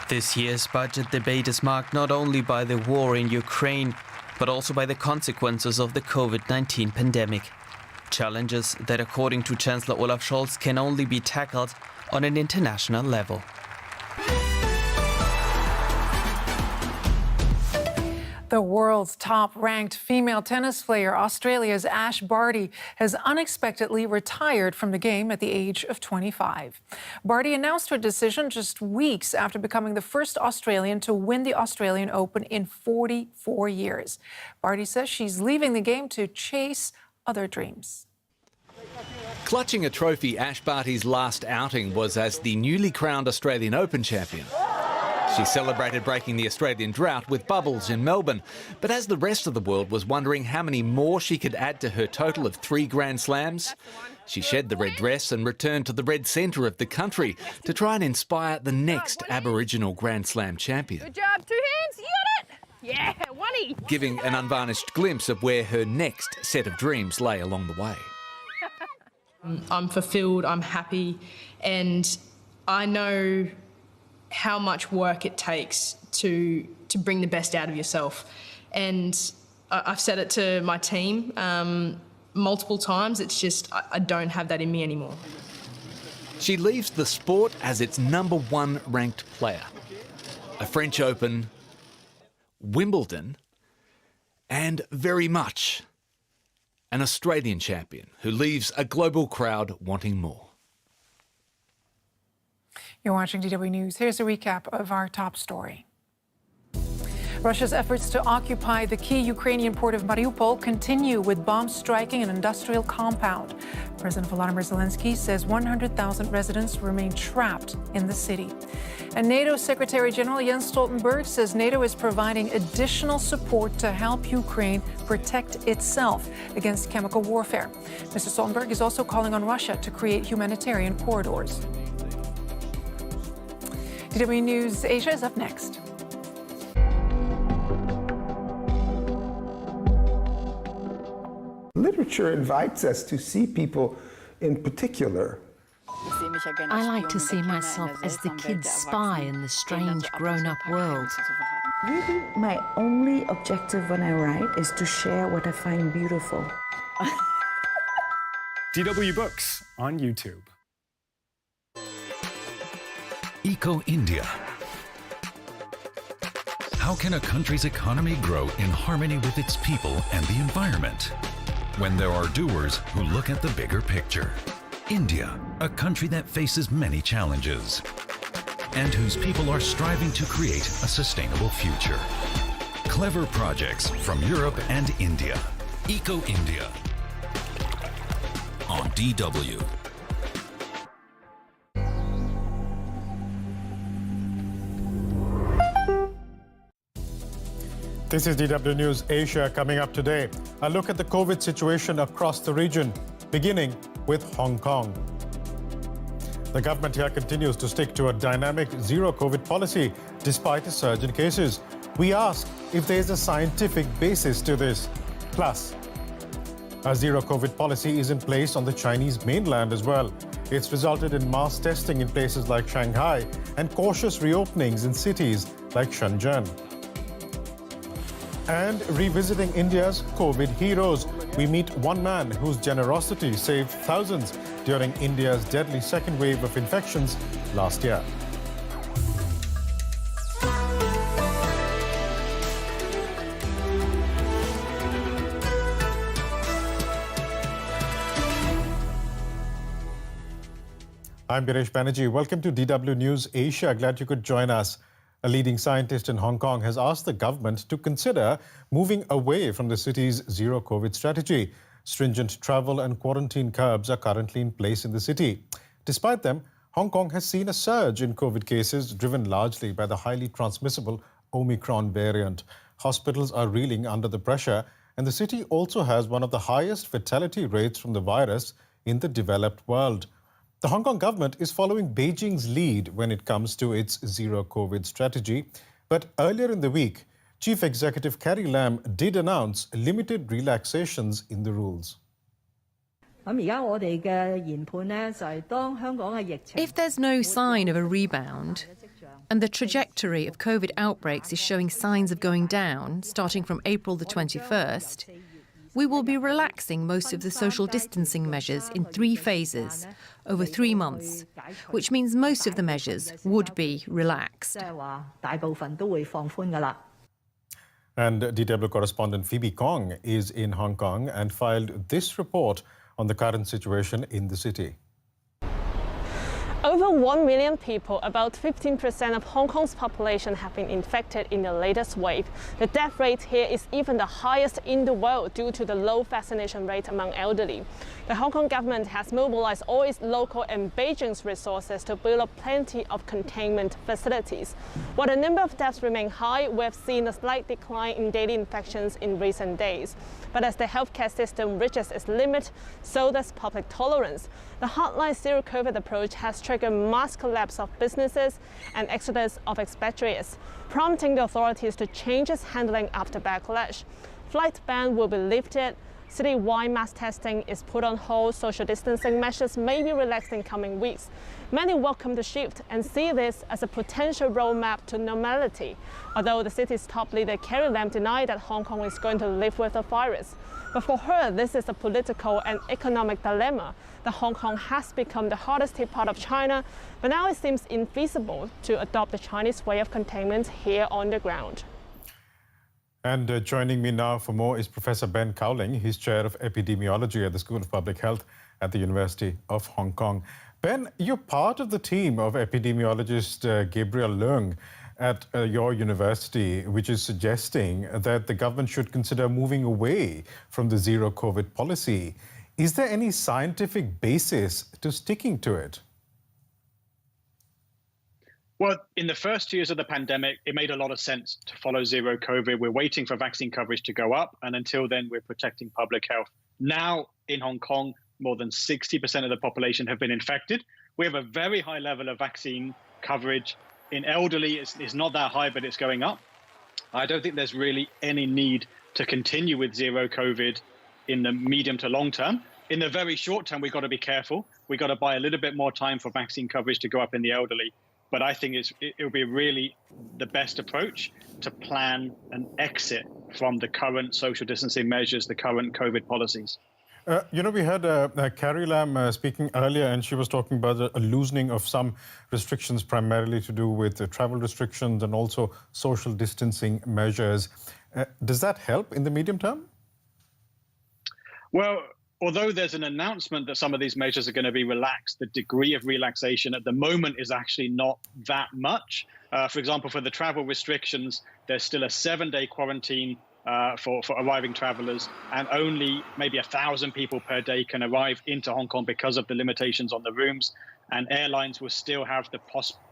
Speaker 19: This year's budget debate is marked not only by the war in Ukraine, but also by the consequences of the COVID-19 pandemic. Challenges that, according to Chancellor Olaf Scholz, can only be tackled on an international level.
Speaker 12: The world's top-ranked female tennis player, Australia's Ash Barty, has unexpectedly retired from the game at the age of 25. Barty announced her decision just weeks after becoming the first Australian to win the Australian Open in 44 years. Barty says she's leaving the game to chase other dreams.
Speaker 22: Clutching a trophy, Ash Barty's last outing was as the newly crowned Australian Open champion.
Speaker 1: She celebrated breaking the Australian drought with bubbles in Melbourne. But as the rest of the world was wondering how many more she could add to her total of 3 Grand Slams, she shed the red dress and returned to the red centre of the country to try and inspire the next Aboriginal Grand Slam champion.
Speaker 7: Good job, 2 hands, you got it! Yeah, one-y!
Speaker 1: Giving an unvarnished glimpse of where her next set of dreams lay along the way.
Speaker 16: I'm fulfilled, I'm happy, and I know how much work it takes to bring the best out of yourself. And I've said it to my team multiple times, it's just I don't have that in me anymore.
Speaker 1: She leaves the sport as its #1 ranked player. A French Open, Wimbledon, and very much an Australian champion who leaves a global crowd wanting more.
Speaker 12: You're watching DW News. Here's a recap of our top story. Russia's efforts to occupy the key Ukrainian port of Mariupol continue with bombs striking an industrial compound. President Volodymyr Zelensky says 100,000 residents remain trapped in the city. And NATO Secretary General Jens Stoltenberg says NATO is providing additional support to help Ukraine protect itself against chemical warfare. Mr. Stoltenberg is also calling on Russia to create humanitarian corridors. DW News Asia is up next.
Speaker 8: Literature invites us to see people in particular.
Speaker 9: I like to see myself as the kid's spy in the strange grown-up world.
Speaker 24: Really, my only objective when I write is to share what I find beautiful.
Speaker 26: DW Books on YouTube.
Speaker 23: Eco-India. How can a country's economy grow in harmony with its people and the environment? When there are doers who look at the bigger picture. India, a country that faces many challenges and whose people are striving to create a sustainable future. Clever projects from Europe and India. Eco-India on DW.
Speaker 26: This is DW News Asia. Coming up today, a look at the COVID situation across the region, beginning with Hong Kong. The government here continues to stick to a dynamic zero-COVID policy despite a surge in cases. We ask if there is a scientific basis to this. Plus, a zero-COVID policy is in place on the Chinese mainland as well. It's resulted in mass testing in places like Shanghai and cautious reopenings in cities like Shenzhen. And revisiting India's COVID heroes, we meet one man whose generosity saved thousands during India's deadly second wave of infections last year. I'm Biresh Banerjee. Welcome to DW News Asia. Glad you could join us. A leading scientist in Hong Kong has asked the government to consider moving away from the city's zero-COVID strategy. Stringent travel and quarantine curbs are currently in place in the city. Despite them, Hong Kong has seen a surge in COVID cases driven largely by the highly transmissible Omicron variant. Hospitals are reeling under the pressure, and the city also has one of the highest fatality rates from the virus in the developed world. The Hong Kong government is following Beijing's lead when it comes to its zero-COVID strategy. But earlier in the week, Chief Executive Carrie Lam did announce limited relaxations in the rules.
Speaker 27: If there's no sign of a rebound, and the trajectory of COVID outbreaks is showing signs of going down, starting from April the 21st, we will be relaxing most of the social distancing measures in 3 phases over 3 months, which means most of the measures would be relaxed.
Speaker 26: And DW correspondent Phoebe Kong is in Hong Kong and filed this report on the current situation in the city.
Speaker 2: Over 1 million people, about 15% of Hong Kong's population, have been infected in the latest wave. The death rate here is even the highest in the world due to the low vaccination rate among elderly. The Hong Kong government has mobilized all its local and Beijing's resources to build up plenty of containment facilities. While the number of deaths remain high, we have seen a slight decline in daily infections in recent days. But as the healthcare system reaches its limit, so does public tolerance. The hardline zero COVID approach has triggered mass collapse of businesses and exodus of expatriates, prompting the authorities to change its handling after backlash. Flight ban will be lifted, citywide mass testing is put on hold, social distancing measures may be relaxed in coming weeks. Many welcome the shift and see this as a potential roadmap to normality, although the city's top leader Carrie Lam denied that Hong Kong is going to live with the virus. But for her, this is a political and economic dilemma. That Hong Kong has become the hardest hit part of China, but now it seems infeasible to adopt the Chinese way of containment here on the ground.
Speaker 26: And joining me now for more is Professor Ben Cowling. He's Chair of Epidemiology at the School of Public Health at the University of Hong Kong. Ben, you're part of the team of epidemiologist Gabriel Leung at your university, which is suggesting that the government should consider moving away from the zero COVID policy. Is there any scientific basis to sticking to it?
Speaker 3: Well, in the first 2 years of the pandemic, it made a lot of sense to follow zero COVID. We're waiting for vaccine coverage to go up, and until then, we're protecting public health. Now, in Hong Kong, more than 60% of the population have been infected. We have a very high level of vaccine coverage. In elderly, it's not that high, but it's going up. I don't think there's really any need to continue with zero COVID in the medium to long term. In the very short term, we've got to be careful. We've got to buy a little bit more time for vaccine coverage to go up in the elderly. But I think it'll be really the best approach to plan an exit from the current social distancing measures, the current COVID policies.
Speaker 26: We had Carrie Lam speaking earlier, and she was talking about a loosening of some restrictions, primarily to do with travel restrictions and also social distancing measures. Does that help in the medium term?
Speaker 3: Well, although there's an announcement that some of these measures are going to be relaxed, the degree of relaxation at the moment is actually not that much. For example, for the travel restrictions, there's still a 7-day quarantine for arriving travelers, and only maybe 1,000 people per day can arrive into Hong Kong because of the limitations on the rooms. And airlines will still have the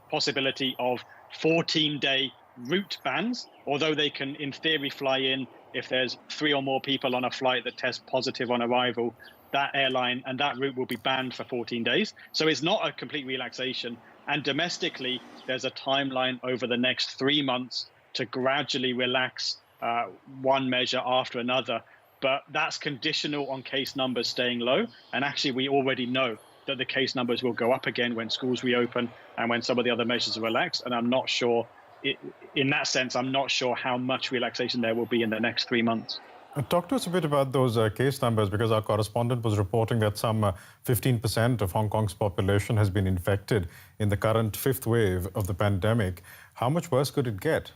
Speaker 3: possibility of 14-day route bans, although they can, in theory, fly in if there's 3 or more people on a flight that test positive on arrival. That airline and that route will be banned for 14 days. So it's not a complete relaxation. And domestically, there's a timeline over the next 3 months to gradually relax one measure after another. But that's conditional on case numbers staying low. And actually, we already know that the case numbers will go up again when schools reopen and when some of the other measures are relaxed. And I'm not sure, in that sense, I'm not sure how much relaxation there will be in the next 3 months.
Speaker 26: Talk to us a bit about those case numbers, because our correspondent was reporting that some 15% of Hong Kong's population has been infected in the current 5th wave of the pandemic. How much worse could it get?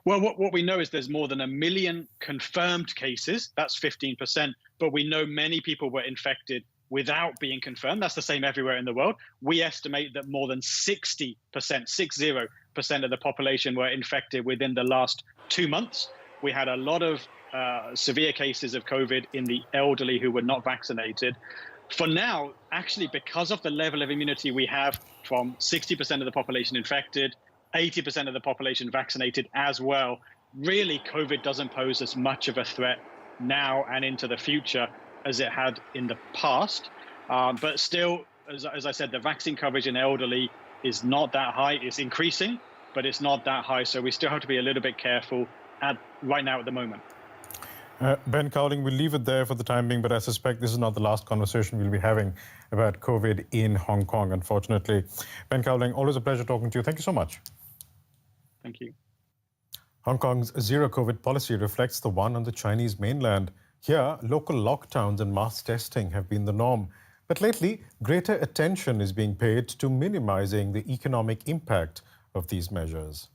Speaker 3: Well, what we know is there's more than 1 million confirmed cases. That's 15%. But we know many people were infected without being confirmed. That's the same everywhere in the world. We estimate that more than 60% of the population were infected within the last 2 months. We had a lot of severe cases of COVID in the elderly who were not vaccinated. For now, actually, because of the level of immunity we have from 60% of the population infected, 80% of the population vaccinated as well, really COVID doesn't pose as much of a threat now and into the future as it had in the past. But still, as I said, the vaccine coverage in elderly is not that high. It's increasing, but it's not that high. So we still have to be a little bit careful right now at the moment.
Speaker 26: Ben Cowling, we'll leave it there for the time being, but I suspect this is not the last conversation we'll be having about COVID in Hong Kong, unfortunately. Ben Cowling, always a pleasure talking to you. Thank you so much.
Speaker 3: Thank you.
Speaker 26: Hong Kong's zero COVID policy reflects the one on the Chinese mainland. Here, local lockdowns and mass testing have been the norm. But lately, greater attention is being paid to minimizing the economic impact of these measures.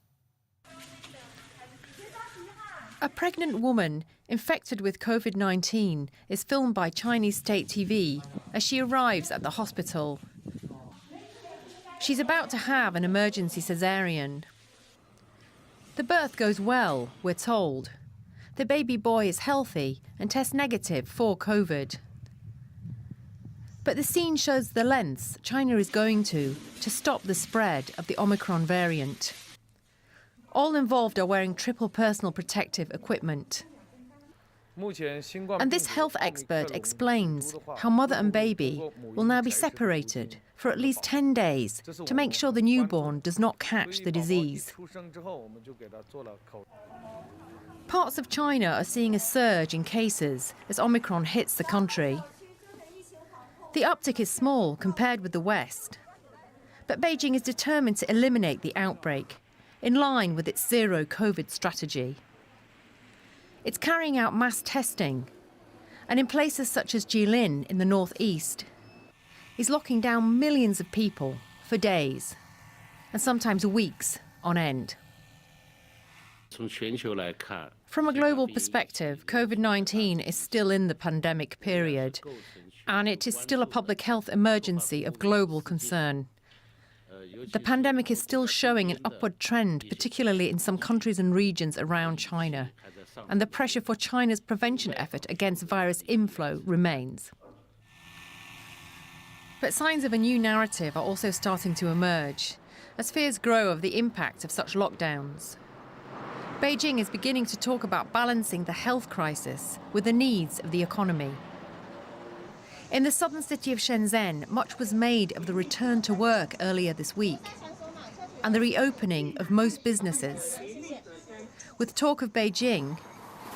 Speaker 27: A pregnant woman infected with COVID-19 is filmed by Chinese state TV as she arrives at the hospital. She's about to have an emergency caesarean. The birth goes well, we're told. The baby boy is healthy and tests negative for COVID. But the scene shows the lengths China is going to stop the spread of the Omicron variant. All involved are wearing triple personal protective equipment. And this health expert explains how mother and baby will now be separated for at least 10 days to make sure the newborn does not catch the disease. Parts of China are seeing a surge in cases as Omicron hits the country. The uptick is small compared with the West, but Beijing is determined to eliminate the outbreak in line with its zero COVID strategy. It's carrying out mass testing, and in places such as Jilin in the northeast, is locking down millions of people for days, and sometimes weeks on end. From a global perspective, COVID-19 is still in the pandemic period, and it is still a public health emergency of global concern. The pandemic is still showing an upward trend, particularly in some countries and regions around China, and the pressure for China's prevention effort against virus inflow remains. But signs of a new narrative are also starting to emerge, as fears grow of the impact of such lockdowns. Beijing is beginning to talk about balancing the health crisis with the needs of the economy. In the southern city of Shenzhen, much was made of the return to work earlier this week and the reopening of most businesses, with talk of Beijing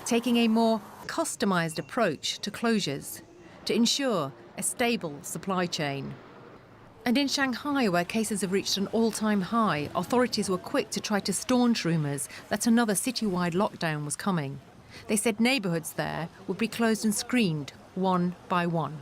Speaker 27: taking a more customised approach to closures to ensure a stable supply chain. And in Shanghai, where cases have reached an all-time high, authorities were quick to try to staunch rumours that another citywide lockdown was coming. They said neighbourhoods there would be closed and screened one by one.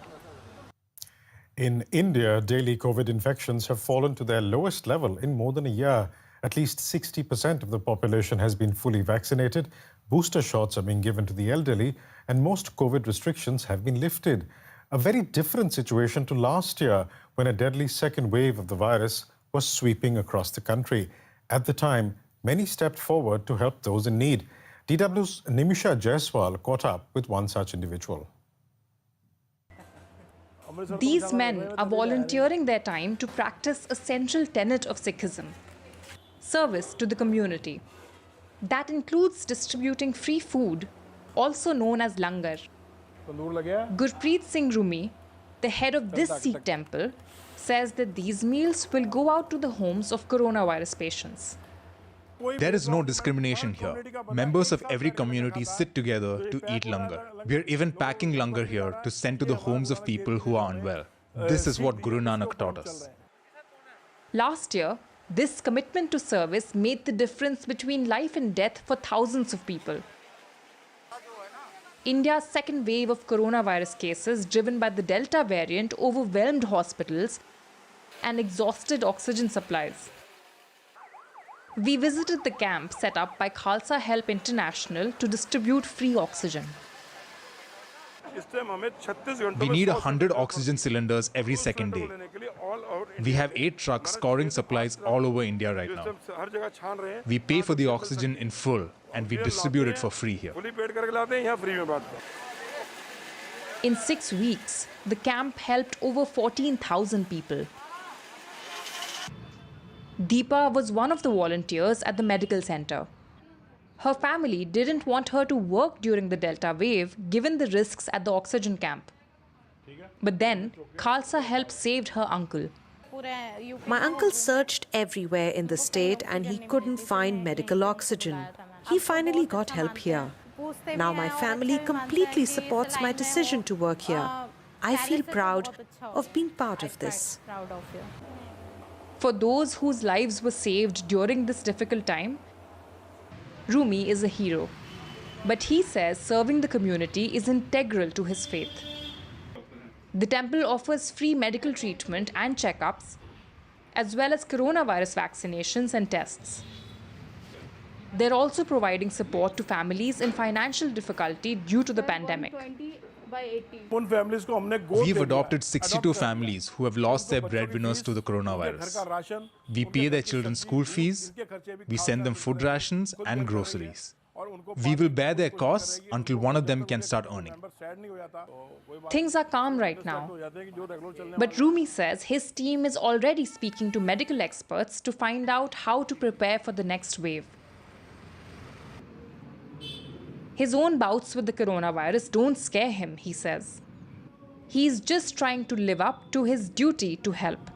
Speaker 26: In India, daily COVID infections have fallen to their lowest level in more than a year. At least 60% of the population has been fully vaccinated. Booster shots are being given to the elderly, and most COVID restrictions have been lifted. A very different situation to last year, when a deadly second wave of the virus was sweeping across the country. At the time, many stepped forward to help those in need. DW's Nimisha Jaiswal caught up with one such individual.
Speaker 6: These men are volunteering their time to practice a central tenet of Sikhism: service to the community. That includes distributing free food, also known as langar. Gurpreet Singh Rumi, the head of this Sikh temple, says that these meals will go out to the homes of coronavirus patients.
Speaker 10: There is no discrimination here. Members of every community sit together to eat langar. We are even packing langar here to send to the homes of people who are unwell. This is what Guru Nanak taught us.
Speaker 6: Last year, this commitment to service made the difference between life and death for thousands of people. India's second wave of coronavirus cases, driven by the Delta variant, overwhelmed hospitals and exhausted oxygen supplies. We visited the camp set up by Khalsa Help International to distribute free oxygen.
Speaker 10: We need 100 oxygen cylinders every second day. We have 8 trucks storing supplies all over India right now. We pay for the oxygen in full and we distribute it for free here.
Speaker 6: In 6 weeks, the camp helped over 14,000 people. Deepa was one of the volunteers at the medical center. Her family didn't want her to work during the Delta wave, given the risks at the oxygen camp. But then, Khalsa Help saved her uncle.
Speaker 11: My uncle searched everywhere in the state and he couldn't find medical oxygen. He finally got help here. Now my family completely supports my decision to work here. I feel proud of being part of this.
Speaker 6: For those whose lives were saved during this difficult time, Rumi is a hero. But he says serving the community is integral to his faith. The temple offers free medical treatment and checkups, as well as coronavirus vaccinations and tests. They're also providing support to families in financial difficulty due to the pandemic.
Speaker 10: We've adopted 62 families who have lost their breadwinners to the coronavirus. We pay their children's school fees, we send them food rations and groceries. We will bear their costs until one of them can start earning.
Speaker 6: Things are calm right now. But Rumi says his team is already speaking to medical experts to find out how to prepare for the next wave. His own bouts with the coronavirus don't scare him, he says. He's just trying to live up to his duty to help.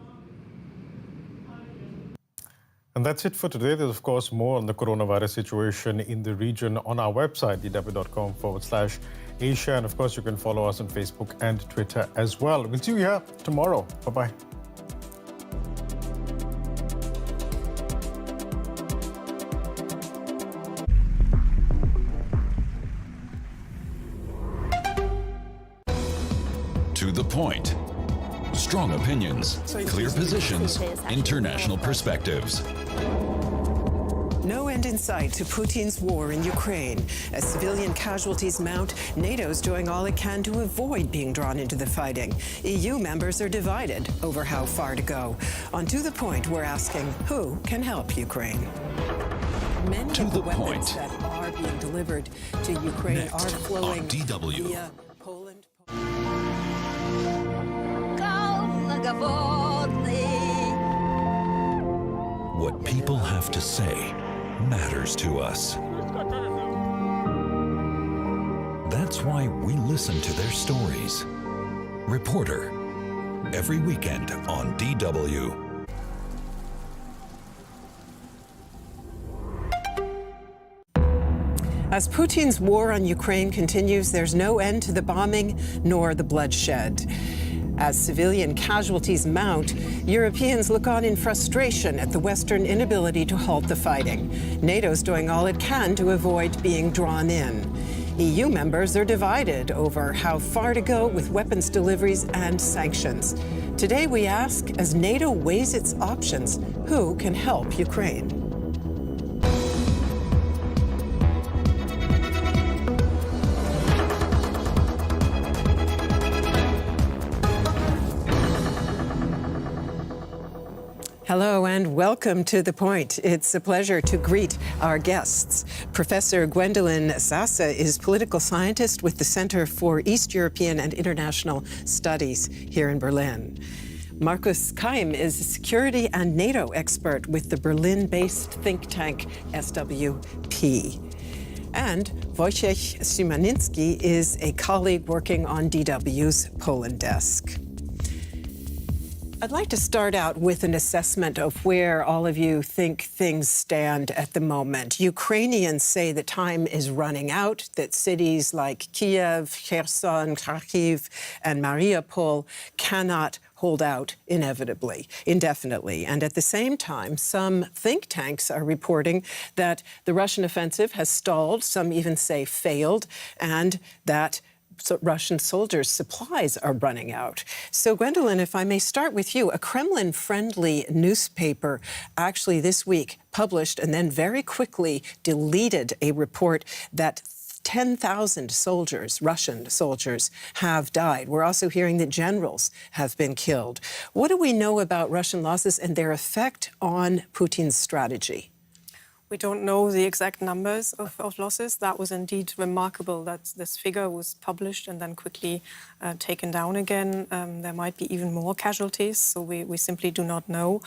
Speaker 26: And that's it for today. There's, of course, more on the coronavirus situation in the region on our website, dw.com/Asia. And, of course, you can follow us on Facebook and Twitter as well. We'll see you here tomorrow. Bye-bye.
Speaker 23: To the point. Strong opinions, clear positions, international perspectives.
Speaker 5: No end in sight to Putin's war in Ukraine. As civilian casualties mount, NATO's doing all it can to avoid being drawn into the fighting. EU members are divided over how far to go. On To the Point, we're asking, who can help Ukraine? Many of the weapons that are being delivered to Ukraine
Speaker 23: Next
Speaker 5: are flowing
Speaker 23: on DW.
Speaker 5: via Poland.
Speaker 23: What people have to say matters to us. That's why we listen to their stories. Reporter, every weekend on DW.
Speaker 5: As Putin's war on Ukraine continues, there's no end to the bombing nor the bloodshed. As civilian casualties mount, Europeans look on in frustration at the Western inability to halt the fighting. NATO's doing all it can to avoid being drawn in. EU members are divided over how far to go with weapons deliveries and sanctions. Today we ask, as NATO weighs its options, who can help Ukraine? Hello and welcome to The Point. It's a pleasure to greet our guests. Professor Gwendolyn Sassa is political scientist with the Center for East European and International Studies here in Berlin. Markus Keim is a security and NATO expert with the Berlin-based think tank SWP. And Wojciech Szymaninski is a colleague working on DW's Poland desk. I'd like to start out with an assessment of where all of you think things stand at the moment. Ukrainians say that time is running out, that cities like Kiev, Kherson, Kharkiv, and Mariupol cannot hold out indefinitely. And at the same time, some think tanks are reporting that the Russian offensive has stalled, some even say failed, and that Russian soldiers' supplies are running out. So, Gwendolyn, if I may start with you, a Kremlin-friendly newspaper actually this week published and then very quickly deleted a report that 10,000 soldiers, Russian soldiers, have died. We're also hearing that generals have been killed. What do we know about Russian losses and their effect on Putin's strategy?
Speaker 13: We don't know the exact numbers of losses. That was indeed remarkable that this figure was published and then quickly taken down again. There might be even more casualties, so we simply do not know.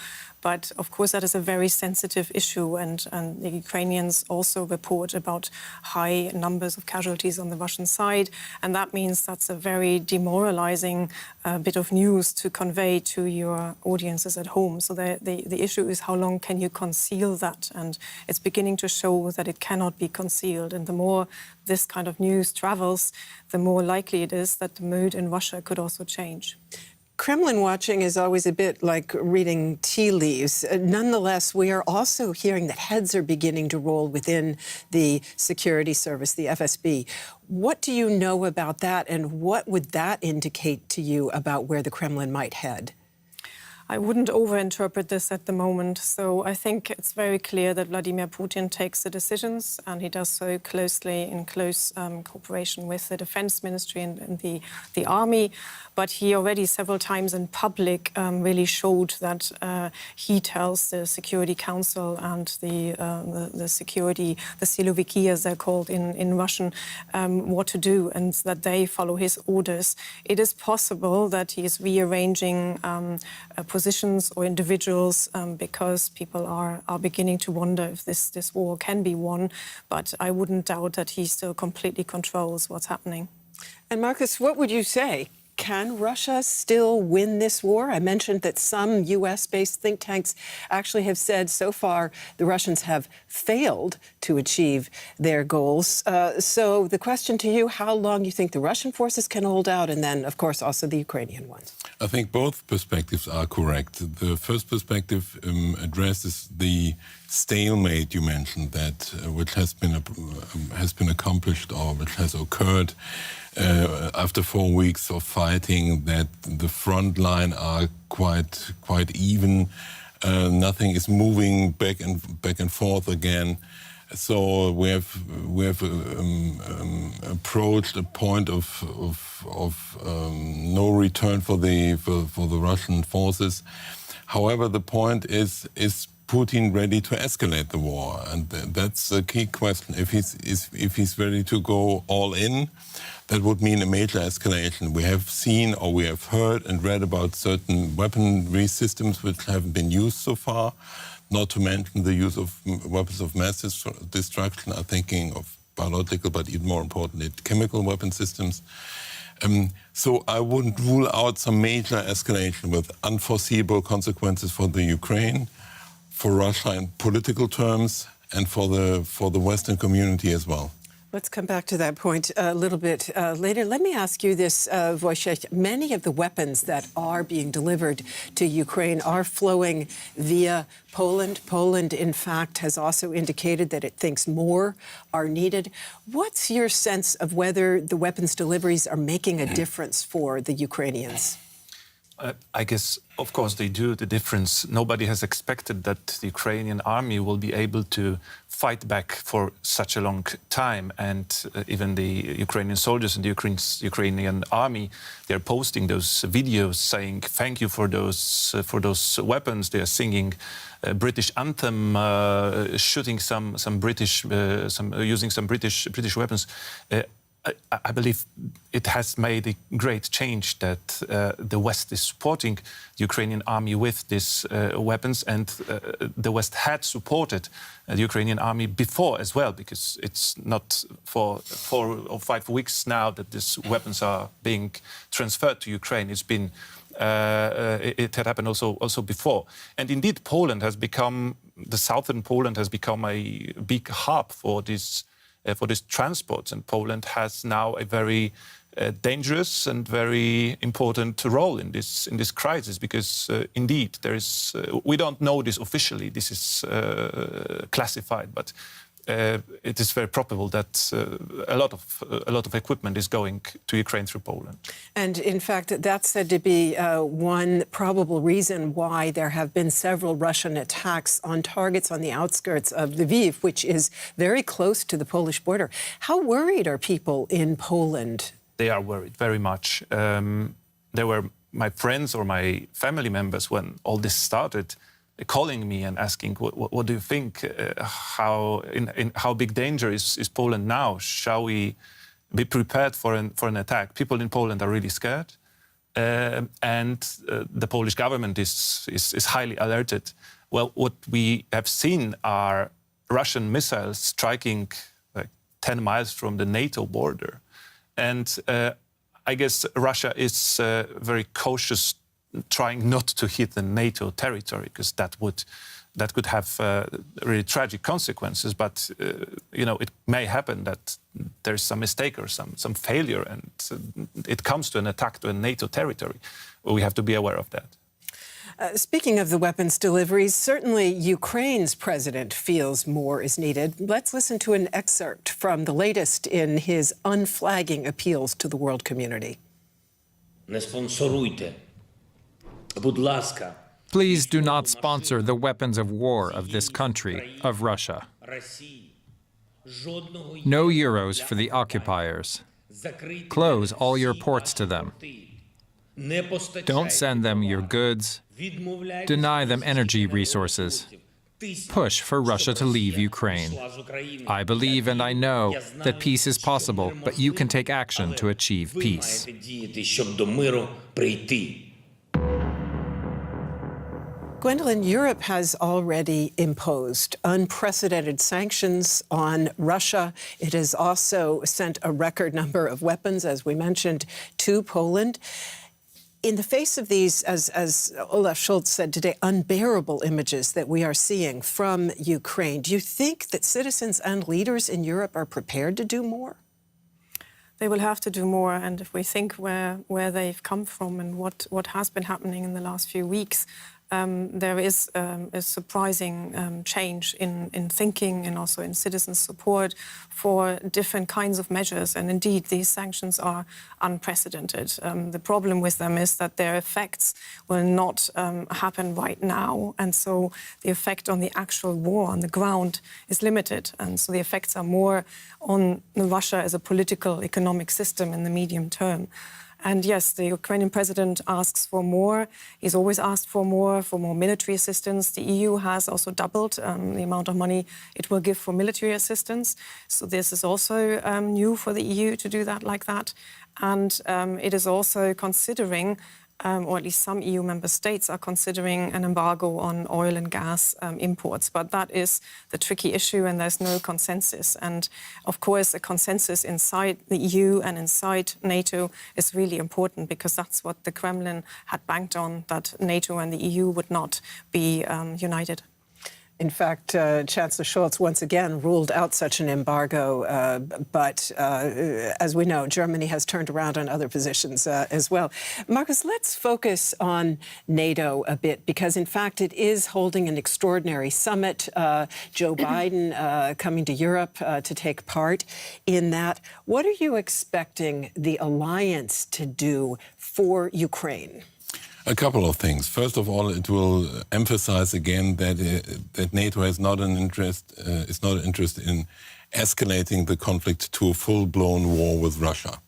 Speaker 13: But of course, that is a very sensitive issue, and the Ukrainians also report about high numbers of casualties on the Russian side, and that means that's a very demoralizing bit of news to convey to your audiences at home. So the issue is how long can you conceal that, and it's beginning to show that it cannot be concealed. And the more this kind of news travels, the more likely it is that the mood in Russia could also change.
Speaker 5: Kremlin watching is always a bit like reading tea leaves. Nonetheless, we are also hearing that heads are beginning to roll within the security service, the FSB. What do you know about that, and what would that indicate to you about where the Kremlin might head?
Speaker 13: I wouldn't overinterpret this at the moment. So I think it's very clear that Vladimir Putin takes the decisions, and he does so closely in close cooperation with the defense ministry and the army. But he already several times in public really showed that he tells the Security Council and the security, the Siloviki as they're called in Russian, what to do, and that they follow his orders. It is possible that he is rearranging positions or individuals because people are beginning to wonder if this war can be won. But I wouldn't doubt that he still completely controls what's happening.
Speaker 5: And Marcus, what would you say? Can Russia still win this war? I mentioned that some US-based think tanks actually have said so far the Russians have failed to achieve their goals. So the question to you, how long do you think the Russian forces can hold out, and then, of course, also the Ukrainian ones?
Speaker 4: I think both perspectives are correct. The first perspective addresses the stalemate you mentioned, that which has been accomplished or which has occurred after 4 weeks of fighting, that the front line are quite even. Nothing is moving back and forth again. So we have approached a point of no return for the Russian forces. However, the point is Putin ready to escalate the war? And that's a key question. If he's ready to go all in, that would mean a major escalation. We have seen, or we have heard and read about certain weaponry systems which haven't been used so far, not to mention the use of weapons of mass destruction. I'm thinking of biological, but even more importantly, chemical weapon systems. So I wouldn't rule out some major escalation with unforeseeable consequences for the Ukraine, for Russia in political terms, and for the Western community as well.
Speaker 5: Let's come back to that point a little bit later. Let me ask you this, Wojciech. Many of the weapons that are being delivered to Ukraine are flowing via Poland. Poland, in fact, has also indicated that it thinks more are needed. What's your sense of whether the weapons deliveries are making a difference for the Ukrainians?
Speaker 14: I guess, of course, they do the difference. Nobody has expected that the Ukrainian army will be able to fight back for such a long time. And even the Ukrainian soldiers and the Ukrainian army, they're posting those videos saying, thank you for those weapons. They are singing a British anthem, shooting using some British weapons. I believe it has made a great change that the West is supporting the Ukrainian army with these weapons, and the West had supported the Ukrainian army before as well, because it's not for 4 or 5 weeks now that these weapons are being transferred to Ukraine. It's been it had happened also before, and indeed the southern Poland has become a big hub for these transports, and Poland has now a very dangerous and very important role in this crisis, because indeed there is we don't know this officially. This is classified, but it is very probable that a lot of equipment is going to Ukraine through Poland.
Speaker 5: And in fact, that's said to be one probable reason why there have been several Russian attacks on targets on the outskirts of Lviv, which is very close to the Polish border. How worried are people in Poland?
Speaker 14: They are worried very much. There were my friends or my family members when all this started, calling me and asking, what do you think? How big danger is Poland now? Shall we be prepared for an attack? People in Poland are really scared, and the Polish government is highly alerted. Well, what we have seen are Russian missiles striking like 10 miles from the NATO border, and I guess Russia is very cautious, trying not to hit the NATO territory, because that could have really tragic consequences. But it may happen that there's some mistake or some failure, and it comes to an attack to a NATO territory. We have to be aware of that.
Speaker 5: Speaking of the weapons deliveries, certainly Ukraine's president feels more is needed. Let's listen to an excerpt from the latest in his unflagging appeals to the world community.
Speaker 15: Не спонсоруйте. Будь ласка, Please do not sponsor the weapons of war of this country, of Russia. No euros for the occupiers. Close all your ports to them. Don't send them your goods. Deny them energy resources. Push for Russia to leave Ukraine. I believe and I know that peace is possible, but you can take action to achieve peace.
Speaker 5: Gwendolyn, Europe has already imposed unprecedented sanctions on Russia. It has also sent a record number of weapons, as we mentioned, to Poland. In the face of these, as Olaf Scholz said today, unbearable images that we are seeing from Ukraine, do you think that citizens and leaders in Europe are prepared to do more?
Speaker 13: They will have to do more, and if we think where they've come from and what has been happening in the last few weeks, there is a surprising change in thinking and also in citizen support for different kinds of measures. And indeed, these sanctions are unprecedented. The problem with them is that their effects will not happen right now. And so the effect on the actual war on the ground is limited. And so the effects are more on Russia as a political, economic system in the medium term. And yes, the Ukrainian president asks for more. He's always asked for more military assistance. The EU has also doubled the amount of money it will give for military assistance. So this is also new for the EU to do that like that. And it is also considering, or at least some EU member states are considering an embargo on oil and gas imports. But that is the tricky issue, and there's no consensus. And of course, a consensus inside the EU and inside NATO is really important, because that's what the Kremlin had banked on, that NATO and the EU would not be united.
Speaker 5: In fact, Chancellor Scholz once again ruled out such an embargo, but as we know, Germany has turned around on other positions as well. Marcus, let's focus on NATO a bit, because in fact it is holding an extraordinary summit. Joe Biden coming to Europe to take part in that. What are you expecting the alliance to do for Ukraine?
Speaker 4: A couple of things. First of all, it will emphasize again that NATO has not an interest, is not interested in escalating the conflict to a full-blown war with Russia.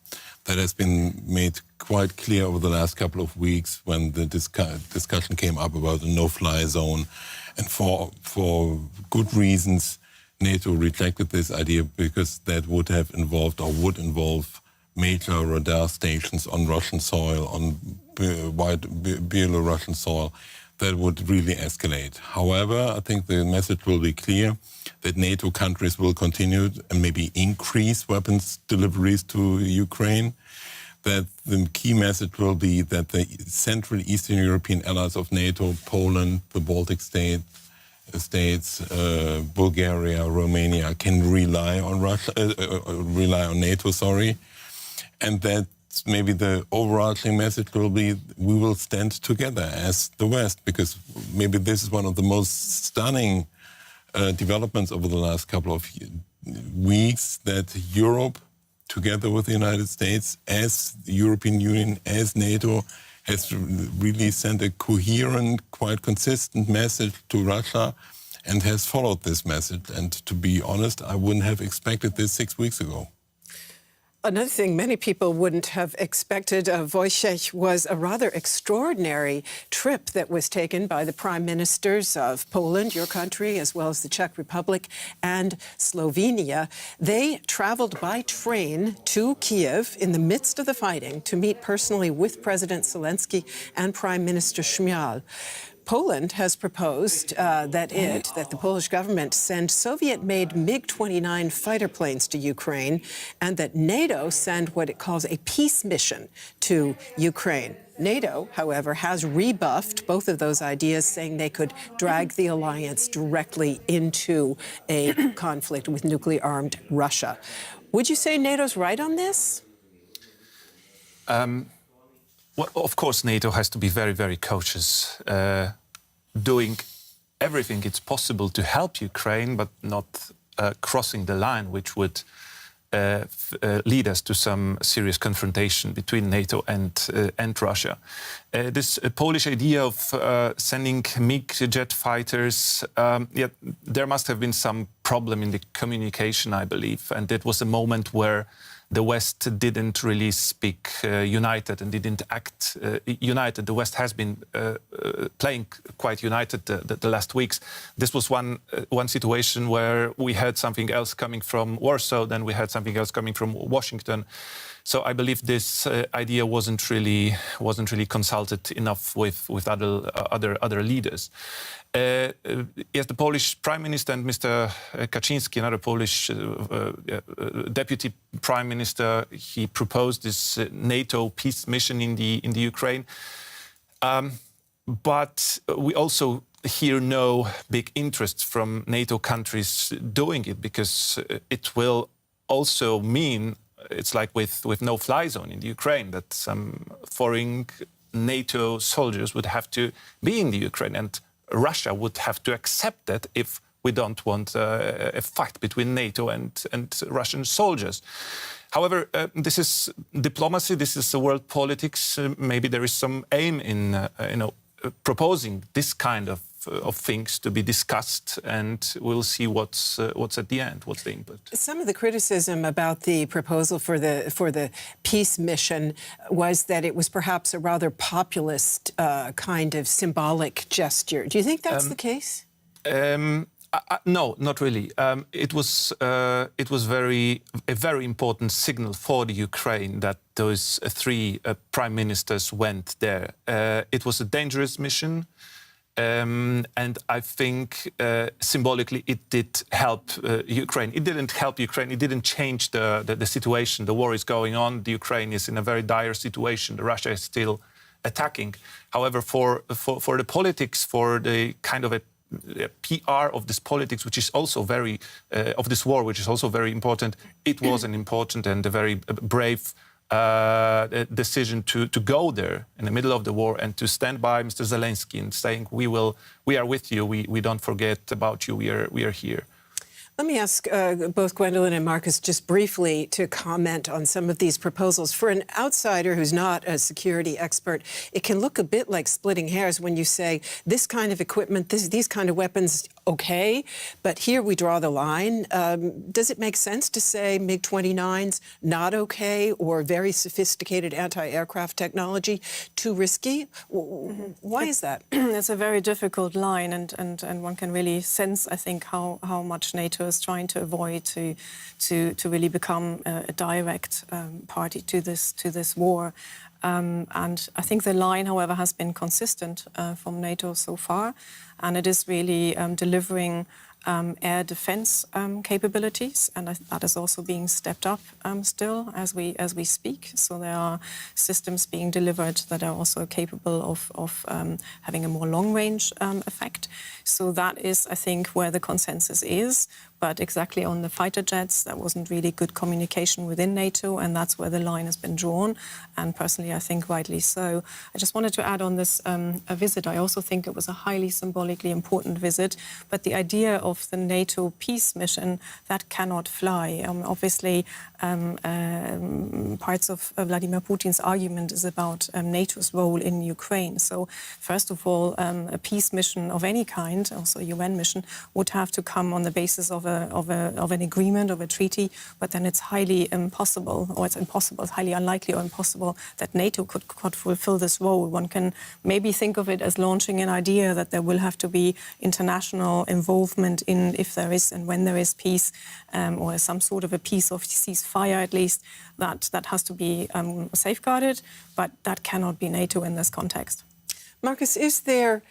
Speaker 4: That has been made quite clear over the last couple of weeks when the discussion came up about the no-fly zone. And for good reasons, NATO rejected this idea, because that would have involved, or would involve, major radar stations on Russian soil, on Belarusian soil. That would really escalate. However, I think the message will be clear that NATO countries will continue and maybe increase weapons deliveries to Ukraine. That the key message will be that the Central Eastern European allies of NATO, Poland, the Baltic states, Bulgaria, Romania, can rely on NATO. And that maybe the overarching message will be, we will stand together as the West, because maybe this is one of the most stunning developments over the last couple of weeks, that Europe, together with the United States, as the European Union, as NATO, has really sent a coherent, quite consistent message to Russia, and has followed this message. And to be honest, I wouldn't have expected this 6 weeks ago.
Speaker 5: Another thing many people wouldn't have expected, Wojciech, was a rather extraordinary trip that was taken by the prime ministers of Poland, your country, as well as the Czech Republic and Slovenia. They traveled by train to Kiev in the midst of the fighting to meet personally with President Zelensky and Prime Minister Szmial. Poland has proposed that the Polish government send Soviet-made MiG-29 fighter planes to Ukraine, and that NATO send what it calls a peace mission to Ukraine. NATO, however, has rebuffed both of those ideas, saying they could drag the alliance directly into a conflict with nuclear-armed Russia. Would you say NATO's right on this?
Speaker 14: Well, of course, NATO has to be very, very cautious, doing everything it's possible to help Ukraine, but not crossing the line, which would lead us to some serious confrontation between NATO and Russia. This Polish idea of sending MiG jet fighters, there must have been some problem in the communication, I believe, and it was a moment where the West didn't really speak united and didn't act united. The West has been playing quite united the last weeks. This was one situation where we heard something else coming from Warsaw, then we heard something else coming from Washington. So I believe this idea wasn't really consulted enough with other leaders. Yes, the Polish Prime Minister and Mr. Kaczynski, another Polish deputy Prime Minister, he proposed this NATO peace mission in the Ukraine. But we also hear no big interest from NATO countries doing it, because it will also mean, it's like with no-fly zone in the Ukraine, that some foreign NATO soldiers would have to be in the Ukraine, and Russia would have to accept that if we don't want a fight between NATO and Russian soldiers. However, this is diplomacy, this is world politics. Maybe there is some aim in proposing this kind of things to be discussed, and we'll see what's at the end, what's the input.
Speaker 5: Some of the criticism about the proposal for the peace mission was that it was perhaps a rather populist kind of symbolic gesture. Do you think that's the case?
Speaker 14: No, not really. It was a very important signal for the Ukraine that those three prime ministers went there. It was a dangerous mission. And I think symbolically it did help Ukraine. It didn't help Ukraine. It didn't change the situation. The war is going on. The Ukraine is in a very dire situation. Russia is still attacking. However, for the politics, for the kind of a PR of this politics, which is also very of this war, which is also very important, it was an important and a very brave decision to go there in the middle of the war and to stand by Mr. Zelensky and saying, we are with you, we don't forget about you, we are here.
Speaker 5: Let me ask both Gwendolyn and Marcus just briefly to comment on some of these proposals. For an outsider who's not a security expert, it can look a bit like splitting hairs when you say this kind of equipment, these kind of weapons, okay, but here we draw the line. Does it make sense to say MiG-29's not okay, or very sophisticated anti-aircraft technology too risky? Why is that?
Speaker 13: It's a very difficult line, and one can really sense, I think, how much NATO is trying to avoid to really become a direct party to this war. And I think the line, however, has been consistent from NATO so far, and it is really delivering air defense capabilities, and that is also being stepped up still as we speak. So there are systems being delivered that are also capable of having a more long-range effect. So that is, I think, where the consensus is. But exactly on the fighter jets, there wasn't really good communication within NATO, and that's where the line has been drawn. And personally, I think rightly so. I just wanted to add on this a visit. I also think it was a highly symbolically important visit. But the idea of the NATO peace mission, that cannot fly. Obviously, parts of Vladimir Putin's argument is about NATO's role in Ukraine. So, first of all, a peace mission of any kind, also a UN mission, would have to come on the basis of an agreement, of a treaty, but then it's highly impossible, or it's highly unlikely or impossible that NATO could fulfill this role. One can maybe think of it as launching an idea that there will have to be international involvement in, if there is and when there is peace, or some sort of a peace or ceasefire at least, that has to be safeguarded, but that cannot be NATO in this context.
Speaker 5: Marcus, is there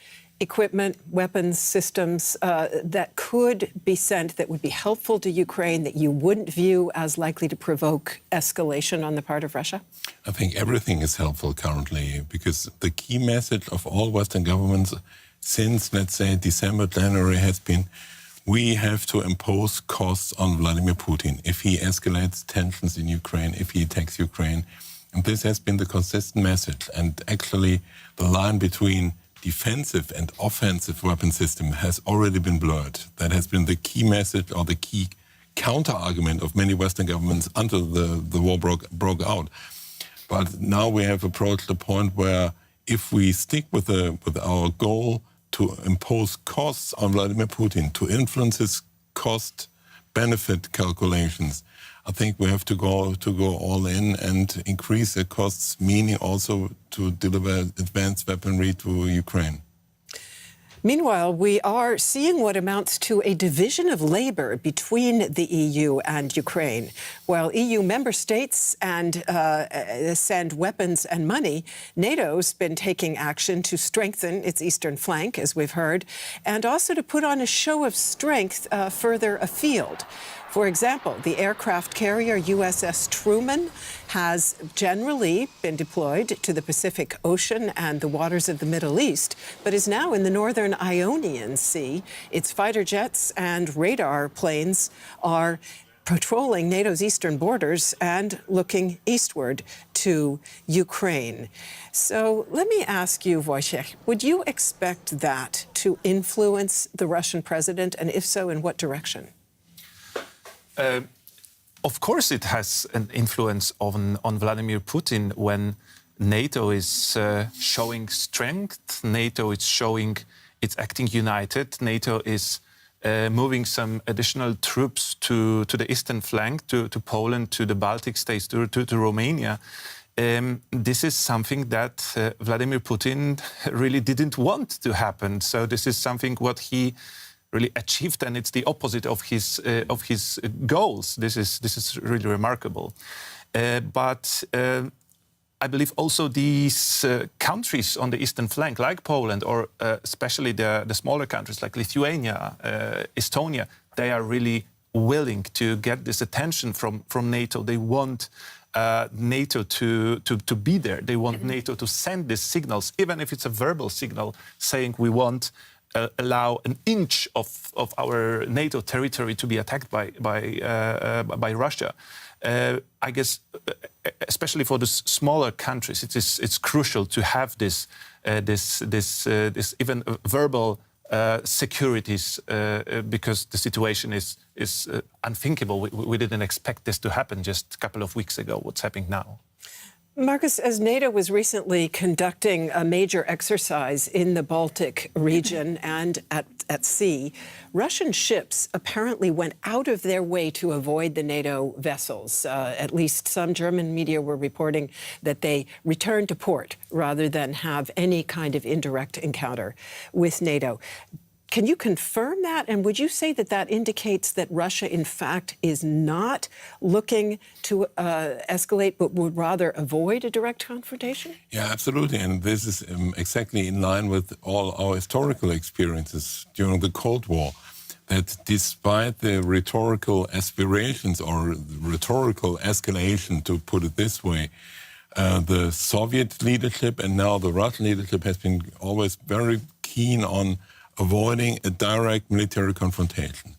Speaker 5: equipment, weapons, systems that could be sent that would be helpful to Ukraine that you wouldn't view as likely to provoke escalation on the part of Russia?
Speaker 4: I think everything is helpful currently, because the key message of all Western governments since, let's say, December, January has been, we have to impose costs on Vladimir Putin if he escalates tensions in Ukraine, if he attacks Ukraine. And this has been the consistent message. And actually, the line between defensive and offensive weapon system has already been blurred. That has been the key message or the key counter-argument of many Western governments until the war broke out. But now we have approached the point where if we stick with our goal to impose costs on Vladimir Putin, to influence his cost-benefit calculations, I think we have to go all in and increase the costs, meaning also to deliver advanced weaponry to Ukraine.
Speaker 5: Meanwhile, we are seeing what amounts to a division of labor between the EU and Ukraine. While EU member states send weapons and money, NATO's been taking action to strengthen its eastern flank, as we've heard, and also to put on a show of strength further afield. For example, the aircraft carrier USS Truman has generally been deployed to the Pacific Ocean and the waters of the Middle East, but is now in the northern Ionian Sea. Its fighter jets and radar planes are patrolling NATO's eastern borders and looking eastward to Ukraine. So let me ask you, Wojciech, would you expect that to influence the Russian president, and if so, in what direction?
Speaker 14: Of course it has an influence on Vladimir Putin when NATO is showing strength, NATO is showing it's acting united, NATO is moving some additional troops to the eastern flank, to Poland, to the Baltic states, to Romania. This is something that Vladimir Putin really didn't want to happen. So this is something what he really achieved, and it's the opposite of his goals. This is really remarkable. But I believe also these countries on the eastern flank, like Poland, or especially the smaller countries like Lithuania, Estonia, they are really willing to get this attention from NATO. They want NATO to be there. They want NATO to send these signals, even if it's a verbal signal saying we want allow an inch of our NATO territory to be attacked by Russia. I guess, especially for the smaller countries, it's crucial to have this even verbal securities because the situation is unthinkable. We didn't expect this to happen just a couple of weeks ago. What's happening now?
Speaker 5: Marcus, as NATO was recently conducting a major exercise in the Baltic region and at sea, Russian ships apparently went out of their way to avoid the NATO vessels. At least some German media were reporting that they returned to port rather than have any kind of indirect encounter with NATO. Can you confirm that? And would you say that that indicates that Russia, in fact, is not looking to escalate, but would rather avoid a direct confrontation?
Speaker 4: Yeah, absolutely. And this is exactly in line with all our historical experiences during the Cold War, that despite the rhetorical aspirations or rhetorical escalation, to put it this way, the Soviet leadership and now the Russian leadership has been always very keen on avoiding a direct military confrontation,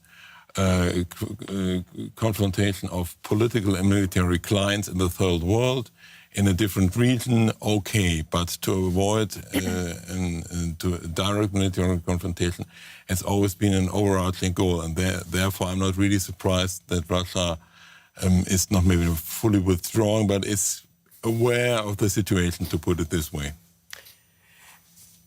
Speaker 4: confrontation of political and military clients in the third world, in a different region, okay, but to avoid a direct military confrontation has always been an overarching goal, and therefore I'm not really surprised that Russia is not maybe fully withdrawing, but is aware of the situation, to put it this way.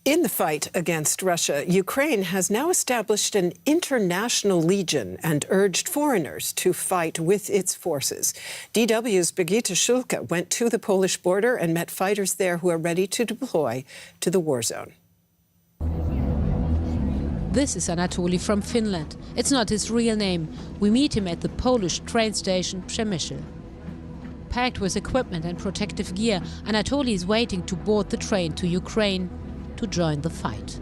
Speaker 5: In the fight against Russia, Ukraine has now established an international legion and urged foreigners to fight with its forces. DW's Birgitta Schulke went to the Polish border and met fighters there who are ready to deploy to the war zone.
Speaker 17: This is Anatoly from Finland. It's not his real name. We meet him at the Polish train station Przemyśl. Packed with equipment and protective gear, Anatoly is waiting to board the train to Ukraine to join the fight.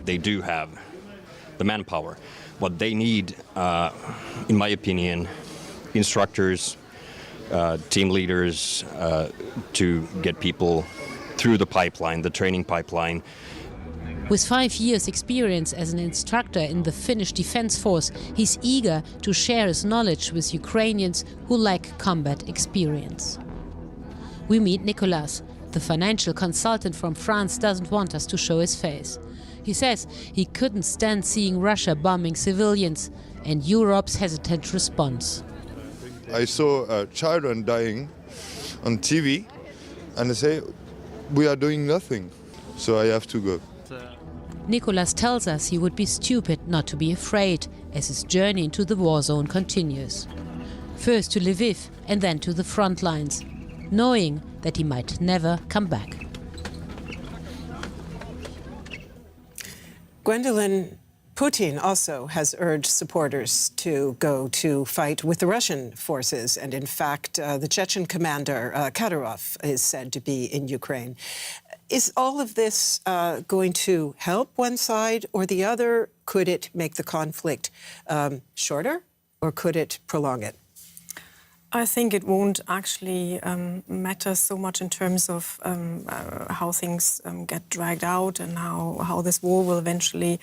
Speaker 18: They do have the manpower. What they need, in my opinion, instructors, team leaders to get people through the pipeline, the training pipeline.
Speaker 17: With 5 years' experience as an instructor in the Finnish Defence Force, he's eager to share his knowledge with Ukrainians who lack combat experience. We meet Nicholas. The financial consultant from France doesn't want us to show his face. He says he couldn't stand seeing Russia bombing civilians and Europe's hesitant response.
Speaker 7: I saw children dying on TV and I say, we are doing nothing, so I have to go.
Speaker 17: Nicolas tells us he would be stupid not to be afraid as his journey into the war zone continues. First to Lviv and then to the front lines, knowing that he might never come back.
Speaker 5: Gwendolyn, Putin also has urged supporters to go to fight with the Russian forces. And in fact, the Chechen commander, Kadyrov, is said to be in Ukraine. Is all of this going to help one side or the other? Could it make the conflict shorter or could it prolong it?
Speaker 13: I think it won't actually matter so much in terms of how things get dragged out and how this war will eventually,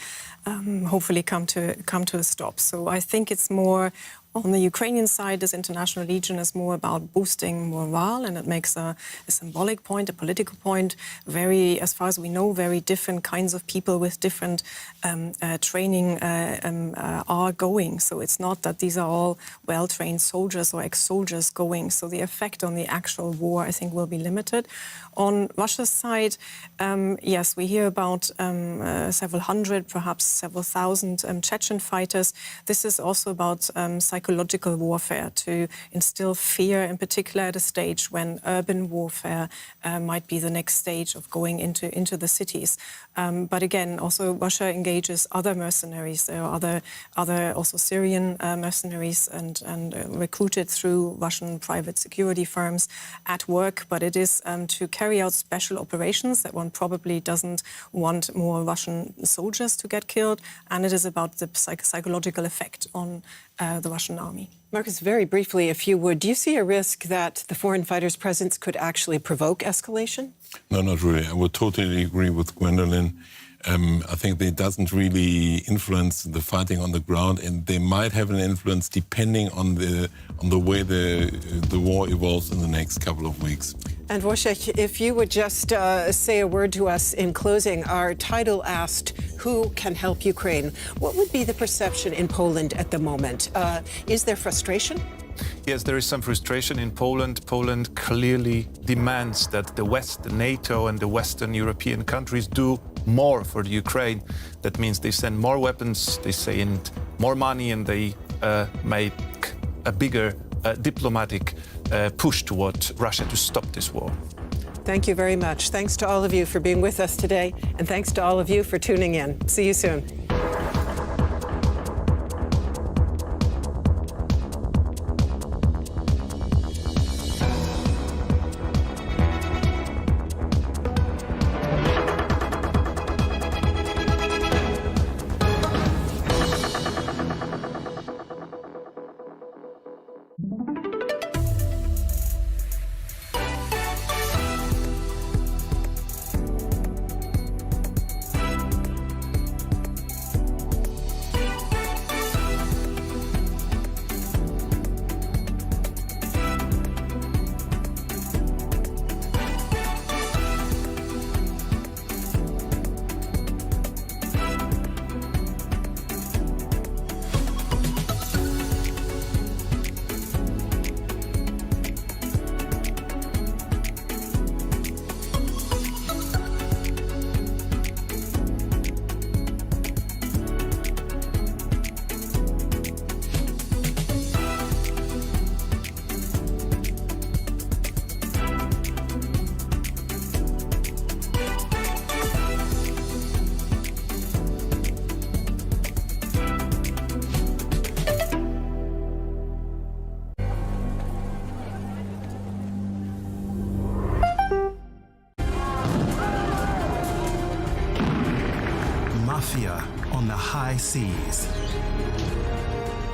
Speaker 13: hopefully, come to a stop. So I think it's more on the Ukrainian side. This international legion is more about boosting morale, and it makes a symbolic point, a political point. Very, as far as we know, very different kinds of people with different training are going. So it's not that these are all well-trained soldiers or ex-soldiers going. So the effect on the actual war, I think, will be limited. On Russia's side, yes, we hear about several hundred, perhaps several thousand Chechen fighters. This is also about psychological warfare, to instill fear, in particular at a stage when urban warfare might be the next stage of going into the cities. But again, also Russia engages other mercenaries. There are other also Syrian mercenaries and recruited through Russian private security firms at work. But it is to carry out special operations that one probably doesn't want more Russian soldiers to get killed. And it is about the psychological effect on the Russian army.
Speaker 5: Marcus, very briefly, if you would, do you see a risk that the foreign fighters' presence could actually provoke escalation?
Speaker 4: No, not really. I would totally agree with Gwendolyn. I think it doesn't really influence the fighting on the ground, and they might have an influence depending on the way the war evolves in the next couple of weeks.
Speaker 5: And Wojciech, if you would just say a word to us in closing. Our title asked, who can help Ukraine? What would be the perception in Poland at the moment? Is there frustration?
Speaker 14: Yes, there is some frustration in Poland. Poland clearly demands that the West, the NATO and the Western European countries do more for the Ukraine. That means they send more weapons, they send more money, and they make a bigger diplomatic push toward Russia to stop this war.
Speaker 5: Thank you very much. Thanks to all of you for being with us today, and thanks to all of you for tuning in. See you soon.
Speaker 16: On the high seas.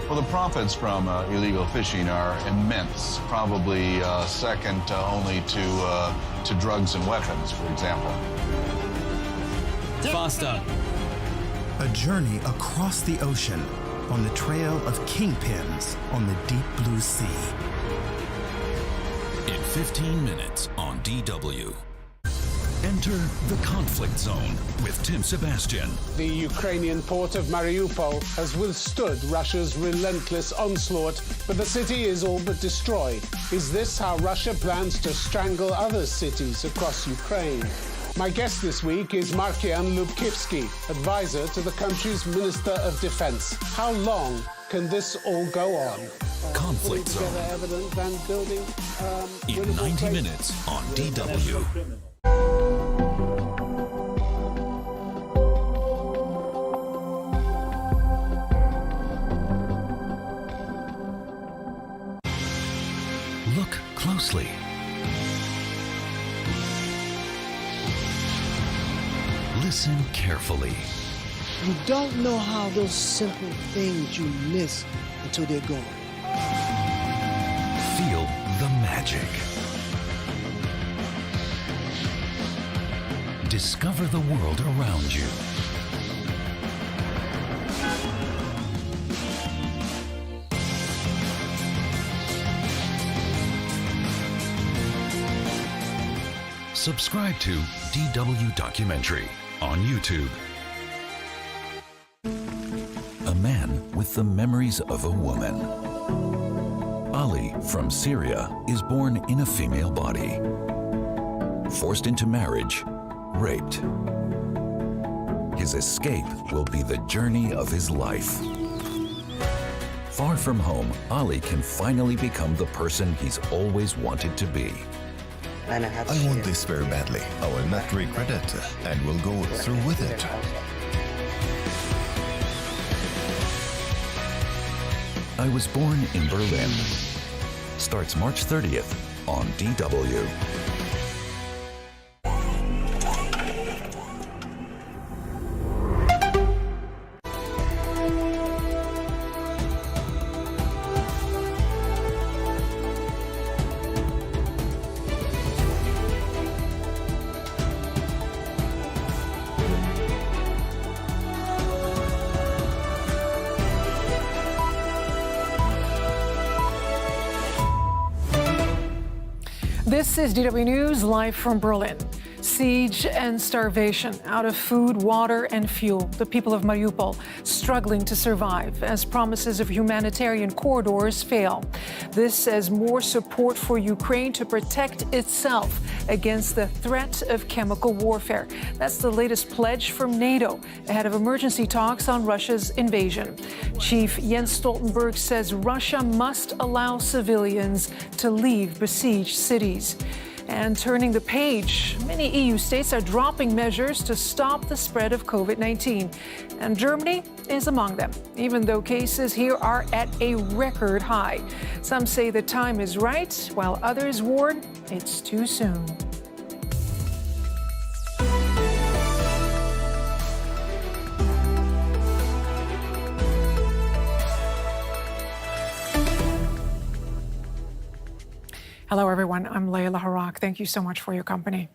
Speaker 19: Well, the profits from illegal fishing are immense, probably second only to drugs and weapons, for example.
Speaker 16: Faster. A journey across the ocean on the trail of kingpins on the deep blue sea.
Speaker 23: In 15 minutes on DW. Enter the conflict zone with Tim Sebastian.
Speaker 1: The Ukrainian port of Mariupol has withstood Russia's relentless onslaught, but the city is all but destroyed. Is this how Russia plans to strangle other cities across Ukraine? My guest this week is Markian Lubkivsky, advisor to the country's Minister of Defense. How long can this all go on?
Speaker 23: Conflict Zone. In 90 minutes on DW. Look closely. Listen carefully.
Speaker 8: You don't know how those simple things you miss until they're gone.
Speaker 23: Feel the magic. Discover the world around you. Subscribe to DW Documentary on YouTube. A man with the memories of a woman. Ali from Syria is born in a female body. Forced into marriage, raped. His escape will be the journey of his life. Far from home, Ali can finally become the person he's always wanted to be.
Speaker 12: I want this very badly. I will not regret it and will go through with it.
Speaker 23: I Was Born in Berlin. Starts March 30th on DW.
Speaker 20: This is DW News live from Berlin. Siege and starvation, out of food, water, and fuel. The people of Mariupol struggling to survive as promises of humanitarian corridors fail. This as more support for Ukraine to protect itself against the threat of chemical warfare. That's the latest pledge from NATO ahead of emergency talks on Russia's invasion. Chief Jens Stoltenberg says Russia must allow civilians to leave besieged cities. And turning the page, many EU states are dropping measures to stop the spread of COVID-19. And Germany is among them, even though cases here are at a record high. Some say the time is right, while others warn it's too soon. Hello, everyone. I'm Layla Harak. Thank you so much for your company.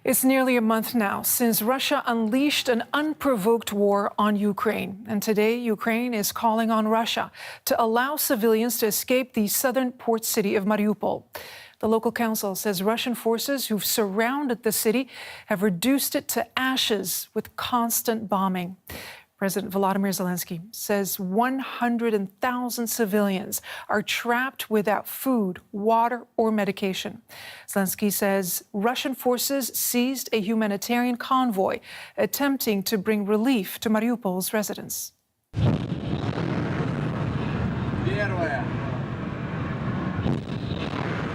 Speaker 20: It's nearly a month now since Russia unleashed an unprovoked war on Ukraine. And today, Ukraine is calling on Russia to allow civilians to escape the southern port city of Mariupol. The local council says Russian forces who've surrounded the city have reduced it to ashes with constant bombing. President Volodymyr Zelensky says 100,000 civilians are trapped without food, water, or medication. Zelensky says Russian forces seized a humanitarian convoy attempting to bring relief to Mariupol's residents.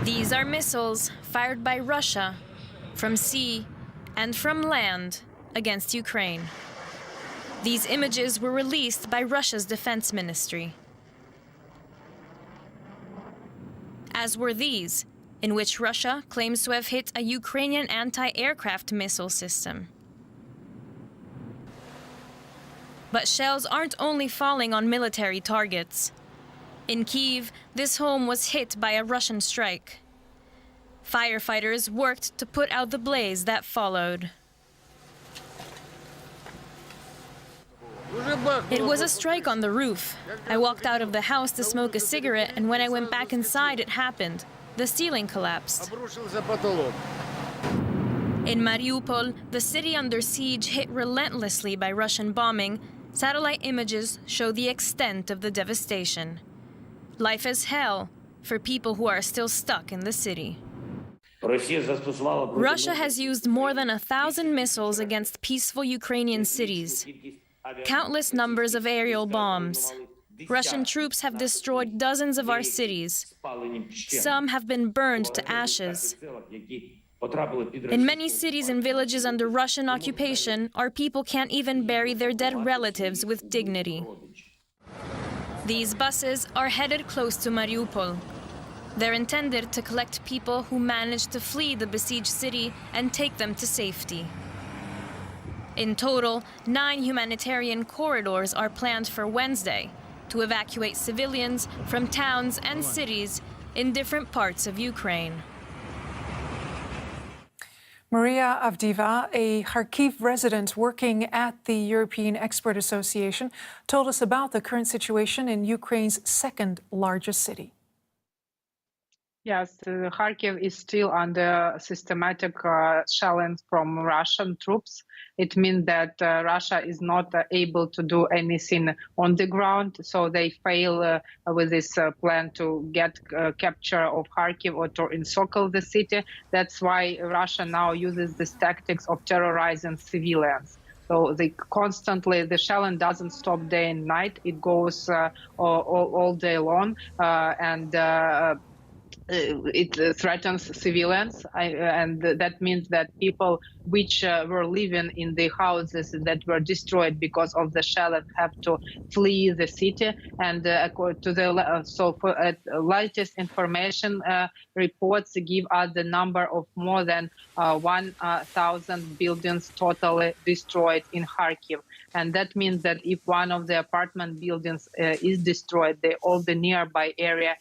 Speaker 21: These are missiles fired by Russia from sea and from land against Ukraine. These images were released by Russia's defense ministry. As were these, in which Russia claims to have hit a Ukrainian anti-aircraft missile system. But shells aren't only falling on military targets. In Kiev, this home was hit by a Russian strike. Firefighters worked to put out the blaze that followed. It was a strike on the roof. I walked out of the house to smoke a cigarette, and when I went back inside, it happened. The ceiling collapsed. In Mariupol, the city under siege hit relentlessly by Russian bombing, satellite images show the extent of the devastation. Life is hell for people who are still stuck in the city. Russia has used more than 1,000 missiles against peaceful Ukrainian cities. Countless numbers of aerial bombs. Russian troops have destroyed dozens of our cities. Some have been burned to ashes. In many cities and villages under Russian occupation, our people can't even bury their dead relatives with dignity. These buses are headed close to Mariupol. They're intended to collect people who managed to flee the besieged city and take them to safety. In total, 9 humanitarian corridors are planned for Wednesday to evacuate civilians from towns and cities in different parts of Ukraine.
Speaker 20: Maria Avdiva, a Kharkiv resident working at the European Expert Association, told us about the current situation in Ukraine's second largest city.
Speaker 2: Yes, Kharkiv is still under systematic shelling from Russian troops. It means that Russia is not able to do anything on the ground, so they fail with this plan to get capture of Kharkiv or to encircle the city. That's why Russia now uses these tactics of terrorizing civilians. So the shelling doesn't stop day and night. It goes all day long, and it threatens civilians, and that means that people which were living in the houses that were destroyed because of the shelling have to flee the city. And according to the latest information, reports give us the number of more than 1,000 buildings totally destroyed in Kharkiv. And that means that if one of the apartment buildings is destroyed, all the nearby area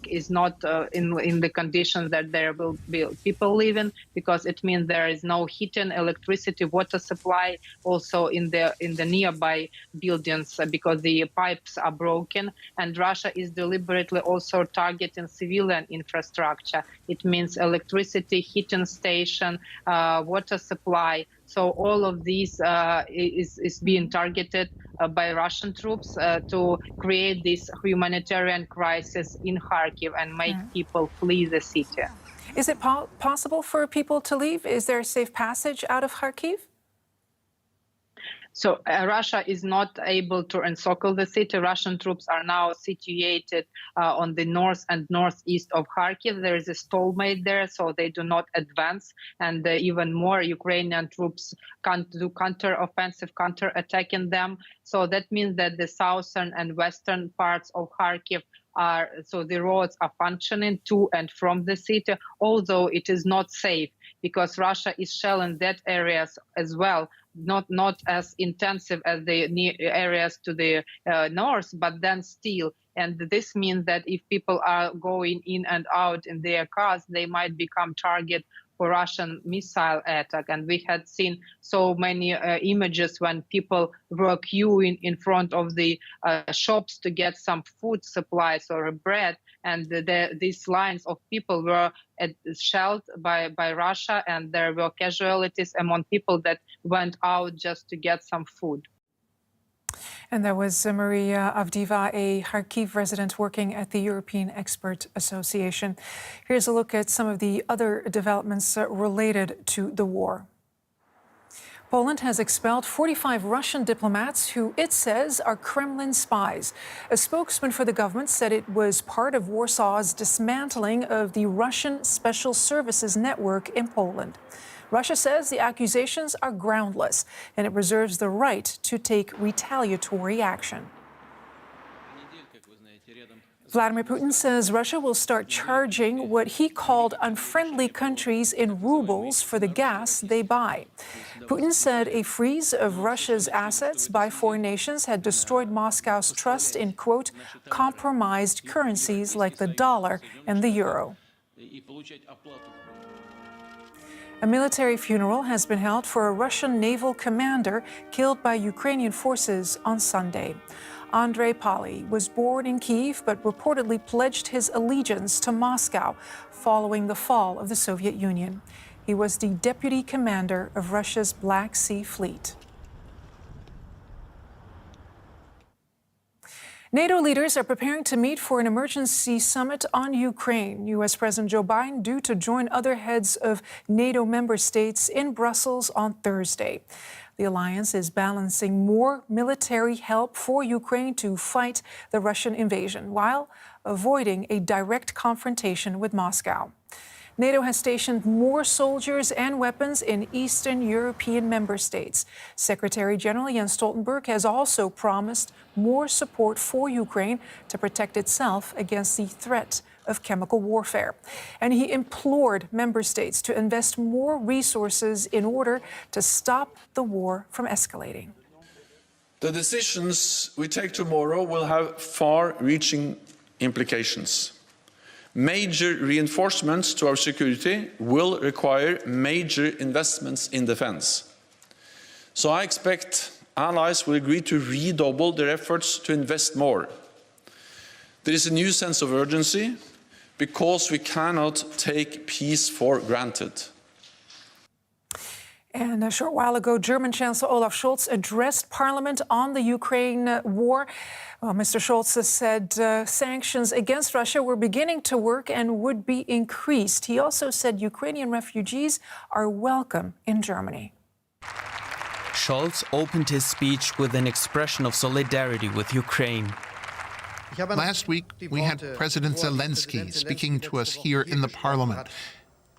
Speaker 2: is not in the conditions that there will be people living, because it means there is no heating, electricity, water supply also in the nearby buildings because the pipes are broken. And Russia is deliberately also targeting civilian infrastructure. It means electricity, heating station, water supply. So all of these is being targeted by Russian troops to create this humanitarian crisis in Kharkiv and make people flee the city.
Speaker 20: Is it possible for people to leave? Is there a safe passage out of Kharkiv?
Speaker 2: So Russia is not able to encircle the city. Russian troops are now situated on the north and northeast of Kharkiv. There is a stalemate there, so they do not advance. And even more, Ukrainian troops can't do counter-offensive, counter-attacking them. So that means that the southern and western parts of Kharkiv so the roads are functioning to and from the city, although it is not safe because Russia is shelling that areas as well, not as intensive as the areas to the north, but then still. And this means that if people are going in and out in their cars, they might become target for Russian missile attack. And we had seen so many images when people were queuing in front of the shops to get some food supplies or bread. And these lines of people were shelled by Russia, and there were casualties among people that went out just to get some food.
Speaker 20: And that was Maria Avdiva, a Kharkiv resident working at the European Expert Association. Here's a look at some of the other developments related to the war. Poland has expelled 45 Russian diplomats who it says are Kremlin spies. A spokesman for the government said it was part of Warsaw's dismantling of the Russian Special Services network in Poland. Russia says the accusations are groundless, and it reserves the right to take retaliatory action. Vladimir Putin says Russia will start charging what he called unfriendly countries in rubles for the gas they buy. Putin said a freeze of Russia's assets by foreign nations had destroyed Moscow's trust in, quote, compromised currencies like the dollar and the euro. A military funeral has been held for a Russian naval commander killed by Ukrainian forces on Sunday. Andrei Pali was born in Kiev but reportedly pledged his allegiance to Moscow following the fall of the Soviet Union. He was the deputy commander of Russia's Black Sea Fleet. NATO leaders are preparing to meet for an emergency summit on Ukraine. U.S. President Joe Biden due to join other heads of NATO member states in Brussels on Thursday. The alliance is balancing more military help for Ukraine to fight the Russian invasion while avoiding a direct confrontation with Moscow. NATO has stationed more soldiers and weapons in Eastern European member states. Secretary General Jens Stoltenberg has also promised more support for Ukraine to protect itself against the threat of chemical warfare. And he implored member states to invest more resources in order to stop the war from escalating.
Speaker 3: The decisions we take tomorrow will have far-reaching implications. Major reinforcements to our security will require major investments in defense. So I expect allies will agree to redouble their efforts to invest more. There is a new sense of urgency because we cannot take peace for granted.
Speaker 20: And a short while ago, German Chancellor Olaf Scholz addressed Parliament on the Ukraine war. Well, Mr. Scholz has said sanctions against Russia were beginning to work and would be increased. He also said Ukrainian refugees are welcome in Germany.
Speaker 9: Scholz opened his speech with an expression of solidarity with Ukraine.
Speaker 11: Last week, we had President Zelensky speaking to us here in the Parliament.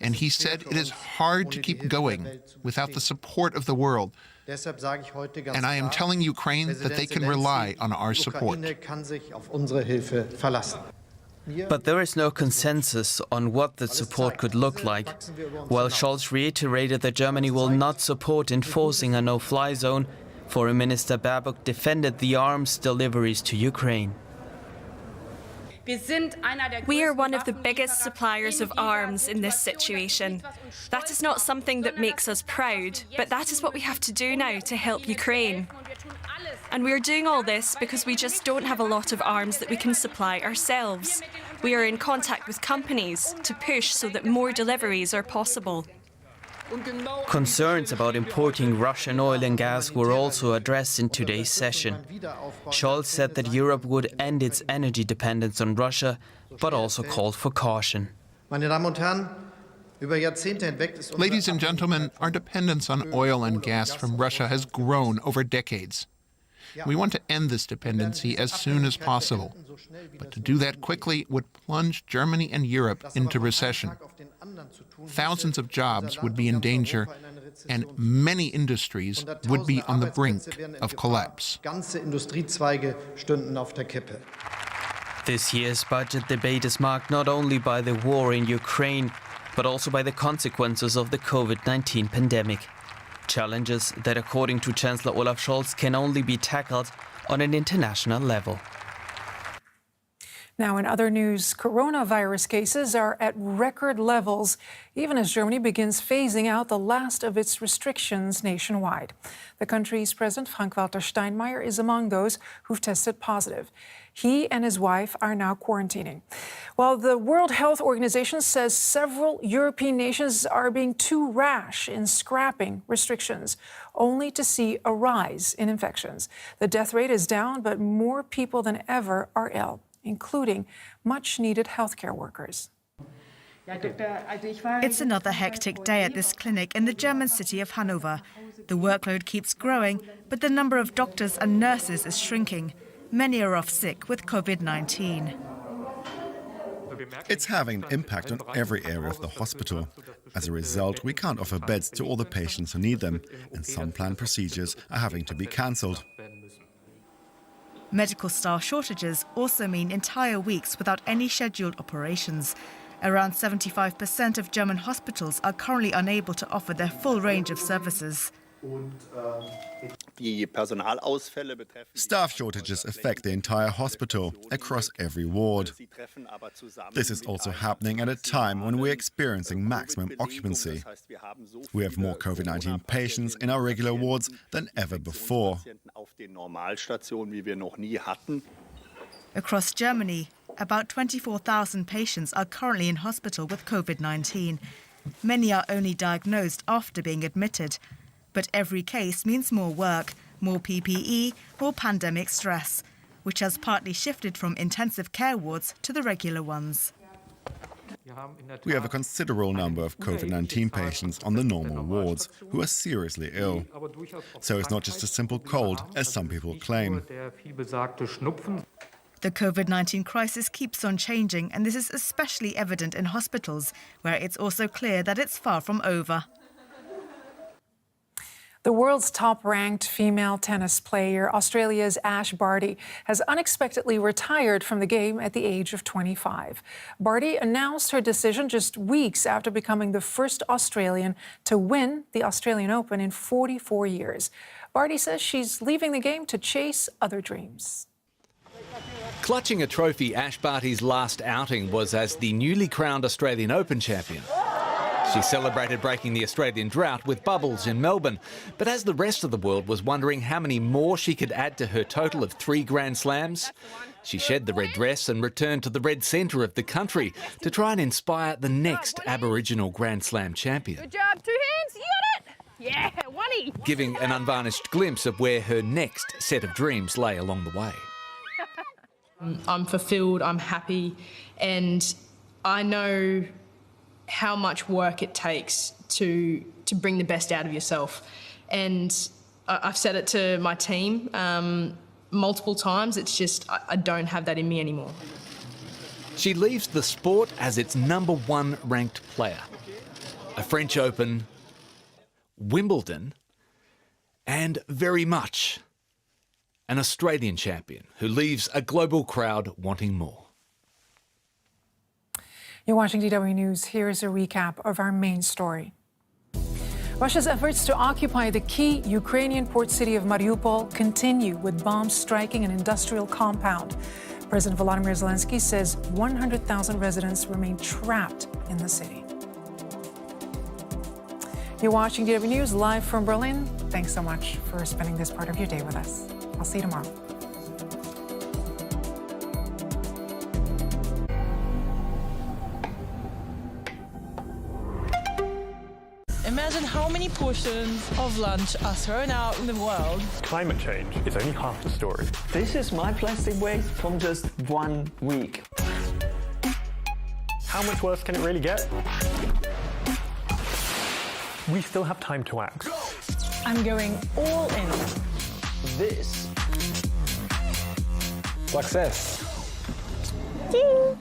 Speaker 11: And he said it is hard to keep going without the support of the world. And I am telling Ukraine that they can rely on our support.
Speaker 9: But there is no consensus on what that support could look like. While Scholz reiterated that Germany will not support enforcing a no-fly zone, Foreign Minister Baerbock defended the arms deliveries to Ukraine.
Speaker 21: We are one of the biggest suppliers of arms in this situation. That is not something that makes us proud, but that is what we have to do now to help Ukraine. And we are doing all this because we just don't have a lot of arms that we can supply ourselves. We are in contact with companies to push so that more deliveries are possible.
Speaker 9: Concerns about importing Russian oil and gas were also addressed in today's session. Scholz said that Europe would end its energy dependence on Russia, but also called for caution.
Speaker 11: Ladies and gentlemen, our dependence on oil and gas from Russia has grown over decades. We want to end this dependency as soon as possible. But to do that quickly would plunge Germany and Europe into recession. Thousands of jobs would be in danger, and many industries would be on the brink of collapse.
Speaker 9: This year's budget debate is marked not only by the war in Ukraine, but also by the consequences of the COVID-19 pandemic. Challenges that, according to Chancellor Olaf Scholz, can only be tackled on an international level.
Speaker 20: Now, in other news, coronavirus cases are at record levels, even as Germany begins phasing out the last of its restrictions nationwide. The country's President Frank-Walter Steinmeier is among those who've tested positive. He and his wife are now quarantining. While the World Health Organization says several European nations are being too rash in scrapping restrictions, only to see a rise in infections. The death rate is down, but more people than ever are ill, including much-needed healthcare workers.
Speaker 22: It's another hectic day at this clinic in the German city of Hanover. The workload keeps growing, but the number of doctors and nurses is shrinking. Many are off sick with COVID-19.
Speaker 24: It's having an impact on every area of the hospital. As a result, we can't offer beds to all the patients who need them, and some planned procedures are having to be cancelled.
Speaker 22: Medical staff shortages also mean entire weeks without any scheduled operations. Around 75% of German hospitals are currently unable to offer their full range of services.
Speaker 24: Staff shortages affect the entire hospital, across every ward. This is also happening at a time when we're experiencing maximum occupancy. We have more COVID-19 patients in our regular wards than ever before.
Speaker 22: Across Germany, about 24,000 patients are currently in hospital with COVID-19. Many are only diagnosed after being admitted. But every case means more work, more PPE, more pandemic stress, which has partly shifted from intensive care wards to the regular ones.
Speaker 24: We have a considerable number of COVID-19 patients on the normal wards who are seriously ill. So it's not just a simple cold, as some people claim.
Speaker 22: The COVID-19 crisis keeps on changing, and this is especially evident in hospitals, where it's also clear that it's far from over.
Speaker 20: The world's top-ranked female tennis player, Australia's Ash Barty, has unexpectedly retired from the game at the age of 25. Barty announced her decision just weeks after becoming the first Australian to win the Australian Open in 44 years. Barty says she's leaving the game to chase other dreams.
Speaker 6: Clutching a trophy, Ash Barty's last outing was as the newly crowned Australian Open champion. She celebrated breaking the Australian drought with bubbles in Melbourne. But as the rest of the world was wondering how many more she could add to her total of 3 Grand Slams, she shed the red dress and returned to the red centre of the country to try and inspire the next Aboriginal Grand Slam champion.
Speaker 10: Good job, 2 hands, you got it! Yeah, one-y!
Speaker 6: Giving an unvarnished glimpse of where her next set of dreams lay along the way.
Speaker 15: I'm fulfilled, I'm happy, and I know how much work it takes to bring the best out of yourself. And I've said it to my team multiple times, it's just I don't have that in me anymore.
Speaker 6: She leaves the sport as its #1 ranked player. A French Open, Wimbledon, and very much an Australian champion who leaves a global crowd wanting more.
Speaker 20: You're watching DW News. Here's a recap of our main story. Russia's efforts to occupy the key Ukrainian port city of Mariupol continue, with bombs striking an industrial compound. President Volodymyr Zelensky says 100,000 residents remain trapped in the city. You're watching DW News live from Berlin. Thanks so much for spending this part of your day with us. I'll see you tomorrow.
Speaker 18: Imagine how many portions of lunch are thrown out in the world.
Speaker 25: Climate change is only half the story.
Speaker 26: This is my plastic waste from just 1 week.
Speaker 25: How much worse can it really get? We still have time to act.
Speaker 18: I'm going all in.
Speaker 26: This.
Speaker 25: Success.
Speaker 18: Ding.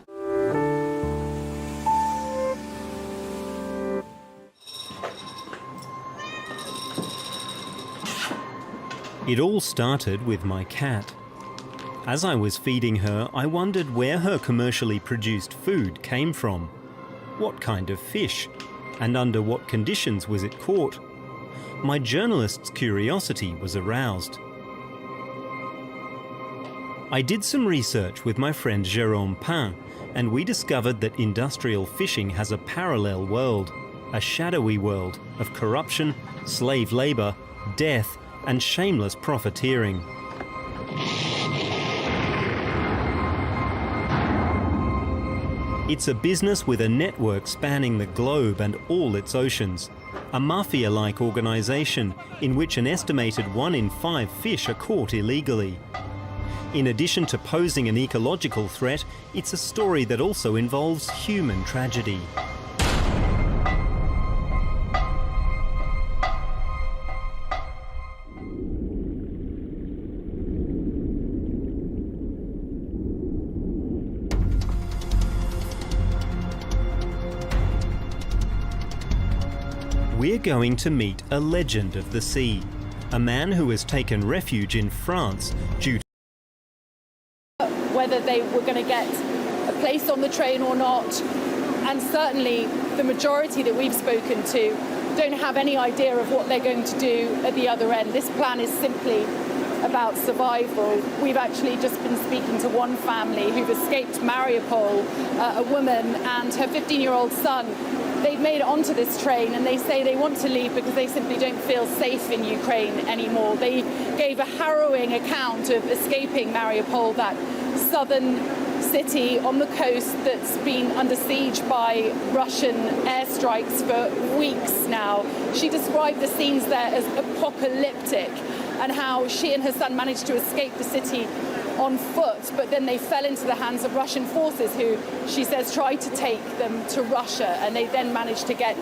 Speaker 27: It all started with my cat. As I was feeding her, I wondered where her commercially produced food came from. What kind of fish? And under what conditions was it caught? My journalist's curiosity was aroused. I did some research with my friend Jérôme Pin, and we discovered that industrial fishing has a parallel world, a shadowy world of corruption, slave labour, death, and shameless profiteering. It's a business with a network spanning the globe and all its oceans, a mafia-like organisation in which an estimated 1 in 5 fish are caught illegally. In addition to posing an ecological threat, it's a story that also involves human tragedy. We're going to meet a legend of the sea, a man who has taken refuge in France due to
Speaker 28: whether they were going to get a place on the train or not, and certainly the majority that we've spoken to don't have any idea of what they're going to do at the other end. This plan is simply about survival. We've actually just been speaking to one family who've escaped Mariupol, a woman and her 15-year-old son. They've made it onto this train and they say they want to leave because they simply don't feel safe in Ukraine anymore. They gave a harrowing account of escaping Mariupol, that southern city on the coast that's been under siege by Russian airstrikes for weeks now. She described the scenes there as apocalyptic and how she and her son managed to escape the city on foot, but then they fell into the hands of Russian forces who, she says, tried to take them to Russia, and they then managed to get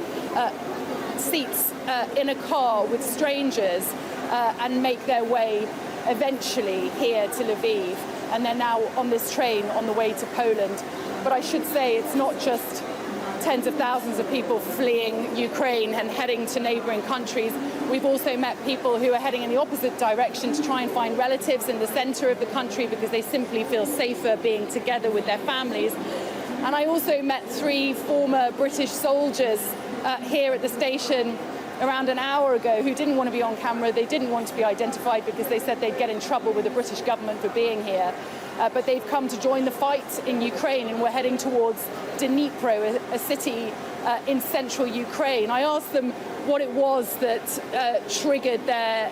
Speaker 28: seats in a car with strangers and make their way eventually here to Lviv, and they're now on this train on the way to Poland. But I should say it's not just tens of thousands of people fleeing Ukraine and heading to neighbouring countries. We've also met people who are heading in the opposite direction to try and find relatives in the centre of the country because they simply feel safer being together with their families. And I also met 3 former British soldiers here at the station around an hour ago who didn't want to be on camera. They didn't want to be identified because they said they'd get in trouble with the British government for being here. But they've come to join the fight in Ukraine, and we're heading towards Dnipro, a city in central Ukraine. I asked them what it was that triggered their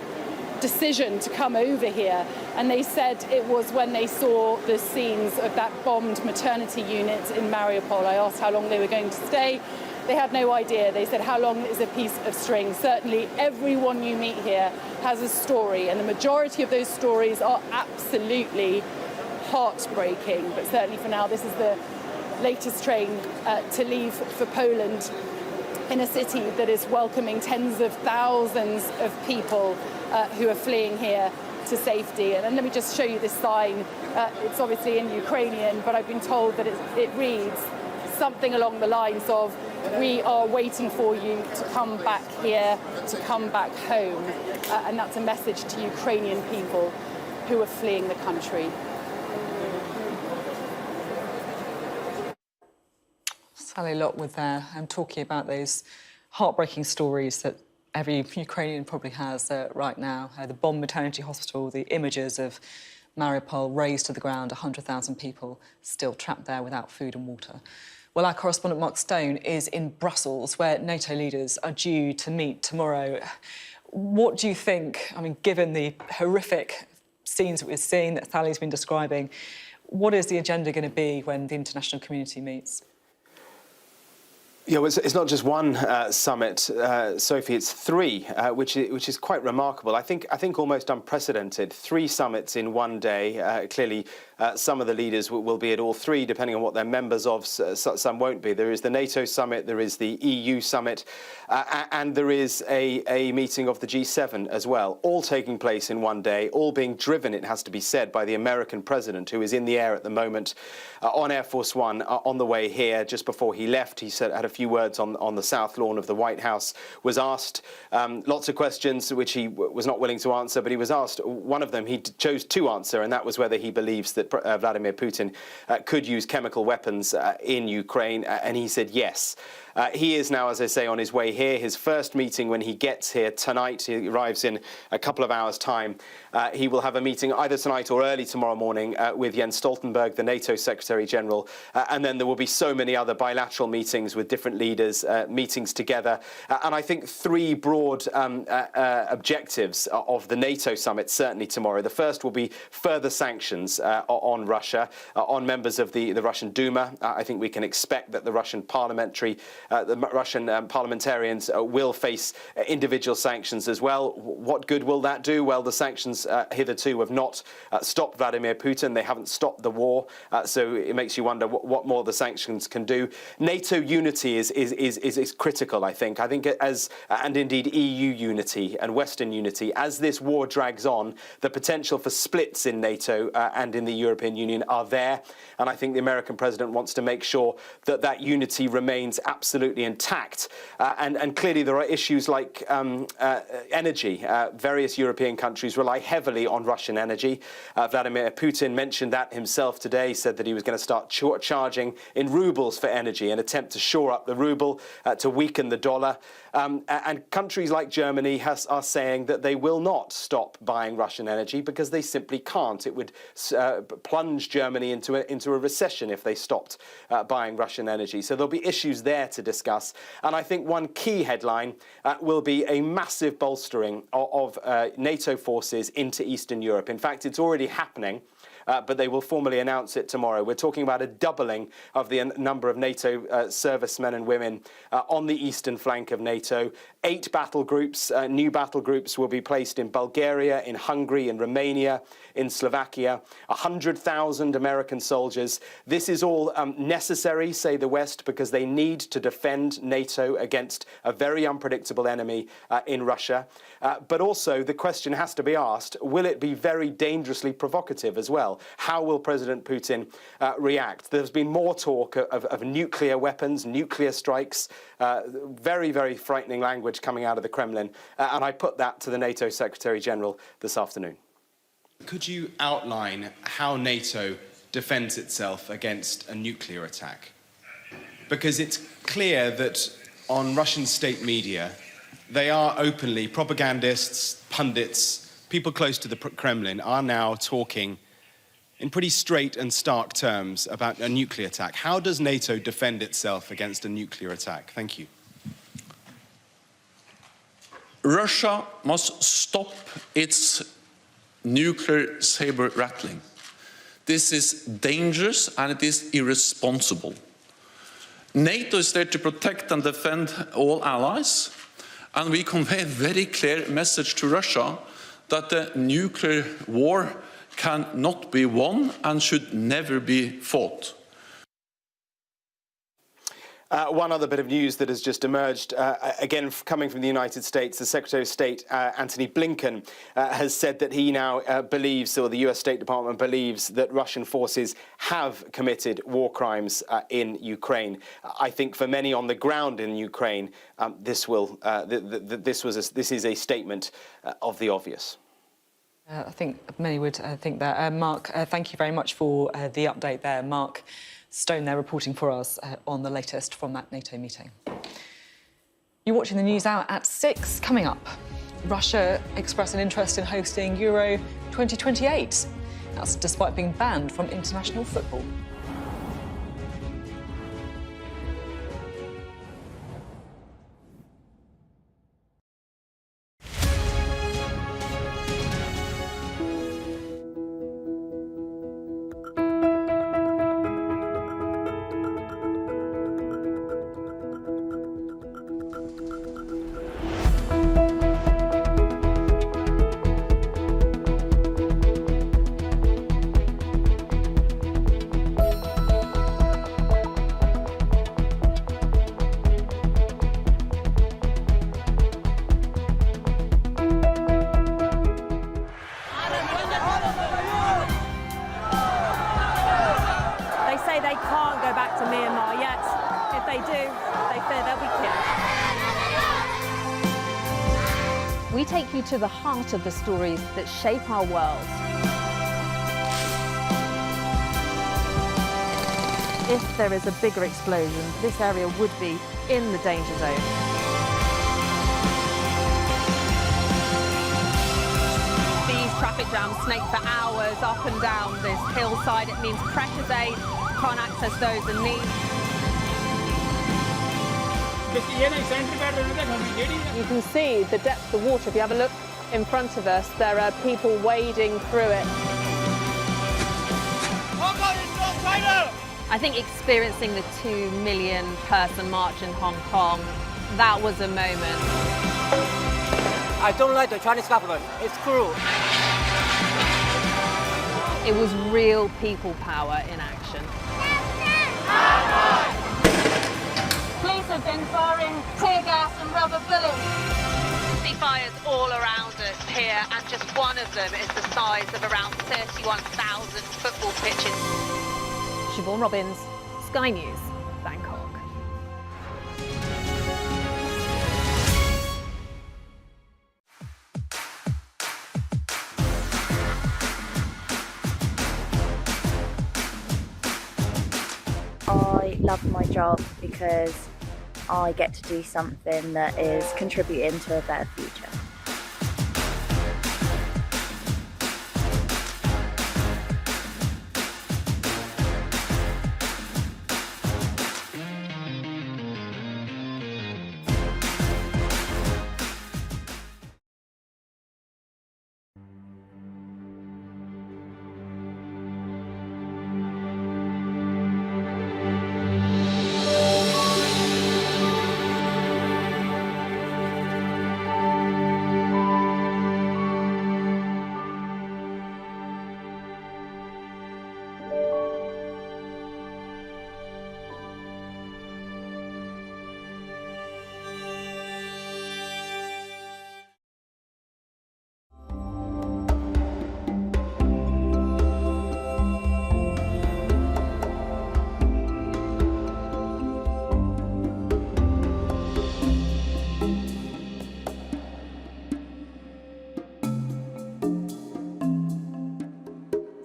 Speaker 28: decision to come over here, and they said it was when they saw the scenes of that bombed maternity unit in Mariupol. I asked how long they were going to stay. They had no idea. They said, how long is a piece of string? Certainly everyone you meet here has a story, and the majority of those stories are absolutely heartbreaking. But certainly for now, this is the latest train to leave for Poland, in a city that is welcoming tens of thousands of people who are fleeing here to safety. And let me just show you this sign. It's obviously in Ukrainian, but I've been told that it reads something along the lines of, we are waiting for you to come back here, to come back home. And that's a message to Ukrainian people who are fleeing the country.
Speaker 4: Sally Lockwood there. I'm talking about those heartbreaking stories that every Ukrainian probably has right now. The bombed maternity hospital, the images of Mariupol razed to the ground, 100,000 people still trapped there without food and water. Well, our correspondent Mark Stone is in Brussels, where NATO leaders are due to meet tomorrow. What do you think, I mean, given the horrific scenes that we're seeing that Sally's been describing, what is the agenda going to be when the international community meets?
Speaker 5: Yeah, well, it's not just one summit, Sophie. It's 3, which is quite remarkable. I think almost unprecedented. 3 summits in one day. Clearly, some of the leaders will be at all 3, depending on what they're members of. Some won't be. There is the NATO summit, there is the EU summit, and there is a meeting of the G7 as well. All taking place in one day, all being driven, it has to be said, by the American president, who is in the air at the moment on Air Force One on the way here. Just before he left, he had a few words on the South Lawn of the White House, was asked lots of questions which he was not willing to answer, but he was asked one of them he chose to answer, and that was whether he believes that Vladimir Putin could use chemical weapons in Ukraine, and he said yes. He is now, as I say, on his way here. His first meeting when he gets here tonight. He arrives in a couple of hours' time. He will have a meeting either tonight or early tomorrow morning with Jens Stoltenberg, the NATO Secretary General. And then there will be so many other bilateral meetings with different leaders, meetings together. And I think 3 broad objectives of the NATO summit, certainly tomorrow. The first will be further sanctions on Russia, on members of the Russian Duma. I think we can expect that the Russian parliamentarians will face individual sanctions as well. What good will that do? Well, the sanctions hitherto have not stopped Vladimir Putin. They haven't stopped the war. So it makes you wonder what more the sanctions can do. NATO unity is critical, I think. And indeed EU unity and Western unity. As this war drags on, the potential for splits in NATO and in the European Union are there. And I think the American president wants to make sure that that unity remains absolutely intact. And clearly there are issues like energy. Various European countries rely heavily on Russian energy. Vladimir Putin mentioned that himself today, said that he was going to start charging in rubles for energy, an attempt to shore up up the ruble, to weaken the dollar. And countries like Germany are saying that they will not stop buying Russian energy because they simply can't. It would plunge Germany into a recession if they stopped buying Russian energy. So there'll be issues there to discuss. And I think one key headline will be a massive bolstering of NATO forces into Eastern Europe. In fact, it's already happening. But they will formally announce it tomorrow. We're talking about a doubling of the number of NATO servicemen and women on the eastern flank of NATO. 8 battle groups, new battle groups will be placed in Bulgaria, in Hungary, in Romania, in Slovakia. 100,000 American soldiers. This is all necessary, say the West, because they need to defend NATO against a very unpredictable enemy in Russia. But also the question has to be asked, will it be very dangerously provocative as well? How will President Putin react? There's been more talk of nuclear weapons, nuclear strikes, very, very frightening language coming out of the Kremlin. And I put that to the NATO Secretary General this afternoon.
Speaker 1: Could you outline how NATO defends itself against a nuclear attack? Because it's clear that on Russian state media, they are openly, propagandists, pundits, people close to the Kremlin are now talking in pretty straight and stark terms about a nuclear attack. How does NATO defend itself against a nuclear attack? Thank you.
Speaker 3: Russia must stop its nuclear saber rattling. This is dangerous and it is irresponsible. NATO is there to protect and defend all allies, and we convey a very clear message to Russia that the nuclear war cannot be won and should never be fought.
Speaker 5: One other bit of news that has just emerged, again coming from the United States, the Secretary of State, Antony Blinken, has said that he now believes, or the US State Department believes, that Russian forces have committed war crimes in Ukraine. I think for many on the ground in Ukraine, this is a statement of the obvious.
Speaker 4: I think many would think that. Mark, thank you very much for the update there. Mark Stone there reporting for us on the latest from that NATO meeting. You're watching the News Hour at 6. Coming up, Russia expressed an interest in hosting Euro 2028. That's despite being banned from international football.
Speaker 7: We take you to the heart of the stories that shape our world. If there is a bigger explosion, this area would be in the danger zone.
Speaker 10: These traffic jams snake for hours up and down this hillside. It means pressures aid can't access those in need.
Speaker 7: You can see the depth of the water. If you have a look in front of us, there are people wading through it.
Speaker 10: I think experiencing the 2 million person march in Hong Kong, that was a moment.
Speaker 8: I don't like the Chinese government. It's cruel.
Speaker 10: It was real people power in action.
Speaker 7: Police have been firing tear gas and rubber bullets.
Speaker 10: See fires all around us here, and just one of them is the size of around 31,000 football pitches.
Speaker 7: Siobhan Robbins, Sky News, Bangkok.
Speaker 13: I love my job because
Speaker 2: I get to do something that is contributing to a better future.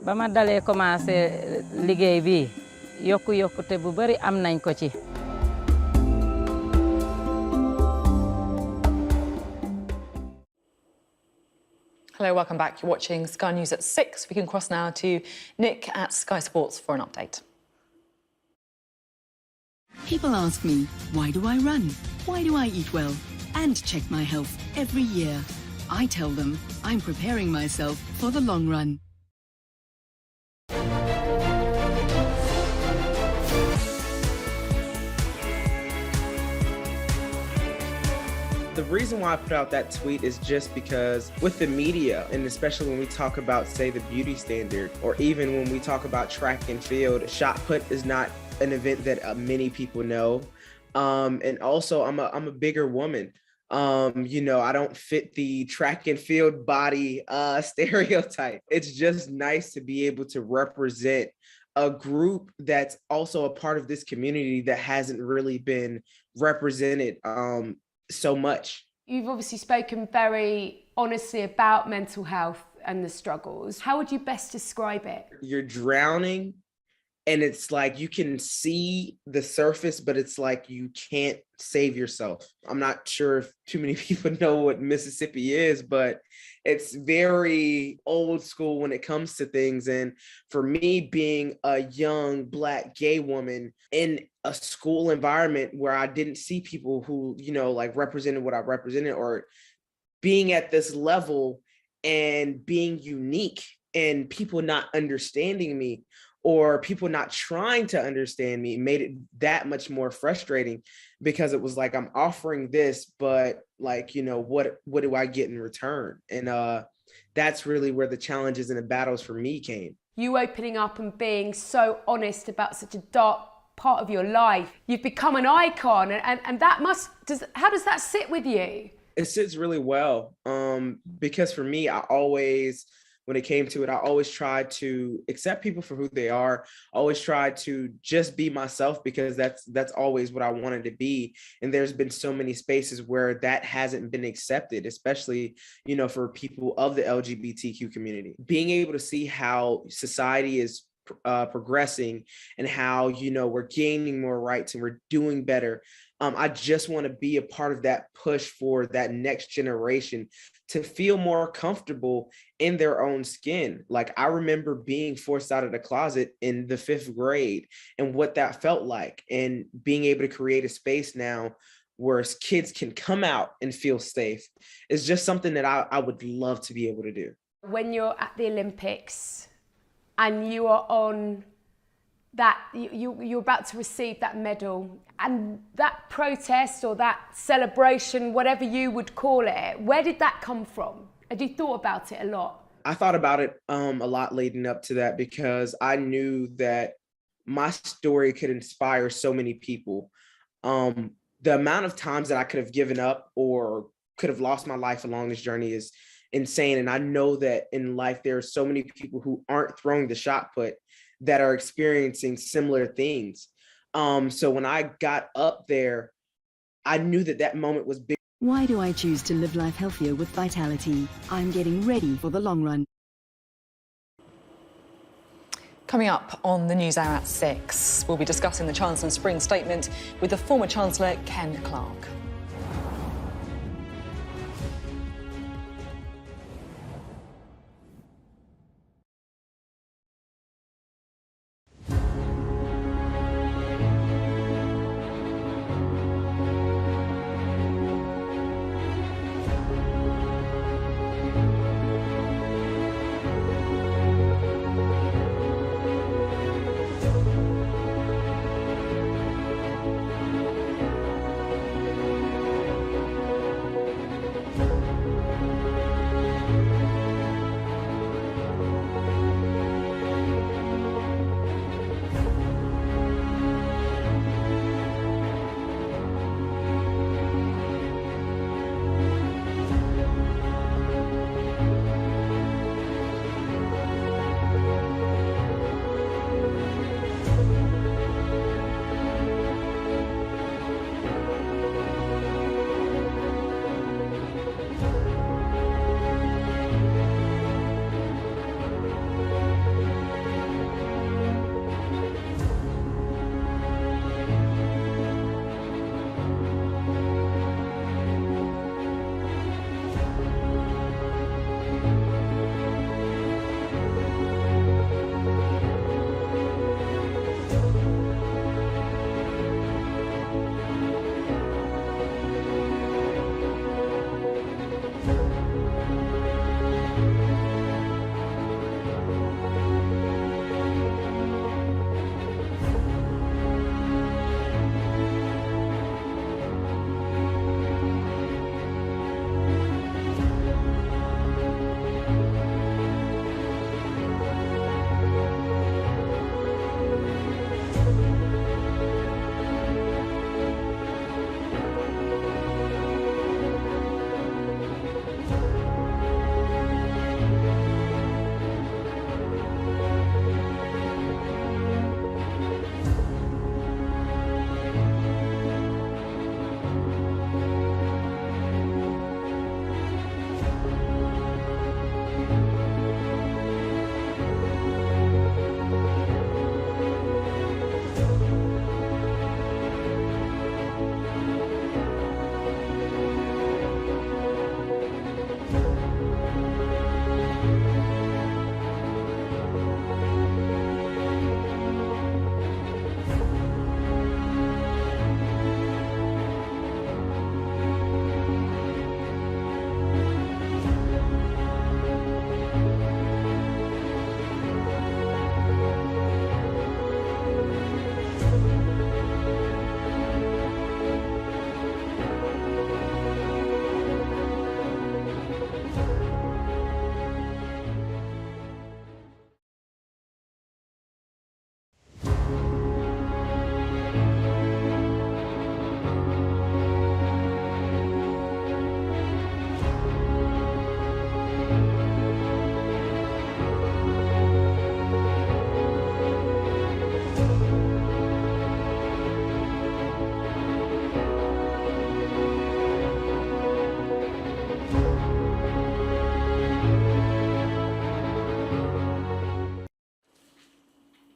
Speaker 12: ba ma dalee commencé liggéey bi yokkute bu bari am nañ ko ci.
Speaker 4: Hello, welcome back. You're watching Sky News at 6. We can cross now to Nick at Sky Sports for an update.
Speaker 13: People ask me, why do I run? Why do I eat well? And check my health every year. I tell them I'm preparing myself for the long run.
Speaker 14: The reason why I put out that tweet is just because with the media, and especially when we talk about, say, the beauty standard, or even when we talk about track and field, shot put is not an event that many people know. And also I'm a bigger woman. You know, I don't fit the track and field body stereotype. It's just nice to be able to represent a group that's also a part of this community that hasn't really been represented so much.
Speaker 16: You've obviously spoken very honestly about mental health and the struggles. How would you best describe it?
Speaker 14: You're drowning and it's like you can see the surface, but it's like you can't save yourself. I'm not sure if too many people know what Mississippi is, but it's very old school when it comes to things. And for me, being a young Black gay woman in a school environment where I didn't see people who, you know, like represented what I represented, or being at this level and being unique and people not understanding me, or people not trying to understand me, made it that much more frustrating, because it was like, I'm offering this, but like, you know, what do I get in return? And that's really where the challenges and the battles for me came.
Speaker 16: You opening up and being so honest about such a dark part of your life, you've become an icon, and that how does that sit with you?
Speaker 14: It sits really well, because for me, when it came to it, I always tried to accept people for who they are. I always tried to just be myself, because that's always what I wanted to be. And there's been so many spaces where that hasn't been accepted, especially, you know, for people of the LGBTQ community. Being able to see how society is progressing and how, you know, we're gaining more rights and we're doing better. I just want to be a part of that push for that next generation to feel more comfortable in their own skin. Like, I remember being forced out of the closet in the 5th grade and what that felt like, and being able to create a space now where kids can come out and feel safe is just something that I would love to be able to do.
Speaker 16: When you're at the Olympics and you are on that, you're about to receive that medal, and that protest or that celebration, whatever you would call it, where did that come from? Had you thought about it a lot?
Speaker 14: I thought about it a lot leading up to that, because I knew that my story could inspire so many people. The amount of times that I could have given up or could have lost my life along this journey is insane. And I know that in life, there are so many people who aren't throwing the shot put that are experiencing similar things. So when I got up there, I knew that moment was big.
Speaker 13: Why do I choose to live life healthier with Vitality? I'm getting ready for the long run.
Speaker 4: Coming up on the News Hour at 6, we'll be discussing the Chancellor's spring statement with the former Chancellor Ken Clarke.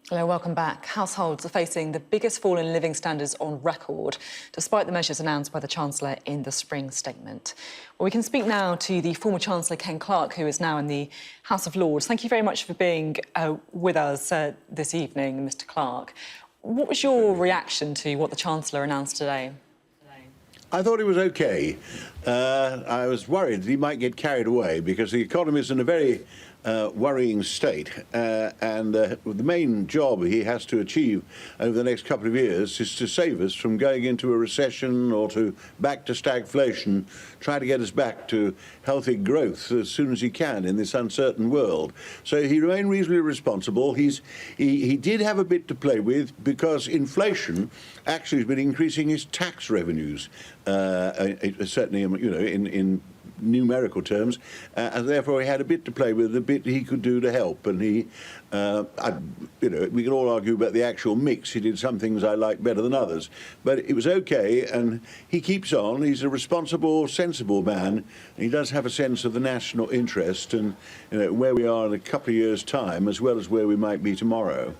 Speaker 4: Hello, welcome back. Households are facing the biggest fall in living standards on record, despite the measures announced by the Chancellor in the spring statement. Well, we can speak now to the former Chancellor Ken Clarke, who is now in the House of Lords. Thank you very much for being with us this evening, Mr Clarke. What was your reaction to what the Chancellor announced today?
Speaker 9: I thought it was OK. I was worried that he might get carried away because the economy is in a very worrying state, and the main job he has to achieve over the next couple of years is to save us from going into a recession or back to stagflation, try to get us back to healthy growth as soon as he can in this uncertain world. So he remained reasonably responsible. He did have a bit to play with because inflation actually has been increasing his tax revenues, certainly, in numerical terms, and therefore he had a bit to play with, a bit he could do to help. And we can all argue about the actual mix. He did some things I like better than others, but it was okay. And he keeps on. He's a responsible, sensible man. He does have a sense of the national interest and where we are in a couple of years' time, as well as where we might be tomorrow.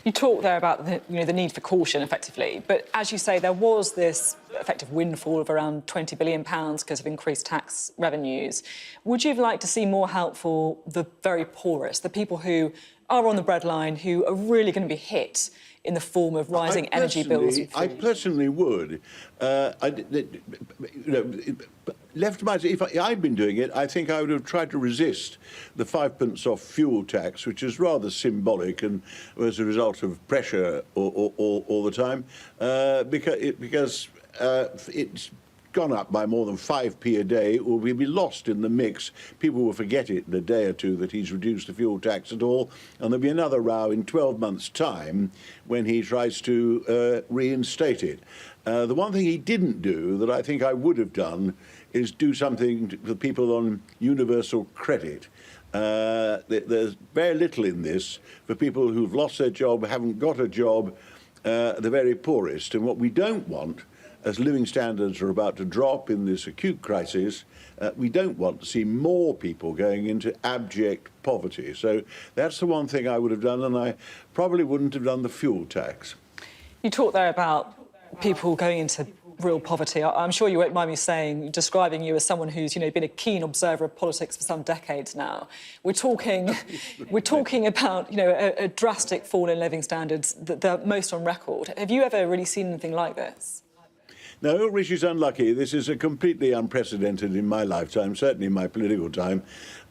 Speaker 4: You talk there about the need for caution, effectively, but as you say, there was this effective windfall of around £20 billion because of increased tax revenues. Would you have liked to see more help for the very poorest, the people who are on the breadline, who are really going to be hit in the form of rising energy bills?
Speaker 9: I personally would. Left to myself, if I'd been doing it, I think I would have tried to resist the 5p off fuel tax, which is rather symbolic and was a result of pressure all the time, because it's gone up by more than 5p a day, or we'll be lost in the mix. People will forget it in a day or two that he's reduced the fuel tax at all, and there'll be another row in 12 months' time when he tries to reinstate it. The one thing he didn't do that I think I would have done is do something for people on universal credit. There's very little in this for people who've lost their job, haven't got a job, the very poorest. And what we don't want, as living standards are about to drop in this acute crisis, we don't want to see more people going into abject poverty. So that's the one thing I would have done, and I probably wouldn't have done the fuel tax.
Speaker 4: You talk there about people going into real poverty. I'm sure you won't mind me describing you as someone who's, been a keen observer of politics for some decades now. We're talking about, a drastic fall in living standards, the most on record. Have you ever really seen anything like this?
Speaker 9: No, Rishi's unlucky. This is completely unprecedented in my lifetime, certainly in my political time.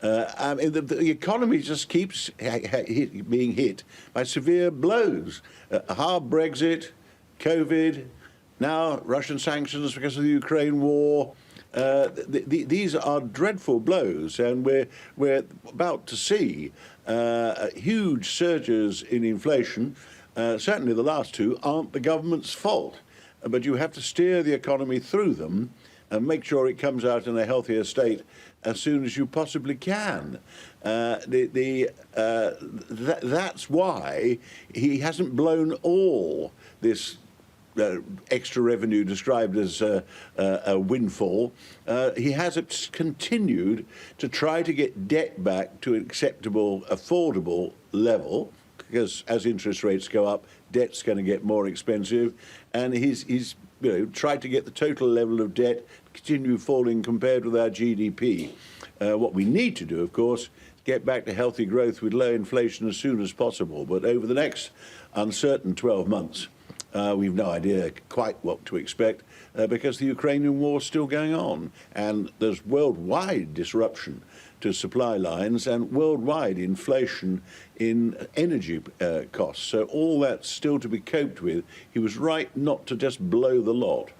Speaker 9: The economy just keeps being hit by severe blows. Hard Brexit, COVID, now Russian sanctions because of the Ukraine war. These are dreadful blows, and we're about to see huge surges in inflation. Certainly the last two aren't the government's fault, but you have to steer the economy through them and make sure it comes out in a healthier state as soon as you possibly can. That's why he hasn't blown all this extra revenue described as a windfall. He has continued to try to get debt back to an acceptable, affordable level, because as interest rates go up, debt's going to get more expensive, and he's tried to get the total level of debt continue falling compared with our GDP. What we need to do, of course, is get back to healthy growth with low inflation as soon as possible. But over the next uncertain 12 months, we've no idea quite what to expect because the Ukrainian war is still going on, and there's worldwide disruption to supply lines and worldwide inflation in energy costs. So all that's still to be coped with. He was right not to just blow the lot.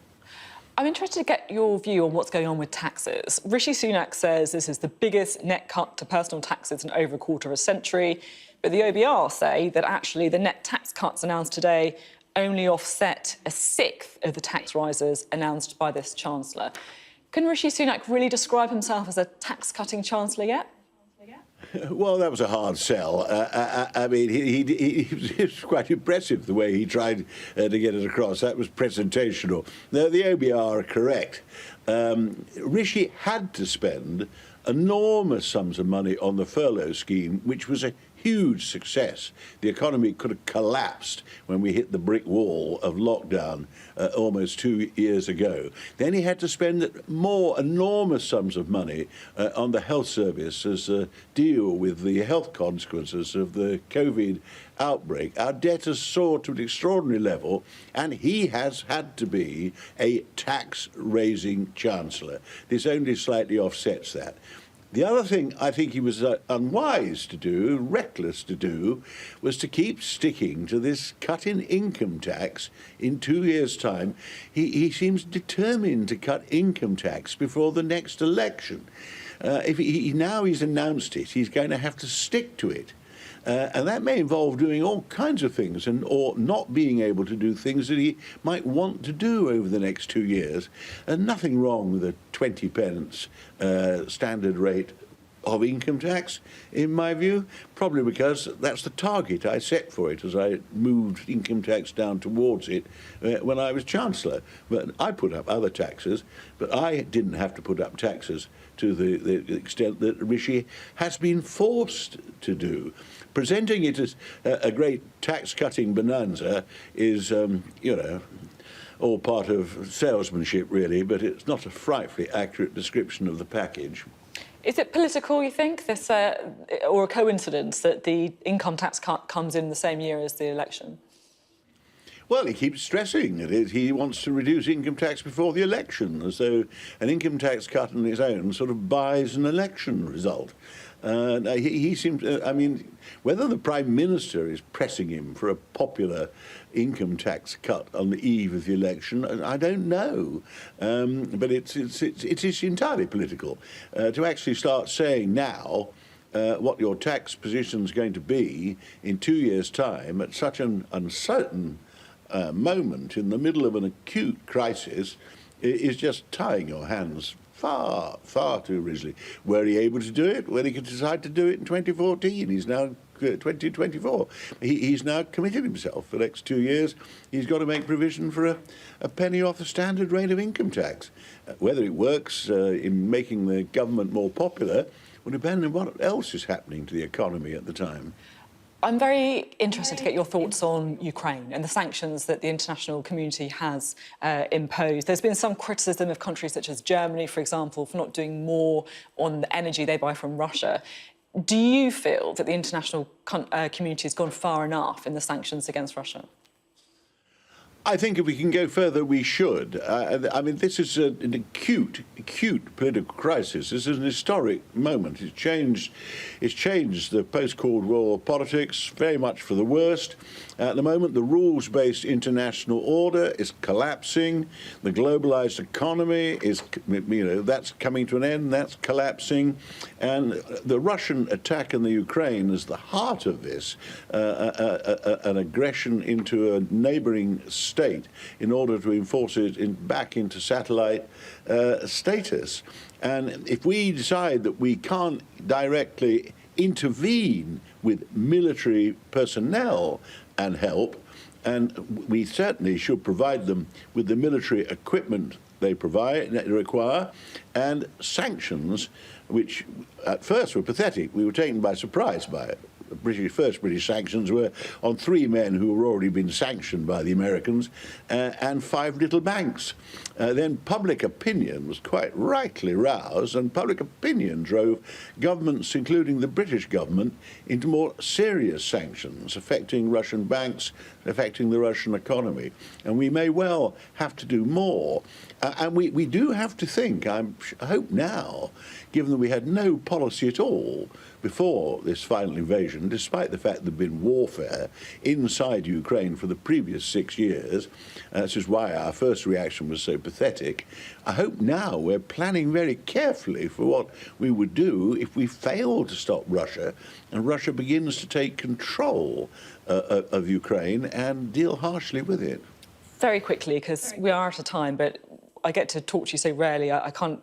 Speaker 4: I'm interested to get your view on what's going on with taxes. Rishi Sunak says this is the biggest net cut to personal taxes in over a quarter of a century, but the OBR say that actually the net tax cuts announced today only offset a sixth of the tax rises announced by this Chancellor. Can Rishi Sunak really describe himself as a tax-cutting Chancellor yet?
Speaker 9: Well, that was a hard sell. I mean, he was quite impressive the way he tried to get it across. That was presentational. No, the OBR are correct. Rishi had to spend enormous sums of money on the furlough scheme, which was a huge success. The economy could have collapsed when we hit the brick wall of lockdown almost 2 years ago. Then he had to spend more enormous sums of money on the health service as a deal with the health consequences of the COVID outbreak. Our debt has soared to an extraordinary level, and he has had to be a tax-raising chancellor. This only slightly offsets that. The other thing I think he was unwise to do, reckless to do, was to keep sticking to this cut in income tax in 2 years' time. He seems determined to cut income tax before the next election. Now he's announced it, he's going to have to stick to it. And that may involve doing all kinds of things or not being able to do things that he might want to do over the next 2 years. And nothing wrong with a 20 pence standard rate of income tax, in my view, probably because that's the target I set for it as I moved income tax down towards it when I was Chancellor. But I put up other taxes, but I didn't have to put up taxes to the extent that Rishi has been forced to do. Presenting it as a great tax-cutting bonanza is, you know, all part of salesmanship, really, but it's not a frightfully accurate description of the package.
Speaker 4: Is it political, you think, this, or a coincidence that the income tax cut comes in the same year as the election?
Speaker 9: Well, he keeps stressing that he wants to reduce income tax before the election, as though an income tax cut on its own sort of buys an election result. He seems, I mean, whether the Prime Minister is pressing him for a popular income tax cut on the eve of the election, I don't know. But it is entirely political. To actually start saying now what your tax position is going to be in 2 years' time at such an uncertain moment in the middle of an acute crisis is just tying your hands far, far too rigidly. Were he able to do it? Well, he could decide to do it in 2014. He's now 2024. He's now committed himself for the next 2 years. He's got to make provision for a penny off the standard rate of income tax. Whether it works in making the government more popular will depend on what else is happening to the economy at the time.
Speaker 4: I'm very interested to get your thoughts on Ukraine and the sanctions that the international community has imposed. There's been some criticism of countries such as Germany, for example, for not doing more on the energy they buy from Russia. Do you feel that the international community has gone far enough in the sanctions against Russia?
Speaker 9: I think if we can go further, we should. I mean, this is an acute political crisis. This is an historic moment. It's changed the post-Cold War politics very much for the worst. At the moment, the rules-based international order is collapsing. The globalized economy is, you know, that's coming to an end. That's collapsing. And the Russian attack in the Ukraine is the heart of this, an aggression into a neighboring state in order to enforce it back into satellite status. And if we decide that we can't directly intervene with military personnel and help, and we certainly should provide them with the military equipment they require, and sanctions, which at first were pathetic. We were taken by surprise by it. The first British sanctions were on 3 men who were already been sanctioned by the Americans and 5 little banks. Then public opinion was quite rightly roused, and public opinion drove governments, including the British government, into more serious sanctions affecting Russian banks, affecting the Russian economy. And we may well have to do more. And we do have to think, I hope now, given that we had no policy at all before this final invasion, despite the fact there'd been warfare inside Ukraine for the previous 6 years, this is why our first reaction was so pathetic. I hope now we're planning very carefully for what we would do if we fail to stop Russia and Russia begins to take control of Ukraine and deal harshly with it.
Speaker 4: Very quickly, because we are out of time, but I get to talk to you so rarely, I can't,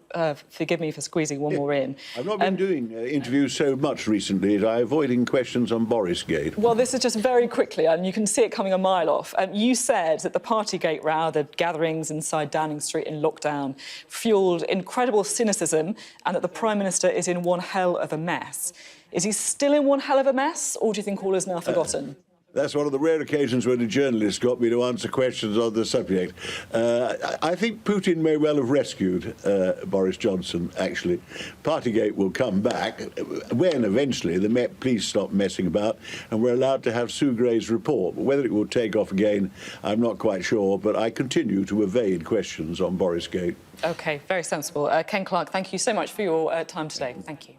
Speaker 4: forgive me for squeezing one more in.
Speaker 9: I've not been doing interviews so much recently as I'm avoiding questions on Borisgate.
Speaker 4: Well, this is just very quickly, and you can see it coming a mile off. You said that the Partygate row, the gatherings inside Downing Street in lockdown, fuelled incredible cynicism, and that the Prime Minister is in one hell of a mess. Is he still in one hell of a mess, or do you think all is now forgotten?
Speaker 9: That's one of the rare occasions when a journalist got me to answer questions on the subject. I think Putin may well have rescued Boris Johnson, actually. Partygate will come back when eventually the Met Police stop messing about and we're allowed to have Sue Gray's report. But whether it will take off again, I'm not quite sure, but I continue to evade questions on Borisgate.
Speaker 4: OK, very sensible. Ken Clarke, thank you so much for your time today. Thank you.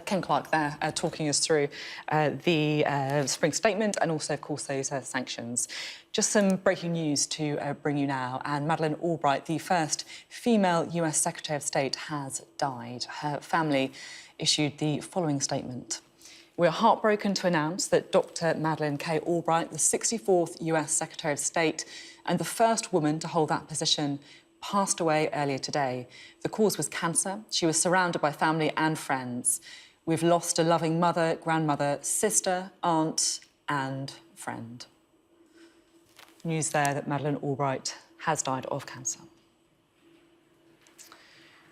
Speaker 4: Ken Clarke there talking us through the spring statement and also, of course, those sanctions. Just some breaking news to bring you now. And Madeleine Albright, the first female US Secretary of State, has died. Her family issued the following statement. We're heartbroken to announce that Dr. Madeleine K. Albright, the 64th US Secretary of State and the first woman to hold that position, passed away earlier today. The cause was cancer. She was surrounded by family and friends. We've lost a loving mother, grandmother, sister, aunt and friend. News there that Madeleine Albright has died of cancer.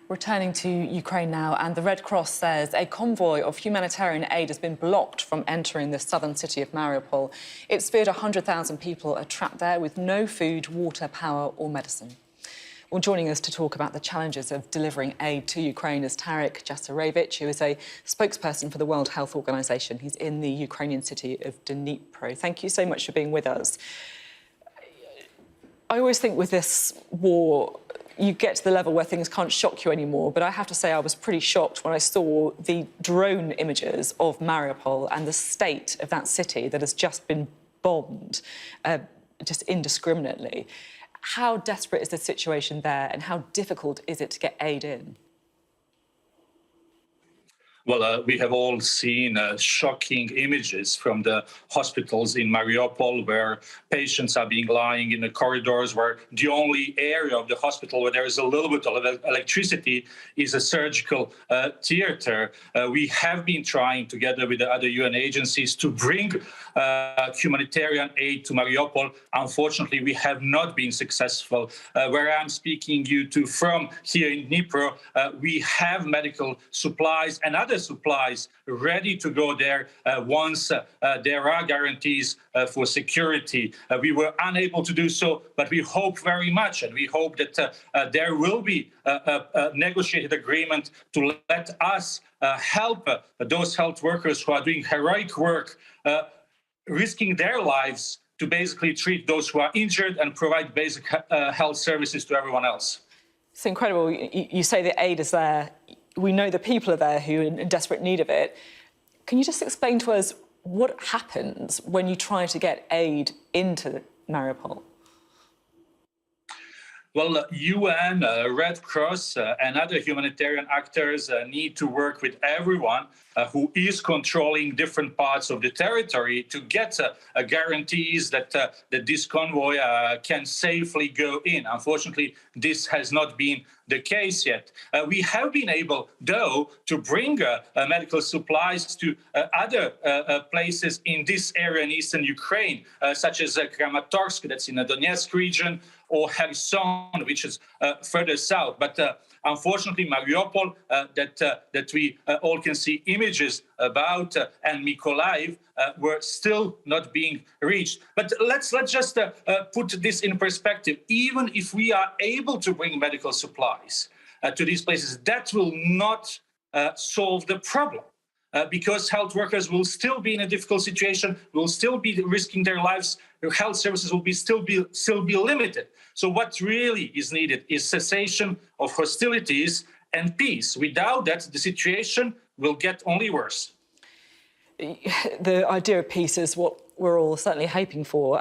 Speaker 4: Returning to Ukraine now, and the Red Cross says a convoy of humanitarian aid has been blocked from entering the southern city of Mariupol. It's feared 100,000 people are trapped there with no food, water, power or medicine. Well, joining us to talk about the challenges of delivering aid to Ukraine is Tarik Jasarevich, who is a spokesperson for the World Health Organization. He's in the Ukrainian city of Dnipro. Thank you so much for being with us. I always think with this war, you get to the level where things can't shock you anymore, but I have to say I was pretty shocked when I saw the drone images of Mariupol and the state of that city that has just been bombed just indiscriminately. How desperate is the situation there and how difficult is it to get aid in?
Speaker 11: Well, we have all seen shocking images from the hospitals in Mariupol where patients are being lying in the corridors, where the only area of the hospital where there is a little bit of electricity is a surgical theater. We have been trying, together with the other UN agencies, to bring humanitarian aid to Mariupol. Unfortunately, we have not been successful. Where I'm speaking you to from here in Dnipro, we have medical supplies and other supplies ready to go there once there are guarantees for security. We were unable to do so, but we hope very much, and we hope that there will be a negotiated agreement to let us help those health workers who are doing heroic work, risking their lives to basically treat those who are injured and provide basic health services to everyone else.
Speaker 4: It's incredible. You say the aid is there. We know the people are there who are in desperate need of it. Can you just explain to us what happens when you try to get aid into Mariupol?
Speaker 11: Well, UN, Red Cross and other humanitarian actors need to work with everyone who is controlling different parts of the territory to get guarantees that this convoy can safely go in. Unfortunately, this has not been the case yet. We have been able, though, to bring medical supplies to other places in this area in eastern Ukraine, such as Kramatorsk, that's in the Donetsk region, or Kherson, which is further south. But unfortunately, Mariupol, that we all can see images about, and Mykolaiv were still not being reached. But let's just put this in perspective. Even if we are able to bring medical supplies to these places, that will not solve the problem. Because health workers will still be in a difficult situation, will still be risking their lives, their health services will still be limited. So what really is needed is cessation of hostilities and peace. Without that, the situation will get only worse.
Speaker 4: The idea of peace is what we're all certainly hoping for.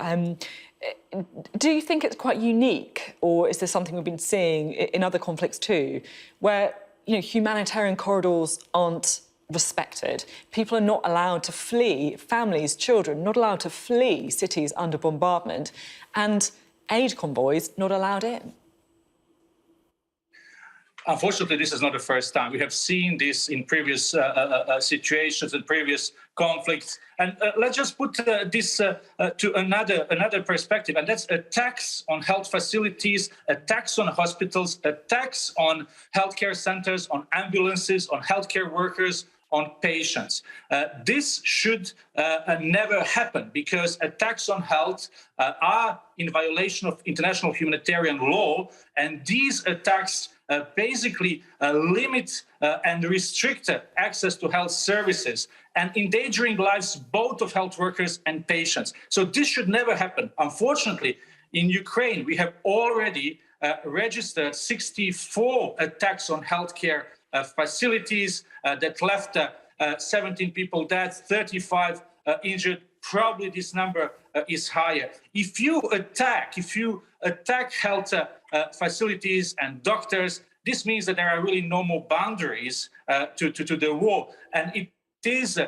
Speaker 4: Do you think it's quite unique, or is this something we've been seeing in other conflicts too, where humanitarian corridors aren't respected? People are not allowed to flee, families, children, not allowed to flee cities under bombardment, and aid convoys not allowed in.
Speaker 11: Unfortunately, this is not the first time. We have seen this in previous situations and previous conflicts. And let's just put this to another perspective, and that's attacks on health facilities, attacks on hospitals, attacks on healthcare centers, on ambulances, on healthcare workers, on patients. This should never happen, because attacks on health are in violation of international humanitarian law, and these attacks basically limit and restrict access to health services and endangering lives both of health workers and patients. So this should never happen. Unfortunately, in Ukraine, we have already registered 64 attacks on healthcare facilities that left 17 people dead, 35 injured. Probably this number is higher. If you attack health facilities and doctors, this means that there are really no more boundaries to the war. And it is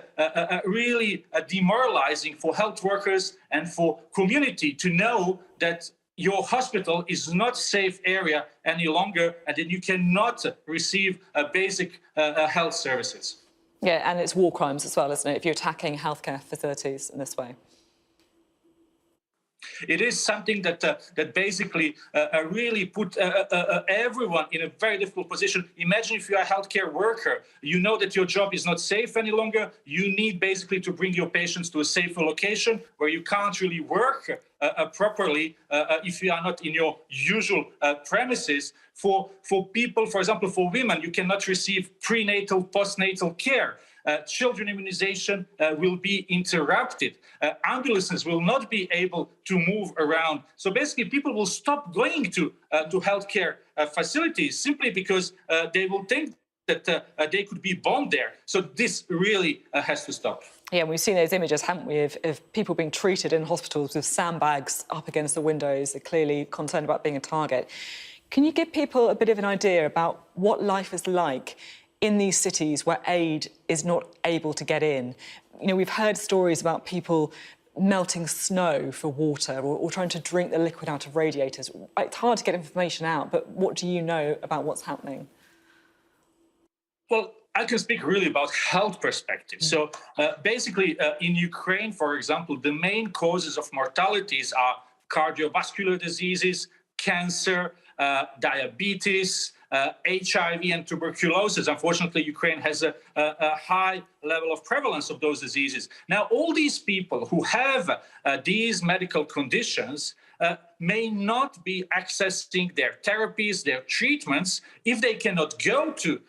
Speaker 11: really demoralizing for health workers and for community to know that your hospital is not a safe area any longer and that you cannot receive basic health services.
Speaker 4: Yeah, and it's war crimes as well, isn't it, if you're attacking healthcare facilities in this way?
Speaker 11: It is something that basically really put everyone in a very difficult position. Imagine if you're a healthcare worker, you know that your job is not safe any longer. You need basically to bring your patients to a safer location where you can't really work properly if you are not in your usual premises. For people, for example, for women, you cannot receive prenatal, postnatal care. Children immunization will be interrupted. Ambulances will not be able to move around. So basically, people will stop going to healthcare facilities simply because they will think that they could be bombed there. So this really has to stop.
Speaker 4: Yeah, we've seen those images, haven't we, of people being treated in hospitals with sandbags up against the windows. They're clearly concerned about being a target. Can you give people a bit of an idea about what life is like in these cities where aid is not able to get in? You know, we've heard stories about people melting snow for water or trying to drink the liquid out of radiators. It's hard to get information out, but what do you know about what's happening?
Speaker 11: Well, I can speak really about health perspective. So basically, in Ukraine, for example, the main causes of mortalities are cardiovascular diseases, cancer, diabetes, HIV and tuberculosis. Unfortunately, Ukraine has a high level of prevalence of those diseases. Now, all these people who have these medical conditions may not be accessing their therapies, their treatments, if they cannot go to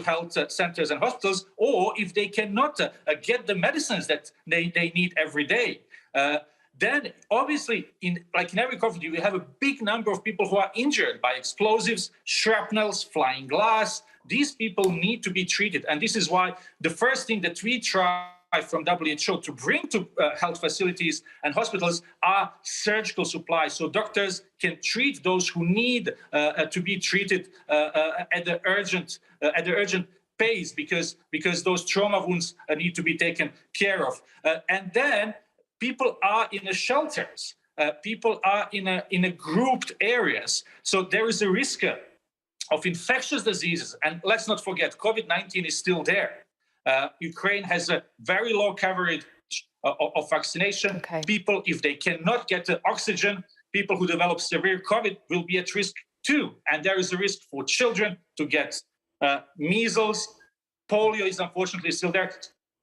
Speaker 11: health centers and hospitals, or if they cannot get the medicines that they need every day. Then, obviously, in every conflict, we have a big number of people who are injured by explosives, shrapnels, flying glass. These people need to be treated. And this is why the first thing that we try from WHO to bring to health facilities and hospitals are surgical supplies. So doctors can treat those who need to be treated at the urgent pace because those trauma wounds need to be taken care of. And then people are in the shelters. People are in a grouped areas. So there is a risk of infectious diseases. And let's not forget, COVID-19 is still there. Ukraine has a very low coverage of vaccination. Okay. People, if they cannot get the oxygen, people who develop severe COVID will be at risk too. And there is a risk for children to get measles. Polio is unfortunately still there.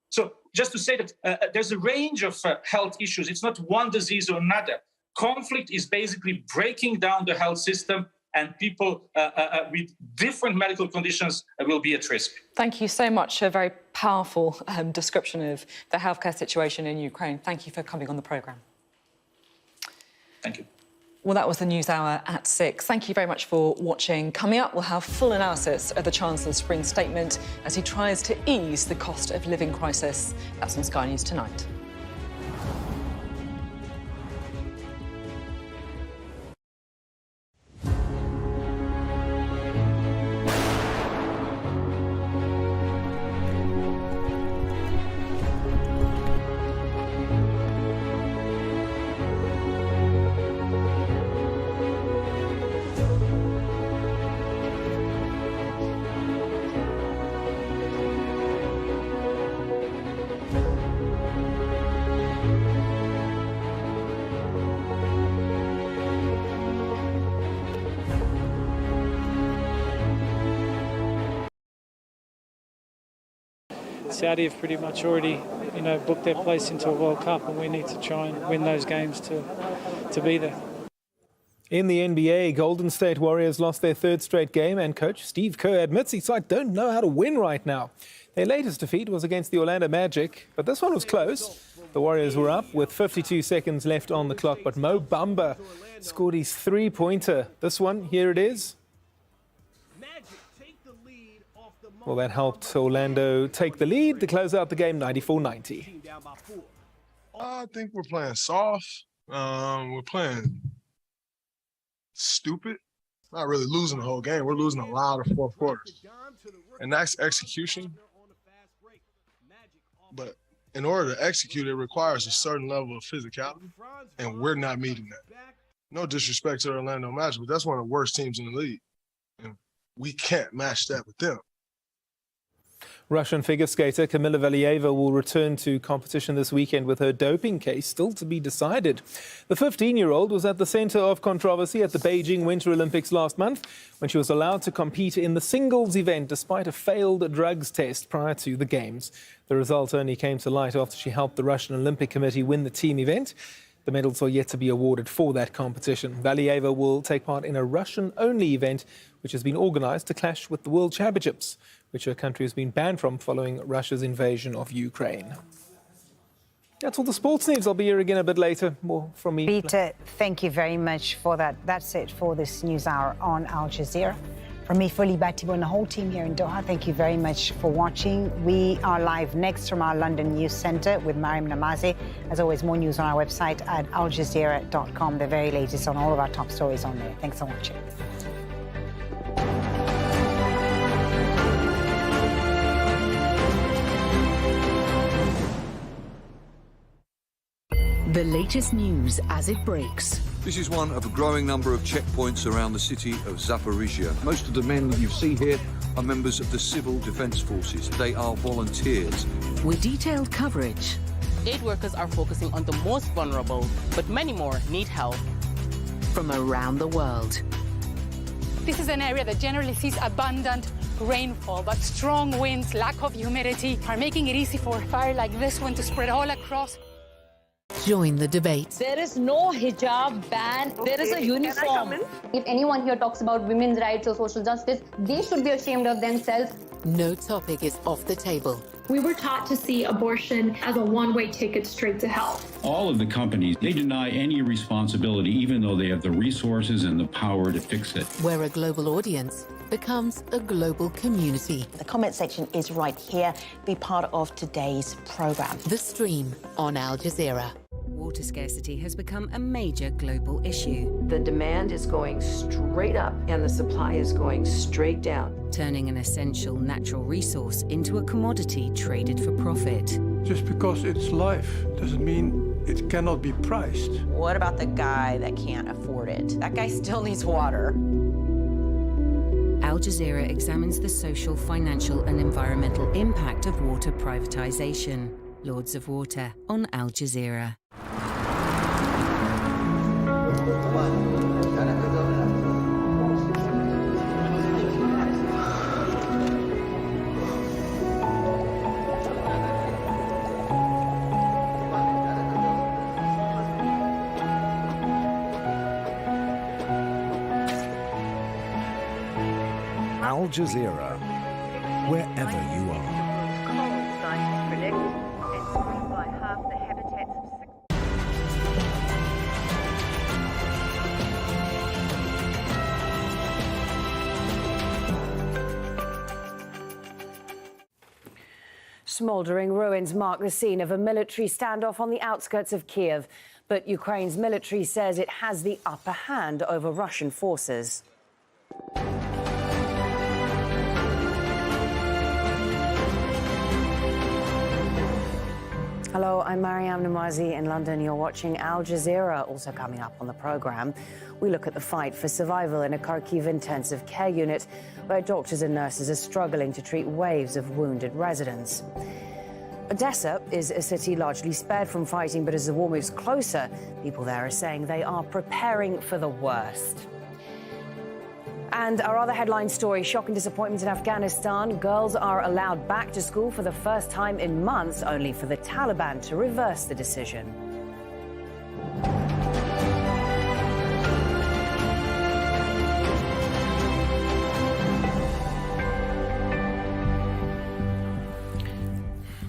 Speaker 11: So just to say that there's a range of health issues. It's not one disease or another. Conflict is basically breaking down the health system, and people with different medical conditions will be at risk.
Speaker 4: Thank you so much. A very powerful description of the healthcare situation in Ukraine. Thank you for coming on the programme.
Speaker 11: Thank you.
Speaker 4: Well, that was the News Hour at 6. Thank you very much for watching. Coming up, we'll have full analysis of the Chancellor's spring statement as he tries to ease the cost of living crisis. That's on Sky News tonight.
Speaker 6: Saudi have pretty much already, booked their place into a World Cup, and we need to try and win those games to be there.
Speaker 15: In the NBA, Golden State Warriors lost their third straight game, and coach Steve Kerr admits his side don't know how to win right now. Their latest defeat was against the Orlando Magic, but this one was close. The Warriors were up with 52 seconds left on the clock, but Mo Bamba scored his three-pointer. This one, here it is. Well, that helped Orlando take the lead to close out the game 94-90.
Speaker 17: I think we're playing soft. We're playing stupid. not really losing the whole game. We're losing a lot of fourth quarters. And that's execution. But in order to execute, it requires a certain level of physicality, and we're not meeting that. No disrespect to the Orlando Magic, but that's one of the worst teams in the league. And we can't match that with them.
Speaker 15: Russian figure skater Kamila Valieva will return to competition this weekend with her doping case still to be decided. The 15-year-old was at the centre of controversy at the Beijing Winter Olympics last month when she was allowed to compete in the singles event despite a failed drugs test prior to the Games. The result only came to light after she helped the Russian Olympic Committee win the team event. The medals are yet to be awarded for that competition. Valieva will take part in a Russian-only event which has been organised to clash with the World Championships, which her country has been banned from following Russia's invasion of Ukraine. That's all the sports news. I'll be here again a bit later. More from me.
Speaker 19: Peter, thank you very much for that. That's it for this news hour on Al Jazeera. From me, Fuli Batibo, and the whole team here in Doha, thank you very much for watching. We are live next from our London News Centre with Mariam Namazi. As always, more news on our website at aljazeera.com. The very latest on all of our top stories on there. Thanks for watching.
Speaker 13: The latest news as it breaks.
Speaker 20: This is one of a growing number of checkpoints around the city of Zaporizhia. Most of the men that you see here are members of the Civil Defence Forces. They are volunteers.
Speaker 13: With detailed coverage.
Speaker 21: Aid workers are focusing on the most vulnerable, but many more need help.
Speaker 13: From around the world.
Speaker 22: This is an area that generally sees abundant rainfall, but strong winds, lack of humidity are making it easy for a fire like this one to spread all across.
Speaker 13: Join the debate.
Speaker 23: There is no hijab ban. There is a uniform.
Speaker 24: If anyone here talks about women's rights or social justice, they should be ashamed of themselves.
Speaker 13: No topic is off the table.
Speaker 25: We were taught to see abortion as a one-way ticket straight to hell.
Speaker 26: All of the companies, they deny any responsibility, even though they have the resources and the power to fix it.
Speaker 13: Where a global audience becomes a global community.
Speaker 29: The comment section is right here. Be part of today's programme.
Speaker 13: The Stream on Al Jazeera.
Speaker 30: Water scarcity has become a major global issue.
Speaker 31: The demand is going straight up and the supply is going straight down.
Speaker 30: Turning an essential natural resource into a commodity traded for profit.
Speaker 32: Just because it's life doesn't mean it cannot be priced.
Speaker 29: What about the guy that can't afford it? That guy still needs water.
Speaker 30: Al Jazeera examines the social, financial and environmental impact of water privatisation. Lords of Water on Al Jazeera.
Speaker 33: Al Jazeera, wherever you are.
Speaker 34: Smouldering ruins mark the scene of a military standoff on the outskirts of Kiev, but Ukraine's military says it has the upper hand over Russian forces. Hello, I'm Mariam Namazi in London. You're watching Al Jazeera. Also coming up on the programme, we look at the fight for survival in a Kharkiv intensive care unit where doctors and nurses are struggling to treat waves of wounded residents. Odessa is a city largely spared from fighting, but as the war moves closer, people there are saying they are preparing for the worst. And our other headline story, shocking disappointment in Afghanistan. Girls are allowed back to school for the first time in months, only for the Taliban to reverse the decision.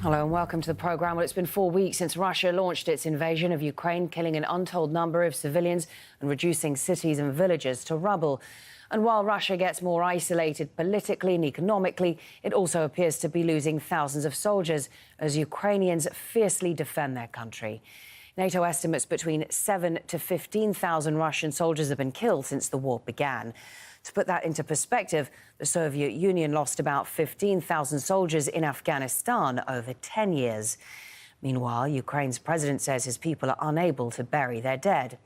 Speaker 34: Hello and welcome to the programme. Well, it's been 4 weeks since Russia launched its invasion of Ukraine, killing an untold number of civilians and reducing cities and villages to rubble. And while Russia gets more isolated politically and economically, it also appears to be losing thousands of soldiers as Ukrainians fiercely defend their country. NATO estimates between 7,000 to 15,000 Russian soldiers have been killed since the war began. To put that into perspective, the Soviet Union lost about 15,000 soldiers in Afghanistan over 10 years. Meanwhile, Ukraine's president says his people are unable to bury their dead.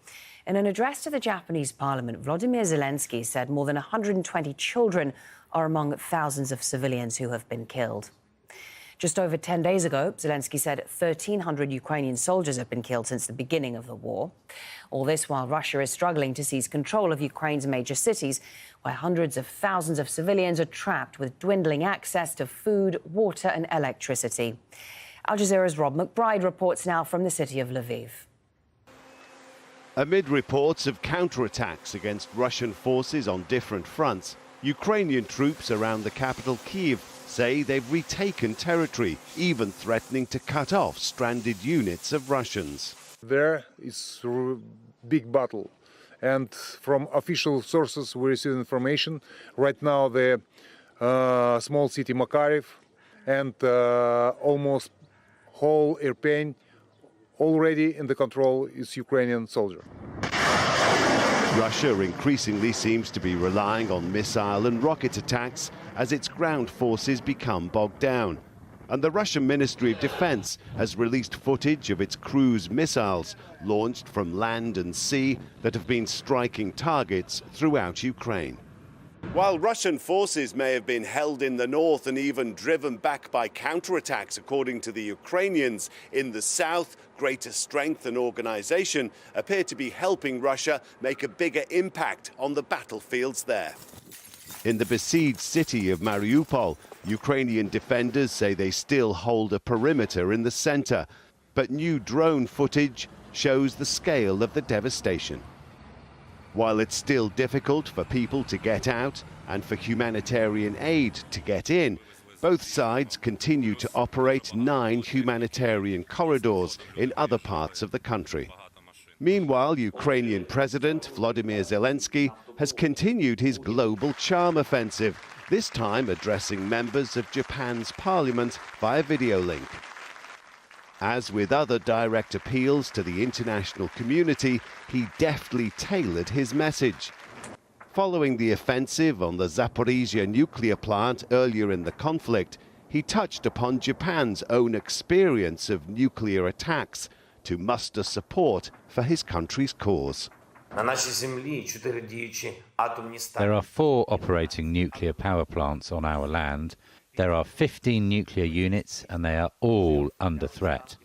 Speaker 34: In an address to the Japanese parliament, Volodymyr Zelensky said more than 120 children are among thousands of civilians who have been killed. Just over 10 days ago, Zelensky said 1,300 Ukrainian soldiers have been killed since the beginning of the war. All this while Russia is struggling to seize control of Ukraine's major cities, where hundreds of thousands of civilians are trapped with dwindling access to food, water and electricity. Al Jazeera's Rob McBride reports now from the city of Lviv.
Speaker 1: Amid reports of counterattacks against Russian forces on different fronts, Ukrainian troops around the capital Kyiv say they've retaken territory, even threatening to cut off stranded units of Russians.
Speaker 2: There is a big battle, and from official sources we receive information. Right now the small city Makariv and almost whole Irpin already in the control is Ukrainian soldier.
Speaker 1: Russia increasingly seems to be relying on missile and rocket attacks as its ground forces become bogged down. And the Russian Ministry of Defense has released footage of its cruise missiles launched from land and sea that have been striking targets throughout Ukraine. While Russian forces may have been held in the north and even driven back by counterattacks, according to the Ukrainians, in the south, greater strength and organization appear to be helping Russia make a bigger impact on the battlefields there. In the besieged city of Mariupol, Ukrainian defenders say they still hold a perimeter in the center, but new drone footage shows the scale of the devastation. While it's still difficult for people to get out and for humanitarian aid to get in, both sides continue to operate 9 humanitarian corridors in other parts of the country. Meanwhile, Ukrainian President Volodymyr Zelensky has continued his global charm offensive, this time addressing members of Japan's parliament via video link. As with other direct appeals to the international community, he deftly tailored his message. Following the offensive on the Zaporizhia nuclear plant earlier in the conflict, he touched upon Japan's own experience of nuclear attacks to muster support for his country's cause.
Speaker 3: There are 4 operating nuclear power plants on our land. There are 15 nuclear units and they are all under threat.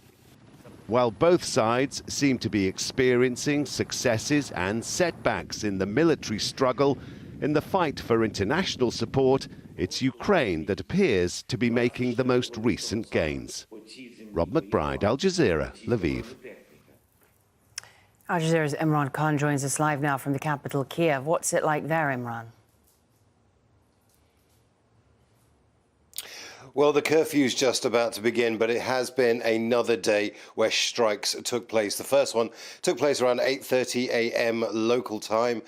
Speaker 1: While both sides seem to be experiencing successes and setbacks in the military struggle, in the fight for international support, it's Ukraine that appears to be making the most recent gains. Rob McBride, Al Jazeera, Lviv.
Speaker 34: Al Jazeera's Imran Khan joins us live now from the capital, Kiev. What's it like there, Imran?
Speaker 5: Well, the curfew's just about to begin, but it has been another day where strikes took place. The first one took place around 8:30 a.m. local time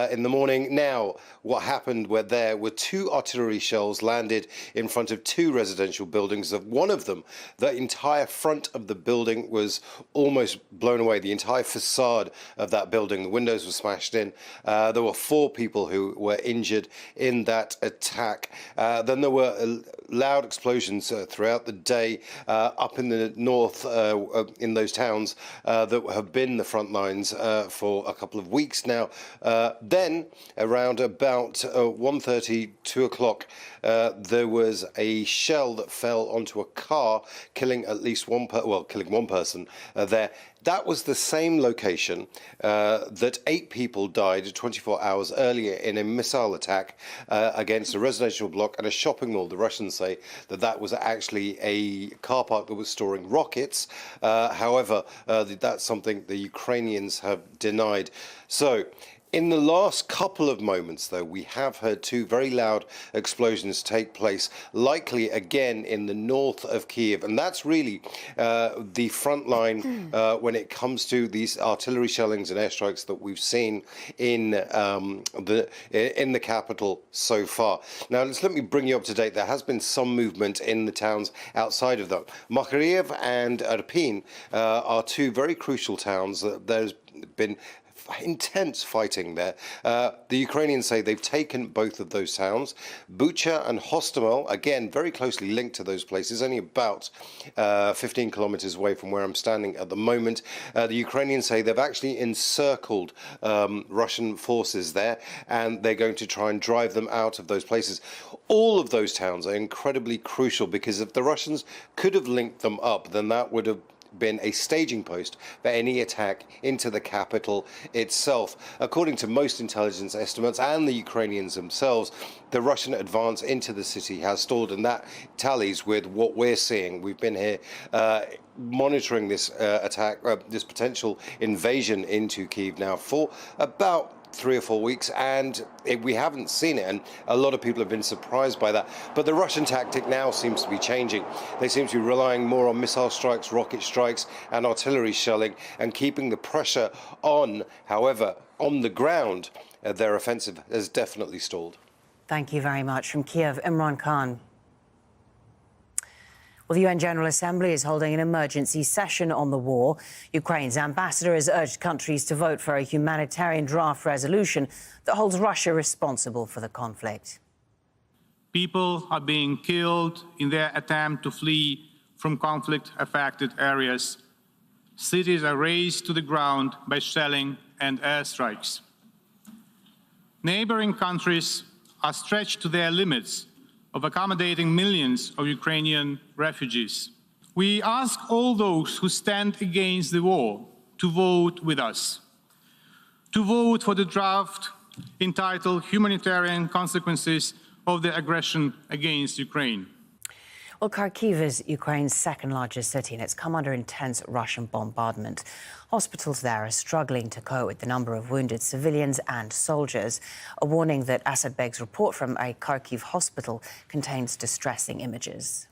Speaker 5: in the morning. Now, what happened where there were 2 artillery shells landed in front of 2 residential buildings. One of them, the entire front of the building was almost blown away. The entire facade of that building, the windows were smashed in. There were 4 people who were injured in that attack. Then there were loud explosions throughout the day up in the north in those towns that have been the front lines for a couple of weeks now. Then around about 1:30, 2 o'clock, there was a shell that fell onto a car, killing at least killing one person there. That was the same location that 8 people died 24 hours earlier in a missile attack against a residential block and a shopping mall. The Russians say that that was actually a car park that was storing rockets. However, that's something the Ukrainians have denied. So, In the last couple of moments, though, we have heard two very loud explosions take place, likely again in the north of Kiev. And that's really the front line when it comes to these artillery shellings and airstrikes that we've seen in the capital so far. Now, let me bring you up to date. There has been some movement in the towns outside of that. Kyiv and Irpin are two very crucial towns. There's been intense fighting there. The Ukrainians say they've taken both of those towns. Bucha and Hostomel, again, very closely linked to those places, only about 15 kilometers away from where I'm standing at the moment. The Ukrainians say they've actually encircled Russian forces there, and they're going to try and drive them out of those places. All of those towns are incredibly crucial, because if the Russians could have linked them up, then that would have been a staging post for any attack into the capital itself. According to most intelligence estimates and the Ukrainians themselves, the Russian advance into the city has stalled, and that tallies with what we're seeing. We've been here monitoring this attack, this potential invasion into Kyiv now for about 3 or 4 weeks, and we haven't seen it, and a lot of people have been surprised by that. But the Russian tactic now seems to be changing. They seem to be relying more on missile strikes, rocket strikes, and artillery shelling, and keeping the pressure on. However, on the ground, their offensive has definitely stalled.
Speaker 34: Thank you very much. From Kiev, Imran Khan. Well, the UN General Assembly is holding an emergency session on the war. Ukraine's ambassador has urged countries to vote for a humanitarian draft resolution that holds Russia responsible for the conflict.
Speaker 4: People are being killed in their attempt to flee from conflict-affected areas. Cities are razed to the ground by shelling and airstrikes. Neighboring countries are stretched to their limits of accommodating millions of Ukrainian refugees. We ask all those who stand against the war to vote with us, to vote for the draft entitled Humanitarian Consequences of the Aggression Against Ukraine.
Speaker 34: Well, Kharkiv is Ukraine's second largest city, and it's come under intense Russian bombardment. Hospitals there are struggling to cope with the number of wounded civilians and soldiers. A warning that Asad Beg's report from a Kharkiv hospital contains distressing images.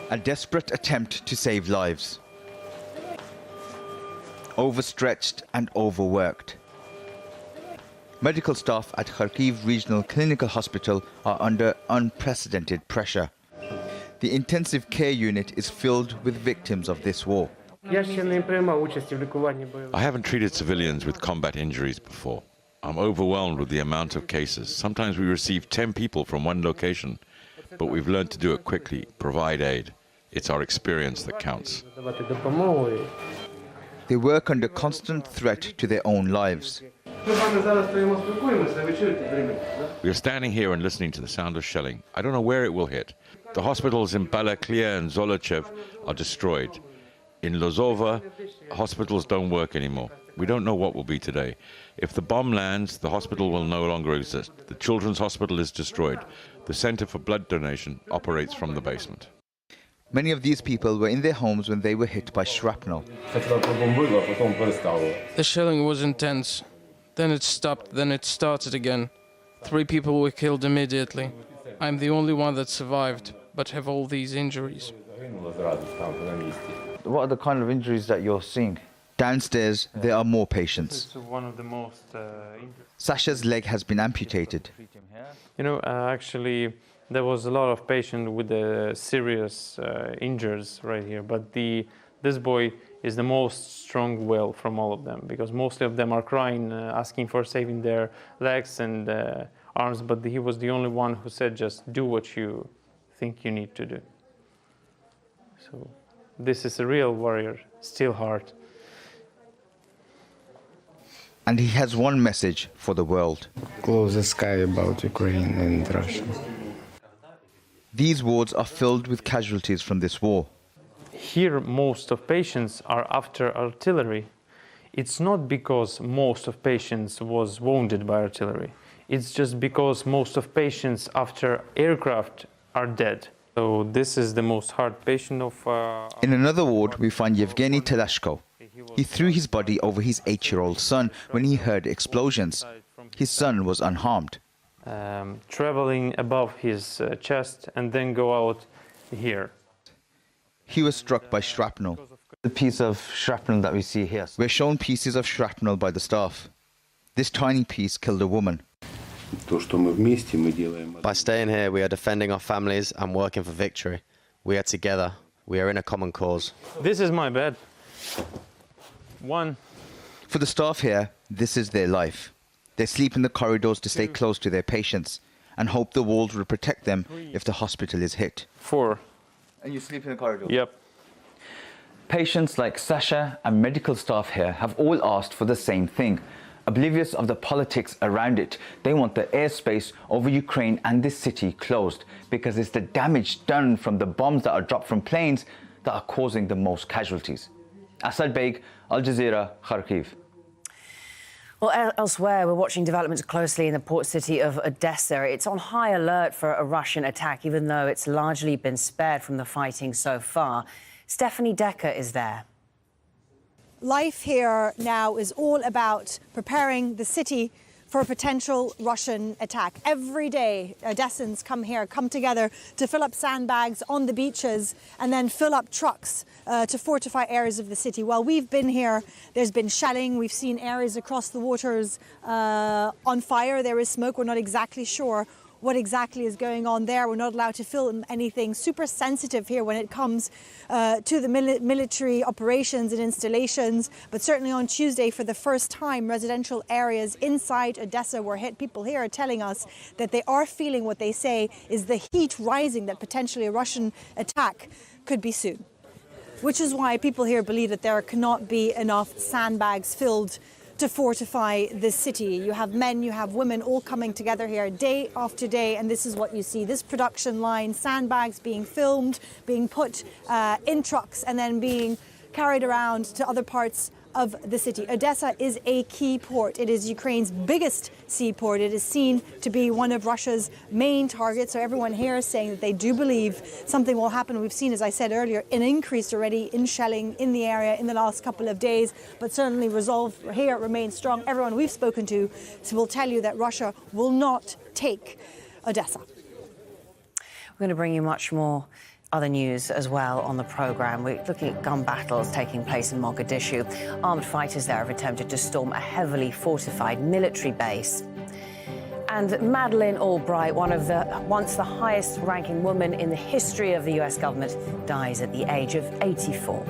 Speaker 6: A desperate attempt to save lives. Overstretched and overworked. Medical staff at Kharkiv Regional Clinical Hospital are under unprecedented pressure. The intensive care unit is filled with victims of this war.
Speaker 7: I haven't treated civilians with combat injuries before. I'm overwhelmed with the amount of cases. Sometimes we receive 10 people from one location, but we've learned to do it quickly, provide aid. It's our experience that counts.
Speaker 6: They work under constant threat to their own lives.
Speaker 7: We are standing here and listening to the sound of shelling. I don't know where it will hit. The hospitals in Balaklia and Zolochev are destroyed. In Lozova, hospitals don't work anymore. We don't know what will be today. If the bomb lands, the hospital will no longer exist. The children's hospital is destroyed. The center for blood donation operates from the basement.
Speaker 6: Many of these people were in their homes when they were hit by shrapnel.
Speaker 8: The shelling was intense. Then it stopped, then it started again. 3 people were killed immediately. I'm the only one that survived, but have all these injuries.
Speaker 6: What are the kind of injuries that you're seeing? Downstairs, there are more patients.
Speaker 9: This is one of the most...
Speaker 6: Sasha's leg has been amputated.
Speaker 9: You know, actually, there was a lot of patients with serious injuries right here, but this boy is the most strong-willed from all of them, because most of them are crying, asking for saving their legs and arms, but he was the only one who said, just do what you think you need to do. So this is a real warrior, still hard.
Speaker 6: And he has one message for the world.
Speaker 10: Close the sky about Ukraine and Russia.
Speaker 6: These wards are filled with casualties from this war.
Speaker 9: Here, most of patients are after artillery. It's not because most of patients was wounded by artillery. It's just because most of patients after aircraft are dead. So this is the most hard patient of...
Speaker 6: In another ward, we find Yevgeny Telashko. He threw his body over his 8-year-old son when he heard explosions. His son was unharmed.
Speaker 9: Traveling above his chest and then go out here.
Speaker 6: He was struck by shrapnel. The piece of shrapnel that we see here. We're shown pieces of shrapnel by the staff. This tiny piece killed a woman.
Speaker 11: By staying here, we are defending our families and working for victory. We are together. We are in a common cause.
Speaker 9: This is my bed. One.
Speaker 6: For the staff here, this is their life. They sleep in the corridors to stay close to their patients and hope the walls will protect them if the hospital is hit.
Speaker 9: 4.
Speaker 6: And you sleep in the corridor?
Speaker 9: Yep.
Speaker 6: Patients like Sasha and medical staff here have all asked for the same thing. Oblivious of the politics around it, they want the airspace over Ukraine and this city closed because it's the damage done from the bombs that are dropped from planes that are causing the most casualties. Asad Beg, Al Jazeera, Kharkiv.
Speaker 34: Well, elsewhere, we're watching developments closely in the port city of Odessa. It's on high alert for a Russian attack, even though it's largely been spared from the fighting so far. Stephanie Decker is there.
Speaker 12: Life here now is all about preparing the city for a potential Russian attack. Every day, Odessans come together to fill up sandbags on the beaches and then fill up trucks to fortify areas of the city. While we've been here, there's been shelling. We've seen areas across the waters on fire. There is smoke. We're not exactly sure what exactly is going on there. We're not allowed to film anything. Super sensitive here when it comes to the military operations and installations. But certainly on Tuesday, for the first time, residential areas inside Odessa were hit. People here are telling us that they are feeling what they say is the heat rising, that potentially a Russian attack could be soon. Which is why people here believe that there cannot be enough sandbags filled to fortify this city. You have men, you have women all coming together here day after day, and this is what you see. This production line, sandbags being filmed, being put in trucks and then being carried around to other parts of the city. Odessa is a key port. It is Ukraine's biggest seaport. It is seen to be one of Russia's main targets. So everyone here is saying that they do believe something will happen. We've seen, as I said earlier, an increase already in shelling in the area in the last couple of days, but certainly resolve here remains strong. Everyone we've spoken to will tell you that Russia will not take Odessa.
Speaker 34: We're going to bring you much more other news as well on the programme. We're looking at gun battles taking place in Mogadishu. Armed fighters there have attempted to storm a heavily fortified military base. And Madeleine Albright, once the highest-ranking woman in the history of the US government, dies at the age of 84.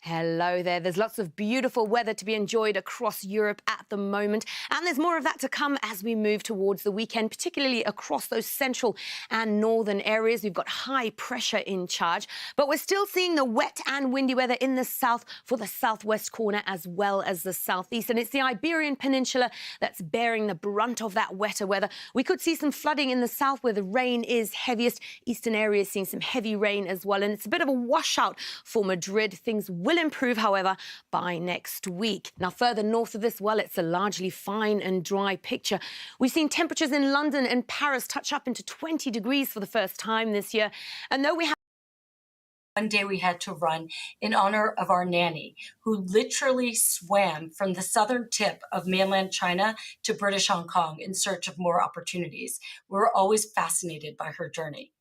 Speaker 14: Hello there. There's lots of beautiful weather to be enjoyed across Europe at the moment. And there's more of that to come as we move towards the weekend, particularly across those central and northern areas. We've got high pressure in charge, but we're still seeing the wet and windy weather in the south for the southwest corner as well as the southeast. And it's the Iberian Peninsula that's bearing the brunt of that wetter weather. We could see some flooding in the south where the rain is heaviest. Eastern areas seeing some heavy rain as well. And it's a bit of a washout for Madrid. Things will improve, however, by next week. Now, further north of this, well, it's a largely fine and dry picture. We've seen temperatures in London and Paris touch up into 20 degrees for the first time this year. And though we have
Speaker 15: one day we had to run in honor of our nanny, who literally swam from the southern tip of mainland China to British Hong Kong in search of more opportunities. We were always fascinated by her journey.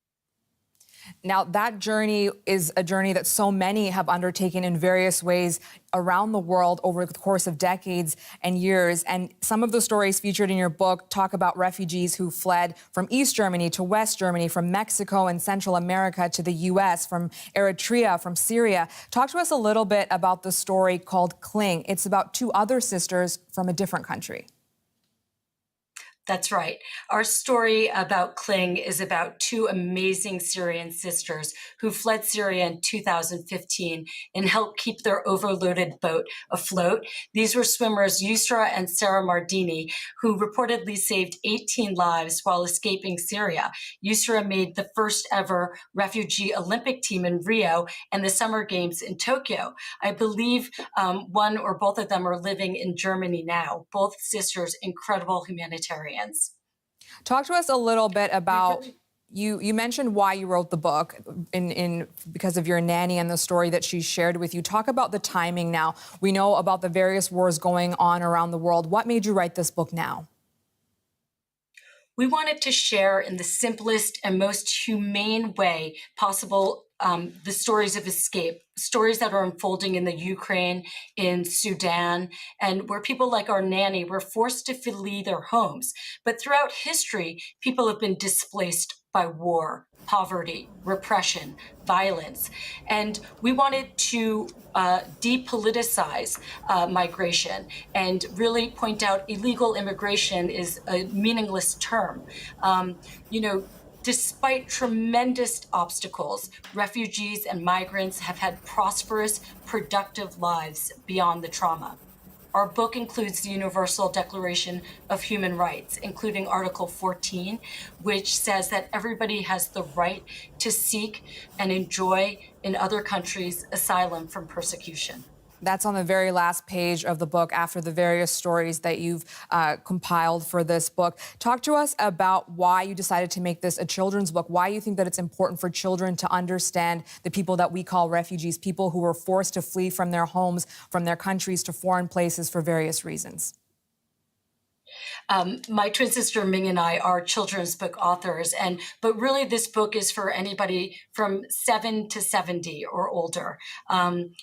Speaker 16: Now, that journey is a journey that so many have undertaken in various ways around the world over the course of decades and years. And some of the stories featured in your book talk about refugees who fled from East Germany to West Germany, from Mexico and Central America to the U.S., from Eritrea, from Syria. Talk to us a little bit about the story called Cling. It's about two other sisters from a different country.
Speaker 15: That's right. Our story about Kling is about two amazing Syrian sisters who fled Syria in 2015 and helped keep their overloaded boat afloat. These were swimmers Yusra and Sarah Mardini, who reportedly saved 18 lives while escaping Syria. Yusra made the first ever refugee Olympic team in Rio and the Summer Games in Tokyo. I believe one or both of them are living in Germany now. Both sisters, incredible humanitarians.
Speaker 16: Talk to us a little bit about, you mentioned why you wrote the book because of your nanny and the story that she shared with you. Talk about the timing now. We know about the various wars going on around the world. What made you write this book now?
Speaker 15: We wanted to share in the simplest and most humane way possible the stories of escape, stories that are unfolding in the Ukraine, in Sudan, and where people like our nanny were forced to flee their homes. But throughout history, people have been displaced by war, poverty, repression, violence. And we wanted to depoliticize migration and really point out illegal immigration is a meaningless term. Despite tremendous obstacles, refugees and migrants have had prosperous, productive lives beyond the trauma. Our book includes the Universal Declaration of Human Rights, including Article 14, which says that everybody has the right to seek and enjoy in other countries asylum from persecution.
Speaker 16: That's on the very last page of the book after the various stories that you've compiled for this book. Talk to us about why you decided to make this a children's book, why you think that it's important for children to understand the people that we call refugees, people who were forced to flee from their homes, from their countries to foreign places for various reasons.
Speaker 15: My twin sister Ming and I are children's book authors, but really this book is for anybody from 7 to 70 or older.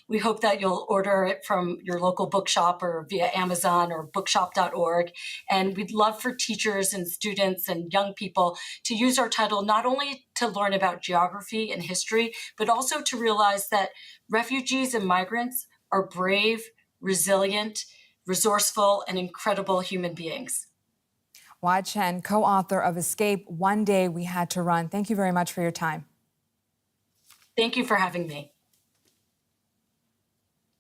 Speaker 15: We hope that you'll order it from your local bookshop or via Amazon or bookshop.org. And we'd love for teachers and students and young people to use our title not only to learn about geography and history, but also to realize that refugees and migrants are brave, resilient, resourceful, and incredible human beings.
Speaker 16: Wai Chen, co-author of Escape, One Day We Had to Run. Thank you very much for your time.
Speaker 15: Thank you for having me.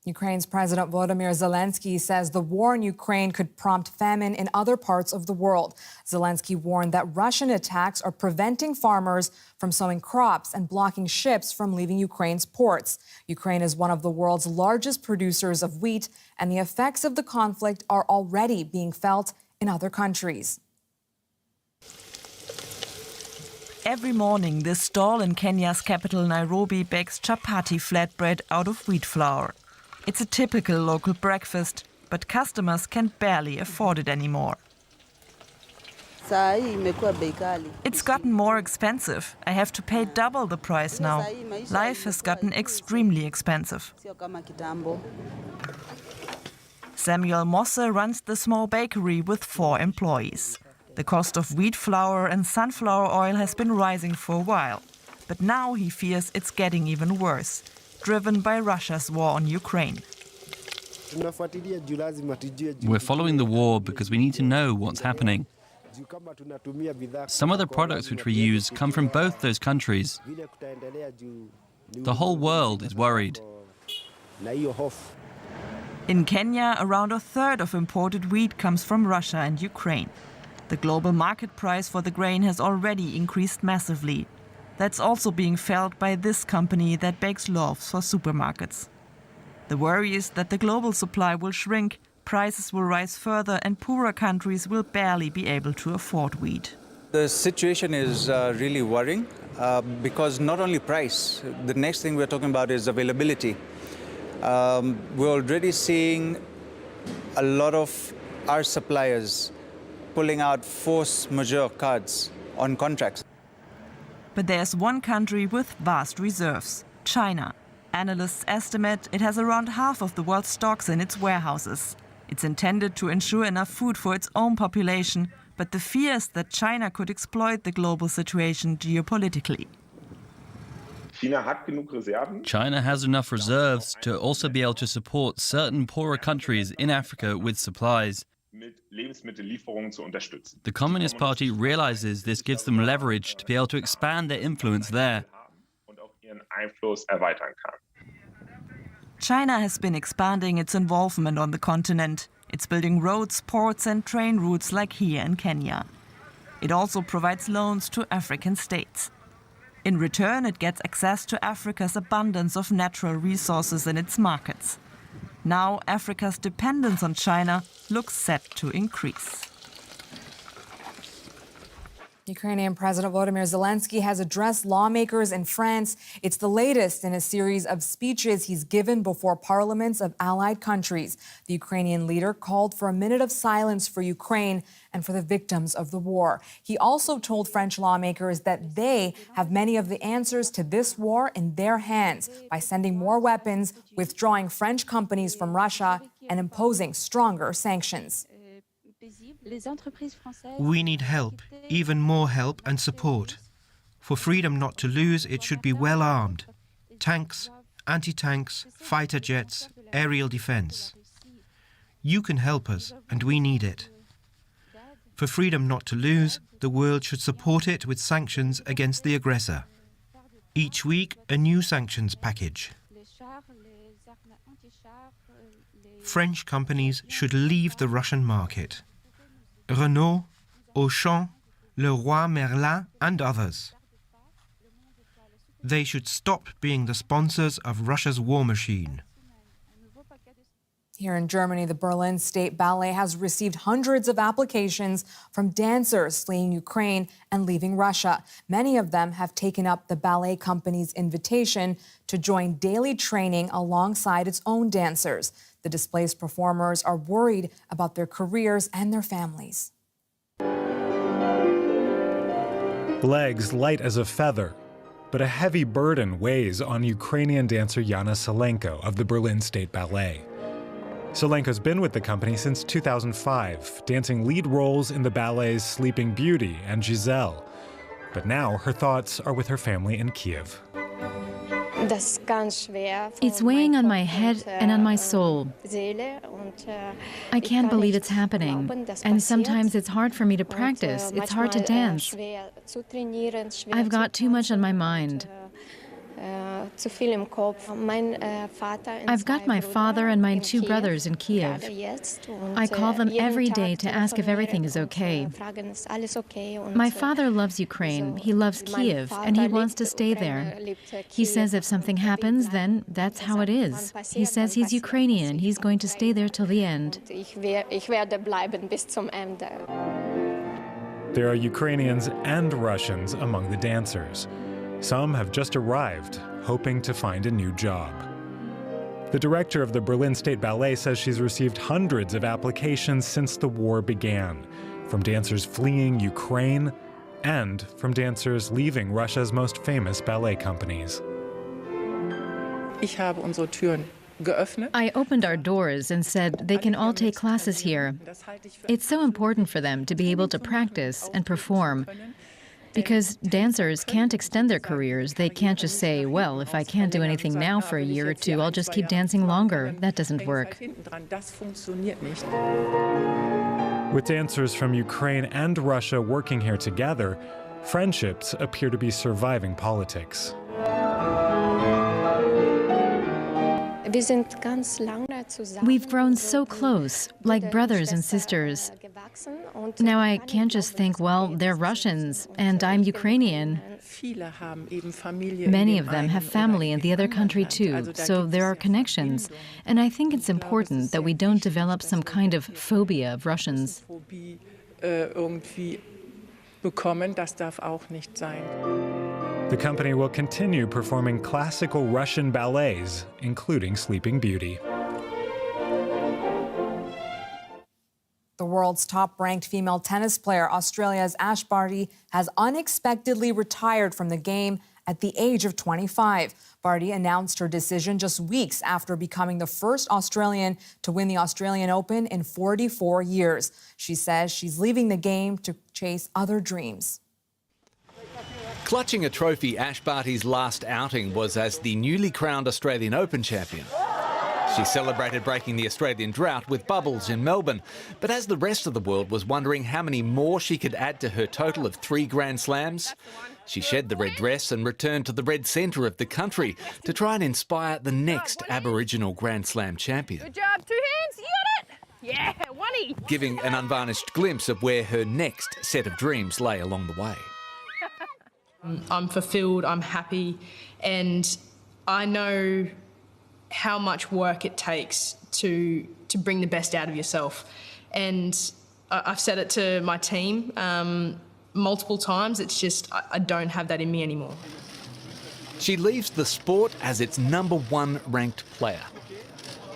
Speaker 16: Ukraine's President Volodymyr Zelensky says the war in Ukraine could prompt famine in other parts of the world. Zelensky warned that Russian attacks are preventing farmers from sowing crops and blocking ships from leaving Ukraine's ports. Ukraine is one of the world's largest producers of wheat, and the effects of the conflict are already being felt in other countries.
Speaker 13: Every morning, this stall in Kenya's capital, Nairobi, bakes chapati flatbread out of wheat flour. It's a typical local breakfast, but customers can barely afford it anymore. It's gotten more expensive. I have to pay double the price now. Life has gotten extremely expensive. Samuel Mosse runs the small bakery with 4 employees. The cost of wheat flour and sunflower oil has been rising for a while. But now he fears it's getting even worse, driven by Russia's war on Ukraine.
Speaker 17: We're following the war because we need to know what's happening. Some of the products which we use come from both those countries. The whole world is worried.
Speaker 13: In Kenya, around a third of imported wheat comes from Russia and Ukraine. The global market price for the grain has already increased massively. That's also being felt by this company that bakes loaves for supermarkets. The worry is that the global supply will shrink, prices will rise further, and poorer countries will barely be able to afford wheat.
Speaker 18: The situation is really worrying because not only price, the next thing we're talking about is availability. We're already seeing a lot of our suppliers pulling out force majeure cards on contracts.
Speaker 13: But there's one country with vast reserves, China. Analysts estimate it has around half of the world's stocks in its warehouses. It's intended to ensure enough food for its own population, but the fear is that China could exploit the global situation geopolitically.
Speaker 17: China has enough reserves to also be able to support certain poorer countries in Africa with supplies. The Communist Party realizes this gives them leverage to be able to expand their influence there.
Speaker 13: China has been expanding its involvement on the continent. It's building roads, ports and train routes like here in Kenya. It also provides loans to African states. In return, it gets access to Africa's abundance of natural resources in its markets. Now, Africa's dependence on China looks set to increase.
Speaker 16: Ukrainian President Volodymyr Zelensky has addressed lawmakers in France. It's the latest in a series of speeches he's given before parliaments of allied countries. The Ukrainian leader called for a minute of silence for Ukraine and for the victims of the war. He also told French lawmakers that they have many of the answers to this war in their hands by sending more weapons, withdrawing French companies from Russia, and imposing stronger sanctions.
Speaker 19: We need help, even more help and support. For freedom not to lose, it should be well armed. Tanks, anti-tanks, fighter jets, aerial defense. You can help us, and we need it. For freedom not to lose, the world should support it with sanctions against the aggressor. Each week, a new sanctions package. French companies should leave the Russian market. Renault, Auchan, Leroy Merlin and others. They should stop being the sponsors of Russia's war machine.
Speaker 16: Here in Germany, the Berlin State Ballet has received hundreds of applications from dancers fleeing Ukraine and leaving Russia. Many of them have taken up the ballet company's invitation to join daily training alongside its own dancers. The displaced performers are worried about their careers and their families.
Speaker 20: Legs light as a feather, but a heavy burden weighs on Ukrainian dancer Yana Salenko of the Berlin State Ballet. Salenko's been with the company since 2005, dancing lead roles in the ballets Sleeping Beauty and Giselle. But now her thoughts are with her family in Kiev.
Speaker 21: It's weighing on my head and on my soul. I can't believe it's happening, and sometimes it's hard for me to practice. It's hard to dance. I've got too much on my mind. I've got my father and my two brothers in Kiev. I call them every day to ask if everything is okay. My father loves Ukraine, he loves Kiev, and he wants to stay there. He says if something happens, then that's how it is. He says he's Ukrainian and he's going to stay there till the end.
Speaker 20: There are Ukrainians and Russians among the dancers. Some have just arrived, hoping to find a new job. The director of the Berlin State Ballet says she's received hundreds of applications since the war began, from dancers fleeing Ukraine and from dancers leaving Russia's most famous ballet companies.
Speaker 21: I opened our doors and said they can all take classes here. It's so important for them to be able to practice and perform. Because dancers can't extend their careers. They can't just say, well, if I can't do anything now for a year or two, I'll just keep dancing longer. That doesn't work.
Speaker 20: With dancers from Ukraine and Russia working here together, friendships appear to be surviving politics.
Speaker 21: We've grown so close, like brothers and sisters. Now I can't just think, well, they're Russians and I'm Ukrainian. Many of them have family in the other country too, so there are connections. And I think it's important that we don't develop some kind of phobia of Russians.
Speaker 20: The company will continue performing classical Russian ballets, including Sleeping Beauty.
Speaker 16: The world's top-ranked female tennis player, Australia's Ash Barty, has unexpectedly retired from the game at the age of 25. Barty announced her decision just weeks after becoming the first Australian to win the Australian Open in 44 years. She says she's leaving the game to chase other dreams.
Speaker 22: Clutching a trophy, Ash Barty's last outing was as the newly crowned Australian Open champion.
Speaker 2: She celebrated breaking the Australian drought with bubbles in Melbourne. But as the rest of the world was wondering how many more she could add to her total of 3 Grand Slams, she shed the red dress and returned to the red centre of the country to try and inspire the next Aboriginal Grand Slam champion.
Speaker 3: Good job, 2 hands, you got it! Yeah, one-y!
Speaker 2: Giving an unvarnished glimpse of where her next set of dreams lay along the way.
Speaker 22: I'm fulfilled, I'm happy, and I know how much work it takes to bring the best out of yourself. And I've said it to my team multiple times, it's just I don't have that in me anymore.
Speaker 2: She leaves the sport as its #1 ranked player.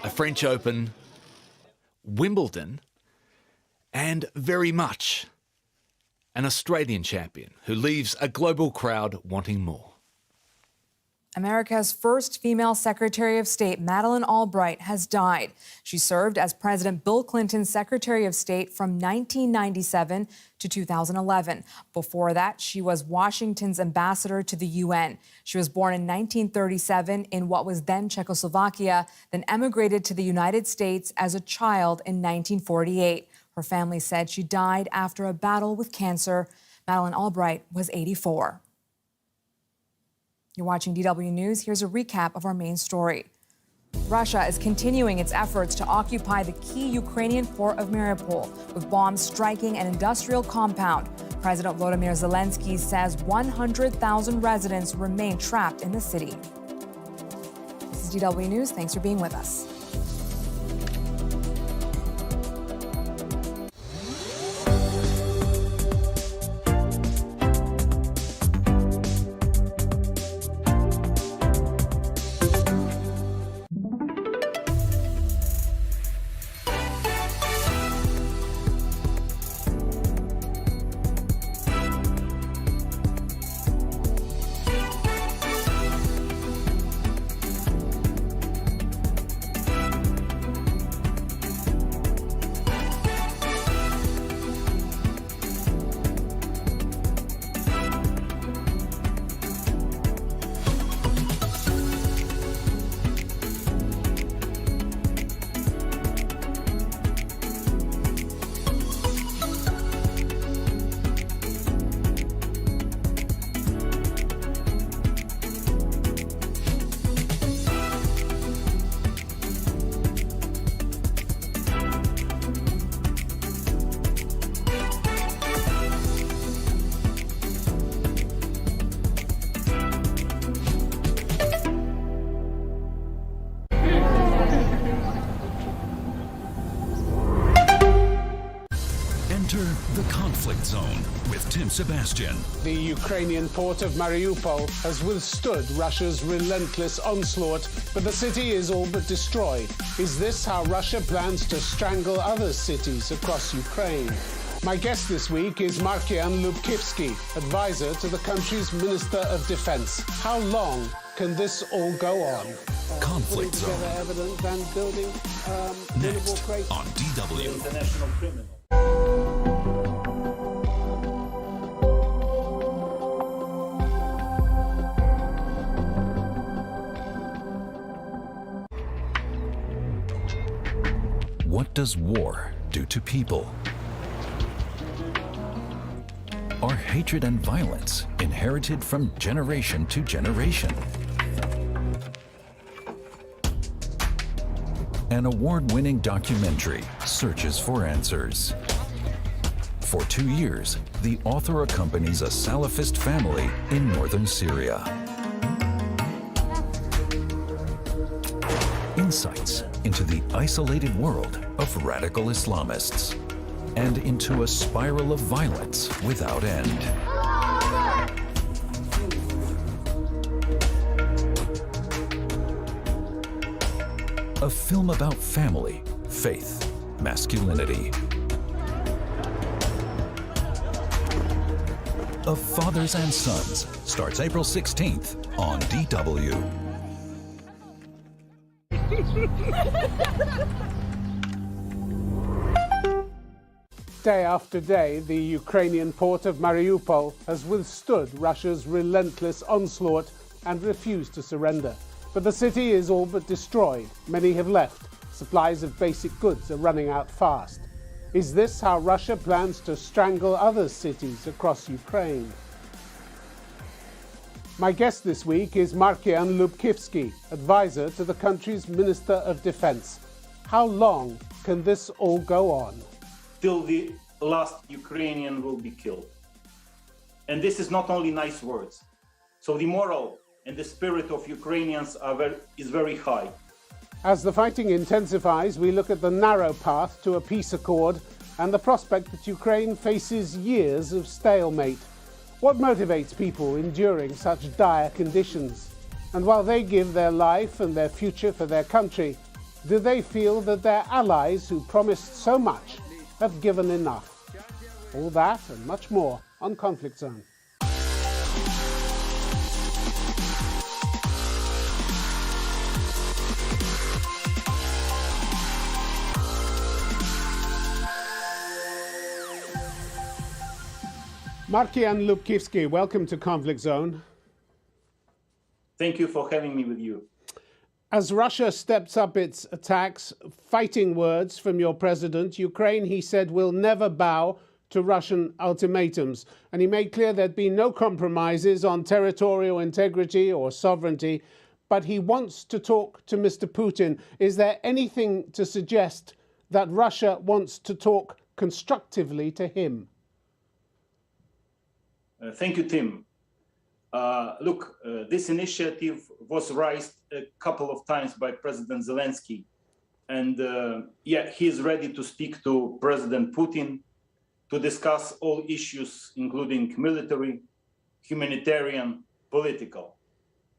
Speaker 2: A French Open, Wimbledon, and very much an Australian champion who leaves a global crowd wanting more.
Speaker 16: America's first female Secretary of State, Madeleine Albright, has died. She served as President Bill Clinton's Secretary of State from 1997 to 2011. Before that, she was Washington's ambassador to the UN. She was born in 1937 in what was then Czechoslovakia, then emigrated to the United States as a child in 1948. Her family said she died after a battle with cancer. Madeleine Albright was 84. You're watching DW News. Here's a recap of our main story. Russia is continuing its efforts to occupy the key Ukrainian port of Mariupol, with bombs striking an industrial compound. President Volodymyr Zelensky says 100,000 residents remain trapped in the city. This is DW News. Thanks for being with us.
Speaker 23: The conflict zone with Tim Sebastian.
Speaker 24: The Ukrainian port of Mariupol has withstood Russia's relentless onslaught, but the city is all but destroyed. Is this how Russia plans to strangle other cities across Ukraine? My guest this week is Markian Lubkivsky, advisor to the country's Minister of Defense. How long can this all go on?
Speaker 23: Conflict zone.
Speaker 24: Evidence and building
Speaker 23: next on DW.
Speaker 24: International criminal.
Speaker 23: What does war do to people? Are hatred and violence inherited from generation to generation? An award-winning documentary searches for answers. For 2 years, the author accompanies a Salafist family in northern Syria. Insights into the isolated world of radical Islamists and into a spiral of violence without end. A film about family, faith, masculinity. Of Fathers and Sons starts April 16th on DW.
Speaker 24: Day after day, the Ukrainian port of Mariupol has withstood Russia's relentless onslaught and refused to surrender. but the city is all but destroyed. Many have left. Supplies of basic goods are running out fast. Is this how Russia plans to strangle other cities across Ukraine? My guest this week is Markian Lubkivsky, advisor to the country's Minister of Defense. How long can this all go on?
Speaker 1: Till the last Ukrainian will be killed. And this is not only nice words. So the moral and the spirit of Ukrainians is very high.
Speaker 24: As the fighting intensifies, we look at the narrow path to a peace accord and the prospect that Ukraine faces years of stalemate. What motivates people enduring such dire conditions? And while they give their life and their future for their country, do they feel that their allies who promised so much have given enough? All that and much more on Conflict Zone. Markian Lubkivsky, welcome to Conflict Zone.
Speaker 1: Thank you for having me with you.
Speaker 24: As Russia steps up its attacks, fighting words from your president, Ukraine, he said, will never bow to Russian ultimatums. And he made clear there'd be no compromises on territorial integrity or sovereignty, but he wants to talk to Mr. Putin. Is there anything to suggest that Russia wants to talk constructively to him?
Speaker 1: Thank you, Tim. Look, this initiative was raised a couple of times by President Zelensky. And yeah, he is ready to speak to President Putin to discuss all issues, including military, humanitarian, political.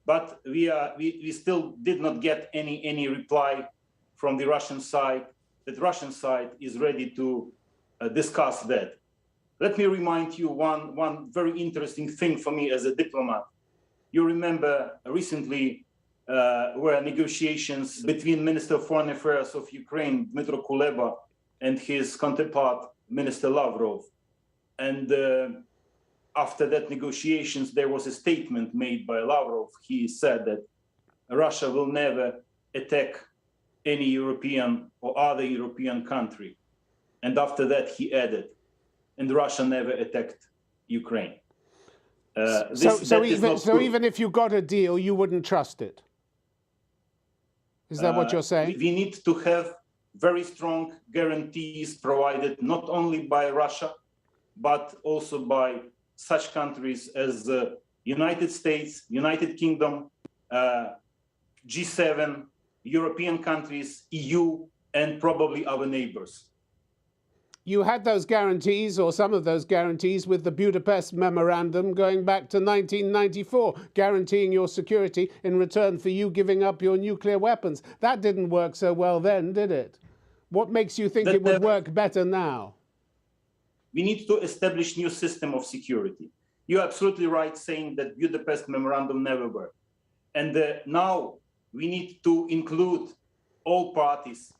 Speaker 1: But we still did not get any reply from the Russian side that the Russian side is ready to discuss that. Let me remind you one very interesting thing for me as a diplomat. You remember recently were negotiations between Minister of Foreign Affairs of Ukraine, Dmytro Kuleba, and his counterpart, Minister Lavrov. And after that negotiations, there was a statement made by Lavrov. He said that Russia will never attack any European or other European country. And after that, he added, and Russia never attacked Ukraine.
Speaker 24: So even if you got a deal, you wouldn't trust it? Is that what you're saying?
Speaker 1: We need to have very strong guarantees provided not only by Russia, but also by such countries as the United States, United Kingdom, G7, European countries, EU, and probably our neighbors.
Speaker 24: You had those guarantees, or some of those guarantees, with the Budapest Memorandum going back to 1994, guaranteeing your security in return for you giving up your nuclear weapons. That didn't work so well then, did it? What makes you think it would work better now?
Speaker 1: We need to establish new system of security. You're absolutely right saying that Budapest Memorandum never worked. And now we need to include all parties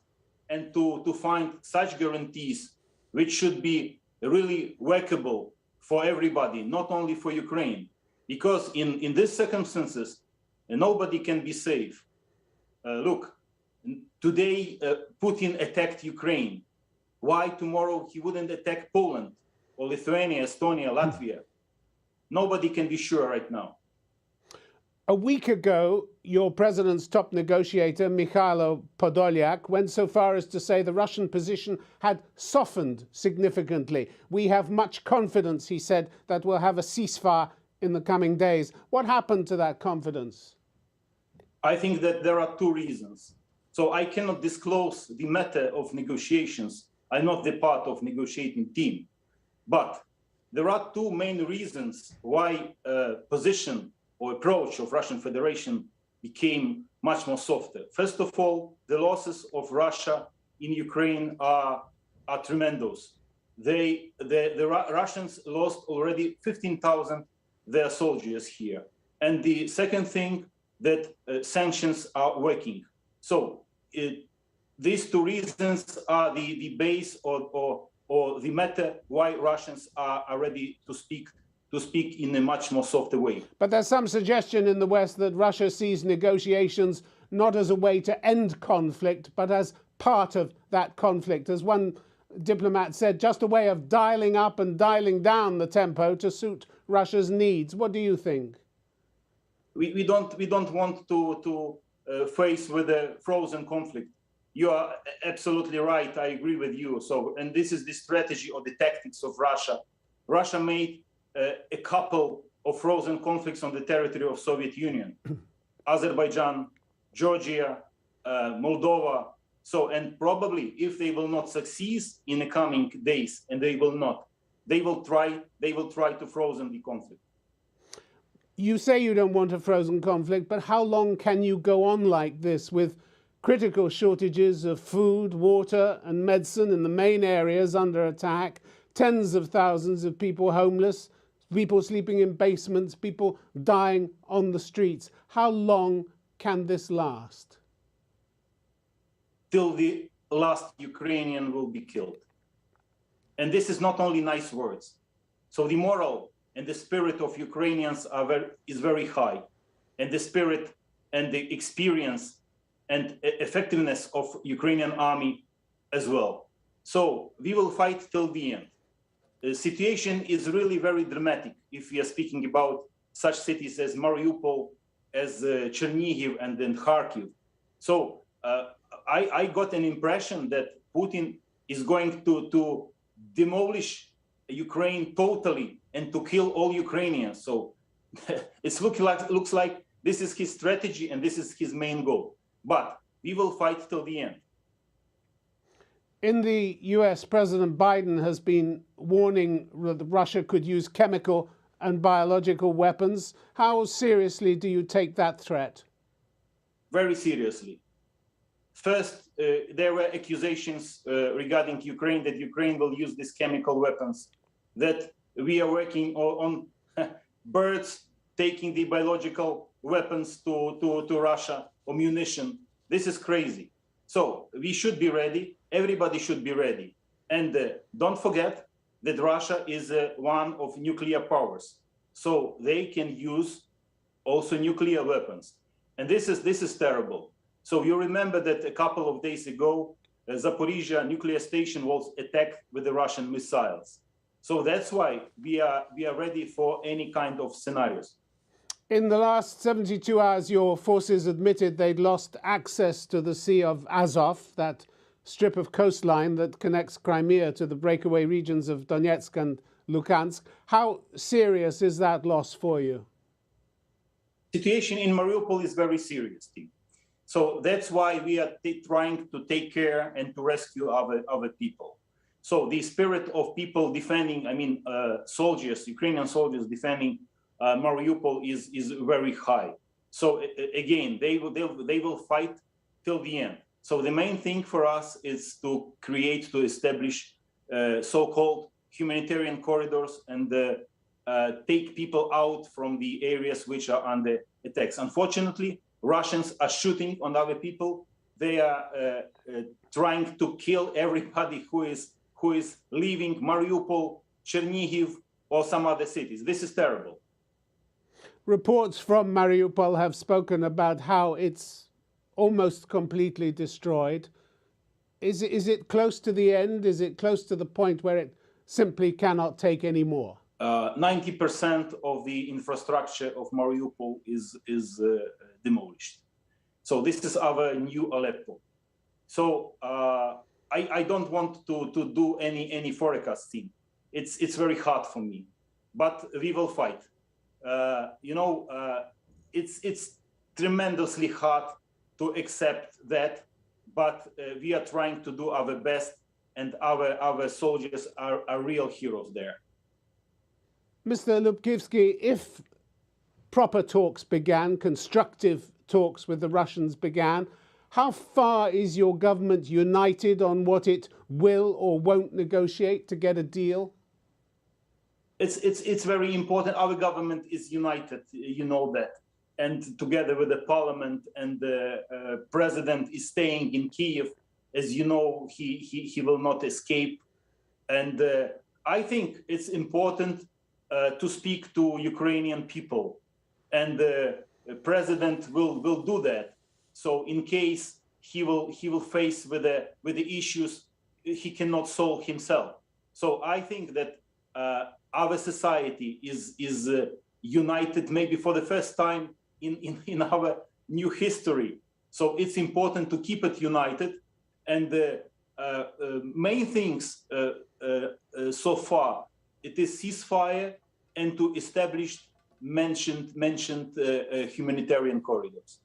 Speaker 1: and to find such guarantees which should be really workable for everybody, not only for Ukraine. Because in these circumstances, nobody can be safe. Look, today Putin attacked Ukraine. Why tomorrow he wouldn't attack Poland or Lithuania, Estonia, Latvia? Nobody can be sure right now.
Speaker 24: A week ago, your president's top negotiator, Mikhailo Podolyak, went so far as to say the Russian position had softened significantly. We have much confidence, he said, that we'll have a ceasefire in the coming days. What happened to that confidence?
Speaker 1: I think that there are two reasons. So I cannot disclose the matter of negotiations. I'm not the part of negotiating team. But there are two main reasons why position or approach of Russian Federation became much more softer. First of all, the losses of Russia in Ukraine are tremendous. The Russians lost already 15,000 their soldiers here. And the second thing, that sanctions are working. So these two reasons are the base or the matter why Russians are ready to speak to speak in a much more softer way.
Speaker 24: But there's some suggestion in the West that Russia sees negotiations not as a way to end conflict, but as part of that conflict. As one diplomat said, just a way of dialing up and dialing down the tempo to suit Russia's needs. What do you think?
Speaker 1: We don't want to face with a frozen conflict. You are absolutely right. I agree with you. So, and this is the strategy or the tactics of Russia. Russia made a couple of frozen conflicts on the territory of Soviet Union, Azerbaijan, Georgia, Moldova. So, and probably if they will not succeed in the coming days, and they will not, they will try to frozen the conflict.
Speaker 24: You say you don't want a frozen conflict, but how long can you go on like this with critical shortages of food, water and medicine in the main areas under attack, tens of thousands of people homeless, people sleeping in basements, people dying on the streets? How long can this last?
Speaker 1: Till the last Ukrainian will be killed. And this is not only nice words. So the moral and the spirit of Ukrainians is very high. And the spirit and the experience and effectiveness of Ukrainian army as well. So we will fight till the end. The situation is really very dramatic if we are speaking about such cities as Mariupol, as Chernihiv and then Kharkiv. So I got an impression that Putin is going to demolish Ukraine totally and to kill all Ukrainians. So it looks like this is his strategy and this is his main goal. But we will fight till the end.
Speaker 24: In the US, President Biden has been warning that Russia could use chemical and biological weapons. How seriously do you take that threat?
Speaker 1: Very seriously. First, there were accusations regarding Ukraine that Ukraine will use these chemical weapons, that we are working on birds taking the biological weapons to Russia or munition. This is crazy. So we should be ready. Everybody should be ready. And don't forget that Russia is one of nuclear powers. So they can use also nuclear weapons. And this is terrible. So you remember that a couple of days ago, Zaporizhia nuclear station was attacked with the Russian missiles. So that's why we are ready for any kind of scenarios.
Speaker 24: In the last 72 hours, your forces admitted they'd lost access to the Sea of Azov, that strip of coastline that connects Crimea to the breakaway regions of Donetsk and Luhansk. How serious is that loss for you?
Speaker 1: Situation in Mariupol is very serious, Tim. So that's why we are trying to take care and to rescue our people. So the spirit of people defending, soldiers, Ukrainian soldiers defending Mariupol is very high. So again, they will fight till the end. So the main thing for us is to establish so-called humanitarian corridors and take people out from the areas which are under attacks. Unfortunately, Russians are shooting on our people. They are trying to kill everybody who is leaving Mariupol, Chernihiv, or some other cities. This is terrible.
Speaker 24: Reports from Mariupol have spoken about how it's almost completely destroyed. Is it close to the end? Is it close to the point where it simply cannot take any more?
Speaker 1: 90% of the infrastructure of Mariupol is demolished. So this is our new Aleppo. So I don't want to do any forecasting. It's very hard for me, but we will fight. It's tremendously hard to accept that, but we are trying to do our best, and our soldiers are real heroes there.
Speaker 24: Mr. Lubkivsky, if proper talks began, constructive talks with the Russians began, how far is your government united on what it will or won't negotiate to get a deal?
Speaker 1: It's very important. Our government is united, you know that. And together with the parliament, and the president is staying in Kiev. As you know, he will not escape. And I think it's important to speak to Ukrainian people, and the president will do that. So in case he will face with the issues he cannot solve himself. So I think that our society is united maybe for the first time in our new history. So it's important to keep it united. And the main things so far, it is ceasefire and to establish mentioned humanitarian corridors.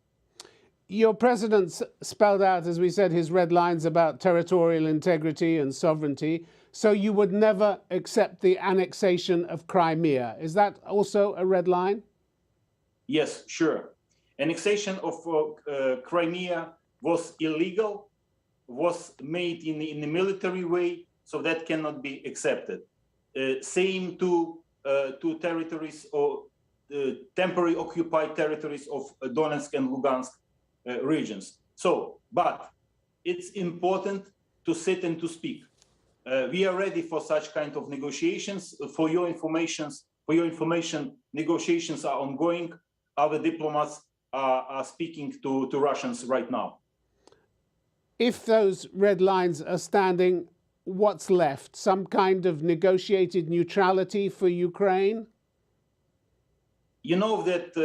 Speaker 24: Your president spelled out, as we said, his red lines about territorial integrity and sovereignty. So you would never accept the annexation of Crimea. Is that also a red line?
Speaker 1: Yes, sure. Annexation of Crimea was illegal, was made in the military way, so that cannot be accepted. Same to territories or temporary occupied territories of Donetsk and Lugansk regions. So, but it's important to sit and to speak. We are ready for such kind of negotiations. For your information, negotiations are ongoing. Our diplomats are speaking to Russians right now.
Speaker 24: If those red lines are standing, what's left? Some kind of negotiated neutrality for Ukraine?
Speaker 1: You know that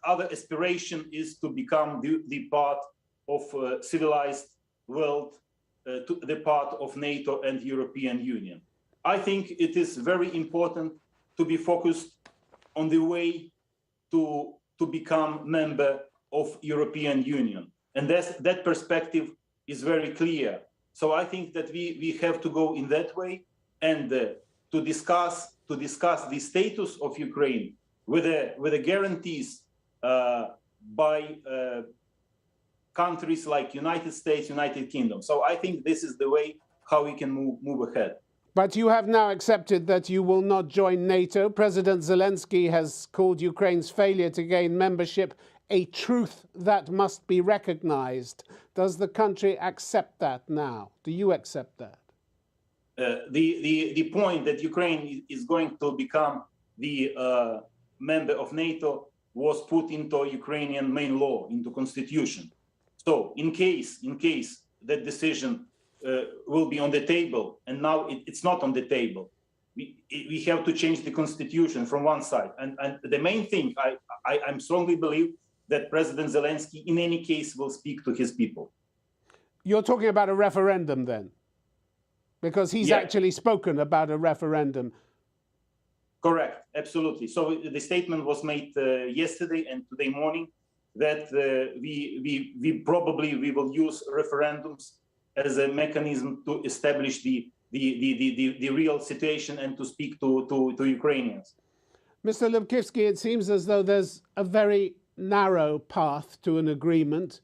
Speaker 1: our aspiration is to become the part of civilized world, to the part of NATO and European Union. I think it is very important to be focused on the way to become member of European Union. And that perspective is very clear. So I think that we have to go in that way and to discuss the status of Ukraine with the guarantees by countries like United States, United Kingdom. So I think this is the way how we can move ahead.
Speaker 24: But you have now accepted that you will not join NATO. President Zelensky has called Ukraine's failure to gain membership a truth that must be recognized. Does the country accept that now? Do you accept that?
Speaker 1: The point that Ukraine is going to become the member of NATO was put into Ukrainian main law, into constitution. So in case that decision will be on the table, and now it's not on the table, we have to change the constitution from one side. And the main thing, I strongly believe that President Zelensky in any case will speak to his people.
Speaker 24: You're talking about a referendum then? Because he's actually spoken about a referendum.
Speaker 1: Correct, absolutely. So the statement was made yesterday and today morning that we probably will use referendums as a mechanism to establish the real situation and to speak to Ukrainians.
Speaker 24: Mr. Lubkivsky, it seems as though there's a very narrow path to an agreement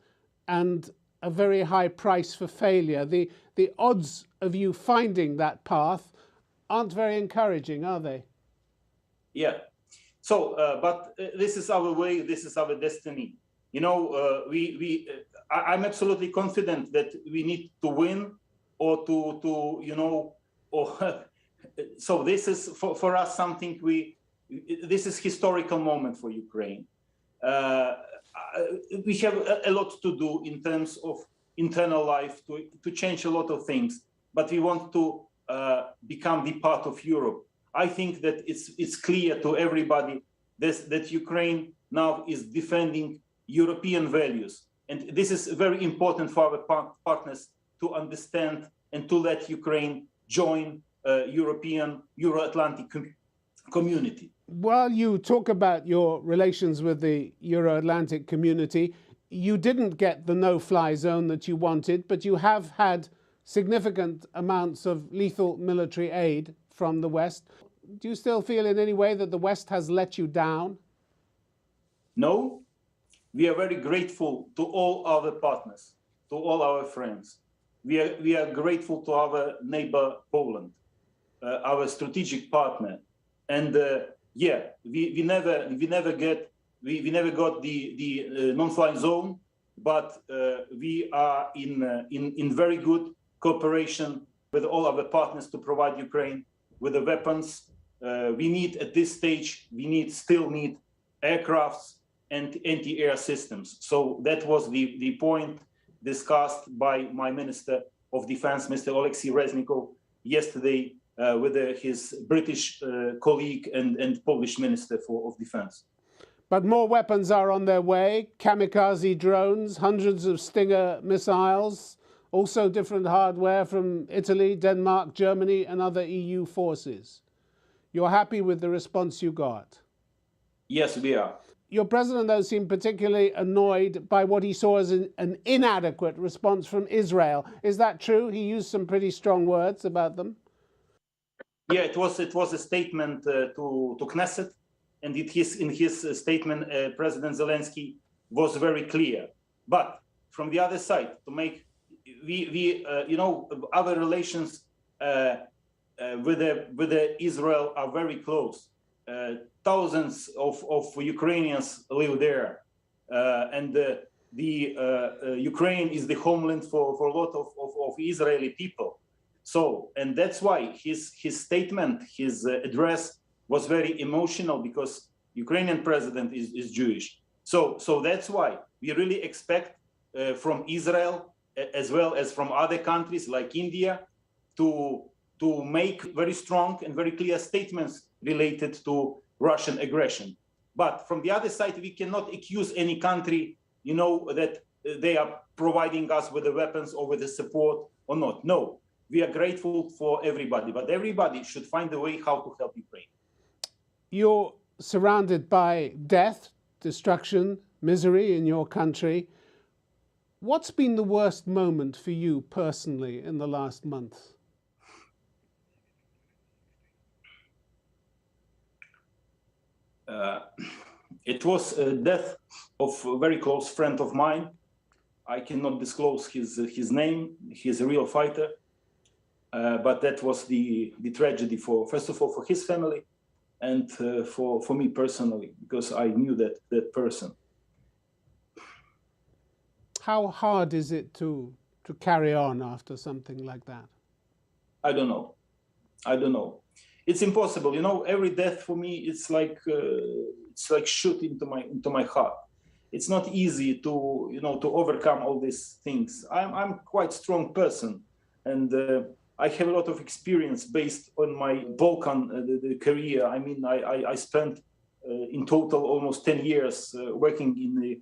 Speaker 24: and a very high price for failure. The odds of you finding that path aren't very encouraging, are they?
Speaker 1: Yeah. So, but this is our way. This is our destiny. You know, I'm absolutely confident that we need to win, or to you know, or so this is for us something this is historical moment for Ukraine. We have a lot to do in terms of internal life to change a lot of things, but we want to become the part of Europe. I think that it's clear to everybody that Ukraine now is defending European values. And this is very important for our partners to understand and to let Ukraine join European, Euro-Atlantic community.
Speaker 24: While you talk about your relations with the Euro-Atlantic community, you didn't get the no-fly zone that you wanted, but you have had significant amounts of lethal military aid from the West. Do you still feel in any way that the West has let you down?
Speaker 1: No. We are very grateful to all our partners, to all our friends. We are grateful to our neighbor Poland, our strategic partner. And we never got the non-fly zone, but we are in very good cooperation with all our partners to provide Ukraine with the weapons, we need at this stage, still need aircrafts and anti-air systems. So that was the point discussed by my Minister of Defense, Mr. Oleksiy Reznikov, yesterday with his British colleague and Polish Minister of Defense.
Speaker 24: But more weapons are on their way, kamikaze drones, hundreds of Stinger missiles, also different hardware from Italy, Denmark, Germany and other EU forces. You're happy with the response you got?
Speaker 1: Yes, we are.
Speaker 24: Your president, though, seemed particularly annoyed by what he saw as an inadequate response from Israel. Is that true? He used some pretty strong words about them.
Speaker 1: Yeah, it was a statement to Knesset, and in his statement, President Zelensky was very clear. But from the other side, to make our relations with Israel are very close. Thousands of Ukrainians live there, and Ukraine is the homeland for a lot of Israeli people. So, and that's why his statement, his address was very emotional, because Ukrainian president is Jewish. So that's why we really expect from Israel, as well as from other countries like India, to make very strong and very clear statements related to Russian aggression. But from the other side, we cannot accuse any country, that they are providing us with the weapons or with the support or not. No, we are grateful for everybody, but everybody should find a way how to help Ukraine.
Speaker 24: You're surrounded by death, destruction, misery in your country. What's been the worst moment for you personally in the last month?
Speaker 1: It was a death of a very close friend of mine. I cannot disclose his name. He's a real fighter. But that was the tragedy first of all, for his family and for me personally, because I knew that person.
Speaker 24: How hard is it to carry on after something like that?
Speaker 1: I don't know. It's impossible. Every death for me, it's like shoot into my heart. It's not easy to overcome all these things. I'm quite strong person, and I have a lot of experience based on my Balkan career. I mean, I spent in total almost 10 years working in the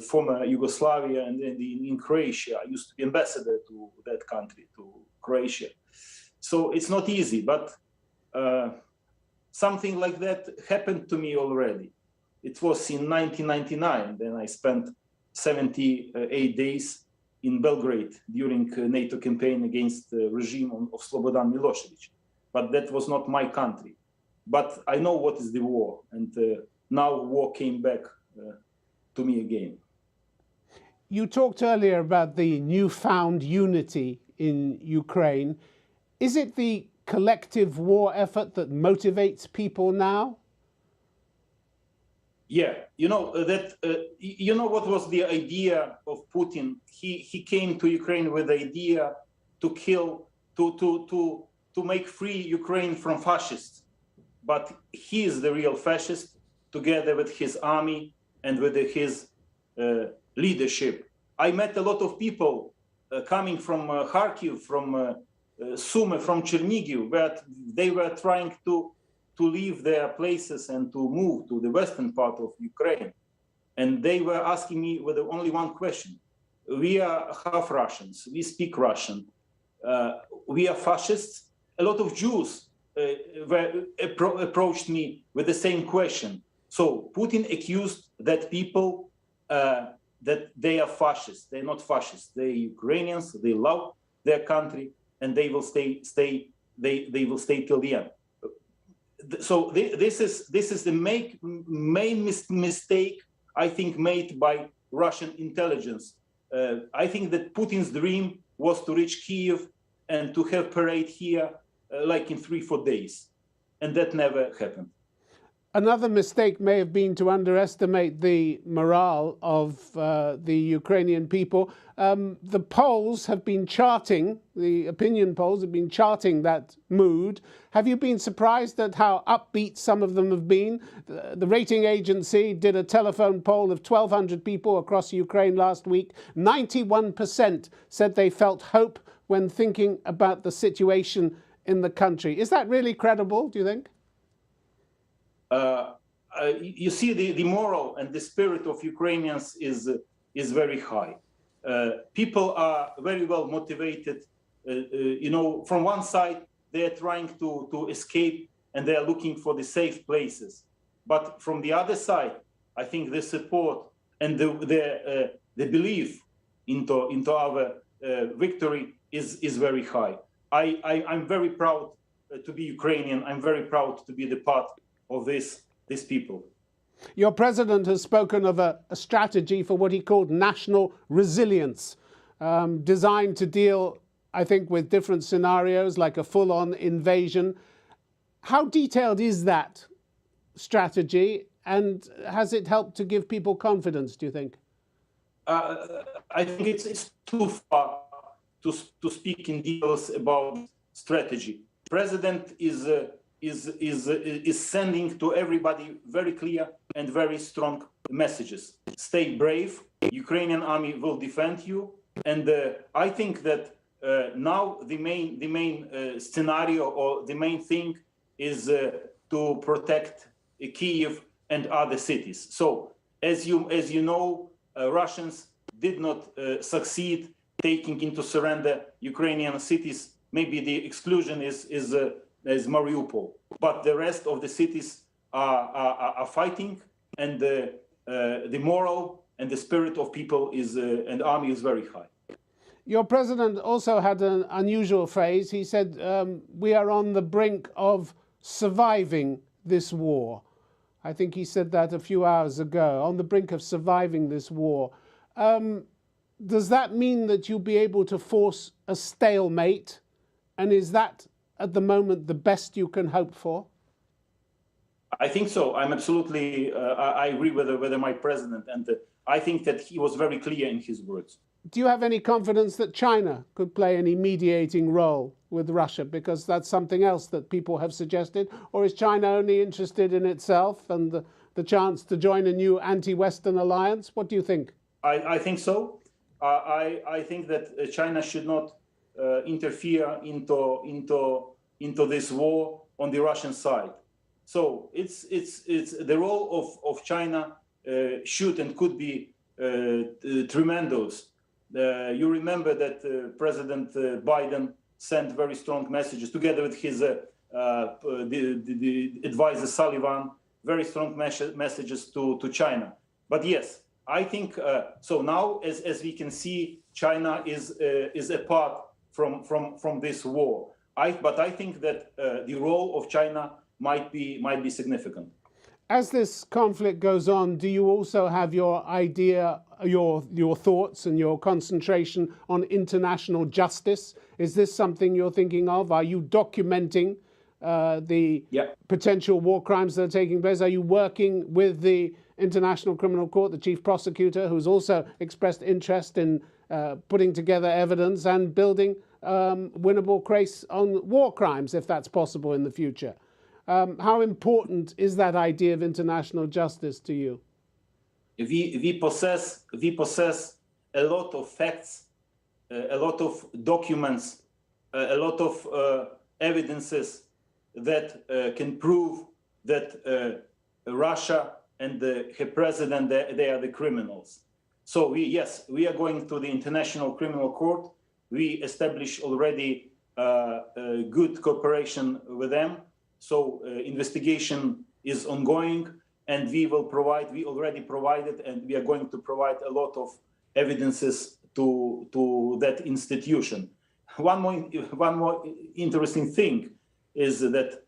Speaker 1: former Yugoslavia and then in Croatia. I used to be ambassador to that country, to Croatia. So it's not easy, but something like that happened to me already. It was in 1999. Then I spent 78 days in Belgrade during NATO campaign against the regime of Slobodan Milosevic. But that was not my country. But I know what is the war, and now war came back to me again.
Speaker 24: You talked earlier about the newfound unity in Ukraine. Is it the collective war effort that motivates people now?
Speaker 1: Yeah, what was the idea of Putin? He came to Ukraine with the idea to kill, to make free Ukraine from fascists. But he is the real fascist, together with his army and with his leadership. I met a lot of people coming from Kharkiv, from Sumy, from Chernigiv, where they were trying to leave their places and to move to the western part of Ukraine. And they were asking me with only one question. We are half Russians, we speak Russian, we are fascists. A lot of Jews approached me with the same question. So Putin accused that people, that they are fascists. They're not fascists, they're Ukrainians, they love their country, and they will stay till the end. So this is the main mistake, I think, made by Russian intelligence. I think that Putin's dream was to reach Kiev and to have parade here like in 3-4 days, and that never happened.
Speaker 24: Another mistake may have been to underestimate the morale of the Ukrainian people. The polls have been charting, the opinion polls have been charting that mood. Have you been surprised at how upbeat some of them have been? The rating agency did a telephone poll of 1,200 people across Ukraine last week. 91% said they felt hope when thinking about the situation in the country. Is that really credible, do you think?
Speaker 1: You see, the moral and the spirit of Ukrainians is very high. People are very well motivated. You know, from one side, they are trying to escape and they are looking for the safe places. But from the other side, I think the support and the belief into our victory is very high. I'm very proud to be Ukrainian. I'm very proud to be the part of these people.
Speaker 24: Your president has spoken of a strategy for what he called national resilience, designed to deal, I think, with different scenarios like a full-on invasion. How detailed is that strategy, and has it helped to give people confidence, do you think?
Speaker 1: I think it's too far to speak in details about strategy. President is sending to everybody very clear and very strong messages. Stay brave. Ukrainian army will defend you. And I think that now the main scenario or the main thing is to protect Kiev and other cities. So as you know, Russians did not succeed taking into surrender Ukrainian cities. Maybe the exclusion is Mariupol, but the rest of the cities are fighting, and the moral and the spirit of people and army is very high.
Speaker 24: Your president also had an unusual phrase. He said, we are on the brink of surviving this war. I think he said that a few hours ago, on the brink of surviving this war. Does that mean that you'll be able to force a stalemate? And is that, at the moment, the best you can hope for?
Speaker 1: I think so. I'm absolutely, I agree with my president. And I think that he was very clear in his words.
Speaker 24: Do you have any confidence that China could play any mediating role with Russia? Because that's something else that people have suggested. Or is China only interested in itself and the chance to join a new anti-Western alliance? What do you think?
Speaker 1: I think so. I think that China should not interfere into this war on the Russian side. So it's the role of China should and could be tremendous. You remember that President Biden sent very strong messages together with his the advisor Sullivan, very strong messages to China. But yes, I think so. Now, as we can see, China is apart from this war. But I think that the role of China might be significant.
Speaker 24: As this conflict goes on, do you also have your idea, your thoughts and your concentration on international justice? Is this something you're thinking of? Are you documenting the potential war crimes that are taking place? Are you working with the International Criminal Court, the chief prosecutor, who's also expressed interest in putting together evidence and building winnable case on war crimes, if that's possible in the future? How important is that idea of international justice to you?
Speaker 1: We possess a lot of facts, a lot of documents, a lot of evidences that can prove that Russia and her president, they are the criminals. So we are going to the International Criminal Court. We established already good cooperation with them. So investigation is ongoing, and we already provided, and we are going to provide a lot of evidences to that institution. One more interesting thing is that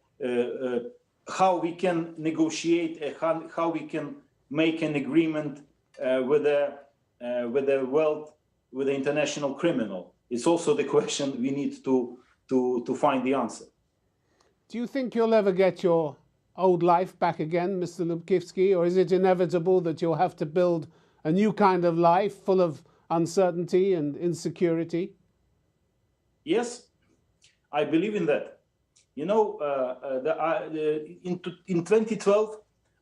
Speaker 1: how we can negotiate, how we can make an agreement with the world, with the international criminal. It's also the question we need to find the answer.
Speaker 24: Do you think you'll ever get your old life back again, Mr. Lubkivsky, or is it inevitable that you'll have to build a new kind of life full of uncertainty and insecurity?
Speaker 1: Yes, I believe in that. You know, in 2012,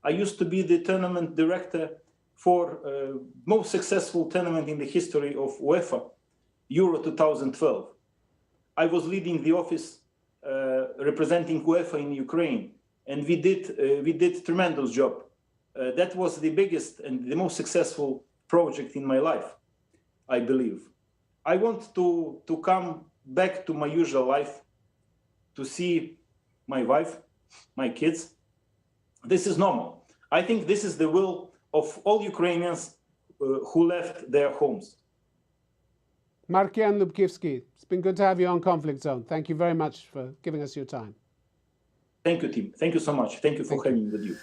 Speaker 1: I used to be the tournament director for most successful tournament in the history of UEFA, Euro 2012. I was leading the office representing UEFA in Ukraine, and we did tremendous job. That was the biggest and the most successful project in my life, I believe. I want to come back to my usual life, to see my wife, my kids. This is normal. I think this is the will of all Ukrainians who left their homes.
Speaker 24: Markian Lubkivsky, it's been good to have you on Conflict Zone. Thank you very much for giving us your time.
Speaker 1: Thank you, Tim. Thank you so much. Thank you for having me with you.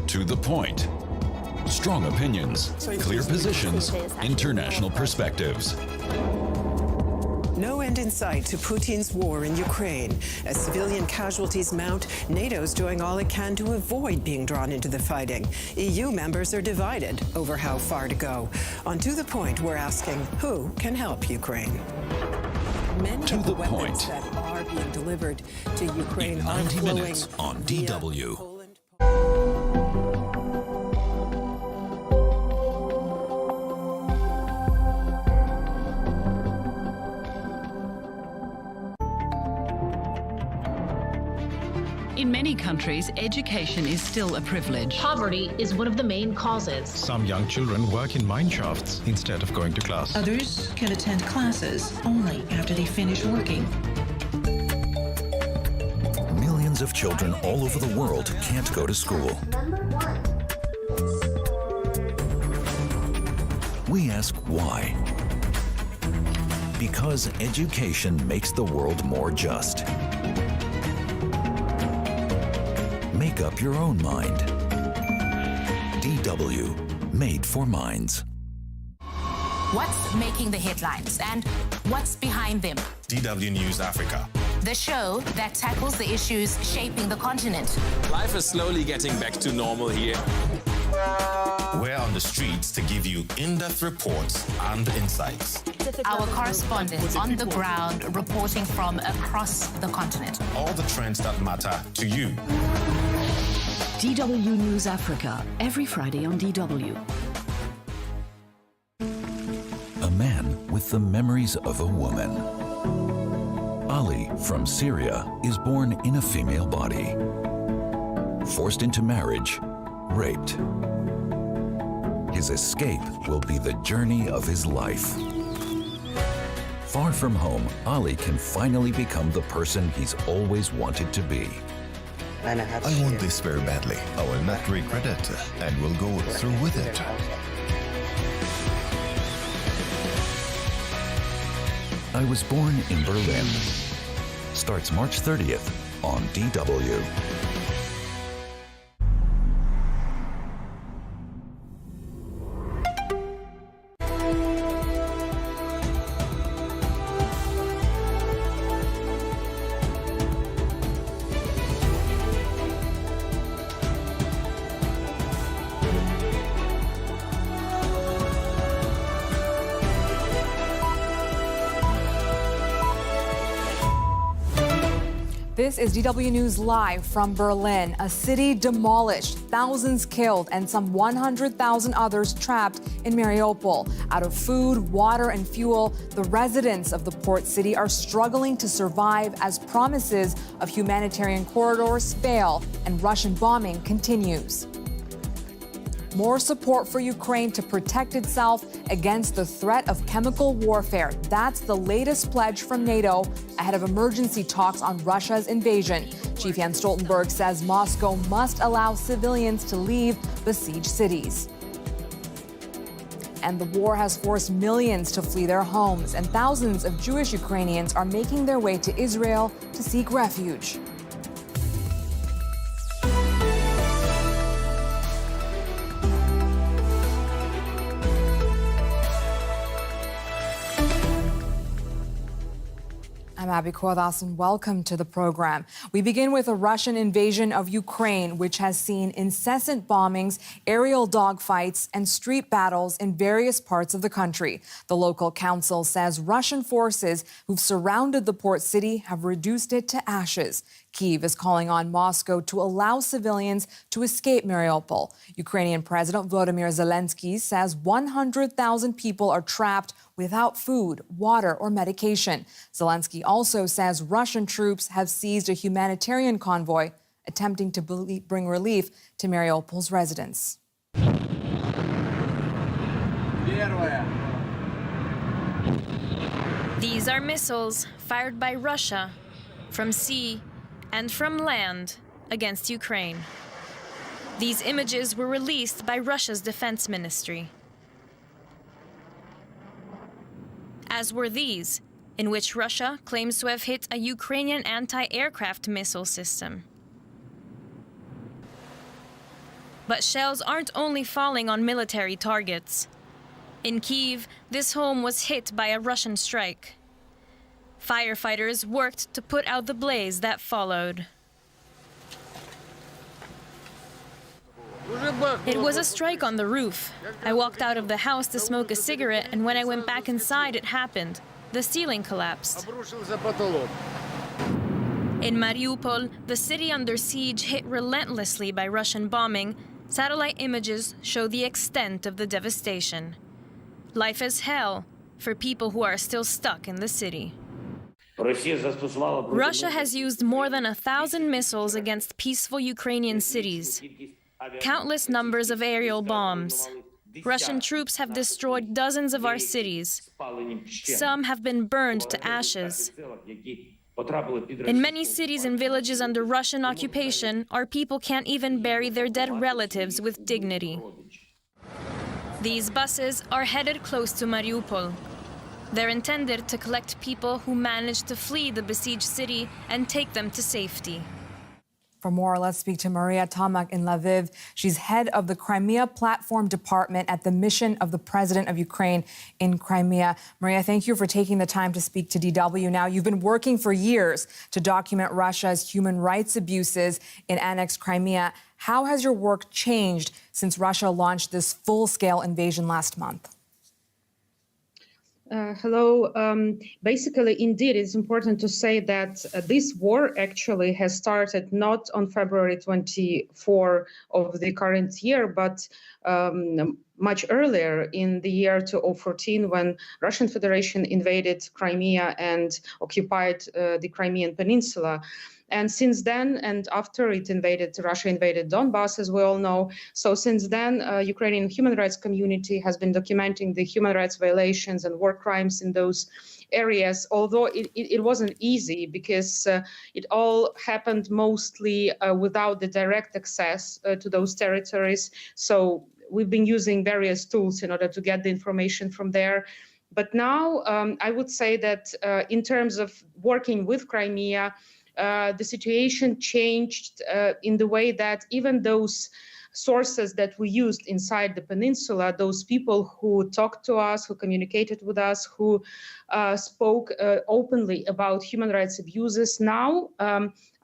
Speaker 23: To the point. Strong opinions, clear positions, international perspectives.
Speaker 4: No end in sight to Putin's war in Ukraine. As civilian casualties mount, NATO's doing all it can to avoid being drawn into the fighting. EU members are divided over how far to go. On To the Point, we're asking, who can help Ukraine? Many
Speaker 23: To
Speaker 4: of
Speaker 23: the
Speaker 4: the weapons
Speaker 23: point.
Speaker 4: that are being delivered to Ukraine
Speaker 23: In
Speaker 4: are
Speaker 23: 90
Speaker 4: flowing
Speaker 23: minutes on DW.
Speaker 5: In many countries, education is still a privilege.
Speaker 7: Poverty is one of the main causes.
Speaker 8: Some young children work in mineshafts instead of going to class.
Speaker 5: Others can attend classes only after they finish working.
Speaker 23: Millions of children all over the world can't go to school. We ask why. Because education makes the world more just. Make up your own mind. DW, made for minds.
Speaker 10: What's making the headlines and what's behind them?
Speaker 25: DW News Africa.
Speaker 10: The show that tackles the issues shaping the continent.
Speaker 25: Life is slowly getting back to normal here. We're on the streets to give you in-depth reports and insights.
Speaker 10: Our correspondents on the ground reporting from across the continent.
Speaker 25: All the trends that matter to you.
Speaker 5: DW News Africa, every Friday on DW.
Speaker 23: A man with the memories of a woman. Ali from Syria is born in a female body. Forced into marriage, raped. His escape will be the journey of his life. Far from home, Ali can finally become the person he's always wanted to be.
Speaker 25: I want this very badly. I will not regret it and will go through with it.
Speaker 23: I Was Born in Berlin. Starts March 30th on DW.
Speaker 16: This is DW News Live from Berlin. A city demolished, thousands killed, and some 100,000 others trapped in Mariupol. Out of food, water, and fuel, the residents of the port city are struggling to survive as promises of humanitarian corridors fail and Russian bombing continues. More support for Ukraine to protect itself against the threat of chemical warfare. That's the latest pledge from NATO ahead of emergency talks on Russia's invasion. Chief Jens Stoltenberg says Moscow must allow civilians to leave besieged cities. And the war has forced millions to flee their homes, and thousands of Jewish Ukrainians are making their way to Israel to seek refuge. I'm Abby Cordas, and welcome to the program. We begin with a Russian invasion of Ukraine, which has seen incessant bombings, aerial dogfights, and street battles in various parts of the country. The local council says Russian forces who've surrounded the port city have reduced it to ashes. Kyiv is calling on Moscow to allow civilians to escape Mariupol. Ukrainian President Volodymyr Zelensky says 100,000 people are trapped without food, water, or medication. Zelensky also says Russian troops have seized a humanitarian convoy attempting to bring relief to Mariupol's residents.
Speaker 21: These are missiles fired by Russia from sea and from land against Ukraine. These images were released by Russia's defense ministry. As were these, in which Russia claims to have hit a Ukrainian anti-aircraft missile system. But shells aren't only falling on military targets. In Kyiv, this home was hit by a Russian strike. Firefighters worked to put out the blaze that followed. It was a strike on the roof. I walked out of the house to smoke a cigarette, and when I went back inside, it happened. The ceiling collapsed. In Mariupol, the city under siege hit relentlessly by Russian bombing, satellite images show the extent of the devastation. Life is hell for people who are still stuck in the city. Russia has used more than 1,000 missiles against peaceful Ukrainian cities. Countless numbers of aerial bombs. Russian troops have destroyed dozens of our cities. Some have been burned to ashes. In many cities and villages under Russian occupation, our people can't even bury their dead relatives with dignity. These buses are headed close to Mariupol. They're intended to collect people who managed to flee the besieged city and take them to safety.
Speaker 16: For more, let's speak to Maria Tomak in Lviv. She's head of the Crimea Platform Department at the mission of the President of Ukraine in Crimea. Maria, thank you for taking the time to speak to DW. Now, you've been working for years to document Russia's human rights abuses in annexed Crimea. How has your work changed since Russia launched this full-scale invasion last month?
Speaker 6: Hello. Basically, indeed, it's important to say that this war actually has started not on February 24 of the current year, but much earlier in the year 2014, when Russian Federation invaded Crimea and occupied the Crimean Peninsula. And since then, and after Russia invaded Donbass, as we all know. So since then, Ukrainian human rights community has been documenting the human rights violations and war crimes in those areas, although it wasn't easy because it all happened mostly without the direct access to those territories. So we've been using various tools in order to get the information from there. But now I would say that in terms of working with Crimea, the situation changed in the way that even those sources that we used inside the peninsula, those people who talked to us, who communicated with us, who spoke openly about human rights abuses, now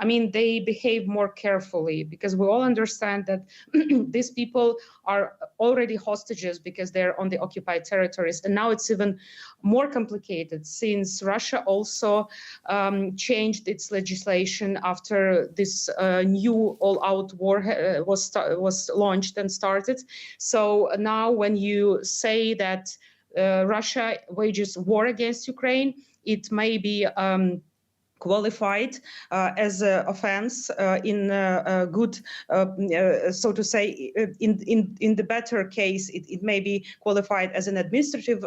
Speaker 6: I mean, they behave more carefully, because we all understand that these people are already hostages because they're on the occupied territories. And now it's even more complicated, since Russia also changed its legislation after this new all-out war was launched and started. So now when you say that Russia wages war against Ukraine, it may be qualified as an offense in a good, so to say, in the better case, it may be qualified as an administrative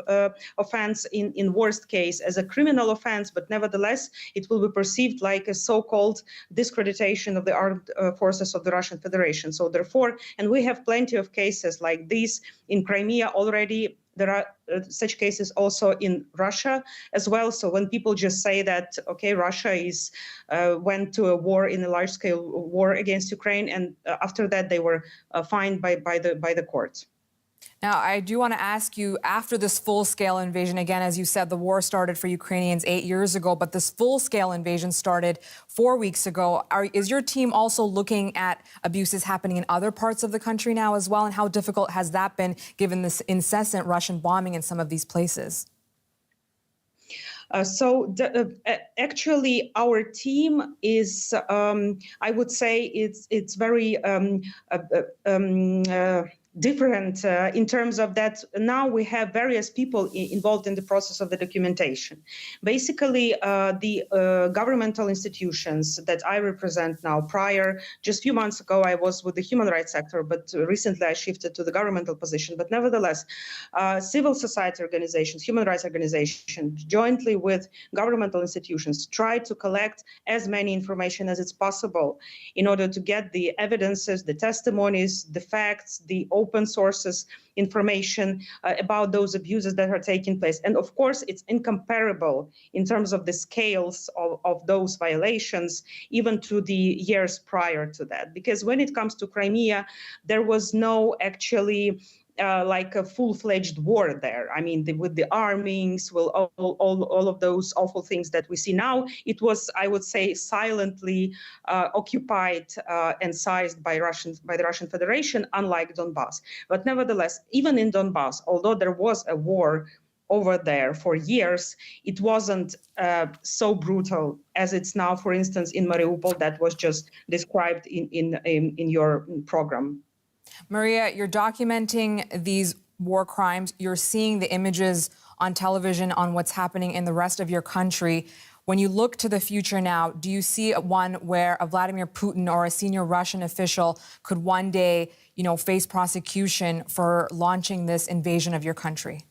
Speaker 6: offense, in worst case as a criminal offense, but nevertheless, it will be perceived like a so-called discreditation of the armed forces of the Russian Federation. So therefore, and we have plenty of cases like this in Crimea already. There are such cases also in Russia as well. So when people just say that, okay, Russia went to a war, in a large-scale war against Ukraine, and after that they were fined by the courts.
Speaker 16: Now, I do want to ask you, after this full-scale invasion, again, as you said, the war started for Ukrainians 8 years ago, but this full-scale invasion started 4 weeks ago. Is your team also looking at abuses happening in other parts of the country now as well? And how difficult has that been, given this incessant Russian bombing in some of these places?
Speaker 6: Actually, our team is, I would say, it's very different in terms of that now we have various people involved in the process of the documentation. Basically, the governmental institutions that I represent now, prior, just a few months ago, I was with the human rights sector, but recently I shifted to the governmental position. But nevertheless, civil society organizations, human rights organizations, jointly with governmental institutions, try to collect as many information as it's possible in order to get the evidences, the testimonies, the facts, the open sources information about those abuses that are taking place. And of course, it's incomparable in terms of the scales of those violations, even to the years prior to that. Because when it comes to Crimea, there was no actually like a full-fledged war there. I mean, with the armings, all of those awful things that we see now, it was, I would say, silently occupied and seized by the Russian Federation, unlike Donbass. But nevertheless, even in Donbass, although there was a war over there for years, it wasn't so brutal as it's now, for instance, in Mariupol, that was just described in your program.
Speaker 16: Maria, you're documenting these war crimes. You're seeing the images on television on what's happening in the rest of your country. When you look to the future now, do you see one where a Vladimir Putin or a senior Russian official could one day, face prosecution for launching this invasion of your country?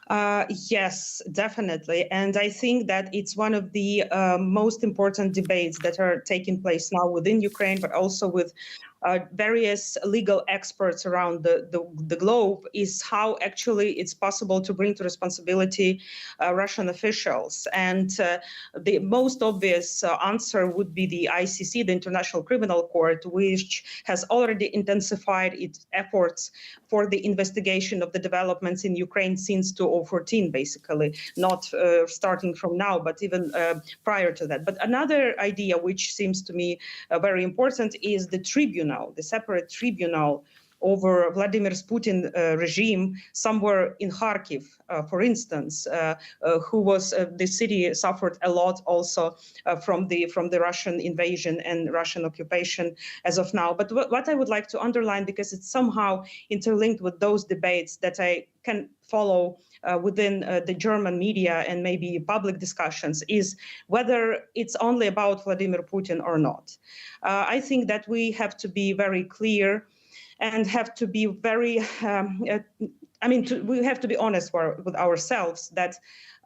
Speaker 6: Yes, definitely. And I think that it's one of the most important debates that are taking place now within Ukraine, but also with various legal experts around the globe, is how actually it's possible to bring to responsibility Russian officials. And the most obvious answer would be the ICC, the International Criminal Court, which has already intensified its efforts for the investigation of the developments in Ukraine since 2014, basically, not starting from now, but even prior to that. But another idea which seems to me very important is the tribunal, the separate tribunal over Vladimir Putin regime somewhere in Kharkiv, for instance, who was the city suffered a lot also from the Russian invasion and Russian occupation as of now. But what I would like to underline, because it's somehow interlinked with those debates that I can follow within the German media and maybe public discussions, is whether it's only about Vladimir Putin or not. I think that we have to be very clear and have to be very, we have to be honest with ourselves that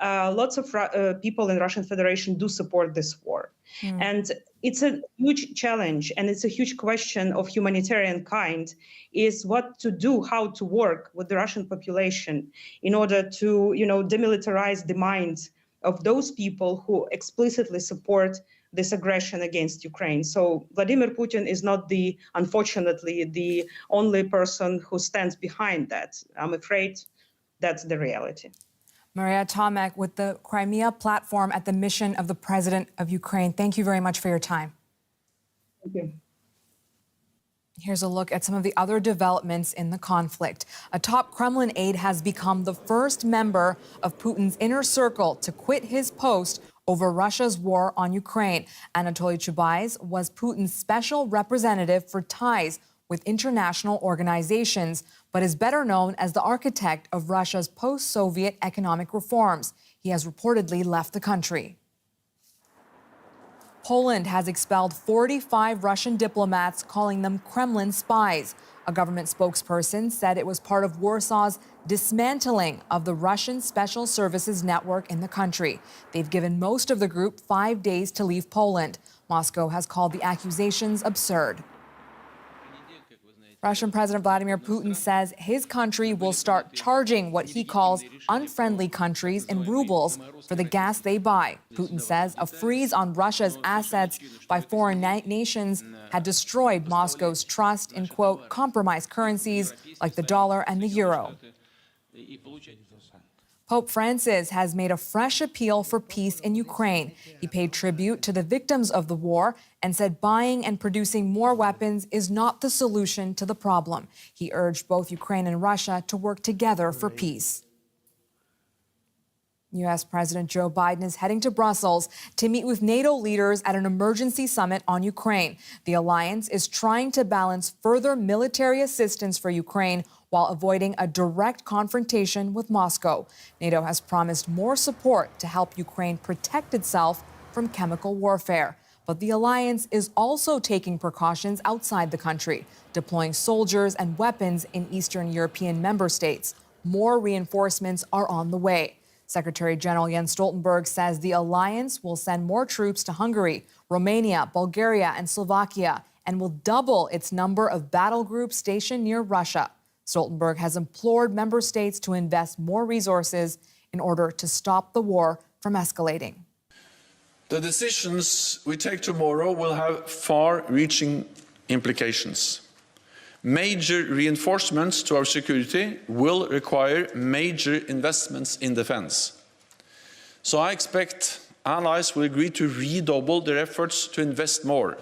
Speaker 6: lots of people in Russian Federation do support this war. And it's a huge challenge, and it's a huge question of humanitarian kind, is what to do, how to work with the Russian population in order to, demilitarize the minds of those people who explicitly support this aggression against Ukraine. So Vladimir Putin is not unfortunately, the only person who stands behind that. I'm afraid that's the reality.
Speaker 16: Maria Tomek with the Crimea platform at the mission of the President of Ukraine. Thank you very much for your time.
Speaker 6: Thank you.
Speaker 16: Here's a look at some of the other developments in the conflict. A top Kremlin aide has become the first member of Putin's inner circle to quit his post over Russia's war on Ukraine. Anatoly Chubais was Putin's special representative for ties with international organizations, but is better known as the architect of Russia's post-Soviet economic reforms. He has reportedly left the country. Poland has expelled 45 Russian diplomats, calling them Kremlin spies. A government spokesperson said it was part of Warsaw's dismantling of the Russian special services network in the country. They've given most of the group 5 days to leave Poland. Moscow has called the accusations absurd. Russian President Vladimir Putin says his country will start charging what he calls unfriendly countries in rubles for the gas they buy. Putin says a freeze on Russia's assets by foreign nations had destroyed Moscow's trust in, quote, compromised currencies like the dollar and the euro. Pope Francis has made a fresh appeal for peace in Ukraine. He paid tribute to the victims of the war and said buying and producing more weapons is not the solution to the problem. He urged both Ukraine and Russia to work together for peace. U.S. President Joe Biden is heading to Brussels to meet with NATO leaders at an emergency summit on Ukraine. The alliance is trying to balance further military assistance for Ukraine while avoiding a direct confrontation with Moscow. NATO has promised more support to help Ukraine protect itself from chemical warfare. But the alliance is also taking precautions outside the country, deploying soldiers and weapons in Eastern European member states. More reinforcements are on the way. Secretary General Jens Stoltenberg says the alliance will send more troops to Hungary, Romania, Bulgaria, and Slovakia, and will double its number of battle groups stationed near Russia. Stoltenberg has implored member states to invest more resources in order to stop the war from escalating.
Speaker 9: The decisions we take tomorrow will have far-reaching implications. Major reinforcements to our security will require major investments in defense. So I expect allies will agree to redouble their efforts to invest more.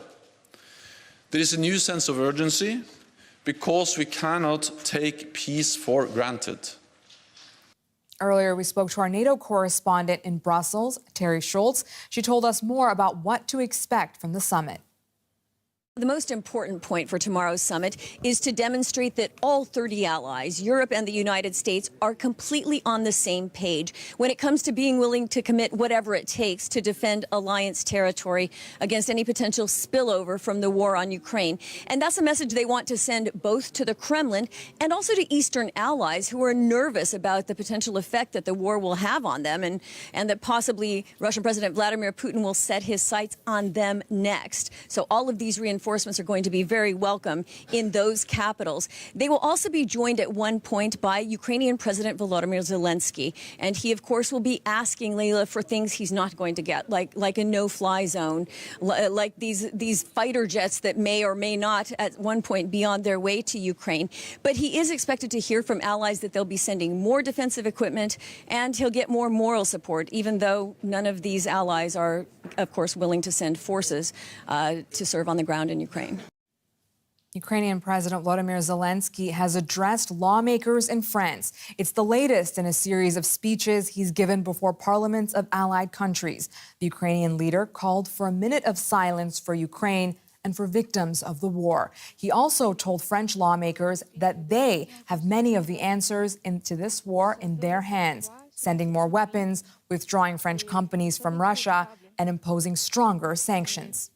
Speaker 9: There is a new sense of urgency because we cannot take peace for granted.
Speaker 16: Earlier, we spoke to our NATO correspondent in Brussels, Terry Schultz. She told us more about what to expect from the summit.
Speaker 11: The most important point for tomorrow's summit is to demonstrate that all 30 allies, Europe and the United States, are completely on the same page when it comes to being willing to commit whatever it takes to defend alliance territory against any potential spillover from the war on Ukraine. And that's a message they want to send both to the Kremlin and also to Eastern allies who are nervous about the potential effect that the war will have on them and that possibly Russian President Vladimir Putin will set his sights on them next. So all of these reinforcements are going to be very welcome in those capitals. They will also be joined at one point by Ukrainian President Volodymyr Zelensky. And he, of course, will be asking Leila for things he's not going to get, like a no-fly zone, like these fighter jets that may or may not at one point be on their way to Ukraine. But he is expected to hear from allies that they'll be sending more defensive equipment, and he'll get more moral support, even though none of these allies are, of course, willing to send forces to serve on the ground in Ukraine.
Speaker 16: Ukrainian President Volodymyr Zelensky has addressed lawmakers in France. It's the latest in a series of speeches he's given before parliaments of allied countries. The Ukrainian leader called for a minute of silence for Ukraine and for victims of the war. He also told French lawmakers that they have many of the answers into this war in their hands, sending more weapons, withdrawing French companies from Russia, and imposing stronger sanctions.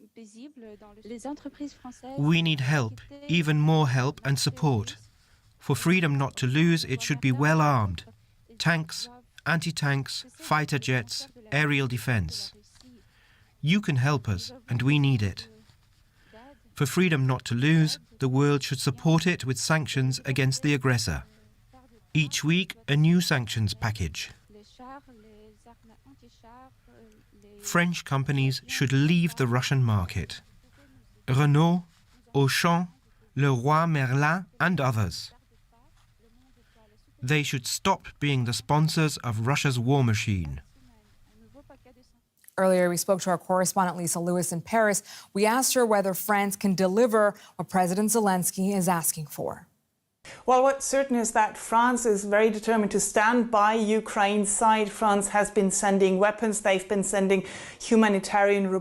Speaker 19: We need help, even more help and support. For freedom not to lose, it should be well armed. Tanks, anti-tanks, fighter jets, aerial defense. You can help us, and we need it. For freedom not to lose, the world should support it with sanctions against the aggressor. Each week, a new sanctions package. French companies should leave the Russian market. Renault, Auchan, Leroy Merlin and others. They should stop being the sponsors of Russia's war machine.
Speaker 16: Earlier, we spoke to our correspondent Lisa Lewis in Paris. We asked her whether France can deliver what President Zelensky is asking for.
Speaker 12: Well, what's certain is that France is very determined to stand by Ukraine's side. France has been sending weapons. They've been sending humanitarian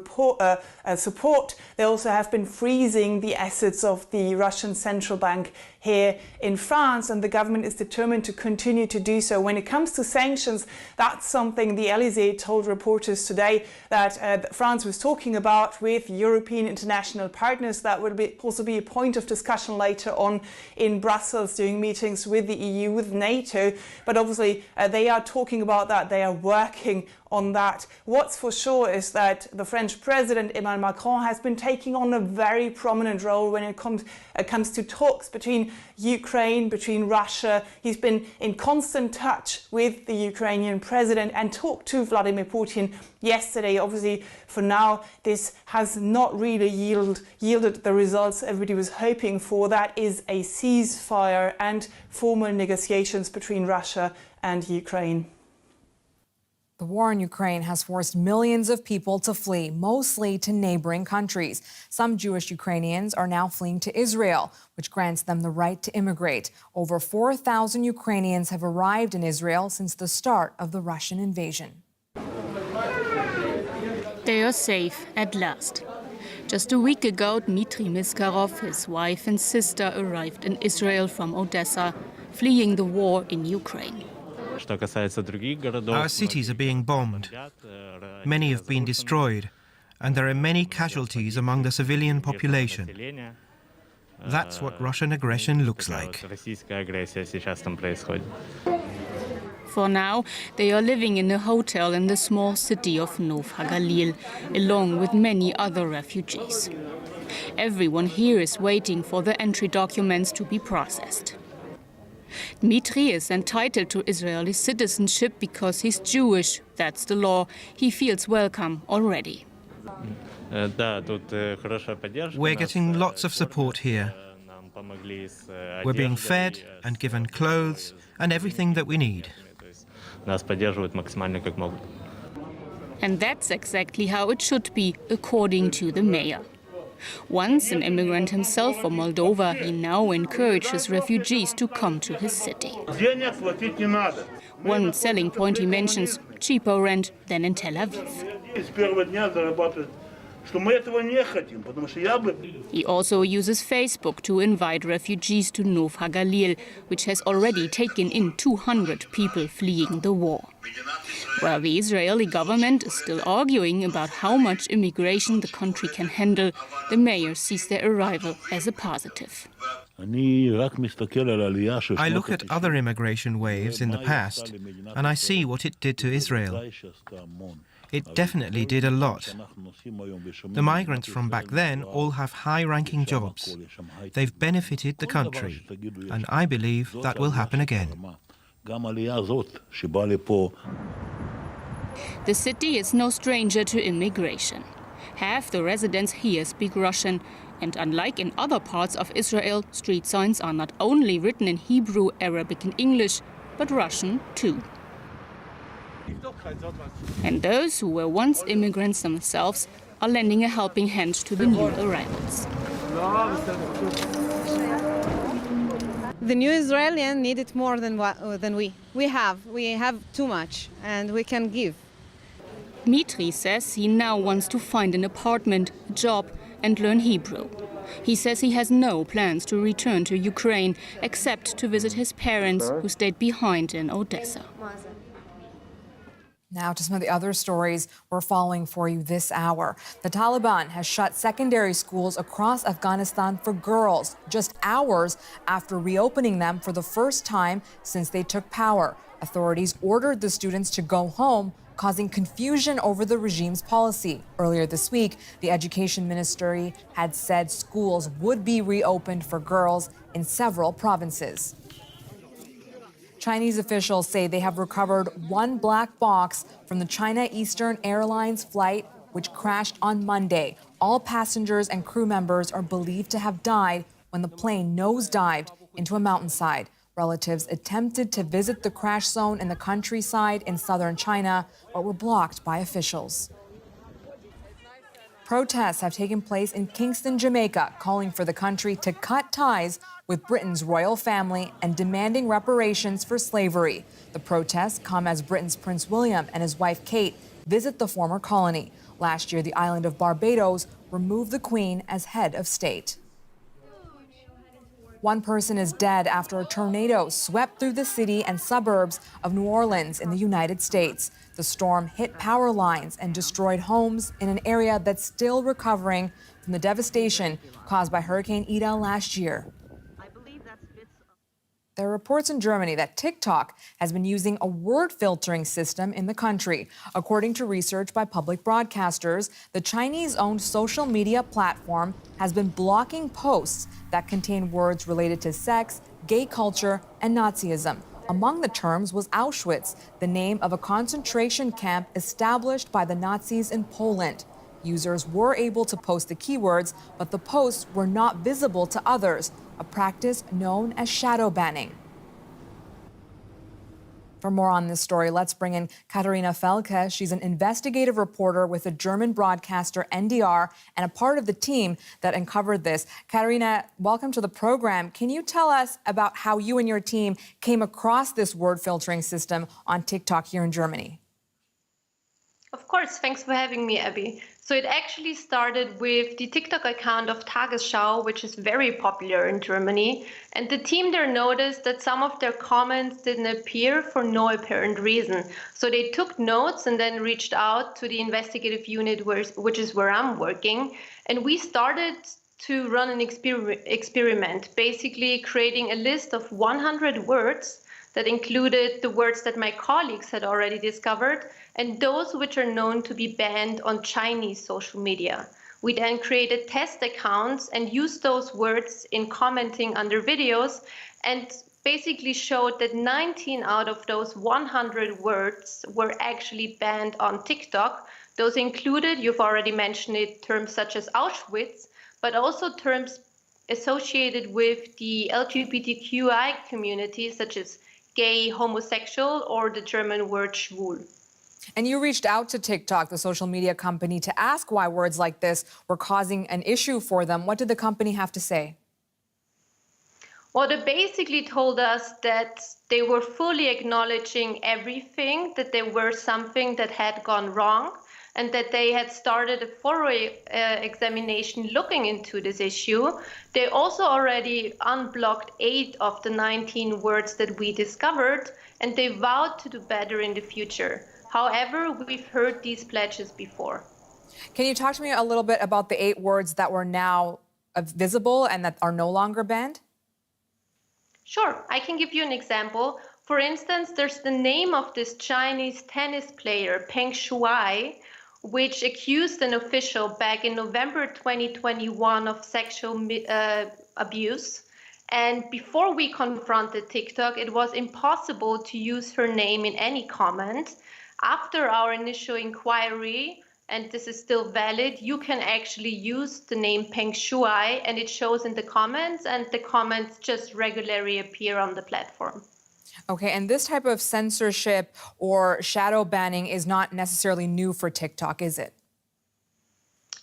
Speaker 12: support. They also have been freezing the assets of the Russian central bank here in France, and the government is determined to continue to do so. When it comes to sanctions, that's something the Elysee told reporters today that France was talking about with European international partners. That will also be a point of discussion later on in Brussels during meetings with the EU, with NATO. But obviously they are talking about that. They are working on that. What's for sure is that the French President Emmanuel Macron has been taking on a very prominent role when it comes to talks between Ukraine, between Russia. He's been in constant touch with the Ukrainian president and talked to Vladimir Putin yesterday. Obviously, for now, this has not really yielded the results everybody was hoping for. That is a ceasefire and formal negotiations between Russia and Ukraine.
Speaker 16: The war in Ukraine has forced millions of people to flee, mostly to neighboring countries. Some Jewish Ukrainians are now fleeing to Israel, which grants them the right to immigrate. Over 4,000 Ukrainians have arrived in Israel since the start of the Russian invasion.
Speaker 14: They are safe at last. Just a week ago, Dmitry Miskarov, his wife and sister, arrived in Israel from Odessa, fleeing the war in Ukraine.
Speaker 19: Our cities are being bombed. Many have been destroyed, and there are many casualties among the civilian population. That's what Russian aggression looks like.
Speaker 14: For now, they are living in a hotel in the small city of Nov HaGalil, along with many other refugees. Everyone here is waiting for the entry documents to be processed. Dmitry is entitled to Israeli citizenship because he's Jewish. That's the law. He feels welcome already.
Speaker 19: We're getting lots of support here. We're being fed and given clothes and everything that we need.
Speaker 14: And that's exactly how it should be, according to the mayor. Once an immigrant himself from Moldova, he now encourages refugees to come to his city. One selling point he mentions, cheaper rent than in Tel Aviv. He also uses Facebook to invite refugees to Nov HaGalil, which has already taken in 200 people fleeing the war. While the Israeli government is still arguing about how much immigration the country can handle, the mayor sees their arrival as a positive.
Speaker 19: I look at other immigration waves in the past, and I see what it did to Israel. It definitely did a lot. The migrants from back then all have high-ranking jobs. They've benefited the country, and I believe that will happen again.
Speaker 14: The city is no stranger to immigration. Half the residents here speak Russian, and unlike in other parts of Israel, street signs are not only written in Hebrew, Arabic and English, but Russian too. And those who were once immigrants themselves are lending a helping hand to the new arrivals.
Speaker 3: The new Israelis need it more than we. We have too much, and we can give.
Speaker 14: Dmitry says he now wants to find an apartment, a job, and learn Hebrew. He says he has no plans to return to Ukraine, except to visit his parents, who stayed behind in Odessa.
Speaker 16: Now to some of the other stories we're following for you this hour. The Taliban has shut secondary schools across Afghanistan for girls just hours after reopening them for the first time since they took power. Authorities ordered the students to go home, causing confusion over the regime's policy. Earlier this week, the Education Ministry had said schools would be reopened for girls in several provinces. Chinese officials say they have recovered one black box from the China Eastern Airlines flight, which crashed on Monday. All passengers and crew members are believed to have died when the plane nosedived into a mountainside. Relatives attempted to visit the crash zone in the countryside in southern China, but were blocked by officials. Protests have taken place in Kingston, Jamaica, calling for the country to cut ties with Britain's royal family and demanding reparations for slavery. The protests come as Britain's Prince William and his wife Kate visit the former colony. Last year, the island of Barbados removed the Queen as head of state. One person is dead after a tornado swept through the city and suburbs of New Orleans in the United States. The storm hit power lines and destroyed homes in an area that's still recovering from the devastation caused by Hurricane Ida last year. There are reports in Germany that TikTok has been using a word filtering system in the country. According to research by public broadcasters, the Chinese-owned social media platform has been blocking posts that contain words related to sex, gay culture, and Nazism. Among the terms was Auschwitz, the name of a concentration camp established by the Nazis in Poland. Users were able to post the keywords, but the posts were not visible to others, a practice known as shadow banning. For more on this story, let's bring in Katharina Felke. She's an investigative reporter with the German broadcaster NDR and a part of the team that uncovered this. Katharina, welcome to the program. Can you tell us about how you and your team came across this word filtering system on TikTok here in Germany?
Speaker 13: Of course, thanks for having me, Abby. So it actually started with the TikTok account of Tagesschau, which is very popular in Germany. And the team there noticed that some of their comments didn't appear for no apparent reason. So they took notes and then reached out to the investigative unit, which is where I'm working. And we started to run an experiment, basically creating a list of 100 words that included the words that my colleagues had already discovered and those which are known to be banned on Chinese social media. We then created test accounts and used those words in commenting under videos and basically showed that 19 out of those 100 words were actually banned on TikTok. Those included, you've already mentioned it, terms such as Auschwitz, but also terms associated with the LGBTQI community, such as gay, homosexual, or the German word schwul.
Speaker 16: And you reached out to TikTok, the social media company, to ask why words like this were causing an issue for them. What did the company have to say?
Speaker 13: Well, they basically told us that they were fully acknowledging everything, that there were something that had gone wrong, and that they had started a thorough examination looking into this issue. They also already unblocked 8 of the 19 words that we discovered, and they vowed to do better in the future. However, we've heard these pledges before.
Speaker 16: Can you talk to me a little bit about the 8 words that were now visible and that are no longer banned?
Speaker 13: Sure, I can give you an example. For instance, there's the name of this Chinese tennis player, Peng Shuai, which accused an official back in November 2021 of sexual abuse. And before we confronted TikTok, it was impossible to use her name in any comment. After our initial inquiry, and this is still valid, you can actually use the name Peng Shuai, and it shows in the comments, and the comments just regularly appear on the platform.
Speaker 16: Okay, and this type of censorship or shadow banning is not necessarily new for TikTok, is it?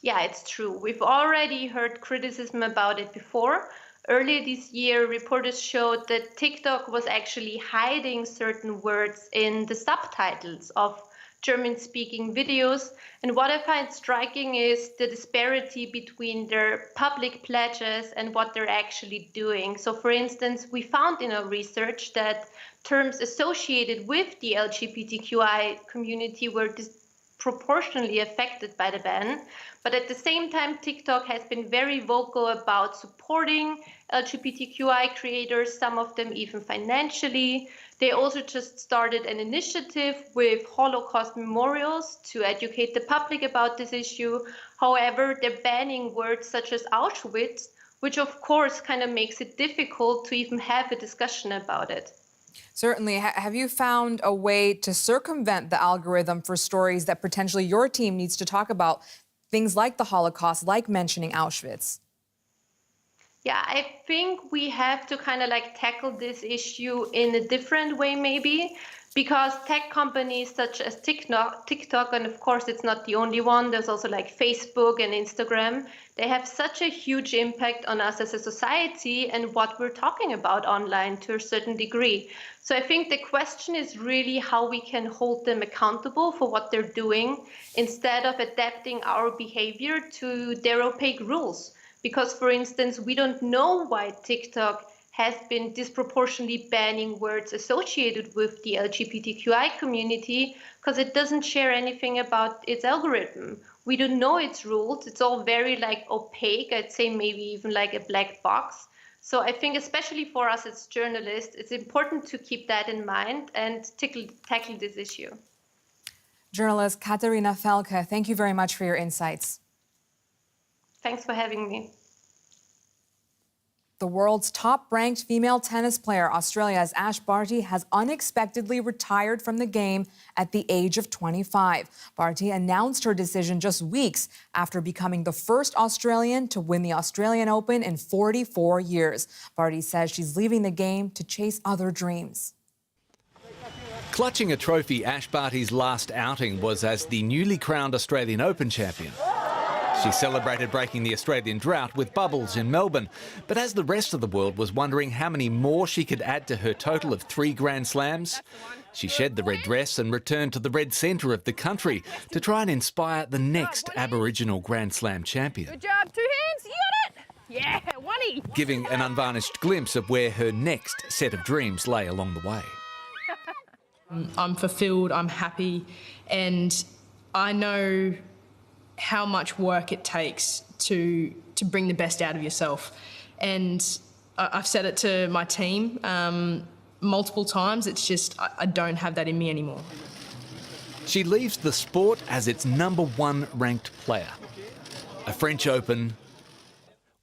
Speaker 13: Yeah, it's true. We've already heard criticism about it before. Earlier this year, reporters showed that TikTok was actually hiding certain words in the subtitles of German-speaking videos. And what I find striking is the disparity between their public pledges and what they're actually doing. So, for instance, we found in our research that terms associated with the LGBTQI community were disproportionately affected by the ban. But at the same time, TikTok has been very vocal about supporting LGBTQI creators, some of them even financially. They also just started an initiative with Holocaust memorials to educate the public about this issue. However, they're banning words such as Auschwitz, which of course kind of makes it difficult to even have a discussion about it.
Speaker 16: Certainly. Have you found a way to circumvent the algorithm for stories that potentially your team needs to talk about? Things like the Holocaust, like mentioning Auschwitz?
Speaker 13: Yeah, I think we have to kind of like tackle this issue in a different way, maybe, because tech companies such as TikTok, and of course it's not the only one, there's also like Facebook and Instagram, they have such a huge impact on us as a society and what we're talking about online to a certain degree. So I think the question is really how we can hold them accountable for what they're doing instead of adapting our behavior to their opaque rules. Because, for instance, we don't know why TikTok has been disproportionately banning words associated with the LGBTQI community because it doesn't share anything about its algorithm. We don't know its rules. It's all very like opaque. I'd say maybe even like a black box. So I think especially for us as journalists, it's important to keep that in mind and tackle this issue.
Speaker 16: Journalist Katarina Felke, thank you very much for your insights.
Speaker 13: Thanks for having me.
Speaker 16: The world's top-ranked female tennis player, Australia's Ash Barty, has unexpectedly retired from the game at the age of 25. Barty announced her decision just weeks after becoming the first Australian to win the Australian Open in 44 years. Barty says she's leaving the game to chase other dreams.
Speaker 2: Clutching a trophy, Ash Barty's last outing was as the newly crowned Australian Open champion. She celebrated breaking the Australian drought with bubbles in Melbourne, but as the rest of the world was wondering how many more she could add to her total of 3 Grand Slams, she shed the red dress and returned to the red centre of the country to try and inspire the next Aboriginal Grand Slam champion.
Speaker 15: Good job, 2 hands, you got it! Yeah, one-y!
Speaker 2: Giving an unvarnished glimpse of where her next set of dreams lay along the way.
Speaker 17: I'm fulfilled, I'm happy, and I know how much work it takes to bring the best out of yourself. And I've said it to my team multiple times, it's just I don't have that in me anymore.
Speaker 2: She leaves the sport as its #1 ranked player. A French Open,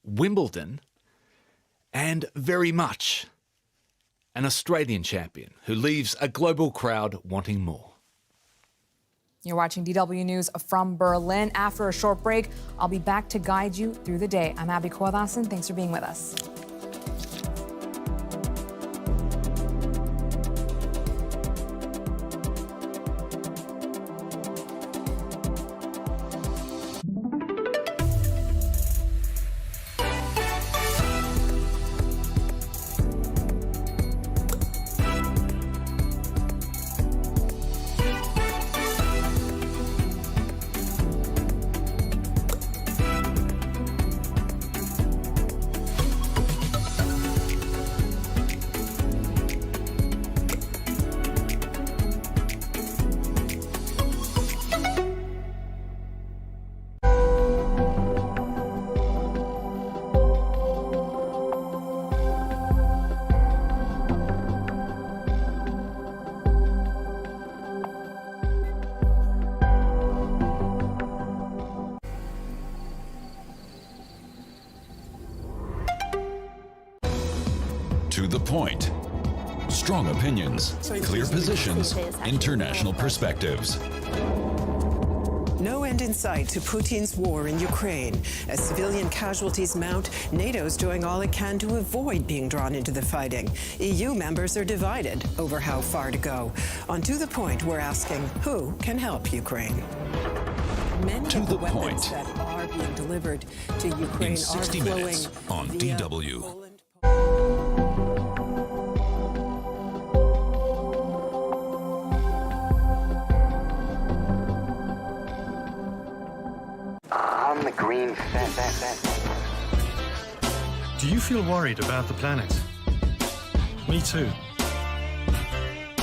Speaker 2: Wimbledon, and very much an Australian champion who leaves a global crowd wanting more.
Speaker 16: You're watching DW News from Berlin. After a short break, I'll be back to guide you through the day. I'm Abby Kodassen. Thanks for being with us.
Speaker 23: To the point. Strong opinions, clear positions, international perspectives.
Speaker 4: No end in sight to Putin's war in Ukraine. As civilian casualties mount, NATO's doing all it can to avoid being drawn into the fighting. EU members are divided over how far to go. On To the Point, we're asking, who can help Ukraine? Many
Speaker 23: To
Speaker 4: of the
Speaker 23: the
Speaker 4: weapons
Speaker 23: point.
Speaker 4: that are being delivered to Ukraine
Speaker 23: In 60
Speaker 4: are flowing
Speaker 23: minutes on
Speaker 4: via
Speaker 23: DW.
Speaker 18: On the green fence.
Speaker 8: Do you feel worried about the planet? Me too.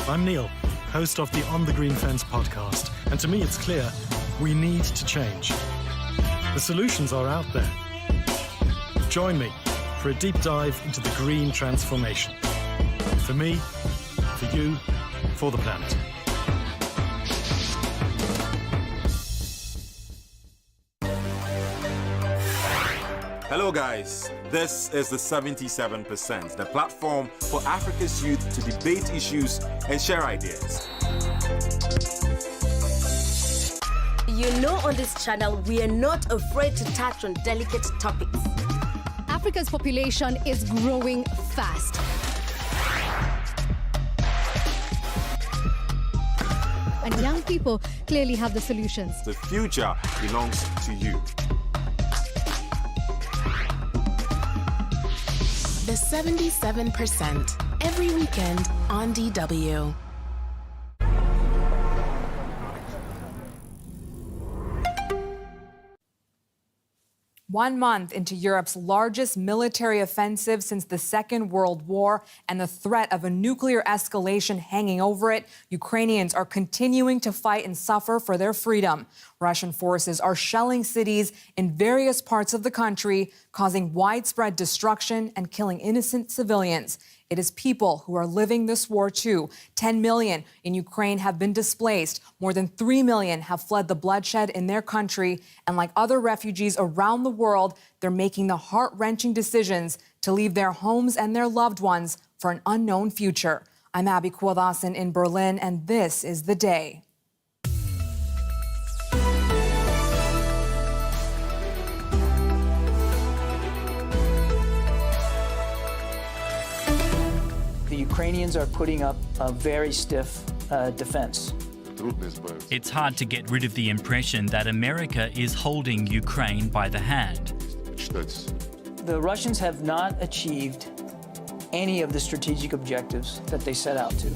Speaker 8: I'm Neil, host of the On the Green Fence podcast, and to me it's clear we need to change. The solutions are out there. Join me for a deep dive into the green transformation. For me, for you, for the planet.
Speaker 20: Hello guys, this is the 77%, the platform for Africa's youth to debate issues and share ideas.
Speaker 22: You know, on this channel, we are not afraid to touch on delicate topics.
Speaker 1: Africa's population is growing fast. And young people clearly have the solutions.
Speaker 20: The future belongs to you.
Speaker 7: The 77% every weekend on DW.
Speaker 16: One month into Europe's largest military offensive since the Second World War and the threat of a nuclear escalation hanging over it, Ukrainians are continuing to fight and suffer for their freedom. Russian forces are shelling cities in various parts of the country, causing widespread destruction and killing innocent civilians. It is people who are living this war too. 10 million in Ukraine have been displaced. More than 3 million have fled the bloodshed in their country. And like other refugees around the world, they're making the heart-wrenching decisions to leave their homes and their loved ones for an unknown future. I'm Abby Kwadasin in Berlin, and this is The Day.
Speaker 10: The Ukrainians are putting up a very stiff defense.
Speaker 22: It's hard to get rid of the impression that America is holding Ukraine by the hand.
Speaker 10: The Russians have not achieved any of the strategic objectives that they set out to.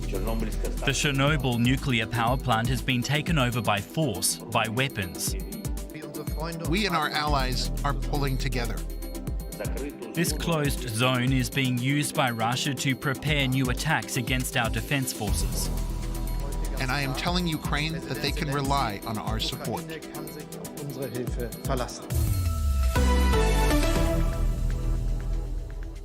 Speaker 22: The Chernobyl nuclear power plant has been taken over by force, by weapons.
Speaker 24: We and our allies are pulling together.
Speaker 22: This closed zone is being used by Russia to prepare new attacks against our defense forces.
Speaker 24: And I am telling Ukraine that they can rely on our support.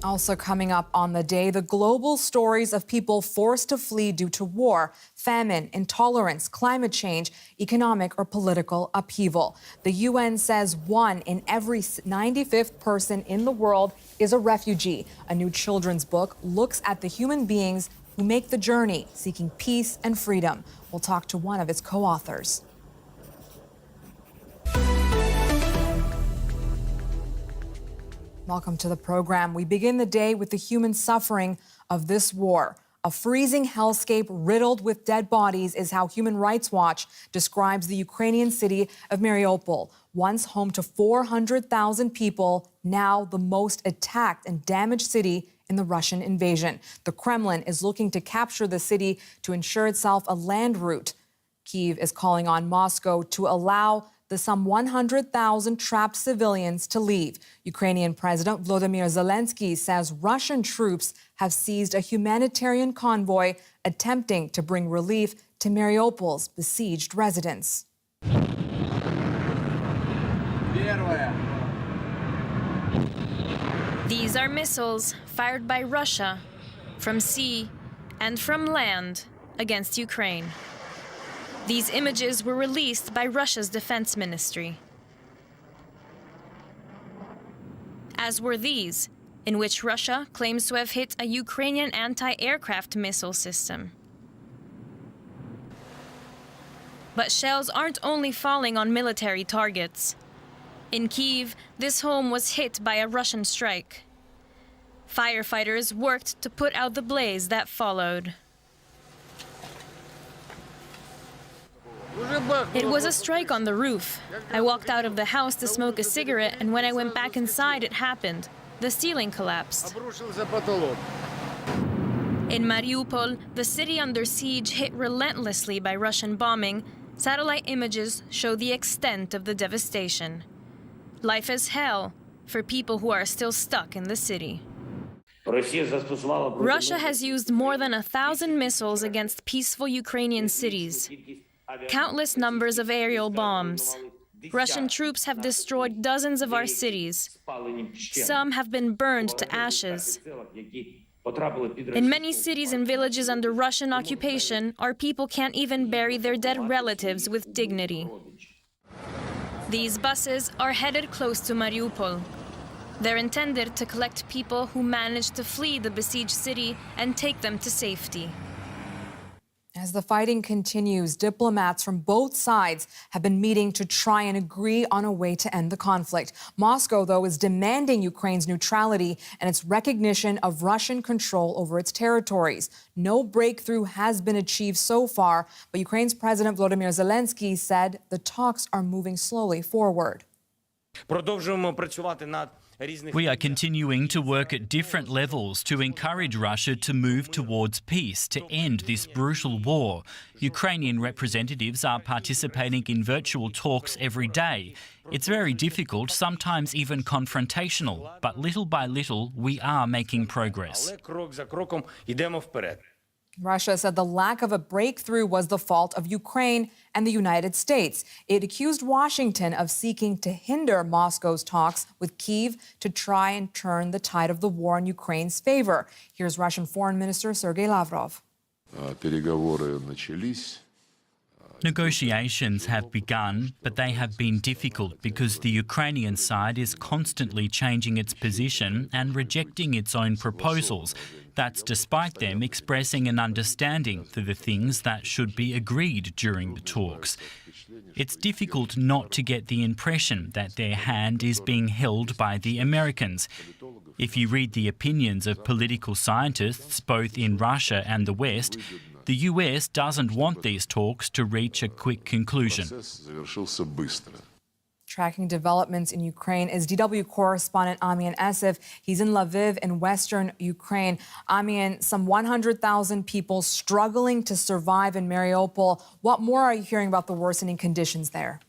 Speaker 16: Also coming up on The Day, the global stories of people forced to flee due to war, famine, intolerance, climate change, economic or political upheaval. The UN says 1 in every 95th person in the world is a refugee. A new children's book looks at the human beings who make the journey, seeking peace and freedom. We'll talk to one of its co-authors. Welcome to the program. We begin the day with the human suffering of this war. A freezing hellscape riddled with dead bodies is how Human Rights Watch describes the Ukrainian city of Mariupol, once home to 400,000 people, now the most attacked and damaged city in the Russian invasion. The Kremlin is looking to capture the city to ensure itself a land route. Kyiv is calling on Moscow to allow the some 100,000 trapped civilians to leave. Ukrainian President Volodymyr Zelensky says Russian troops have seized a humanitarian convoy attempting to bring relief to Mariupol's besieged residents.
Speaker 26: These are missiles fired by Russia from sea and from land against Ukraine. These images were released by Russia's defense ministry, as were these, in which Russia claims to have hit a Ukrainian anti-aircraft missile system. But shells aren't only falling on military targets. In Kyiv, this home was hit by a Russian strike. Firefighters worked to put out the blaze that followed. It was a strike on the roof. I walked out of the house to smoke a cigarette, and when I went back inside, it happened. The ceiling collapsed. In Mariupol, the city under siege hit relentlessly by Russian bombing, satellite images show the extent of the devastation. Life is hell for people who are still stuck in the city. Russia has used more than 1,000 missiles against peaceful Ukrainian cities. Countless numbers of aerial bombs. Russian troops have destroyed dozens of our cities. Some have been burned to ashes. In many cities and villages under Russian occupation, our people can't even bury their dead relatives with dignity. These buses are headed close to Mariupol. They're intended to collect people who managed to flee the besieged city and take them to safety.
Speaker 16: As the fighting continues, diplomats from both sides have been meeting to try and agree on a way to end the conflict. Moscow, though, is demanding Ukraine's neutrality and its recognition of Russian control over its territories. No breakthrough has been achieved so far, but Ukraine's President Volodymyr Zelensky said the talks are moving slowly forward.
Speaker 22: We are continuing to work at different levels to encourage Russia to move towards peace, to end this brutal war. Ukrainian representatives are participating in virtual talks every day. It's very difficult, sometimes even confrontational, but little by little we are making progress.
Speaker 16: Russia said the lack of a breakthrough was the fault of Ukraine and the United States. It accused Washington of seeking to hinder Moscow's talks with Kyiv to try and turn the tide of the war in Ukraine's favor. Here's Russian Foreign Minister Sergei Lavrov.
Speaker 22: Negotiations have begun, but they have been difficult because the Ukrainian side is constantly changing its position and rejecting its own proposals. That's despite them expressing an understanding for the things that should be agreed during the talks. It's difficult not to get the impression that their hand is being held by the Americans. If you read the opinions of political scientists, both in Russia and the West, the US doesn't want these talks to reach a quick conclusion.
Speaker 16: Tracking developments in Ukraine is DW correspondent Amian Esif. He's in Lviv in western Ukraine. Amian, some 100,000 people struggling to survive in Mariupol. What more are you hearing about the worsening conditions there?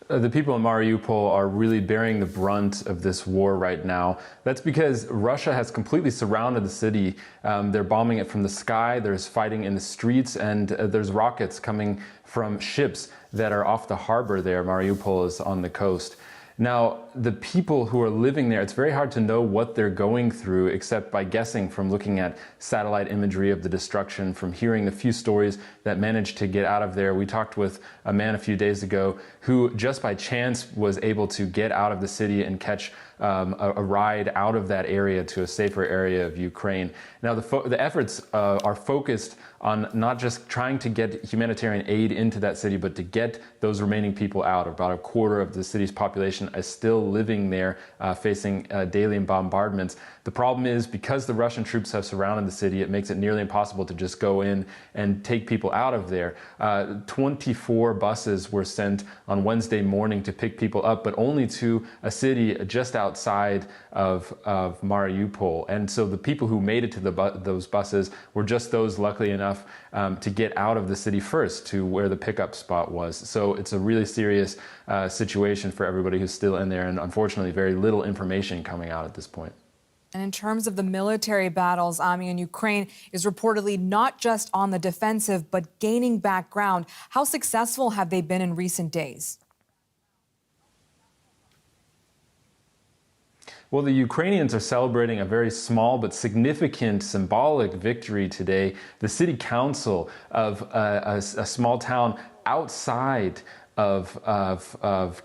Speaker 5: The people in Mariupol are really bearing the brunt of this war right now. That's because Russia has completely surrounded the city. They're bombing it from the sky, there's fighting in the streets, and there's rockets coming from ships that are off the harbor there. Mariupol is on the coast. Now, the people who are living there, it's very hard to know what they're going through except by guessing from looking at satellite imagery of the destruction, from hearing the few stories that managed to get out of there. We talked with a man a few days ago who just by chance was able to get out of the city and catch a ride out of that area to a safer area of Ukraine. Now, the efforts are focused on not just trying to get humanitarian aid into that city, but to get those remaining people out. About a quarter of the city's population is still living there, facing daily bombardments. The problem is, because the Russian troops have surrounded the city, it makes it nearly impossible to just go in and take people out of there. 24 buses were sent on Wednesday morning to pick people up, but only to a city just outside of Mariupol. And so the people who made it to those buses were just those lucky enough to get out of the city first to where the pickup spot was. So it's a really serious situation for everybody who's still in there, and unfortunately very little information coming out at this point.
Speaker 16: And in terms of the military battles, in Ukraine is reportedly not just on the defensive, but gaining back ground. How successful have they been in recent days?
Speaker 5: Well, the Ukrainians are celebrating a very small but significant symbolic victory today. The city council of a small town outside of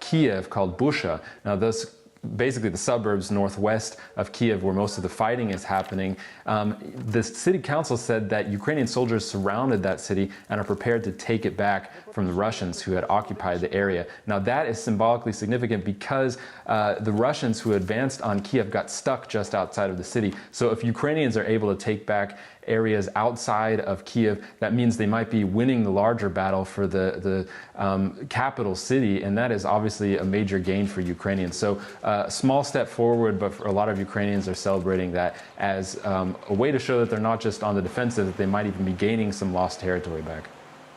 Speaker 5: Kiev called Busha. Now, basically the suburbs northwest of Kiev, where most of the fighting is happening. The city council said that Ukrainian soldiers surrounded that city and are prepared to take it back from the Russians who had occupied the area. Now, that is symbolically significant because the Russians who advanced on Kiev got stuck just outside of the city. So if Ukrainians are able to take back areas outside of Kiev, that means they might be winning the larger battle for the capital city, and that is obviously a major gain for Ukrainians. So a small step forward, but for a lot of Ukrainians are celebrating that as a way to show that they're not just on the defensive, that they might even be gaining some lost territory back.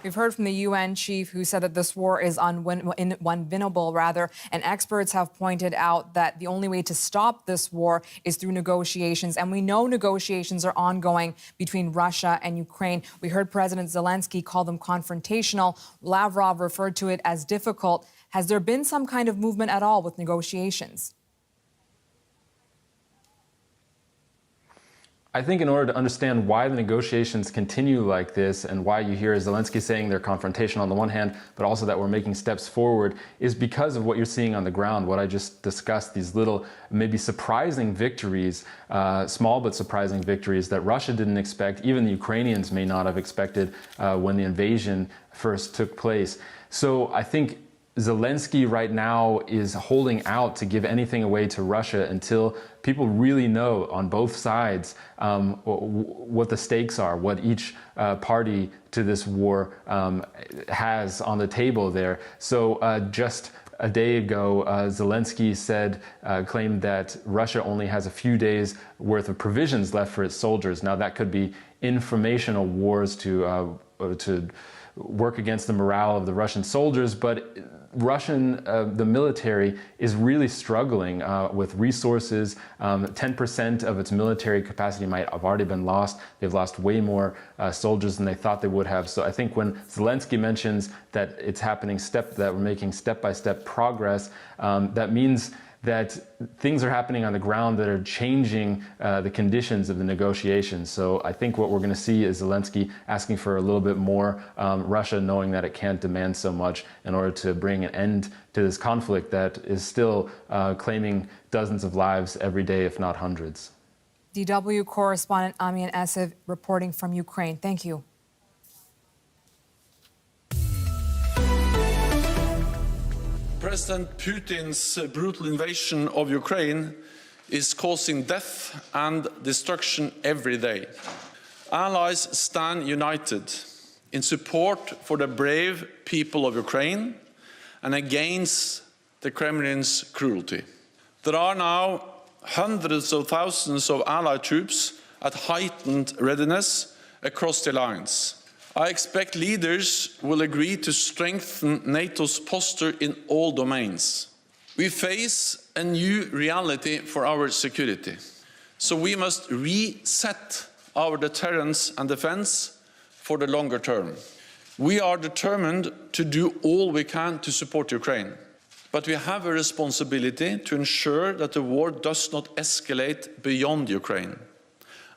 Speaker 16: We've heard from the UN chief who said that this war is unwinnable, and experts have pointed out that the only way to stop this war is through negotiations. And we know negotiations are ongoing between Russia and Ukraine. We heard President Zelensky call them confrontational. Lavrov referred to it as difficult. Has there been some kind of movement at all with negotiations?
Speaker 5: I think in order to understand why the negotiations continue like this and why you hear Zelensky saying they're confrontational on the one hand, but also that we're making steps forward, is because of what you're seeing on the ground, what I just discussed, these little, maybe surprising victories, small but surprising victories that Russia didn't expect, even the Ukrainians may not have expected when the invasion first took place. So I think Zelensky right now is holding out to give anything away to Russia until people really know on both sides what the stakes are, what each party to this war has on the table there. So just a day ago, Zelensky claimed that Russia only has a few days worth of provisions left for its soldiers. Now that could be informational wars to work against the morale of the Russian soldiers, but the military is really struggling with resources. 10% of its military capacity might have already been lost. They've lost way more soldiers than they thought they would have. So I think when Zelensky mentions that it's happening that we're making step-by-step progress, that means that things are happening on the ground that are changing the conditions of the negotiations. So I think what we're going to see is Zelensky asking for a little bit more, Russia knowing that it can't demand so much in order to bring an end to this conflict that is still claiming dozens of lives every day, if not hundreds.
Speaker 16: DW correspondent Amian Esev reporting from Ukraine. Thank you.
Speaker 6: President Putin's brutal invasion of Ukraine is causing death and destruction every day. Allies stand united in support for the brave people of Ukraine and against the Kremlin's cruelty. There are now hundreds of thousands of Allied troops at heightened readiness across the alliance. I expect leaders will agree to strengthen NATO's posture in all domains. We face a new reality for our security, so we must reset our deterrence and defense for the longer term. We are determined to do all we can to support Ukraine, but we have a responsibility to ensure that the war does not escalate beyond Ukraine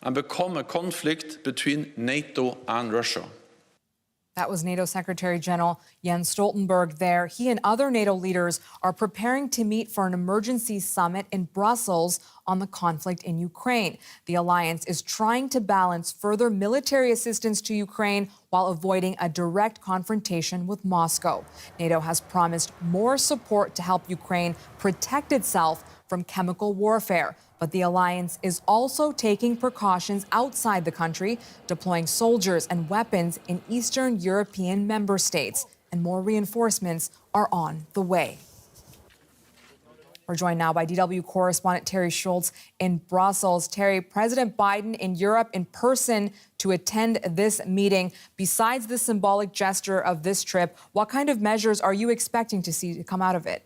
Speaker 6: and become a conflict between NATO and Russia.
Speaker 16: That was NATO Secretary General Jens Stoltenberg there. He and other NATO leaders are preparing to meet for an emergency summit in Brussels on the conflict in Ukraine. The alliance is trying to balance further military assistance to Ukraine while avoiding a direct confrontation with Moscow. NATO has promised more support to help Ukraine protect itself from chemical warfare. But the alliance is also taking precautions outside the country, deploying soldiers and weapons in Eastern European member states. And more reinforcements are on the way. We're joined now by DW correspondent Terry Schultz in Brussels. Terry, President Biden in Europe in person to attend this meeting. Besides the symbolic gesture of this trip, what kind of measures are you expecting to see come out of it?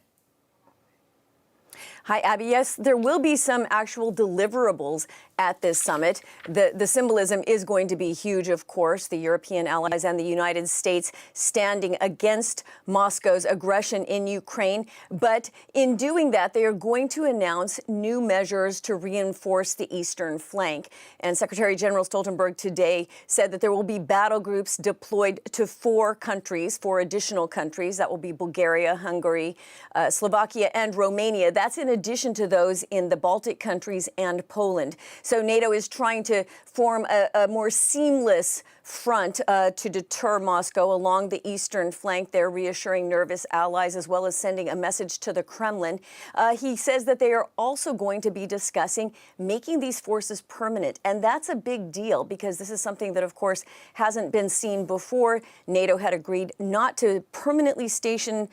Speaker 9: Hi, Abby. Yes, there will be some actual deliverables at this summit. The symbolism is going to be huge, of course, the European allies and the United States standing against Moscow's aggression in Ukraine. But in doing that, they are going to announce new measures to reinforce the eastern flank. And Secretary General Stoltenberg today said that there will be battle groups deployed to four additional countries. That will be Bulgaria, Hungary, Slovakia, and Romania. That's in addition to those in the Baltic countries and Poland. So NATO is trying to form a more seamless front to deter Moscow along the eastern flank. They're reassuring nervous allies as well as sending a message to the Kremlin. He says that they are also going to be discussing making these forces permanent. And that's a big deal because this is something that, of course, hasn't been seen before. NATO had agreed not to permanently station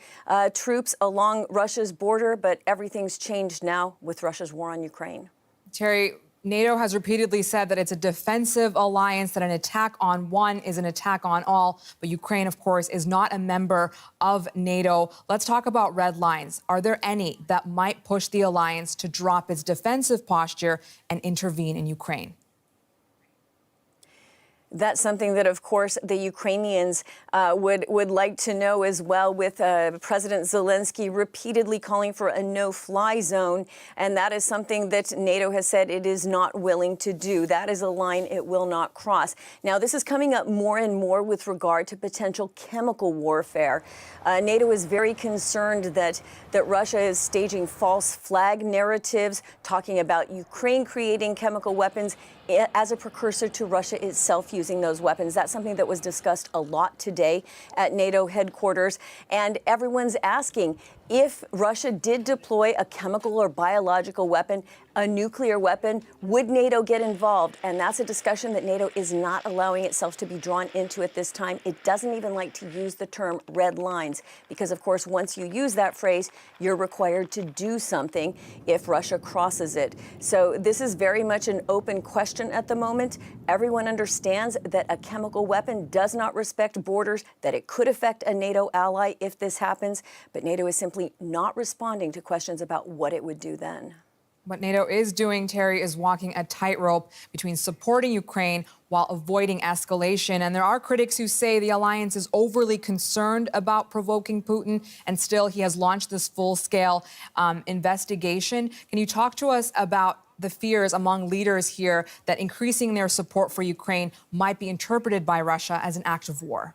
Speaker 9: troops along Russia's border, but everything's changed now with Russia's war on Ukraine.
Speaker 16: Terry, NATO has repeatedly said that it's a defensive alliance, that an attack on one is an attack on all. But Ukraine, of course, is not a member of NATO. Let's talk about red lines. Are there any that might push the alliance to drop its defensive posture and intervene in Ukraine?
Speaker 9: That's something that, of course, the Ukrainians would like to know as well, with President Zelensky repeatedly calling for a no-fly zone. And that is something that NATO has said it is not willing to do. That is a line it will not cross. Now, this is coming up more and more with regard to potential chemical warfare. NATO is very concerned that Russia is staging false flag narratives, talking about Ukraine creating chemical weapons as a precursor to Russia itself using those weapons. That's something that was discussed a lot today at NATO headquarters. And everyone's asking, if Russia did deploy a chemical or biological weapon, a nuclear weapon, would NATO get involved? And that's a discussion that NATO is not allowing itself to be drawn into at this time. It doesn't even like to use the term red lines because, of course, once you use that phrase, you're required to do something if Russia crosses it. So this is very much an open question at the moment. Everyone understands that a chemical weapon does not respect borders, that it could affect a NATO ally if this happens, but NATO is simply not responding to questions about what it would do then.
Speaker 16: What NATO is doing, Terry, is walking a tightrope between supporting Ukraine while avoiding escalation. And there are critics who say the alliance is overly concerned about provoking Putin, and still he has launched this full-scale investigation. Can you talk to us about the fears among leaders here that increasing their support for Ukraine might be interpreted by Russia as an act of war?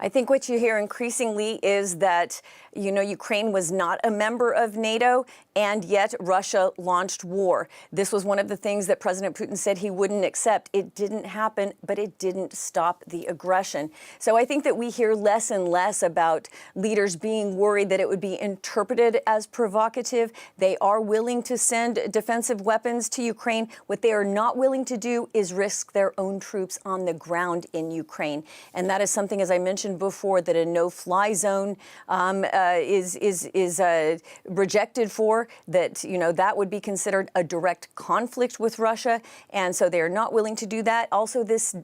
Speaker 9: I think what you hear increasingly is that, Ukraine was not a member of NATO, and yet Russia launched war. This was one of the things that President Putin said he wouldn't accept. It didn't happen, but it didn't stop the aggression. So I think that we hear less and less about leaders being worried that it would be interpreted as provocative. They are willing to send defensive weapons to Ukraine. What they are not willing to do is risk their own troops on the ground in Ukraine. And that is something, as I mentioned before, that a no-fly zone is rejected for, that, that would be considered a direct conflict with Russia. And so they are not willing to do that. Also, these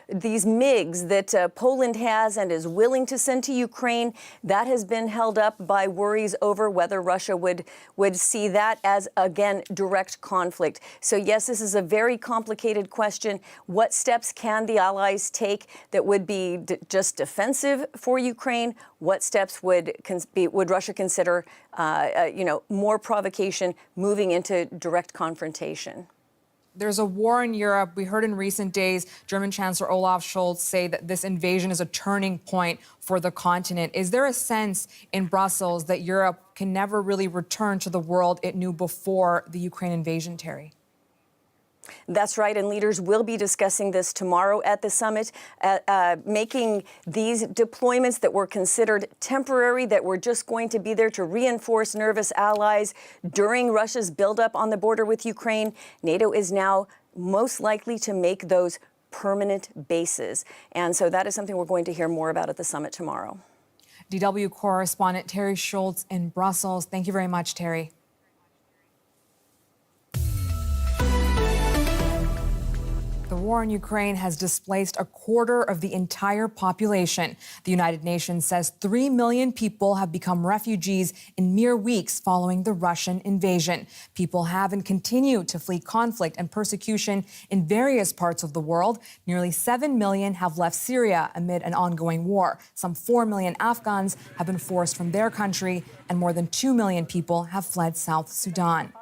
Speaker 9: MiGs that Poland has and is willing to send to Ukraine, that has been held up by worries over whether Russia would see that as, again, direct conflict. So, yes, this is a very complicated question. What steps can the allies take that would be just defensive for Ukraine? What steps would Russia consider, more provocation, moving into direct confrontation?
Speaker 16: There's a war in Europe. We heard in recent days German Chancellor Olaf Scholz say that this invasion is a turning point for the continent. Is there a sense in Brussels that Europe can never really return to the world it knew before the Ukraine invasion, Terry?
Speaker 9: That's right, and leaders will be discussing this tomorrow at the summit, making these deployments that were considered temporary, that were just going to be there to reinforce nervous allies during Russia's buildup on the border with Ukraine. NATO is now most likely to make those permanent bases. And so that is something we're going to hear more about at the summit tomorrow.
Speaker 16: DW correspondent Terry Schultz in Brussels. Thank you very much, Terry. The war in Ukraine has displaced a quarter of the entire population. The United Nations says 3 million people have become refugees in mere weeks following the Russian invasion. People have and continue to flee conflict and persecution in various parts of the world. Nearly 7 million have left Syria amid an ongoing war. Some 4 million Afghans have been forced from their country, and more than 2 million people have fled South Sudan.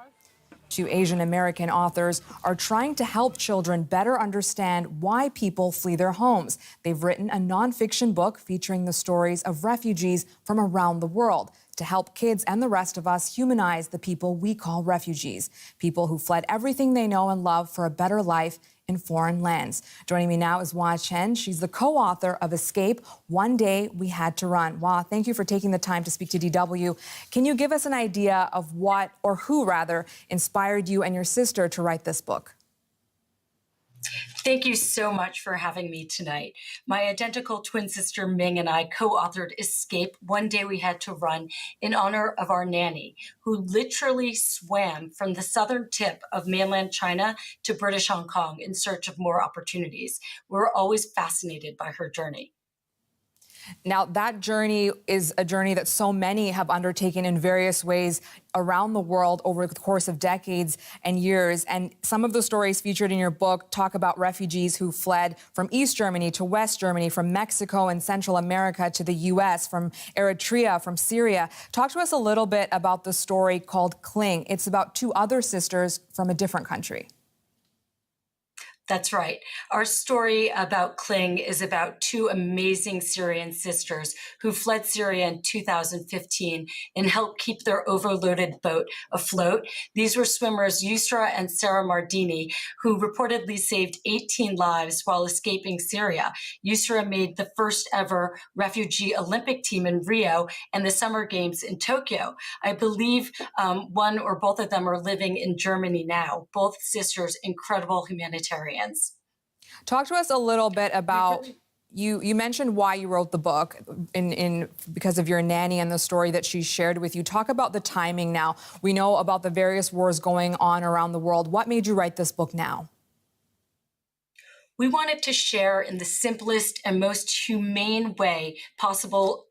Speaker 16: 2 Asian American authors are trying to help children better understand why people flee their homes. They've written a nonfiction book featuring the stories of refugees from around the world to help kids and the rest of us humanize the people we call refugees, people who fled everything they know and love for a better life in foreign lands. Joining me now is Hua Chen. She's the co-author of Escape, One Day We Had to Run. Hua, thank you for taking the time to speak to DW. Can you give us an idea of what, or who rather, inspired you and your sister to write this book?
Speaker 3: Thank you so much for having me tonight. My identical twin sister Ming and I co-authored Escape, One Day We Had to Run, in honor of our nanny, who literally swam from the southern tip of mainland China to British Hong Kong in search of more opportunities. We're always fascinated by her journey.
Speaker 16: Now, that journey is a journey that so many have undertaken in various ways around the world over the course of decades and years. And some of the stories featured in your book talk about refugees who fled from East Germany to West Germany, from Mexico and Central America to the U.S., from Eritrea, from Syria. Talk to us a little bit about the story called Cling. It's about two other sisters from a different country.
Speaker 3: That's right. Our story about Cling is about two amazing Syrian sisters who fled Syria in 2015 and helped keep their overloaded boat afloat. These were swimmers Yusra and Sarah Mardini, who reportedly saved 18 lives while escaping Syria. Yusra made the first ever refugee Olympic team in Rio and the Summer Games in Tokyo. I believe one or both of them are living in Germany now. Both sisters, incredible humanitarians.
Speaker 16: Talk to us a little bit about, you mentioned why you wrote the book because of your nanny and the story that she shared with you. Talk about the timing now. We know about the various wars going on around the world. What made you write this book now?
Speaker 3: We wanted to share in the simplest and most humane way possible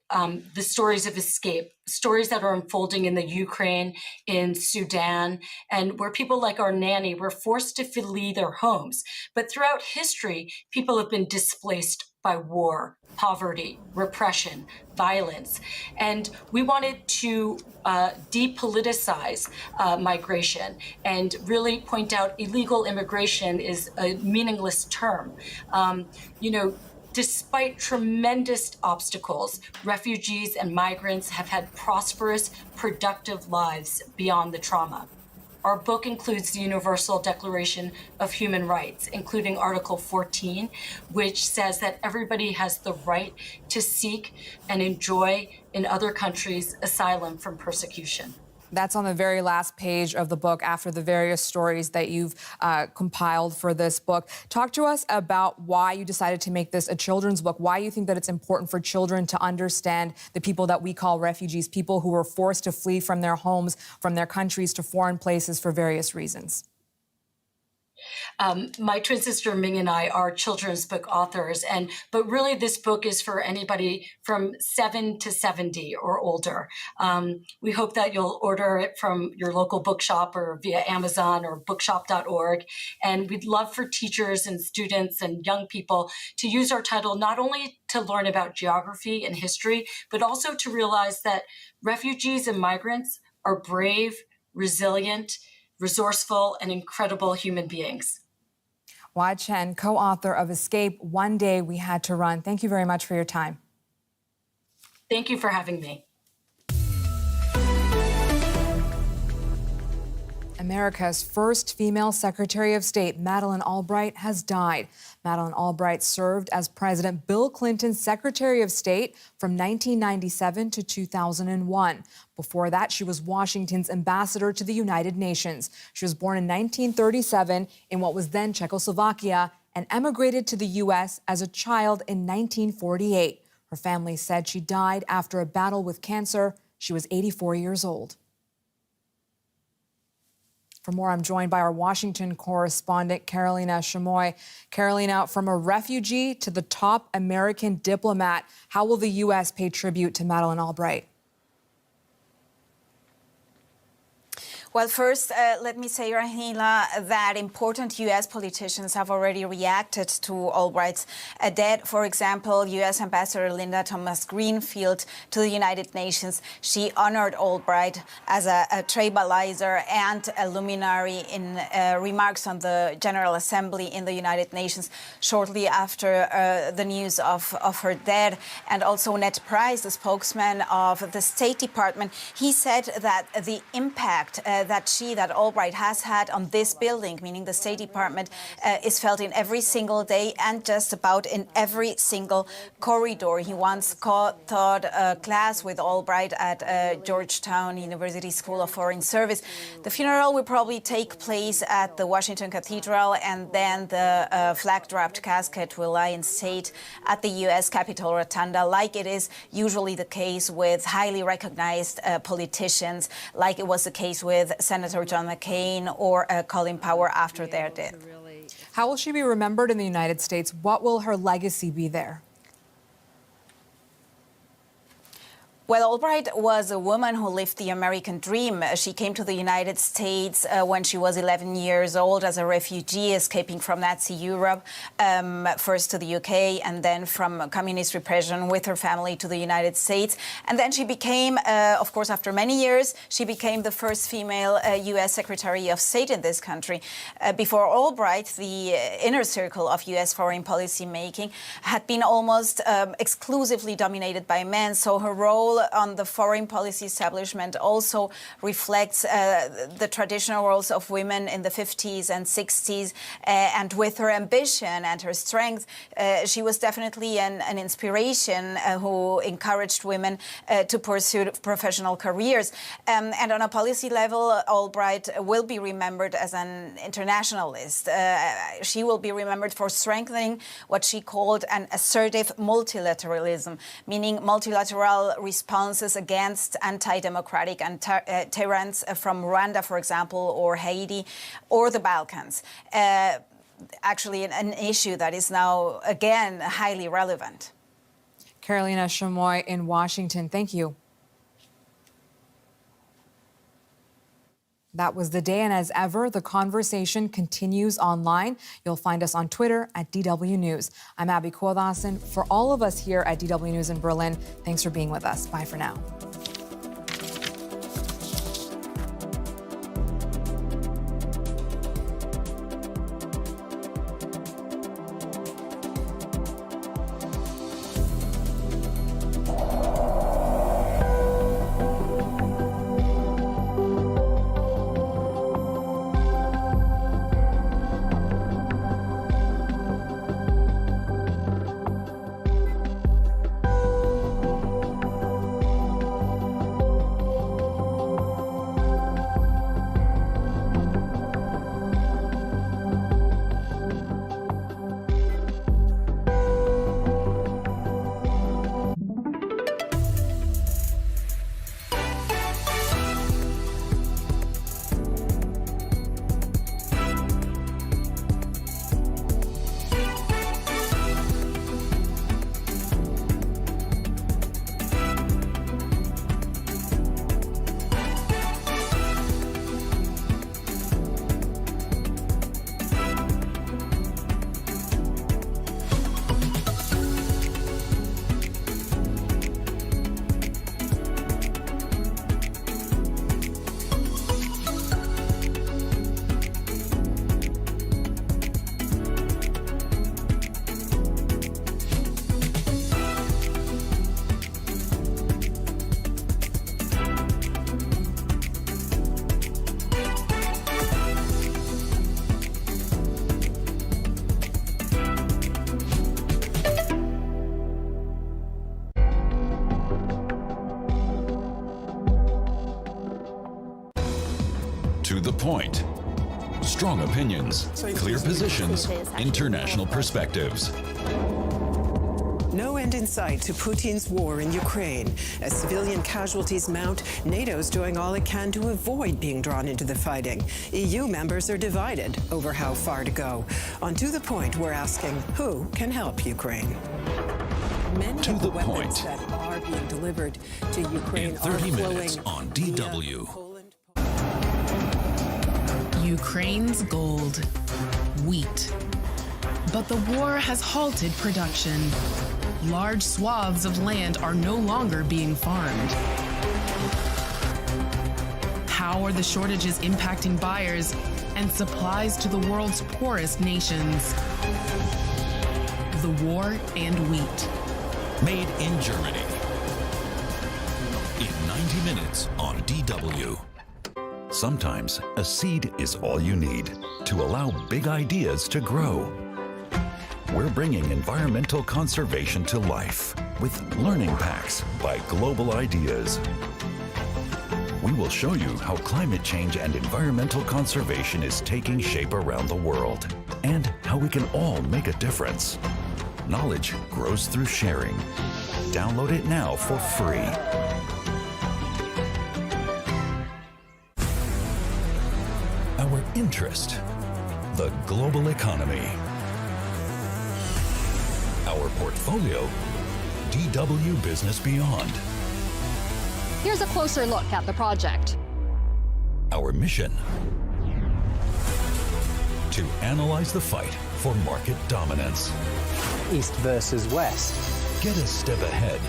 Speaker 3: the stories of escape, stories that are unfolding in the Ukraine, in Sudan, and where people like our nanny were forced to flee their homes. But throughout history, people have been displaced by war, poverty, repression, violence. And we wanted to depoliticize migration and really point out illegal immigration is a meaningless term. Despite tremendous obstacles, refugees and migrants have had prosperous, productive lives beyond the trauma. Our book includes the Universal Declaration of Human Rights, including Article 14, which says that everybody has the right to seek and enjoy in other countries asylum from persecution.
Speaker 16: That's on the very last page of the book after the various stories that you've compiled for this book. Talk to us about why you decided to make this a children's book, why you think that it's important for children to understand the people that we call refugees, people who were forced to flee from their homes, from their countries to foreign places for various reasons.
Speaker 3: My twin sister Ming and I are children's book authors, but really this book is for anybody from 7 to 70 or older. We hope that you'll order it from your local bookshop or via Amazon or bookshop.org. And we'd love for teachers and students and young people to use our title not only to learn about geography and history, but also to realize that refugees and migrants are brave, resilient, resourceful, and incredible human beings.
Speaker 16: Wai Chen, co-author of Escape, One Day We Had to Run. Thank you very much for your time.
Speaker 3: Thank you for having me.
Speaker 16: America's first female Secretary of State, Madeleine Albright, has died. Madeleine Albright served as President Bill Clinton's Secretary of State from 1997 to 2001. Before that, she was Washington's ambassador to the United Nations. She was born in 1937 in what was then Czechoslovakia and emigrated to the U.S. as a child in 1948. Her family said she died after a battle with cancer. She was 84 years old. For more, I'm joined by our Washington correspondent, Carolina Chamoy. Carolina, from a refugee to the top American diplomat, how will the U.S. pay tribute to Madeleine Albright?
Speaker 11: Well, first, let me say, Rahila, that important U.S. politicians have already reacted to Albright's death. For example, U.S. Ambassador Linda Thomas-Greenfield to the United Nations. She honored Albright as a trailblazer and a luminary in remarks on the General Assembly in the United Nations shortly after the news of her death. And also Ned Price, the spokesman of the State Department, he said that the impact that Albright has had on this building, meaning the State Department, is felt in every single day and just about in every single corridor. He once taught a class with Albright at Georgetown University School of Foreign Service. The funeral will probably take place at the Washington Cathedral, and then the flag-draped casket will lie in state at the U.S. Capitol Rotunda, like it is usually the case with highly recognized politicians, like it was the case with Senator John McCain or Colin Powell after their death.
Speaker 16: How will she be remembered in the United States? What will her legacy be there?
Speaker 11: Well, Albright was a woman who lived the American dream. She came to the United States when she was 11 years old as a refugee, escaping from Nazi Europe, first to the UK and then from communist repression with her family to the United States. And then she became, of course, after many years, she became the first female U.S. Secretary of State in this country. Before Albright, the inner circle of U.S. foreign policy making had been almost exclusively dominated by men, so her role on the foreign policy establishment also reflects the traditional roles of women in the 50s and 60s, and with her ambition and her strength, she was definitely an inspiration who encouraged women to pursue professional careers. And on a policy level, Albright will be remembered as an internationalist. She will be remembered for strengthening what she called an assertive multilateralism, meaning multilateral responses against anti-democratic tyrants from Rwanda, for example, or Haiti, or the Balkans. Actually, an issue that is now, again, highly relevant.
Speaker 16: Carolina Chamoy in Washington, thank you. That was the day, and as ever, the conversation continues online. You'll find us on Twitter at DW News. I'm Abby Kuodasen. For all of us here at DW News in Berlin, thanks for being with us. Bye for now.
Speaker 23: To the point. Strong opinions, clear positions, international perspectives.
Speaker 4: No end in sight to Putin's war in Ukraine. As civilian casualties mount, NATO's doing all it can to avoid being drawn into the fighting. EU members are divided over how far to go. On To the Point, we're asking, who can help Ukraine? Many
Speaker 23: To
Speaker 4: of
Speaker 23: the
Speaker 4: the weapons
Speaker 23: point.
Speaker 4: that are being delivered to Ukraine
Speaker 23: In 30
Speaker 4: are flowing
Speaker 23: minutes on DW.
Speaker 7: Ukraine's gold, wheat. But the war has halted production. Large swaths of land are no longer being farmed. How are the shortages impacting buyers and supplies to the world's poorest nations? The war and wheat.
Speaker 23: Made in Germany. In 90 minutes on DW. Sometimes a seed is all you need to allow big ideas to grow. We're bringing environmental conservation to life with learning packs by Global Ideas. We will show you how climate change and environmental conservation is taking shape around the world and how we can all make a difference. Knowledge grows through sharing. Download it now for free. Our interest, the global economy. Our portfolio, DW Business Beyond.
Speaker 1: Here's a closer look at the project.
Speaker 23: Our mission: to analyze the fight for market dominance.
Speaker 10: East versus West.
Speaker 23: Get a step ahead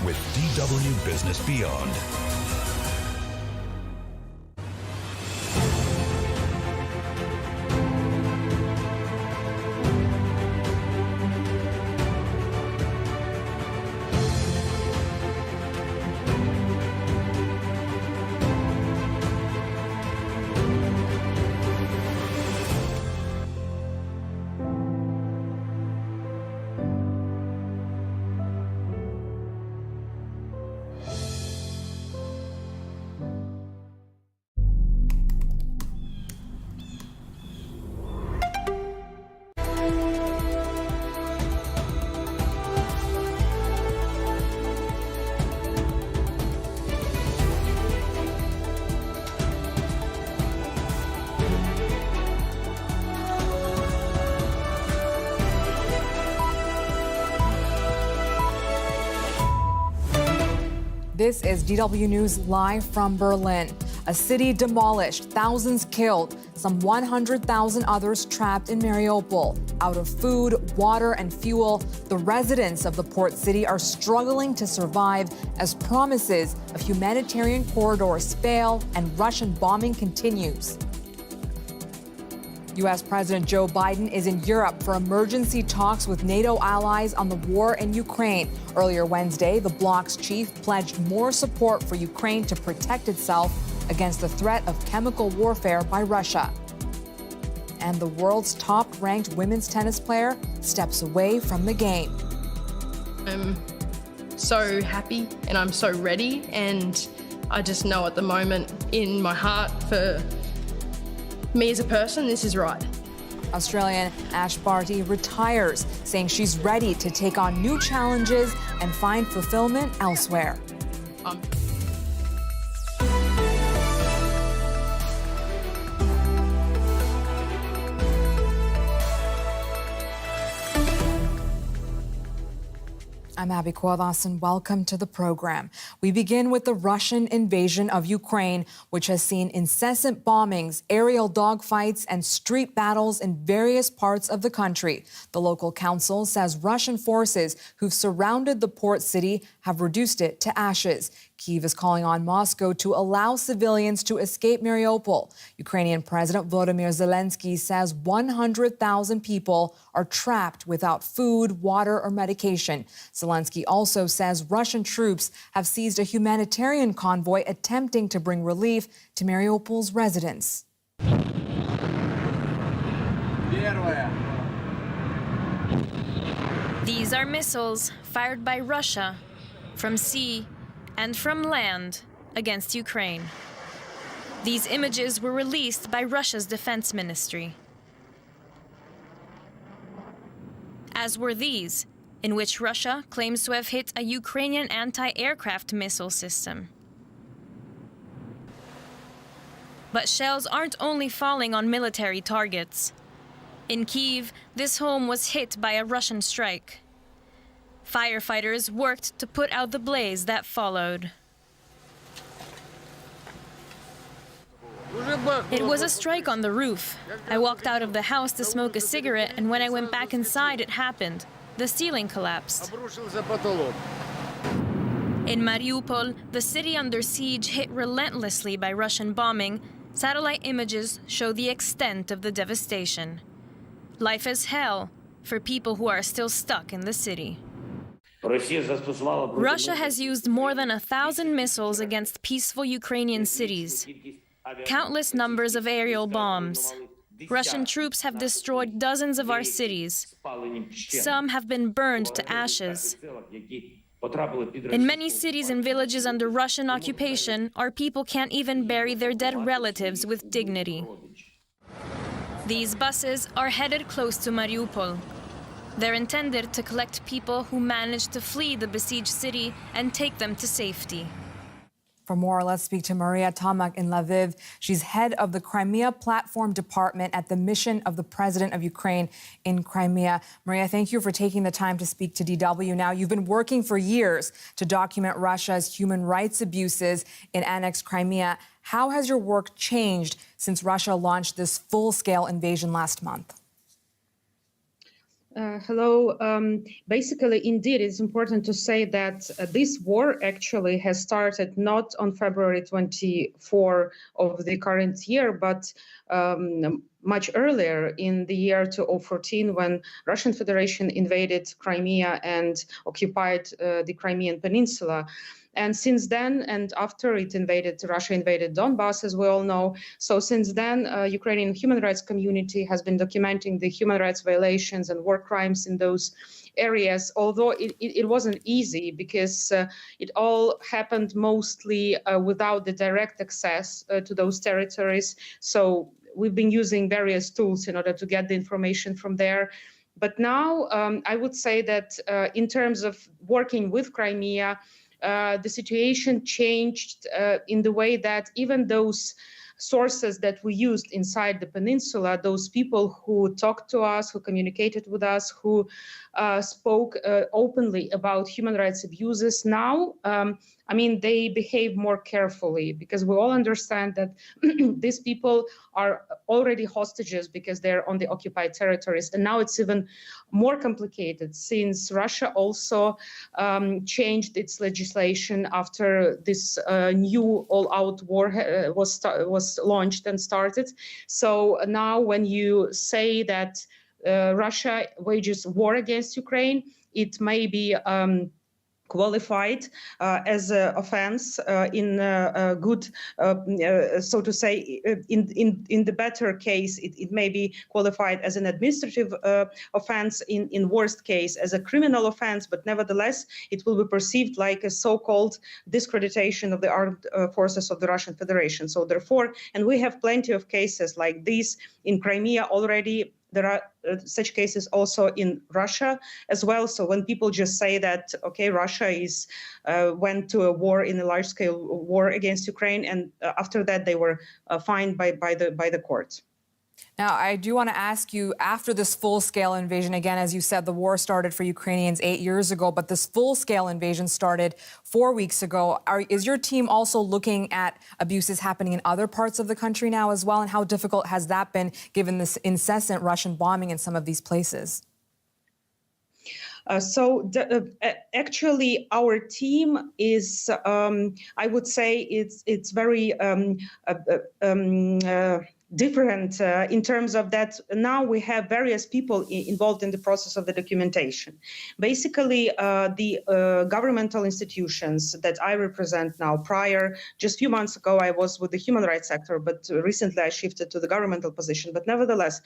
Speaker 23: with DW Business Beyond.
Speaker 16: This is DW News live from Berlin. A city demolished, thousands killed, some 100,000 others trapped in Mariupol. Out of food, water, and fuel, the residents of the port city are struggling to survive as promises of humanitarian corridors fail and Russian bombing continues. U.S. President Joe Biden is in Europe for emergency talks with NATO allies on the war in Ukraine. Earlier Wednesday, the bloc's chief pledged more support for Ukraine to protect itself against the threat of chemical warfare by Russia. And the world's top-ranked women's tennis player steps away from the game.
Speaker 17: I'm so happy and I'm so ready, and I just know at the moment in my heart for me as a person, this is right.
Speaker 16: Australian Ash Barty retires, saying she's ready to take on new challenges and find fulfillment elsewhere. I'm Abby Cuevas, and welcome to the program. We begin with the Russian invasion of Ukraine, which has seen incessant bombings, aerial dogfights, and street battles in various parts of the country. The local council says Russian forces who've surrounded the port city have reduced it to ashes. Kyiv is calling on Moscow to allow civilians to escape Mariupol. Ukrainian President Volodymyr Zelensky says 100,000 people are trapped without food, water, or medication. Zelensky also says Russian troops have seized a humanitarian convoy attempting to bring relief to Mariupol's residents.
Speaker 26: These are missiles fired by Russia from sea and from land against Ukraine. These images were released by Russia's defense ministry. As were these, in which Russia claims to have hit a Ukrainian anti-aircraft missile system. But shells aren't only falling on military targets. In Kyiv, this home was hit by a Russian strike. Firefighters worked to put out the blaze that followed. It was a strike on the roof. I walked out of the house to smoke a cigarette, and when I went back inside, it happened. The ceiling collapsed. In Mariupol, the city under siege hit relentlessly by Russian bombing, satellite images show the extent of the devastation. Life is hell for people who are still stuck in the city. Russia has used more than 1,000 missiles against peaceful Ukrainian cities. Countless numbers of aerial bombs. Russian troops have destroyed dozens of our cities. Some have been burned to ashes. In many cities and villages under Russian occupation, our people can't even bury their dead relatives with dignity. These buses are headed close to Mariupol. They're intended to collect people who managed to flee the besieged city and take them to safety.
Speaker 16: For more, let's speak to Maria Tomak in Lviv. She's head of the Crimea Platform Department at the mission of the President of Ukraine in Crimea. Maria, thank you for taking the time to speak to DW. Now, you've been working for years to document Russia's human rights abuses in annexed Crimea. How has your work changed since Russia launched this full-scale invasion last month?
Speaker 12: Hello. Basically, indeed, it's important to say that this war actually has started not on February 24 of the current year, but much earlier in the year 2014, when Russian Federation invaded Crimea and occupied the Crimean Peninsula. And since then, and after Russia invaded Donbass, as we all know. So since then, Ukrainian human rights community has been documenting the human rights violations and war crimes in those areas, although it wasn't easy because it all happened mostly without the direct access to those territories. So we've been using various tools in order to get the information from there. But now I would say that in terms of working with Crimea, the situation changed in the way that even those sources that we used inside the peninsula, those people who talked to us, who communicated with us, who spoke openly about human rights abuses, now, they behave more carefully, because we all understand that these people are already hostages because they're on the occupied territories. And now it's even more complicated since Russia also changed its legislation after this new all-out war was launched and started. So now when you say that Russia wages war against Ukraine, it may be qualified as an offense in a good, so to say, in the better case, it may be qualified as an administrative offense, in worst case as a criminal offense, but nevertheless, it will be perceived like a so-called discreditation of the armed forces of the Russian Federation. So therefore, and we have plenty of cases like this in Crimea already. There are such cases also in Russia as well. So when people just say that, okay, Russia went to a war, in a large-scale war against Ukraine, and after that they were fined by the court.
Speaker 16: Now, I do want to ask you, after this full-scale invasion, again, as you said, the war started for Ukrainians 8 years ago, but this full-scale invasion started 4 weeks ago. Is your team also looking at abuses happening in other parts of the country now as well? And how difficult has that been, given this incessant Russian bombing in some of these places?
Speaker 12: Actually, our team is, I would say, it's very different in terms of that. Now we have various people involved in the process of the documentation. Basically, the governmental institutions that I represent now, just a few months ago, I was with the human rights sector, but recently I shifted to the governmental position. But nevertheless,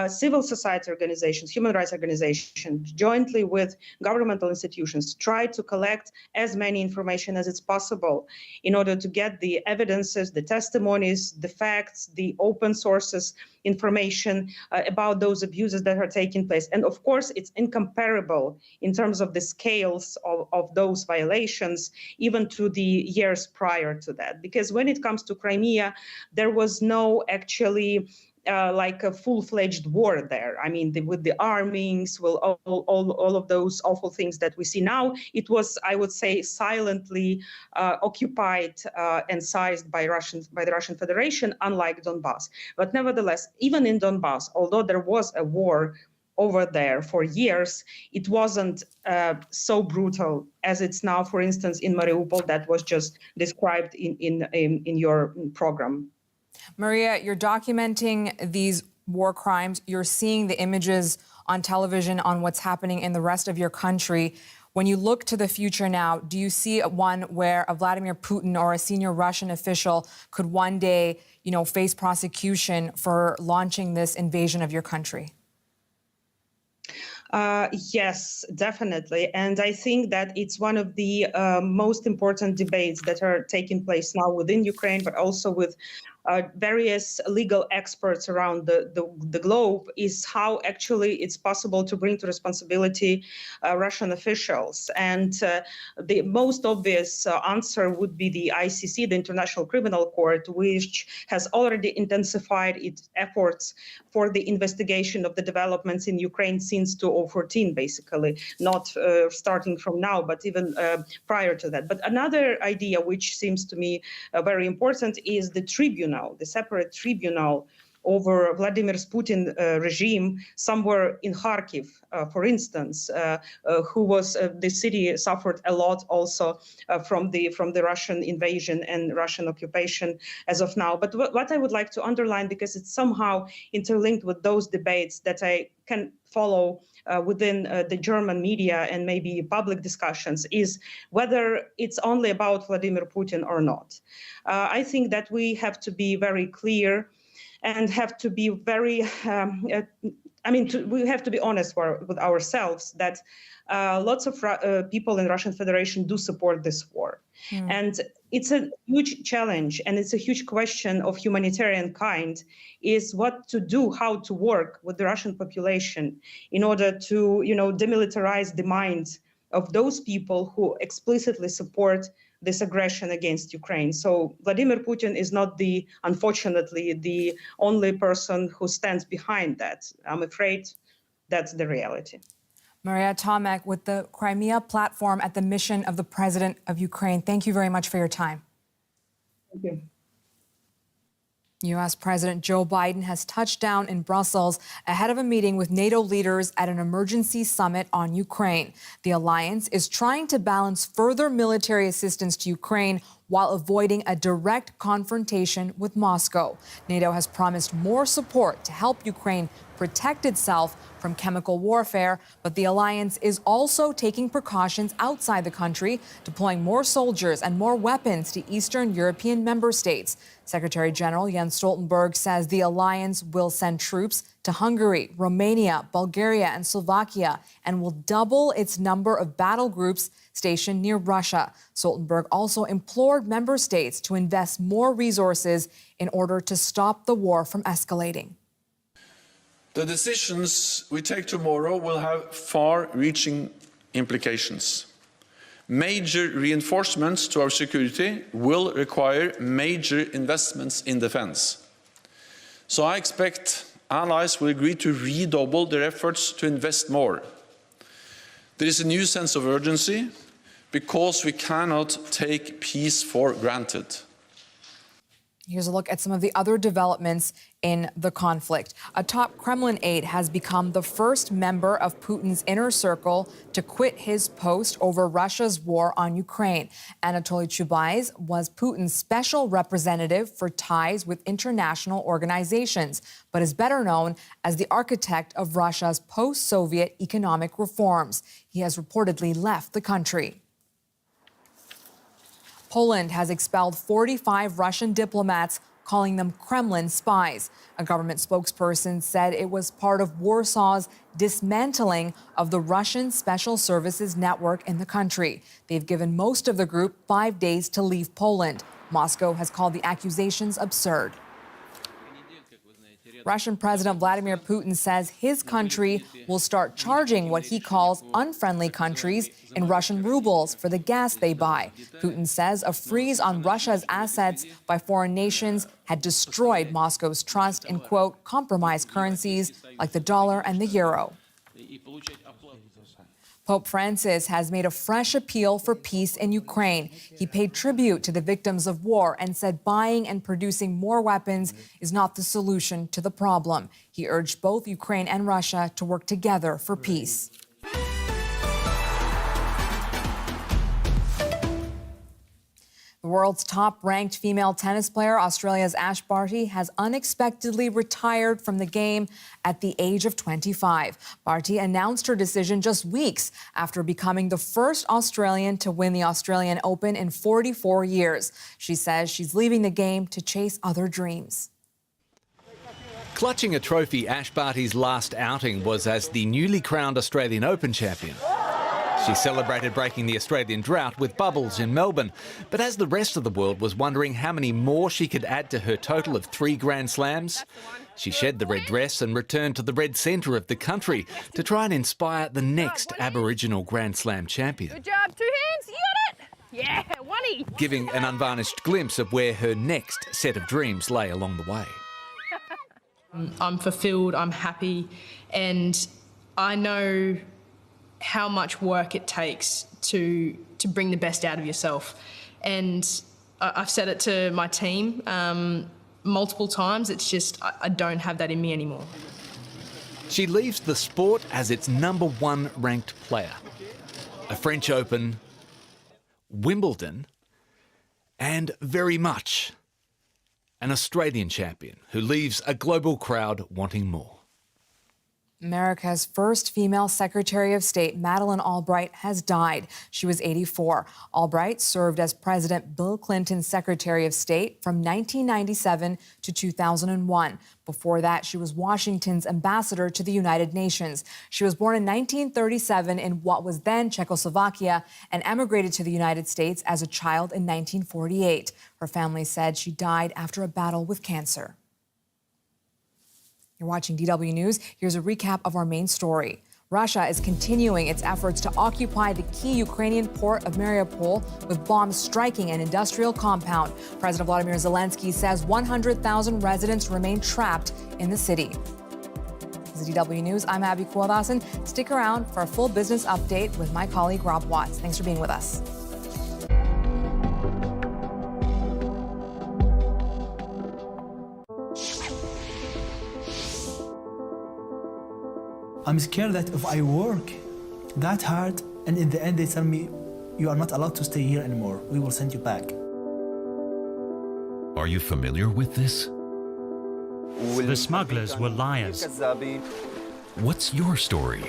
Speaker 12: civil society organizations, human rights organizations, jointly with governmental institutions, try to collect as many information as it's possible in order to get the evidences, the testimonies, the facts, the open sources information about those abuses that are taking place. And of course, it's incomparable in terms of the scales of those violations, even to the years prior to that. Because when it comes to Crimea, there was no actually like a full-fledged war there. I mean, with the armings, all of those awful things that we see now, it was, I would say, silently occupied and seized by the Russian Federation, unlike Donbass. But nevertheless, even in Donbass, although there was a war over there for years, it wasn't so brutal as it's now, for instance, in Mariupol, that was just described in your program.
Speaker 16: Maria, you're documenting these war crimes. You're seeing the images on television on what's happening in the rest of your country. When you look to the future now, do you see one where a Vladimir Putin or a senior Russian official could one day, face prosecution for launching this invasion of your country?
Speaker 12: Yes, definitely. And I think that it's one of the most important debates that are taking place now within Ukraine, but also with various legal experts around the globe is how actually it's possible to bring to responsibility Russian officials. And the most obvious answer would be the ICC, the International Criminal Court, which has already intensified its efforts for the investigation of the developments in Ukraine since 2014, basically, not starting from now, but even prior to that. But another idea which seems to me very important is the tribunal, the separate tribunal over Vladimir Putin regime somewhere in Kharkiv, for instance, who was the city suffered a lot also from the Russian invasion and Russian occupation as of now. But what I would like to underline, because it's somehow interlinked with those debates that I can follow within the German media and maybe public discussions, is whether it's only about Vladimir Putin or not. I think that we have to be very clear and have to be very, we have to be honest with ourselves that lots of people in Russian Federation do support this war. And it's a huge challenge, and it's a huge question of humanitarian kind, is what to do, how to work with the Russian population in order to, demilitarize the minds of those people who explicitly support this aggression against Ukraine. So Vladimir Putin is not unfortunately, the only person who stands behind that. I'm afraid that's the reality.
Speaker 16: Maria Tomek with the Crimea platform at the mission of the President of Ukraine. Thank you very much for your time.
Speaker 12: Thank you.
Speaker 16: U.S. President Joe Biden has touched down in Brussels ahead of a meeting with NATO leaders at an emergency summit on Ukraine. The alliance is trying to balance further military assistance to Ukraine while avoiding a direct confrontation with Moscow. NATO has promised more support to help Ukraine protect itself from chemical warfare, but the alliance is also taking precautions outside the country, deploying more soldiers and more weapons to Eastern European member states. Secretary General Jens Stoltenberg says the alliance will send troops to Hungary, Romania, Bulgaria, and Slovakia, and will double its number of battle groups stationed near Russia. Stoltenberg also implored member states to invest more resources in order to stop the war from escalating.
Speaker 6: The decisions we take tomorrow will have far-reaching implications. Major reinforcements to our security will require major investments in defense. So I expect allies will agree to redouble their efforts to invest more. There is a new sense of urgency because we cannot take peace for granted.
Speaker 16: Here's a look at some of the other developments in the conflict. A top Kremlin aide has become the first member of Putin's inner circle to quit his post over Russia's war on Ukraine. Anatoly Chubais was Putin's special representative for ties with international organizations, but is better known as the architect of Russia's post-Soviet economic reforms. He has reportedly left the country. Poland has expelled 45 Russian diplomats, calling them Kremlin spies. A government spokesperson said it was part of Warsaw's dismantling of the Russian special services network in the country. They've given most of the group 5 days to leave Poland. Moscow has called the accusations absurd. Russian President Vladimir Putin says his country will start charging what he calls unfriendly countries in Russian rubles for the gas they buy. Putin says a freeze on Russia's assets by foreign nations had destroyed Moscow's trust in, quote, compromised currencies like the dollar and the euro. Pope Francis has made a fresh appeal for peace in Ukraine. He paid tribute to the victims of war and said buying and producing more weapons is not the solution to the problem. He urged both Ukraine and Russia to work together for peace. The world's top-ranked female tennis player, Australia's Ash Barty, has unexpectedly retired from the game at the age of 25. Barty announced her decision just weeks after becoming the first Australian to win the Australian Open in 44 years. She says she's leaving the game to chase other dreams.
Speaker 2: Clutching a trophy, Ash Barty's last outing was as the newly crowned Australian Open champion. She celebrated breaking the Australian drought with bubbles in Melbourne. But as the rest of the world was wondering how many more she could add to her total of 3 Grand Slams, she shed the red dress and returned to the red centre of the country to try and inspire the next Aboriginal Grand Slam champion.
Speaker 13: Good job, 2 hands, you got it! Yeah, one-y!
Speaker 2: Giving an unvarnished glimpse of where her next set of dreams lay along the way.
Speaker 17: I'm fulfilled, I'm happy, and I know how much work it takes to bring the best out of yourself. And I've said it to my team multiple times, it's just I don't have that in me anymore.
Speaker 2: She leaves the sport as its #1 ranked player. A French Open, Wimbledon, and very much an Australian champion who leaves a global crowd wanting more.
Speaker 16: America's first female Secretary of State, Madeleine Albright, has died. She was 84. Albright served as President Bill Clinton's Secretary of State from 1997 to 2001. Before that, she was Washington's ambassador to the United Nations. She was born in 1937 in what was then Czechoslovakia and emigrated to the United States as a child in 1948. Her family said she died after a battle with cancer. You're watching DW News. Here's a recap of our main story. Russia is continuing its efforts to occupy the key Ukrainian port of Mariupol with bombs striking an industrial compound. President Volodymyr Zelensky says 100,000 residents remain trapped in the city. This is DW News. I'm Abby Kualdasan. Stick around for a full business update with my colleague Rob Watts. Thanks for being with us.
Speaker 14: I'm scared that if I work that hard and in the end they tell me, you are not allowed to stay here anymore, we will send you back.
Speaker 23: Are you familiar with this?
Speaker 15: The smugglers were liars.
Speaker 23: What's your story?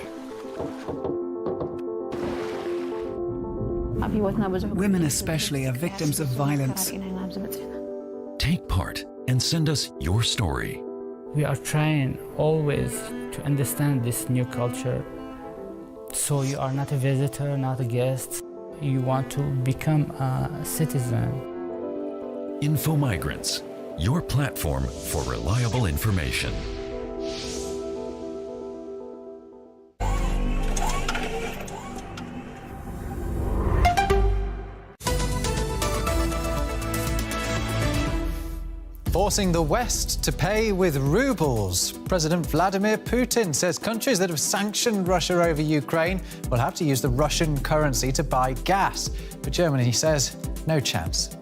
Speaker 19: Women especially are victims of violence.
Speaker 23: Take part and send us your story.
Speaker 21: We are trying always to understand this new culture. So you are not a visitor, not a guest. You want to become a citizen.
Speaker 23: Info Migrants, your platform for reliable information.
Speaker 21: Forcing the West to pay with rubles. President Vladimir Putin says countries that have sanctioned Russia over Ukraine will have to use the Russian currency to buy gas. But Germany says no chance.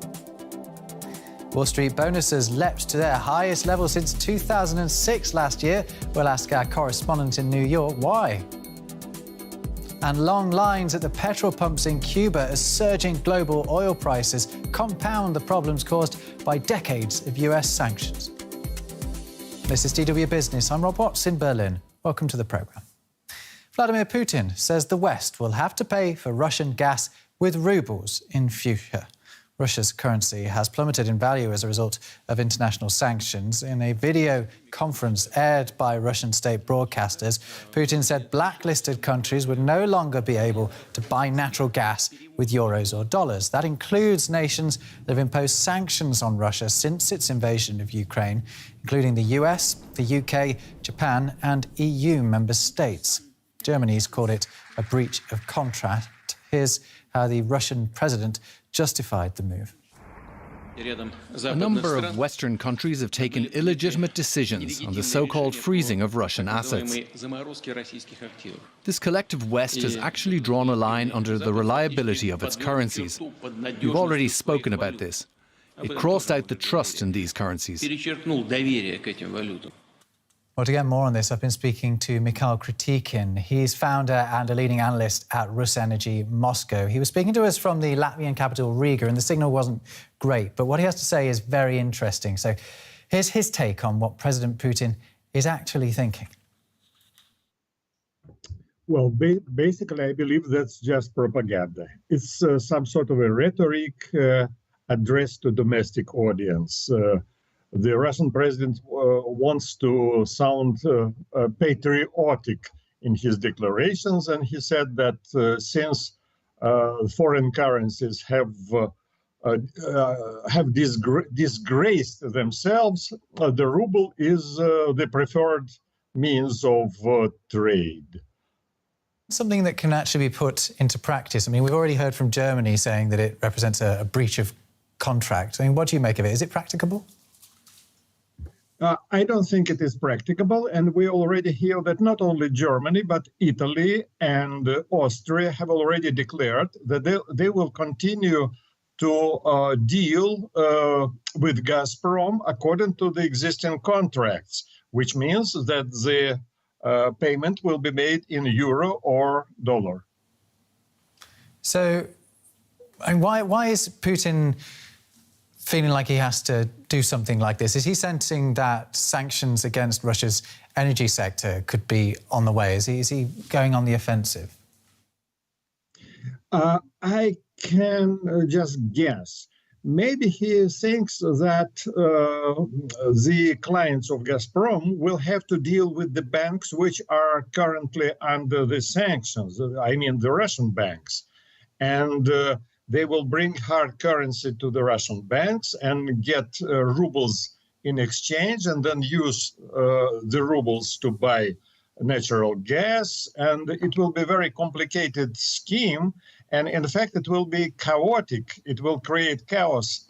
Speaker 21: Wall Street bonuses leapt to their highest level since 2006 last year. We'll ask our correspondent in New York why. And long lines at the petrol pumps in Cuba as surging global oil prices compound the problems caused by decades of US sanctions. This is DW Business. I'm Rob Watts in Berlin. Welcome to the programme. Vladimir Putin says the West will have to pay for Russian gas with rubles in future. Russia's currency has plummeted in value as a result of international sanctions. In a video conference aired by Russian state broadcasters, Putin said blacklisted countries would no longer be able to buy natural gas with euros or dollars. That includes nations that have imposed sanctions on Russia since its invasion of Ukraine, including the US, the UK, Japan and EU member states. Germany's called it a breach of contract. Here's how the Russian president justified the move.
Speaker 25: A number of Western countries have taken illegitimate decisions on the so-called freezing of Russian assets. This collective West has actually drawn a line under the reliability of its currencies. We've already spoken about this. It crossed out the trust in these currencies.
Speaker 21: Well, to get more on this, I've been speaking to Mikhail Kritikin. He's founder and a leading analyst at Rusenergy Moscow. He was speaking to us from the Latvian capital, Riga, and the signal wasn't great. But what he has to say is very interesting. So here's his take on what President Putin is actually thinking.
Speaker 27: Well, basically, I believe that's just propaganda. It's some sort of a rhetoric addressed to domestic audience. The Russian president wants to sound patriotic in his declarations, and he said that since foreign currencies have disgraced themselves, the ruble is the preferred means of trade.
Speaker 21: Something that can actually be put into practice. I mean, we've already heard from Germany saying that it represents a breach of contract. I mean, what do you make of it? Is it practicable?
Speaker 27: I don't think it is practicable, and we already hear that not only Germany, but Italy and Austria have already declared that they will continue to deal with Gazprom according to the existing contracts, which means that the payment will be made in euro or dollar.
Speaker 21: So, and why is Putin feeling like he has to do something like this? Is he sensing that sanctions against Russia's energy sector could be on the way? Is he going on the offensive?
Speaker 27: I can just guess. Maybe he thinks that the clients of Gazprom will have to deal with the banks which are currently under the sanctions, I mean the Russian banks. And they will bring hard currency to the Russian banks and get rubles in exchange, and then use the rubles to buy natural gas. And it will be a very complicated scheme. And in fact, it will be chaotic. It will create chaos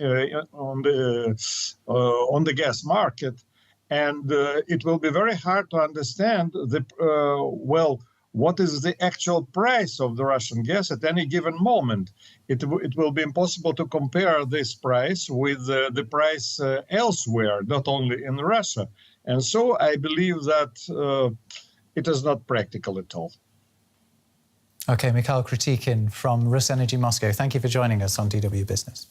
Speaker 27: on the gas market. And it will be very hard to understand what is the actual price of the Russian gas at any given moment. It will be impossible to compare this price with the price elsewhere, not only in Russia. And so I believe that it is not practical at all.
Speaker 21: OK, Mikhail Kritikin from Rusenergy Moscow, thank you for joining us on DW Business.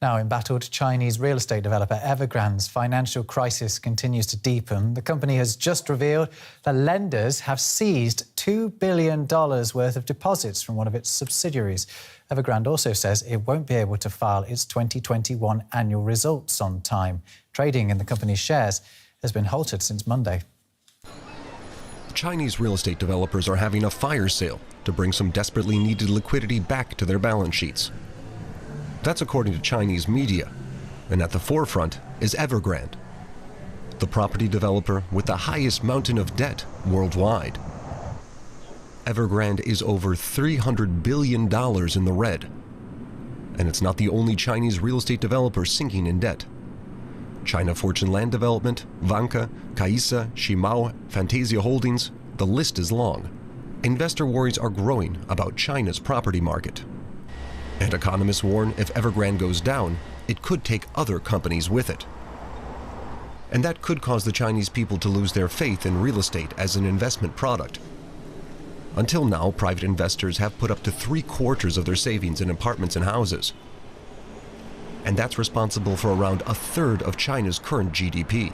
Speaker 21: Now, embattled Chinese real estate developer Evergrande's financial crisis continues to deepen. The company has just revealed that lenders have seized $2 billion worth of deposits from one of its subsidiaries. Evergrande also says it won't be able to file its 2021 annual results on time. Trading in the company's shares has been halted since Monday.
Speaker 5: Chinese real estate developers are having a fire sale to bring some desperately needed liquidity back to their balance sheets. That's according to Chinese media, and at the forefront is Evergrande, the property developer with the highest mountain of debt worldwide. Evergrande is over $300 billion in the red, and it's not the only Chinese real estate developer sinking in debt. China Fortune Land Development, Vanke, Kaisa, Shimao, Fantasia Holdings, the list is long. Investor worries are growing about China's property market. And economists warn if Evergrande goes down, it could take other companies with it. And that could cause the Chinese people to lose their faith in real estate as an investment product. Until now, private investors have put up to 3/4 of their savings in apartments and houses. And that's responsible for around 1/3 of China's current GDP.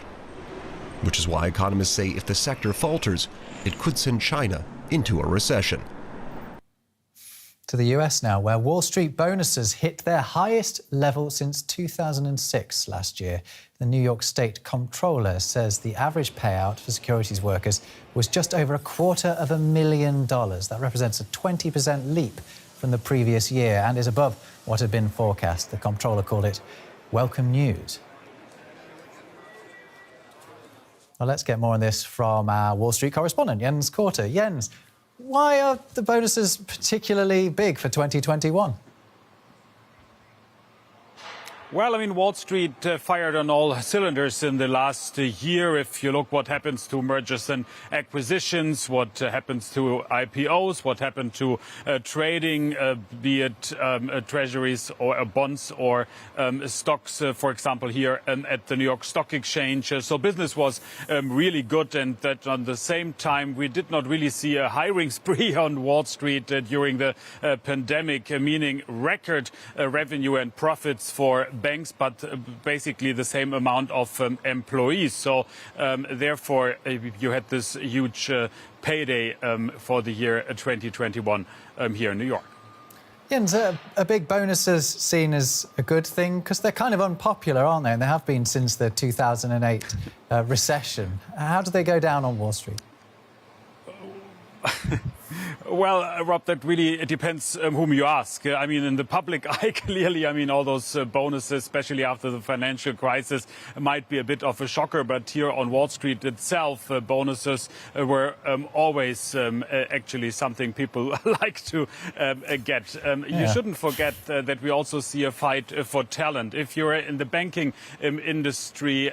Speaker 5: Which is why economists say if the sector falters, it could send China into a recession.
Speaker 21: To the US now, where Wall Street bonuses hit their highest level since 2006 last year. The New York State Comptroller says the average payout for securities workers was just over $250,000. That represents a 20% leap from the previous year and is above what had been forecast. The Comptroller called it welcome news. Well, let's get more on this from our Wall Street correspondent, Jens Korte. Jens, why are the bonuses particularly big for 2021?
Speaker 8: Well, I mean, Wall Street fired on all cylinders in the last year. If you look what happens to mergers and acquisitions, what happens to IPOs, what happened to trading, be it treasuries or bonds or stocks, for example, here at the New York Stock Exchange. So business was really good, and that on the same time, we did not really see a hiring spree on Wall Street during the pandemic, meaning record revenue and profits for banks, but basically the same amount of employees. So therefore, you had this huge payday for the year 2021 here in New York.
Speaker 21: Jens, are big bonuses seen as a good thing? Because they're kind of unpopular, aren't they? And they have been since the 2008 recession. How do they go down on Wall Street?
Speaker 8: Well, Rob, that really depends whom you ask. I mean, in the public eye, clearly, I mean, all those bonuses, especially after the financial crisis, might be a bit of a shocker. But here on Wall Street itself, bonuses were always actually something people like to get. You shouldn't forget that we also see a fight for talent. If you're in the banking industry,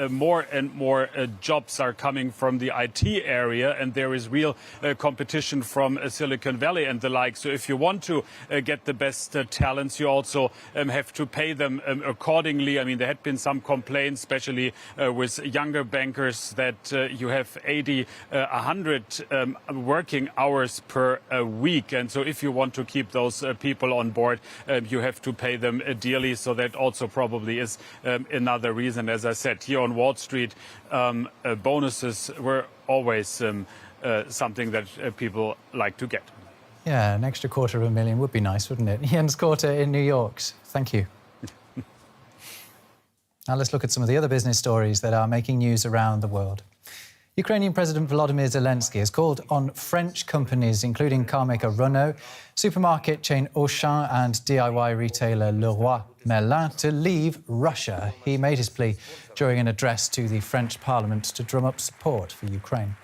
Speaker 8: more and more jobs are coming from the IT area, and there is real competition from Silicon Valley and the like. So if you want to get the best talents, you also have to pay them accordingly. I mean, there had been some complaints, especially with younger bankers, that you have 80, 100 working hours per week. And so if you want to keep those people on board, you have to pay them dearly. So that also probably is another reason. As I said, here on Wall Street, bonuses were always something that people like to get.
Speaker 21: Yeah, an extra $250,000 would be nice, wouldn't it? Jens Korte in New York. Thank you. Now let's look at some of the other business stories that are making news around the world. Ukrainian President Volodymyr Zelensky has called on French companies, including car maker Renault, supermarket chain Auchan and DIY retailer Leroy Merlin, to leave Russia. He made his plea during an address to the French Parliament to drum up support for Ukraine.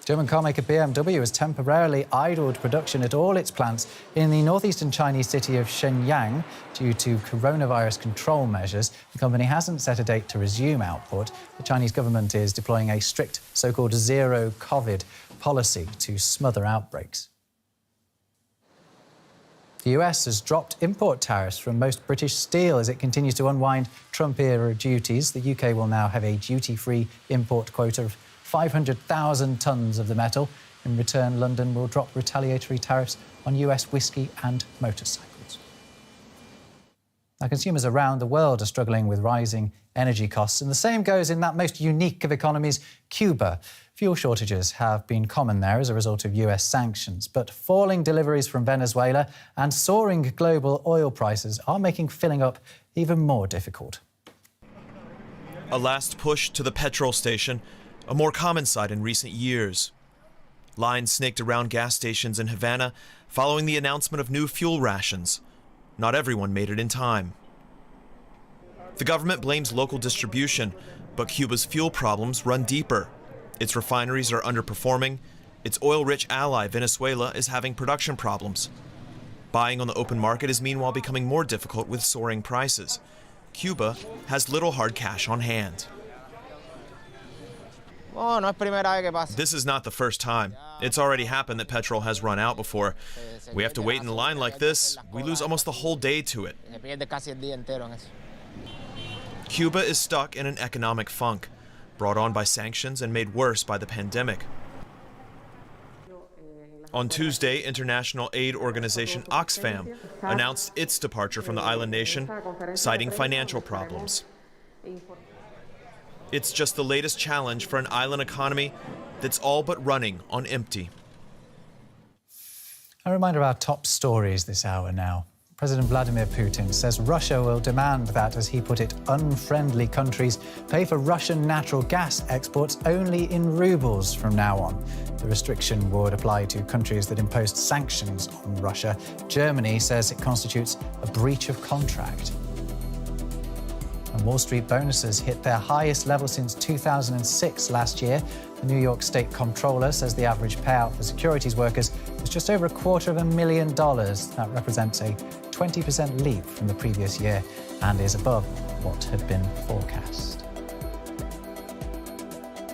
Speaker 21: German carmaker BMW has temporarily idled production at all its plants in the northeastern Chinese city of Shenyang due to coronavirus control measures. The company hasn't set a date to resume output. The Chinese government is deploying a strict so-called zero-COVID policy to smother outbreaks. The US has dropped import tariffs from most British steel as it continues to unwind Trump-era duties. The UK will now have a duty-free import quota of 500,000 tonnes of the metal. In return, London will drop retaliatory tariffs on US whiskey and motorcycles. Now, consumers around the world are struggling with rising energy costs, and the same goes in that most unique of economies, Cuba. Fuel shortages have been common there as a result of US sanctions, but falling deliveries from Venezuela and soaring global oil prices are making filling up even more difficult.
Speaker 3: A last push to the petrol station, a more common sight in recent years. Lines snaked around gas stations in Havana following the announcement of new fuel rations. Not everyone made it in time. The government blames local distribution, but Cuba's fuel problems run deeper. Its refineries are underperforming. Its oil-rich ally, Venezuela, is having production problems. Buying on the open market is meanwhile becoming more difficult with soaring prices. Cuba has little hard cash on hand. This is not the first time. It's already happened that petrol has run out before. We have to wait in the line like this. We lose almost the whole day to it. Cuba is stuck in an economic funk, brought on by sanctions and made worse by the pandemic. On Tuesday, international aid organization Oxfam announced its departure from the island nation, citing financial problems. It's just the latest challenge for an island economy that's all but running on empty.
Speaker 21: A reminder of our top stories this hour now. President Vladimir Putin says Russia will demand that, as he put it, unfriendly countries pay for Russian natural gas exports only in rubles from now on. The restriction would apply to countries that imposed sanctions on Russia. Germany says it constitutes a breach of contract. And Wall Street bonuses hit their highest level since 2006 last year. The New York State Comptroller says the average payout for securities workers was just over $250,000. That represents a 20% leap from the previous year and is above what had been forecast.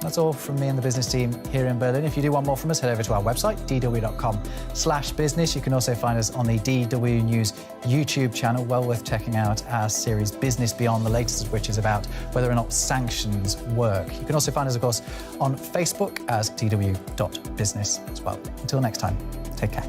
Speaker 21: That's all from me and the business team here in Berlin. If you do want more from us, head over to our website, dw.com/business. You can also find us on the DW News YouTube channel. Well worth checking out our series Business Beyond, the latest of which is about whether or not sanctions work. You can also find us, of course, on Facebook as dw.business as well. Until next time, take care.